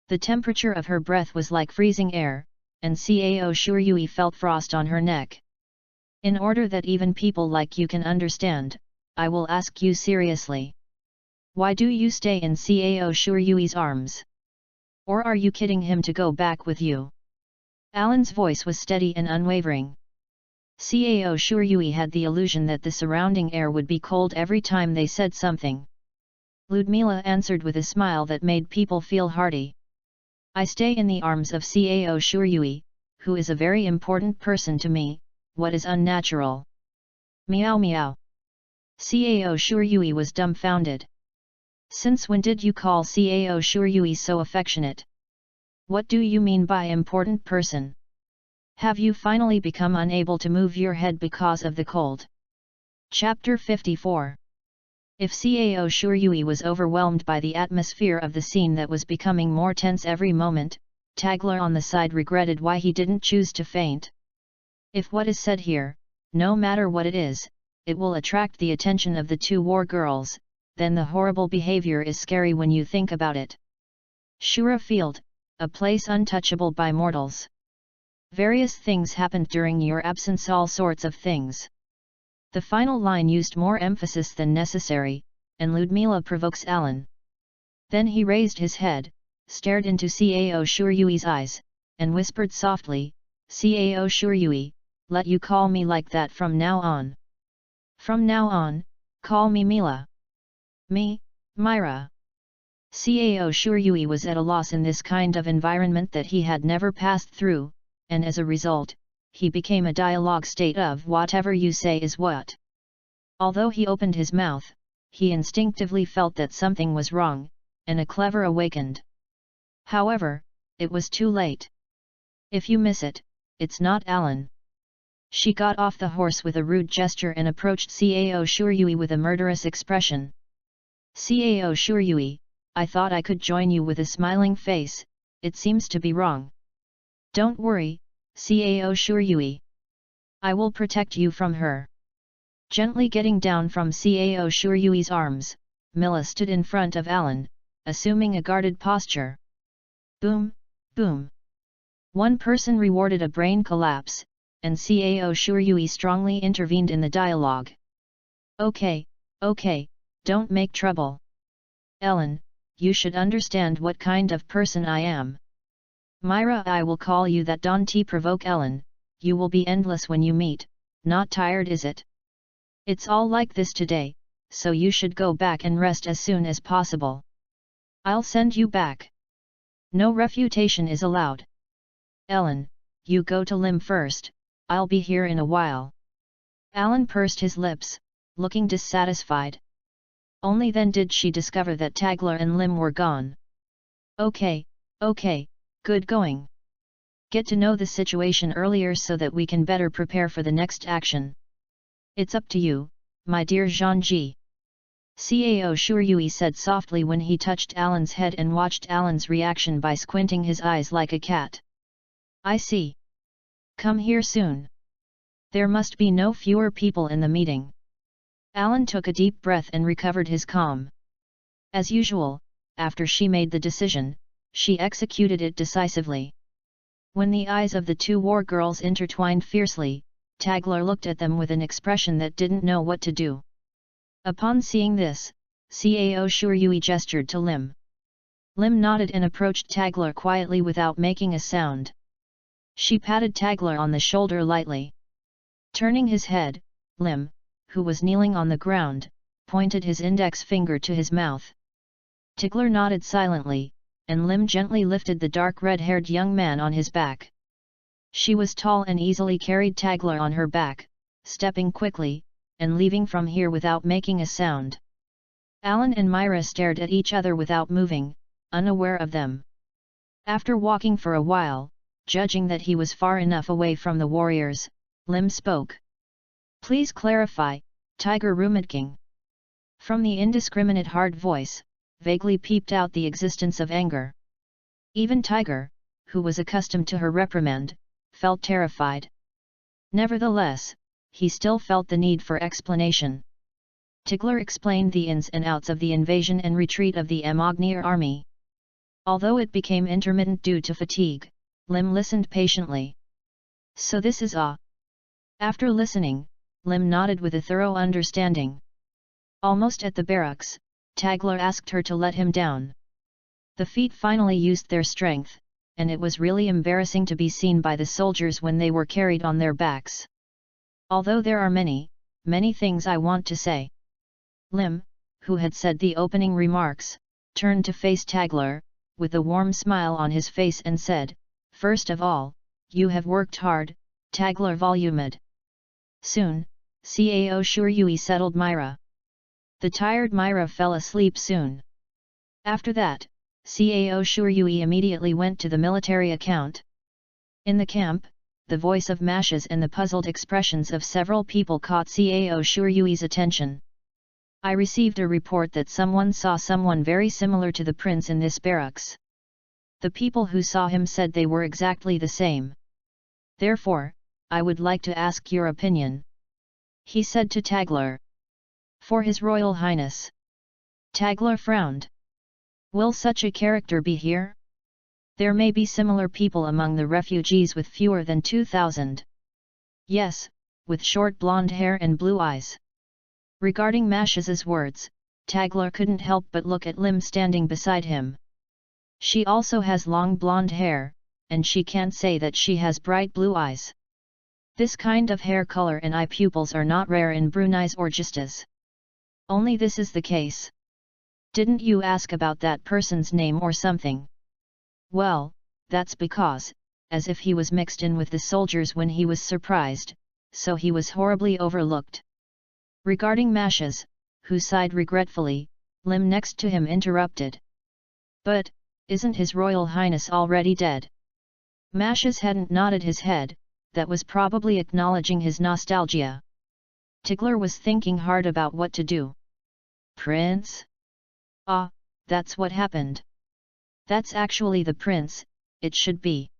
The temperature of her breath was like freezing air, and Cao Shuryui felt frost on her neck. In order that even people like you can understand, I will ask you seriously. Why do you stay in Cao Shuryui's arms? Or are you kidding him to go back with you? Alan's voice was steady and unwavering. Cao Shuryui had the illusion that the surrounding air would be cold every time they said something. Ludmila answered with a smile that made people feel hearty. I stay in the arms of Cao Shuryui, who is a very important person to me. What is unnatural? Meow meow. Cao Shuryui was dumbfounded. Since when did you call Cao Shuryui so affectionate? What do you mean by important person? Have you finally become unable to move your head because of the cold? Chapter 54. If Cao Shuryui was overwhelmed by the atmosphere of the scene that was becoming more tense every moment, Tagler on the side regretted why he didn't choose to faint. If what is said here, no matter what it is, it will attract the attention of the two war girls, then the horrible behavior is scary when you think about it. Shura Field, a place untouchable by mortals. Various things happened during your absence, all sorts of things. The final line used more emphasis than necessary, and Ludmila provokes Alan. Then he raised his head, stared into Cao Shuryui's eyes, and whispered softly, Cao Shuryui, let you call me like that from now on. From now on, call me Mila. Me, Myra. Cao Shuryui was at a loss in this kind of environment that he had never passed through, and as a result, he became a dialogue state of whatever you say is what. Although he opened his mouth, he instinctively felt that something was wrong, and a clever awakened. However, it was too late. If you miss it, it's not Alan. She got off the horse with a rude gesture and approached Cao Shuryui with a murderous expression. Cao Shuryui, I thought I could join you with a smiling face, it seems to be wrong. Don't worry, Cao Shuryui. I will protect you from her. Gently getting down from Cao Shuryui's arms, Milla stood in front of Alan, assuming a guarded posture. Boom, boom. One person rewarded a brain collapse, and Cao Shuryui strongly intervened in the dialogue. Okay, don't make trouble. Ellen, you should understand what kind of person I am. Myra, I will call you that. Don't provoke Ellen, you will be endless when you meet, not tired is it? It's all like this today, so you should go back and rest as soon as possible. I'll send you back. No refutation is allowed. Ellen, you go to Lim first, I'll be here in a while. Alan pursed his lips, looking dissatisfied. Only then did she discover that Tagler and Lim were gone. Okay, good going. Get to know the situation earlier so that we can better prepare for the next action. It's up to you, my dear Zhangji. Cao Shuryui said softly when he touched Alan's head and watched Alan's reaction by squinting his eyes like a cat. I see. Come here soon. There must be no fewer people in the meeting. Alan took a deep breath and recovered his calm. As usual, after she made the decision, she executed it decisively. When the eyes of the two war girls intertwined fiercely, Tagler looked at them with an expression that didn't know what to do. Upon seeing this, Cao Shuryui gestured to Lim. Lim nodded and approached Tagler quietly without making a sound. She patted Tagler on the shoulder lightly. Turning his head, Lim, who was kneeling on the ground, pointed his index finger to his mouth. Tagler nodded silently, and Lim gently lifted the dark red-haired young man on his back. She was tall and easily carried Tagler on her back, stepping quickly, and leaving from here without making a sound. Alan and Myra stared at each other without moving, unaware of them. After walking for a while, judging that he was far enough away from the warriors, Lim spoke. Please clarify, Tiger Rumitking. From the indiscriminate hard voice, vaguely peeped out the existence of anger. Even Tiger, who was accustomed to her reprimand, felt terrified. Nevertheless, he still felt the need for explanation. Tigler explained the ins and outs of the invasion and retreat of the Amognier army. Although it became intermittent due to fatigue, Lim listened patiently. So this is a. After listening, Lim nodded with a thorough understanding. Almost at the barracks, Tagler asked her to let him down. The feet finally used their strength, and it was really embarrassing to be seen by the soldiers when they were carried on their backs. Although there are many things I want to say. Lim, who had said the opening remarks, turned to face Tagler, with a warm smile on his face and said, First of all, you have worked hard, Tagler volumed. Soon, Cao Shuryui settled Myra. The tired Myra fell asleep soon. After that, Cao Shuryui immediately went to the military account. In the camp, the voice of Mashes and the puzzled expressions of several people caught Cao Shuryui's attention. I received a report that someone saw someone very similar to the prince in this barracks. The people who saw him said they were exactly the same. Therefore, I would like to ask your opinion. He said to Tagler. For His Royal Highness. Tagler frowned. Will such a character be here? There may be similar people among the refugees with fewer than 2,000. Yes, with short blonde hair and blue eyes. Regarding Mashes's words, Tagler couldn't help but look at Lim standing beside him. She also has long blonde hair, and she can't say that she has bright blue eyes. This kind of hair color and eye pupils are not rare in Brunei's or Gistas. Only this is the case. Didn't you ask about that person's name or something? Well, that's because, as if he was mixed in with the soldiers when he was surprised, so he was horribly overlooked. Regarding Mashes, who sighed regretfully, Lim next to him interrupted. But, isn't His Royal Highness already dead? Mashes hadn't nodded his head, that was probably acknowledging his nostalgia. Tigler was thinking hard about what to do. Prince? Ah, that's what happened. That's actually the prince, it should be.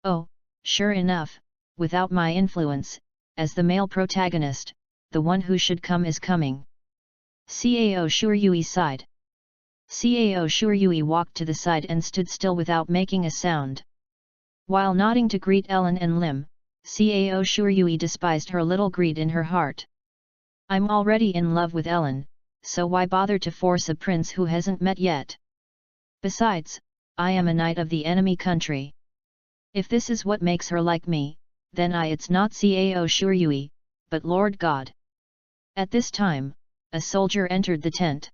Oh, sure enough, without my influence, as the male protagonist, the one who should come is coming. Cao Shuryui sighed. Cao Shuryui walked to the side and stood still without making a sound. While nodding to greet Ellen and Lim, Cao Shuryui despised her little greed in her heart. I'm already in love with Ellen, so why bother to force a prince who hasn't met yet? Besides, I am a knight of the enemy country. If this is what makes her like me, then it's not Cao Shuryui, but Lord God. At this time, a soldier entered the tent.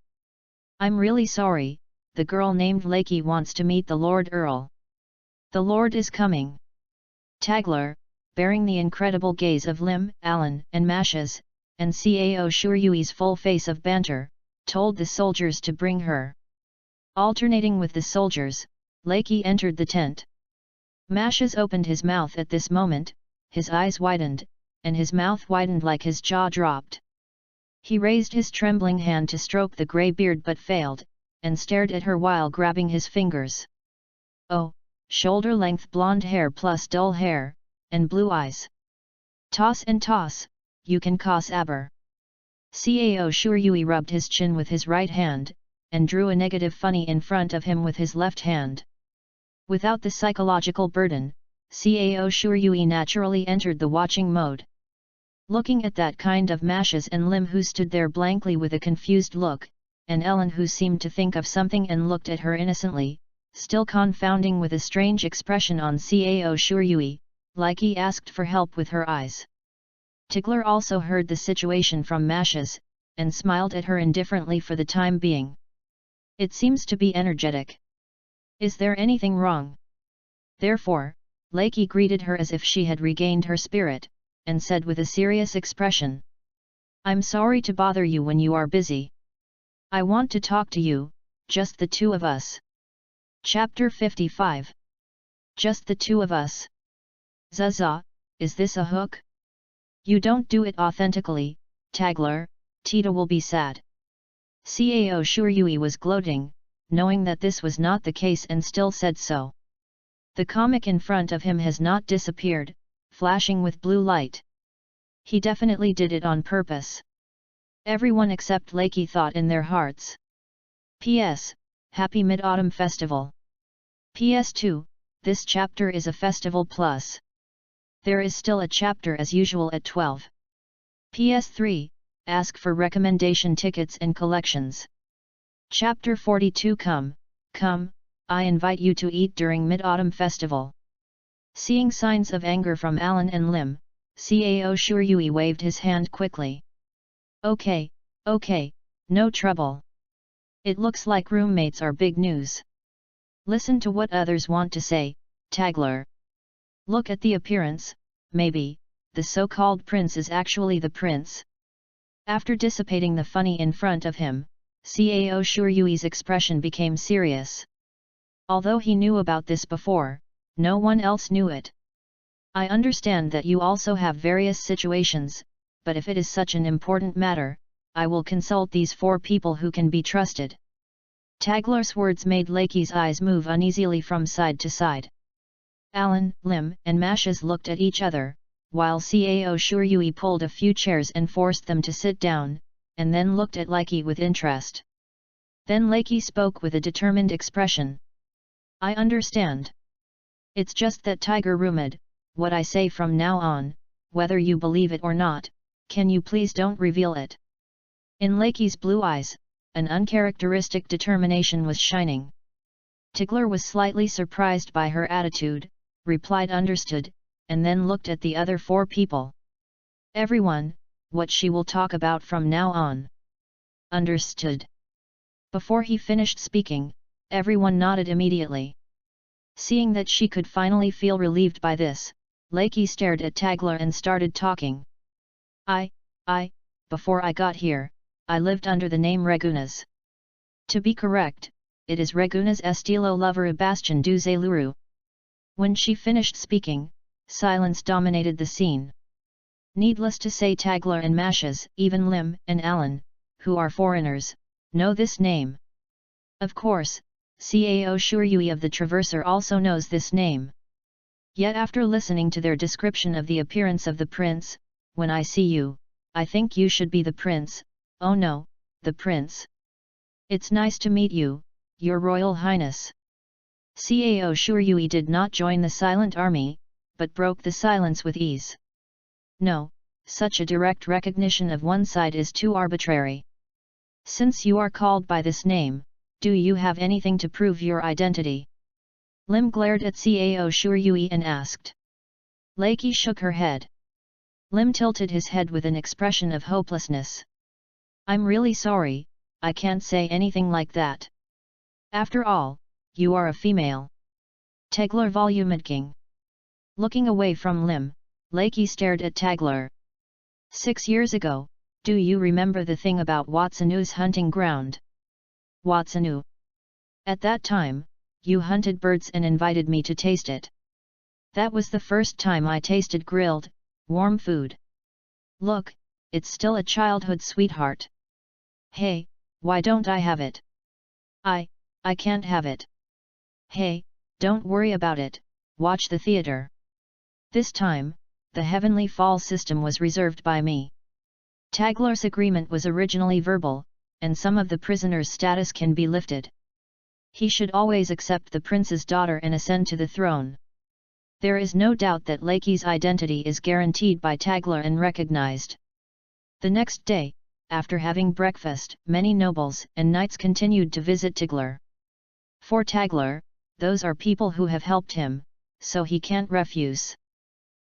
I'm really sorry, the girl named Lakey wants to meet the Lord Earl. The Lord is coming. Tagler, bearing the incredible gaze of Lim, Allen, and Mashes, and Cao Shuryui's full face of banter, told the soldiers to bring her. Alternating with the soldiers, Lakey entered the tent. Mashes opened his mouth at this moment, his eyes widened, and his mouth widened like his jaw dropped. He raised his trembling hand to stroke the grey beard but failed, and stared at her while grabbing his fingers. Oh, shoulder-length blonde hair plus dull hair, and blue eyes. Toss and toss, you can cause aber. Cao Shuryui rubbed his chin with his right hand, and drew a negative funny in front of him with his left hand. Without the psychological burden, Cao Shuryui naturally entered the watching mode. Looking at that kind of Mashes and Lim who stood there blankly with a confused look, and Ellen who seemed to think of something and looked at her innocently, still confounding with a strange expression on Cao Shuryui, like he asked for help with her eyes. Tigler also heard the situation from Mashes, and smiled at her indifferently for the time being. It seems to be energetic. Is there anything wrong? Therefore, Lakey greeted her as if she had regained her spirit, and said with a serious expression. I'm sorry to bother you when you are busy. I want to talk to you, just the two of us. Chapter 55. Just the two of us. Zaza, is this a hook? You don't do it authentically, Tagler, Tita will be sad. Cao Shuryui was gloating, knowing that this was not the case and still said so. The comic in front of him has not disappeared, flashing with blue light. He definitely did it on purpose. Everyone except Lakey thought in their hearts. P.S. Happy Mid-Autumn Festival. PS2, this chapter is a festival plus. There is still a chapter as usual at 12. PS3, ask for recommendation tickets and collections. Chapter 42 Come, I invite you to eat during Mid-Autumn Festival. Seeing signs of anger from Allen and Lim, Cao Shuryui waved his hand quickly. Okay, no trouble. It looks like roommates are big news. Listen to what others want to say, Tagler. Look at the appearance, maybe, the so-called prince is actually the prince. After dissipating the funny in front of him, Cao Shuryui's expression became serious. Although he knew about this before, no one else knew it. I understand that you also have various situations, but if it is such an important matter, I will consult these 4 people who can be trusted. Tagler's words made Lakey's eyes move uneasily from side to side. Allen, Lim, and Mashes looked at each other, while Cao Shuryui pulled a few chairs and forced them to sit down, and then looked at Lakey with interest. Then Lakey spoke with a determined expression. I understand. It's just that Tiger rumored, what I say from now on, whether you believe it or not, can you please don't reveal it? In Lakey's blue eyes, an uncharacteristic determination was shining. Tigler was slightly surprised by her attitude, replied understood, and then looked at the other 4 people. Everyone, what she will talk about from now on. Understood. Before he finished speaking, everyone nodded immediately. Seeing that she could finally feel relieved by this, Lakey stared at Tagler and started talking. Before I got here, I lived under the name Regunas. To be correct, it is Regunas estilo lover Bastion du Zeluru. When she finished speaking, silence dominated the scene. Needless to say Tagler and Mashes, even Lim and Allen, who are foreigners, know this name. Of course, Cao Shuryui of the Traverser also knows this name. Yet after listening to their description of the appearance of the prince, when I see you, I think you should be the prince. Oh no, the prince. It's nice to meet you, your royal highness. Cao Shuryui did not join the silent army, but broke the silence with ease. No, such a direct recognition of one side is too arbitrary. Since you are called by this name, do you have anything to prove your identity? Lim glared at Cao Shuryui and asked. Lakey shook her head. Lim tilted his head with an expression of hopelessness. I'm really sorry, I can't say anything like that. After all, you are a female. Tagler volumedking. Looking away from Lim, Lakey stared at Tagler. 6 years ago, do you remember the thing about Watsonu's hunting ground? Watsonu. At that time, you hunted birds and invited me to taste it. That was the first time I tasted grilled, warm food. Look, it's still a childhood sweetheart. Hey, why don't I have it? I can't have it. Hey, don't worry about it, watch the theater. This time, the Heavenly Fall system was reserved by me. Tagler's agreement was originally verbal, and some of the prisoners' status can be lifted. He should always accept the prince's daughter and ascend to the throne. There is no doubt that Lakey's identity is guaranteed by Tagler and recognized. The next day, after having breakfast, many nobles and knights continued to visit Tagler. For Tagler, those are people who have helped him, so he can't refuse.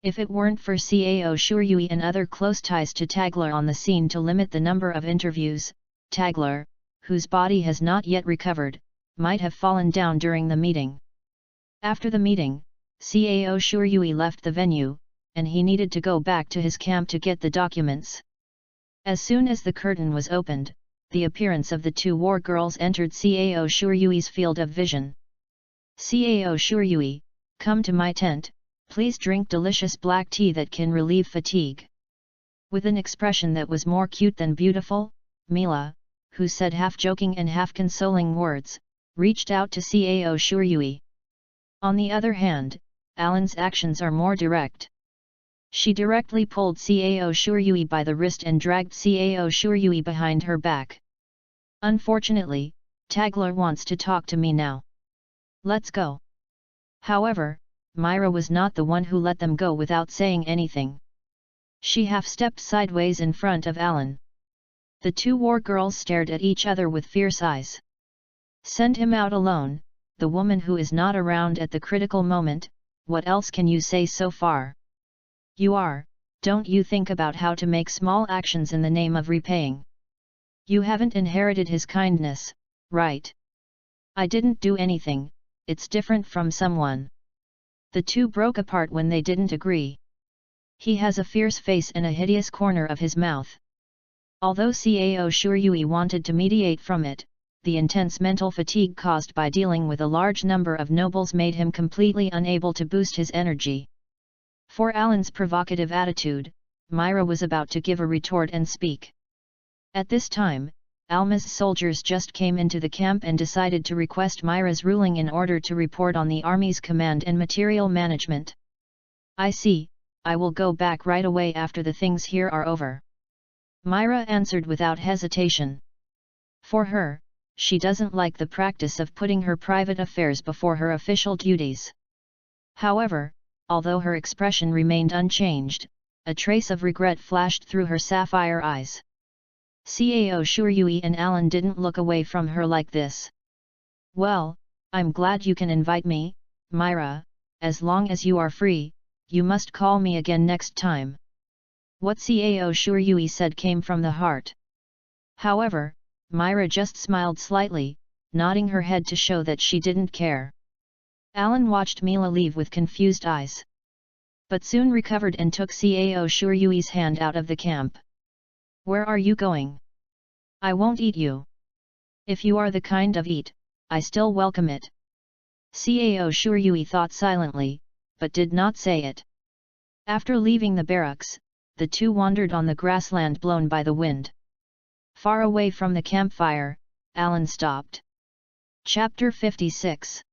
If it weren't for Cao Shuryui and other close ties to Tagler on the scene to limit the number of interviews, Tagler, whose body has not yet recovered, might have fallen down during the meeting. After the meeting, Cao Shuryui left the venue, and he needed to go back to his camp to get the documents. As soon as the curtain was opened, the appearance of the two war girls entered Cao Shuryui's field of vision. Cao Shuryui, come to my tent, please drink delicious black tea that can relieve fatigue. With an expression that was more cute than beautiful, Mila, who said half-joking and half-consoling words, reached out to Cao Shuryui. On the other hand, Alan's actions are more direct. She directly pulled Cao Shuryui by the wrist and dragged Cao Shuryui behind her back. Unfortunately, Tagler wants to talk to me now. Let's go. However, Myra was not the one who let them go without saying anything. She half-stepped sideways in front of Alan. The two war girls stared at each other with fierce eyes. Send him out alone, the woman who is not around at the critical moment. What else can you say so far? Don't you think about how to make small actions in the name of repaying? You haven't inherited his kindness, right? I didn't do anything, it's different from someone. The two broke apart when they didn't agree. He has a fierce face and a hideous corner of his mouth. Although Cao Shuryui wanted to mediate from it, the intense mental fatigue caused by dealing with a large number of nobles made him completely unable to boost his energy. For Alan's provocative attitude, Myra was about to give a retort and speak. At this time, Alma's soldiers just came into the camp and decided to request Myra's ruling in order to report on the army's command and material management. I see, I will go back right away after the things here are over. Myra answered without hesitation. For her, she doesn't like the practice of putting her private affairs before her official duties. However, although her expression remained unchanged, a trace of regret flashed through her sapphire eyes. Cao Shuryui and Alan didn't look away from her like this. Well, I'm glad you can invite me, Myra, as long as you are free, you must call me again next time. What Cao Shuryui said came from the heart. However, Myra just smiled slightly, nodding her head to show that she didn't care. Alan watched Mila leave with confused eyes. But soon recovered and took Cao Shuryui's hand out of the camp. Where are you going? I won't eat you. If you are the kind of eat, I still welcome it. Cao Shuryui thought silently, but did not say it. After leaving the barracks, the two wandered on the grassland blown by the wind. Far away from the campfire, Alan stopped. Chapter 56.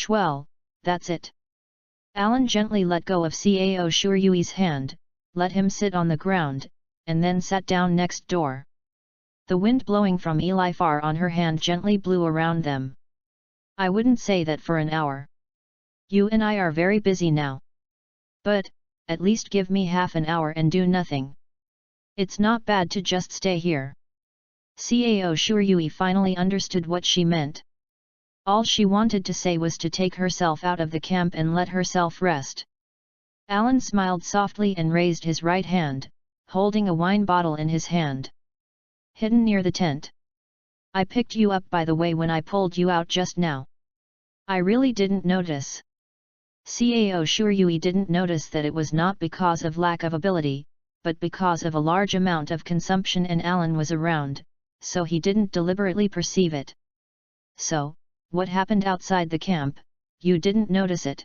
Well, that's it. Alan gently let go of Cao Shuryui's hand, let him sit on the ground, and then sat down next door. The wind blowing from Elifar on her hand gently blew around them. I wouldn't say that for an hour. You and I are very busy now. But, at least give me half an hour and do nothing. It's not bad to just stay here. Cao Shuryui finally understood what she meant. All she wanted to say was to take herself out of the camp and let herself rest. Alan smiled softly and raised his right hand, holding a wine bottle in his hand. Hidden near the tent. I picked you up by the way when I pulled you out just now. I really didn't notice. Cao Shuryui didn't notice that it was not because of lack of ability, but because of a large amount of consumption and Alan was around, so he didn't deliberately perceive it. So, what happened outside the camp, you didn't notice it?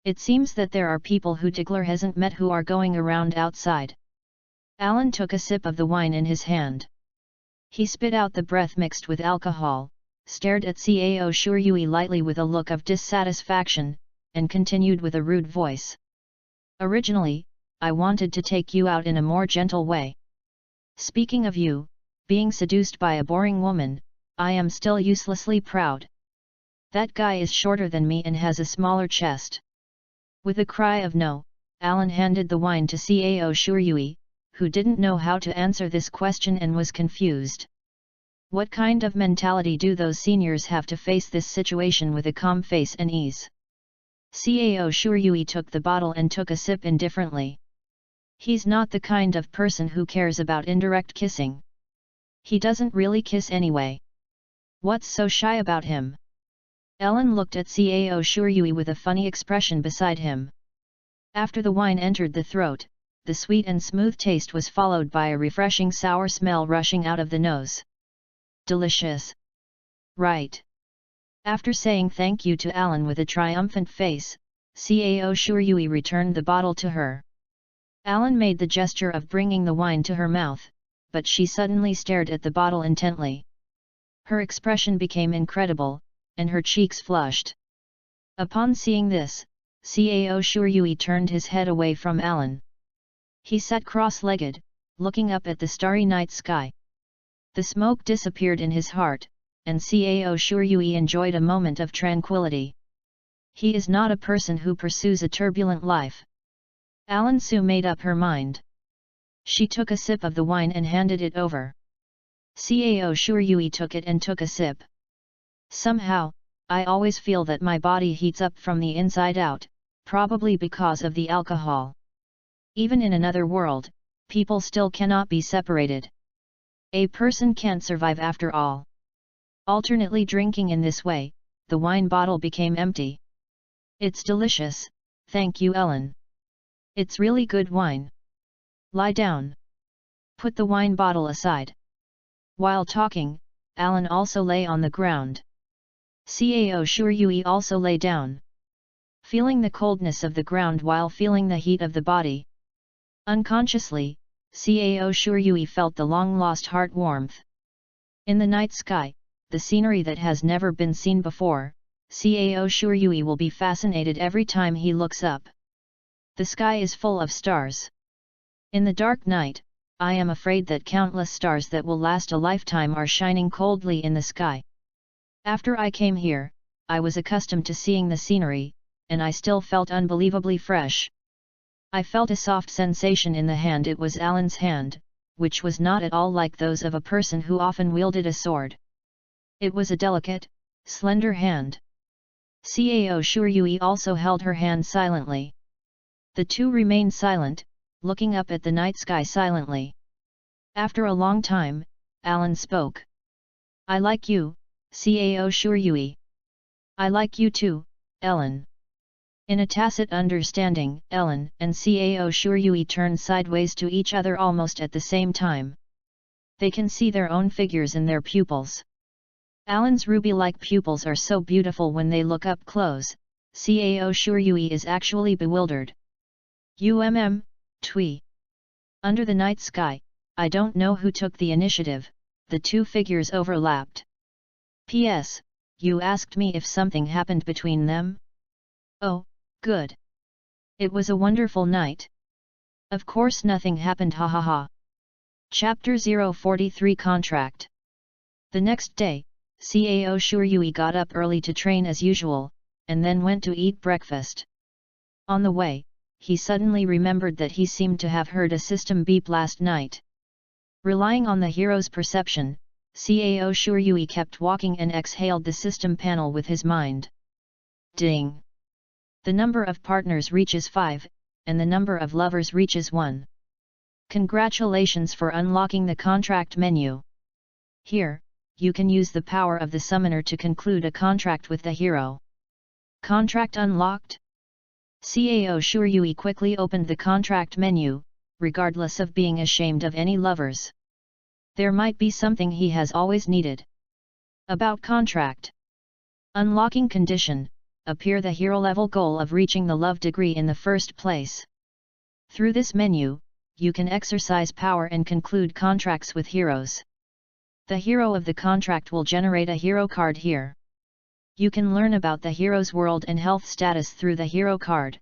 It seems that there are people who Diggler hasn't met who are going around outside. Alan took a sip of the wine in his hand. He spit out the breath mixed with alcohol, stared at Cao Shuryui lightly with a look of dissatisfaction, and continued with a rude voice. Originally, I wanted to take you out in a more gentle way. Speaking of you, being seduced by a boring woman, I am still uselessly proud. That guy is shorter than me and has a smaller chest. With a cry of no, Alan handed the wine to Cao Shuryui, who didn't know how to answer this question and was confused. What kind of mentality do those seniors have to face this situation with a calm face and ease? Cao Shuryui took the bottle and took a sip indifferently. He's not the kind of person who cares about indirect kissing. He doesn't really kiss anyway. What's so shy about him? Ellen looked at Cao Shuryui with a funny expression beside him. After the wine entered the throat, the sweet and smooth taste was followed by a refreshing sour smell rushing out of the nose. Delicious. Right. After saying thank you to Alan with a triumphant face, Cao Shuryui returned the bottle to her. Alan made the gesture of bringing the wine to her mouth, but she suddenly stared at the bottle intently. Her expression became incredible, and her cheeks flushed. Upon seeing this, Cao Shuryui turned his head away from Alan. He sat cross-legged, looking up at the starry night sky. The smoke disappeared in his heart, and Cao Shuryui enjoyed a moment of tranquility. He is not a person who pursues a turbulent life. Alan Su made up her mind. She took a sip of the wine and handed it over. Cao Shuryui took it and took a sip. Somehow, I always feel that my body heats up from the inside out, probably because of the alcohol. Even in another world, people still cannot be separated. A person can't survive after all. Alternately drinking in this way, the wine bottle became empty. It's delicious, thank you Ellen. It's really good wine. Lie down. Put the wine bottle aside. While talking, Alan also lay on the ground. Cao Shuryui also lay down. Feeling the coldness of the ground while feeling the heat of the body. Unconsciously, Cao Shuryui felt the long-lost heart warmth. In the night sky, the scenery that has never been seen before, Cao Shuryui will be fascinated every time he looks up. The sky is full of stars. In the dark night, I am afraid that countless stars that will last a lifetime are shining coldly in the sky. After I came here, I was accustomed to seeing the scenery, and I still felt unbelievably fresh. I felt a soft sensation in the hand. It was Alan's hand, which was not at all like those of a person who often wielded a sword. It was a delicate, slender hand. Cao Shuryui also held her hand silently. The two remained silent, looking up at the night sky silently. After a long time, Alan spoke. I like you, Cao Shuryui. I like you too, Ellen. In a tacit understanding, Ellen and Cao Shuryui turned sideways to each other almost at the same time. They can see their own figures in their pupils. Alan's ruby-like pupils are so beautiful when they look up close. Cao Shuryui is actually bewildered. Twee. Under the night sky, I don't know who took the initiative, the two figures overlapped. P.S. You asked me if something happened between them? Oh, Good. It was a wonderful night. Of course nothing happened, ha ha ha. Chapter 043 Contract. The next day, Cao Shuryui got up early to train as usual, and then went to eat breakfast. On the way, he suddenly remembered that he seemed to have heard a system beep last night. Relying on the hero's perception, Cao Shuryui kept walking and exhaled the system panel with his mind. Ding! The number of partners reaches 5, and the number of lovers reaches 1. Congratulations for unlocking the contract menu. Here, you can use the power of the summoner to conclude a contract with the hero. Contract unlocked? Cao Shuryui quickly opened the contract menu, regardless of being ashamed of any lovers. There might be something he has always needed. About contract. Unlocking condition, appear the hero level goal of reaching the love degree in the first place. Through this menu, you can exercise power and conclude contracts with heroes. The hero of the contract will generate a hero card here. You can learn about the hero's world and health status through the hero card.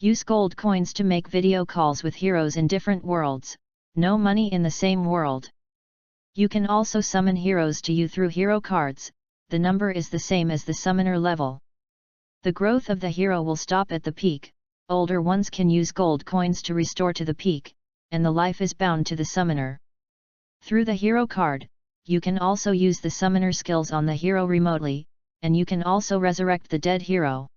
Use gold coins to make video calls with heroes in different worlds, no money in the same world. You can also summon heroes to you through hero cards, the number is the same as the summoner level. The growth of the hero will stop at the peak, older ones can use gold coins to restore to the peak, and the life is bound to the summoner. Through the hero card, you can also use the summoner skills on the hero remotely, and you can also resurrect the dead hero.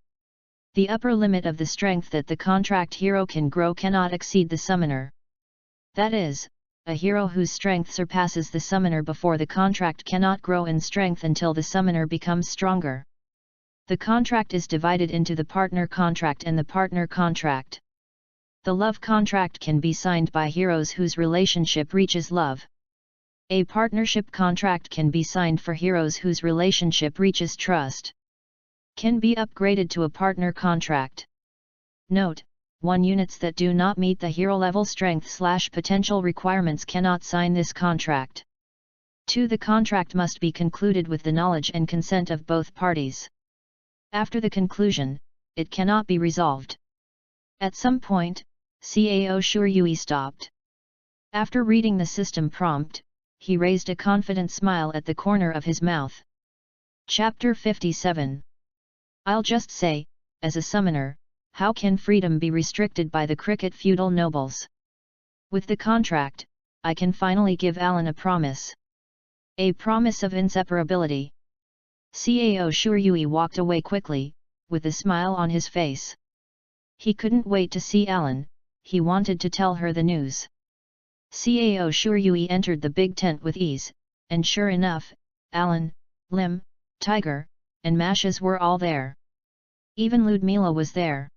The upper limit of the strength that the contract hero can grow cannot exceed the summoner. That is, a hero whose strength surpasses the summoner before the contract cannot grow in strength until the summoner becomes stronger. The contract is divided into the partner contract and the partner contract. The love contract can be signed by heroes whose relationship reaches love. A partnership contract can be signed for heroes whose relationship reaches trust. Can be upgraded to a partner contract. Note: 1 units that do not meet the hero level strength/potential requirements cannot sign this contract. 2. The contract must be concluded with the knowledge and consent of both parties. After the conclusion, it cannot be resolved. At some point, Cao Shuryui stopped. After reading the system prompt, he raised a confident smile at the corner of his mouth. Chapter 57. I'll just say, as a summoner, how can freedom be restricted by the cricket feudal nobles? With the contract, I can finally give Alan a promise. A promise of inseparability. Cao Shuryui walked away quickly, with a smile on his face. He couldn't wait to see Alan, he wanted to tell her the news. Cao Shuryui entered the big tent with ease, and sure enough, Alan, Lim, Tiger, and Mashes were all there. Even Ludmila was there.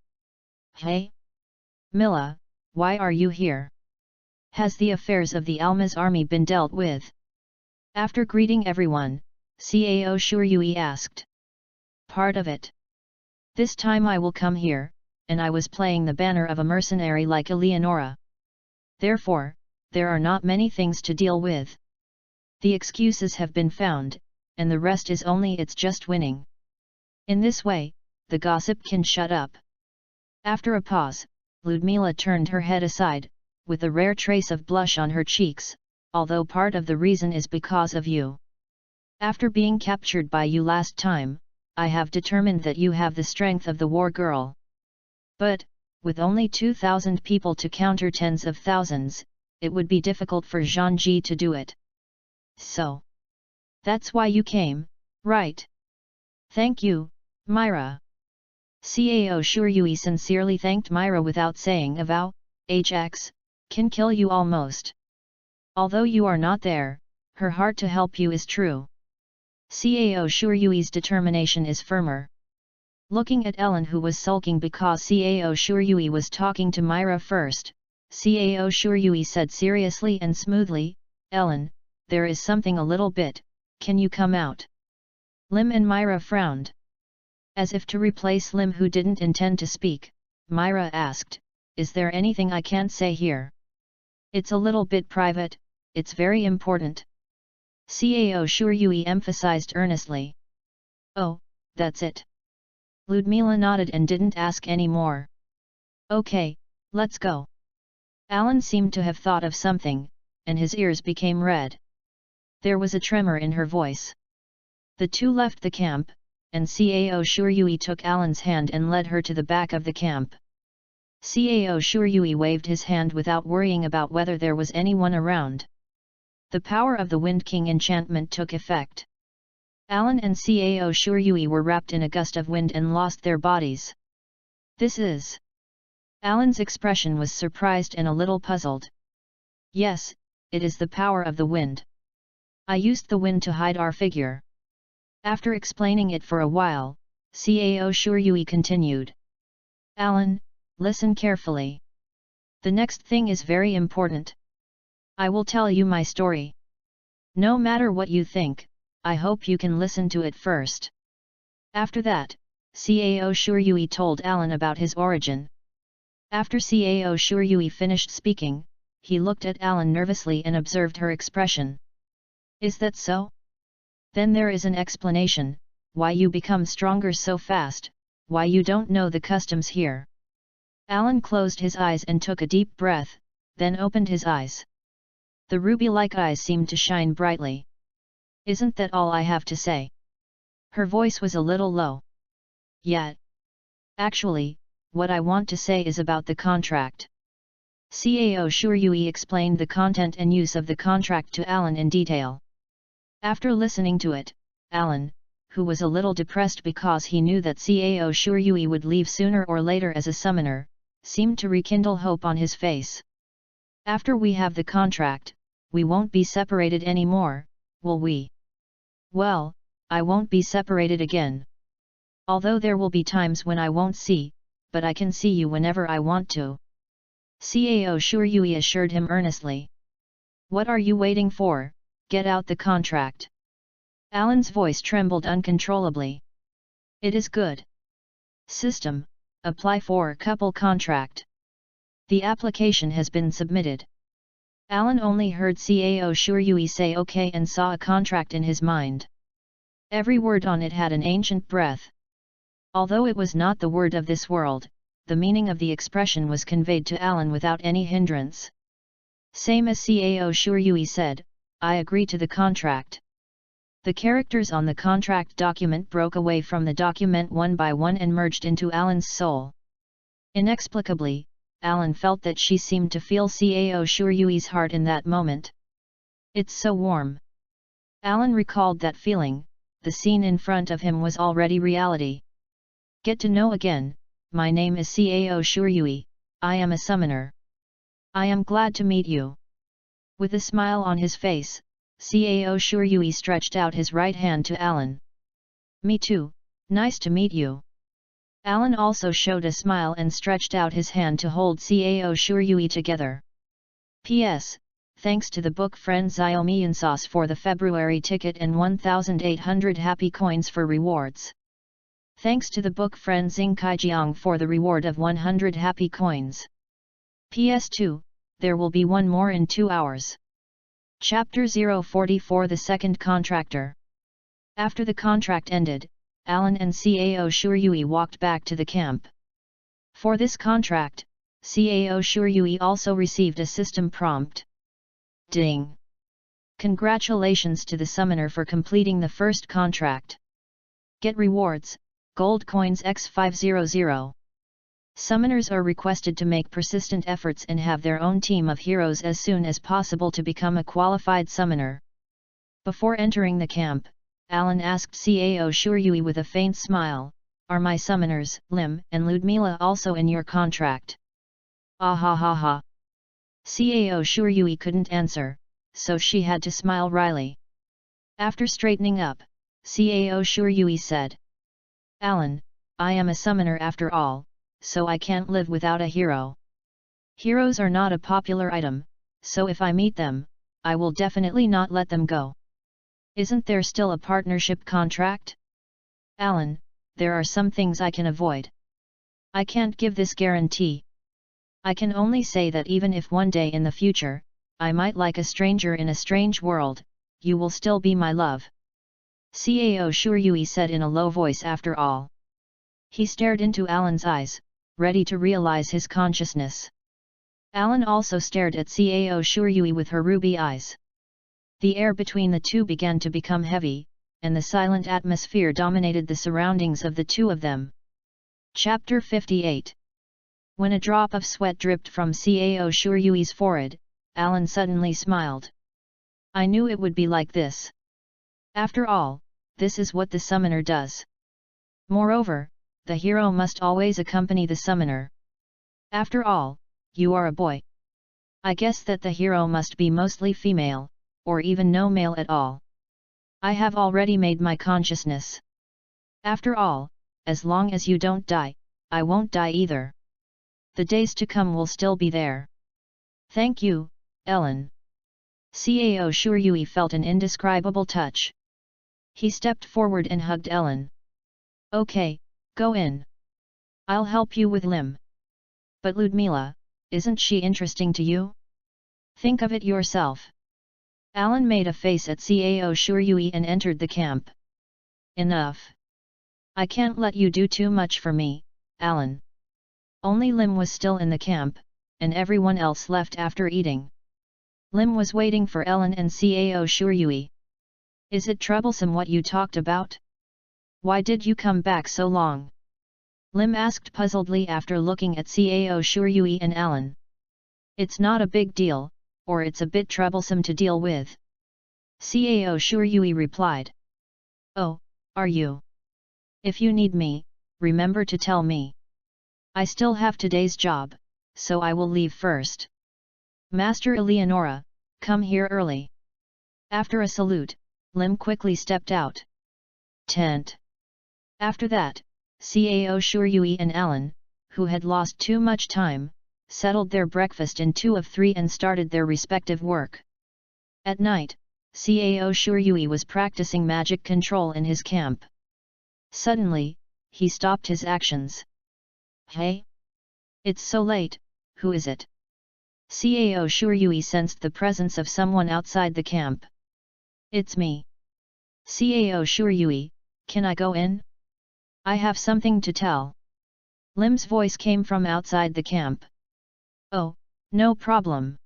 Hey? Mila, why are you here? Has the affairs of the Alma's army been dealt with? After greeting everyone, Cao Shuryui asked. Part of it. This time I will come here, and I was playing the banner of a mercenary like Eleonora. Therefore, there are not many things to deal with. The excuses have been found, and the rest is only it's just winning. In this way, the gossip can shut up. After a pause, Ludmila turned her head aside, with a rare trace of blush on her cheeks, although part of the reason is because of you. After being captured by you last time, I have determined that you have the strength of the war girl. But, with only 2,000 people to counter tens of thousands, it would be difficult for Zhangji to do it. So. That's why you came, right? Thank you, Myra. Cao Shuryui sincerely thanked Myra without saying a vow. HX, can kill you almost. Although you are not there, her heart to help you is true. Cao Shuryui's determination is firmer. Looking at Ellen, who was sulking because Cao Shuryui was talking to Myra first, Cao Shuryui said seriously and smoothly, Ellen, there is something a little bit, can you come out? Lim and Myra frowned. As if to replace Lim, who didn't intend to speak, Myra asked, is there anything I can't say here? It's a little bit private, it's very important. Cao Shuryui emphasized earnestly. Oh, that's it. Ludmila nodded and didn't ask any more. Okay, let's go. Alan seemed to have thought of something, and his ears became red. There was a tremor in her voice. The two left the camp, and Cao Shuryui took Alan's hand and led her to the back of the camp. Cao Shuryui waved his hand without worrying about whether there was anyone around. The power of the Wind King enchantment took effect. Alan and Cao Shuryui were wrapped in a gust of wind and lost their bodies. This is... Alan's expression was surprised and a little puzzled. Yes, it is the power of the wind. I used the wind to hide our figure. After explaining it for a while, Cao Shuryui continued. Alan, listen carefully. The next thing is very important. I will tell you my story. No matter what you think, I hope you can listen to it first. After that, Cao Shuryui told Alan about his origin. After Cao Shuryui finished speaking, he looked at Alan nervously and observed her expression. Is that so? Then there is an explanation, why you become stronger so fast, why you don't know the customs here. Alan closed his eyes and took a deep breath, then opened his eyes. The ruby-like eyes seemed to shine brightly. Isn't that all I have to say? Her voice was a little low. Yet. Actually, what I want to say is about the contract. Cao Shuryui explained the content and use of the contract to Alan in detail. After listening to it, Alan, who was a little depressed because he knew that Cao Shuryui would leave sooner or later as a summoner, seemed to rekindle hope on his face. After we have the contract, we won't be separated anymore, will we? Well, I won't be separated again. Although there will be times when I won't see, but I can see you whenever I want to. Cao Shuryui assured him earnestly. What are you waiting for? Get out the contract. Alan's voice trembled uncontrollably. It is good. System, apply for couple contract. The application has been submitted. Alan only heard Cao Shuryui say okay and saw a contract in his mind. Every word on it had an ancient breath. Although it was not the word of this world, the meaning of the expression was conveyed to Alan without any hindrance. Same as Cao Shuryui said, I agree to the contract. The characters on the contract document broke away from the document one by one and merged into Alan's soul. Inexplicably, Alan felt that she seemed to feel Cao Shuryui's heart in that moment. It's so warm. Alan recalled that feeling, the scene in front of him was already reality. Get to know again, my name is Cao Shuryui, I am a summoner. I am glad to meet you. With a smile on his face, Cao Shuryui stretched out his right hand to Alan. Me too, nice to meet you. Alan also showed a smile and stretched out his hand to hold Cao Shuryui together. P.S. Thanks to the book friend Xiaomiansauce for the February ticket and 1,800 happy coins for rewards. Thanks to the book friend Xing Kaijiang for the reward of 100 happy coins. PS2, there will be one more in 2 hours. Chapter 044 The Second Contractor. After the contract ended, Alan and Cao Shuryui walked back to the camp. For this contract, Cao Shuryui also received a system prompt. Ding! Congratulations to the summoner for completing the first contract. Get rewards, gold coins x500. Summoners are requested to make persistent efforts and have their own team of heroes as soon as possible to become a qualified summoner. Before entering the camp, Alan asked Cao Shuryui with a faint smile, are my summoners, Lim and Ludmila, also in your contract? Ah ha ha ha. Cao Shuryui couldn't answer, so she had to smile wryly. After straightening up, Cao Shuryui said, Alan, I am a summoner after all, so I can't live without a hero. Heroes are not a popular item, so if I meet them, I will definitely not let them go. Isn't there still a partnership contract? Alan, there are some things I can avoid. I can't give this guarantee. I can only say that even if one day in the future, I might like a stranger in a strange world, you will still be my love. Cao Shuryui said in a low voice after all. He stared into Alan's eyes, ready to realize his consciousness. Alan also stared at Cao Shuryui with her ruby eyes. The air between the two began to become heavy, and the silent atmosphere dominated the surroundings of the two of them. Chapter 58. When a drop of sweat dripped from Cao Shuryui's forehead, Alan suddenly smiled. I knew it would be like this. After all, this is what the summoner does. Moreover, the hero must always accompany the summoner. After all, you are a boy. I guess that the hero must be mostly female, or even no male at all. I have already made my consciousness. After all, as long as you don't die, I won't die either. The days to come will still be there. Thank you, Ellen. Cao Shuryui felt an indescribable touch. He stepped forward and hugged Ellen. Okay, go in. I'll help you with Lim. But Ludmila, isn't she interesting to you? Think of it yourself. Alan made a face at Cao Shuryui and entered the camp. Enough. I can't let you do too much for me, Alan. Only Lim was still in the camp, and everyone else left after eating. Lim was waiting for Ellen and Cao Shuryui. Is it troublesome what you talked about? Why did you come back so long? Lim asked puzzledly after looking at Cao Shuryui and Alan. It's not a big deal, or it's a bit troublesome to deal with. Cao Shuryui replied. Oh, are you? If you need me, remember to tell me. I still have today's job, so I will leave first. Master Eleonora, come here early. After a salute, Lim quickly stepped out. Tent. After that, Cao Shuryui and Alan, who had lost too much time, settled their breakfast in 2 of 3 and started their respective work. At night, Cao Shuryui was practicing magic control in his camp. Suddenly, he stopped his actions. Hey? It's so late, who is it? Cao Shuryui sensed the presence of someone outside the camp. It's me. Cao Shuryui, can I go in? I have something to tell. Lim's voice came from outside the camp. Oh, no problem.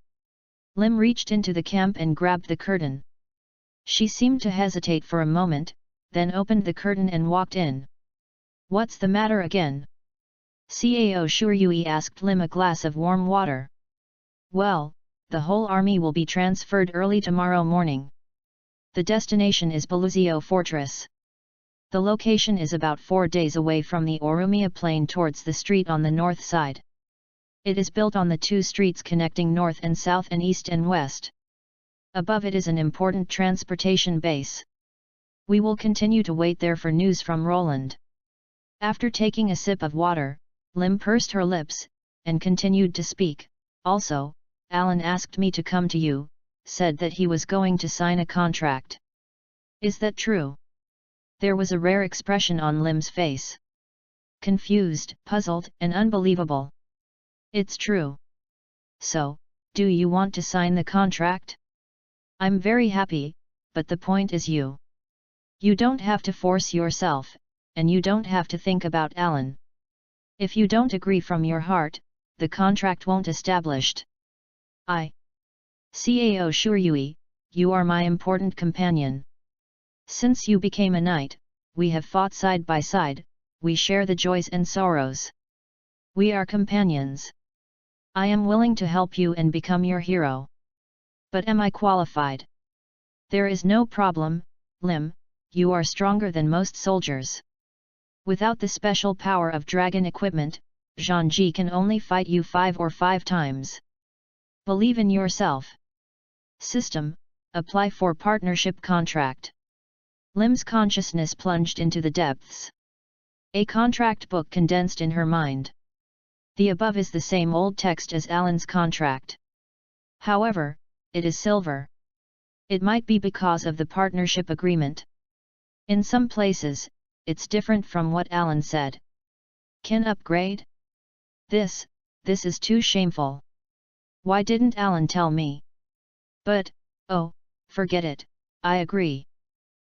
Lim reached into the camp and grabbed the curtain. She seemed to hesitate for a moment, then opened the curtain and walked in. What's the matter again? Cao Shuryui asked Lim a glass of warm water. Well, the whole army will be transferred early tomorrow morning. The destination is Beluzio Fortress. The location is about 4 days away from the Orumia Plain towards the street on the north side. It is built on the 2 streets connecting north and south and east and west. Above it is an important transportation base. We will continue to wait there for news from Roland. After taking a sip of water, Lim pursed her lips, and continued to speak. Also, Alan asked me to come to you, said that he was going to sign a contract. Is that true? There was a rare expression on Lim's face. Confused, puzzled, and unbelievable. It's true. So, do you want to sign the contract? I'm very happy, but the point is you. You don't have to force yourself, and you don't have to think about Alan. If you don't agree from your heart, the contract won't established. Cao Shuryui, you are my important companion. Since you became a knight, we have fought side by side, we share the joys and sorrows. We are companions. I am willing to help you and become your hero. But am I qualified? There is no problem, Lim, you are stronger than most soldiers. Without the special power of dragon equipment, Zhangji can only fight you 5 or 5 times. Believe in yourself. System, apply for partnership contract. Lim's consciousness plunged into the depths. A contract book condensed in her mind. The above is the same old text as Alan's contract. However, it is silver. It might be because of the partnership agreement. In some places, it's different from what Alan said. Can upgrade? This is too shameful. Why didn't Alan tell me? But, oh, forget it, I agree.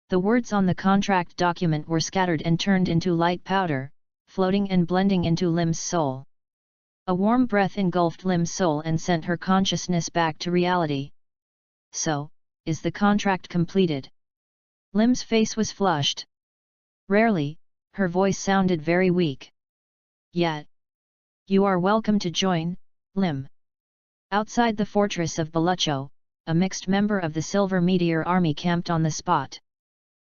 The words on the contract document were scattered and turned into light powder, floating and blending into Lim's soul. A warm breath engulfed Lim's soul and sent her consciousness back to reality. So, is the contract completed? Lim's face was flushed. Rarely, her voice sounded very weak. Yet. You are welcome to join, Lim. Outside the fortress of Balucho, a mixed member of the Silver Meteor Army camped on the spot.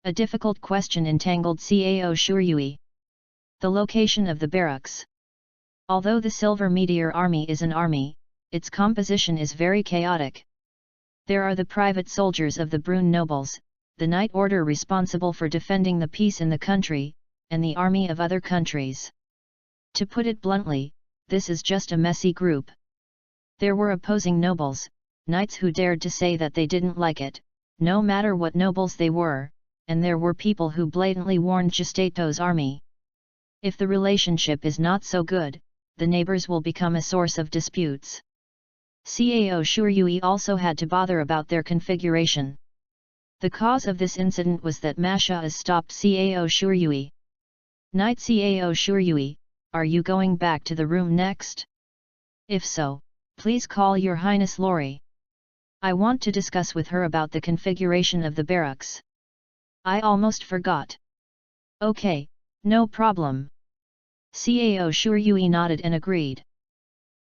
A difficult question entangled Cao Shuryui. The location of the barracks. Although the Silver Meteor Army is an army, its composition is very chaotic. There are the private soldiers of the Brune nobles, the Knight Order responsible for defending the peace in the country, and the army of other countries. To put it bluntly, this is just a messy group. There were opposing nobles, knights who dared to say that they didn't like it, no matter what nobles they were, and there were people who blatantly warned Gestato's army. If the relationship is not so good, the neighbors will become a source of disputes. Cao Shuryui also had to bother about their configuration. The cause of this incident was that Masha stopped Cao Shuryui. Knight Cao Shuryui, are you going back to the room next? If so, please call Your Highness Lori. I want to discuss with her about the configuration of the barracks. I almost forgot. Okay, no problem. Cao Shuryui nodded and agreed.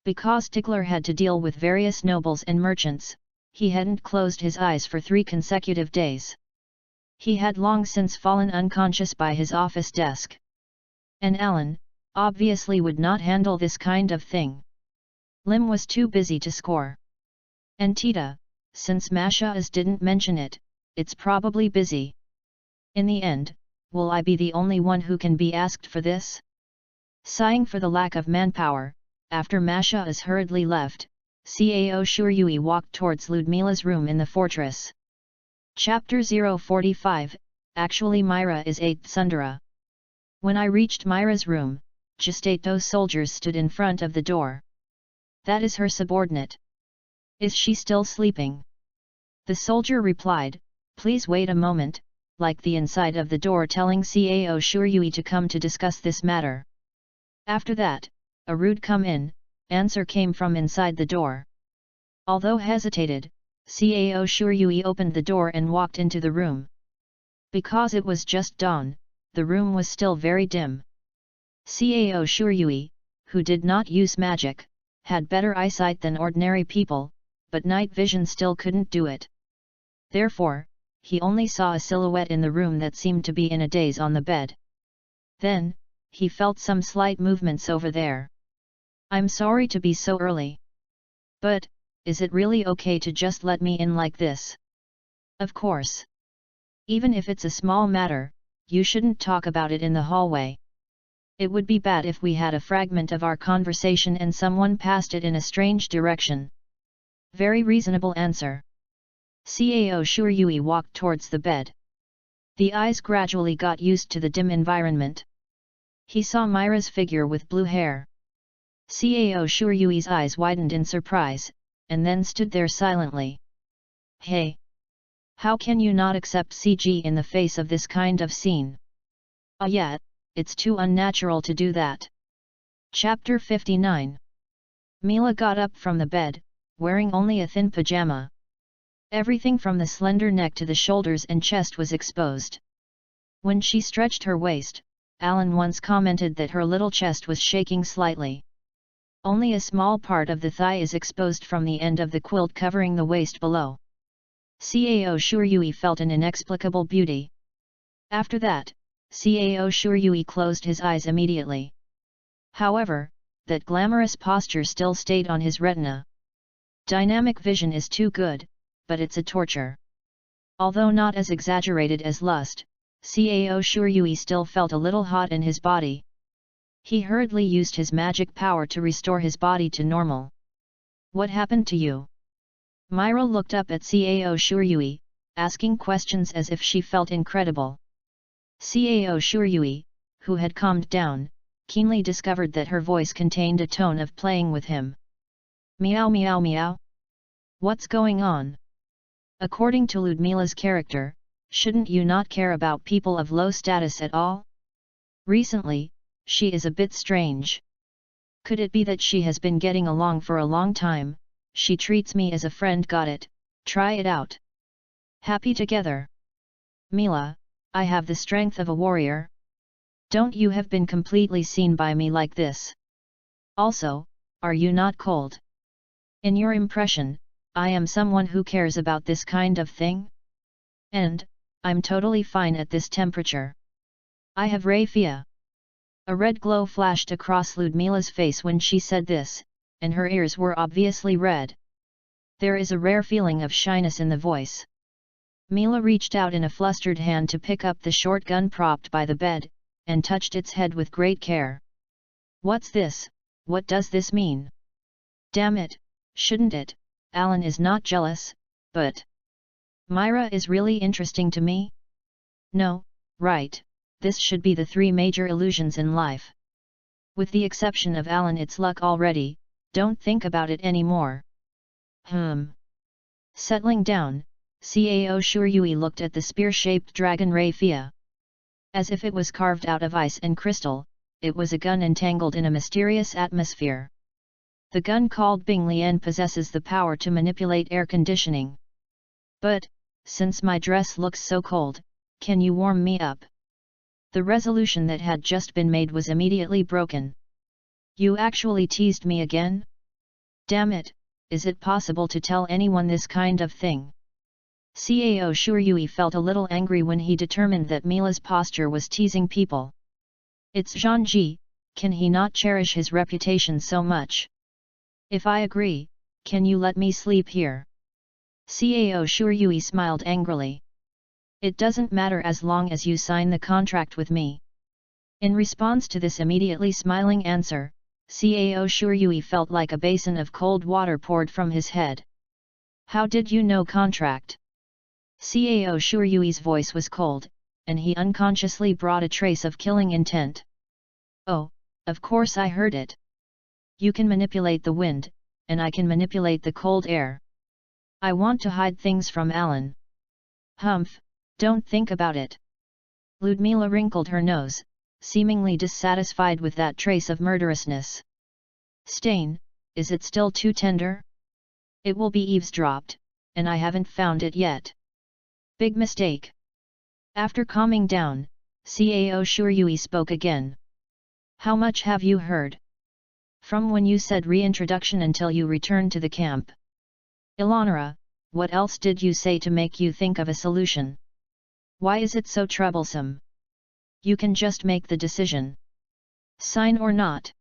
Because Tickler had to deal with various nobles and merchants, he hadn't closed his eyes for 3 consecutive days. He had long since fallen unconscious by his office desk. And Alan, obviously would not handle this kind of thing. Lim was too busy to score. And Tita, since Masha didn't mention it, it's probably busy. In the end, will I be the only one who can be asked for this? Sighing for the lack of manpower, after Masha hurriedly left, Cao Shuryui walked towards Ludmila's room in the fortress. Chapter 045, Actually Myra is 8th Sundara. When I reached Myra's room, Gestato's soldiers stood in front of the door. That is her subordinate. Is she still sleeping? The soldier replied, please wait a moment, like the inside of the door telling Cao Shuryui to come to discuss this matter. After that, a rude come in, answer came from inside the door. Although hesitated, Cao Shuryui opened the door and walked into the room. Because it was just dawn, the room was still very dim. Cao Shuryui, who did not use magic, had better eyesight than ordinary people, but night vision still couldn't do it. Therefore, he only saw a silhouette in the room that seemed to be in a daze on the bed. Then, he felt some slight movements over there. I'm sorry to be so early. But, is it really okay to just let me in like this? Of course. Even if it's a small matter, you shouldn't talk about it in the hallway. It would be bad if we had a fragment of our conversation and someone passed it in a strange direction. Very reasonable answer. Cao Shuryui walked towards the bed. The eyes gradually got used to the dim environment. He saw Myra's figure with blue hair. Cao Shuryui's eyes widened in surprise, and then stood there silently. Hey! How can you not accept CG in the face of this kind of scene? Yet, it's too unnatural to do that. Chapter 59. Mila got up from the bed, wearing only a thin pajama. Everything from the slender neck to the shoulders and chest was exposed. When she stretched her waist, Alan once commented that her little chest was shaking slightly. Only a small part of the thigh is exposed from the end of the quilt covering the waist below. Cao Shuryui felt an inexplicable beauty. After that, Cao Shuryui closed his eyes immediately. However, that glamorous posture still stayed on his retina. Dynamic vision is too good, but it's a torture. Although not as exaggerated as lust, Cao Shuryui still felt a little hot in his body. He hurriedly used his magic power to restore his body to normal. What happened to you? Myra looked up at Cao Shuryui, asking questions as if she felt incredible. Cao Shuryui, who had calmed down, keenly discovered that her voice contained a tone of playing with him. Meow meow meow. What's going on? According to Ludmila's character, shouldn't you not care about people of low status at all? Recently, she is a bit strange. Could it be that she has been getting along for a long time? She treats me as a friend. Got it, try it out. Happy together. Mila, I have the strength of a warrior. Don't you have been completely seen by me like this? Also, are you not cold? In your impression, I am someone who cares about this kind of thing? And, I'm totally fine at this temperature. I have raffia. A red glow flashed across Ludmila's face when she said this, and her ears were obviously red. There is a rare feeling of shyness in the voice. Mila reached out in a flustered hand to pick up the short gun propped by the bed, and touched its head with great care. What's this? What does this mean? Damn it, shouldn't it? Alan is not jealous, but Myra is really interesting to me? No, right, this should be the three major illusions in life. With the exception of Alan, it's luck already, don't think about it anymore. Settling down, Cao Shuryui looked at the spear-shaped dragon raffia. As if it was carved out of ice and crystal, it was a gun entangled in a mysterious atmosphere. The gun called Bing Lian possesses the power to manipulate air conditioning. But, since my dress looks so cold, can you warm me up? The resolution that had just been made was immediately broken. You actually teased me again? Damn it, is it possible to tell anyone this kind of thing? Cao Shuryui felt a little angry when he determined that Mila's posture was teasing people. It's Zhangji, can he not cherish his reputation so much? If I agree, can you let me sleep here? Cao Shuryui smiled angrily. It doesn't matter as long as you sign the contract with me. In response to this immediately smiling answer, Cao Shuryui felt like a basin of cold water poured from his head. How did you know contract? Cao Shuryui's voice was cold, and he unconsciously brought a trace of killing intent. Oh, of course I heard it. You can manipulate the wind, and I can manipulate the cold air. I want to hide things from Alan. Humph, don't think about it. Ludmila wrinkled her nose, seemingly dissatisfied with that trace of murderousness. Stain, is it still too tender? It will be eavesdropped, and I haven't found it yet. Big mistake. After calming down, Cao Shuryui spoke again. How much have you heard? From when you said reintroduction until you returned to the camp. Eleonora, what else did you say to make you think of a solution? Why is it so troublesome? You can just make the decision. Sign or not?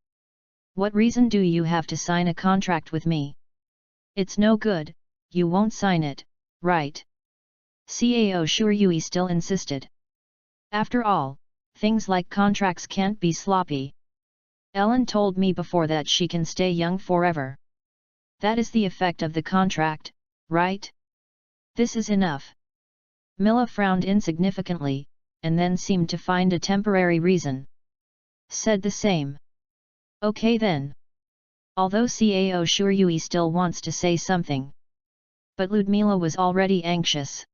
What reason do you have to sign a contract with me? It's no good, you won't sign it, right? Cao Shuryui still insisted. After all, things like contracts can't be sloppy. Ellen told me before that she can stay young forever. That is the effect of the contract, right? This is enough. Mila frowned insignificantly, and then seemed to find a temporary reason. Said the same. Okay then. Although Cao Shuryui still wants to say something. But Ludmila was already anxious.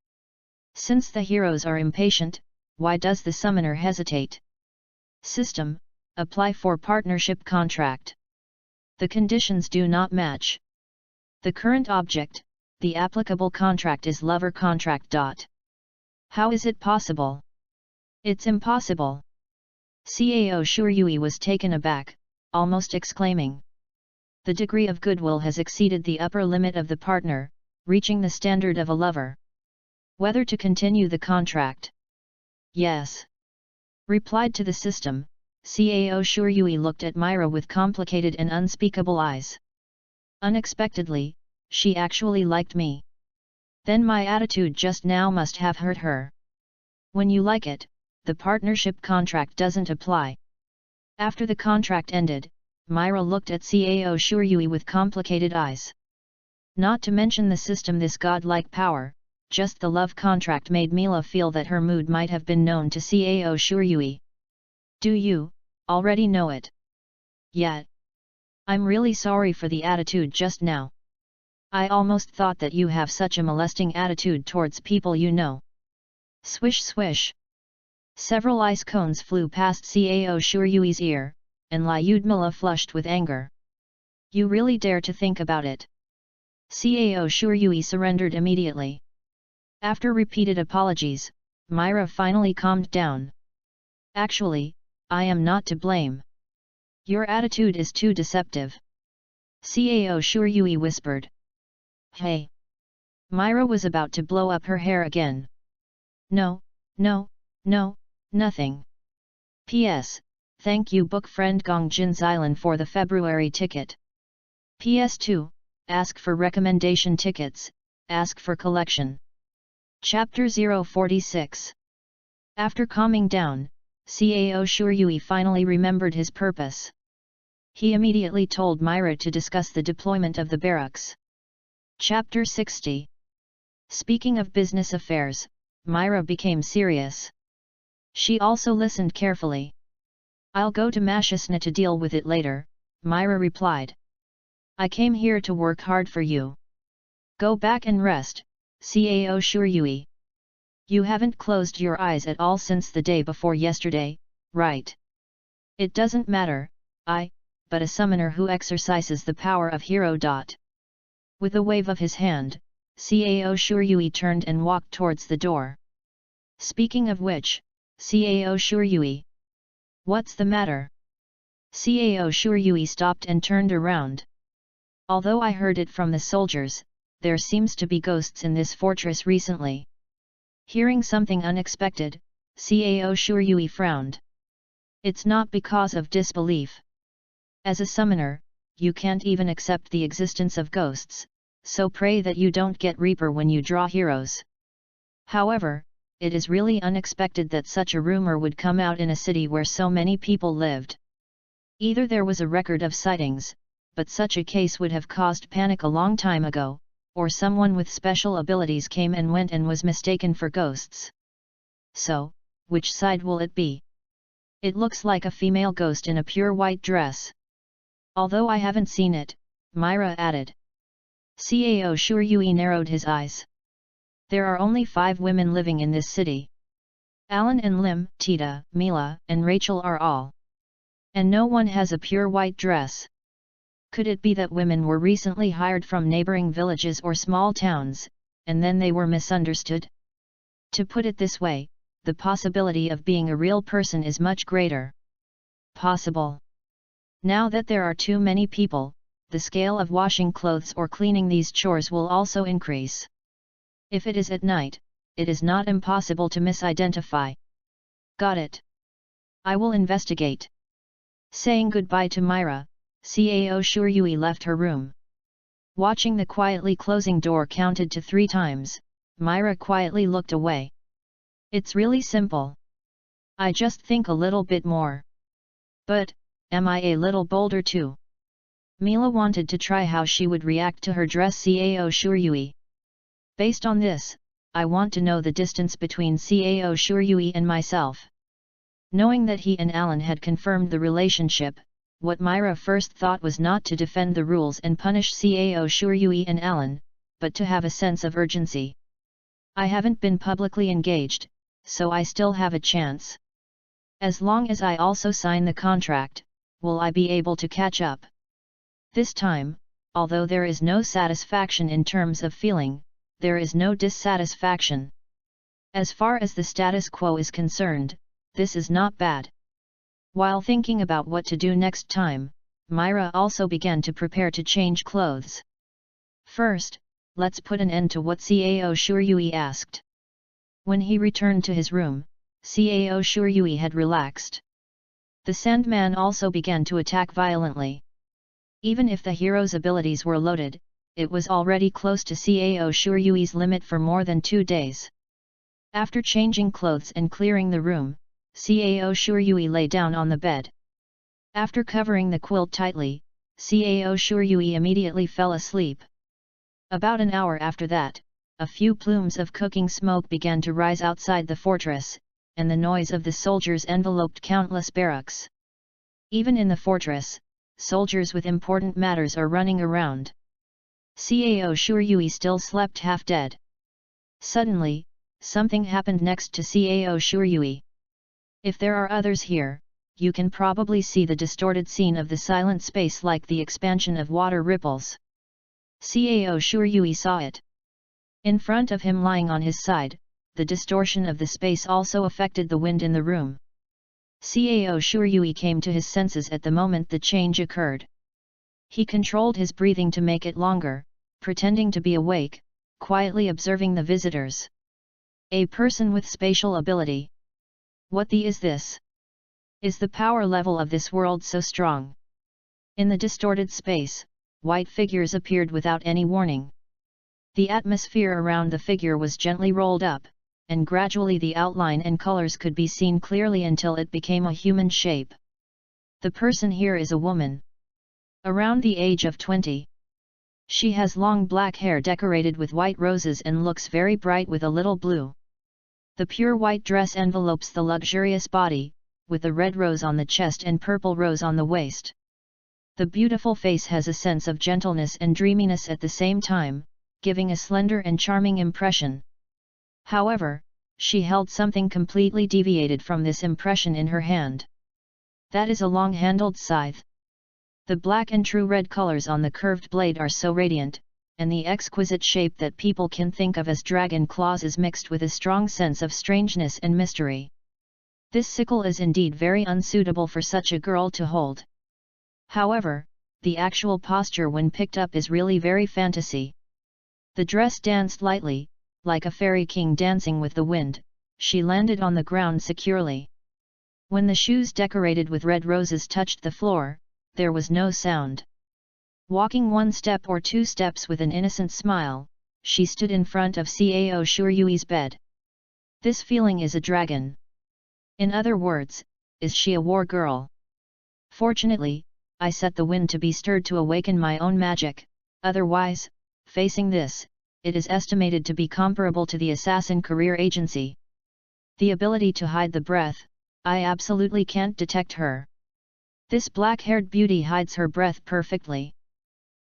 Since the heroes are impatient, why does the summoner hesitate? System, apply for partnership contract. The conditions do not match. The current object, the applicable contract is lover contract. How is it possible? It's impossible. Cao Shuryui was taken aback, almost exclaiming. The degree of goodwill has exceeded the upper limit of the partner, reaching the standard of a lover. Whether to continue the contract? Yes. Replied to the system, Cao Shuryui looked at Myra with complicated and unspeakable eyes. Unexpectedly, she actually liked me. Then my attitude just now must have hurt her. When you like it, the partnership contract doesn't apply. After the contract ended, Myra looked at Cao Shuryui with complicated eyes. Not to mention the system, this godlike power, just the love contract made Mila feel that her mood might have been known to Cao Shuryui. Do you already know it? Yet. I'm really sorry for the attitude just now. I almost thought that you have such a molesting attitude towards people you know. Swish swish. Several ice cones flew past Cao Shuryui's ear, and Lyudmila flushed with anger. You really dare to think about it? Cao Shuryui surrendered immediately. After repeated apologies, Myra finally calmed down. Actually, I am not to blame. Your attitude is too deceptive. Cao Shuryui whispered. Hey! Myra was about to blow up her hair again. No, nothing. P.S. Thank you book friend Gongjin Xilan for the February ticket. PS2, ask for recommendation tickets, ask for collection. Chapter 046. After calming down, Cao Shuryui finally remembered his purpose. He immediately told Myra to discuss the deployment of the barracks. Chapter 60. Speaking of business affairs, Myra became serious. She also listened carefully. I'll go to Mashasna to deal with it later, Myra replied. I came here to work hard for you. Go back and rest, Cao Shuryui. You haven't closed your eyes at all since the day before yesterday, right? It doesn't matter, but a summoner who exercises the power of hero. With a wave of his hand, Cao Shuryui turned and walked towards the door. Speaking of which, Cao Shuryui. What's the matter? Cao Shuryui stopped and turned around. Although I heard it from the soldiers, there seems to be ghosts in this fortress recently. Hearing something unexpected, Cao Shuryui frowned. It's not because of disbelief. As a summoner, you can't even accept the existence of ghosts, so pray that you don't get Reaper when you draw heroes. However, it is really unexpected that such a rumor would come out in a city where so many people lived. Either there was a record of sightings, but such a case would have caused panic a long time ago, or someone with special abilities came and went and was mistaken for ghosts. So, which side will it be? It looks like a female ghost in a pure white dress. Although I haven't seen it, Myra added. Cao Shuryui narrowed his eyes. There are only 5 women living in this city. Alan and Lim, Tita, Mila, and Rachel are all. And no one has a pure white dress. Could it be that women were recently hired from neighboring villages or small towns, and then they were misunderstood? To put it this way, the possibility of being a real person is much greater. Possible. Now that there are too many people, the scale of washing clothes or cleaning these chores will also increase. If it is at night, it is not impossible to misidentify. Got it. I will investigate. Saying goodbye to Myra, Cao Shuryui left her room. Watching the quietly closing door counted to 3 times, Myra quietly looked away. It's really simple. I just think a little bit more. But, am I a little bolder too? Mila wanted to try how she would react to her dress. Cao Shuryui. Based on this, I want to know the distance between Cao Shuryui and myself. Knowing that he and Alan had confirmed the relationship, what Myra first thought was not to defend the rules and punish Cao Shuryui and Alan, but to have a sense of urgency. I haven't been publicly engaged, so I still have a chance. As long as I also sign the contract, will I be able to catch up? This time, although there is no satisfaction in terms of feeling, there is no dissatisfaction. As far as the status quo is concerned, this is not bad. While thinking about what to do next time, Myra also began to prepare to change clothes. First, let's put an end to what Cao Shuryui asked. When he returned to his room, Cao Shuryui had relaxed. The Sandman also began to attack violently. Even if the hero's abilities were loaded, it was already close to Cao Shuryui's limit for more than 2 days. After changing clothes and clearing the room, Cao Shuryui lay down on the bed. After covering the quilt tightly, Cao Shuryui immediately fell asleep. About an hour after that, a few plumes of cooking smoke began to rise outside the fortress, and the noise of the soldiers enveloped countless barracks. Even in the fortress, soldiers with important matters are running around. Cao Shuryui still slept half dead. Suddenly, something happened next to Cao Shuryui. If there are others here, you can probably see the distorted scene of the silent space like the expansion of water ripples. Cao Shuryui saw it. In front of him lying on his side, the distortion of the space also affected the wind in the room. Cao Shuryui came to his senses at the moment the change occurred. He controlled his breathing to make it longer, pretending to be awake, quietly observing the visitors. A person with spatial ability. What is this? Is the power level of this world so strong? In the distorted space, white figures appeared without any warning. The atmosphere around the figure was gently rolled up, and gradually the outline and colors could be seen clearly until it became a human shape. The person here is a woman. Around the age of 20. She has long black hair decorated with white roses and looks very bright with a little blue. The pure white dress envelopes the luxurious body, with a red rose on the chest and purple rose on the waist. The beautiful face has a sense of gentleness and dreaminess at the same time, giving a slender and charming impression. However, she held something completely deviated from this impression in her hand. That is a long-handled scythe. The black and true red colors on the curved blade are so radiant, and the exquisite shape that people can think of as dragon claws is mixed with a strong sense of strangeness and mystery. This sickle is indeed very unsuitable for such a girl to hold. However, the actual posture when picked up is really very fantasy. The dress danced lightly, like a fairy king dancing with the wind. She landed on the ground securely. When the shoes decorated with red roses touched the floor, there was no sound. Walking one step or two steps with an innocent smile, she stood in front of Cao Shuryui's bed. This feeling is a dragon. In other words, is she a war girl? Fortunately, I set the wind to be stirred to awaken my own magic, otherwise, facing this, it is estimated to be comparable to the assassin career agency. The ability to hide the breath, I absolutely can't detect her. This black-haired beauty hides her breath perfectly.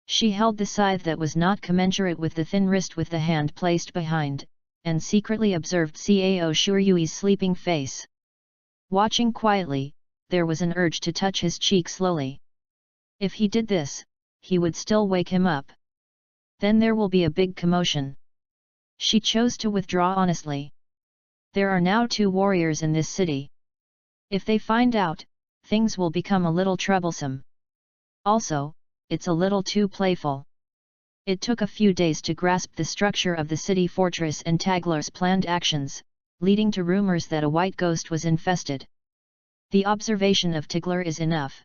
She held the scythe that was not commensurate with the thin wrist with the hand placed behind, and secretly observed Cao Shuryui's sleeping face. Watching quietly, there was an urge to touch his cheek slowly. If he did this, he would still wake him up. Then there will be a big commotion. She chose to withdraw honestly. There are now 2 warriors in this city. If they find out, things will become a little troublesome. Also, it's a little too playful. It took a few days to grasp the structure of the city fortress and Taglar's planned actions, leading to rumors that a white ghost was infested. The observation of Tiglar is enough.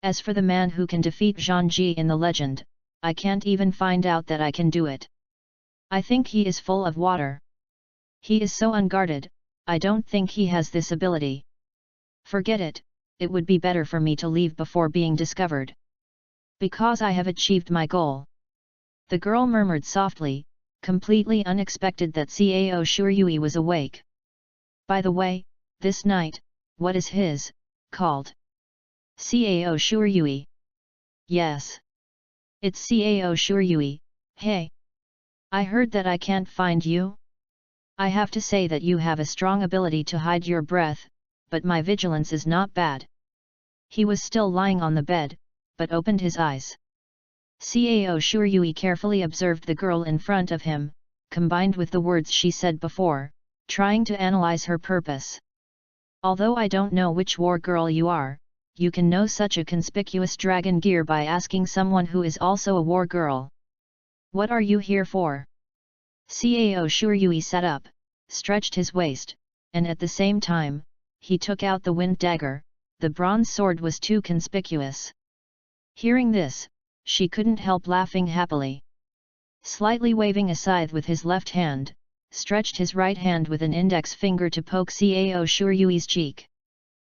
As for the man who can defeat Zhang Ji in the legend, I can't even find out that I can do it. I think he is full of water. He is so unguarded, I don't think he has this ability. Forget it, it would be better for me to leave before being discovered. Because I have achieved my goal. The girl murmured softly, completely unexpected that Cao Shuryui was awake. By the way, this night, what is his, called? Cao Shuryui. Yes. It's Cao Shuryui, hey. I heard that I can't find you? I have to say that you have a strong ability to hide your breath, but my vigilance is not bad. He was still lying on the bed, but opened his eyes. Cao Shuryui carefully observed the girl in front of him, combined with the words she said before, trying to analyze her purpose. Although I don't know which war girl you are, you can know such a conspicuous dragon gear by asking someone who is also a war girl. What are you here for? Cao Shuryui sat up, stretched his waist, and at the same time, he took out the wind dagger. The bronze sword was too conspicuous. Hearing this, she couldn't help laughing happily. Slightly waving a scythe with his left hand, stretched his right hand with an index finger to poke Cao Shuryui's cheek.